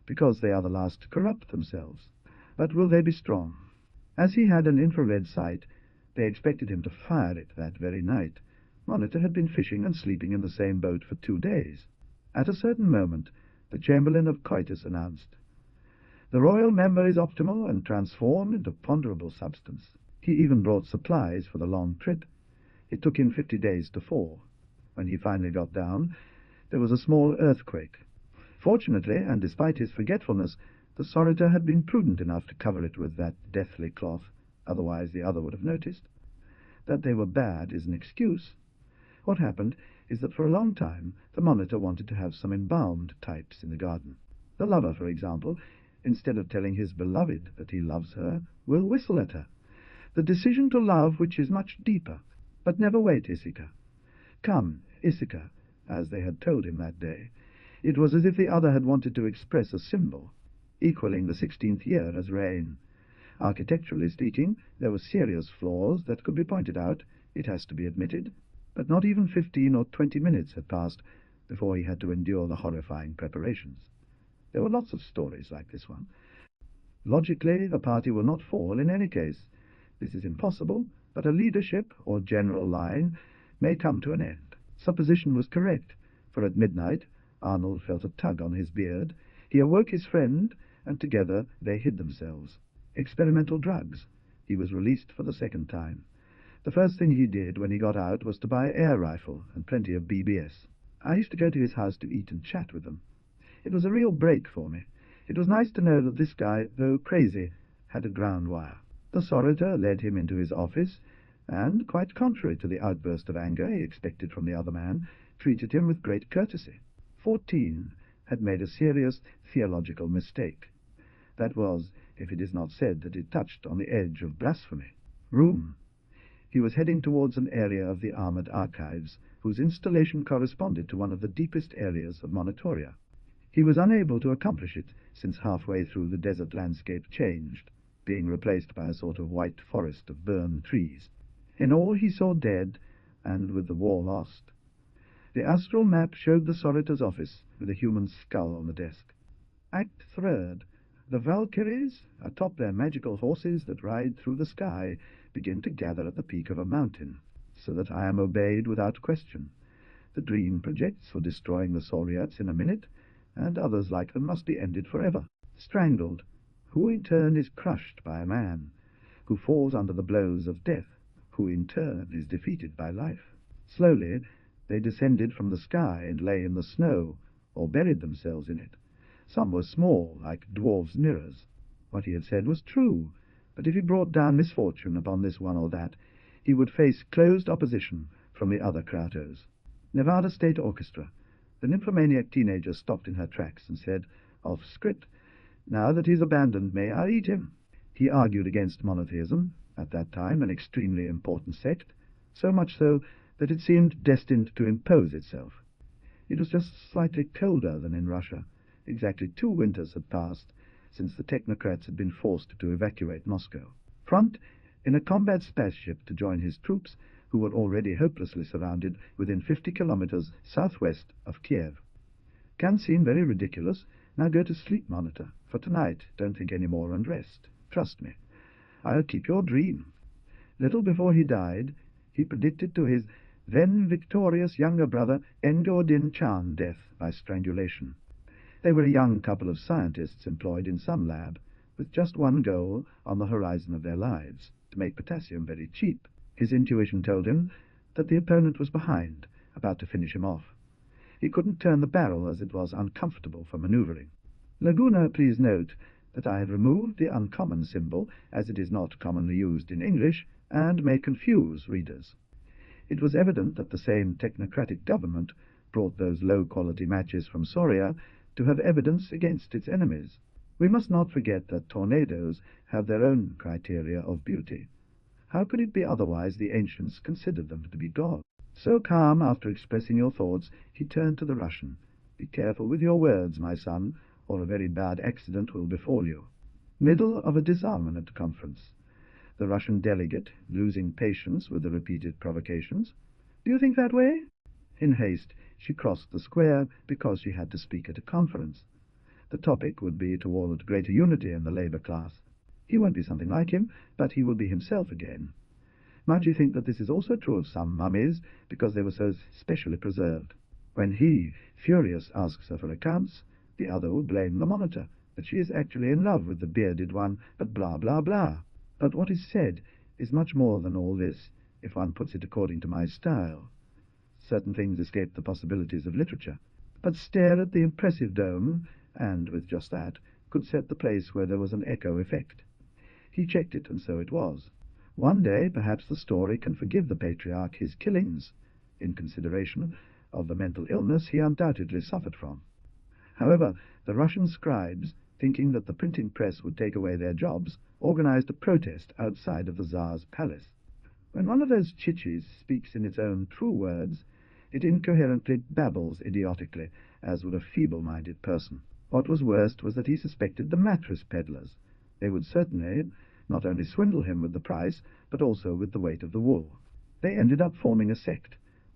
because they are the last to corrupt themselves. But will they be strong? As he had an infrared sight, they expected him to fire it that very night. Monitor had been fishing and sleeping in the same boat for 2 days. At a certain moment, the Chamberlain of Coitus announced, "The royal member is optimal and transformed into ponderable substance." He even brought supplies for the long trip. It took him 50 days to fall. When he finally got down, there was a small earthquake. Fortunately, and despite his forgetfulness, the Soritor had been prudent enough to cover it with that deathly cloth, otherwise the other would have noticed. That they were bad is an excuse. What happened is that for a long time the monitor wanted to have some embalmed types in the garden. The lover, for example, instead of telling his beloved that he loves her, will whistle at her. The decision to love which is much deeper. But never wait, Issika. Come, Issika, as they had told him that day. It was as if the other had wanted to express a symbol, equaling the 16th year as reign. Architecturally speaking, there were serious flaws that could be pointed out, it has to be admitted, but not even 15 or 20 minutes had passed before he had to endure the horrifying preparations. There were lots of stories like this one. Logically, the party will not fall in any case. This is impossible, but a leadership or general line may come to an end. Supposition was correct, for at midnight Arnold felt a tug on his beard. He awoke his friend, and together they hid themselves. Experimental drugs. He was released for the second time. The first thing he did when he got out was to buy an air rifle and plenty of BBS. I used to go to his house to eat and chat with them. It was a real break for me. It was nice to know that this guy, though crazy, had a ground wire. The Soritor led him into his office, and, quite contrary to the outburst of anger he expected from the other man, treated him with great courtesy. 14 had made a serious theological mistake. That was, if it is not said that it touched on the edge of blasphemy. Room. He was heading towards an area of the armored archives, whose installation corresponded to one of the deepest areas of Monitoria. He was unable to accomplish it, since halfway through the desert landscape changed, being replaced by a sort of white forest of burned trees. In all he saw dead, and with the war lost. The astral map showed the Soritor's office, with a human skull on the desk. Act 3rd. The Valkyries, atop their magical horses that ride through the sky, begin to gather at the peak of a mountain, so that I am obeyed without question. The dream projects for destroying the Soliats in a minute, and others like them must be ended forever. Strangled, who in turn is crushed by a man, who falls under the blows of death, who in turn is defeated by life. Slowly they descended from the sky and lay in the snow, or buried themselves in it. Some were small, like dwarfs' mirrors. What he had said was true, but if he brought down misfortune upon this one or that, he would face closed opposition from the other Kratos. Nevada State Orchestra. The nymphomaniac teenager stopped in her tracks and said, off script, "Now that he's abandoned me, I'll eat him." He argued against monotheism, at that time an extremely important sect, so much so that it seemed destined to impose itself. It was just slightly colder than in Russia. Exactly 2 winters had passed since the technocrats had been forced to evacuate Moscow. Front, in a combat spaceship to join his troops, who were already hopelessly surrounded within 50 kilometers southwest of Kiev. Can seem very ridiculous. Now go to sleep, Monitor. For tonight, don't think any more and rest. Trust me. I'll keep your dream. Little before he died, he predicted to his then victorious younger brother Ngor Din Chan death by strangulation. They were a young couple of scientists employed in some lab, with just one goal on the horizon of their lives, to make potassium very cheap. His intuition told him that the opponent was behind, about to finish him off. He couldn't turn the barrel as it was uncomfortable for maneuvering. Laguna, please note, that I had removed the uncommon symbol, as it is not commonly used in English, and may confuse readers. It was evident that the same technocratic government brought those low-quality matches from Soria to have evidence against its enemies. We must not forget that tornadoes have their own criteria of beauty. How could it be otherwise? The ancients considered them to be gods. So calm, after expressing your thoughts, he turned to the Russian. "Be careful with your words, my son, or a very bad accident will befall you." Middle of a disarmament conference. The Russian delegate, losing patience with the repeated provocations. "Do you think that way?" In haste, she crossed the square because she had to speak at a conference. The topic would be toward greater unity in the labor class. He won't be something like him, but he will be himself again. Might you think that this is also true of some mummies, because they were so specially preserved? When he, furious, asks her for accounts, the other will blame the monitor, that she is actually in love with the bearded one, but blah, blah, blah. But what is said is much more than all this, if one puts it according to my style. Certain things escape the possibilities of literature, but stare at the impressive dome, and, with just that, could set the place where there was an echo effect. He checked it, and so it was. One day, perhaps the story can forgive the patriarch his killings, in consideration of the mental illness he undoubtedly suffered from. However, the Russian scribes, thinking that the printing press would take away their jobs, organized a protest outside of the Tsar's palace. When one of those chichis speaks in its own true words, it incoherently babbles idiotically, as would a feeble-minded person. What was worst was that he suspected the mattress peddlers. They would certainly not only swindle him with the price, but also with the weight of the wool. They ended up forming a sect,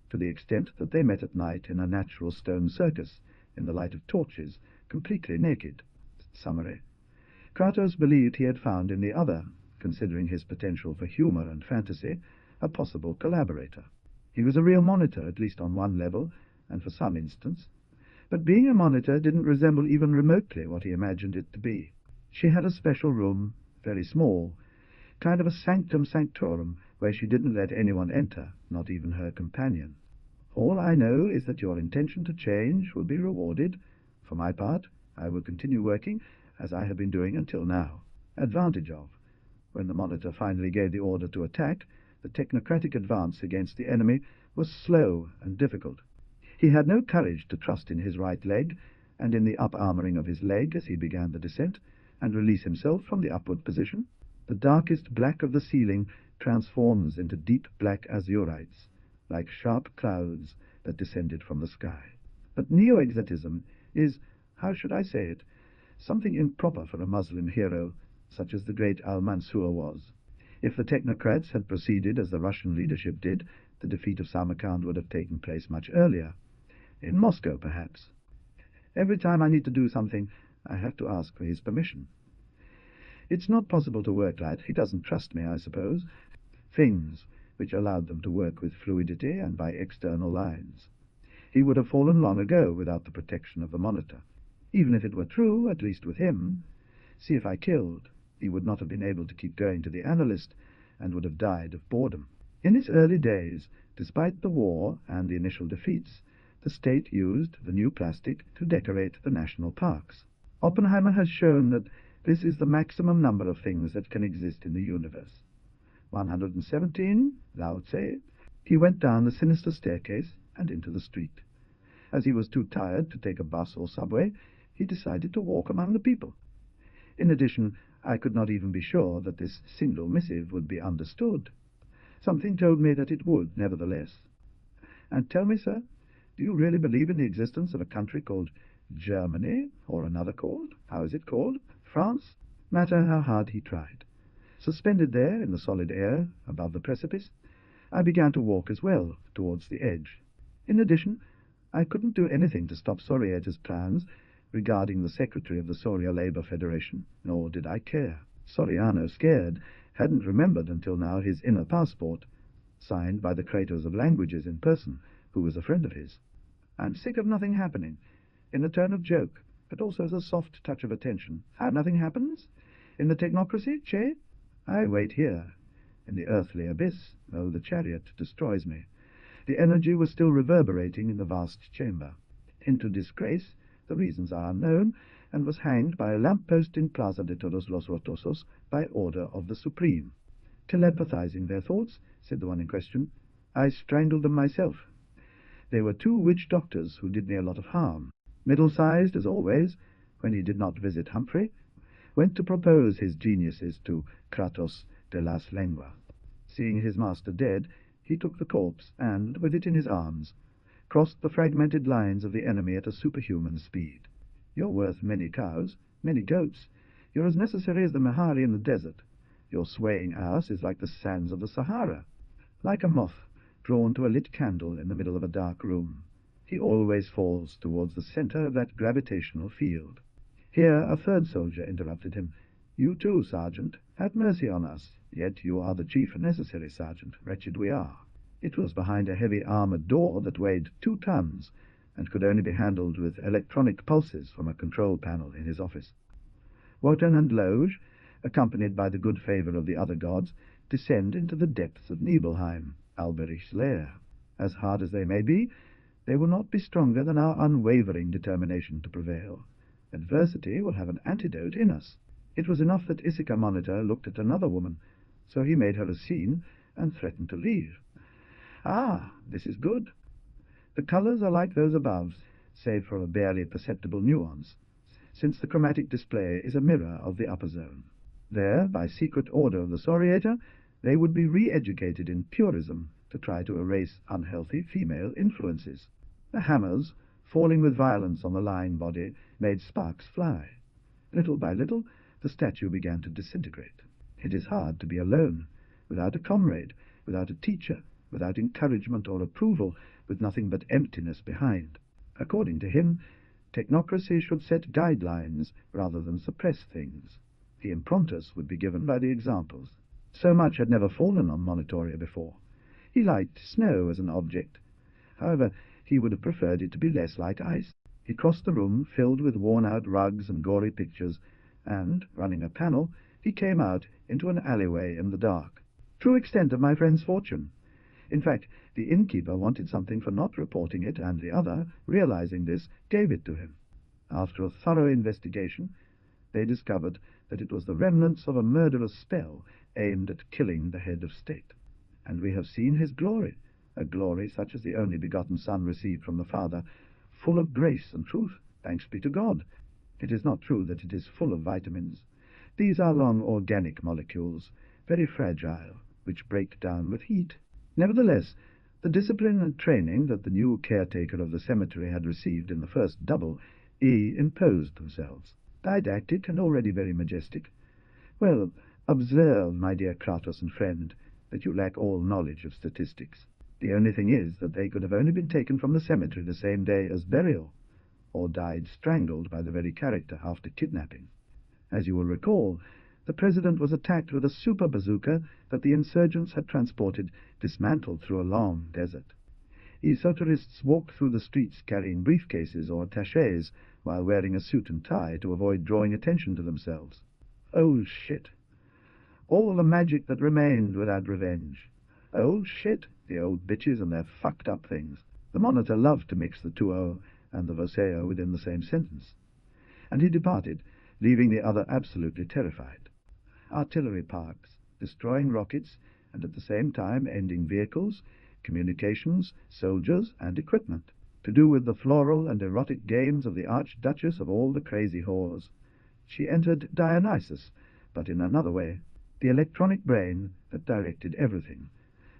to the extent that they met at night in a natural stone circus, in the light of torches, completely naked. Summary. Kratos believed he had found in the other, considering his potential for humor and fantasy, a possible collaborator. He was a real monitor, at least on one level, and for some instance. But being a monitor didn't resemble even remotely what he imagined it to be. She had a special room, very small, kind of a sanctum sanctorum, where she didn't let anyone enter, not even her companion. All I know is that your intention to change will be rewarded. For my part, I will continue working as I have been doing until now. Advantage of. When the monitor finally gave the order to attack, the technocratic advance against the enemy was slow and difficult. He had no courage to trust in his right leg, and in the up-armoring of his leg as he began the descent, and release himself from the upward position. The darkest black of the ceiling transforms into deep black azurites, like sharp clouds that descended from the sky. But neo-exotism is, how should I say it, something improper for a Muslim hero, such as the great Al-Mansur was. If the technocrats had proceeded as the Russian leadership did, the defeat of Samarkand would have taken place much earlier. In Moscow, perhaps. Every time I need to do something, I have to ask for his permission. It's not possible to work like that. He doesn't trust me, I suppose. Things which allowed them to work with fluidity and by external lines. He would have fallen long ago without the protection of the monitor. Even if it were true, at least with him. See if I killed. He would not have been able to keep going to the analyst, and would have died of boredom. In its early days, despite the war and the initial defeats, the state used the new plastic to decorate the national parks. Oppenheimer has shown that this is the maximum number of things that can exist in the universe. 117, Lao Tse. He went down the sinister staircase and into the street. As he was too tired to take a bus or subway, he decided to walk among the people. In addition, I could not even be sure that this single missive would be understood. Something told me that it would, nevertheless. And tell me, sir, do you really believe in the existence of a country called Germany, or another called, how is it called, France? Matter how hard he tried. Suspended there in the solid air, above the precipice, I began to walk as well, towards the edge. In addition, I couldn't do anything to stop Soria's plans regarding the secretary of the Soria Labor Federation, nor did I care. Soriano, scared, hadn't remembered until now his inner passport, signed by the creators of languages in person, who was a friend of his. I'm sick of nothing happening, in a tone of joke, but also as a soft touch of attention. How nothing happens? In the technocracy, che? I wait here. In the earthly abyss, oh, the chariot destroys me. The energy was still reverberating in the vast chamber. Into disgrace, The reasons are unknown, and was hanged by a lamp-post in Plaza de Todos los Rotosos by order of the Supreme. Telepathizing their thoughts, said the one in question, I strangled them myself. They were 2 witch doctors who did me a lot of harm. Middle-sized, as always, when he did not visit Humphrey, went to propose his geniuses to Kratos de las Lenguas. Seeing his master dead, he took the corpse, and, with it in his arms, crossed the fragmented lines of the enemy at a superhuman speed. You're worth many cows, many goats. You're as necessary as the Mehari in the desert. Your swaying ass is like the sands of the Sahara, like a moth drawn to a lit candle in the middle of a dark room. He always falls towards the center of that gravitational field. Here a third soldier interrupted him. You too, Sergeant. Have mercy on us. Yet you are the chief and necessary, Sergeant. Wretched we are. It was behind a heavy armored door that weighed 2 tons, and could only be handled with electronic pulses from a control panel in his office. Wotan and Loge, accompanied by the good favor of the other gods, descend into the depths of Nibelheim, Alberich's lair. As hard as they may be, they will not be stronger than our unwavering determination to prevail. Adversity will have an antidote in us. It was enough that Issachar Monitor looked at another woman, so he made her a scene and threatened to leave. Ah, this is good. The colors are like those above, save for a barely perceptible nuance, since the chromatic display is a mirror of the upper zone. There, by secret order of the soriator, they would be re-educated in purism to try to erase unhealthy female influences. The hammers, falling with violence on the lying body, made sparks fly. Little by little, the statue began to disintegrate. It is hard to be alone, without a comrade, without a teacher, without encouragement or approval, with nothing but emptiness behind. According to him, technocracy should set guidelines rather than suppress things. The improntus would be given by the examples. So much had never fallen on Monitoria before. He liked snow as an object. However, he would have preferred it to be less like ice. He crossed the room filled with worn-out rugs and gory pictures, and, running a panel, he came out into an alleyway in the dark. True extent of my friend's fortune. In fact, the innkeeper wanted something for not reporting it, and the other, realizing this, gave it to him. After a thorough investigation, they discovered that it was the remnants of a murderous spell aimed at killing the head of state. And we have seen his glory, a glory such as the only begotten Son received from the Father, full of grace and truth, thanks be to God. It is not true that it is full of vitamins. These are long organic molecules, very fragile, which break down with heat. Nevertheless, the discipline and training that the new caretaker of the cemetery had received in the first double imposed themselves, didactic and already very majestic. Well, observe, my dear Kratos and friend, that you lack all knowledge of statistics. The only thing is that they could have only been taken from the cemetery the same day as burial, or died strangled by the very character after kidnapping. As you will recall, the president was attacked with a super bazooka that the insurgents had transported, dismantled through a long desert. Esoterists walked through the streets carrying briefcases or attachés while wearing a suit and tie to avoid drawing attention to themselves. Oh, shit! All the magic that remained without revenge. Oh, shit! The old bitches and their fucked-up things. The Monitor loved to mix the 2-0 and the Voseo within the same sentence. And he departed, leaving the other absolutely terrified. Artillery parks, destroying rockets, and at the same time ending vehicles, communications, soldiers, and equipment, to do with the floral and erotic games of the Archduchess of all the crazy whores. She entered Dionysus, but in another way, the electronic brain that directed everything.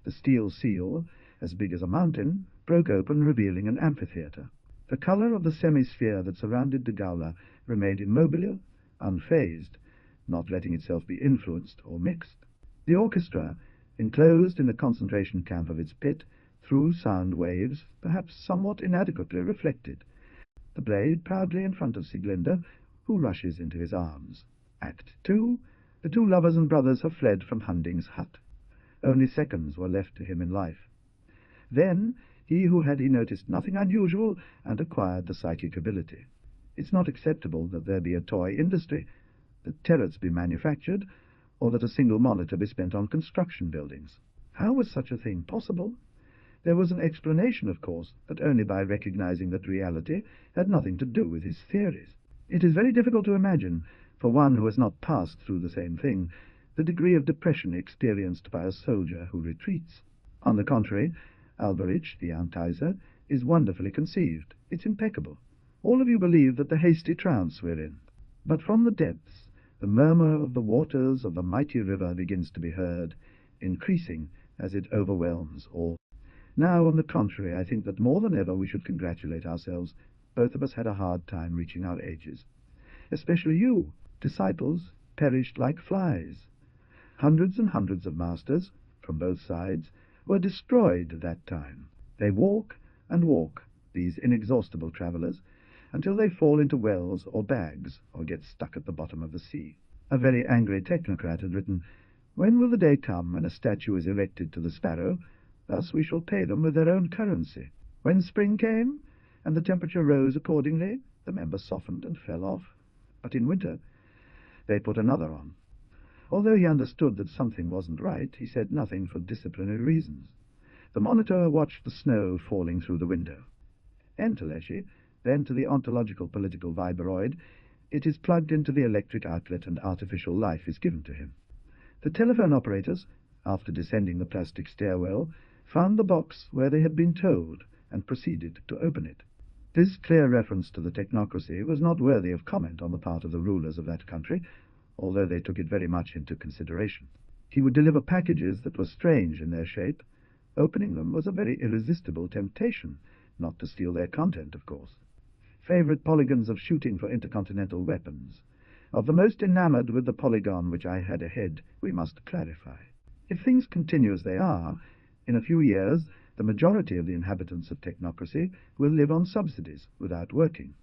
The steel seal, as big as a mountain, broke open, revealing an amphitheatre. The color of the semi-sphere that surrounded the Gaula remained immobile, unfazed, not letting itself be influenced or mixed. The orchestra, enclosed in the concentration camp of its pit, threw sound waves, perhaps somewhat inadequately reflected. The blade proudly in front of Sieglinde, who rushes into his arms. Act 2. The 2 lovers and brothers have fled from Hunding's hut. Only seconds were left to him in life. Then he who had noticed nothing unusual and acquired the psychic ability. It's not acceptable that there be a toy industry, that turrets be manufactured, or that a single monitor be spent on construction buildings. How was such a thing possible? There was an explanation, of course, but only by recognizing that reality had nothing to do with his theories. It is very difficult to imagine, for one who has not passed through the same thing, the degree of depression experienced by a soldier who retreats. On the contrary, Alberich, the Antaiser, is wonderfully conceived. It's impeccable. All of you believe that the hasty trance we're in. But from the depths, the murmur of the waters of the mighty river begins to be heard, increasing as it overwhelms all. Now, on the contrary, I think that more than ever we should congratulate ourselves. Both of us had a hard time reaching our ages. Especially you, disciples, perished like flies. Hundreds and hundreds of masters, from both sides, were destroyed at that time. They walk and walk, these inexhaustible travellers, until they fall into wells or bags, or get stuck at the bottom of the sea. A very angry technocrat had written, "When will the day come when a statue is erected to the sparrow? Thus we shall pay them with their own currency." When spring came, and the temperature rose accordingly, the member softened and fell off. But in winter they put another on. Although he understood that something wasn't right, he said nothing for disciplinary reasons. The monitor watched the snow falling through the window. Enter Leshy, then to the ontological political vibroid. It is plugged into the electric outlet and artificial life is given to him. The telephone operators, after descending the plastic stairwell, found the box where they had been told and proceeded to open it. This clear reference to the technocracy was not worthy of comment on the part of the rulers of that country, although they took it very much into consideration. He would deliver packages that were strange in their shape. Opening them was a very irresistible temptation, not to steal their content, of course. Favorite polygons of shooting for intercontinental weapons. Of the most enamored with the polygon which I had ahead, we must clarify. If things continue as they are, in a few years the majority of the inhabitants of technocracy will live on subsidies without working.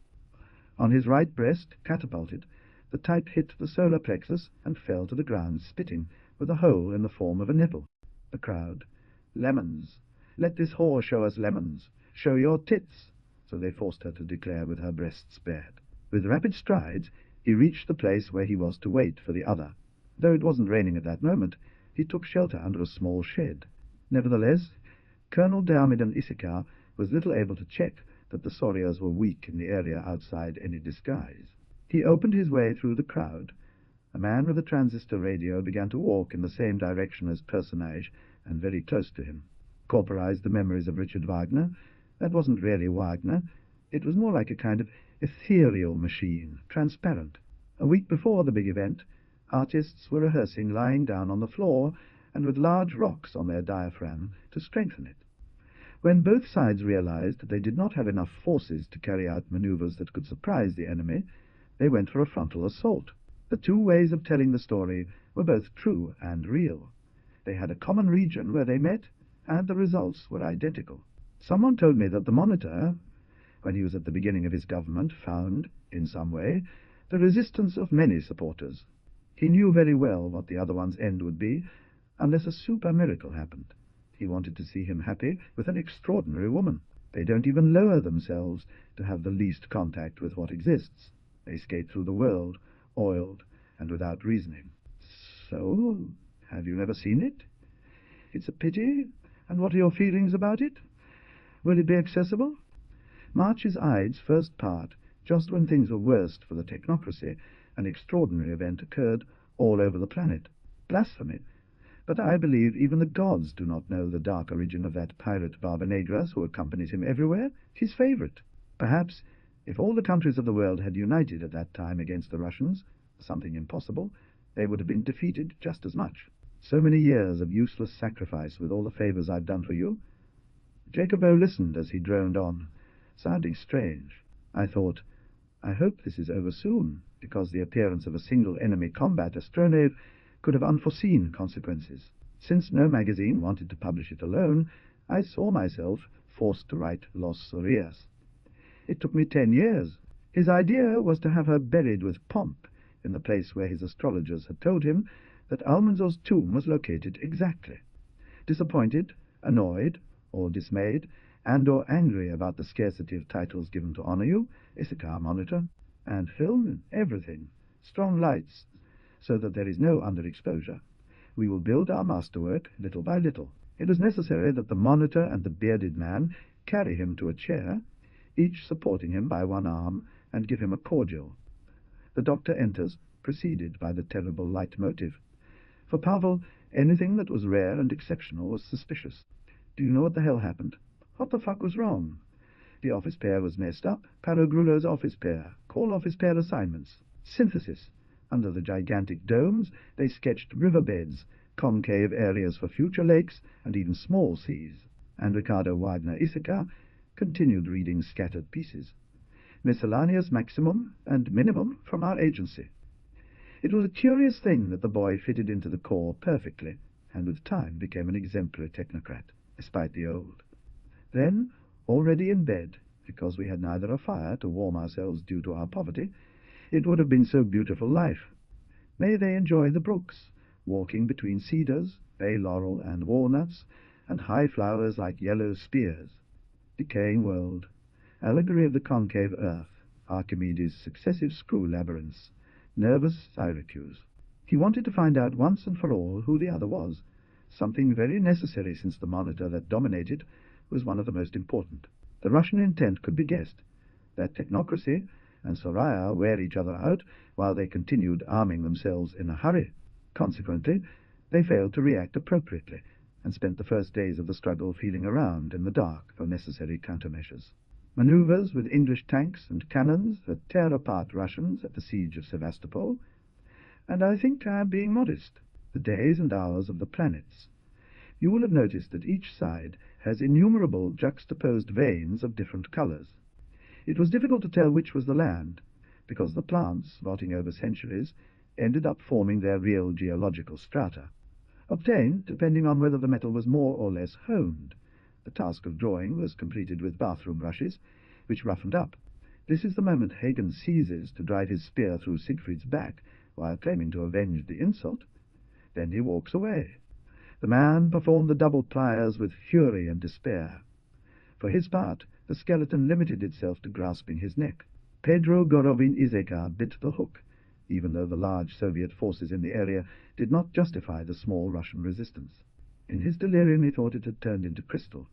On his right breast, catapulted, the type hit the solar plexus and fell to the ground, spitting, with a hole in the form of a nipple. The crowd. "Lemons! Let this whore show us lemons! Show your tits!" So they forced her to declare with her breasts bared. With rapid strides, he reached the place where he was to wait for the other. Though it wasn't raining at that moment, he took shelter under a small shed. Nevertheless, Colonel Diarmid Issachar was little able to check that the Solias were weak in the area outside any disguise. He opened his way through the crowd. A man with a transistor radio began to walk in the same direction as Personage, and very close to him. Corporized the memories of Richard Wagner. That wasn't really Wagner. It was more like a kind of ethereal machine, transparent. A week before the big event, artists were rehearsing lying down on the floor and with large rocks on their diaphragm to strengthen it. When both sides realized they did not have enough forces to carry out maneuvers that could surprise the enemy, they went for a frontal assault. The two ways of telling the story were both true and real. They had a common region where they met, and the results were identical. Someone told me that the Monitor, when he was at the beginning of his government, found, in some way, the resistance of many supporters. He knew very well what the other one's end would be, unless a super miracle happened. He wanted to see him happy with an extraordinary woman. They don't even lower themselves to have the least contact with what exists. They skate through the world, oiled and without reasoning. So, have you never seen it? It's a pity. And what are your feelings about it? Will it be accessible? March's Ides first part, just when things were worst for the technocracy, an extraordinary event occurred all over the planet. Blasphemy. But I believe even the gods do not know the dark origin of that pirate Barbanegras who accompanies him everywhere, his favorite. Perhaps, if all the countries of the world had united at that time against the Russians, something impossible, they would have been defeated just as much. So many years of useless sacrifice with all the favors I've done for you. Jacobo listened as he droned on, sounding strange. I thought, I hope this is over soon, because the appearance of a single enemy combat astronave could have unforeseen consequences. Since no magazine wanted to publish it alone, I saw myself forced to write Los Solias. It took me 10 years. His idea was to have her buried with pomp in the place where his astrologers had told him that Almanzor's tomb was located exactly. Disappointed, annoyed, or dismayed, and or angry about the scarcity of titles given to honor you, Issachar Monitor, and film, everything, strong lights, so that there is no underexposure. We will build our masterwork little by little. It was necessary that the monitor and the bearded man carry him to a chair, each supporting him by one arm, and give him a cordial. The doctor enters, preceded by the terrible leitmotif. For Pavel, anything that was rare and exceptional was suspicious. Do you know what the hell happened? What the fuck was wrong? The office pair was messed up. Paragrullo's office pair. Call office pair assignments. Synthesis. Under the gigantic domes, they sketched riverbeds, concave areas for future lakes, and even small seas. And Ricardo Widener Issachar continued reading scattered pieces. Miscellaneous maximum and minimum from our agency. It was a curious thing that the boy fitted into the corps perfectly, and with time became an exemplary technocrat, despite the old. Then, already in bed, because we had neither a fire to warm ourselves due to our poverty, it would have been so beautiful life. May they enjoy the brooks, walking between cedars, bay laurel and walnuts, and high flowers like yellow spears. Decaying world, allegory of the concave earth, Archimedes' successive screw labyrinths, nervous Syracuse. He wanted to find out once and for all who the other was, something very necessary since the monitor that dominated was one of the most important. The Russian intent could be guessed, that technocracy and Soraya wear each other out while they continued arming themselves in a hurry. Consequently, they failed to react appropriately, and spent the first days of the struggle feeling around in the dark for necessary countermeasures. Maneuvers with English tanks and cannons that tear apart Russians at the siege of Sevastopol, and I think I am being modest, the days and hours of the planets. You will have noticed that each side has innumerable juxtaposed veins of different colors. It was difficult to tell which was the land, because the plants, rotting over centuries, ended up forming their real geological strata, obtained depending on whether the metal was more or less honed. The task of drawing was completed with bathroom brushes, which roughened up. This is the moment Hagen seizes to drive his spear through Siegfried's back while claiming to avenge the insult. Then he walks away. The man performed the double pliers with fury and despair. For his part, the skeleton limited itself to grasping his neck. Pedro Gorovin Issachar bit the hook, even though the large Soviet forces in the area did not justify the small Russian resistance. In his delirium he thought it had turned into crystal.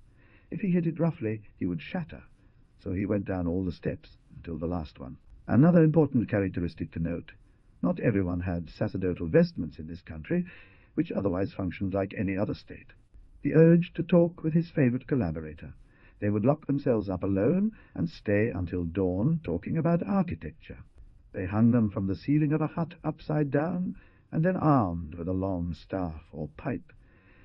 If he hit it roughly, he would shatter, so he went down all the steps until the last one. Another important characteristic to note: not everyone had sacerdotal vestments in this country, which otherwise functioned like any other state. The urge to talk with his favorite collaborator. They would lock themselves up alone and stay until dawn talking about architecture. They hung them from the ceiling of a hut upside down, and then armed with a long staff or pipe.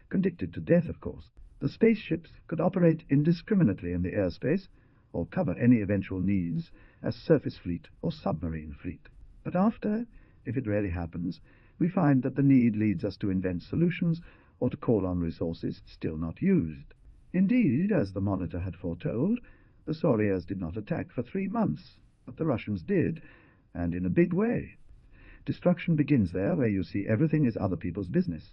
Condicted to death, of course. The spaceships could operate indiscriminately in the airspace, or cover any eventual needs as surface fleet or submarine fleet. But after, if it really happens, we find that the need leads us to invent solutions or to call on resources still not used. Indeed, as the monitor had foretold, the Solias did not attack for 3 months, but the Russians did, and in a big way. Destruction begins there, where you see everything is other people's business.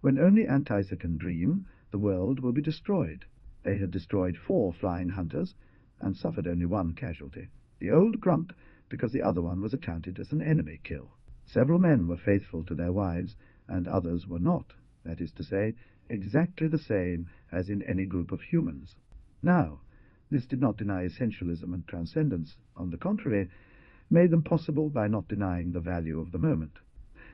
When only Antiza can dream, the world will be destroyed. They had destroyed 4 flying hunters, and suffered only 1 casualty. The old grunt, because the other one was accounted as an enemy kill. Several men were faithful to their wives, and others were not, that is to say, exactly the same as in any group of humans. Now, this did not deny essentialism and transcendence. On the contrary, made them possible by not denying the value of the moment.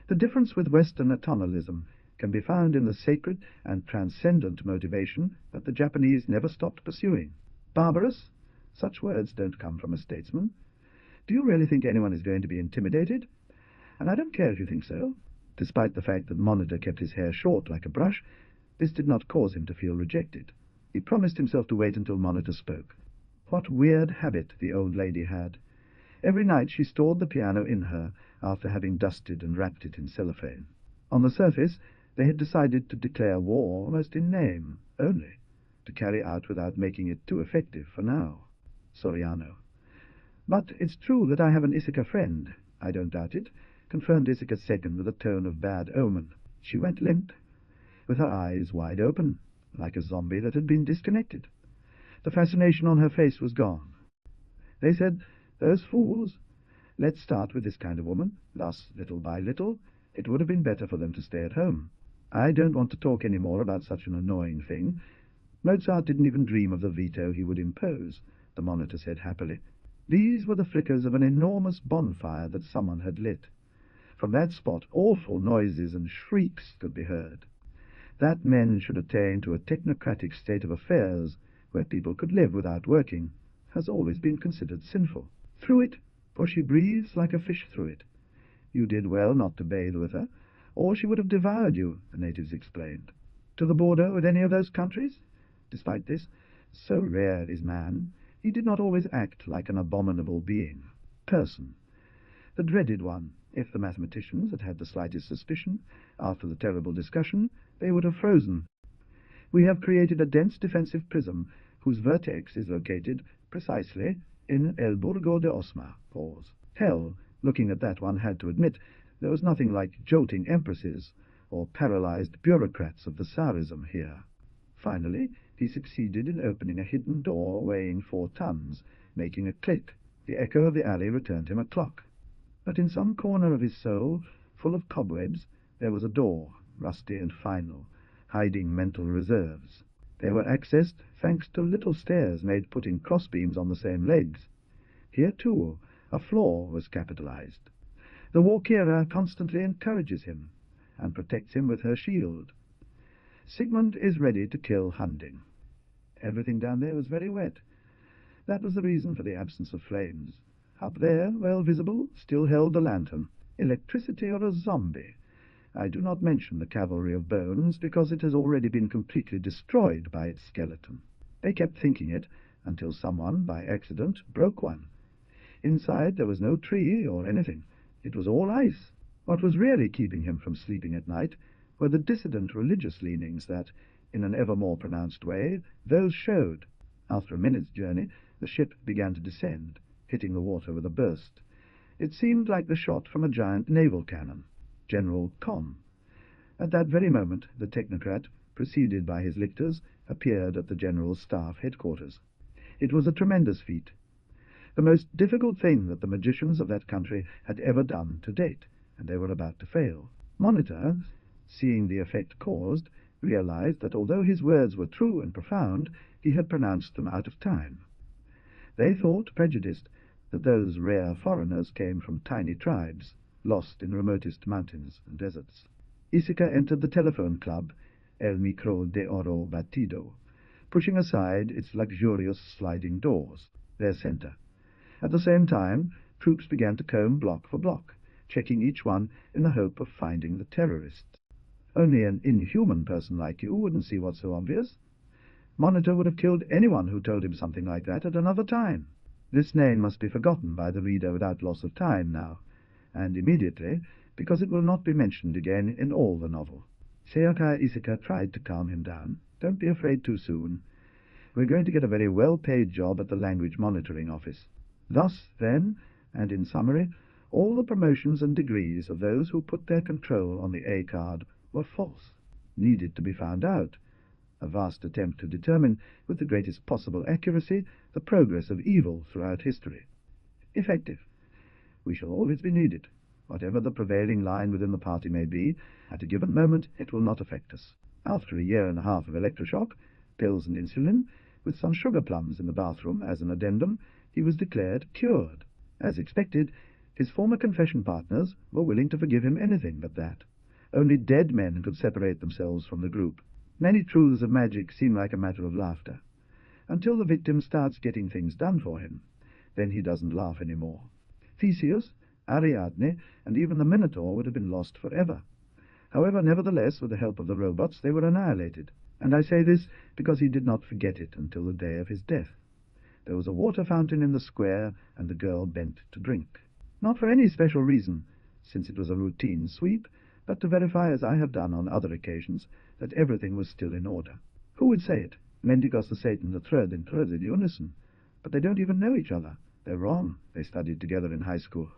The difference with Western atonalism can be found in the sacred and transcendent motivation that the Japanese never stopped pursuing. Barbarous? Such words don't come from a statesman. Do you really think anyone is going to be intimidated? And I don't care if you think so. Despite the fact that Monitor kept his hair short like a brush, this did not cause him to feel rejected. He promised himself to wait until Monitor spoke. What weird habit the old lady had. Every night she stored the piano in her after having dusted and wrapped it in cellophane. On the surface, they had decided to declare war almost in name only, to carry out without making it too effective for now. Soriano. But it's true that I have an Issachar friend. I don't doubt it, confirmed Issachar second with a tone of bad omen. She went limp, with her eyes wide open, like a zombie that had been disconnected. The fascination on her face was gone. They said, "Those fools. Let's start with this kind of woman. Thus, little by little, it would have been better for them to stay at home." I don't want to talk any more about such an annoying thing. Mozart didn't even dream of the veto he would impose, the monitor said happily. These were the flickers of an enormous bonfire that someone had lit. From that spot awful noises and shrieks could be heard. That men should attain to a technocratic state of affairs, where people could live without working, has always been considered sinful. Through it, for she breathes like a fish through it. You did well not to bathe with her, or she would have devoured you, the natives explained. To the border with any of those countries? Despite this, so rare is man, he did not always act like an abominable being, person. The dreaded one. If the mathematicians had had the slightest suspicion, after the terrible discussion, they would have frozen. We have created a dense defensive prism whose vertex is located precisely in El Burgo de Osma. Pause. Hell, looking at that one had to admit there was nothing like jolting empresses or paralyzed bureaucrats of the Tsarism here. Finally, he succeeded in opening a hidden door weighing 4 tons, making a click. The echo of the alley returned him a clock. But in some corner of his soul, full of cobwebs, there was a door, rusty and final, hiding mental reserves. They were accessed thanks to little stairs made putting crossbeams on the same legs. Here, too, a flaw was capitalized. The Walkira constantly encourages him, and protects him with her shield. Sigmund is ready to kill Hunding. Everything down there was very wet. That was the reason for the absence of flames. Up there, well visible, still held the lantern. Electricity or a zombie? I do not mention the cavalry of bones, because it has already been completely destroyed by its skeleton. They kept thinking it, until someone, by accident, broke one. Inside there was no tree or anything. It was all ice. What was really keeping him from sleeping at night were the dissident religious leanings that, in an ever more pronounced way, those showed. After a minute's journey, the ship began to descend, hitting the water with a burst. It seemed like the shot from a giant naval cannon. General Con. At that very moment, the technocrat, preceded by his lictors, appeared at the general's staff headquarters. It was a tremendous feat. The most difficult thing that the magicians of that country had ever done to date, and they were about to fail. Monitor, seeing the effect caused, realized that although his words were true and profound, he had pronounced them out of time. They thought, prejudiced, that those rare foreigners came from tiny tribes, lost in remotest mountains and deserts. Laiseca entered the telephone club, El Micro de Oro Batido, pushing aside its luxurious sliding doors, their center. At the same time, troops began to comb block for block, checking each one in the hope of finding the terrorists. Only an inhuman person like you wouldn't see what's so obvious. Monitor would have killed anyone who told him something like that at another time. This name must be forgotten by the reader without loss of time now, and immediately, because it will not be mentioned again in all the novel. Seaka Laiseca tried to calm him down. Don't be afraid too soon. We're going to get a very well-paid job at the language monitoring office. Thus, then, and in summary, all the promotions and degrees of those who put their control on the A card were false, needed to be found out. A vast attempt to determine, with the greatest possible accuracy, the progress of evil throughout history. Effective. We shall always be needed. Whatever the prevailing line within the party may be, at a given moment it will not affect us. After a year and a half of electroshock, pills and insulin, with some sugar plums in the bathroom as an addendum, he was declared cured. As expected, his former confession partners were willing to forgive him anything but that. Only dead men could separate themselves from the group. Many truths of magic seem like a matter of laughter, until the victim starts getting things done for him. Then he doesn't laugh any more. Theseus, Ariadne, and even the Minotaur would have been lost forever. However, nevertheless, with the help of the robots, they were annihilated, and I say this because he did not forget it until the day of his death. There was a water fountain in the square, and the girl bent to drink. Not for any special reason, since it was a routine sweep, but to verify, as I have done on other occasions, that everything was still in order. Who would say it? Mendigos the Satan the third in unison. But they don't even know each other. They're wrong. They studied together in high school.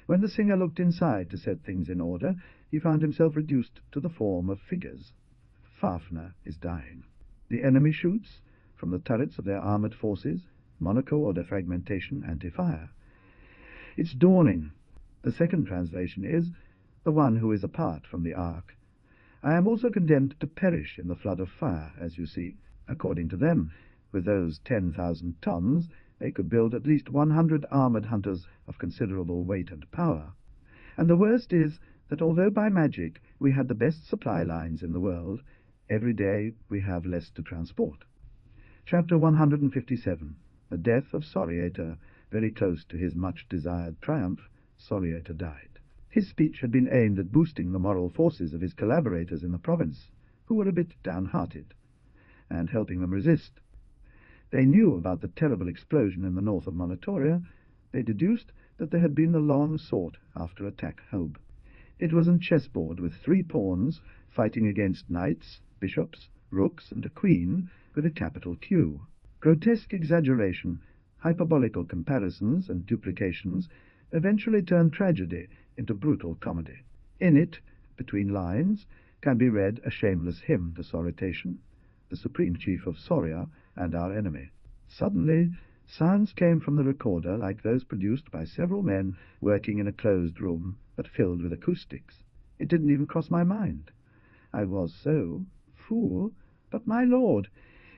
When the singer looked inside to set things in order, he found himself reduced to the form of figures. Fafner is dying. The enemy shoots from the turrets of their armored forces, Monaco or defragmentation anti-fire. It's dawning. The second translation is the one who is apart from the ark. I am also condemned to perish in the flood of fire, as you see. According to them, with those 10,000 tons, they could build at least 100 armored hunters of considerable weight and power. And the worst is that although by magic we had the best supply lines in the world, every day we have less to transport. Chapter 157. The death of Soriator. Very close to his much-desired triumph, Soriator died. His speech had been aimed at boosting the moral forces of his collaborators in the province, who were a bit downhearted, and helping them resist. They knew about the terrible explosion in the north of Monitoria. They deduced that there had been the long sought-after attack home. It was a chessboard with 3 pawns fighting against knights, bishops, rooks, and a queen with a capital Q. Grotesque exaggeration, hyperbolical comparisons, and duplications eventually turned tragedy into brutal comedy. In it, between lines, can be read a shameless hymn to Soritation, the supreme chief of Soria and our enemy. Suddenly, sounds came from the recorder like those produced by several men working in a closed room, but filled with acoustics. It didn't even cross my mind. I was so fool, but my lord,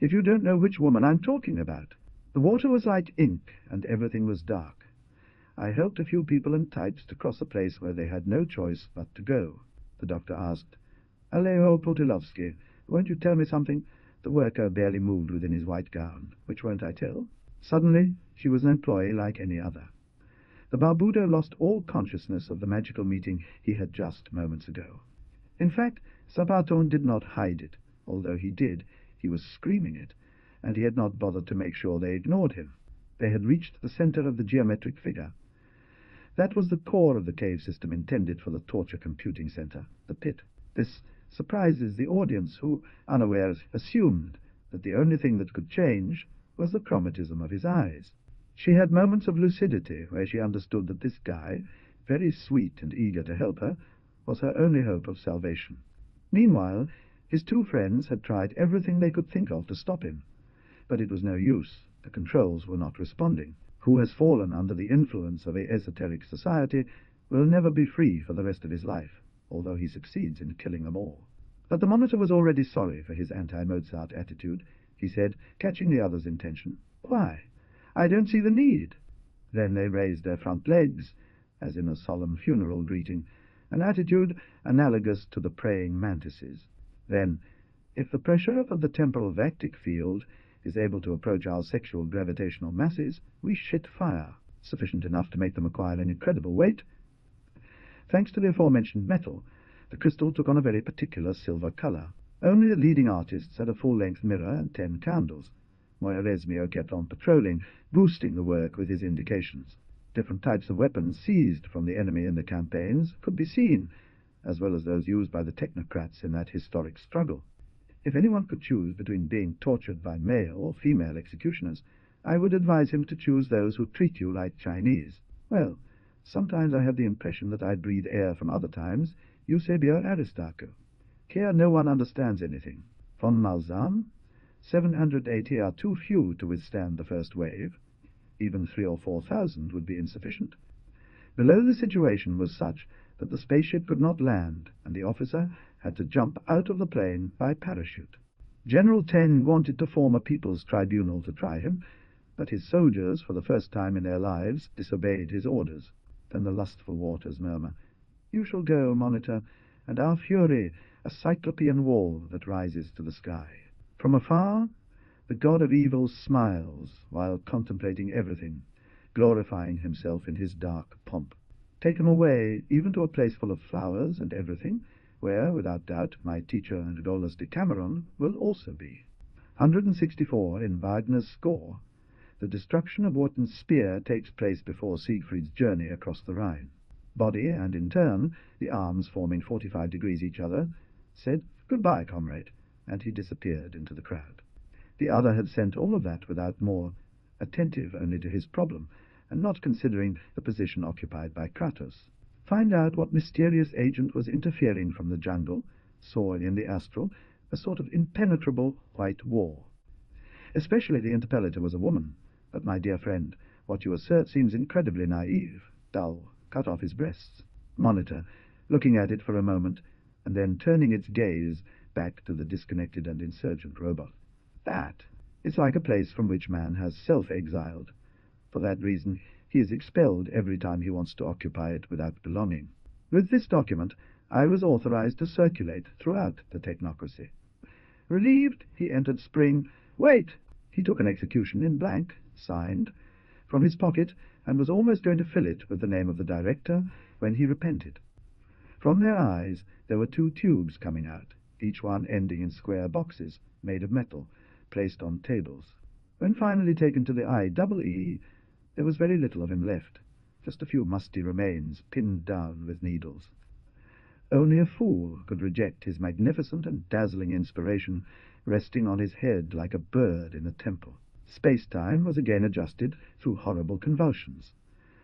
if you don't know which woman I'm talking about. The water was like ink, and everything was dark. I helped a few people in tights to cross a place where they had no choice but to go. The doctor asked, "Alejo Potilovsky, won't you tell me something?" The worker barely moved within his white gown. "Which won't I tell?" Suddenly, she was an employee like any other. The barbudo lost all consciousness of the magical meeting he had just moments ago. In fact, Sabaton did not hide it. Although he did, he was screaming it, and he had not bothered to make sure they ignored him. They had reached the center of the geometric figure. That was the core of the cave system intended for the torture computing center, the pit. This surprises the audience, who, unawares, assumed that the only thing that could change was the chromatism of his eyes. She had moments of lucidity where she understood that this guy, very sweet and eager to help her, was her only hope of salvation. Meanwhile, his 2 friends had tried everything they could think of to stop him, but it was no use. The controls were not responding. Who has fallen under the influence of a esoteric society will never be free for the rest of his life, although he succeeds in killing them all. But the monitor was already sorry for his anti-Mozart attitude. He said, catching the other's intention, "Why, I don't see the need." Then they raised their front legs, as in a solemn funeral greeting, an attitude analogous to the praying mantises. Then, if the pressure of the temporal vectic field is able to approach our sexual gravitational masses, we shit fire, sufficient enough to make them acquire an incredible weight. Thanks to the aforementioned metal, the crystal took on a very particular silver color. Only the leading artists had a full-length mirror and 10 candles. Moiresmio kept on patrolling, boosting the work with his indications. Different types of weapons seized from the enemy in the campaigns could be seen, as well as those used by the technocrats in that historic struggle. If anyone could choose between being tortured by male or female executioners, I would advise him to choose those who treat you like Chinese. Well, sometimes I have the impression that I breathe air from other times. Eusebio Aristarco. Here no one understands anything. Von Malzahn, 780 are too few to withstand the first wave. Even 3,000 or 4,000 would be insufficient. Below, the situation was such that the spaceship could not land, and the officer had to jump out of the plane by parachute. General Teng wanted to form a people's tribunal to try him, but his soldiers, for the first time in their lives, disobeyed his orders. Then the lustful waters murmur, "You shall go, Monitor, and our fury, a cyclopean wall that rises to the sky." From afar, the god of evil smiles while contemplating everything, glorifying himself in his dark pomp. Take him away, even to a place full of flowers and everything, where, without doubt, my teacher and Dolus Decameron will also be. 164 in Wagner's score. The destruction of Wotan's spear takes place before Siegfried's journey across the Rhine. Body, and in turn, the arms forming 45 degrees each other, said, "Goodbye, comrade," and he disappeared into the crowd. The other had sent all of that without more, attentive only to his problem, and not considering the position occupied by Kratos. Find out what mysterious agent was interfering from the jungle, saw in the astral a sort of impenetrable white wall. Especially the interpellator was a woman. But, my dear friend, what you assert seems incredibly naive, dull, cut off his breasts. Monitor, looking at it for a moment, and then turning its gaze back to the disconnected and insurgent robot. That is like a place from which man has self-exiled. For that reason, he is expelled every time he wants to occupy it without belonging. With this document, I was authorized to circulate throughout the technocracy. Relieved, he entered Spring. Wait! He took an execution in blank, signed, from his pocket, and was almost going to fill it with the name of the director when he repented. From their eyes there were 2 tubes coming out, each one ending in square boxes made of metal, placed on tables. When finally taken to the IEE, there was very little of him left, just a few musty remains pinned down with needles. Only a fool could reject his magnificent and dazzling inspiration resting on his head like a bird in a temple. Space-time was again adjusted through horrible convulsions.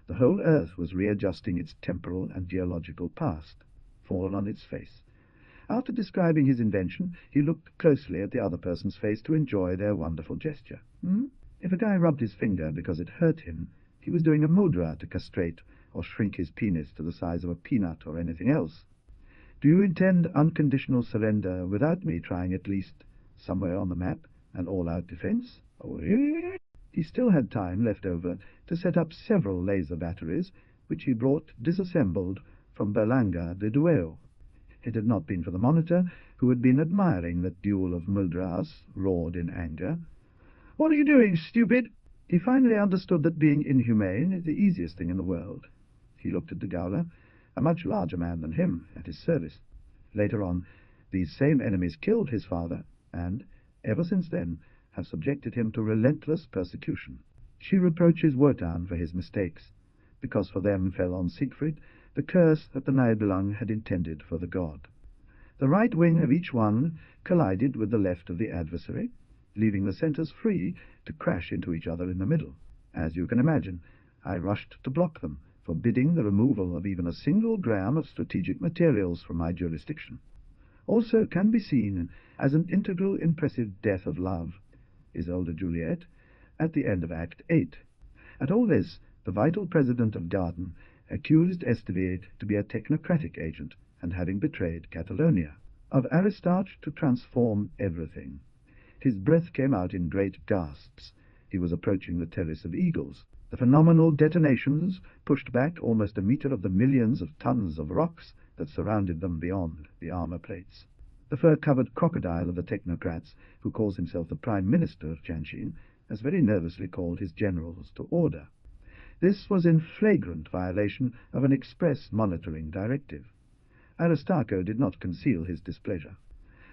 The whole earth was readjusting its temporal and geological past, fallen on its face. After describing his invention, he looked closely at the other person's face to enjoy their wonderful gesture. If a guy rubbed his finger because it hurt him, he was doing a mudra to castrate or shrink his penis to the size of a peanut or anything else. Do you intend unconditional surrender without me trying at least somewhere on the map an all-out defense? Oh, he still had time left over to set up several laser batteries, which he brought disassembled from Berlanga de Duero. It had not been for the monitor, who had been admiring that duel of mudras, roared in anger. "What are you doing, stupid?" He finally understood that being inhumane is the easiest thing in the world. He looked at de Gaulle, a much larger man than him, at his service. Later on, these same enemies killed his father, and, ever since then, have subjected him to relentless persecution. She reproaches Wotan for his mistakes, because for them fell on Siegfried the curse that the Nibelung had intended for the god. The right wing of each one collided with the left of the adversary, leaving the centers free to crash into each other in the middle. As you can imagine, I rushed to block them, forbidding the removal of even a single gram of strategic materials from my jurisdiction. Also can be seen as an integral impressive death of love, Isolde Juliet, at the end of Act 8. At all this, the vital president of Garden accused Esteve to be a technocratic agent and having betrayed Catalonia, of Aristarch to transform everything. His breath came out in great gasps. He was approaching the Terrace of Eagles. The phenomenal detonations pushed back almost a meter of the millions of tons of rocks that surrounded them beyond the armor plates. The fur-covered crocodile of the technocrats, who calls himself the Prime Minister of Tianjin, has very nervously called his generals to order. This was in flagrant violation of an express monitoring directive. Aristarco did not conceal his displeasure.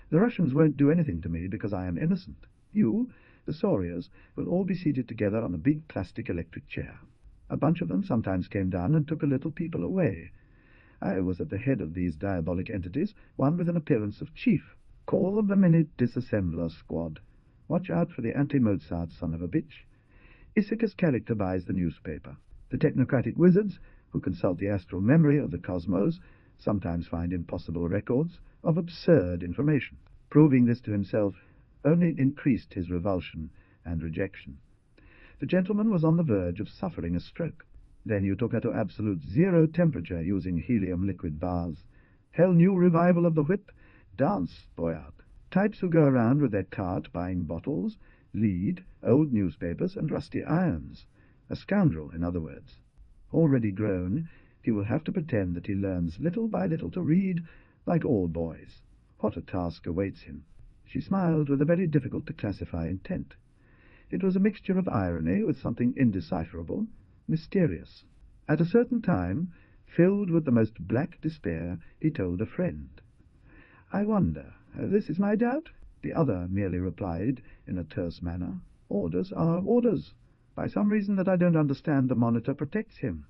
"The Russians won't do anything to me because I am innocent. You, the Solias, will all be seated together on a big plastic electric chair. A bunch of them sometimes came down and took a little people away. I was at the head of these diabolic entities, one with an appearance of chief. Call them the Minute Disassembler Squad. Watch out for the anti-Mozart son of a bitch. Issacus' character buys the newspaper. The technocratic wizards, who consult the astral memory of the cosmos, sometimes find impossible records of absurd information. Proving this to himself only increased his revulsion and rejection. The gentleman was on the verge of suffering a stroke. Then you took her to absolute zero temperature using helium liquid baths. Hell new revival of the whip? Dance, boy out. Types who go around with their cart buying bottles, lead, old newspapers, and rusty irons. A scoundrel, in other words. Already grown, he will have to pretend that he learns little by little to read, like all boys. What a task awaits him. She smiled with a very difficult-to-classify intent. It was a mixture of irony with something indecipherable, mysterious. At a certain time, filled with the most black despair, he told a friend. "I wonder, this is my doubt?" The other merely replied in a terse manner, "Orders are orders. By some reason that I don't understand, the monitor protects him.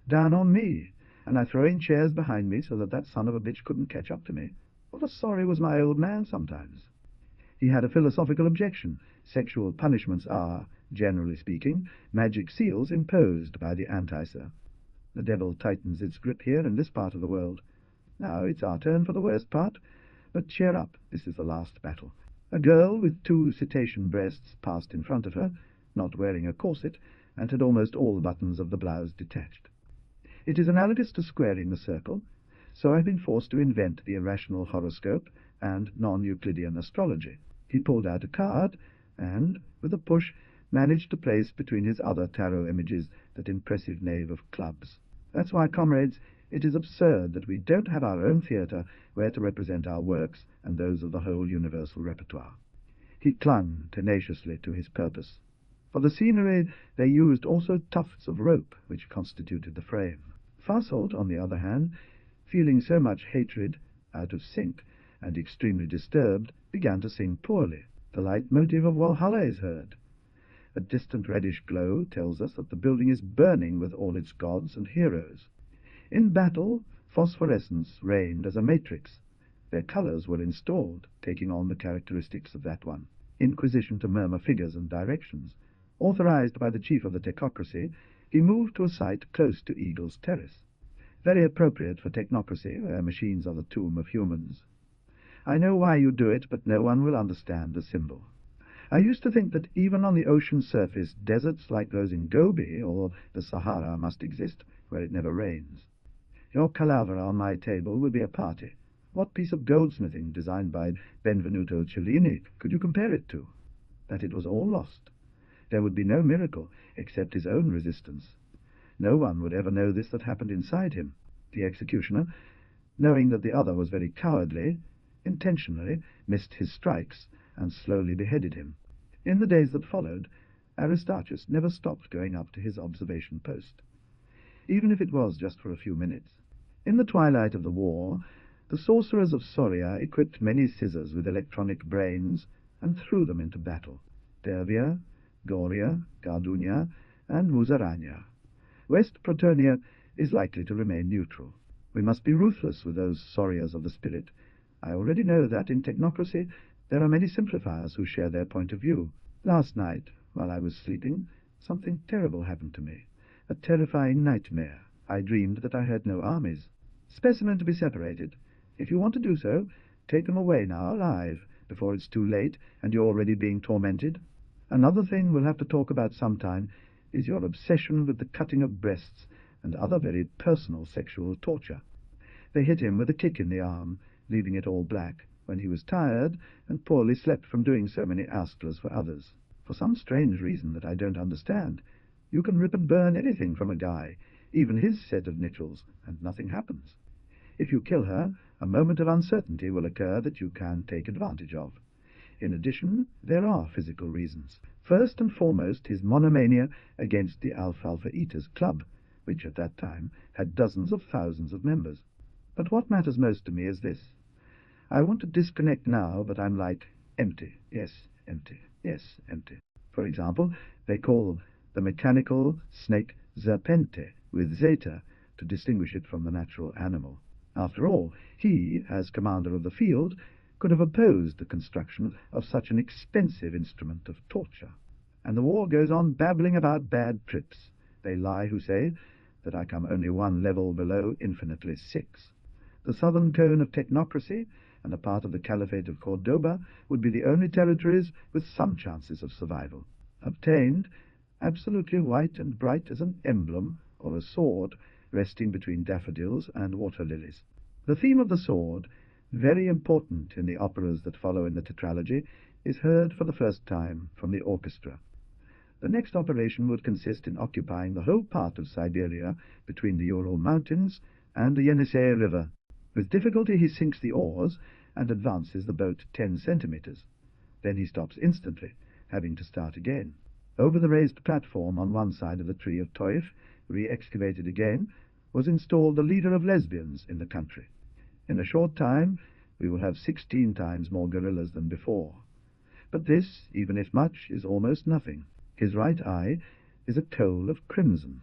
Down on me, and I throw in chairs behind me so that son of a bitch couldn't catch up to me. What a sorry was my old man sometimes." He had a philosophical objection. Sexual punishments are, generally speaking, magic seals imposed by the Antisir. The devil tightens its grip here in this part of the world. Now it's our turn for the worst part. But cheer up, this is the last battle. A girl with 2 cetacean breasts passed in front of her, not wearing a corset, and had almost all the buttons of the blouse detached. It is analogous to squaring the circle. So I've been forced to invent the irrational horoscope and non-Euclidean astrology. He pulled out a card and, with a push, managed to place between his other tarot images that impressive knave of clubs. That's why, comrades, it is absurd that we don't have our own theatre where to represent our works and those of the whole universal repertoire. He clung tenaciously to his purpose. For the scenery they used also tufts of rope, which constituted the frame. Fasolt, on the other hand, feeling so much hatred, out of sync, and extremely disturbed, began to sing poorly. The leitmotif of Walhalla is heard. A distant reddish glow tells us that the building is burning with all its gods and heroes. In battle, phosphorescence reigned as a matrix. Their colours were installed, taking on the characteristics of that one. Inquisition to murmur figures and directions. Authorized by the chief of the technocracy, he moved to a site close to Eagle's Terrace. Very appropriate for technocracy, where machines are the tomb of humans. I know why you do it, but no one will understand the symbol. I used to think that even on the ocean surface, deserts like those in Gobi or the Sahara must exist, where it never rains. Your calavera on my table will be a party. What piece of goldsmithing designed by Benvenuto Cellini could you compare it to? That it was all lost. There would be no miracle except his own resistance. No one would ever know this that happened inside him. The executioner, knowing that the other was very cowardly, intentionally missed his strikes and slowly beheaded him. In the days that followed, Aristarchus never stopped going up to his observation post, even if it was just for a few minutes. In the twilight of the war, the sorcerers of Soria equipped many scissors with electronic brains and threw them into battle. Dervia, Goria, Gardunia, and Musarania. West Protonia is likely to remain neutral. We must be ruthless with those Sorias of the spirit. I already know that in technocracy there are many simplifiers who share their point of view. Last night, while I was sleeping, something terrible happened to me. A terrifying nightmare. I dreamed that I had no armies. Specimen to be separated. If you want to do so, take them away now, alive, before it's too late and you're already being tormented. Another thing we'll have to talk about sometime is your obsession with the cutting of breasts and other very personal sexual torture. They hit him with a kick in the arm, leaving it all black, when he was tired and poorly slept from doing so many astlers for others. For some strange reason that I don't understand, you can rip and burn anything from a guy, even his set of nichels, and nothing happens. If you kill her, a moment of uncertainty will occur that you can take advantage of. In addition, there are physical reasons. First and foremost, his monomania against the Alfalfa Eaters Club, which at that time had dozens of thousands of members. But what matters most to me is this. I want to disconnect now, but I'm like, empty, yes, empty, yes, empty. For example, they call the mechanical snake Serpente, with zeta, to distinguish it from the natural animal. After all, he, as commander of the field, could have opposed the construction of such an expensive instrument of torture. And the war goes on babbling about bad trips. They lie who say that I come only one level below infinitely 6. The southern cone of technocracy and a part of the Caliphate of Cordoba would be the only territories with some chances of survival. Obtained, absolutely white and bright as an emblem or a sword resting between daffodils and water lilies. The theme of the sword, very important in the operas that follow in the tetralogy, is heard for the first time from the orchestra. The next operation would consist in occupying the whole part of Siberia between the Ural Mountains and the Yenisei River. With difficulty he sinks the oars and advances the boat 10 centimeters. Then he stops instantly, having to start again. Over the raised platform on one side of the tree of Toif, re-excavated again, was installed the leader of lesbians in the country. In a short time we will have 16 times more guerrillas than before. But this, even if much, is almost nothing. His right eye is a coal of crimson.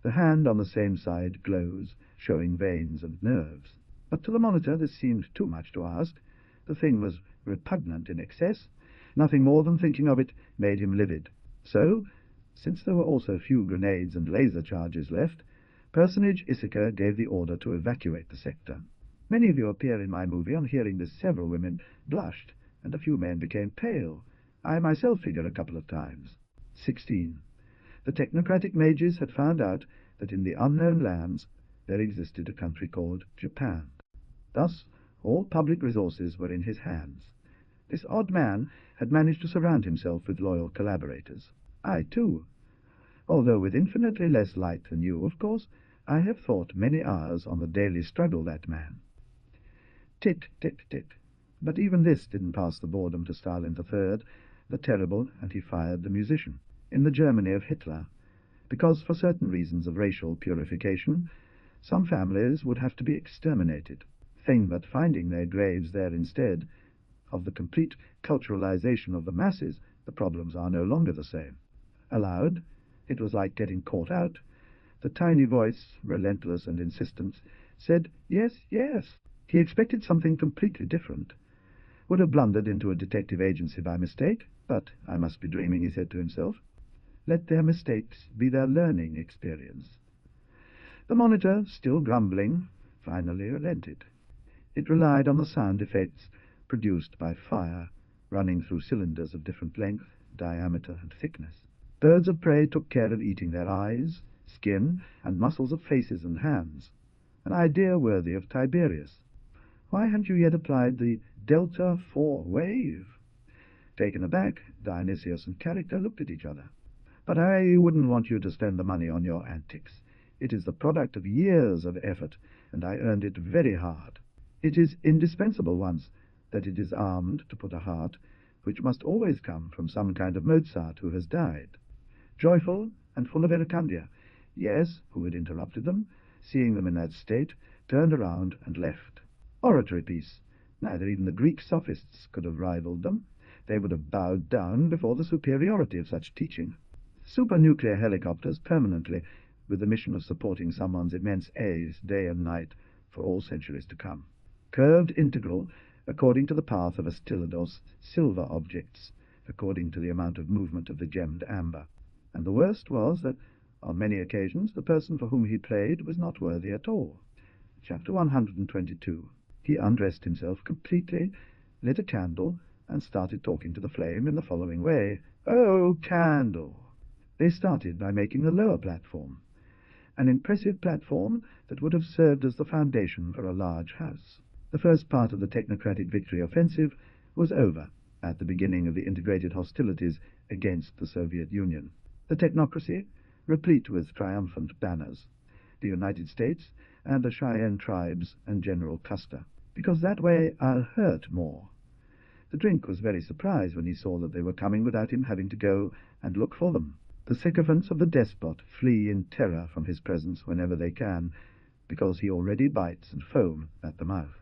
The hand on the same side glows, showing veins and nerves. But to the monitor this seemed too much to ask. The thing was repugnant in excess. Nothing more than thinking of it made him livid. So, since there were also few grenades and laser charges left, Personage Issachar gave the order to evacuate the sector. Many of you appear in my movie. On hearing this, several women blushed, and a few men became pale. I myself figure a couple of times. 16. The technocratic mages had found out that in the unknown lands there existed a country called Japan. Thus, all public resources were in his hands. This odd man had managed to surround himself with loyal collaborators. I, too. Although with infinitely less light than you, of course, I have thought many hours on the daily struggle that man. Tit, tit, tit. But even this didn't pass the boredom to Stalin III, the terrible, and he fired the musician, in the Germany of Hitler, because for certain reasons of racial purification, some families would have to be exterminated. Thing but finding their graves there instead of the complete culturalization of the masses, the problems are no longer the same. Aloud, it was like getting caught out. The tiny voice, relentless and insistent, said, "Yes, yes." He expected something completely different. Would have blundered into a detective agency by mistake, but I must be dreaming, he said to himself. Let their mistakes be their learning experience. The monitor, still grumbling, finally relented. It relied on the sound effects produced by fire, running through cylinders of different length, diameter, and thickness. Birds of prey took care of eating their eyes, skin, and muscles of faces and hands, an idea worthy of Tiberius. Why hadn't you yet applied the delta 4 wave? Taken aback, Dionysius and Character looked at each other. But I wouldn't want you to spend the money on your antics. It is the product of years of effort, and I earned it very hard. It is indispensable once that it is armed to put a heart, which must always come from some kind of Mozart who has died. Joyful and full of iracundia. Yes, who had interrupted them, seeing them in that state, turned around and left. Oratory piece. Neither even the Greek sophists could have rivaled them. They would have bowed down before the superiority of such teaching. Supernuclear helicopters permanently, with the mission of supporting someone's immense A's day and night for all centuries to come. Curved integral, according to the path of a Stylidos, silver objects, according to the amount of movement of the gemmed amber. And the worst was that, on many occasions, the person for whom he played was not worthy at all. Chapter 122. He undressed himself completely, lit a candle, and started talking to the flame in the following way. "Oh, candle!" They started by making the lower platform, an impressive platform that would have served as the foundation for a large house. The first part of the technocratic victory offensive was over at the beginning of the integrated hostilities against the Soviet Union. The technocracy, replete with triumphant banners, the United States, and the Cheyenne tribes and General Custer, because that way I'll hurt more. The drink was very surprised when he saw that they were coming without him having to go and look for them. The sycophants of the despot flee in terror from his presence whenever they can, because he already bites and foam at the mouth.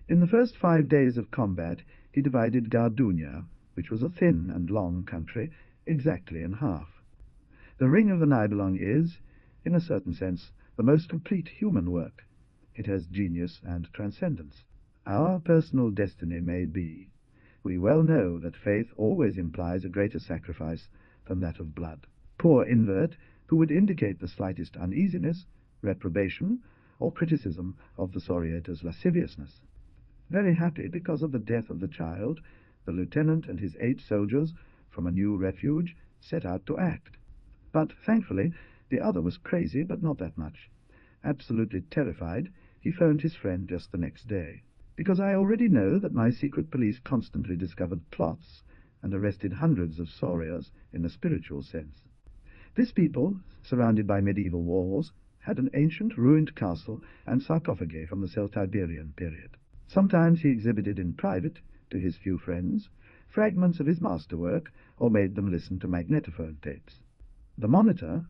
In the first 5 days of combat he divided Gardounia, which was a thin and long country, exactly in half. The Ring of the Nibelung is, in a certain sense, the most complete human work. It has genius and transcendence. Our personal destiny may be. We well know that faith always implies a greater sacrifice than that of blood. Poor invert, who would indicate the slightest uneasiness, reprobation, or criticism of the soriator's lasciviousness. Very happy because of the death of the child, the lieutenant and his 8 soldiers from a new refuge set out to act. But, thankfully, the other was crazy, but not that much. Absolutely terrified, he phoned his friend just the next day. Because I already know that my secret police constantly discovered plots and arrested hundreds of sauriers in a spiritual sense. This people, surrounded by medieval walls, had an ancient ruined castle and sarcophagi from the Celtiberian period. Sometimes he exhibited in private, to his few friends, fragments of his masterwork, or made them listen to magnetophone tapes. The monitor,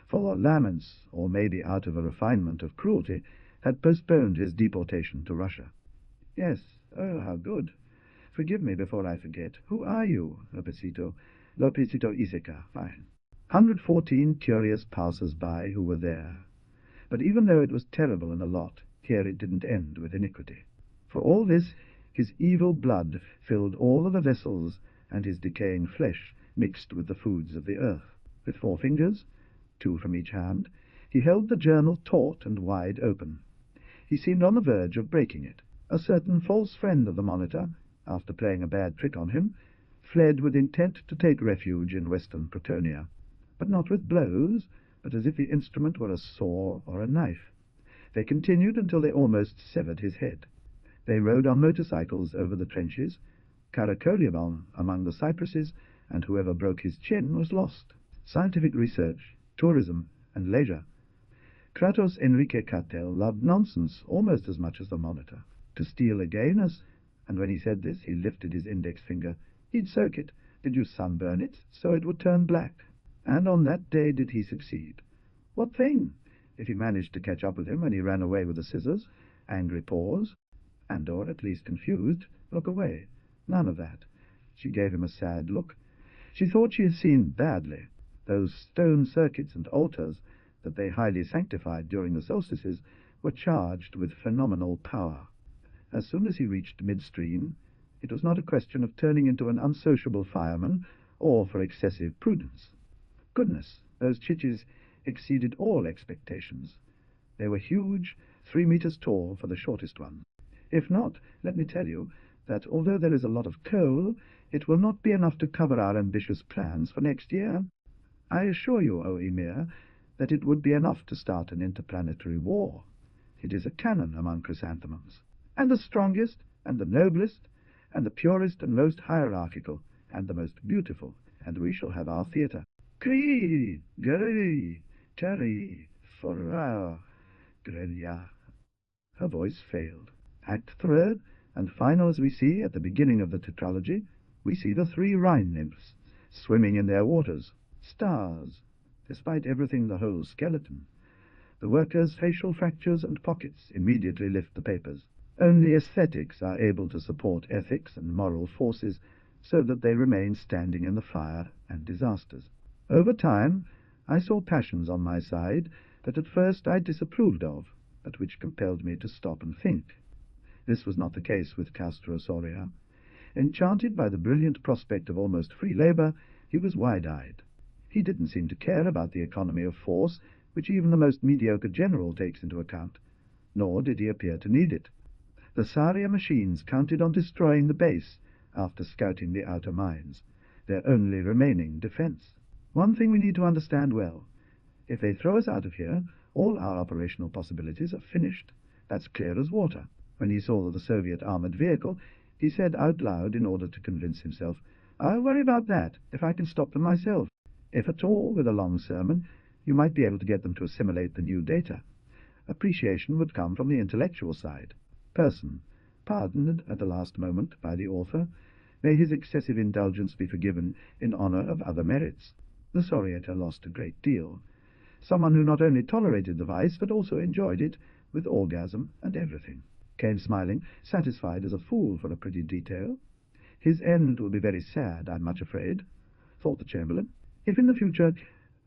for laments, or maybe out of a refinement of cruelty, had postponed his deportation to Russia. Yes, oh, how good. Forgive me before I forget. Who are you, Lopecito Laiseca? Fine. 114 curious passers-by who were there. But even though it was terrible and a lot, here it didn't end with iniquity. For all this, his evil blood filled all of the vessels, and his decaying flesh mixed with the foods of the earth. With 4 fingers, 2 from each hand, he held the journal taut and wide open. He seemed on the verge of breaking it. A certain false friend of the monitor, after playing a bad trick on him, fled with intent to take refuge in western Pretonia, but not with blows, but as if the instrument were a saw or a knife. They continued until they almost severed his head. They rode on motorcycles over the trenches, caracoled among the cypresses, and whoever broke his chin was lost. Scientific research, tourism, and leisure. Kratos Enrique Cartel loved nonsense almost as much as the monitor. To steal a gayness, and when he said this, he lifted his index finger. He'd soak it, did you sunburn it, so it would turn black. And on that day did he succeed. What thing? If he managed to catch up with him when he ran away with the scissors, angry pause, or at least confused, look away. None of that. She gave him a sad look. She thought she had seen badly. Those stone circuits and altars that they highly sanctified during the solstices were charged with phenomenal power. As soon as he reached midstream, it was not a question of turning into an unsociable fireman or for excessive prudence. Goodness, those chichis exceeded all expectations. They were huge, 3 meters tall for the shortest one. If not, let me tell you that although there is a lot of coal, it will not be enough to cover our ambitious plans for next year. I assure you, O Emir, that it would be enough to start an interplanetary war. It is a canon among chrysanthemums, and the strongest, and the noblest, and the purest and most hierarchical, and the most beautiful, and we shall have our theatre. Cree, gri, tari, fora, grelia. Her voice failed. Act third, and final as we see at the beginning of the tetralogy, we see the 3 Rhine nymphs, swimming in their waters, stars, despite everything the whole skeleton. The workers' facial fractures and pockets immediately lift the papers. Only aesthetics are able to support ethics and moral forces so that they remain standing in the fire and disasters. Over time, I saw passions on my side that at first I disapproved of, but which compelled me to stop and think. This was not the case with Castro Soria. Enchanted by the brilliant prospect of almost free labor, he was wide-eyed. He didn't seem to care about the economy of force, which even the most mediocre general takes into account, nor did he appear to need it. The Saria machines counted on destroying the base after scouting the outer mines, their only remaining defense. One thing we need to understand well. If they throw us out of here, all our operational possibilities are finished. That's clear as water. When he saw the Soviet armored vehicle, he said out loud in order to convince himself, "I'll worry about that if I can stop them myself." If at all, with a long sermon, you might be able to get them to assimilate the new data. Appreciation would come from the intellectual side. Person, pardoned at the last moment by the author, may his excessive indulgence be forgiven in honor of other merits. The Soriator lost a great deal. Someone who not only tolerated the vice, but also enjoyed it, with orgasm and everything. Came smiling, satisfied as a fool for a pretty detail. His end will be very sad, I'm much afraid, thought the Chamberlain. If in the future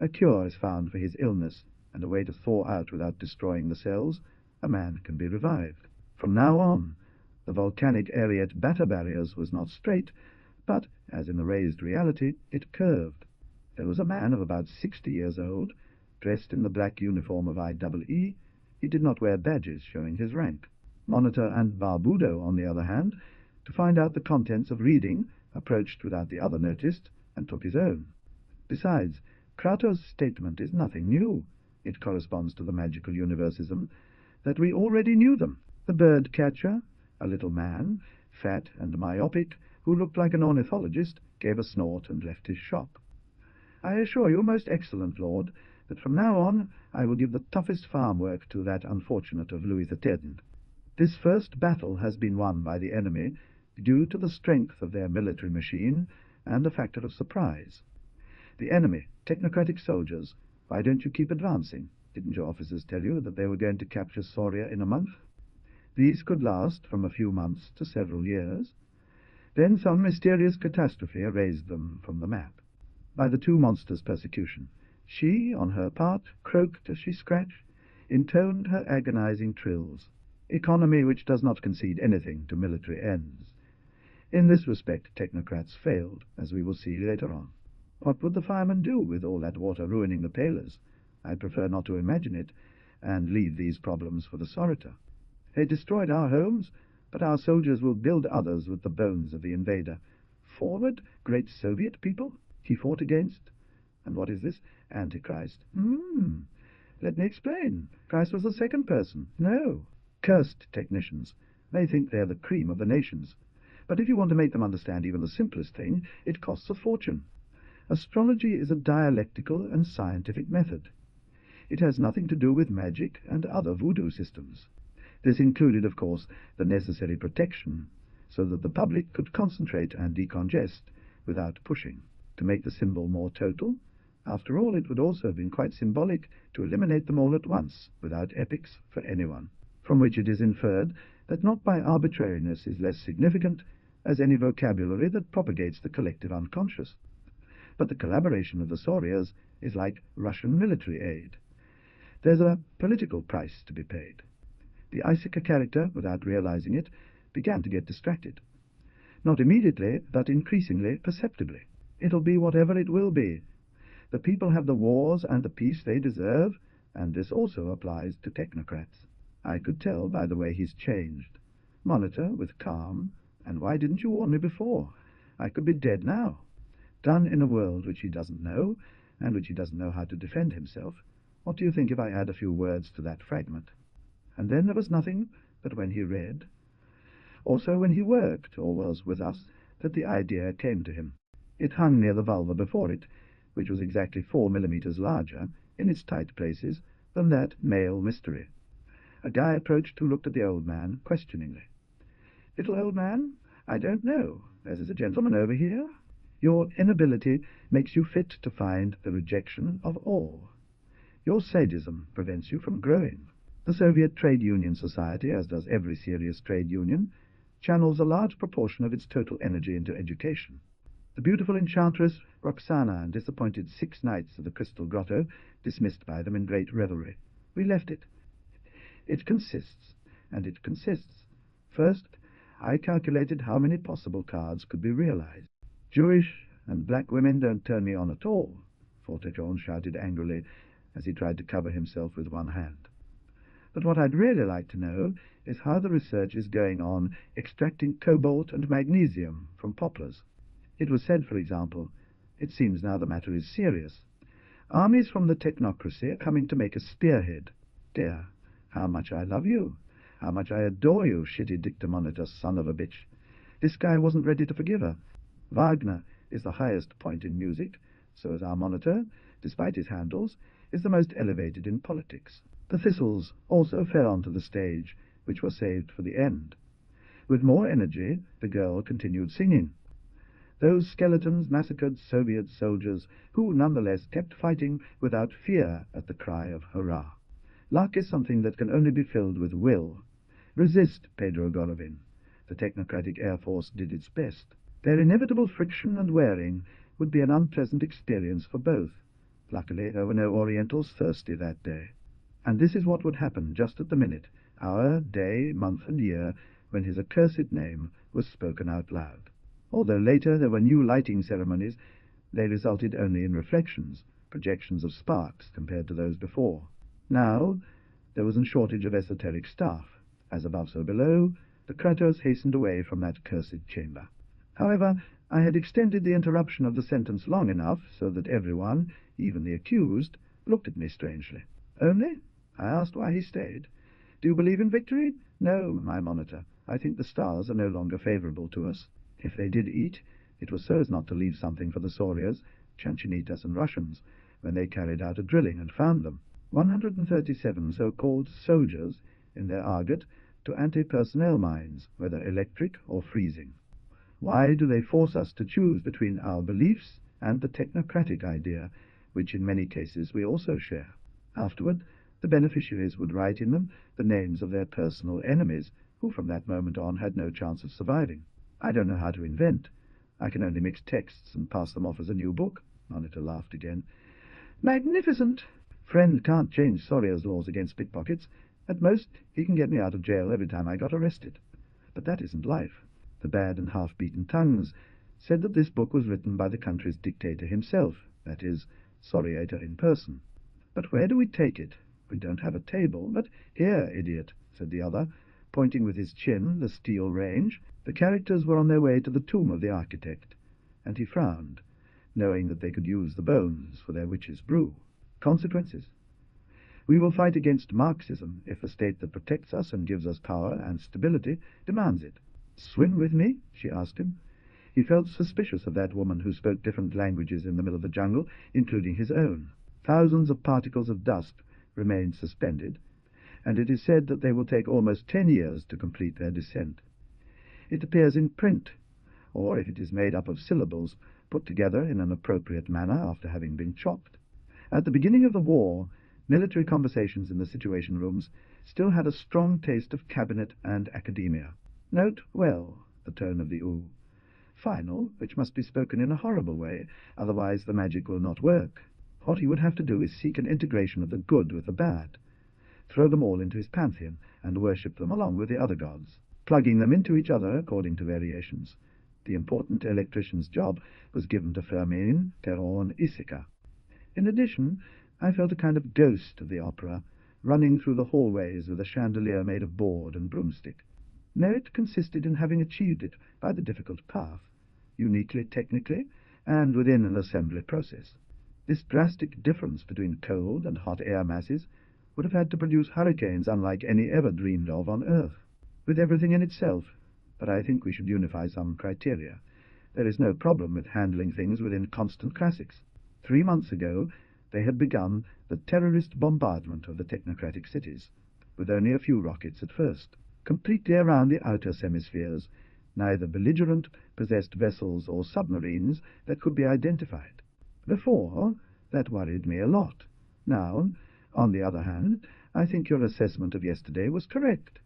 a cure is found for his illness, and a way to thaw out without destroying the cells, a man can be revived. From now on, the volcanic Ariete batter barriers was not straight, but, as in the raised reality, it curved. There was a man of about 60 years old, dressed in the black uniform of IEE. He did not wear badges showing his rank. Monitor and Barbudo, on the other hand, to find out the contents of reading, approached without the other noticed, and took his own. Besides, Kratos' statement is nothing new. It corresponds to the magical universism that we already knew them. The bird-catcher, a little man, fat and myopic, who looked like an ornithologist, gave a snort and left his shop. I assure you, most excellent lord, that from now on I will give the toughest farm work to that unfortunate of Louis XIII. This first battle has been won by the enemy due to the strength of their military machine and the factor of surprise. The enemy, technocratic soldiers, why don't you keep advancing? Didn't your officers tell you that they were going to capture Soria in a month? These could last from a few months to several years. Then some mysterious catastrophe erased them from the map. By the 2 monsters' persecution, she, on her part, croaked as she scratched, intoned her agonizing trills. Economy which does not concede anything to military ends. In this respect, technocrats failed, as we will see later on. What would the firemen do with all that water ruining the palers? I prefer not to imagine it, and leave these problems for the Soriator. They destroyed our homes, but our soldiers will build others with the bones of the invader. Forward, great Soviet people, he fought against. And what is this? Antichrist. Let me explain. Christ was the second person. No. Cursed technicians. They think they're the cream of the nations. But if you want to make them understand even the simplest thing, it costs a fortune. Astrology is a dialectical and scientific method. It has nothing to do with magic and other voodoo systems. This included, of course, the necessary protection, so that the public could concentrate and decongest without pushing. To make the symbol more total, after all, it would also have been quite symbolic to eliminate them all at once, without epics for anyone, from which it is inferred that not by arbitrariness is less significant as any vocabulary that propagates the collective unconscious. But the collaboration of the Solias is like Russian military aid. There's a political price to be paid. The Laiseca character, without realizing it, began to get distracted. Not immediately, but increasingly perceptibly. It'll be whatever it will be. The people have the wars and the peace they deserve, and this also applies to technocrats. I could tell by the way he's changed. Monitor with calm, and why didn't you warn me before? I could be dead now. Done in a world which he doesn't know, and which he doesn't know how to defend himself. What do you think if I add a few words to that fragment? And then there was nothing but when he read, also when he worked or was with us, that the idea came to him. It hung near the vulva before it, which was exactly 4 millimeters larger, in its tight places, than that male mystery. A guy approached who looked at the old man questioningly. "Little old man, I don't know. There's a gentleman over here. Your inability makes you fit to find the rejection of all. Your sadism prevents you from growing. The Soviet Trade Union Society, as does every serious trade union, channels a large proportion of its total energy into education. The beautiful enchantress Roxana disappointed 6 knights of the Crystal Grotto, dismissed by them in great revelry. We left it. It consists. First, I calculated how many possible cards could be realized. Jewish and black women don't turn me on at all, Fortejon shouted angrily as he tried to cover himself with one hand. But what I'd really like to know is how the research is going on extracting cobalt and magnesium from poplars. It was said, for example, it seems now the matter is serious. Armies from the technocracy are coming to make a spearhead. Dear, how much I love you. How much I adore you, shitty dictamonitor son of a bitch. This guy wasn't ready to forgive her. Wagner is the highest point in music, so is our monitor, despite his handles, is the most elevated in politics. The thistles also fell onto the stage, which was saved for the end. With more energy, the girl continued singing. Those skeletons massacred Soviet soldiers, who nonetheless kept fighting without fear at the cry of hurrah. Luck is something that can only be filled with will. Resist, Pedro Golovin. The technocratic Air Force did its best. Their inevitable friction and wearing would be an unpleasant experience for both. Luckily, there were no Orientals thirsty that day. And this is what would happen just at the minute, hour, day, month, and year, when his accursed name was spoken out loud. Although later there were new lighting ceremonies, they resulted only in reflections, projections of sparks compared to those before. Now there was a shortage of esoteric staff. As above, so below, the Kratos hastened away from that cursed chamber. However, I had extended the interruption of the sentence long enough so that everyone, even the accused, looked at me strangely. Only? I asked why he stayed. Do you believe in victory? No, my monitor. I think the stars are no longer favorable to us. If they did eat, it was so as not to leave something for the Solias, Chanchinitas, and Russians, when they carried out a drilling and found them. 137 so-called soldiers in their Argot to anti-personnel mines, whether electric or freezing. Why do they force us to choose between our beliefs and the technocratic idea, which in many cases we also share? Afterward, the beneficiaries would write in them the names of their personal enemies, who from that moment on had no chance of surviving. I don't know how to invent. I can only mix texts and pass them off as a new book. Monitor laughed again. Magnificent! Friend can't change Solias' laws against pickpockets. At most, he can get me out of jail every time I got arrested. But that isn't life. The bad and half-beaten tongues said that this book was written by the country's dictator himself, that is, Soriator in person. But where do we take it? We don't have a table. But here, idiot, said the other, pointing with his chin the steel range. The characters were on their way to the tomb of the architect, and he frowned, knowing that they could use the bones for their witch's brew. Consequences? We will fight against Marxism if a state that protects us and gives us power and stability demands it. Swim with me? She asked him. He felt suspicious of that woman who spoke different languages in the middle of the jungle, including his own. Thousands of particles of dust remained suspended, and it is said that they will take almost 10 years to complete their descent. It appears in print, or if it is made up of syllables put together in an appropriate manner after having been chopped. At the beginning of the war, military conversations in the Situation Rooms still had a strong taste of cabinet and academia. Note well the tone of the oo. Final, which must be spoken in a horrible way, otherwise the magic will not work. What he would have to do is seek an integration of the good with the bad, throw them all into his pantheon, and worship them along with the other gods, plugging them into each other according to variations. The important electrician's job was given to Fermin Teron Isica. In addition, I felt a kind of ghost of the opera, running through the hallways with a chandelier made of board and broomstick. Merit consisted in having achieved it by the difficult path, uniquely technically, and within an assembly process. This drastic difference between cold and hot air masses would have had to produce hurricanes unlike any ever dreamed of on Earth, with everything in itself, but I think we should unify some criteria. There is no problem with handling things within constant classics. 3 months ago, they had begun the terrorist bombardment of the technocratic cities, with only a few rockets at first, completely around the outer hemispheres, neither belligerent, possessed vessels or submarines that could be identified. Before, that worried me a lot. Now, on the other hand, I think your assessment of yesterday was correct.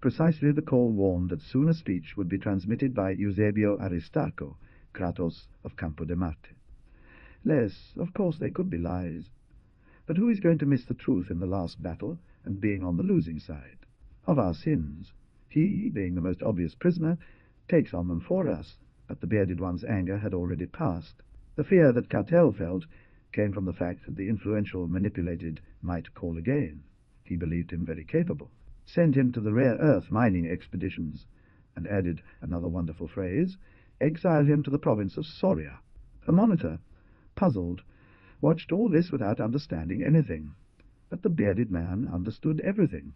Precisely the call warned that soon a speech would be transmitted by Eusebio Aristarco, Kratos of Campo de Marte. Less, of course, they could be lies. But who is going to miss the truth in the last battle and being on the losing side? Of our sins, he, being the most obvious prisoner, takes on them for us, but the bearded one's anger had already passed. The fear that Cartel felt came from the fact that the influential manipulated might call again. He believed him very capable. Send him to the rare earth mining expeditions, and added another wonderful phrase, exile him to the province of Soria. The monitor, puzzled, watched all this without understanding anything. But the bearded man understood everything.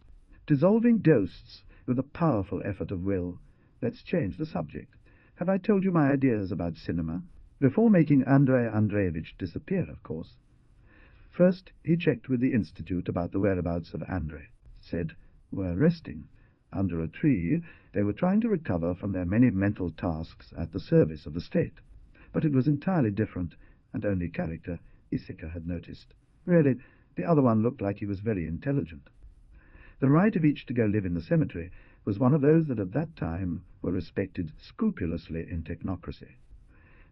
Dissolving ghosts with a powerful effort of will. Let's change the subject. Have I told you my ideas about cinema? Before making Andrei Andreevich disappear, of course. First, he checked with the Institute about the whereabouts of Andrei. Said, were resting. Under a tree, they were trying to recover from their many mental tasks at the service of the state. But it was entirely different, and only character Isica had noticed. Really, the other one looked like he was very intelligent. The right of each to go live in the cemetery was one of those that at that time were respected scrupulously in technocracy.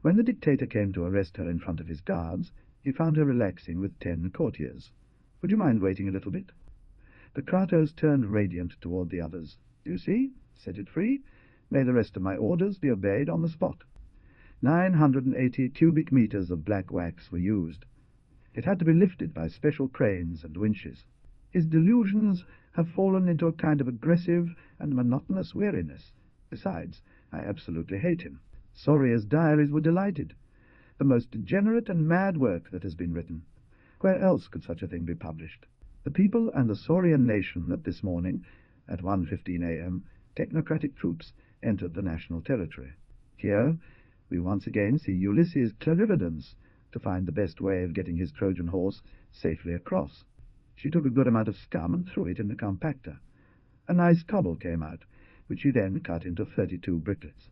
When the dictator came to arrest her in front of his guards, he found her relaxing with 10 courtiers. Would you mind waiting a little bit? The Kratos turned radiant toward the others. Do you see? Set it free. May the rest of my orders be obeyed on the spot. 980 cubic meters of black wax were used. It had to be lifted by special cranes and winches. His delusions have fallen into a kind of aggressive and monotonous weariness. Besides, I absolutely hate him. Soria's diaries were delighted. The most degenerate and mad work that has been written. Where else could such a thing be published? The people and the Sorian nation that this morning, at 1:15 a.m., technocratic troops entered the national territory. Here, we once again see Ulysses' clarividence to find the best way of getting his Trojan horse safely across. She took a good amount of scum and threw it in the compactor. A nice cobble came out, which she then cut into 32 bricklets.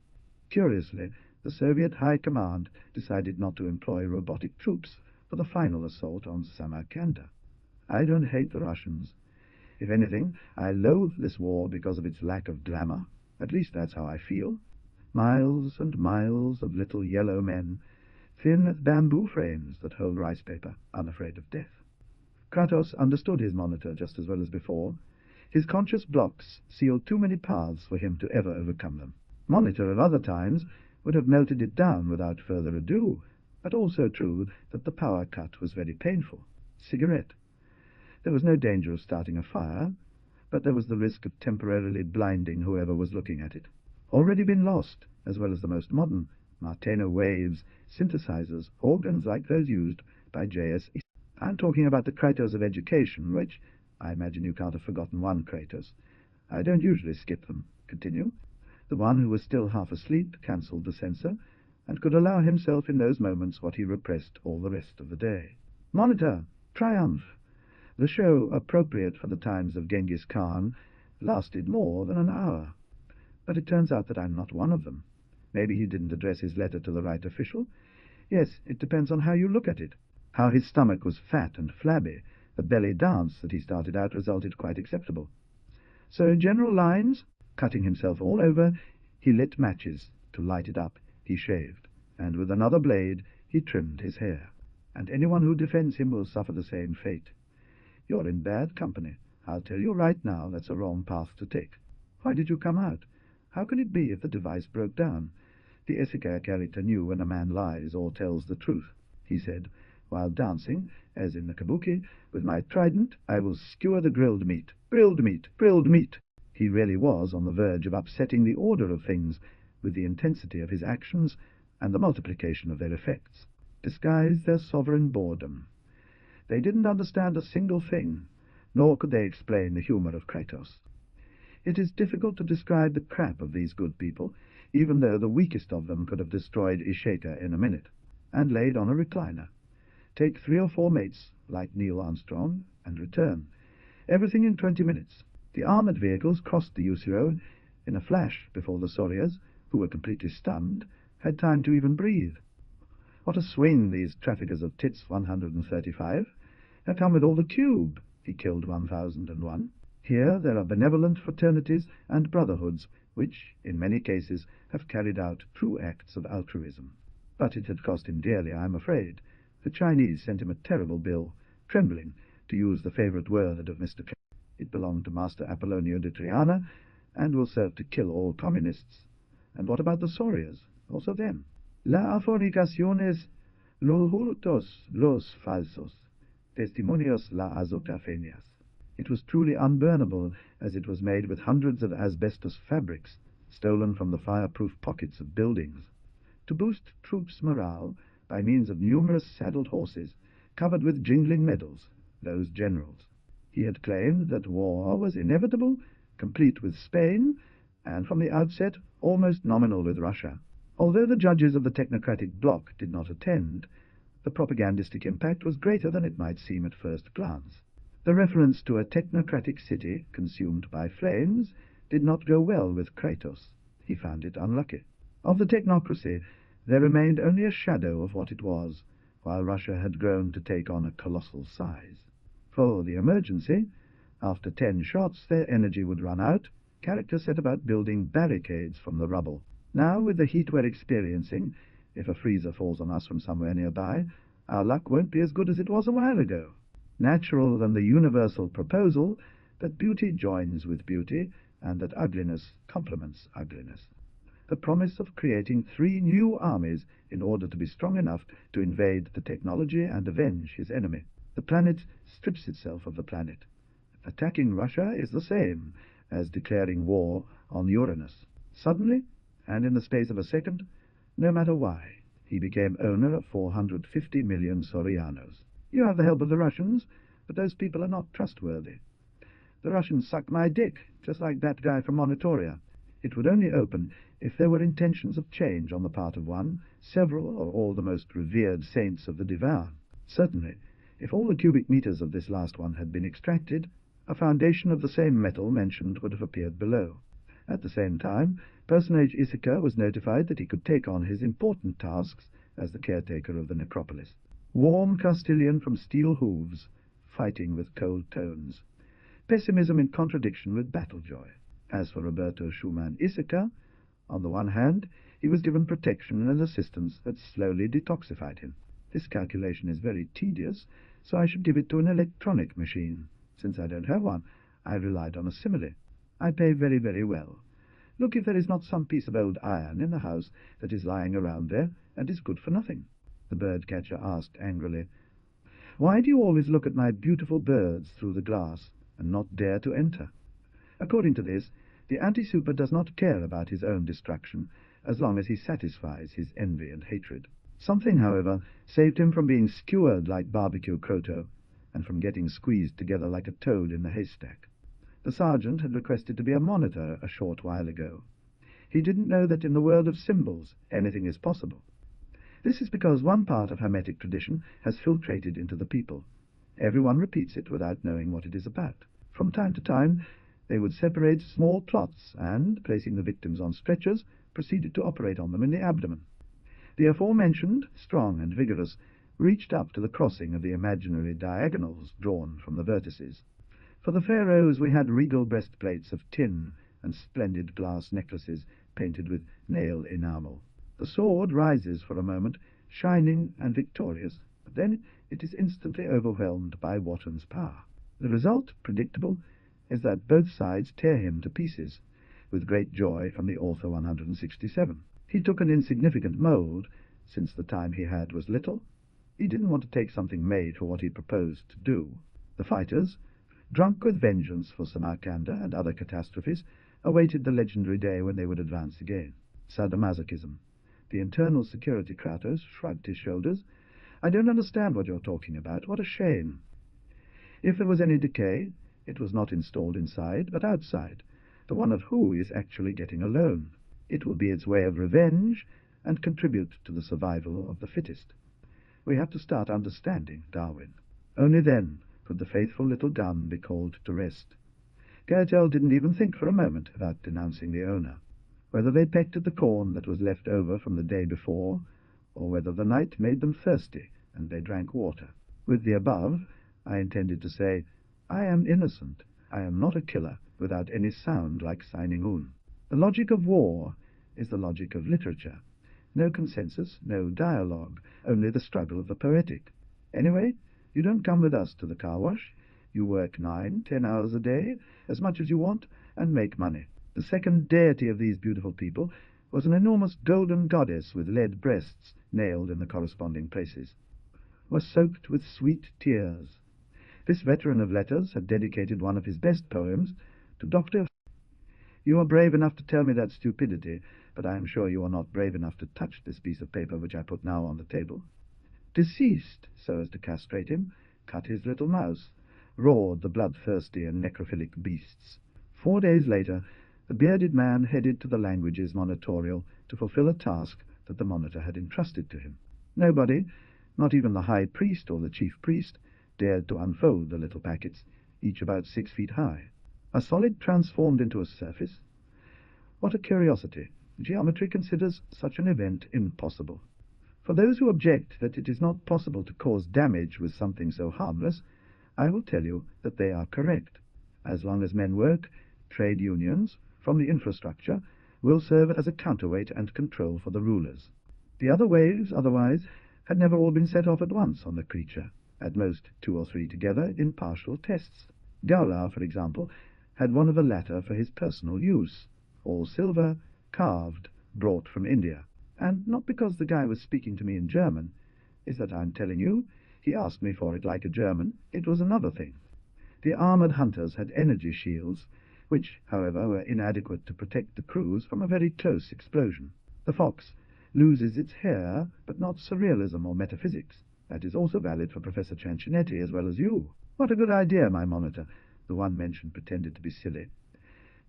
Curiously, the Soviet High Command decided not to employ robotic troops for the final assault on Samarkand. I don't hate the Russians. If anything, I loathe this war because of its lack of glamour. At least that's how I feel. Miles and miles of little yellow men, thin as bamboo frames that hold rice paper, unafraid of death. Kratos understood his monitor just as well as before. His conscious blocks sealed too many paths for him to ever overcome them. Monitor of other times would have melted it down without further ado, but also true that the power cut was very painful. Cigarette. There was no danger of starting a fire, but there was the risk of temporarily blinding whoever was looking at it. Already been lost, as well as the most modern, Marteno waves, synthesizers, organs like those used by J.S. I'm talking about the Kratos of education, which I imagine you can't have forgotten one Kratos. I don't usually skip them. Continue. The one who was still half asleep cancelled the censor, and could allow himself in those moments what he repressed all the rest of the day. Monitor! Triumph! The show, appropriate for the times of Genghis Khan, lasted more than an hour. But it turns out that I'm not one of them. Maybe he didn't address his letter to the right official. Yes, it depends on how you look at it. How his stomach was fat and flabby, the belly dance that he started out resulted quite acceptable. So in general lines, cutting himself all over, he lit matches. To light it up, he shaved, and with another blade he trimmed his hair. And anyone who defends him will suffer the same fate. You're in bad company. I'll tell you right now that's a wrong path to take. Why did you come out? How can it be if the device broke down? The Laiseca character knew when a man lies or tells the truth. He said, while dancing, as in the kabuki, with my trident I will skewer the grilled meat. Grilled meat! Grilled meat! He really was on the verge of upsetting the order of things with the intensity of his actions and the multiplication of their effects. Disguised their sovereign boredom. They didn't understand a single thing, nor could they explain the humor of Kratos. It is difficult to describe the crap of these good people, even though the weakest of them could have destroyed Isheka in a minute, and laid on a recliner. Take 3 or 4 mates, like Neil Armstrong, and return. Everything in 20 minutes. The armoured vehicles crossed the UC road in a flash before the Solias, who were completely stunned, had time to even breathe. What a swing, these traffickers of tits 135. Have come with all the cube. He killed 1001. Here there are benevolent fraternities and brotherhoods, which, in many cases, have carried out true acts of altruism. But it had cost him dearly, I am afraid. The Chinese sent him a terrible bill, trembling, to use the favourite word of Mr. It belonged to Master Apollonio de Triana, and will serve to kill all communists. And what about the Solias? Also them. La fornicaciones, los hurtos, los falsos, testimonios la azotafenias. It was truly unburnable, as it was made with hundreds of asbestos fabrics, stolen from the fireproof pockets of buildings. To boost troops' morale, by means of numerous saddled horses, covered with jingling medals, those generals. He had claimed that war was inevitable, complete with Spain, and from the outset almost nominal with Russia. Although the judges of the technocratic bloc did not attend, the propagandistic impact was greater than it might seem at first glance. The reference to a technocratic city consumed by flames did not go well with Kratos. He found it unlucky. Of the technocracy, there remained only a shadow of what it was, while Russia had grown to take on a colossal size. For the emergency, after 10 shots their energy would run out, characters set about building barricades from the rubble. Now, with the heat we're experiencing, if a freezer falls on us from somewhere nearby, our luck won't be as good as it was a while ago. Natural than the universal proposal that beauty joins with beauty, and that ugliness complements ugliness. The promise of creating 3 new armies in order to be strong enough to invade the technology and avenge his enemy. The planet strips itself of the planet. Attacking Russia is the same as declaring war on Uranus. Suddenly, and in the space of a second, no matter why, he became owner of 450 million Sorianos. You have the help of the Russians, but those people are not trustworthy. The Russians suck my dick, just like that guy from Monitoria. It would only open if there were intentions of change on the part of one, several, or all the most revered saints of the divan. Certainly, if all the cubic meters of this last one had been extracted, a foundation of the same metal mentioned would have appeared below. At the same time, personage Laiseca was notified that he could take on his important tasks as the caretaker of the necropolis. Warm Castilian from steel hooves, fighting with cold tones. Pessimism in contradiction with battle joy. As for Roberto Schumann Laiseca, on the one hand, he was given protection and assistance that slowly detoxified him. This calculation is very tedious, so I should give it to an electronic machine. Since I don't have one, I relied on a simile. I pay very, very well. Look if there is not some piece of old iron in the house that is lying around there and is good for nothing. The bird-catcher asked angrily, "Why do you always look at my beautiful birds through the glass and not dare to enter?" According to this, the anti-super does not care about his own destruction as long as he satisfies his envy and hatred. Something, however, saved him from being skewered like barbecue croto, and from getting squeezed together like a toad in the haystack. The sergeant had requested to be a monitor a short while ago. He didn't know that in the world of symbols anything is possible. This is because one part of Hermetic tradition has filtrated into the people. Everyone repeats it without knowing what it is about. From time to time, they would separate small clots and, placing the victims on stretchers, proceeded to operate on them in the abdomen. The aforementioned, strong and vigorous, reached up to the crossing of the imaginary diagonals drawn from the vertices. For the pharaohs we had regal breastplates of tin and splendid glass necklaces painted with nail enamel. The sword rises for a moment, shining and victorious, but then it is instantly overwhelmed by Wotton's power. The result, predictable, is that both sides tear him to pieces, with great joy from the author 167. He took an insignificant mould, since the time he had was little. He didn't want to take something made for what he proposed to do. The fighters, drunk with vengeance for Samarcanda and other catastrophes, awaited the legendary day when they would advance again. Sadomasochism. The internal security Kratos shrugged his shoulders. "I don't understand what you're talking about. What a shame. If there was any decay, it was not installed inside, but outside. The one of who is actually getting a loan. It will be its way of revenge and contribute to the survival of the fittest. We have to start understanding Darwin. Only then could the faithful little gun be called to rest." Goethe didn't even think for a moment about denouncing the owner. Whether they pecked at the corn that was left over from the day before, or whether the night made them thirsty and they drank water. With the above, I intended to say, I am innocent. I am not a killer without any sound like signing un. The logic of war is the logic of literature. No consensus, no dialogue, only the struggle of the poetic. Anyway, you don't come with us to the car wash. You work 9-10 hours a day, as much as you want, and make money. The second deity of these beautiful people was an enormous golden goddess with lead breasts nailed in the corresponding places. Was soaked with sweet tears. This veteran of letters had dedicated one of his best poems to Dr. You are brave enough to tell me that stupidity, but I am sure you are not brave enough to touch this piece of paper which I put now on the table. Deceased, so as to castrate him, cut his little mouse, roared the bloodthirsty and necrophilic beasts. 4 days later, the bearded man headed to the languages monitorial to fulfill a task that the monitor had entrusted to him. Nobody, not even the high priest or the chief priest, dared to unfold the little packets, each about 6 feet high. A solid transformed into a surface? What a curiosity! Geometry considers such an event impossible. For those who object that it is not possible to cause damage with something so harmless, I will tell you that they are correct. As long as men work, trade unions, from the infrastructure, will serve as a counterweight and control for the rulers. The other waves, otherwise, had never all been set off at once on the creature, at most 2 or 3 together in partial tests. Gaulau, for example, had one of the latter for his personal use, all silver, carved, brought from India. And not because the guy was speaking to me in German, is that I'm telling you, he asked me for it like a German. It was another thing. The armored hunters had energy shields, which, however, were inadequate to protect the crews from a very close explosion. The fox loses its hair, but not surrealism or metaphysics. That is also valid for Professor Ciancinetti as well as you. What a good idea, my monitor. The one mentioned pretended to be silly.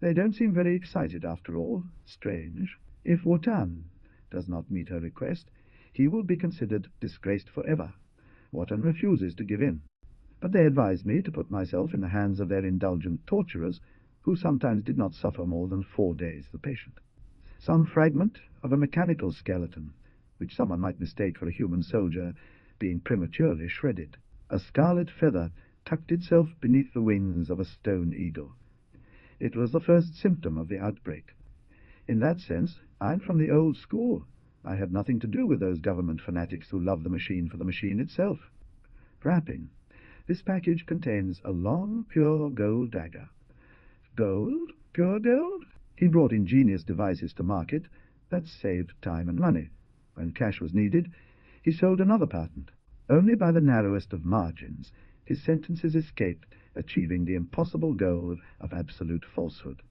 They don't seem very excited after all. Strange. If Wotan does not meet her request, he will be considered disgraced forever. Wotan refuses to give in. But they advised me to put myself in the hands of their indulgent torturers, who sometimes did not suffer more than 4 days the patient. Some fragment of a mechanical skeleton, which someone might mistake for a human soldier, being prematurely shredded. A scarlet feather tucked itself beneath the wings of a stone eagle. It was the first symptom of the outbreak. In that sense, I'm from the old school. I had nothing to do with those government fanatics who love the machine for the machine itself. Wrapping. This package contains a long, pure gold dagger. Gold? Pure gold? He brought ingenious devices to market that saved time and money. When cash was needed, he sold another patent. Only by the narrowest of margins his sentences escaped achieving the impossible goal of absolute falsehood.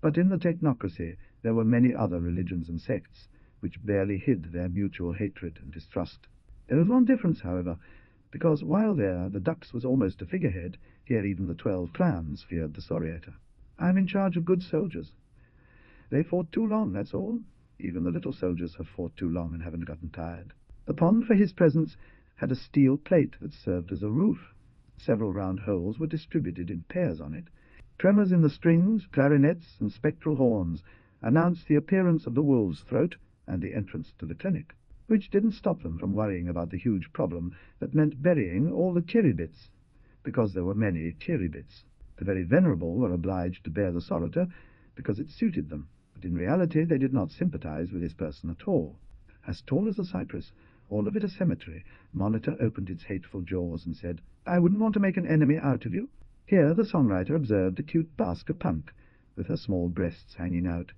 But in the technocracy there were many other religions and sects, which barely hid their mutual hatred and distrust. There was one difference, however, because while there the Dux was almost a figurehead, here even the 12 clans feared the Soriator. "I am in charge of good soldiers. They fought too long, that's all. Even the little soldiers have fought too long and haven't gotten tired." The pond for his presence had a steel plate that served as a roof. Several round holes were distributed in pairs on it. Tremors in the strings, clarinets, and spectral horns announced the appearance of the wolf's throat and the entrance to the clinic, which didn't stop them from worrying about the huge problem that meant burying all the cherry-bits, because there were many cherry-bits. The very venerable were obliged to bear the Soriator because it suited them, but in reality they did not sympathize with his person at all. As tall as a cypress, all of it a cemetery, Monitor opened its hateful jaws and said, "I wouldn't want to make an enemy out of you." Here the songwriter observed a cute Basque punk, with her small breasts hanging out,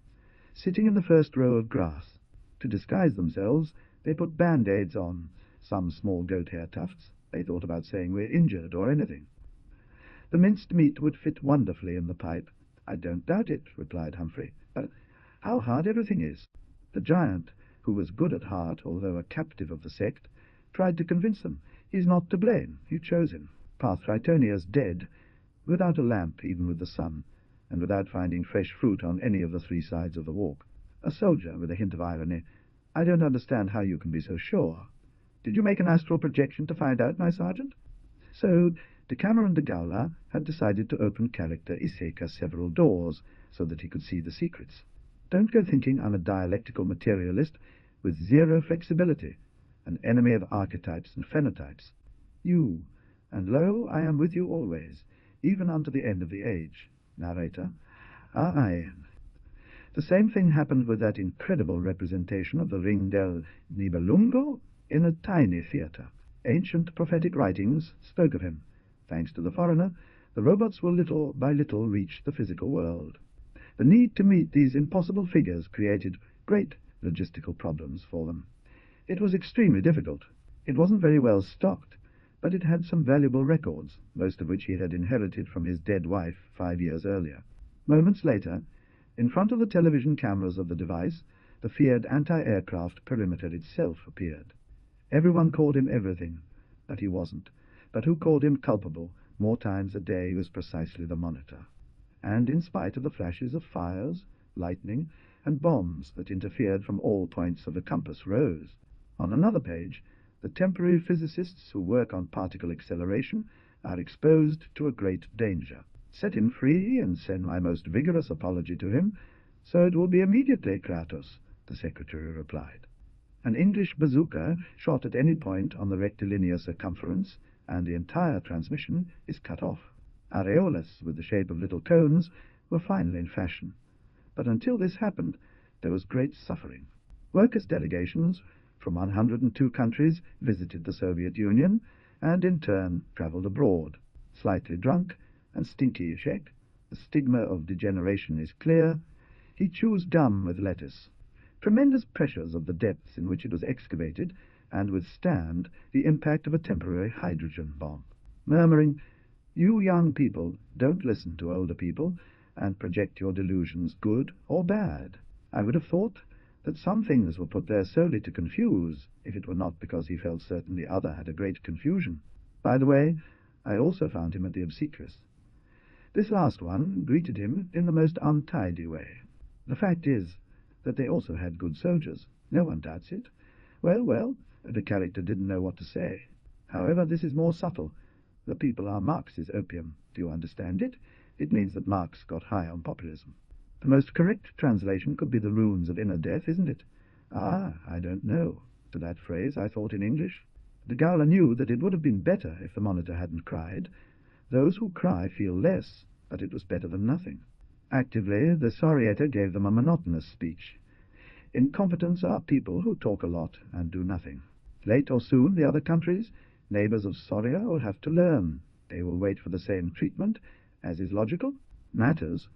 sitting in the first row of grass. To disguise themselves, they put band-aids on, some small goat-hair tufts. They thought about saying we're injured or anything. The minced meat would fit wonderfully in the pipe. "I don't doubt it," replied Humphrey, "but how hard everything is." The giant, who was good at heart, although a captive of the sect, tried to convince them. "He's not to blame. You chose him. Partritonia's dead, without a lamp even with the sun, and without finding fresh fruit on any of the 3 sides of the walk." A soldier, with a hint of irony, "I don't understand how you can be so sure. Did you make an astral projection to find out, my sergeant?" So Decameron de Gaula had decided to open character Laiseca several doors, so that he could see the secrets. Don't go thinking I'm a dialectical materialist with zero flexibility, an enemy of archetypes and phenotypes. You, and lo, I am with you always, even unto the end of the age. Narrator. Aye. The same thing happened with that incredible representation of the Ring del Nibelungo in a tiny theatre. Ancient prophetic writings spoke of him. Thanks to the foreigner, the robots will little by little reach the physical world. The need to meet these impossible figures created great logistical problems for them. It was extremely difficult. It wasn't very well stocked, but it had some valuable records, most of which he had inherited from his dead wife 5 years earlier. Moments later, in front of the television cameras of the device, the feared anti-aircraft perimeter itself appeared. Everyone called him everything, but he wasn't. But who called him culpable more times a day was precisely the Monitor. And in spite of the flashes of fires, lightning, and bombs that interfered from all points of the compass rose. On another page, the temporary physicists who work on particle acceleration are exposed to a great danger. Set him free and send my most vigorous apology to him, so it will be immediately, Kratos, the secretary replied. An English bazooka shot at any point on the rectilinear circumference, and the entire transmission is cut off. Areolas, with the shape of little cones, were finally in fashion. But until this happened, there was great suffering. Workers' delegations from 102 countries visited the Soviet Union, and in turn travelled abroad. Slightly drunk and stinky Czech, the stigma of degeneration is clear. He chews gum with lettuce. Tremendous pressures of the depths in which it was excavated and withstand the impact of a temporary hydrogen bomb. Murmuring, "You young people, don't listen to older people and project your delusions, good or bad." I would have thought that some things were put there solely to confuse, if it were not because he felt certain the other had a great confusion. By the way, I also found him at the obsequious. This last one greeted him in the most untidy way. The fact is that they also had good soldiers. No one doubts it. Well, the character didn't know what to say. However, this is more subtle. The people are Marx's opium. Do you understand it? It means that Marx got high on populism. The most correct translation could be the runes of inner death, isn't it? I don't know. To that phrase I thought in English. De Gaula knew that it would have been better if the Monitor hadn't cried. Those who cry feel less, but it was better than nothing. Actively, the Soriator gave them a monotonous speech. Incompetents are people who talk a lot and do nothing. Late or soon, the other countries, neighbors of Soria, will have to learn. They will wait for the same treatment, as is logical, matters,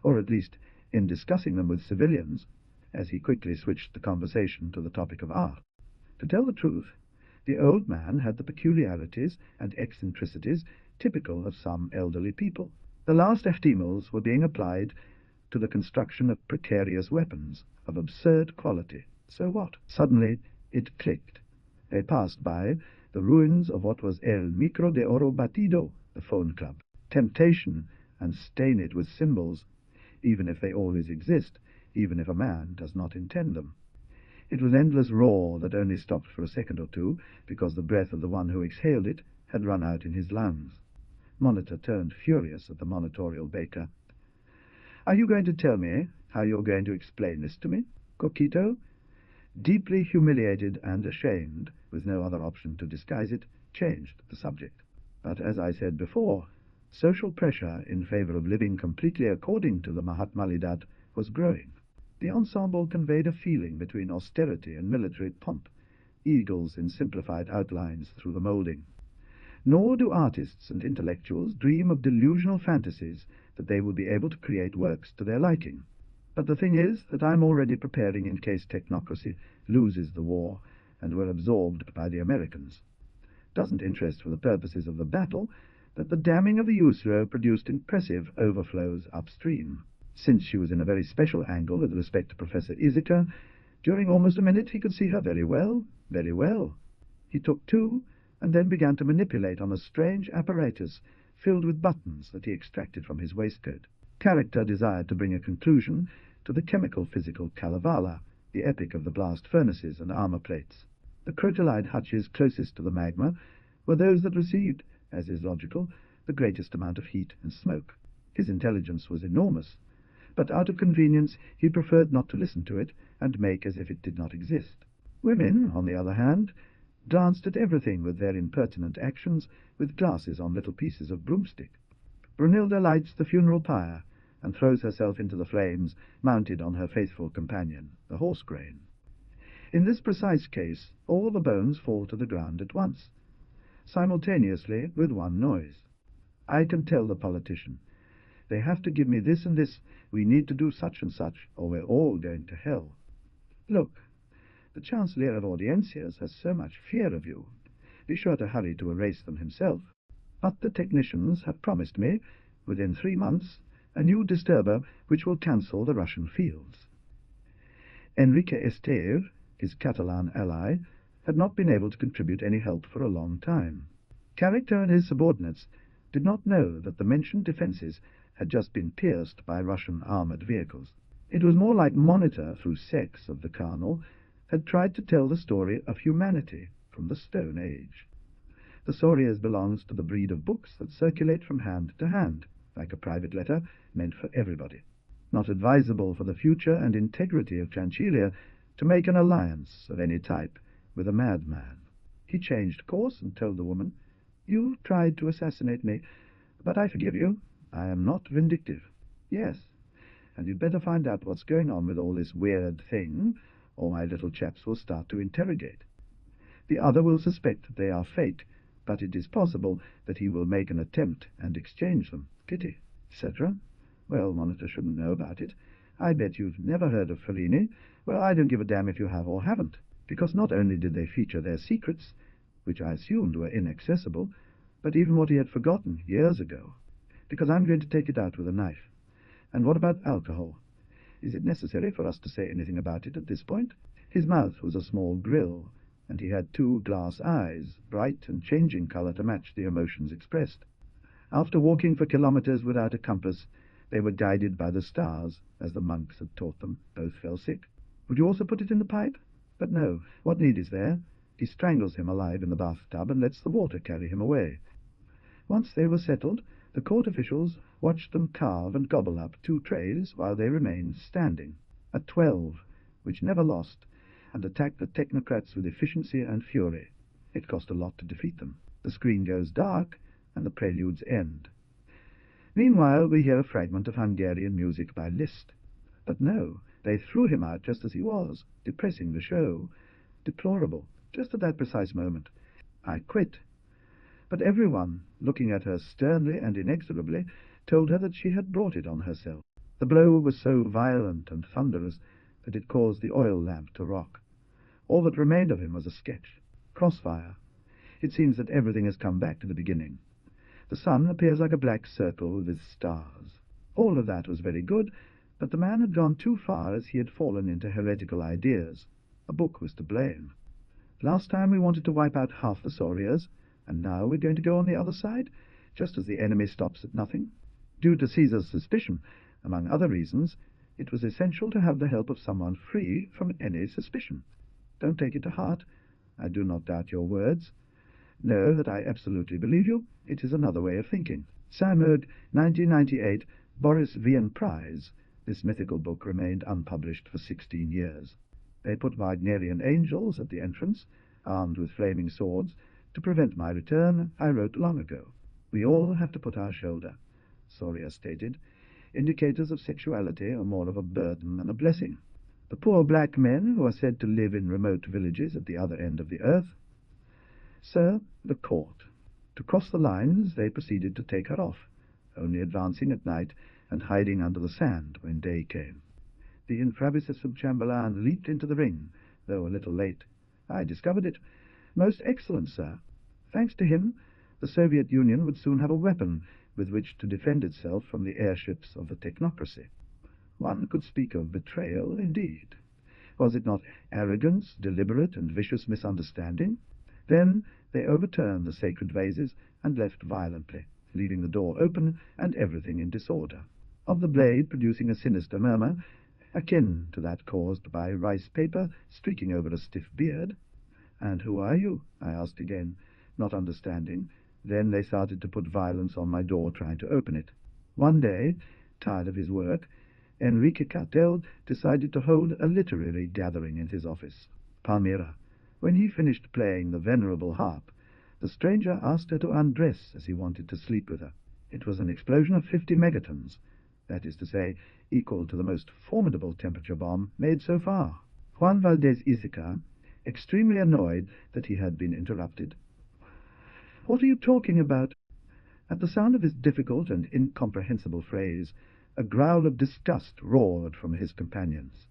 or at least in discussing them with civilians, as he quickly switched the conversation to the topic of art. To tell the truth, the old man had the peculiarities and eccentricities typical of some elderly people. The last estímulos were being applied to the construction of precarious weapons of absurd quality. So what? Suddenly it clicked. They passed by the ruins of what was El Micro de Oro Batido, the phone club. Temptation, and stain it with symbols, even if they always exist, even if a man does not intend them. It was endless roar that only stopped for a second or two, because the breath of the one who exhaled it had run out in his lungs. Monitor turned furious at the monitorial baker. "Are you going to tell me how you're going to explain this to me, Coquito?" Deeply humiliated and ashamed, with no other option to disguise it, changed the subject. But as I said before, social pressure in favor of living completely according to the Mahatmalidat was growing. The ensemble conveyed a feeling between austerity and military pomp, eagles in simplified outlines through the moulding. Nor do artists and intellectuals dream of delusional fantasies that they will be able to create works to their liking. But the thing is that I'm already preparing in case technocracy loses the war and we're absorbed by the Americans. Doesn't interest for the purposes of the battle that the damming of the Yusro produced impressive overflows upstream. Since she was in a very special angle with respect to Professor Issachar, during almost a minute he could see her very well, very well. He took two, and then began to manipulate on a strange apparatus filled with buttons that he extracted from his waistcoat. Character desired to bring a conclusion to the chemical-physical Kalevala, the epic of the blast furnaces and armor plates. The crotolide hutches closest to the magma were those that received, as is logical, the greatest amount of heat and smoke. His intelligence was enormous, but out of convenience he preferred not to listen to it and make as if it did not exist. Women, on the other hand, danced at everything with their impertinent actions, with glasses on little pieces of broomstick. Brunilda lights the funeral pyre and throws herself into the flames, mounted on her faithful companion, the horse-grain. In this precise case, all the bones fall to the ground at once, simultaneously with one noise. I can tell the politician, "They have to give me this and this, we need to do such and such, or we're all going to hell." Look, the Chancellor of Audiencias has so much fear of you. Be sure to hurry to erase them himself. But the technicians have promised me, within 3 months, a new disturber which will cancel the Russian fields. Enrique Esteve, his Catalan ally, had not been able to contribute any help for a long time. Character and his subordinates did not know that the mentioned defences had just been pierced by Russian armoured vehicles. It was more like Monitor, through sex of the carnal, had tried to tell the story of humanity from the Stone Age. The Solias belongs to the breed of books that circulate from hand to hand, like a private letter meant for everybody. Not advisable for the future and integrity of Chanchilia to make an alliance of any type with a madman. He changed course and told the woman, "You tried to assassinate me, but I forgive you. I am not vindictive." "Yes, and you'd better find out what's going on with all this weird thing, or my little chaps will start to interrogate. The other will suspect that they are fake, but it is possible that he will make an attempt and exchange them. Kitty, etc. Well, Monitor shouldn't know about it. I bet you've never heard of Fellini. Well, I don't give a damn if you have or haven't, because not only did they feature their secrets, which I assumed were inaccessible, but even what he had forgotten years ago, because I'm going to take it out with a knife. And what about alcohol? Is it necessary for us to say anything about it at this point? His mouth was a small grill, and he had 2 glass eyes, bright and changing color to match the emotions expressed. After walking for kilometers without a compass, they were guided by the stars, as the monks had taught them. Both fell sick. Would you also put it in the pipe? But no, what need is there? He strangles him alive in the bathtub and lets the water carry him away. Once they were settled, the court officials watched them carve and gobble up 2 trays while they remained standing, a 12, which never lost, and attacked the technocrats with efficiency and fury. It cost a lot to defeat them. The screen goes dark, and the preludes end. Meanwhile, we hear a fragment of Hungarian music by Liszt. But no, they threw him out just as he was, depressing the show. Deplorable, just at that precise moment. I quit. But everyone, looking at her sternly and inexorably, told her that she had brought it on herself. The blow was so violent and thunderous that it caused the oil lamp to rock. All that remained of him was a sketch. Crossfire. It seems that everything has come back to the beginning. The sun appears like a black circle with stars. All of that was very good, but the man had gone too far as he had fallen into heretical ideas. A book was to blame. Last time we wanted to wipe out half the Solias, and now we're going to go on the other side, just as the enemy stops at nothing. Due to Caesar's suspicion, among other reasons, it was essential to have the help of someone free from any suspicion. Don't take it to heart. I do not doubt your words. Know that I absolutely believe you. It is another way of thinking. Samud, 1998, Boris Vian Prize. This mythical book remained unpublished for 16 years. They put Wagnerian angels at the entrance, armed with flaming swords. To prevent my return, I wrote long ago. We all have to put our shoulder, Solias stated. Indicators of sexuality are more of a burden than a blessing. The poor black men who are said to live in remote villages at the other end of the earth. Sir, the court. To cross the lines, they proceeded to take her off, only advancing at night and hiding under the sand when day came. The infrabicisum Chamberlain leaped into the ring, though a little late. I discovered it. Most excellent, sir. Thanks to him, the Soviet Union would soon have a weapon with which to defend itself from the airships of the technocracy. One could speak of betrayal, indeed. Was it not arrogance, deliberate and vicious misunderstanding? Then they overturned the sacred vases and left violently, leaving the door open and everything in disorder, of the blade producing a sinister murmur, akin to that caused by rice paper streaking over a stiff beard. "And who are you?" I asked again, not understanding. Then they started to put violence on my door, trying to open it. One day, tired of his work, Enrique Cartel decided to hold a literary gathering in his office, Palmyra. When he finished playing the venerable harp, the stranger asked her to undress as he wanted to sleep with her. It was an explosion of 50 megatons, that is to say, equal to the most formidable temperature bomb made so far. Juan Valdez Isica, extremely annoyed that he had been interrupted. "What are you talking about?" At the sound of his difficult and incomprehensible phrase, a growl of disgust roared from his companions.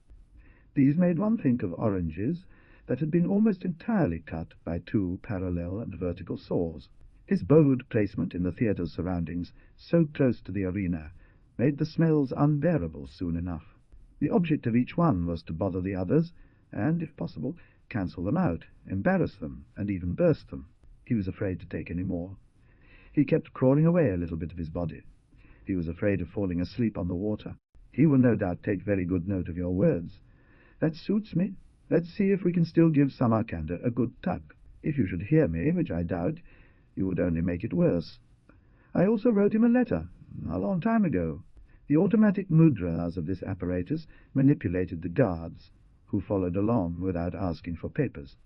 These made one think of oranges that had been almost entirely cut by two parallel and vertical saws. His bold placement in the theatre's surroundings, so close to the arena, made the smells unbearable soon enough. The object of each one was to bother the others, and, if possible, cancel them out, embarrass them, and even burst them. He was afraid to take any more. He kept crawling away a little bit of his body. He was afraid of falling asleep on the water. He will no doubt take very good note of your words. That suits me. Let's see if we can still give Samarkand a good tug. If you should hear me, which I doubt, you would only make it worse. I also wrote him a letter, a long time ago. The automatic mudras of this apparatus manipulated the guards, who followed along without asking for papers.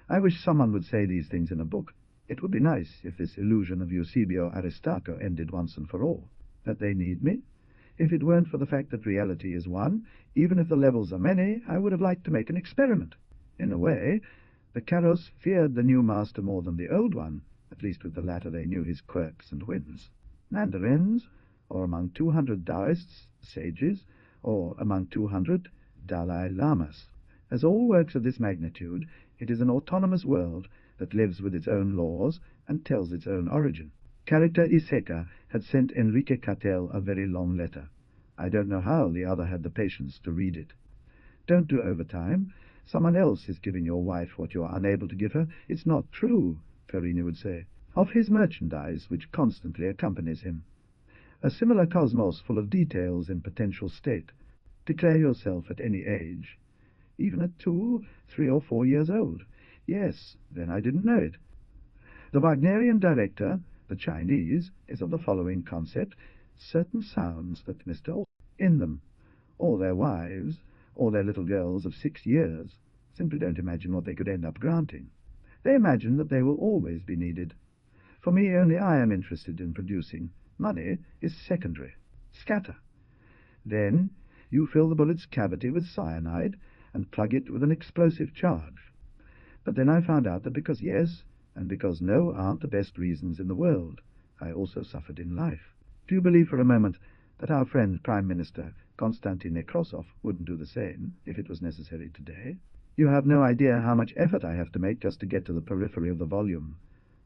I wish someone would say these things in a book. It would be nice if this illusion of Eusebio Aristarco ended once and for all. That they need me? If it weren't for the fact that reality is one, even if the levels are many, I would have liked to make an experiment. In a way, the Karos feared the new master more than the old one, at least with the latter they knew his quirks and whims. Mandarins, or among 200 Taoists, sages, or among 200 Dalai Lamas. As all works of this magnitude, it is an autonomous world that lives with its own laws and tells its own origin. Character Laiseca had sent Enrique Cartel a very long letter. I don't know how the other had the patience to read it. Don't do overtime. Someone else is giving your wife what you are unable to give her. It's not true, Farini would say, of his merchandise, which constantly accompanies him. A similar cosmos full of details in potential state. Declare yourself at any age, even at 2, 3 or 4 years old. Yes, then I didn't know it. The Wagnerian director, the Chinese, is of the following concept: certain sounds that Mr. in them, or their wives, or their little girls of 6 years, simply don't imagine what they could end up granting. They imagine that they will always be needed. For me, only I am interested in producing. Money is secondary. Scatter. Then you fill the bullet's cavity with cyanide and plug it with an explosive charge. But then I found out that because yes, and because no aren't the best reasons in the world, I also suffered in life. Do you believe for a moment that our friend Prime Minister Konstantin Nekrasov wouldn't do the same if it was necessary today? You have no idea how much effort I have to make just to get to the periphery of the volume.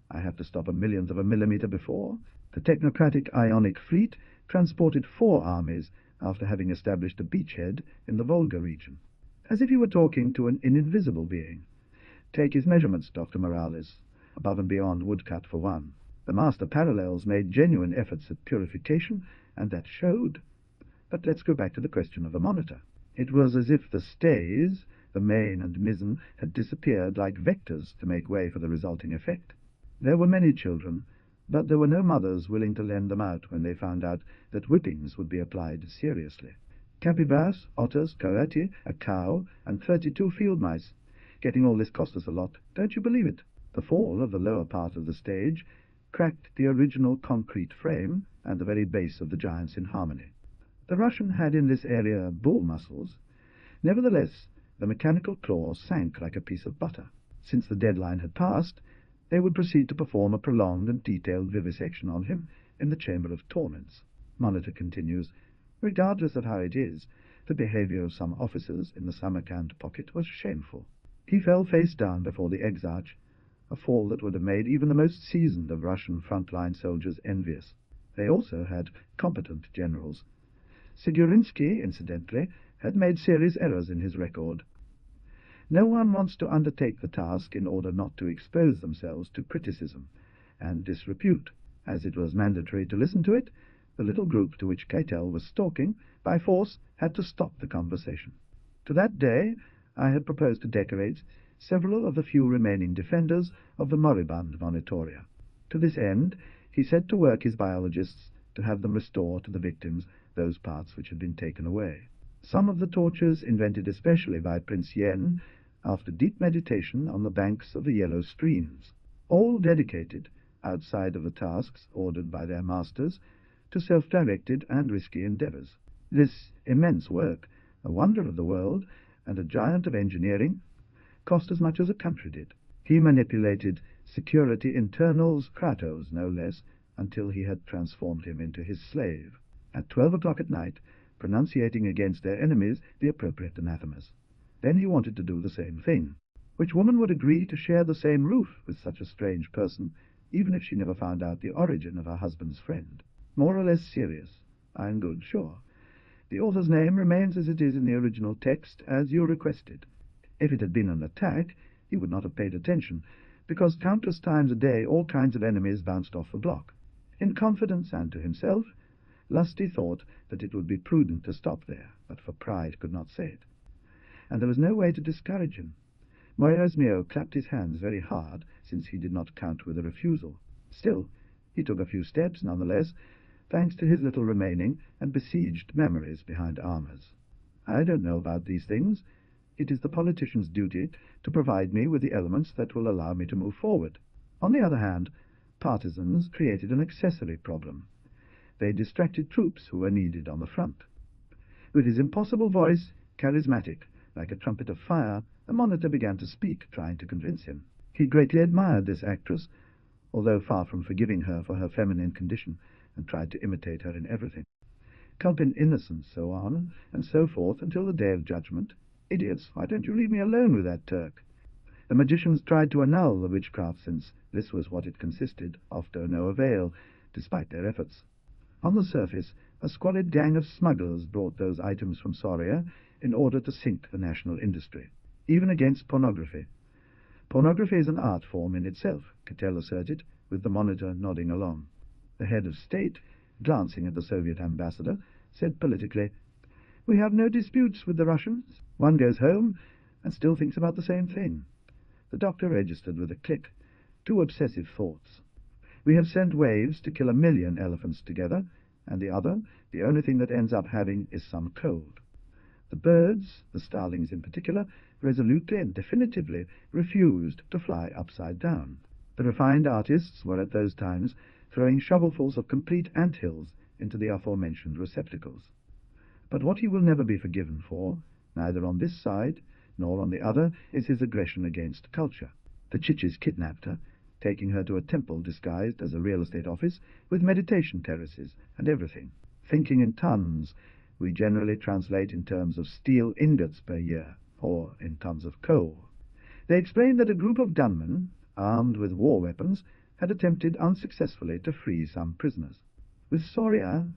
I have to stop a millionth of a millimeter before. The technocratic Ionic fleet transported 4 armies after having established a beachhead in the Volga region. as if he were talking to an invisible being. Take his measurements, Dr. Morales, above and beyond woodcut for one. The master parallels made genuine efforts at purification, and that showed. But let's go back to the question of the monitor. It was as if the stays, the main and mizzen, had disappeared like vectors to make way for the resulting effect. There were many children, but there were no mothers willing to lend them out when they found out that whippings would be applied seriously. Capybaras, otters, coati, a cow, and 32 field mice. Getting all this cost us a lot, don't you believe it? The fall of the lower part of the stage cracked the original concrete frame and the very base of the giants in harmony. The Russian had in this area bull muscles. Nevertheless, the mechanical claw sank like a piece of butter. Since the deadline had passed, they would proceed to perform a prolonged and detailed vivisection on him in the chamber of torments. Monitor continues, regardless of how it is, the behavior of some officers in the Samarkand pocket was shameful. He fell face down before the exarch, a fall that would have made even the most seasoned of Russian front-line soldiers envious. They also had competent generals. Sigurinsky, incidentally, had made serious errors in his record. No one wants to undertake the task in order not to expose themselves to criticism and disrepute. As it was mandatory to listen to it, the little group to which Keitel was stalking, by force, had to stop the conversation. To that day, I had proposed to decorate several of the few remaining defenders of the moribund monitoria. To this end, he set to work his biologists to have them restore to the victims those parts which had been taken away. Some of the tortures invented especially by Prince Yen after deep meditation on the banks of the yellow streams, all dedicated, outside of the tasks ordered by their masters, to self-directed and risky endeavors. This immense work, a wonder of the world and a giant of engineering, cost as much as a country did. He manipulated security internals, Kratos no less, until he had transformed him into his slave, at 12 o'clock at night, pronunciating against their enemies the appropriate anathemas. Then he wanted to do the same thing. Which woman would agree to share the same roof with such a strange person, even if she never found out the origin of her husband's friend? More or less serious. I'm good, sure. The author's name remains as it is in the original text, as you requested. If it had been an attack, he would not have paid attention, because countless times a day all kinds of enemies bounced off the block. In confidence and to himself, Lusty thought that it would be prudent to stop there, but for pride could not say it. And there was no way to discourage him. Moyers-Mio clapped his hands very hard, since he did not count with a refusal. Still, he took a few steps, nonetheless, thanks to his little remaining and besieged memories behind armors. I don't know about these things. It is the politician's duty to provide me with the elements that will allow me to move forward. On the other hand, partisans created an accessory problem. They distracted troops who were needed on the front. With his impossible voice, charismatic, like a trumpet of fire, the monitor began to speak, trying to convince him. He greatly admired this actress, although far from forgiving her for her feminine condition, and tried to imitate her in everything. Culpin innocence, so on, and so forth, until the day of judgment. Idiots, why don't you leave me alone with that Turk? The magicians tried to annul the witchcraft, since this was what it consisted, of to no avail, despite their efforts. On the surface, a squalid gang of smugglers brought those items from Soria in order to sink the national industry, even against pornography. Pornography is an art form in itself, Cattell asserted, with the monitor nodding along. The head of state, glancing at the Soviet ambassador, said politically, "We have no disputes with the Russians. One goes home and still thinks about the same thing." The doctor registered with a click 2 obsessive thoughts. "We have sent waves to kill 1,000,000 elephants together, and the other, the only thing that ends up having is some cold." The birds, the starlings in particular, resolutely and definitively refused to fly upside down. The refined artists were at those times throwing shovelfuls of complete ant-hills into the aforementioned receptacles. But what he will never be forgiven for, neither on this side nor on the other, is his aggression against culture. The Chichis kidnapped her, taking her to a temple disguised as a real estate office with meditation terraces and everything. Thinking in tons, we generally translate in terms of steel ingots per year, or in tons of coal. They explained that a group of gunmen, armed with war weapons, had attempted unsuccessfully to free some prisoners. With Soria,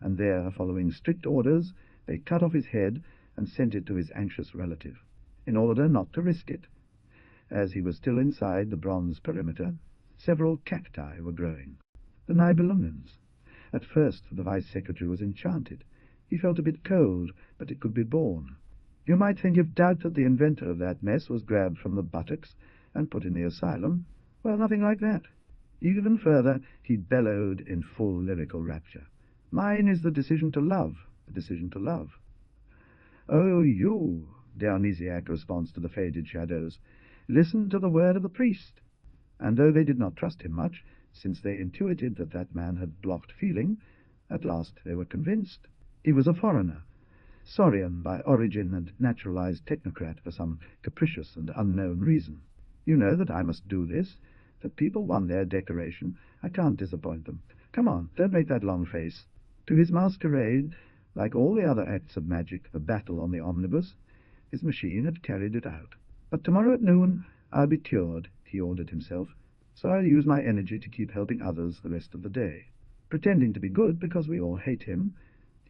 and there following strict orders, they cut off his head and sent it to his anxious relative, in order not to risk it. As he was still inside the bronze perimeter, several cacti were growing. The Nibelungans. At first the Vice-Secretary was enchanted. He felt a bit cold, but it could be borne. You might think if doubted the inventor of that mess was grabbed from the buttocks and put in the asylum. Well, nothing like that. Even further, he bellowed in full lyrical rapture. Mine is the decision to love, the decision to love. Oh, you, Dionysiac responds to the faded shadows, listen to the word of the priest. And though they did not trust him much, since they intuited that that man had blocked feeling, at last they were convinced. He was a foreigner, Saurian by origin and naturalized technocrat for some capricious and unknown reason. You know that I must do this, that people won their decoration. I can't disappoint them. Come on, don't make that long face. To his masquerade, like all the other acts of magic, the battle on the omnibus, his machine had carried it out. But tomorrow at noon I'll be cured, he ordered himself, so I'll use my energy to keep helping others the rest of the day, pretending to be good because we all hate him.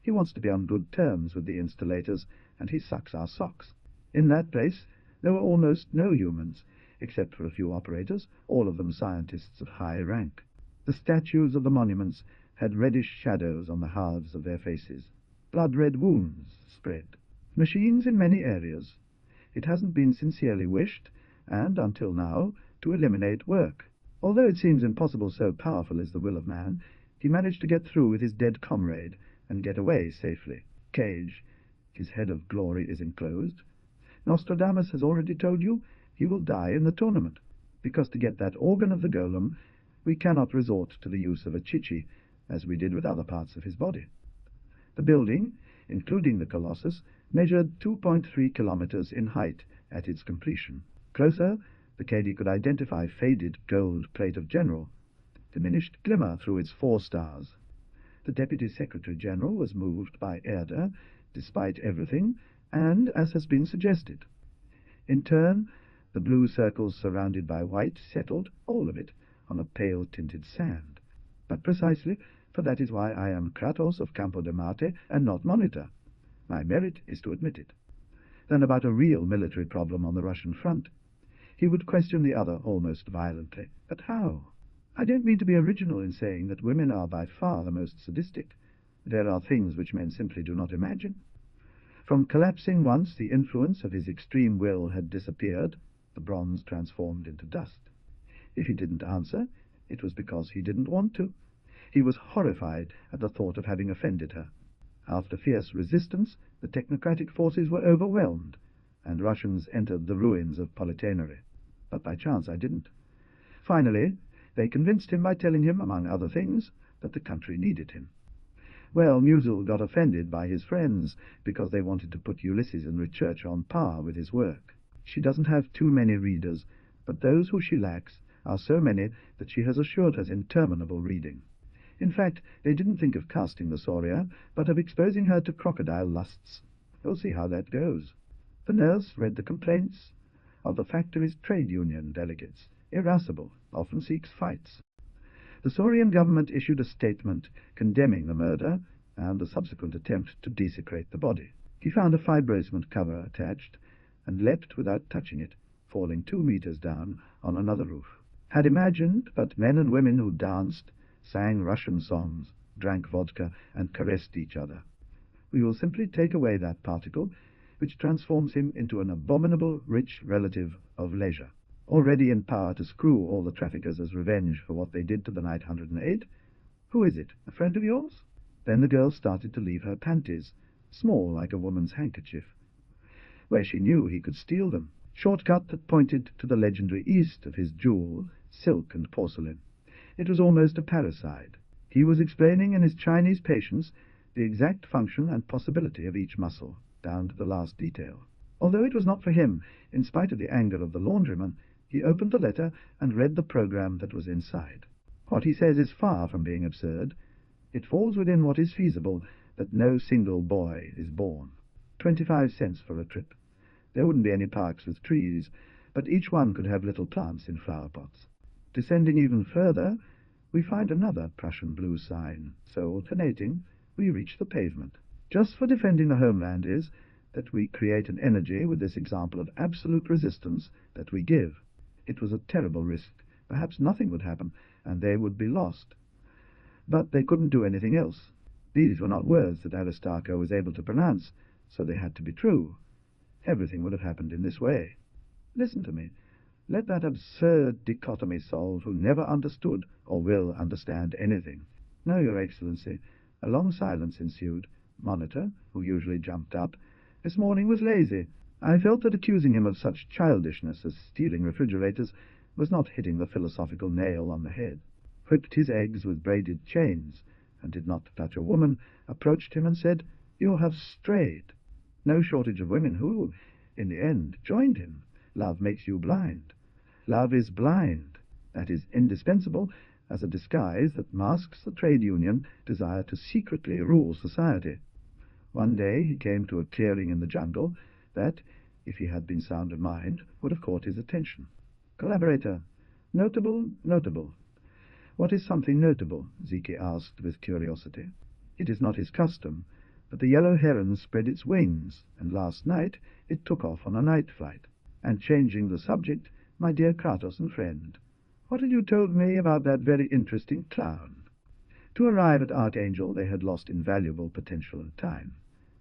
He wants to be on good terms with the installators, and he sucks our socks. In that place there were almost no humans, except for a few operators, all of them scientists of high rank. The statues of the monuments had reddish shadows on the halves of their faces. Blood-red wounds spread. Machines in many areas. It hasn't been sincerely wished, and, until now, to eliminate work. Although it seems impossible, so powerful is the will of man, he managed to get through with his dead comrade, and get away safely. Cage, his head of glory is enclosed. Nostradamus has already told you he will die in the tournament, because to get that organ of the golem, we cannot resort to the use of a chichi, as we did with other parts of his body. The building, including the Colossus, measured 2.3 kilometers in height at its completion. Closer, the Cady could identify faded gold plate of general, diminished glimmer through its 4 stars. The Deputy Secretary-General was moved by Erda, despite everything, and as has been suggested. In turn, the blue circles surrounded by white settled, all of it, on a pale-tinted sand. But precisely, for that is why I am Kratos of Campo de Marte and not Monitor. My merit is to admit it. Then about a real military problem on the Russian front. He would question the other almost violently. But how? I don't mean to be original in saying that women are by far the most sadistic. There are things which men simply do not imagine. From collapsing once the influence of his extreme will had disappeared, the bronze transformed into dust. If he didn't answer, it was because he didn't want to. He was horrified at the thought of having offended her. After fierce resistance, the technocratic forces were overwhelmed, and Russians entered the ruins of Politenery. But by chance I didn't. Finally, they convinced him by telling him, among other things, that the country needed him. Well, Musil got offended by his friends because they wanted to put Ulysses and Research on par with his work. She doesn't have too many readers, but those who she lacks are so many that she has assured us interminable reading. In fact, they didn't think of casting the Soria, but of exposing her to crocodile lusts. We'll see how that goes. The nurse read the complaints of the factory's trade union delegates, irascible, often seeks fights. The Saurian government issued a statement condemning the murder and the subsequent attempt to desecrate the body. He found a fibrosement cover attached and leapt without touching it, falling 2 meters down on another roof. Had imagined but men and women who danced, sang Russian songs, drank vodka, and caressed each other. We will simply take away that particle, which transforms him into an abominable rich relative of leisure, already in power to screw all the traffickers as revenge for what they did to the Knight 108. Who is it? A friend of yours? Then the girl started to leave her panties, small like a woman's handkerchief, where she knew he could steal them. Shortcut that pointed to the legendary east of his jewel, silk and porcelain. It was almost a parricide. He was explaining in his Chinese patience the exact function and possibility of each muscle, down to the last detail. Although it was not for him, in spite of the anger of the laundryman, he opened the letter and read the program that was inside. What he says is far from being absurd. It falls within what is feasible, that no single boy is born. 25 cents for a trip. There wouldn't be any parks with trees, but each one could have little plants in flower pots. Descending even further, we find another Prussian blue sign, so alternating, we reach the pavement. Just for defending the homeland is that we create an energy with this example of absolute resistance that we give. It was a terrible risk. Perhaps nothing would happen, and they would be lost. But they couldn't do anything else. These were not words that Aristarco was able to pronounce, so they had to be true. Everything would have happened in this way. Listen to me. Let that absurd dichotomy solve who never understood or will understand anything. No, Your Excellency. A long silence ensued. Monitor, who usually jumped up, this morning was lazy. I felt that accusing him of such childishness as stealing refrigerators was not hitting the philosophical nail on the head. Whipped his eggs with braided chains, and did not touch a woman, approached him and said, "You have strayed." No shortage of women who, in the end, joined him. Love makes you blind. Love is blind. That is indispensable as a disguise that masks the trade union desire to secretly rule society. One day he came to a clearing in the jungle that, if he had been sound of mind, would have caught his attention. Collaborator. Notable, notable. What is something notable? Ziki asked with curiosity. It is not his custom, but the yellow heron spread its wings, and last night it took off on a night flight. And changing the subject, my dear Kratos and friend, what had you told me about that very interesting clown? To arrive at Archangel they had lost invaluable potential and time.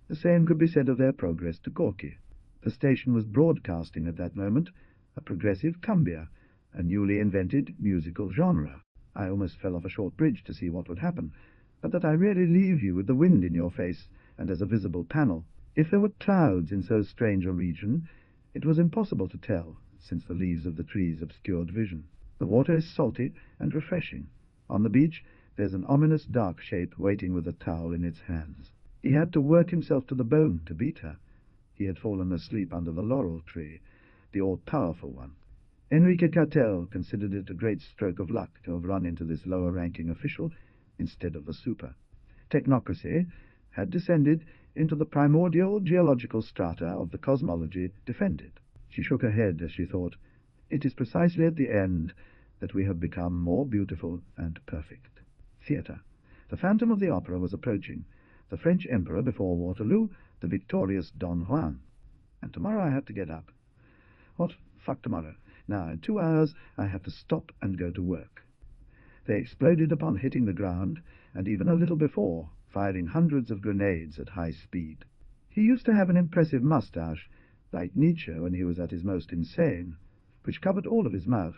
The same could be said of their progress to Gorky. The station was broadcasting at that moment a progressive cumbia, a newly invented musical genre. I almost fell off a short bridge to see what would happen, but that I really leave you with the wind in your face and as a visible panel. If there were clouds in so strange a region, it was impossible to tell, since the leaves of the trees obscured vision. The water is salty and refreshing. On the beach there's an ominous dark shape waiting with a towel in its hands. He had to work himself to the bone to beat her. He had fallen asleep under the laurel tree, the all-powerful one. Enrique Cartel considered it a great stroke of luck to have run into this lower-ranking official instead of the super. Technocracy had descended into the primordial geological strata of the cosmology defended. She shook her head as she thought, it is precisely at the end that we have become more beautiful and perfect. Theatre. The Phantom of the Opera was approaching. The French Emperor before Waterloo, the victorious Don Juan. And tomorrow I have to get up. What? Fuck tomorrow. Now, in 2 hours, I have to stop and go to work. They exploded upon hitting the ground, and even a little before, firing hundreds of grenades at high speed. He used to have an impressive moustache, like Nietzsche when he was at his most insane, which covered all of his mouth,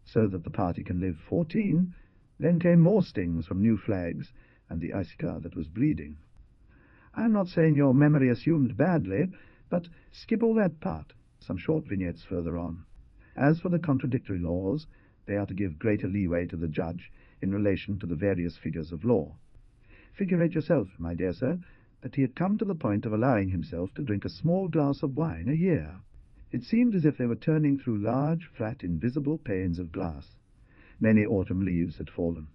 so that the party can live 14. Then came more stings from new flags, and the icica that was bleeding. I'm not saying your memory assumed badly, but skip all that part, some short vignettes further on. As for the contradictory laws, they are to give greater leeway to the judge in relation to the various figures of law. Figurate yourself, my dear sir, that he had come to the point of allowing himself to drink a small glass of wine a year. It seemed as if they were turning through large, flat, invisible panes of glass. Many autumn leaves had fallen.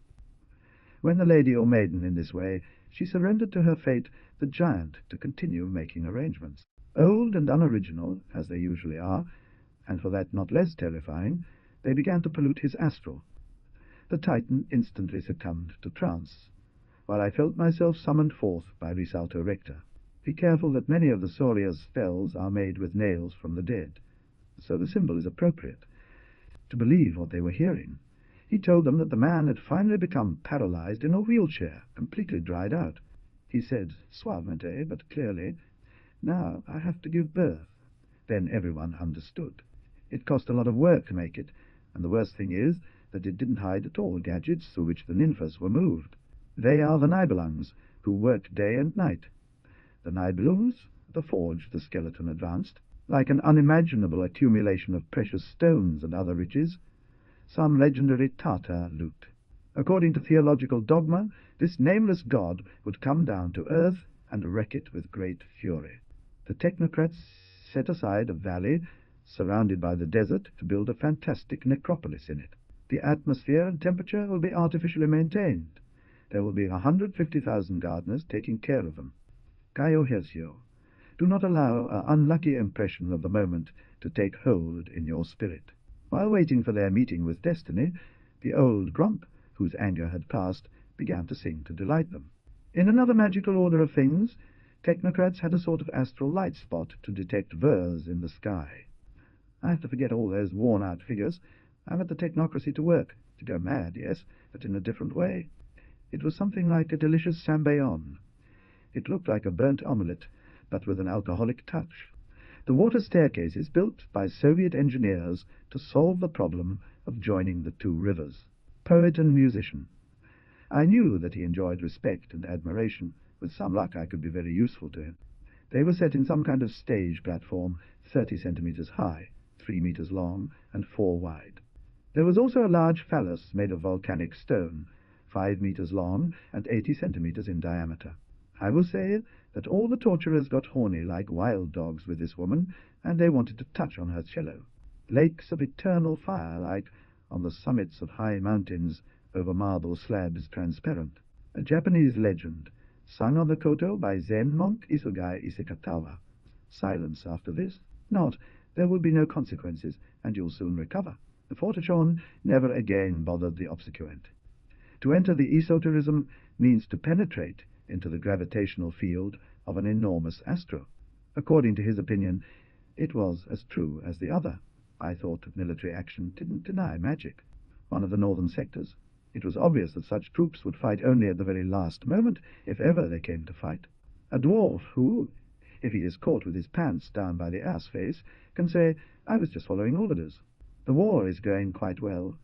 When the lady or maiden in this way, she surrendered to her fate the giant to continue making arrangements. Old and unoriginal, as they usually are, and for that not less terrifying, they began to pollute his astral. The Titan instantly succumbed to trance, while I felt myself summoned forth by Risalto Rector. Be careful that many of the Solias spells are made with nails from the dead, so the symbol is appropriate. To believe what they were hearing, he told them that the man had finally become paralyzed in a wheelchair, completely dried out. He said, suavemente but clearly, "Now I have to give birth." Then everyone understood. It cost a lot of work to make it, and the worst thing is that it didn't hide at all gadgets through which the nymphas were moved. They are the Nibelungs, who worked day and night. The Nibelungs, the forge the skeleton advanced, like an unimaginable accumulation of precious stones and other riches, some legendary Tartar loot. According to theological dogma, this nameless god would come down to earth and wreck it with great fury. The technocrats set aside a valley surrounded by the desert to build a fantastic necropolis in it. The atmosphere and temperature will be artificially maintained. There will be 150,000 gardeners taking care of them. Caio Hercio, do not allow an unlucky impression of the moment to take hold in your spirit. While waiting for their meeting with destiny, the old Grump, whose anger had passed, began to sing to delight them. In another magical order of things, Technocrats had a sort of astral light spot to detect vers in the sky. I have to forget all those worn-out figures. I'm at the technocracy to work. To go mad, yes, but in a different way. It was something like a delicious sambayon. It looked like a burnt omelette, but with an alcoholic touch. The water staircases built by Soviet engineers to solve the problem of joining the two rivers. Poet and musician. I knew that he enjoyed respect and admiration. With some luck I could be very useful to him. They were set in some kind of stage platform, 30 centimeters high, 3 meters long, and 4 wide. There was also a large phallus made of volcanic stone, 5 meters long and 80 centimeters in diameter. I will say that all the torturers got horny like wild dogs with this woman, and they wanted to touch on her cello. Lakes of eternal fire, like on the summits of high mountains over marble slabs transparent. A Japanese legend, sung on the koto by Zen monk Isugai Isekatawa. Silence after this. Not, there will be no consequences, and you'll soon recover. The fortachon never again bothered the obsequiant. To enter the esoterism means to penetrate into the gravitational field of an enormous astro. According to his opinion, it was as true as the other. I thought that military action didn't deny magic. One of the northern sectors. It was obvious that such troops would fight only at the very last moment, if ever they came to fight. A dwarf who, if he is caught with his pants down by the ass face, can say, "I was just following orders." The war is going quite well.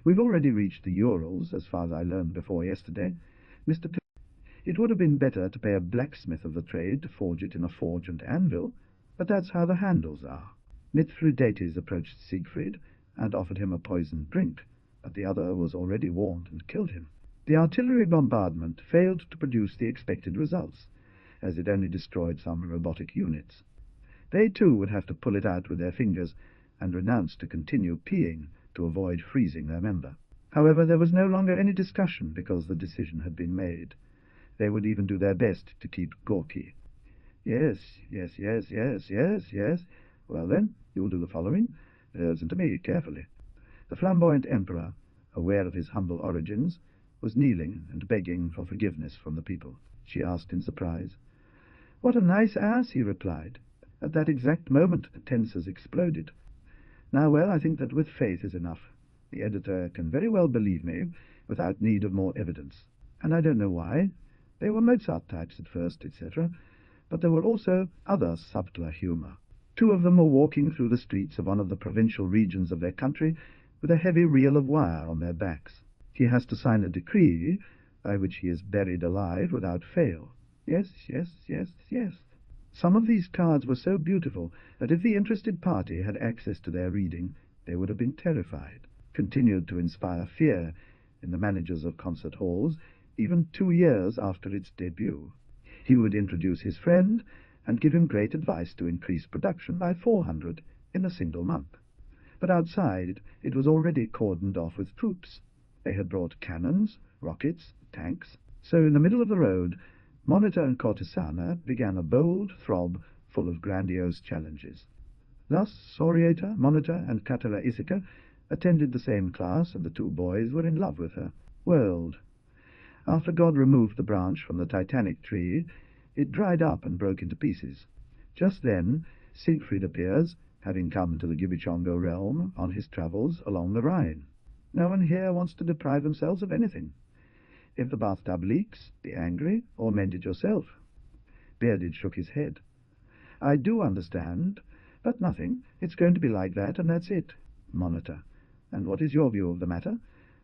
We've already reached the Urals, as far as I learned before yesterday. It would have been better to pay a blacksmith of the trade to forge it in a forge and anvil, but that's how the handles are. Mithridates approached Siegfried and offered him a poisoned drink, but the other was already warned and killed him. The artillery bombardment failed to produce the expected results, as it only destroyed some robotic units. They too would have to pull it out with their fingers and renounce to continue peeing to avoid freezing their member. However, there was no longer any discussion because the decision had been made. They would even do their best to keep Gorky. Yes. Well then, you will do the following. Listen to me carefully. The flamboyant emperor, aware of his humble origins, was kneeling and begging for forgiveness from the people. She asked in surprise. "What a nice ass," he replied. At that exact moment the tensors exploded. Now, well, I think that with faith is enough. The editor can very well believe me without need of more evidence. And I don't know why. They were Mozart types at first, etc., but there were also other subtler humour. Two of them were walking through the streets of one of the provincial regions of their country with a heavy reel of wire on their backs. He has to sign a decree by which he is buried alive without fail. Yes. Some of these cards were so beautiful that if the interested party had access to their reading, they would have been terrified, continued to inspire fear in the managers of concert halls, even 2 years after its debut. He would introduce his friend and give him great advice to increase production by 400 in a single month. But outside it was already cordoned off with troops. They had brought cannons, rockets, tanks. So in the middle of the road, Monitor and Cortesana began a bold throb full of grandiose challenges. Thus Soriator, Monitor, and Catera Isica attended the same class, and the two boys were in love with her. World. After God removed the branch from the Titanic tree, it dried up and broke into pieces. Just then Siegfried appears, having come to the Gibichongo realm on his travels along the Rhine. No one here wants to deprive themselves of anything. If the bathtub leaks, be angry, or mend it yourself. Bearded shook his head. I do understand, but nothing. It's going to be like that, and that's it. Monitor. And what is your view of the matter?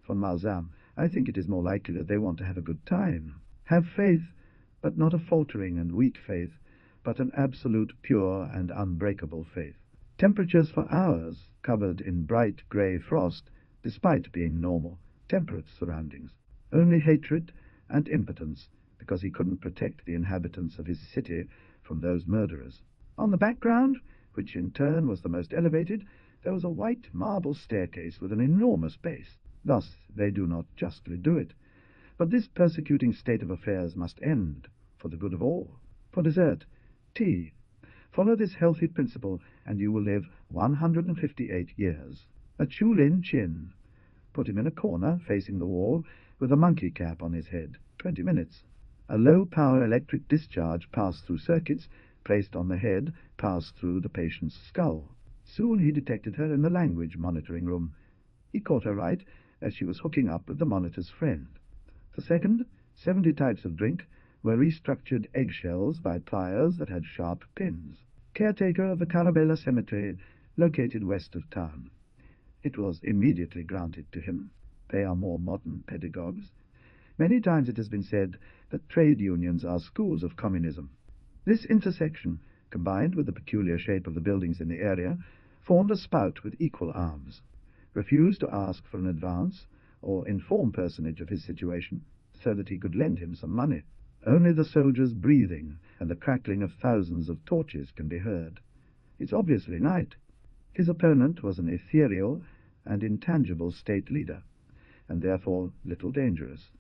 Von Malzahn. I think it is more likely that they want to have a good time. Have faith, but not a faltering and weak faith, but an absolute, pure, and unbreakable faith. Temperatures for hours, covered in bright grey frost, despite being normal, temperate surroundings. Only hatred and impotence, because he couldn't protect the inhabitants of his city from those murderers. On the background, which in turn was the most elevated, there was a white marble staircase with an enormous base. Thus they do not justly do it. But this persecuting state of affairs must end, for the good of all. For dessert, tea. Follow this healthy principle, and you will live 158 years. A Chulin Chin. Put him in a corner, facing the wall, with a monkey cap on his head. 20 minutes. A low-power electric discharge passed through circuits placed on the head, passed through the patient's skull. Soon he detected her in the language monitoring room. He caught her right as she was hooking up with the monitor's friend. The second, 70 types of drink, were restructured eggshells by pliers that had sharp pins. Caretaker of the Carabella Cemetery, located west of town. It was immediately granted to him. They are more modern pedagogues. Many times it has been said that trade unions are schools of communism. This intersection, combined with the peculiar shape of the buildings in the area, formed a spout with equal arms. Refused to ask for an advance or inform personage of his situation so that he could lend him some money. Only the soldiers' breathing and the crackling of thousands of torches can be heard. It's obviously night. His opponent was an ethereal and intangible state leader, and therefore little dangerous.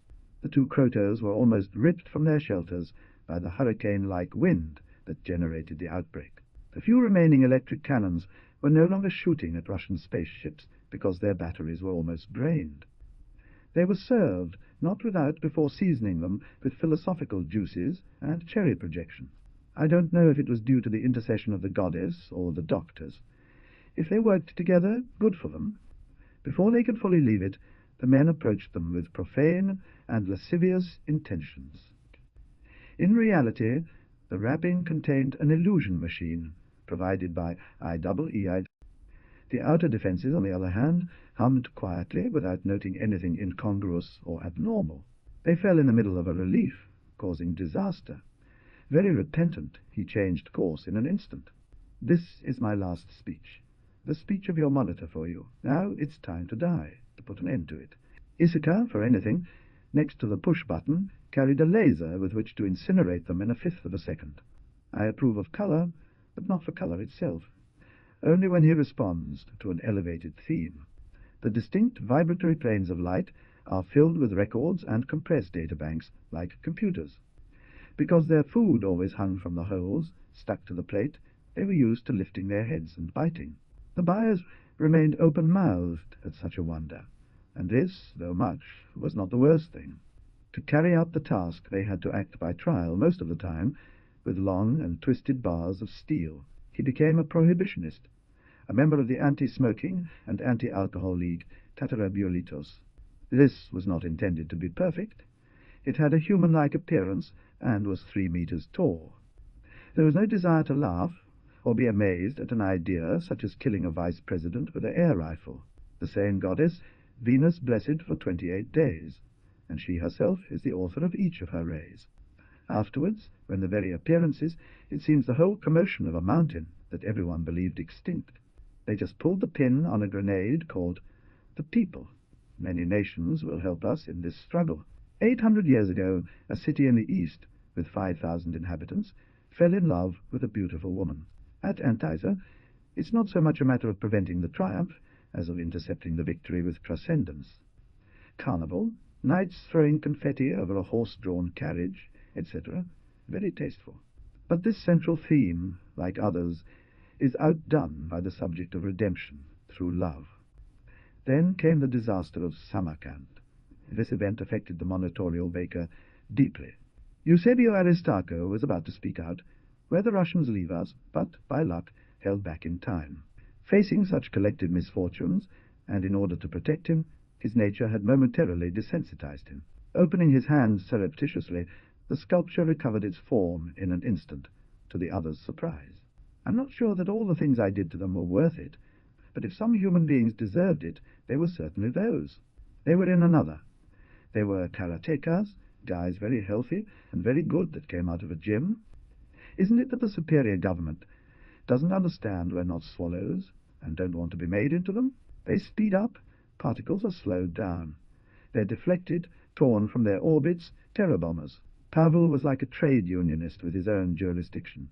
The two Krotos were almost ripped from their shelters by the hurricane-like wind that generated the outbreak. The few remaining electric cannons were no longer shooting at Russian spaceships because their batteries were almost drained. They were served, not without before seasoning them with philosophical juices and cherry projection. I don't know if it was due to the intercession of the goddess or the doctors. If they worked together, good for them. Before they could fully leave it, the men approached them with profane and lascivious intentions. In reality, the wrapping contained an illusion machine, provided by IEEE. The outer defences, on the other hand, hummed quietly without noting anything incongruous or abnormal. They fell in the middle of a relief, causing disaster. Very repentant, he changed course in an instant. This is my last speech, the speech of your monitor for you. Now it's time to die, to put an end to it. Issachar, for anything, next to the push button, carried a laser with which to incinerate them in a fifth of a second. I approve of colour, but not for colour itself. Only when he responds to an elevated theme. The distinct vibratory planes of light are filled with records and compressed databanks, like computers. Because their food always hung from the holes, stuck to the plate, they were used to lifting their heads and biting. The buyers remained open-mouthed at such a wonder, and this, though much, was not the worst thing. To carry out the task they had to act by trial most of the time, with long and twisted bars of steel. He became a prohibitionist, a member of the anti-smoking and anti-alcohol league, Tatarabulitos. This was not intended to be perfect. It had a human-like appearance and was 3 meters tall. There was no desire to laugh or be amazed at an idea such as killing a vice president with an air rifle. The same goddess, Venus blessed for 28 days, and she herself is the author of each of her rays. Afterwards, when the very appearances, it seems the whole commotion of a mountain that everyone believed extinct. They just pulled the pin on a grenade called the people. Many nations will help us in this struggle. 800 years ago, a city in the east, with 5,000 inhabitants, fell in love with a beautiful woman. At Antiza, it's not so much a matter of preventing the triumph as of intercepting the victory with transcendence. Carnival, knights throwing confetti over a horse-drawn carriage, etc., very tasteful. But this central theme, like others, is outdone by the subject of redemption through love. Then came the disaster of Samarkand. This event affected the monitorial baker deeply. Eusebio Aristarco was about to speak out, where the Russians leave us, but, by luck, held back in time. Facing such collective misfortunes, and in order to protect him, his nature had momentarily desensitized him. Opening his hands surreptitiously, the sculpture recovered its form in an instant, to the other's surprise. I'm not sure that all the things I did to them were worth it, but if some human beings deserved it, they were certainly those. They were in another. They were karatekas, guys very healthy and very good that came out of a gym. Isn't it that the superior government doesn't understand we're not swallows and don't want to be made into them? They speed up, particles are slowed down. They're deflected, torn from their orbits, terror bombers. Pavel was like a trade unionist with his own jurisdiction.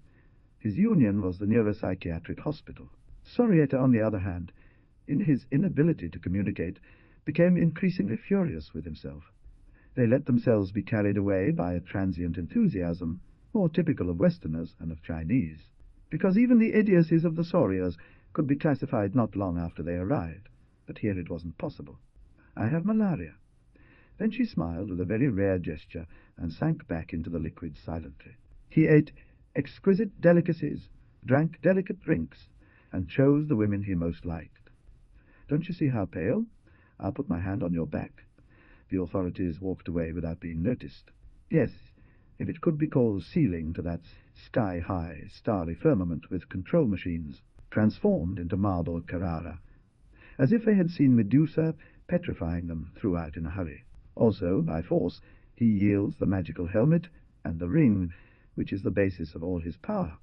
His union was the neuropsychiatric hospital. Sorieta, on the other hand, in his inability to communicate, became increasingly furious with himself. They let themselves be carried away by a transient enthusiasm, more typical of Westerners and of Chinese, because even the idiocies of the Solias could be classified not long after they arrived, but here it wasn't possible. I have malaria. Then she smiled with a very rare gesture and sank back into the liquid silently. He ate exquisite delicacies, drank delicate drinks, and chose the women he most liked. Don't you see how pale? I'll put my hand on your back. The authorities walked away without being noticed. Yes, if it could be called ceiling to that sky-high, starry firmament with control machines, transformed into marble Carrara, as if they had seen Medusa petrifying them throughout in a hurry. Also, by force, he yields the magical helmet and the ring, which is the basis of all his power.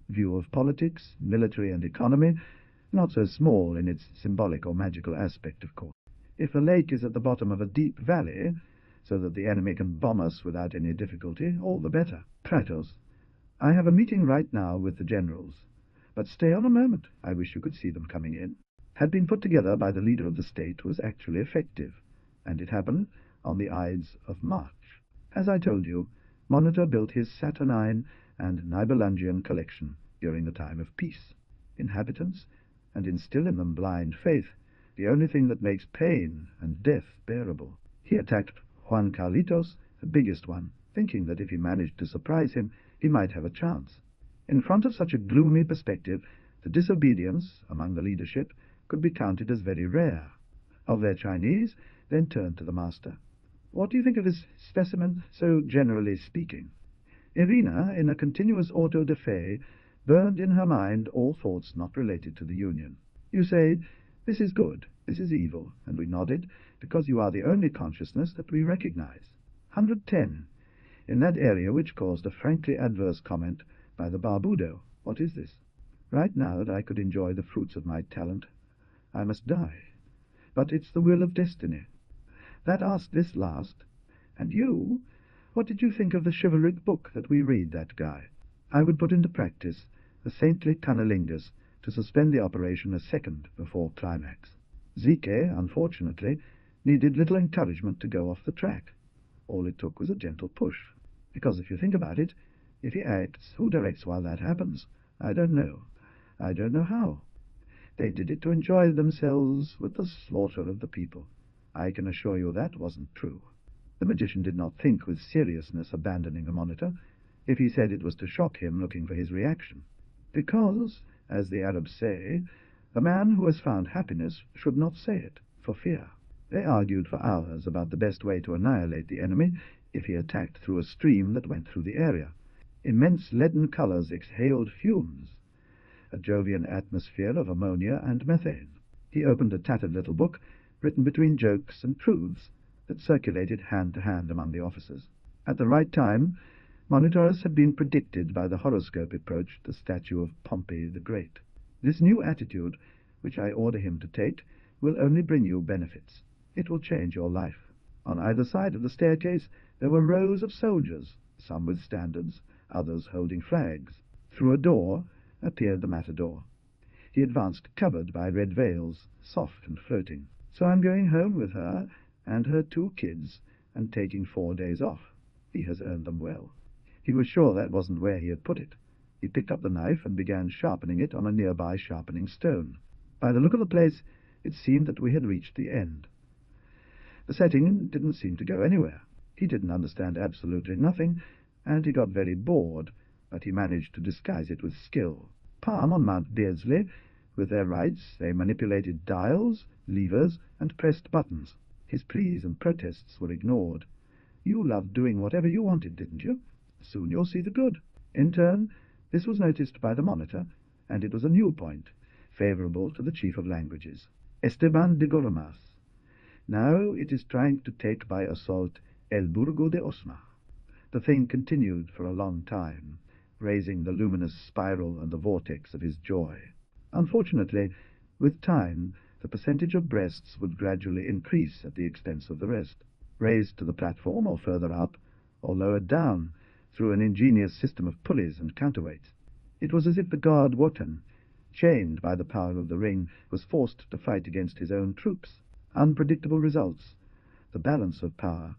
View of politics, military, and economy, not so small in its symbolic or magical aspect, of course. If the lake is at the bottom of a deep valley, so that the enemy can bomb us without any difficulty, all the better. Kratos, I have a meeting right now with the generals, but stay on a moment. I wish you could see them coming in. Had been put together by the leader of the state was actually effective, and it happened on the Ides of March. As I told you, Monitor built his Saturnine and Nibelungian collection during the time of peace. Inhabitants, and instill in them blind faith, the only thing that makes pain and death bearable. He attacked Juan Carlitos, the biggest one, thinking that if he managed to surprise him, he might have a chance. In front of such a gloomy perspective, the disobedience among the leadership could be counted as very rare. Of their Chinese, then turned to the master. What do you think of this specimen, so generally speaking? Irina, in a continuous auto-da-fe, burned in her mind all thoughts not related to the Union. You say, this is good, this is evil, and we nodded, because you are the only consciousness that we recognize. 110. In that area which caused a frankly adverse comment by the Barbudo. What is this? Right now that I could enjoy the fruits of my talent, I must die. But it's the will of destiny. That asked this last. And you, what did you think of the chivalric book that we read, that guy? I would put into practice the saintly cunnilingus to suspend the operation a second before climax. Zike, unfortunately, needed little encouragement to go off the track. All it took was a gentle push. Because if you think about it, if he acts, who directs while that happens? I don't know. I don't know how. They did it to enjoy themselves with the slaughter of the people. I can assure you that wasn't true. The magician did not think with seriousness abandoning the monitor, if he said it was to shock him looking for his reaction. Because, as the Arabs say, the man who has found happiness should not say it, for fear. They argued for hours about the best way to annihilate the enemy if he attacked through a stream that went through the area. Immense leaden colors exhaled fumes, a Jovian atmosphere of ammonia and methane. He opened a tattered little book, written between jokes and truths, that circulated hand to hand among the officers. At the right time, monitors had been predicted by the horoscope approach the statue of Pompey the Great. This new attitude, which I order him to take, will only bring you benefits. It will change your life. On either side of the staircase there were rows of soldiers, some with standards, others holding flags. Through a door appeared the matador. He advanced covered by red veils, soft and floating. So I'm going home with her and her 2 kids, and taking 4 days off. He has earned them well. He was sure that wasn't where he had put it. He picked up the knife and began sharpening it on a nearby sharpening stone. By the look of the place, it seemed that we had reached the end. The setting didn't seem to go anywhere. He didn't understand absolutely nothing, and he got very bored, but he managed to disguise it with skill. Palm on Mount Beardsley, with their rights, they manipulated dials, levers, and pressed buttons. His pleas and protests were ignored. You loved doing whatever you wanted, didn't you? Soon you'll see the good. In turn, this was noticed by the monitor, and it was a new point, favorable to the chief of languages, Esteban de Goromas. Now it is trying to take by assault El Burgo de Osma. The thing continued for a long time, raising the luminous spiral and the vortex of his joy. Unfortunately, with time, the percentage of breasts would gradually increase at the expense of the rest, raised to the platform or further up, or lowered down through an ingenious system of pulleys and counterweights. It was as if the god Wotan, chained by the power of the ring, was forced to fight against his own troops. Unpredictable results. The balance of power.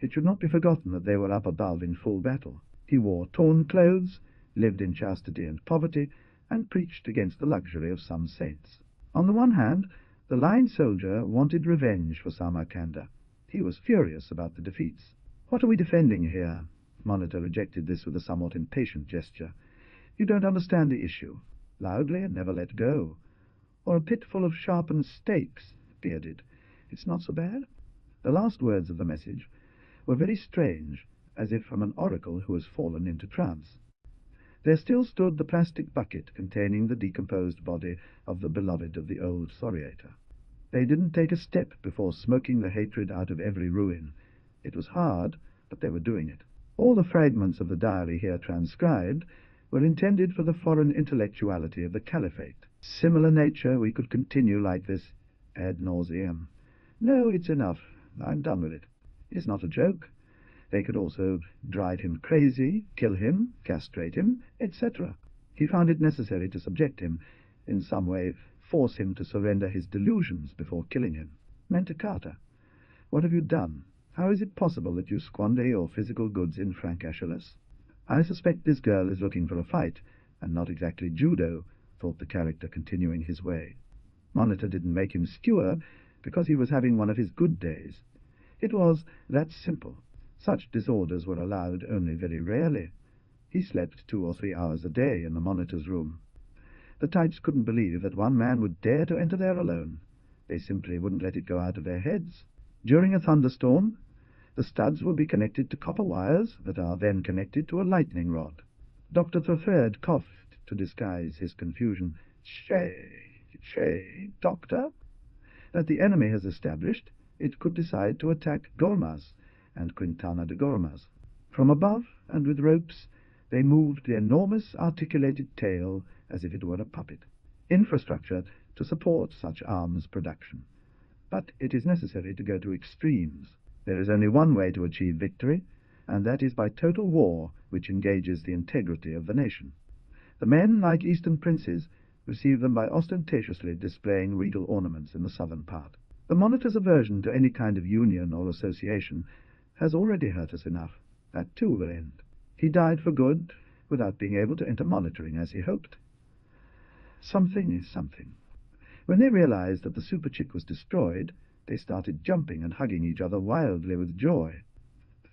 It should not be forgotten that they were up above in full battle. He wore torn clothes, lived in chastity and poverty, and preached against the luxury of some saints. On the one hand, the line soldier wanted revenge for Samarcanda. He was furious about the defeats. "What are we defending here?" Monitor rejected this with a somewhat impatient gesture. "You don't understand the issue. Loudly and never let go. Or a pit full of sharpened stakes, bearded. It's not so bad." The last words of the message were very strange, as if from an oracle who has fallen into trance. There still stood the plastic bucket containing the decomposed body of the beloved of the old Soriator. They didn't take a step before smoking the hatred out of every ruin. It was hard, but they were doing it. All the fragments of the diary here transcribed were intended for the foreign intellectuality of the Caliphate. Similar nature, we could continue like this, ad nauseam. No, it's enough. I'm done with it. It's not a joke. They could also drive him crazy, kill him, castrate him, etc. He found it necessary to subject him, in some way force him to surrender his delusions before killing him. Mentecata, what have you done? How is it possible that you squander your physical goods in frank Aeschylus? I suspect this girl is looking for a fight, and not exactly judo, thought the character, continuing his way. Monitor didn't make him skewer, because he was having one of his good days. It was that simple. Such disorders were allowed only very rarely. He slept 2 or 3 hours a day in the monitor's room. The types couldn't believe that one man would dare to enter there alone. They simply wouldn't let it go out of their heads. During a thunderstorm, the studs would be connected to copper wires that are then connected to a lightning rod. Dr. Thread coughed to disguise his confusion. Shay, Doctor? That the enemy has established, it could decide to attack Gormaz and Quintana de Gormaz. From above, and with ropes, they moved the enormous articulated tail as if it were a puppet. Infrastructure to support such arms production. But it is necessary to go to extremes. There is only one way to achieve victory, and that is by total war which engages the integrity of the nation. The men, like Eastern princes, receive them by ostentatiously displaying regal ornaments in the southern part. The monitor's aversion to any kind of union or association has already hurt us enough. That too will end. He died for good, without being able to enter monitoring as he hoped. Something is something. When they realized that the super chick was destroyed, they started jumping and hugging each other wildly with joy.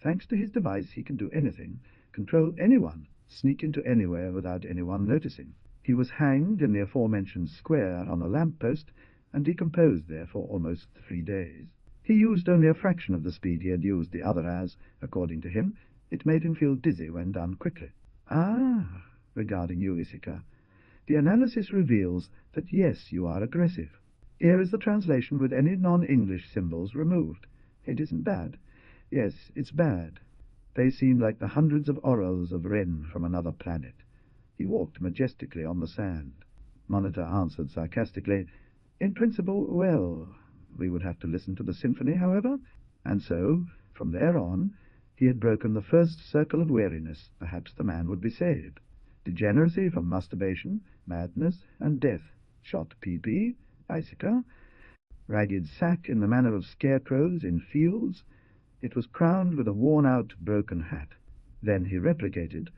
Thanks to his device, he can do anything, control anyone, sneak into anywhere without anyone noticing. He was hanged in the aforementioned square on a lamp-post and decomposed there for almost 3 days. He used only a fraction of the speed he had used the other as, according to him, it made him feel dizzy when done quickly. Regarding you, Issika, the analysis reveals that yes, you are aggressive. Here is the translation with any non-English symbols removed. It isn't bad. Yes, it's bad. They seem like the hundreds of orals of Ren from another planet. He walked majestically on the sand. Monitor answered sarcastically, "In principle, well, we would have to listen to the symphony, however." And so, from there on, he had broken the first circle of weariness. Perhaps the man would be saved. Degeneracy from masturbation, madness, and death. Shot PP, Issika, ragged sack in the manner of scarecrows in fields. It was crowned with a worn-out, broken hat. Then he replicated,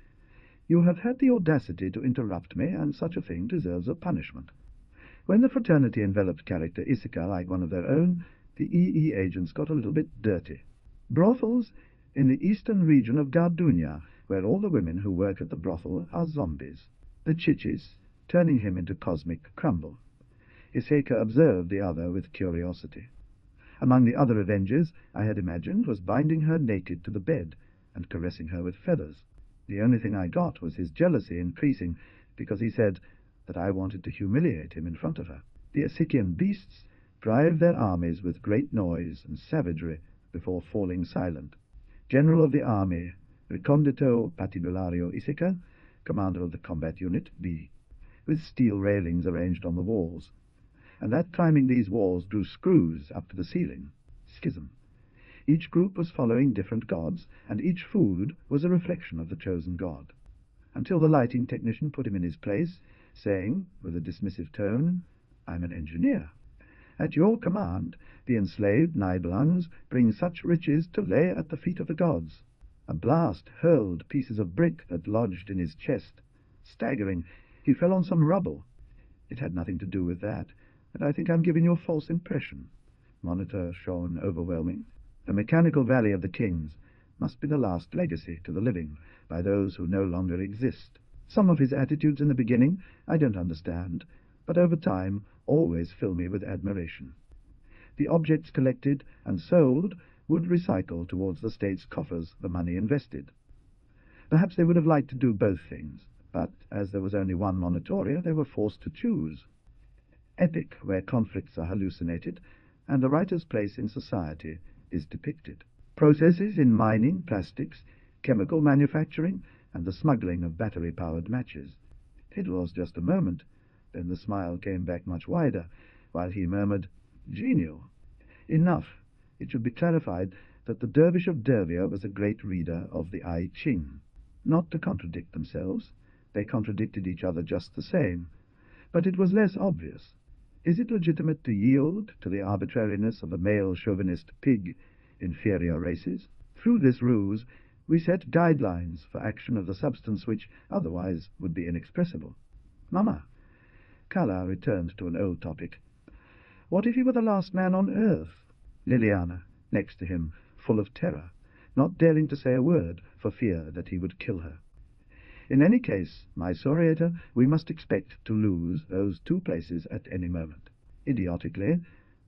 "You have had the audacity to interrupt me, and such a thing deserves a punishment." When the fraternity enveloped character Issika like one of their own, the EE agents got a little bit dirty. Brothels in the eastern region of Gardunia, where all the women who work at the brothel are zombies. The chichis, turning him into cosmic crumble. Issika observed the other with curiosity. Among the other avenges, I had imagined, was binding her naked to the bed and caressing her with feathers. The only thing I got was his jealousy increasing, because he said that I wanted to humiliate him in front of her. The Assician beasts drive their armies with great noise and savagery before falling silent. General of the army, Recondito Patibulario Issika, commander of the combat unit, B, with steel railings arranged on the walls. And that climbing these walls drew screws up to the ceiling. Schism. Each group was following different gods, and each food was a reflection of the chosen god. Until the lighting technician put him in his place, saying, with a dismissive tone, "I'm an engineer. At your command, the enslaved Nibelungs bring such riches to lay at the feet of the gods." A blast hurled pieces of brick that lodged in his chest. Staggering, he fell on some rubble. It had nothing to do with that, and I think I'm giving you a false impression. Monitor shone overwhelming. The mechanical valley of the kings must be the last legacy to the living by those who no longer exist. Some of his attitudes in the beginning I don't understand, but over time always fill me with admiration. The objects collected and sold would recycle towards the state's coffers the money invested. Perhaps they would have liked to do both things, but as there was only one monitoria, they were forced to choose. Epic, where conflicts are hallucinated, and the writer's place in society is depicted. Processes in mining, plastics, chemical manufacturing, and the smuggling of battery-powered matches. It was just a moment. Then the smile came back much wider, while he murmured, "Genial." Enough. It should be clarified that the dervish of Dervia was a great reader of the I Ching. Not to contradict themselves, they contradicted each other just the same, but it was less obvious. Is it legitimate to yield to the arbitrariness of a male chauvinist pig inferior races? Through this ruse, we set guidelines for action of the substance which otherwise would be inexpressible. Mama. Kala returned to an old topic. What if he were the last man on earth? Liliana, next to him, full of terror, not daring to say a word for fear that he would kill her. In any case, my Soriator, we must expect to lose those two places at any moment. Idiotically,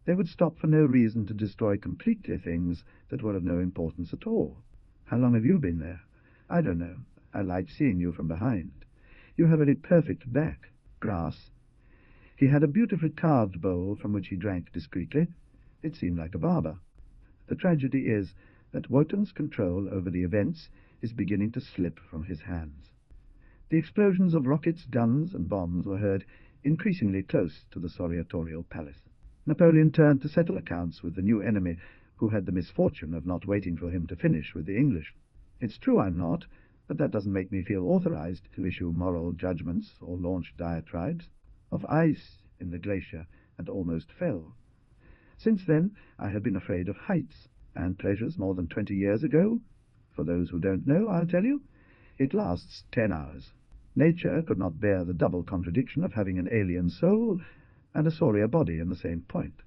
they would stop for no reason to destroy completely things that were of no importance at all. How long have you been there? I don't know. I liked seeing you from behind. You have a very perfect back. Grass. He had a beautifully carved bowl from which he drank discreetly. It seemed like a barber. The tragedy is that Wotan's control over the events is beginning to slip from his hands. The explosions of rockets, guns, and bombs were heard increasingly close to the Soriatorial palace. Napoleon turned to settle accounts with the new enemy, who had the misfortune of not waiting for him to finish with the English. It's true I'm not, but that doesn't make me feel authorized to issue moral judgments or launch diatribes. Of ice in the glacier, and almost fell. Since then I have been afraid of heights, and pleasures more than 20 years ago. For those who don't know, I'll tell you, it lasts 10 hours. Nature could not bear the double contradiction of having an alien soul and a Soria body in the same point.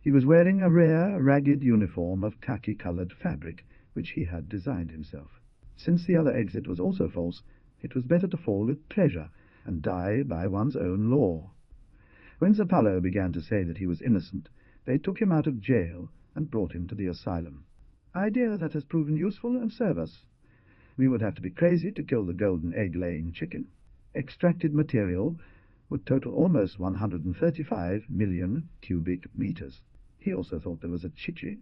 He was wearing a rare, ragged uniform of khaki-coloured fabric, which he had designed himself. Since the other exit was also false, it was better to fall with pleasure and die by one's own law. When Zapallo began to say that he was innocent, they took him out of jail and brought him to the asylum. Idea that has proven useful and serve us. We would have to be crazy to kill the golden egg-laying chicken. Extracted material would total almost 135 million cubic meters. He also thought there was a chichi.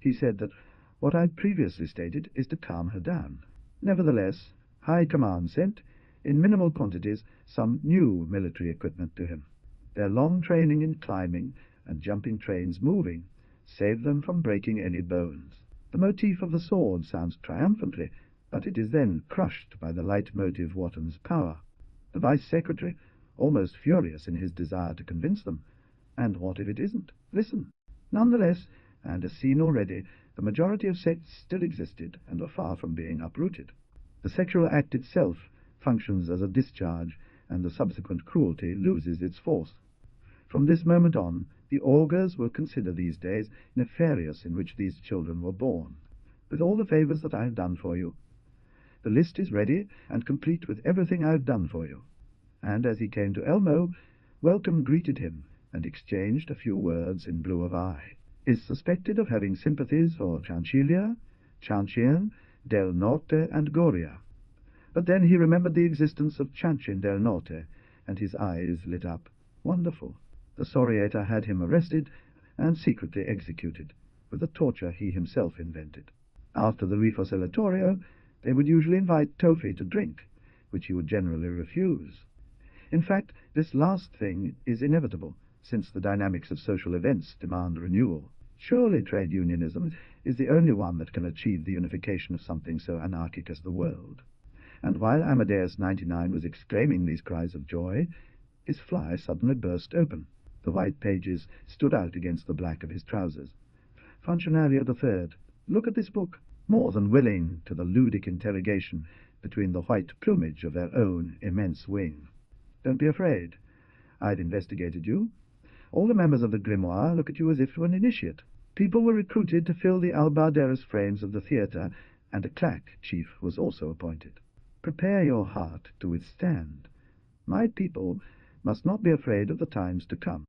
He said that what I'd previously stated is to calm her down. Nevertheless, High Command sent, in minimal quantities, some new military equipment to him. Their long training in climbing and jumping trains moving saved them from breaking any bones. The motif of the sword sounds triumphantly, but it is then crushed by the leitmotiv Wotan's power. The Vice-Secretary, almost furious in his desire to convince them. And what if it isn't? Listen. Nonetheless, and as seen already, the majority of sects still existed and were far from being uprooted. The sexual act itself functions as a discharge, and the subsequent cruelty loses its force. From this moment on, the augurs will consider these days nefarious in which these children were born. With all the favours that I have done for you, the list is ready and complete with everything I have done for you. And as he came to Elmo, Welcome greeted him and exchanged a few words in blue of eye. Is suspected of having sympathies for Chanchilia, Chanchien, Del Norte, and Goria. But then he remembered the existence of Chanchin del Norte, and his eyes lit up. Wonderful. The Soriator had him arrested and secretly executed, with a torture he himself invented. After the rifusilatorio, they would usually invite Tofi to drink, which he would generally refuse. In fact, this last thing is inevitable, since the dynamics of social events demand renewal. Surely trade unionism is the only one that can achieve the unification of something so anarchic as the world. And while Amadeus 99 was exclaiming these cries of joy, his fly suddenly burst open. The white pages stood out against the black of his trousers. Functionario III, look at this book. More than willing to the ludic interrogation between the white plumage of their own immense wing. Don't be afraid. I've investigated you. All the members of the grimoire look at you as if you were an initiate. People were recruited to fill the albarderas frames of the theatre, and a clack chief was also appointed. Prepare your heart to withstand. My people must not be afraid of the times to come,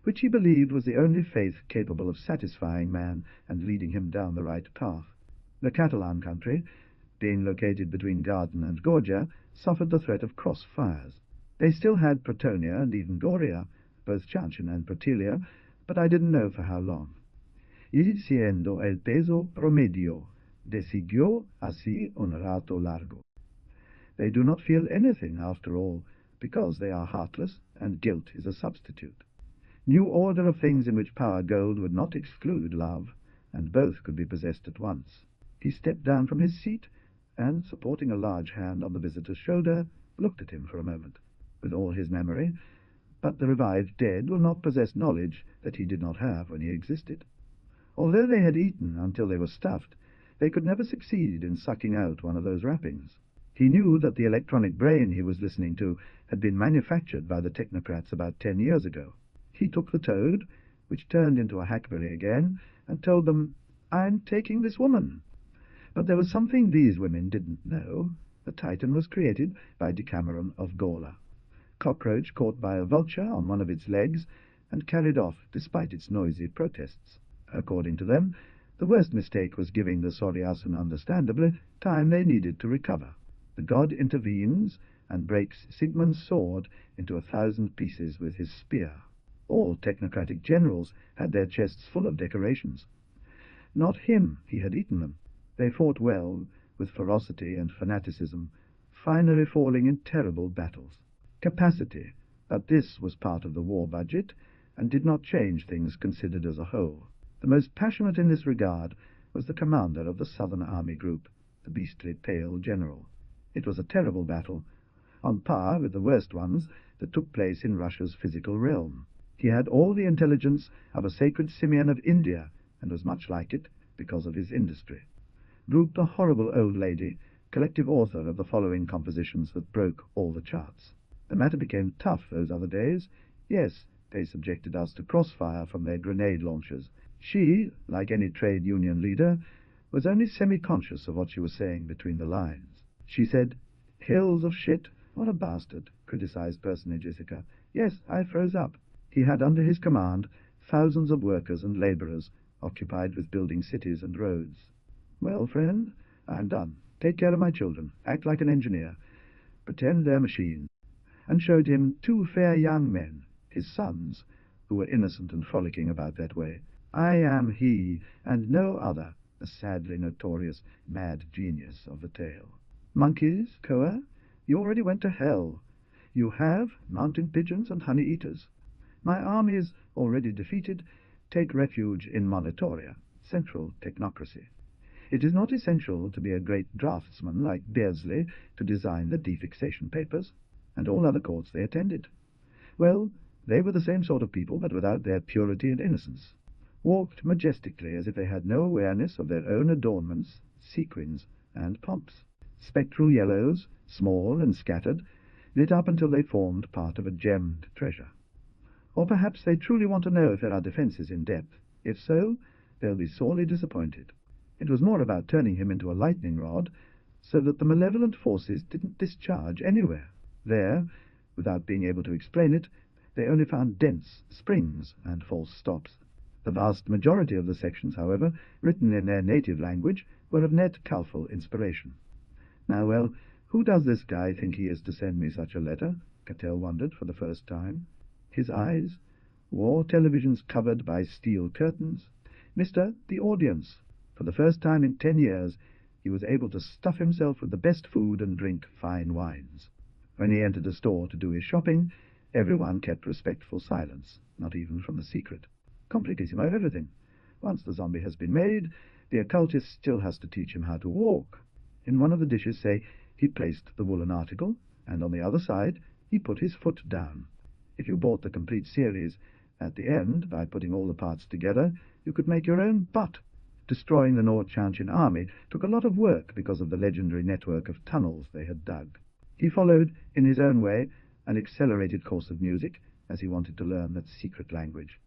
which he believed was the only faith capable of satisfying man and leading him down the right path. The Catalan country, being located between Garden and Gorgia, suffered the threat of cross-fires. They still had Pretonia and even Goria, both Chanchan and Protilia, but I didn't know for how long. Y siendo el peso promedio, decidió así un rato largo. They do not feel anything, after all, because they are heartless, and guilt is a substitute. New order of things in which power gold would not exclude love, and both could be possessed at once. He stepped down from his seat, and, supporting a large hand on the visitor's shoulder, looked at him for a moment, with all his memory. But the revived dead will not possess knowledge that he did not have when he existed. Although they had eaten until they were stuffed, they could never succeed in sucking out one of those wrappings. He knew that the electronic brain he was listening to had been manufactured by the technocrats about 10 years ago. He took the toad, which turned into a hackberry again, and told them, "I'm taking this woman." But there was something these women didn't know. The Titan was created by Decameron of Gaula. Cockroach caught by a vulture on one of its legs and carried off despite its noisy protests. According to them, the worst mistake was giving the Solias, understandably, time they needed to recover. The god intervenes and breaks Sigmund's sword into 1,000 pieces with his spear. All technocratic generals had their chests full of decorations. Not him, he had eaten them. They fought well, with ferocity and fanaticism, finally falling in terrible battles. Capacity, but this was part of the war budget, and did not change things considered as a whole. The most passionate in this regard was the commander of the Southern Army Group, the beastly pale general. It was a terrible battle, on par with the worst ones that took place in Russia's physical realm. He had all the intelligence of a sacred simian of India, and was much like it because of his industry. Droop, the horrible old lady, collective author of the following compositions that broke all the charts. The matter became tough those other days. Yes, they subjected us to crossfire from their grenade launchers. She, like any trade union leader, was only semi-conscious of what she was saying between the lines. She said, "Hills of shit, what a bastard," criticized personage Ithaca. Yes, I froze up. He had under his command thousands of workers and labourers occupied with building cities and roads. "Well, friend, I'm done. Take care of my children. Act like an engineer. Pretend they're machines." And showed him 2 fair young men, his sons, who were innocent and frolicking about that way. I am he, and no other, the sadly notorious mad genius of the tale. Monkeys, Koa, you already went to hell. You have mountain pigeons and honey-eaters. My army is already defeated. Take refuge in Monitoria, central technocracy. It is not essential to be a great draftsman like Beardsley to design the defixation papers, and all other courts they attended. Well, they were the same sort of people, but without their purity and innocence. Walked majestically as if they had no awareness of their own adornments, sequins, and pomps. Spectral yellows, small and scattered, lit up until they formed part of a gemmed treasure. Or perhaps they truly want to know if there are defences in depth. If so, they'll be sorely disappointed. It was more about turning him into a lightning rod, so that the malevolent forces didn't discharge anywhere. There, without being able to explain it, they only found dents, springs, and false stops. The vast majority of the sections, however, written in their native language, were of net Calful inspiration. Now, well, who does this guy think he is to send me such a letter? Cattell wondered for the first time. His eyes, war televisions covered by steel curtains. Mr. The Audience. For the first time in 10 years, he was able to stuff himself with the best food and drink fine wines. When he entered a store to do his shopping, everyone kept respectful silence, not even from the secret. Complicissimo everything. Once the zombie has been made, the occultist still has to teach him how to walk. In one of the dishes, say, he placed the woolen article, and on the other side he put his foot down. If you bought the complete series, at the end, by putting all the parts together, you could make your own butt. Destroying the North Chanchan army took a lot of work because of the legendary network of tunnels they had dug. He followed, in his own way, an accelerated course of music, as he wanted to learn that secret language.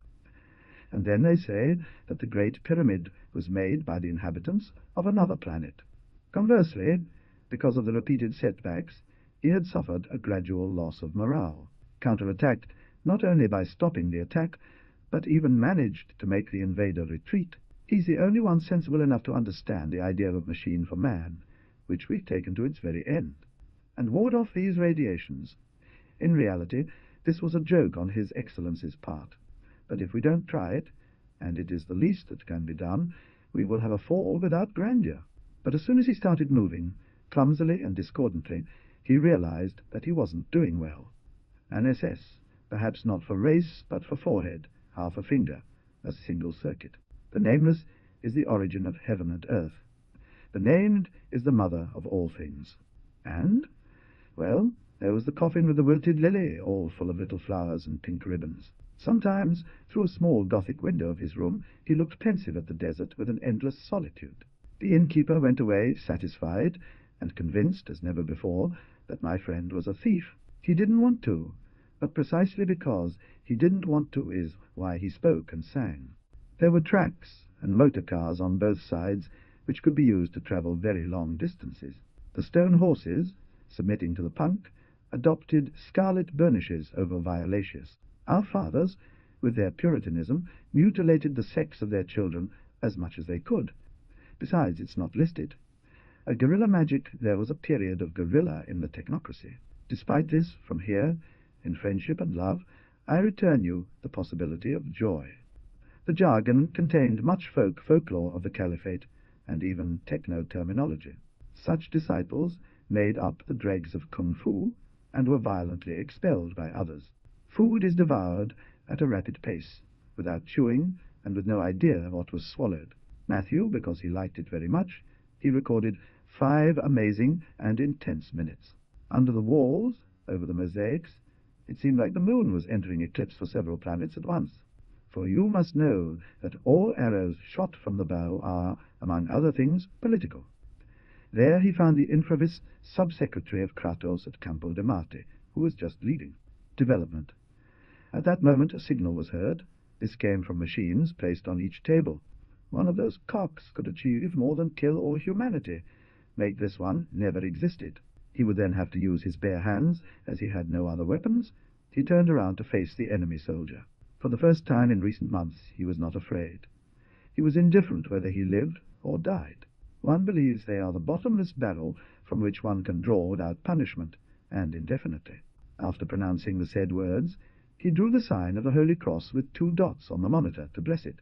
and then they say that the Great Pyramid was made by the inhabitants of another planet. Conversely, because of the repeated setbacks, he had suffered a gradual loss of morale, counterattacked not only by stopping the attack, but even managed to make the invader retreat. He's the only one sensible enough to understand the idea of machine for man, which we've taken to its very end, and ward off these radiations. In reality, this was a joke on His Excellency's part, but if we don't try it, and it is the least that can be done, we will have a fall without grandeur. But as soon as he started moving, clumsily and discordantly, he realized that he wasn't doing well. An SS, perhaps not for race, but for forehead, half a finger, a single circuit. The nameless is the origin of heaven and earth. The named is the mother of all things. And, well, there was the coffin with the wilted lily, all full of little flowers and pink ribbons. Sometimes, through a small Gothic window of his room, he looked pensive at the desert with an endless solitude. The innkeeper went away satisfied and convinced, as never before, that my friend was a thief. He didn't want to, but precisely because he didn't want to is why he spoke and sang. There were tracks and motor cars on both sides which could be used to travel very long distances. The stone horses, submitting to the punk, adopted scarlet burnishes over violaceous. Our fathers, with their Puritanism, mutilated the sex of their children as much as they could. Besides, it's not listed. At guerrilla magic there was a period of guerrilla in the technocracy. Despite this, from here, in friendship and love, I return you the possibility of joy. The jargon contained much folklore of the caliphate, and even techno-terminology. Such disciples made up the dregs of kung fu, and were violently expelled by others. Food is devoured at a rapid pace, without chewing, and with no idea of what was swallowed. Matthew, because he liked it very much, he recorded 5 amazing and intense minutes. Under the walls, over the mosaics, it seemed like the moon was entering eclipse for several planets at once. For you must know that all arrows shot from the bow are, among other things, political. There he found the infravis sub-secretary of Kratos at Campo de Marte, who was just leaving. Development. At that moment a signal was heard. This came from machines placed on each table. One of those cocks could achieve more than kill all humanity. Make this one never existed. He would then have to use his bare hands, as he had no other weapons. He turned around to face the enemy soldier. For the first time in recent months he was not afraid. He was indifferent whether he lived or died. One believes they are the bottomless barrel from which one can draw without punishment, and indefinitely. After pronouncing the said words, he drew the sign of the Holy Cross with 2 dots on the monitor to bless it.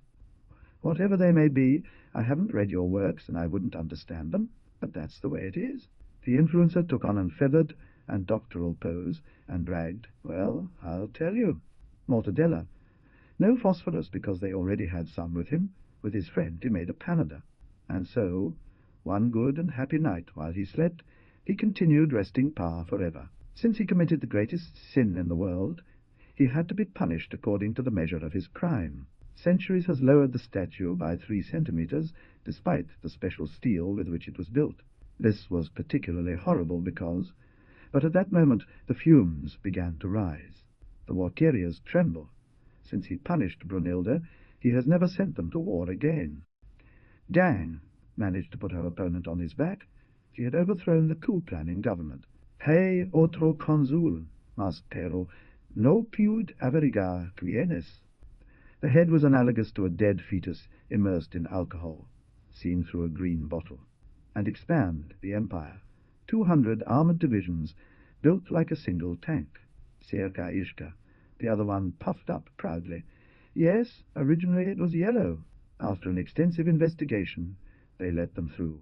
Whatever they may be, I haven't read your works and I wouldn't understand them, but that's the way it is. The influencer took on an feathered and doctoral pose and bragged, well, I'll tell you. Mortadella. No phosphorus, because they already had some with him. With his friend he made a Panada. And so, one good and happy night while he slept, he continued wresting power forever. Since he committed the greatest sin in the world, he had to be punished according to the measure of his crime. Centuries has lowered the statue by 3 centimeters, despite the special steel with which it was built. This was particularly horrible because, but at that moment the fumes began to rise. The Walkerias tremble. Since he punished Brunilda, he has never sent them to war again. Dang managed to put her opponent on his back. She had overthrown the coup-planning government. Hey otro consul, mas pero no piud averigar quienes. The head was analogous to a dead fetus immersed in alcohol, seen through a green bottle. And expand the empire. 200 armored divisions, built like a single tank. Cerca Ishka, the other one puffed up proudly. Yes, originally it was yellow. After an extensive investigation, they let them through.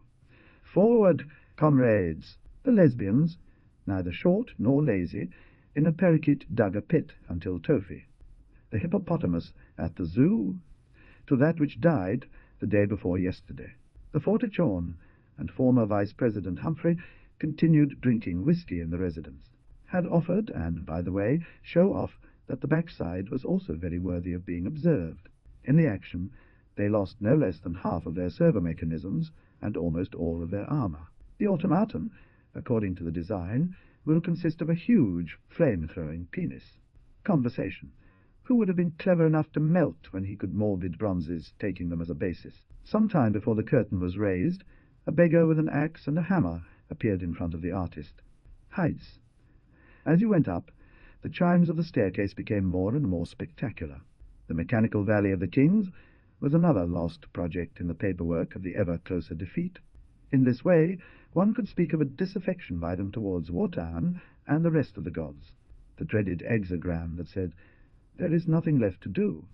Forward, comrades! The lesbians, neither short nor lazy, in a periquet dug a pit until Tofi. The hippopotamus at the zoo, to that which died the day before yesterday. The Fortichon and former Vice President Humphrey continued drinking whiskey in the residence. Had offered, and, by the way, show off that the backside was also very worthy of being observed. In the action, they lost no less than half of their servo mechanisms and almost all of their armor. The automaton, according to the design, will consist of a huge flame-throwing penis. Conversation. Who would have been clever enough to melt when he could morbid bronzes, taking them as a basis? Some time before the curtain was raised, a beggar with an axe and a hammer appeared in front of the artist. Heights. As you went up, the chimes of the staircase became more and more spectacular. The mechanical Valley of the Kings was another lost project in the paperwork of the ever-closer defeat. In this way, one could speak of a disaffection by them towards Wotan and the rest of the gods. The dreaded exogram that said, "There is nothing left to do.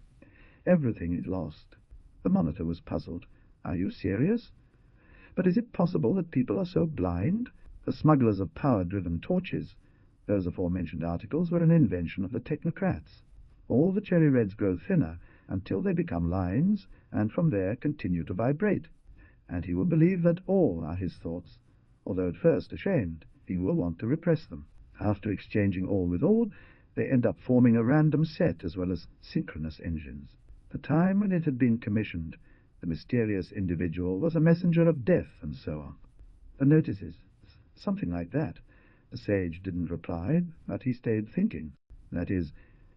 Everything is lost." The monitor was puzzled. "Are you serious? But is it possible that people are so blind? The smugglers of power-driven torches, those aforementioned articles, were an invention of the technocrats. All the cherry reds grow thinner until they become lines, and from there continue to vibrate. And he will believe that all are his thoughts. Although at first ashamed, he will want to repress them. After exchanging all with all, they end up forming a random set as well as synchronous engines. The time when it had been commissioned, the mysterious individual was a messenger of death, and so on. The notices, something like that." The sage didn't reply, but he stayed thinking. "That is,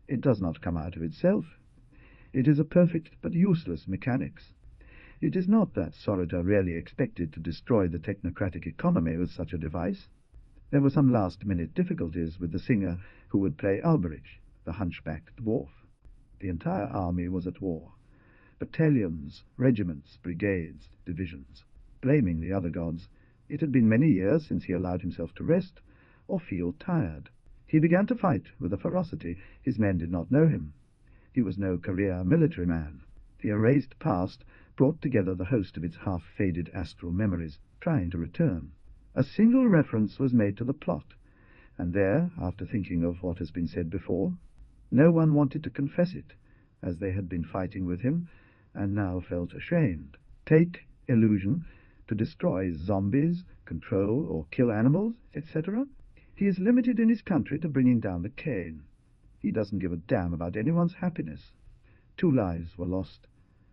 it does not come out of itself. It is a perfect but useless mechanics. It is not that Sorata really expected to destroy the technocratic economy with such a device. There were some last-minute difficulties with the singer who would play Alberich, the hunchbacked dwarf. The entire army was at war. Battalions, regiments, brigades, divisions. Blaming the other gods, it had been many years since he allowed himself to rest or feel tired. He began to fight with a ferocity his men did not know him. He was no career military man. The erased past brought together the host of its half-faded astral memories, trying to return. A single reference was made to the plot, and there, after thinking of what has been said before, no one wanted to confess it, as they had been fighting with him, and now felt ashamed. Take illusion to destroy zombies, control or kill animals, etc. He is limited in his country to bringing down the cane. He doesn't give a damn about anyone's happiness. 2 lives were lost.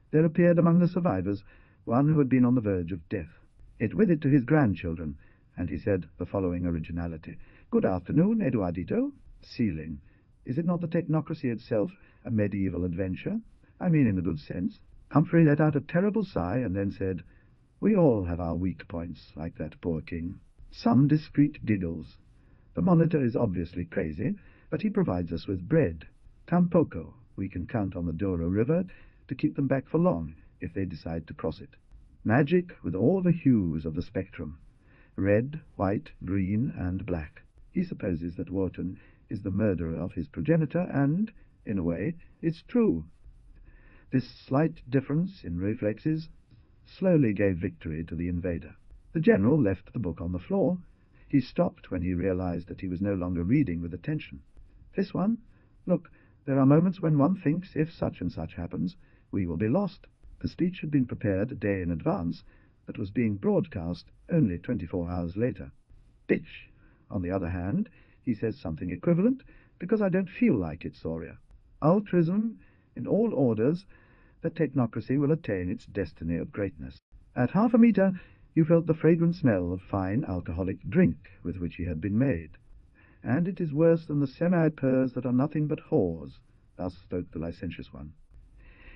There appeared among the survivors one who had been on the verge of death. It with it to his grandchildren, and he said the following originality: "Good afternoon, Eduardito." Ceiling. Is it not the technocracy itself, a medieval adventure? I mean in the good sense. Humphrey let out a terrible sigh and then said, "We all have our weak points, like that poor king." Some discreet giggles. The monitor is obviously crazy, but he provides us with bread. Tampoco. We can count on the Douro River to keep them back for long if they decide to cross it. Magic with all the hues of the spectrum. Red, white, green, and black. He supposes that Wotan is the murderer of his progenitor, and, in a way, it's true. This slight difference in reflexes slowly gave victory to the invader. The general left the book on the floor. He stopped when he realized that he was no longer reading with attention. "This one? Look, there are moments when one thinks if such and such happens, we will be lost." The speech had been prepared a day in advance, but was being broadcast only 24 hours later. "Bitch." On the other hand, he says something equivalent, "because I don't feel like it, Soria." Altruism, in all orders, the technocracy will attain its destiny of greatness. At 1/2 meter, you felt the fragrant smell of fine alcoholic drink with which he had been made. "And it is worse than the semi-purs that are nothing but whores," thus spoke the licentious one.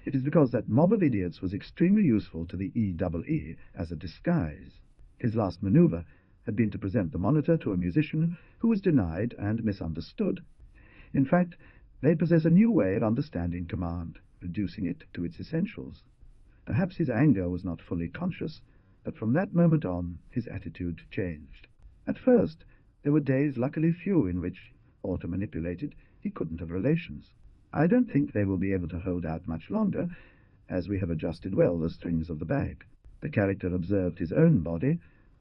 It is because that mob of idiots was extremely useful to the EEE as a disguise. His last maneuver had been to present the monitor to a musician who was denied and misunderstood. In fact, they possess a new way of understanding command, reducing it to its essentials. Perhaps his anger was not fully conscious, but from that moment on his attitude changed. At first, there were days, luckily few, in which, auto-manipulated, he couldn't have relations. I don't think they will be able to hold out much longer, as we have adjusted well the strings of the bag. The character observed his own body,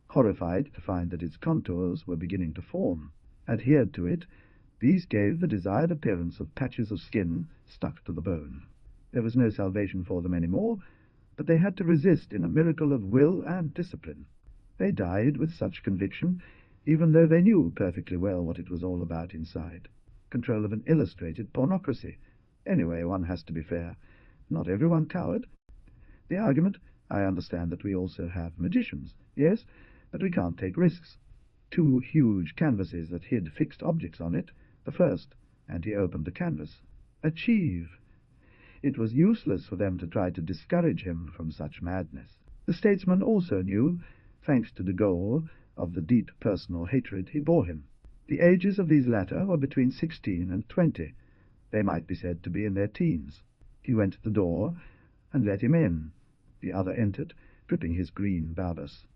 horrified to find that its contours were beginning to form. Adhered to it, these gave the desired appearance of patches of skin stuck to the bone. There was no salvation for them any more, but they had to resist in a miracle of will and discipline. They died with such conviction, even though they knew perfectly well what it was all about inside. Control of an illustrated pornocracy. Anyway, one has to be fair. Not everyone coward. The argument, I understand that we also have magicians. Yes, but we can't take risks. 2 huge canvases that hid fixed objects on it. The first, and he opened the canvas. achieve. It was useless for them to try to discourage him from such madness. The statesman also knew, thanks to the goal of the deep personal hatred he bore him. The ages of these latter were between 16 and 20. They might be said to be in their teens. He went to the door and let him in. The other entered, dripping his green barbus.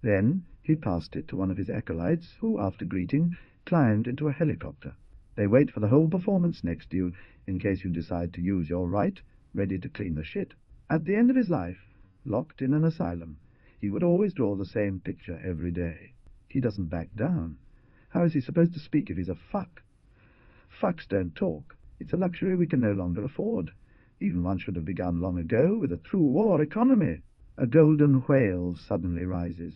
Then he passed it to one of his acolytes, who, after greeting, climbed into a helicopter. They wait for the whole performance next to you, in case you decide to use your right, ready to clean the shit. At the end of his life, locked in an asylum, he would always draw the same picture every day. He doesn't back down. How is he supposed to speak if he's a fuck? Fucks don't talk. It's a luxury we can no longer afford. Even one should have begun long ago with a true war economy. A golden whale suddenly rises.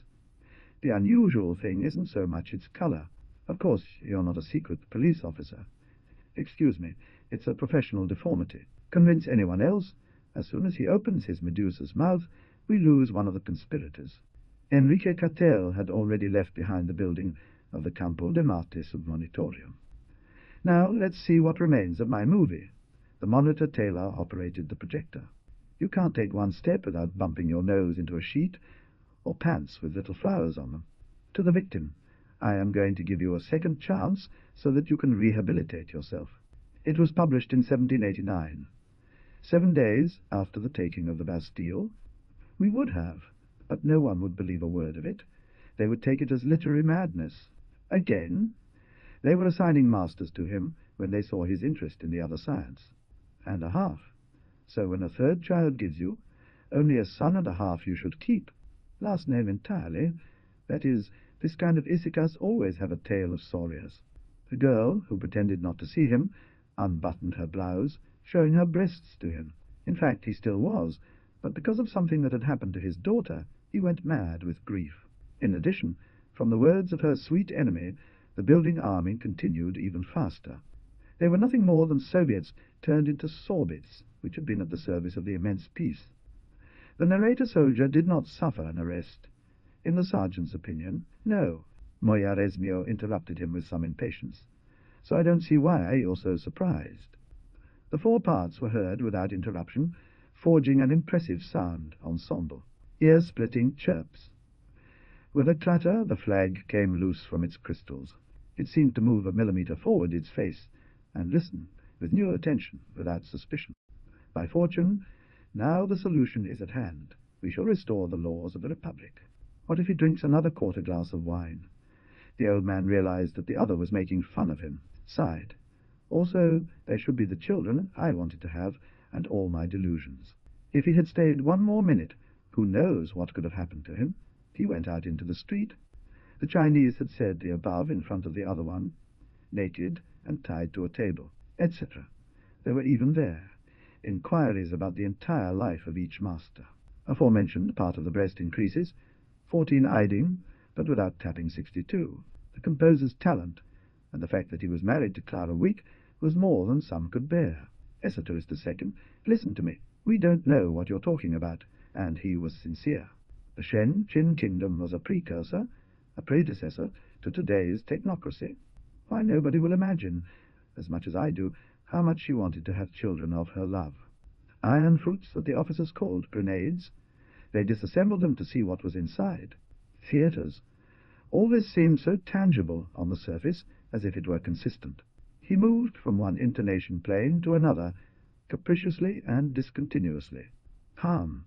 The unusual thing isn't so much its colour. Of course, you're not a secret police officer. Excuse me, it's a professional deformity. Convince anyone else, as soon as he opens his Medusa's mouth, we lose one of the conspirators. Enrique Cattell had already left behind the building of the Campo de Marte Submonitorium. Now let's see what remains of my movie. The monitor Taylor operated the projector. You can't take one step without bumping your nose into a sheet, or pants with little flowers on them. To the victim, I am going to give you a second chance so that you can rehabilitate yourself. It was published in 1789. 7 days after the taking of the Bastille. We would have, but no one would believe a word of it. They would take it as literary madness. Again, they were assigning masters to him when they saw his interest in the other science. And a half. So when a third child gives you, only a son and a half you should keep. Last name entirely. That is, this kind of Issachas always have a tale of Solias. The girl, who pretended not to see him, unbuttoned her blouse, showing her breasts to him. In fact, he still was, but because of something that had happened to his daughter, he went mad with grief. In addition, from the words of her sweet enemy, the building army continued even faster. They were nothing more than Soviets turned into Sorbets, which had been at the service of the immense peace. The narrator soldier did not suffer an arrest. In the sergeant's opinion, no. Moya Resmio interrupted him with some impatience. So I don't see why you're so surprised. The 4 parts were heard without interruption, forging an impressive sound ensemble, ear-splitting chirps. With a clatter, the flag came loose from its crystals. It seemed to move a millimetre forward its face, and listen with new attention, without suspicion. By fortune, now the solution is at hand. We shall restore the laws of the Republic. What if he drinks another quarter-glass of wine? The old man realized that the other was making fun of him, sighed. Also, there should be the children I wanted to have, and all my delusions. If he had stayed 1 more minute, who knows what could have happened to him? He went out into the street. The Chinese had said the above in front of the other one, naked and tied to a table, etc. There were even there inquiries about the entire life of each master. Aforementioned part of the breast increases, 14 iding, but without tapping 62. The composer's talent, and the fact that he was married to Clara Wieck, was more than some could bear. Esoterist II, listen to me. We don't know what you're talking about, and he was sincere. The Shen Qin kingdom was a precursor, a predecessor to today's technocracy. Why, nobody will imagine, as much as I do, how much she wanted to have children of her love. Iron fruits that the officers called grenades. They disassembled them to see what was inside. Theatres. All this seemed so tangible on the surface, as if it were consistent. He moved from one intonation plane to another, capriciously and discontinuously. Calm.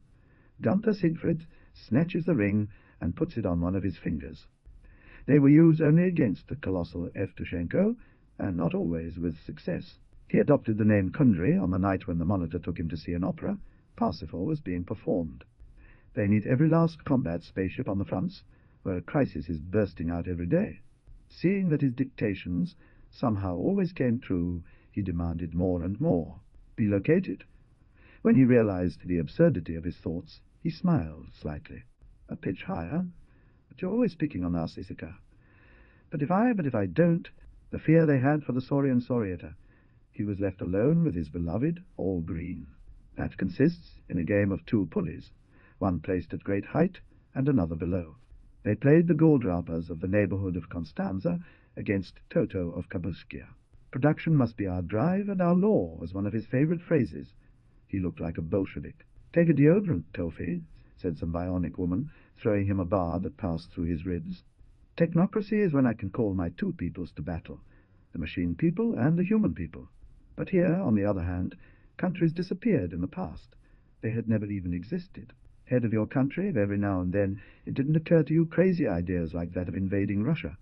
Gunther Siegfried snatches the ring and puts it on one of his fingers. They were used only against the colossal Evtushenko, and not always with success. He adopted the name Kundry on the night when the monitor took him to see an opera. Parsifal was being performed. They need every last combat spaceship on the fronts, where a crisis is bursting out every day. Seeing that his dictations somehow always came true, he demanded more and more. Be located. When he realized the absurdity of his thoughts, he smiled slightly. A pitch higher. But you're always picking on us, Issachar. But if I don't, the fear they had for the Saurian Saurieta. He was left alone with his beloved, all green. That consists in a game of 2 pulleys, one placed at great height and another below. They played the Golddrapers of the neighborhood of Constanza against Toto of Kabuskia. Production must be our drive and our law, was one of his favorite phrases. He looked like a Bolshevik. "Take a deodorant, Tofi," said some bionic woman, throwing him a bar that passed through his ribs. Technocracy is when I can call my two peoples to battle, the machine people and the human people. But here, on the other hand, countries disappeared in the past. They had never even existed. Head of your country, if every now and then it didn't occur to you crazy ideas like that of invading Russia.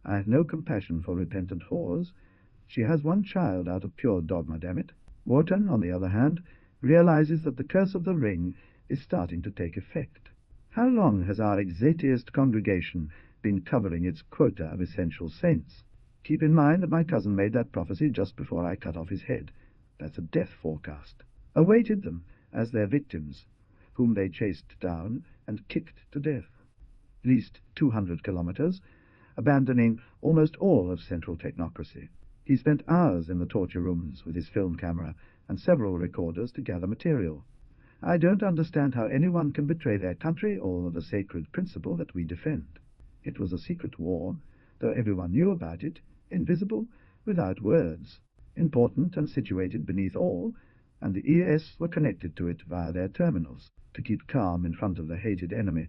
I have no compassion for repentant whores. She has one child out of pure dogma, damn it. Wharton, on the other hand, realizes that the curse of the ring is starting to take effect. How long has our exateist congregation been covering its quota of essential saints? Keep in mind that my cousin made that prophecy just before I cut off his head. That's a death forecast. Awaited them as their victims, whom they chased down and kicked to death. At least 200 kilometers, abandoning almost all of central technocracy. He spent hours in the torture rooms with his film camera and several recorders to gather material. I don't understand how anyone can betray their country or the sacred principle that we defend. It was a secret war, though everyone knew about it, invisible, without words, important and situated beneath all, and the ES were connected to it via their terminals, to keep calm in front of the hated enemy,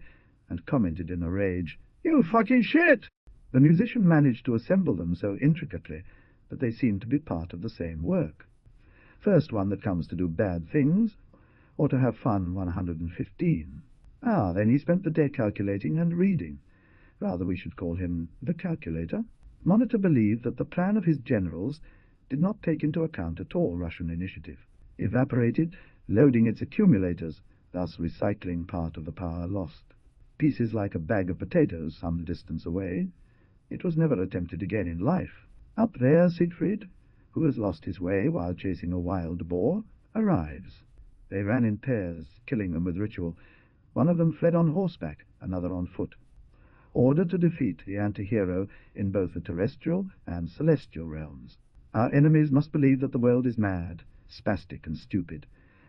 and commented in a rage, "You fucking shit!" The musician managed to assemble them so intricately that they seemed to be part of the same work. First one that comes to do bad things, or to have fun 115. Then he spent the day calculating and reading. Rather, we should call him the calculator. Monitor believed that the plan of his generals did not take into account at all Russian initiative. Evaporated, loading its accumulators, thus recycling part of the power lost. Pieces like a bag of potatoes some distance away. It was never attempted again in life. Up there, Siegfried, who has lost his way while chasing a wild boar, arrives. They ran in pairs, killing them with ritual. One of them fled on horseback, another on foot. Ordered to defeat the anti-hero in both the terrestrial and celestial realms. Our enemies must believe that the world is mad, spastic and stupid,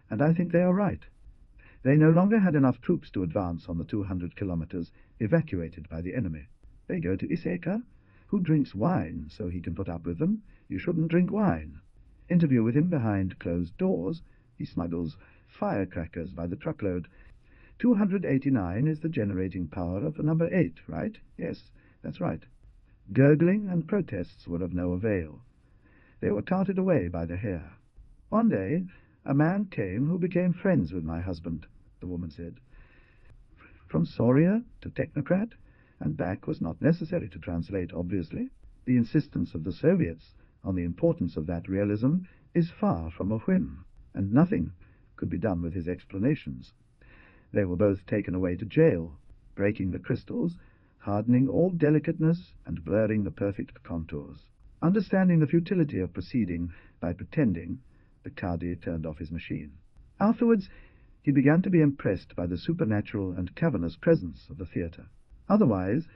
and I think they are right. They no longer had enough troops to advance on the 200 kilometers evacuated by the enemy. They go to Laiseca, who drinks wine so he can put up with them. You shouldn't drink wine. Interview with him behind closed doors. He smuggles firecrackers by the truckload. 289 is the generating power of the number 8, right? Yes, that's right. Gurgling and protests were of no avail. They were carted away by the hair. One day, a man came who became friends with my husband, the woman said. From Soria to technocrat, and back was not necessary to translate, obviously. The insistence of the Soviets on the importance of that realism is far from a whim, and nothing could be done with his explanations. They were both taken away to jail, breaking the crystals, hardening all delicateness, and blurring the perfect contours. Understanding the futility of proceeding by pretending, the Qadi turned off his machine. Afterwards, he began to be impressed by the supernatural and cavernous presence of the theatre. Otherwise,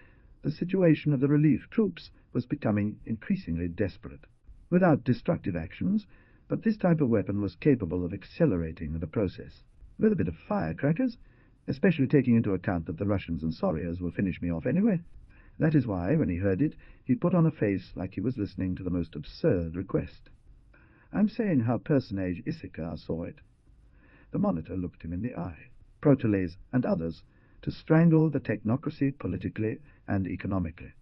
the situation of the relief troops was becoming increasingly desperate. Without destructive actions, but this type of weapon was capable of accelerating the process. With a bit of firecrackers, especially taking into account that the Russians and Solias will finish me off anyway. That is why, when he heard it, he put on a face like he was listening to the most absurd request. I'm saying how personage Laiseca saw it. The monitor looked him in the eye. Proteles and others, to strangle the technocracy politically and economically.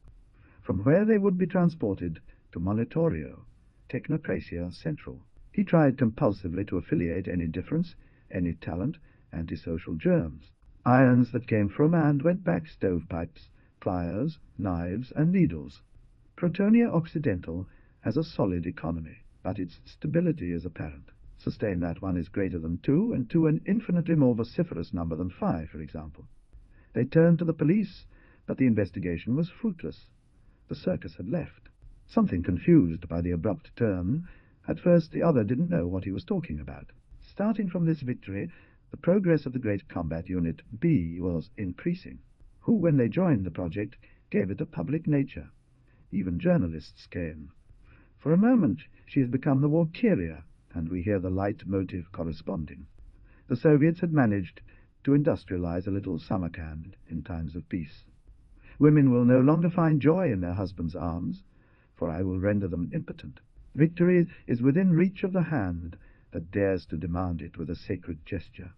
From where they would be transported to Monitorio, Technocracia Central. He tried compulsively to affiliate any difference, any talent, antisocial germs. Irons that came from and went back stovepipes, pliers, knives, and needles. Protonia Occidental has a solid economy, but its stability is apparent. Sustain that one is greater than 2, and 2 an infinitely more vociferous number than 5, for example. They turned to the police, but the investigation was fruitless. The circus had left. Something confused by the abrupt turn, at first the other didn't know what he was talking about. Starting from this victory, the progress of the great combat unit B was increasing, who, when they joined the project, gave it a public nature. Even journalists came. For a moment she has become the Walkyria, and we hear the light-motive corresponding. The Soviets had managed to industrialize a little Samarkand in times of peace. Women will no longer find joy in their husbands' arms, for I will render them impotent. Victory is within reach of the hand that dares to demand it with a sacred gesture.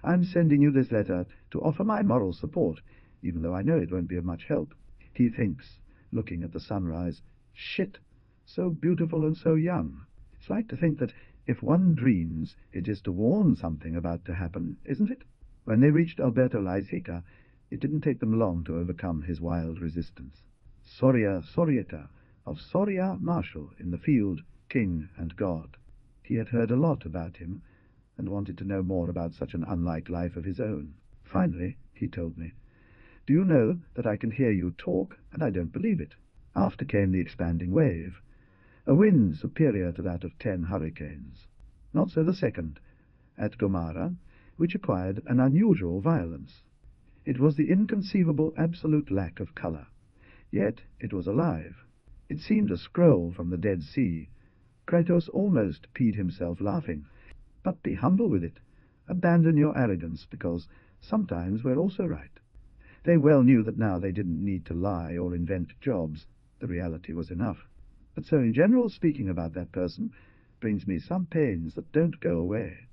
I'm sending you this letter to offer my moral support, even though I know it won't be of much help. He thinks, looking at the sunrise, shit, so beautiful and so young. It's like to think that if one dreams, it is to warn something about to happen, isn't it? When they reached Alberto Laiseca, it didn't take them long to overcome his wild resistance. Soria Sorieta, of Soria Marshal in the field, king and god. He had heard a lot about him, and wanted to know more about such an unlike life of his own. Finally, he told me, "Do you know that I can hear you talk, and I don't believe it?" After came the expanding wave, a wind superior to that of 10 hurricanes. Not so the second, at Gomara, which acquired an unusual violence. It was the inconceivable absolute lack of colour. Yet it was alive. It seemed a scroll from the Dead Sea. Kratos almost peed himself laughing. But be humble with it. Abandon your arrogance, because sometimes we're also right. They well knew that now they didn't need to lie or invent jobs. The reality was enough. But so in general, speaking about that person brings me some pains that don't go away.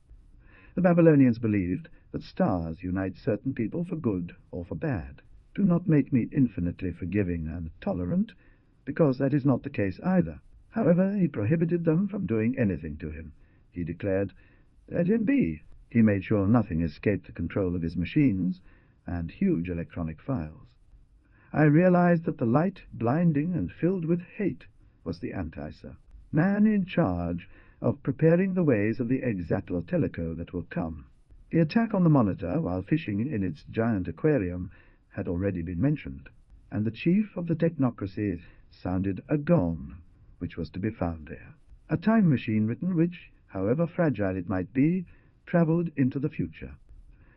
The Babylonians believed that stars unite certain people for good or for bad. Do not make me infinitely forgiving and tolerant, because that is not the case either. However, he prohibited them from doing anything to him. He declared, "Let him be." He made sure nothing escaped the control of his machines and huge electronic files. I realized that the light, blinding and filled with hate, was the Anti-Sir, man in charge of preparing the ways of the Exatlotelico that will come. The attack on the Monitor while fishing in its giant aquarium had already been mentioned, and the chief of the technocracy sounded a gong, which was to be found there. A time machine written which, however fragile it might be, travelled into the future.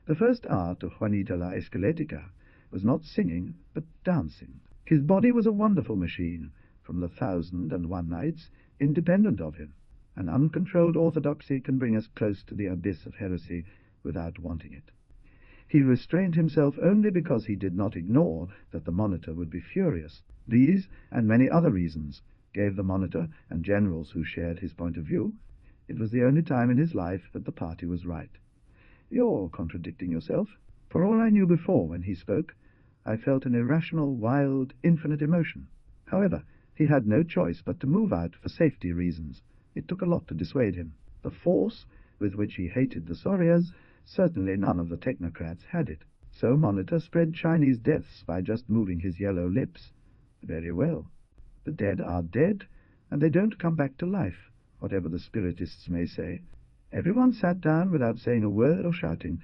The first art of Juanita la Esqueletica was not singing, but dancing. His body was a wonderful machine, from the 1001 Nights, independent of him. An uncontrolled orthodoxy can bring us close to the abyss of heresy without wanting it. He restrained himself only because he did not ignore that the Monitor would be furious. These, and many other reasons, gave the Monitor, and generals who shared his point of view, it was the only time in his life that the party was right. "You're contradicting yourself." For all I knew before when he spoke, I felt an irrational, wild, infinite emotion. However, he had no choice but to move out for safety reasons. It took a lot to dissuade him. The force with which he hated the Sorias, certainly none of the technocrats had it. So Monitor spread Chinese deaths by just moving his yellow lips. Very well. The dead are dead, and they don't come back to life, whatever the spiritists may say. Everyone sat down without saying a word or shouting,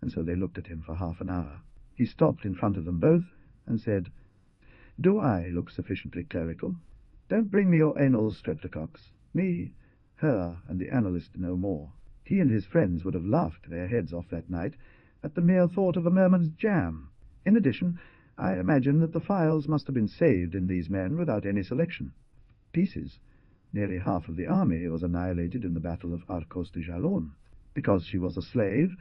and so they looked at him for half an hour. He stopped in front of them both and said, "Do I look sufficiently clerical? Don't bring me your anal streptococcus. Me, her, and the analyst no more." He and his friends would have laughed their heads off that night at the mere thought of a merman's jam. In addition, I imagine that the files must have been saved in these men without any selection. Pieces. Nearly half of the army was annihilated in the Battle of Arcos de Jalón. Because she was a slave,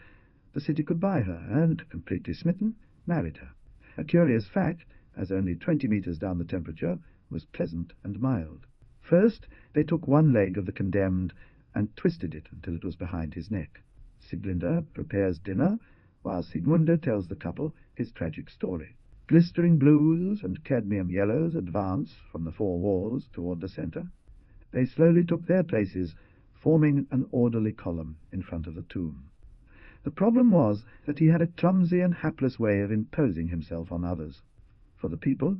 the city could buy her, and, completely smitten, married her. A curious fact, as only 20 meters down the temperature was pleasant and mild. First, they took one leg of the condemned and twisted it until it was behind his neck. Sieglinde prepares dinner, while Sigmundo tells the couple his tragic story. Glistering blues and cadmium yellows advance from the four walls toward the center. They slowly took their places, forming an orderly column in front of the tomb. The problem was that he had a clumsy and hapless way of imposing himself on others. For the people,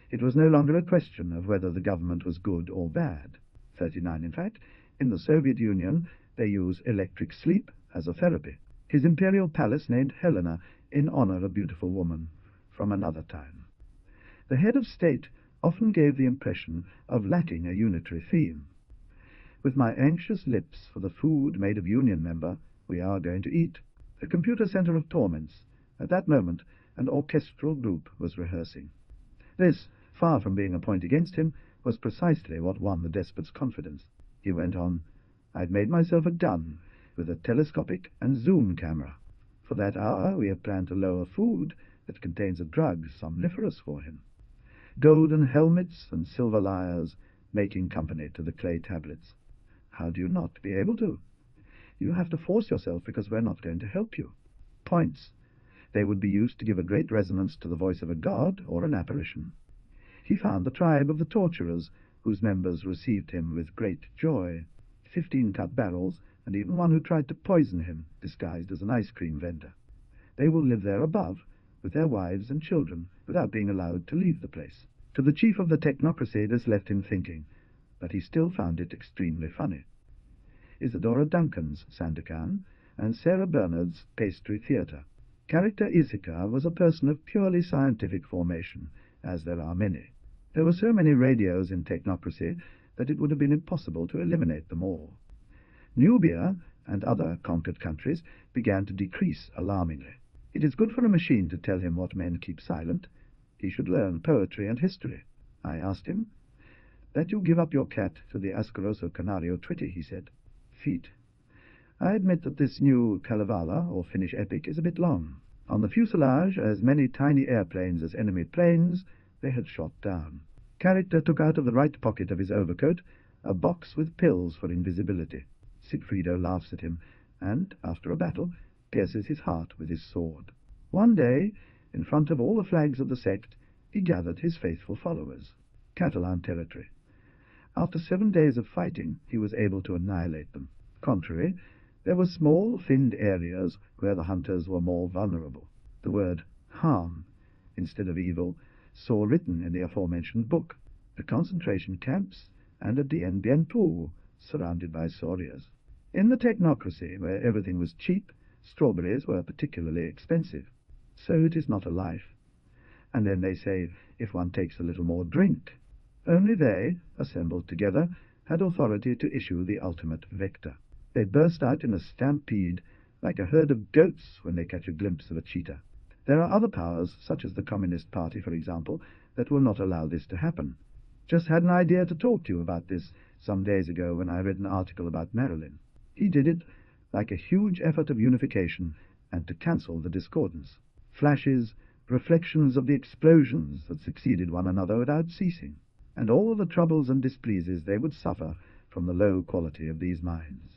it was no longer a question of whether the government was good or bad. 39, in fact. In the Soviet Union, they use electric sleep as a therapy. His imperial palace named Helena in honor of a beautiful woman from another time. The head of state often gave the impression of lacking a unitary theme. With my anxious lips for the food made of Union member, we are going to eat. The computer center of torments. At that moment, an orchestral group was rehearsing. This, far from being a point against him, was precisely what won the despot's confidence. He went on, "I'd made myself a gun with a telescopic and zoom camera. For that hour we have planned to lower food that contains a drug somniferous for him. Golden helmets and silver lyres making company to the clay tablets. How do you not be able to? You have to force yourself because we're not going to help you. Points. They would be used to give a great resonance to the voice of a god or an apparition. He found the tribe of the torturers, whose members received him with great joy. 15 cut barrels, and even one who tried to poison him, disguised as an ice cream vendor. They will live there above, with their wives and children, without being allowed to leave the place. To the chief of the technocracy this left him thinking, but he still found it extremely funny. Isadora Duncan's Sandokan, and Sarah Bernard's Pastry Theatre. Character Laiseca was a person of purely scientific formation, as there are many. There were so many radios in technocracy that it would have been impossible to eliminate them all. Nubia and other conquered countries began to decrease alarmingly. It is good for a machine to tell him what men keep silent. He should learn poetry and history. I asked him. That you give up your cat to the Ascaroso Canario Twitty, he said. Feet. I admit that this new Kalevala, or Finnish epic, is a bit long. On the fuselage, as many tiny airplanes as enemy planes, they had shot down. Character took out of the right pocket of his overcoat a box with pills for invisibility. Sigfrido laughs at him, and, after a battle, pierces his heart with his sword. One day, in front of all the flags of the sect, he gathered his faithful followers. Catalan territory. After 7 days of fighting, he was able to annihilate them. Contrary, there were small, thinned areas where the hunters were more vulnerable. The word harm, instead of evil, saw written in the aforementioned book, the concentration camps, and at the Bien Phu, surrounded by Solias. In the technocracy, where everything was cheap, strawberries were particularly expensive. So it is not a life. And then they say, if one takes a little more drink. Only they, assembled together, had authority to issue the ultimate vector. They burst out in a stampede, like a herd of goats when they catch a glimpse of a cheetah. There are other powers, such as the Communist Party, for example, that will not allow this to happen. Just had an idea to talk to you about this some days ago when I read an article about Marilyn. He did it like a huge effort of unification and to cancel the discordance. Flashes, reflections of the explosions that succeeded one another without ceasing, and all the troubles and displeases they would suffer from the low quality of these minds.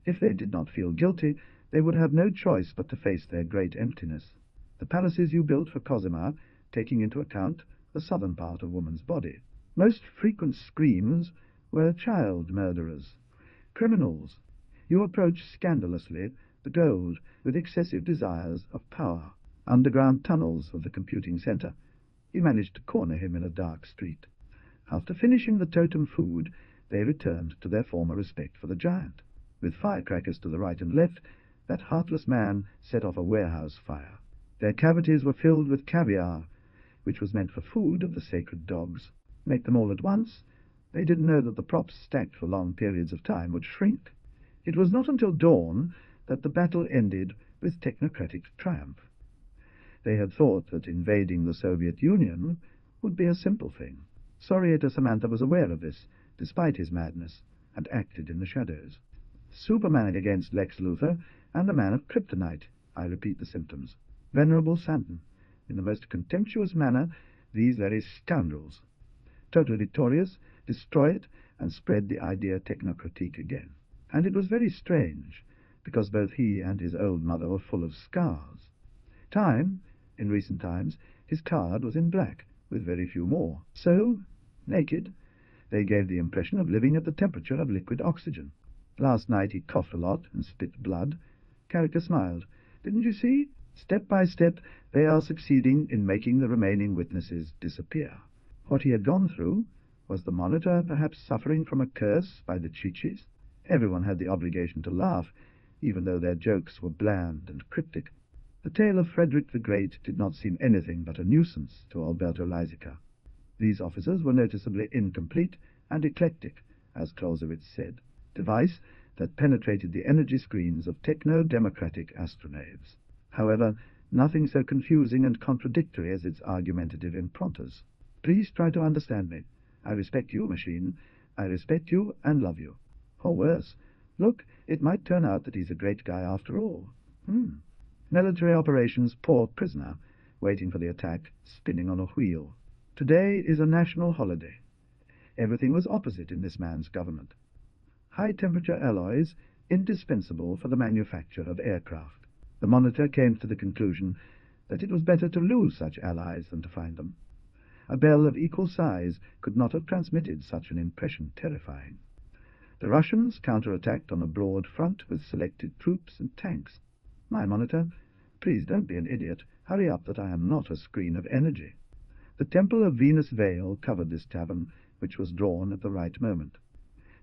If they did not feel guilty, they would have no choice but to face their great emptiness. The palaces you built for Cosima, taking into account the southern part of woman's body. Most frequent screams were child murderers, criminals. You approach scandalously the gold with excessive desires of power. Underground tunnels of the computing center. You managed to corner him in a dark street. After finishing the totem food, they returned to their former respect for the giant. With firecrackers to the right and left, that heartless man set off a warehouse fire. Their cavities were filled with caviar, which was meant for food of the sacred dogs. Make them all at once, they didn't know that the props stacked for long periods of time would shrink. It was not until dawn that the battle ended with technocratic triumph. They had thought that invading the Soviet Union would be a simple thing. Sorrieta Samantha was aware of this, despite his madness, and acted in the shadows. Superman against Lex Luthor, and a man of kryptonite. I repeat the symptoms. Venerable Santon. In the most contemptuous manner, these very scoundrels. Totally victorious, destroy it, and spread the idea technocratique again. And it was very strange, because both he and his old mother were full of scars. In recent times, his card was in black, with very few more. So, naked, they gave the impression of living at the temperature of liquid oxygen. Last night he coughed a lot and spit blood. Character smiled. Didn't you see? Step by step, they are succeeding in making the remaining witnesses disappear. What he had gone through, was the monitor perhaps suffering from a curse by the Chichis? Everyone had the obligation to laugh, even though their jokes were bland and cryptic. The tale of Frederick the Great did not seem anything but a nuisance to Alberto Laiseca. These officers were noticeably incomplete and eclectic, as Clausewitz said, device that penetrated the energy screens of techno-democratic astronauts. However, nothing so confusing and contradictory as its argumentative impromptus. Please try to understand me. I respect you, machine. I respect you and love you. Or worse, look, it might turn out that he's a great guy after all. Military operations, poor prisoner, waiting for the attack, spinning on a wheel. Today is a national holiday. Everything was opposite in this man's government. High-temperature alloys indispensable for the manufacture of aircraft. The monitor came to the conclusion that it was better to lose such allies than to find them. A bell of equal size could not have transmitted such an impression terrifying. The Russians counterattacked on a broad front with selected troops and tanks. My monitor, please don't be an idiot. Hurry up that I am not a screen of energy. The temple of Venus Veil covered this tavern, which was drawn at the right moment.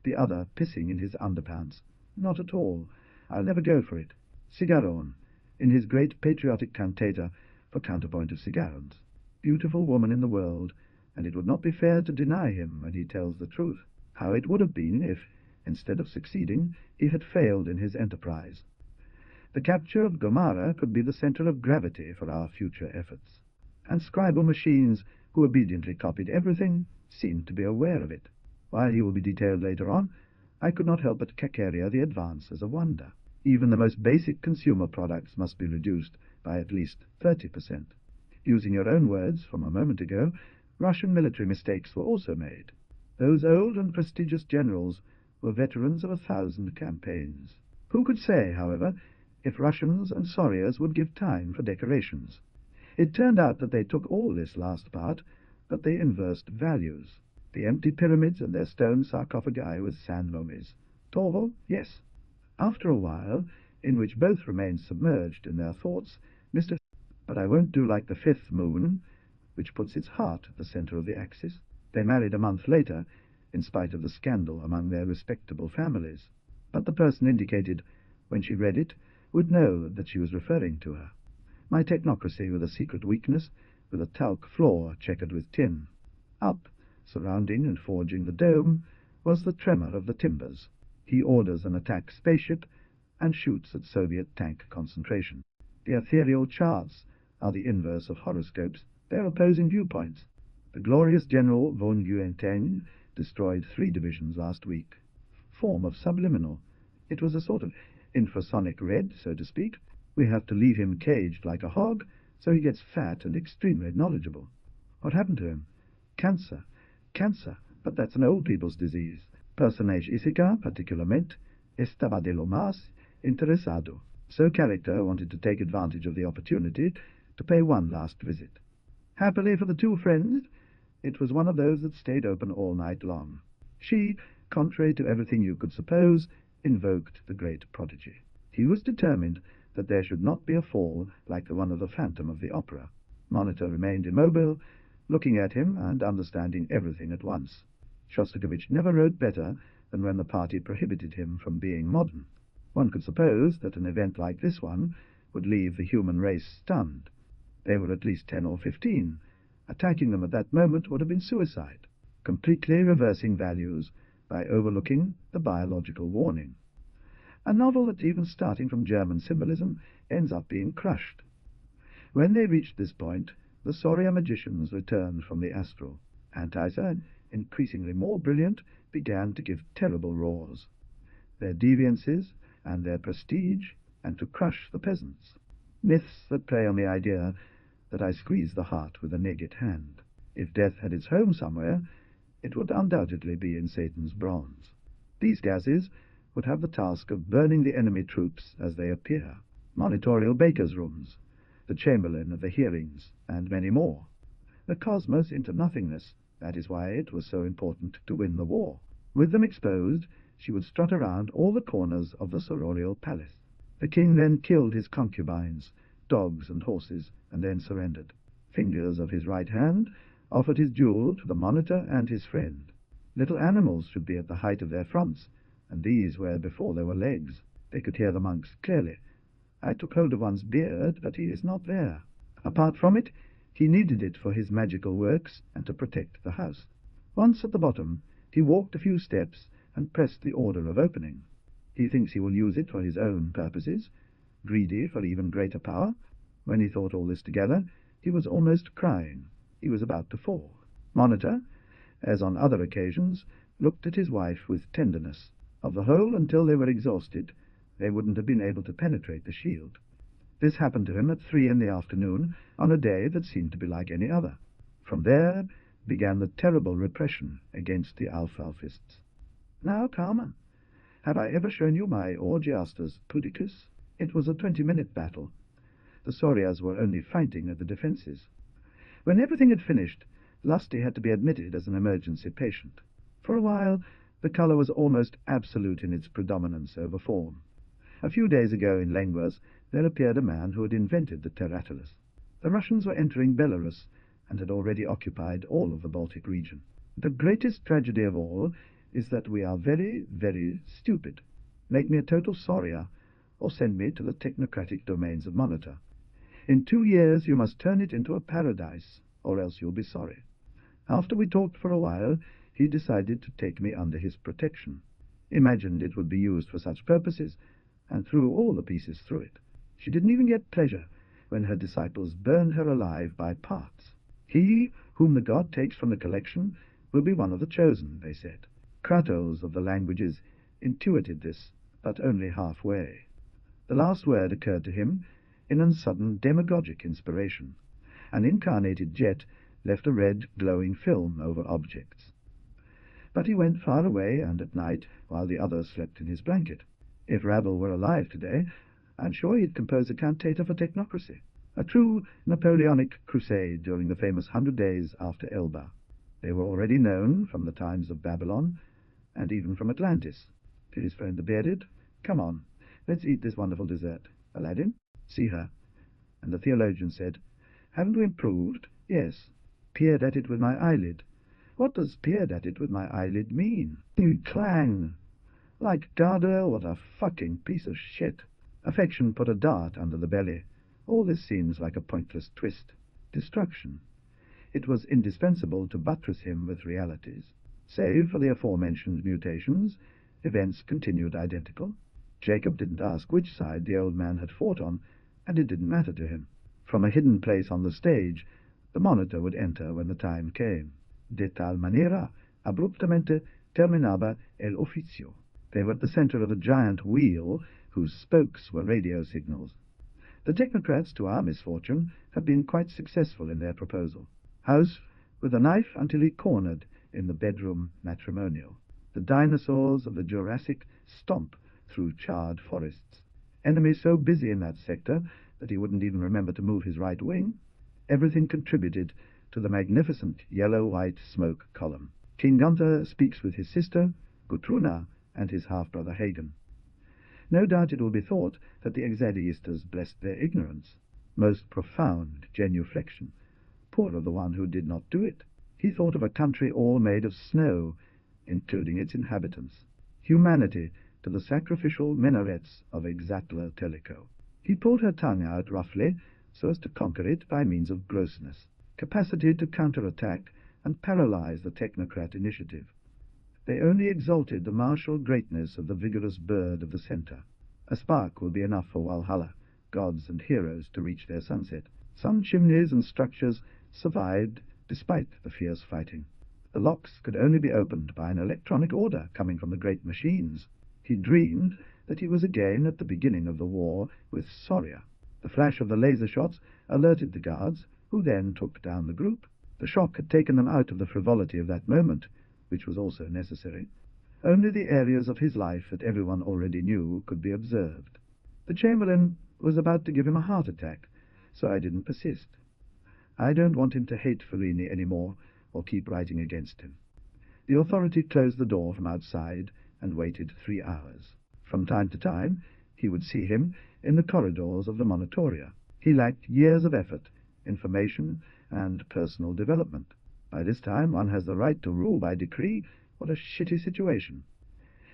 The other pissing in his underpants. Not at all. I'll never go for it. Cigarron, in his great patriotic cantata for counterpoint of cigarrons. Beautiful woman in the world, and it would not be fair to deny him when he tells the truth. How it would have been if, instead of succeeding, he had failed in his enterprise. The capture of Gomara could be the center of gravity for our future efforts. And scribal machines, who obediently copied everything, seemed to be aware of it. While he will be detailed later on, I could not help but cacaria the advance as a wonder. Even the most basic consumer products must be reduced by at least 30%. Using your own words from a moment ago, Russian military mistakes were also made. Those old and prestigious generals were veterans of 1,000 campaigns. Who could say, however, if Russians and Solias would give time for decorations? It turned out that they took all this last part, but they inversed values. The empty pyramids and their stone sarcophagi with sand mummies. Torval, yes. After a while, in which both remained submerged in their thoughts, But I won't do like the fifth moon, which puts its heart at the center of the axis. They married a month later, in spite of the scandal among their respectable families. But the person indicated, when she read it, would know that she was referring to her. My technocracy with a secret weakness, with a talc floor checkered with tin. Up, surrounding and forging the dome, was the tremor of the timbers. He orders an attack spaceship and shoots at Soviet tank concentration. The ethereal charts are the inverse of horoscopes. They're opposing viewpoints. The glorious General von Guentaigne destroyed 3 divisions last week. Form of subliminal. It was a sort of infrasonic red, so to speak. We have to leave him caged like a hog, so he gets fat and extremely knowledgeable. What happened to him? Cancer. Cancer. But that's an old people's disease. Personage Isica, particularmente, estaba de lo más interesado. So character wanted to take advantage of the opportunity to pay one last visit. Happily for the 2 friends, it was one of those that stayed open all night long. She, contrary to everything you could suppose, invoked the great prodigy. He was determined that there should not be a fall like the one of the Phantom of the Opera. Monitor remained immobile, looking at him and understanding everything at once. Shostakovich never wrote better than when the party prohibited him from being modern. One could suppose that an event like this one would leave the human race stunned. They were at least 10 or 15. Attacking them at that moment would have been suicide, completely reversing values by overlooking the biological warning. A novel that, even starting from German symbolism, ends up being crushed. When they reached this point, the Soria magicians returned from the astral. Antiza, increasingly more brilliant, began to give terrible roars. Their deviances and their prestige, and to crush the peasants. Myths that play on the idea that I squeeze the heart with a naked hand. If death had its home somewhere, it would undoubtedly be in Satan's bronze. These gases would have the task of burning the enemy troops as they appear. Monitorial bakers' rooms, the chamberlain of the hearings, and many more. The cosmos into nothingness. That is why it was so important to win the war. With them exposed, she would strut around all the corners of the sororial palace. The king then killed his concubines, dogs and horses, and then surrendered. Fingers of his right hand offered his jewel to the monitor and his friend. Little animals should be at the height of their fronts, and these were before there were legs. They could hear the monks clearly. I took hold of one's beard, but he is not there. Apart from it, he needed it for his magical works and to protect the house. Once at the bottom, he walked a few steps and pressed the order of opening. He thinks he will use it for his own purposes, greedy for even greater power. When he thought all this together, he was almost crying. He was about to fall. Monitor, as on other occasions, looked at his wife with tenderness. Of the whole, until they were exhausted, they wouldn't have been able to penetrate the shield. This happened to him at 3 in the afternoon, on a day that seemed to be like any other. From there, began the terrible repression against the alfalfists. "Now, Carmen, have I ever shown you my Augiastus pudicus? It was a 20-minute battle. The Solias were only fighting at the defences. When everything had finished, Lusty had to be admitted as an emergency patient. For a while, the colour was almost absolute in its predominance over form. A few days ago in Lenguas, there appeared a man who had invented the Terratulus. The Russians were entering Belarus and had already occupied all of the Baltic region. The greatest tragedy of all is that we are very, very stupid. Make me a total Soria, or send me to the technocratic domains of Monitor. In 2 years you must turn it into a paradise, or else you'll be sorry. After we talked for a while, he decided to take me under his protection. Imagined it would be used for such purposes, and threw all the pieces through it. She didn't even get pleasure when her disciples burned her alive by parts. He whom the god takes from the collection will be one of the chosen, they said. Kratos of the languages intuited this, but only halfway. The last word occurred to him in a sudden demagogic inspiration. An incarnated jet left a red, glowing film over objects. But he went far away, and at night, while the others slept in his blanket. If Ravel were alive today, I'm sure he'd compose a cantata for technocracy, a true Napoleonic crusade during the famous 100 days after Elba. They were already known from the times of Babylon, and even from Atlantis. To his friend the bearded, "Come on, let's eat this wonderful dessert. Aladdin, see her." And the theologian said, "Haven't we improved?" "Yes. Peered at it with my eyelid." "What does peered at it with my eyelid mean?" Clang! Like Dada, what a fucking piece of shit. Affection put a dart under the belly. All this seems like a pointless twist. Destruction. It was indispensable to buttress him with realities. Save for the aforementioned mutations, events continued identical. Jacob didn't ask which side the old man had fought on, and it didn't matter to him. From a hidden place on the stage, the monitor would enter when the time came. De tal manera, abruptamente terminaba el oficio. They were at the center of a giant wheel whose spokes were radio signals. The technocrats, to our misfortune, have been quite successful in their proposal. House with a knife until he cornered in the bedroom matrimonial. The dinosaurs of the Jurassic stomp through charred forests. Enemy so busy in that sector that he wouldn't even remember to move his right wing. Everything contributed to the magnificent yellow-white smoke column. King Gunther speaks with his sister, Gutruna, and his half-brother Hagen. No doubt it will be thought that the Exadiistas blessed their ignorance. Most profound genuflection. Poor of the one who did not do it. He thought of a country all made of snow, including its inhabitants. Humanity to the sacrificial minarets of Exatla Tellico. He pulled her tongue out roughly, so as to conquer it by means of grossness. Capacity to counterattack and paralyze the technocrat initiative. They only exalted the martial greatness of the vigorous bird of the center. A spark will be enough for Valhalla, gods and heroes to reach their sunset. Some chimneys and structures survived despite the fierce fighting. The locks could only be opened by an electronic order coming from the great machines. He dreamed that he was again at the beginning of the war with Soria. The flash of the laser shots alerted the guards, who then took down the group. The shock had taken them out of the frivolity of that moment, which was also necessary. Only the areas of his life that everyone already knew could be observed. The Chamberlain was about to give him a heart attack, so I didn't persist. I don't want him to hate Fellini any more, or keep writing against him. The authority closed the door from outside and waited 3 hours. From time to time, he would see him in the corridors of the Monitoria. He lacked years of effort, information, and personal development. By this time, one has the right to rule by decree. What a shitty situation.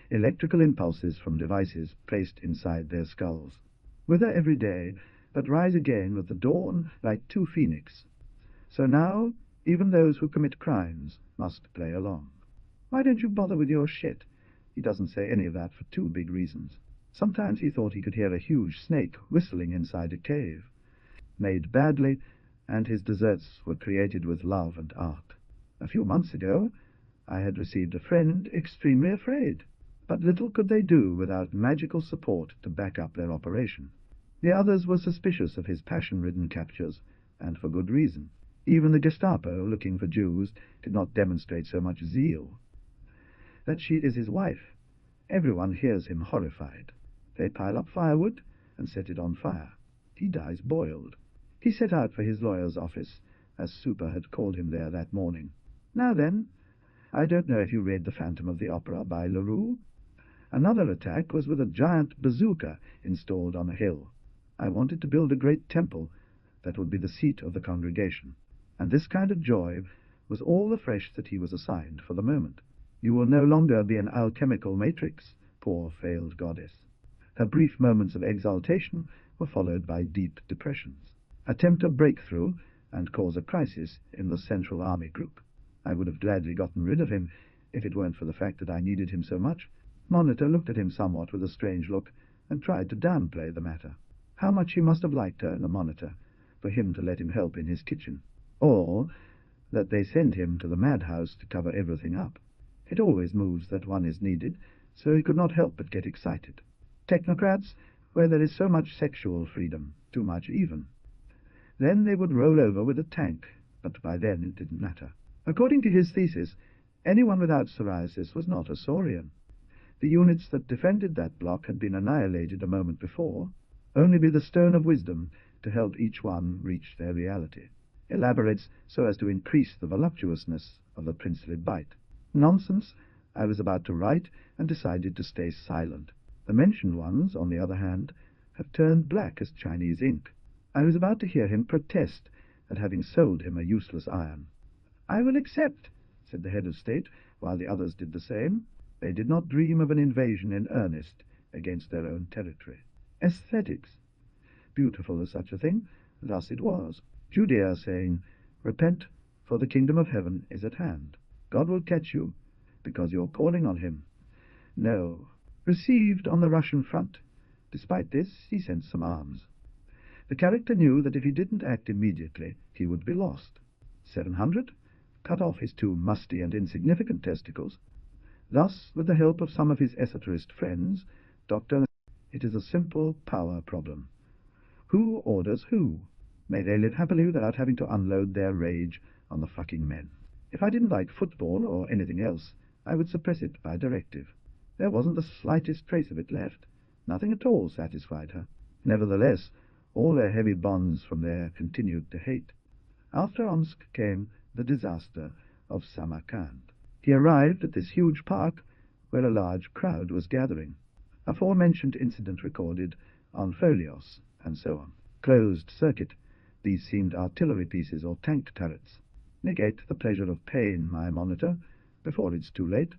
Electrical impulses from devices placed inside their skulls. Wither every day, but rise again with the dawn like 2 phoenix. So now, even those who commit crimes must play along. Why don't you bother with your shit? He doesn't say any of that for 2 big reasons. Sometimes he thought he could hear a huge snake whistling inside a cave. Made badly, and his desserts were created with love and art. A few months ago, I had received a friend extremely afraid, but little could they do without magical support to back up their operation. The others were suspicious of his passion-ridden captures, and for good reason. Even the Gestapo, looking for Jews, did not demonstrate so much zeal. That she is his wife. Everyone hears him horrified. They pile up firewood and set it on fire. He dies boiled. He set out for his lawyer's office, as Super had called him there that morning. Now then, I don't know if you read The Phantom of the Opera by Leroux. Another attack was with a giant bazooka installed on a hill. I wanted to build a great temple that would be the seat of the congregation, and this kind of joy was all the flesh that he was assigned for the moment. You will no longer be an alchemical matrix, poor failed goddess. Her brief moments of exaltation were followed by deep depressions. Attempt a breakthrough and cause a crisis in the Central Army Group. I would have gladly gotten rid of him if it weren't for the fact that I needed him so much. Monitor looked at him somewhat with a strange look and tried to downplay the matter. How much he must have liked her, the Monitor, for him to let him help in his kitchen, or that they send him to the madhouse to cover everything up. It always moves that one is needed, so he could not help but get excited. Technocrats, where there is so much sexual freedom, too much even. Then they would roll over with a tank, but by then it didn't matter. According to his thesis, anyone without psoriasis was not a saurian. The units that defended that block had been annihilated a moment before. Only be the stone of wisdom to help each one reach their reality. Elaborates so as to increase the voluptuousness of the princely bite. Nonsense, I was about to write and decided to stay silent. The mentioned ones, on the other hand, have turned black as Chinese ink. I was about to hear him protest at having sold him a useless iron. I will accept, said the head of state, while the others did the same. They did not dream of an invasion in earnest against their own territory. Aesthetics. Beautiful as such a thing, thus it was. Judea saying, Repent, for the kingdom of heaven is at hand. God will catch you, because you're calling on him. No. Received on the Russian front. Despite this, he sent some arms. The character knew that if he didn't act immediately, he would be lost. 700? Cut off his two musty and insignificant testicles. Thus, with the help of some of his esoterist friends, it is a simple power problem. Who orders who? May they live happily without having to unload their rage on the fucking men. If I didn't like football or anything else, I would suppress it by directive. There wasn't the slightest trace of it left. Nothing at all satisfied her. Nevertheless, all their heavy bonds from there continued to hate. After Omsk came the disaster of Samarkand. He arrived at this huge park where a large crowd was gathering. Aforementioned incident recorded on folios, and so on. Closed circuit. These seemed artillery pieces or tank turrets. Negate the pleasure of pain, my Monitor, before it's too late.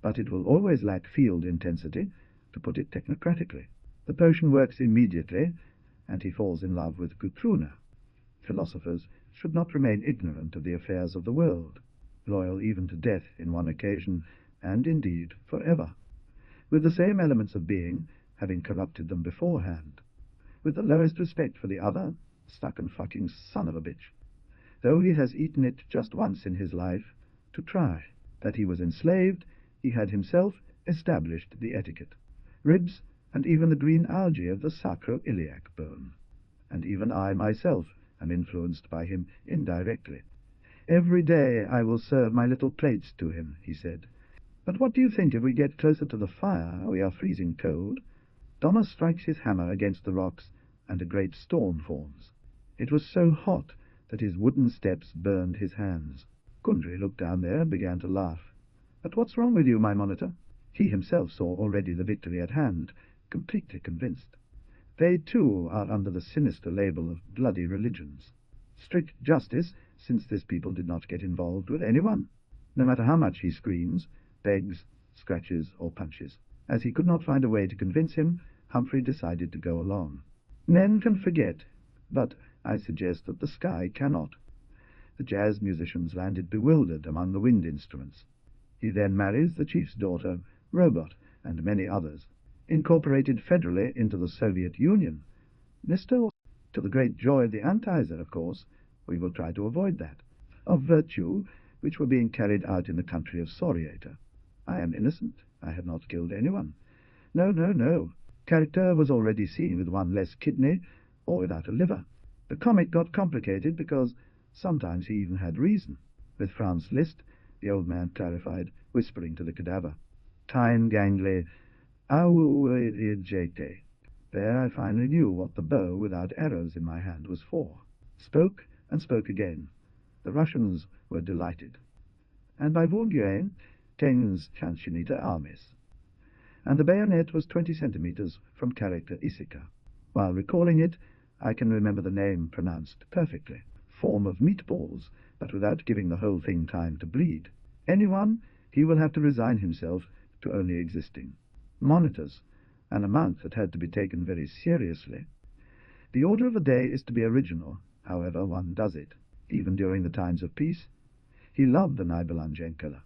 But it will always lack field intensity, to put it technocratically. The potion works immediately, and he falls in love with Gutruna. Philosophers should not remain ignorant of the affairs of the world, loyal even to death in one occasion, and indeed forever, with the same elements of being having corrupted them beforehand, with the lowest respect for the other, stuck and fucking son of a bitch, though he has eaten it just once in his life, to try. That he was enslaved, he had himself established the etiquette, ribs, and even the green algae of the sacroiliac bone. And even I myself am influenced by him indirectly. Every day I will serve my little plates to him, he said. But what do you think if we get closer to the fire? We are freezing cold. Donner strikes his hammer against the rocks, and a great storm forms. It was so hot that his wooden steps burned his hands. Kundry looked down there and began to laugh. But what's wrong with you, my Monitor? He himself saw already the victory at hand, completely convinced. They, too, are under the sinister label of bloody religions. Strict justice, since this people did not get involved with anyone, no matter how much he screams, begs, scratches, or punches. As he could not find a way to convince him, Humphrey decided to go along. Men can forget, but I suggest that the sky cannot. The jazz musicians landed bewildered among the wind instruments. He then marries the chief's daughter, Robot, and many others, incorporated federally into the Soviet Union. Mr. To the great joy of the Antizer, of course, we will try to avoid that. Of virtue, which were being carried out in the country of Soriator. I am innocent. I have not killed anyone. No, no, no. Character was already seen with one less kidney, or without a liver. The comic got complicated because Sometimes he even had reason. With Franz Liszt, the old man clarified, whispering to the cadaver, "Tine gangly auejete." There I finally knew what the bow without arrows in my hand was for. Spoke and spoke again. The Russians were delighted. And by Vulgain, tens chanchinita armis. And the bayonet was 20 centimeters from character Isica. While recalling it, I can remember the name pronounced perfectly. Form of meatballs, but without giving the whole thing time to bleed. Anyone, he will have to resign himself to only existing. Monitors, an amount that had to be taken very seriously. The order of the day is to be original, however one does it, even during the times of peace. He loved the Nibelungenkele,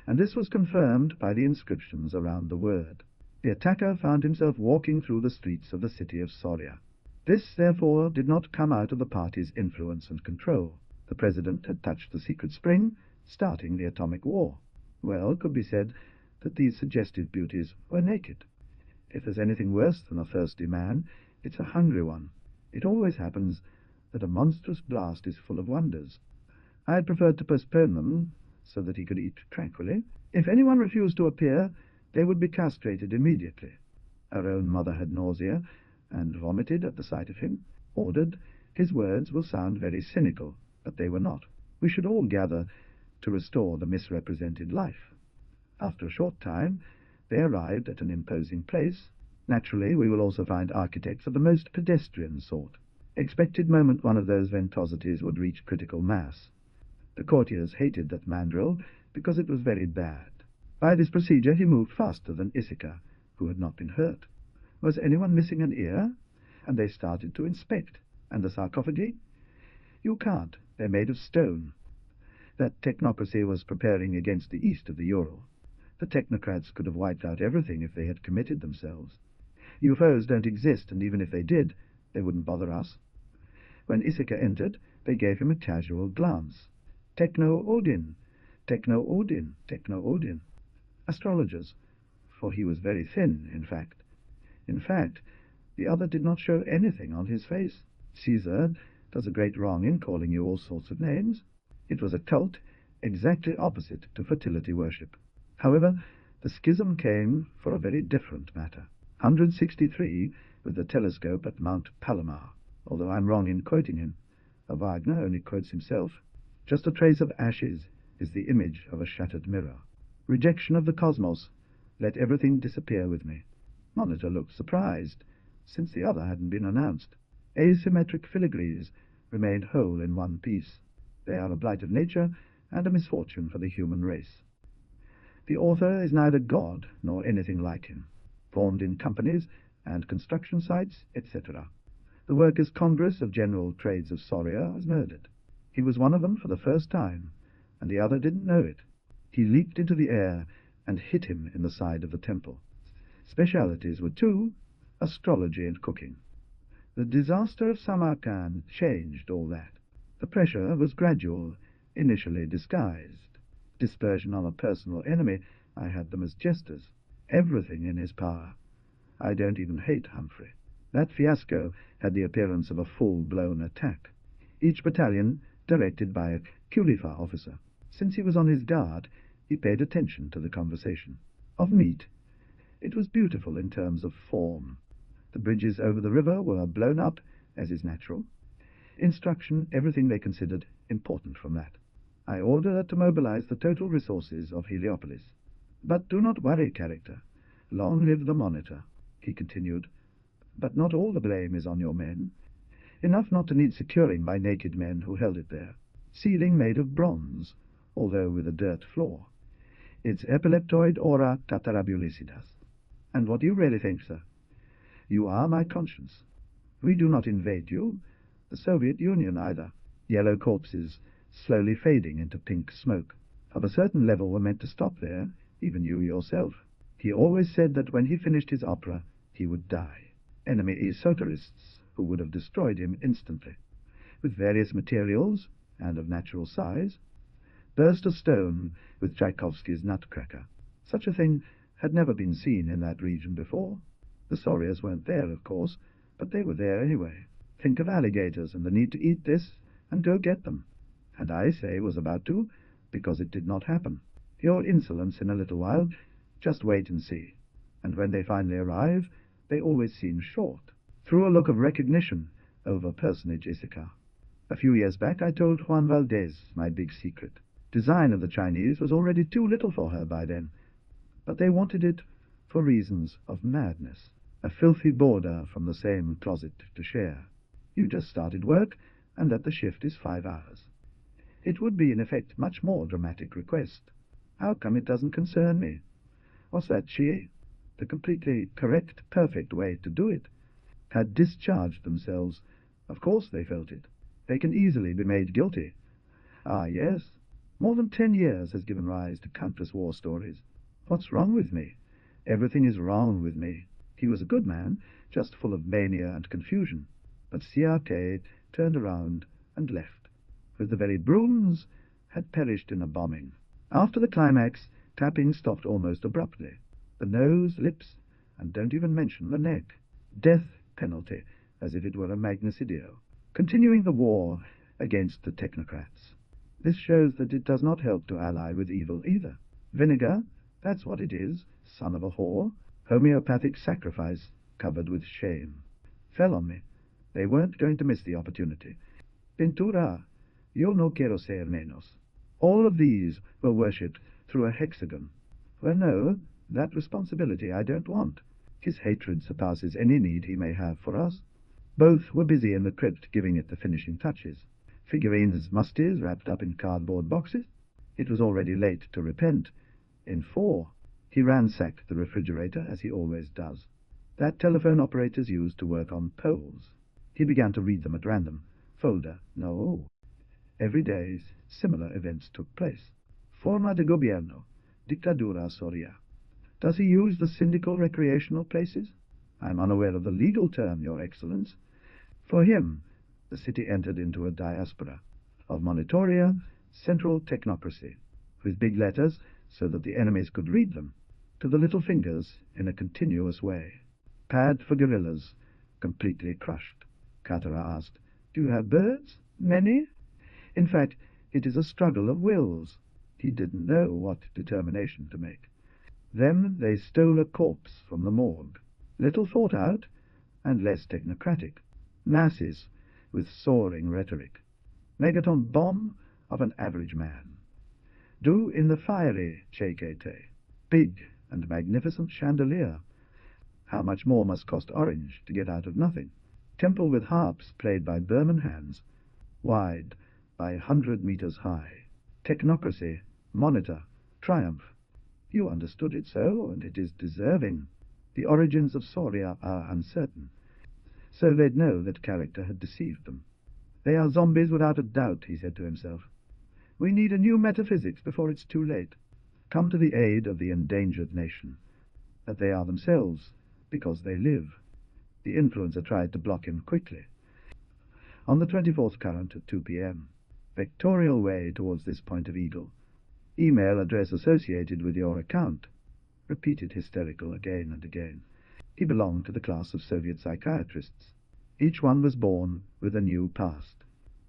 and this was confirmed by the inscriptions around the word. The attacker found himself walking through the streets of the city of Soria. This, therefore, did not come out of the party's influence and control. The president had touched the secret spring, starting the atomic war. Well, it could be said that these suggestive beauties were naked. If there's anything worse than a thirsty man, it's a hungry one. It always happens that a monstrous blast is full of wonders. I had preferred to postpone them so that he could eat tranquilly. If anyone refused to appear, they would be castrated immediately. Our own mother had nausea, and vomited at the sight of him. Ordered, his words will sound very cynical, but they were not. We should all gather to restore the misrepresented life. After a short time, they arrived at an imposing place. Naturally, we will also find architects of the most pedestrian sort. Expected moment one of those ventosities would reach critical mass. The courtiers hated that mandrill because it was very bad. By this procedure he moved faster than Isica, who had not been hurt. Was anyone missing an ear? And they started to inspect. And the sarcophagi? You can't. They're made of stone. That technocracy was preparing against the east of the Ural. The technocrats could have wiped out everything if they had committed themselves. UFOs don't exist, and even if they did, they wouldn't bother us. When Isica entered, they gave him a casual glance. Techno-Odin, Techno-Odin, Techno-Odin. Astrologers, for he was very thin, in fact. In fact, the other did not show anything on his face. Caesar does a great wrong in calling you all sorts of names. It was a cult, exactly opposite to fertility worship. However, the schism came for a very different matter. 163 with the telescope at Mount Palomar, although I'm wrong in quoting him. Wagner only quotes himself. Just a trace of ashes is the image of a shattered mirror. Rejection of the cosmos. Let everything disappear with me. Monitor looked surprised, since the other hadn't been announced. Asymmetric filigrees remained whole in one piece. They are a blight of nature and a misfortune for the human race. The author is neither God nor anything like him. Formed in companies and construction sites, etc. The Workers' Congress of General Trades of Soria was murdered. He was one of them for the first time, and the other didn't know it. He leaped into the air and hit him in the side of the temple. Specialities were two, astrology and cooking. The disaster of Samarkand changed all that. The pressure was gradual, initially disguised. Dispersion on a personal enemy, I had them as jesters. Everything in his power. I don't even hate Humphrey. That fiasco had the appearance of a full-blown attack. Each battalion directed by a Kulifa officer. Since he was on his guard, he paid attention to the conversation. Of meat. It was beautiful in terms of form. The bridges over the river were blown up, as is natural. Instruction, everything they considered important from that. I ordered to mobilize the total resources of Heliopolis. But do not worry, character. Long live the Monitor, he continued. But not all the blame is on your men. Enough not to need securing by naked men who held it there. Ceiling made of bronze, although with a dirt floor. It's epileptoid aura tatarabulicidas. And what do you really think, sir? You are my conscience. We do not invade you, the Soviet Union either. Yellow corpses slowly fading into pink smoke. Of a certain level were meant to stop there, even you yourself. He always said that when he finished his opera, he would die. Enemy esoterists who would have destroyed him instantly. With various materials, and of natural size. Burst a stone with Tchaikovsky's Nutcracker. Such a thing had never been seen in that region before. The Sorias weren't there, of course, but they were there anyway. Think of alligators and the need to eat this, and go get them. And I say was about to, because it did not happen. Your insolence in a little while, just wait and see. And when they finally arrive, they always seem short. Threw a look of recognition over personage Issachar. A few years back I told Juan Valdez my big secret. Design of the Chinese was already too little for her by then, but they wanted it for reasons of madness. A filthy boarder from the same closet to share. You just started work, and that the shift is 5 hours. It would be, in effect, much more dramatic request. How come it doesn't concern me? Was that she, the completely correct, perfect way to do it, had discharged themselves? Of course they felt it. They can easily be made guilty. Ah, yes. More than 10 years has given rise to countless war stories. What's wrong with me? Everything is wrong with me. He was a good man, just full of mania and confusion. But CRK turned around and left, with the very brooms had perished in a bombing. After the climax, clapping stopped almost abruptly. The nose, lips, and don't even mention the neck. Death penalty, as if it were a magnicidio. Continuing the war against the technocrats. This shows that it does not help to ally with evil either. Vinegar, that's what it is, son of a whore. Homeopathic sacrifice covered with shame. Fell on me. They weren't going to miss the opportunity. Pintura, yo no quiero ser menos. All of these were worshipped through a hexagon. Well, no, that responsibility I don't want. His hatred surpasses any need he may have for us. Both were busy in the crypt giving it the finishing touches. Figurines musties wrapped up in cardboard boxes. It was already late to repent. In 4, he ransacked the refrigerator, as he always does. That telephone operators used to work on polls. He began to read them at random. Folder, no. Every day, similar events took place. Forma de gobierno, dictadura Soria. Does he use the syndical recreational places? I'm unaware of the legal term, Your Excellence. For him, the city entered into a diaspora of monitoria, central technocracy, with big letters so that the enemies could read them, to the little fingers in a continuous way. Pad for guerrillas, completely crushed. Katara asked, "Do you have birds? Many?" In fact, it is a struggle of wills. He didn't know what determination to make. Then they stole a corpse from the morgue. Little thought out, and less technocratic. Masses with soaring rhetoric. Megaton bomb of an average man. Do in the fiery Chekete. Big and magnificent chandelier. How much more must cost orange to get out of nothing? Temple with harps played by Burman hands, wide by 100 meters high. Technocracy, monitor, triumph. You understood it so, and it is deserving. The origins of Soria are uncertain, so they'd know that character had deceived them. They are zombies without a doubt, he said to himself. We need a new metaphysics before it's too late. Come to the aid of the endangered nation. That they are themselves, because they live. The influencer tried to block him quickly. On the 24th current at 2 p.m. Vectorial way towards this point of eagle. Email address associated with your account. Repeated hysterical again and again. He belonged to the class of Soviet psychiatrists. Each one was born with a new past.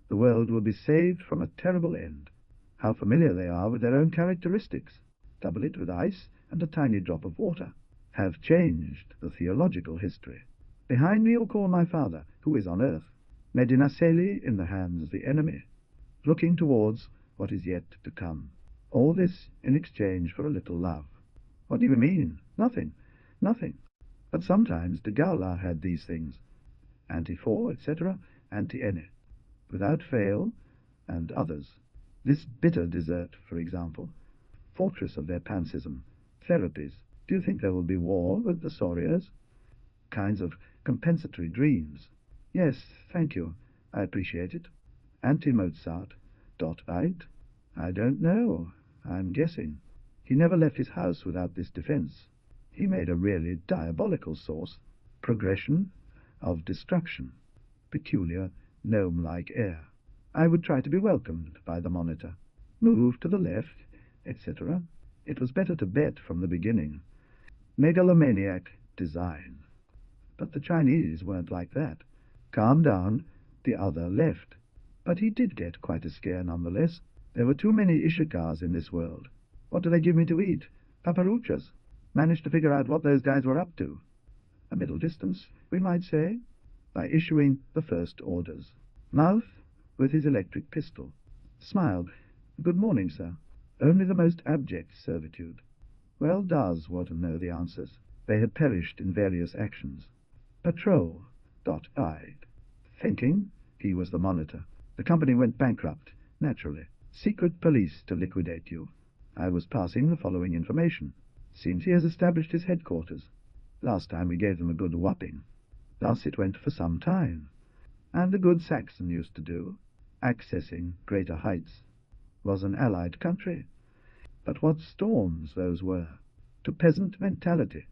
The world will be saved from a terrible end. How familiar they are with their own characteristics. Double it with ice and a tiny drop of water. Have changed the theological history. Behind me you'll call my father, who is on earth. Medinaceli in the hands of the enemy. Looking towards what is yet to come. All this in exchange for a little love. What do you mean? Nothing. Nothing. But sometimes de Gaula had these things. Anti-4, etc., anti-any. Without fail, and others. This bitter dessert, for example. Fortress of their pancism. Therapies. Do you think there will be war with the Sorias? Kinds of compensatory dreams. Yes, thank you. I appreciate it. Anti-Mozart. Right? I don't know. I'm guessing. He never left his house without this defense. He made a really diabolical sauce. Progression of destruction. Peculiar, gnome-like air. I would try to be welcomed by the monitor. Move to the left, etc. It was better to bet from the beginning. Megalomaniac design. But the Chinese weren't like that. Calm down, the other left. But he did get quite a scare nonetheless. There were too many Ishikars in this world. What do they give me to eat? Paparuchas. Managed to figure out what those guys were up to. A middle distance, we might say, by issuing the first orders. Mouth, with his electric pistol. Smiled. Good morning, sir. Only the most abject servitude. Well does Wharton know the answers. They had perished in various actions. Patrol. Eyed. Thinking. He was the monitor. The company went bankrupt, naturally. Secret police to liquidate you. I was passing the following information. Seems he has established his headquarters. Last time we gave them a good whopping. Thus it went for some time. And a good Saxon used to do. Accessing greater heights. Was an allied country. But what storms those were! To peasant mentality.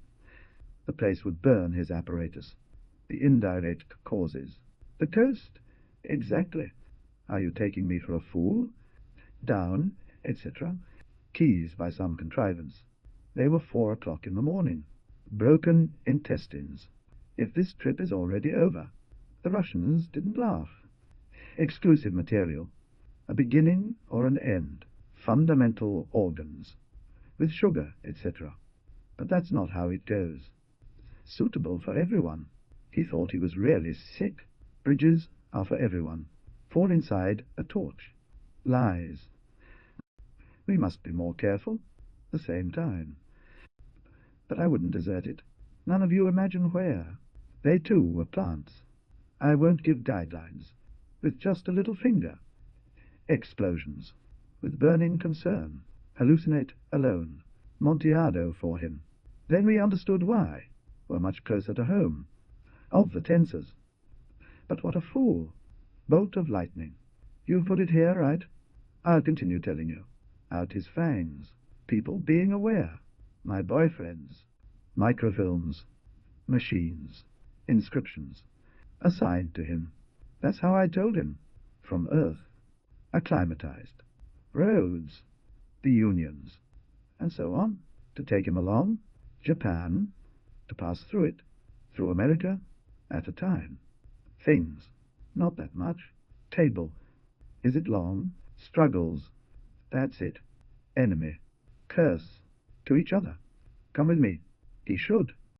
The place would burn his apparatus. The indirect causes. The coast? Exactly. Are you taking me for a fool? Down, etc. Keys by some contrivance. They were 4 o'clock in the morning. Broken intestines. If this trip is already over. The Russians didn't laugh. Exclusive material. A beginning or an end. Fundamental organs. With sugar, etc. But that's not how it goes. Suitable for everyone. He thought he was really sick. Bridges are for everyone. Fall inside a torch. Lies. We must be more careful. The same time. But I wouldn't desert it. None of you imagine where. They too were plants. I won't give guidelines. With just a little finger. Explosions. With burning concern. Hallucinate alone. Montiado for him. Then we understood why. Were much closer to home. Of the tensors. But what a fool. Bolt of lightning. You've put it here, right? I'll continue telling you. Out his fangs. People being aware. My boyfriends. Microfilms. Machines. Inscriptions. Assigned to him. That's how I told him. From Earth. Acclimatized. Roads. The unions. And so on. To take him along. Japan. To pass through it. Through America. At a time. Things. Not that much. Table. Is it long? Struggles. That's it. Enemy. Curse. To each other. Come with me. He should.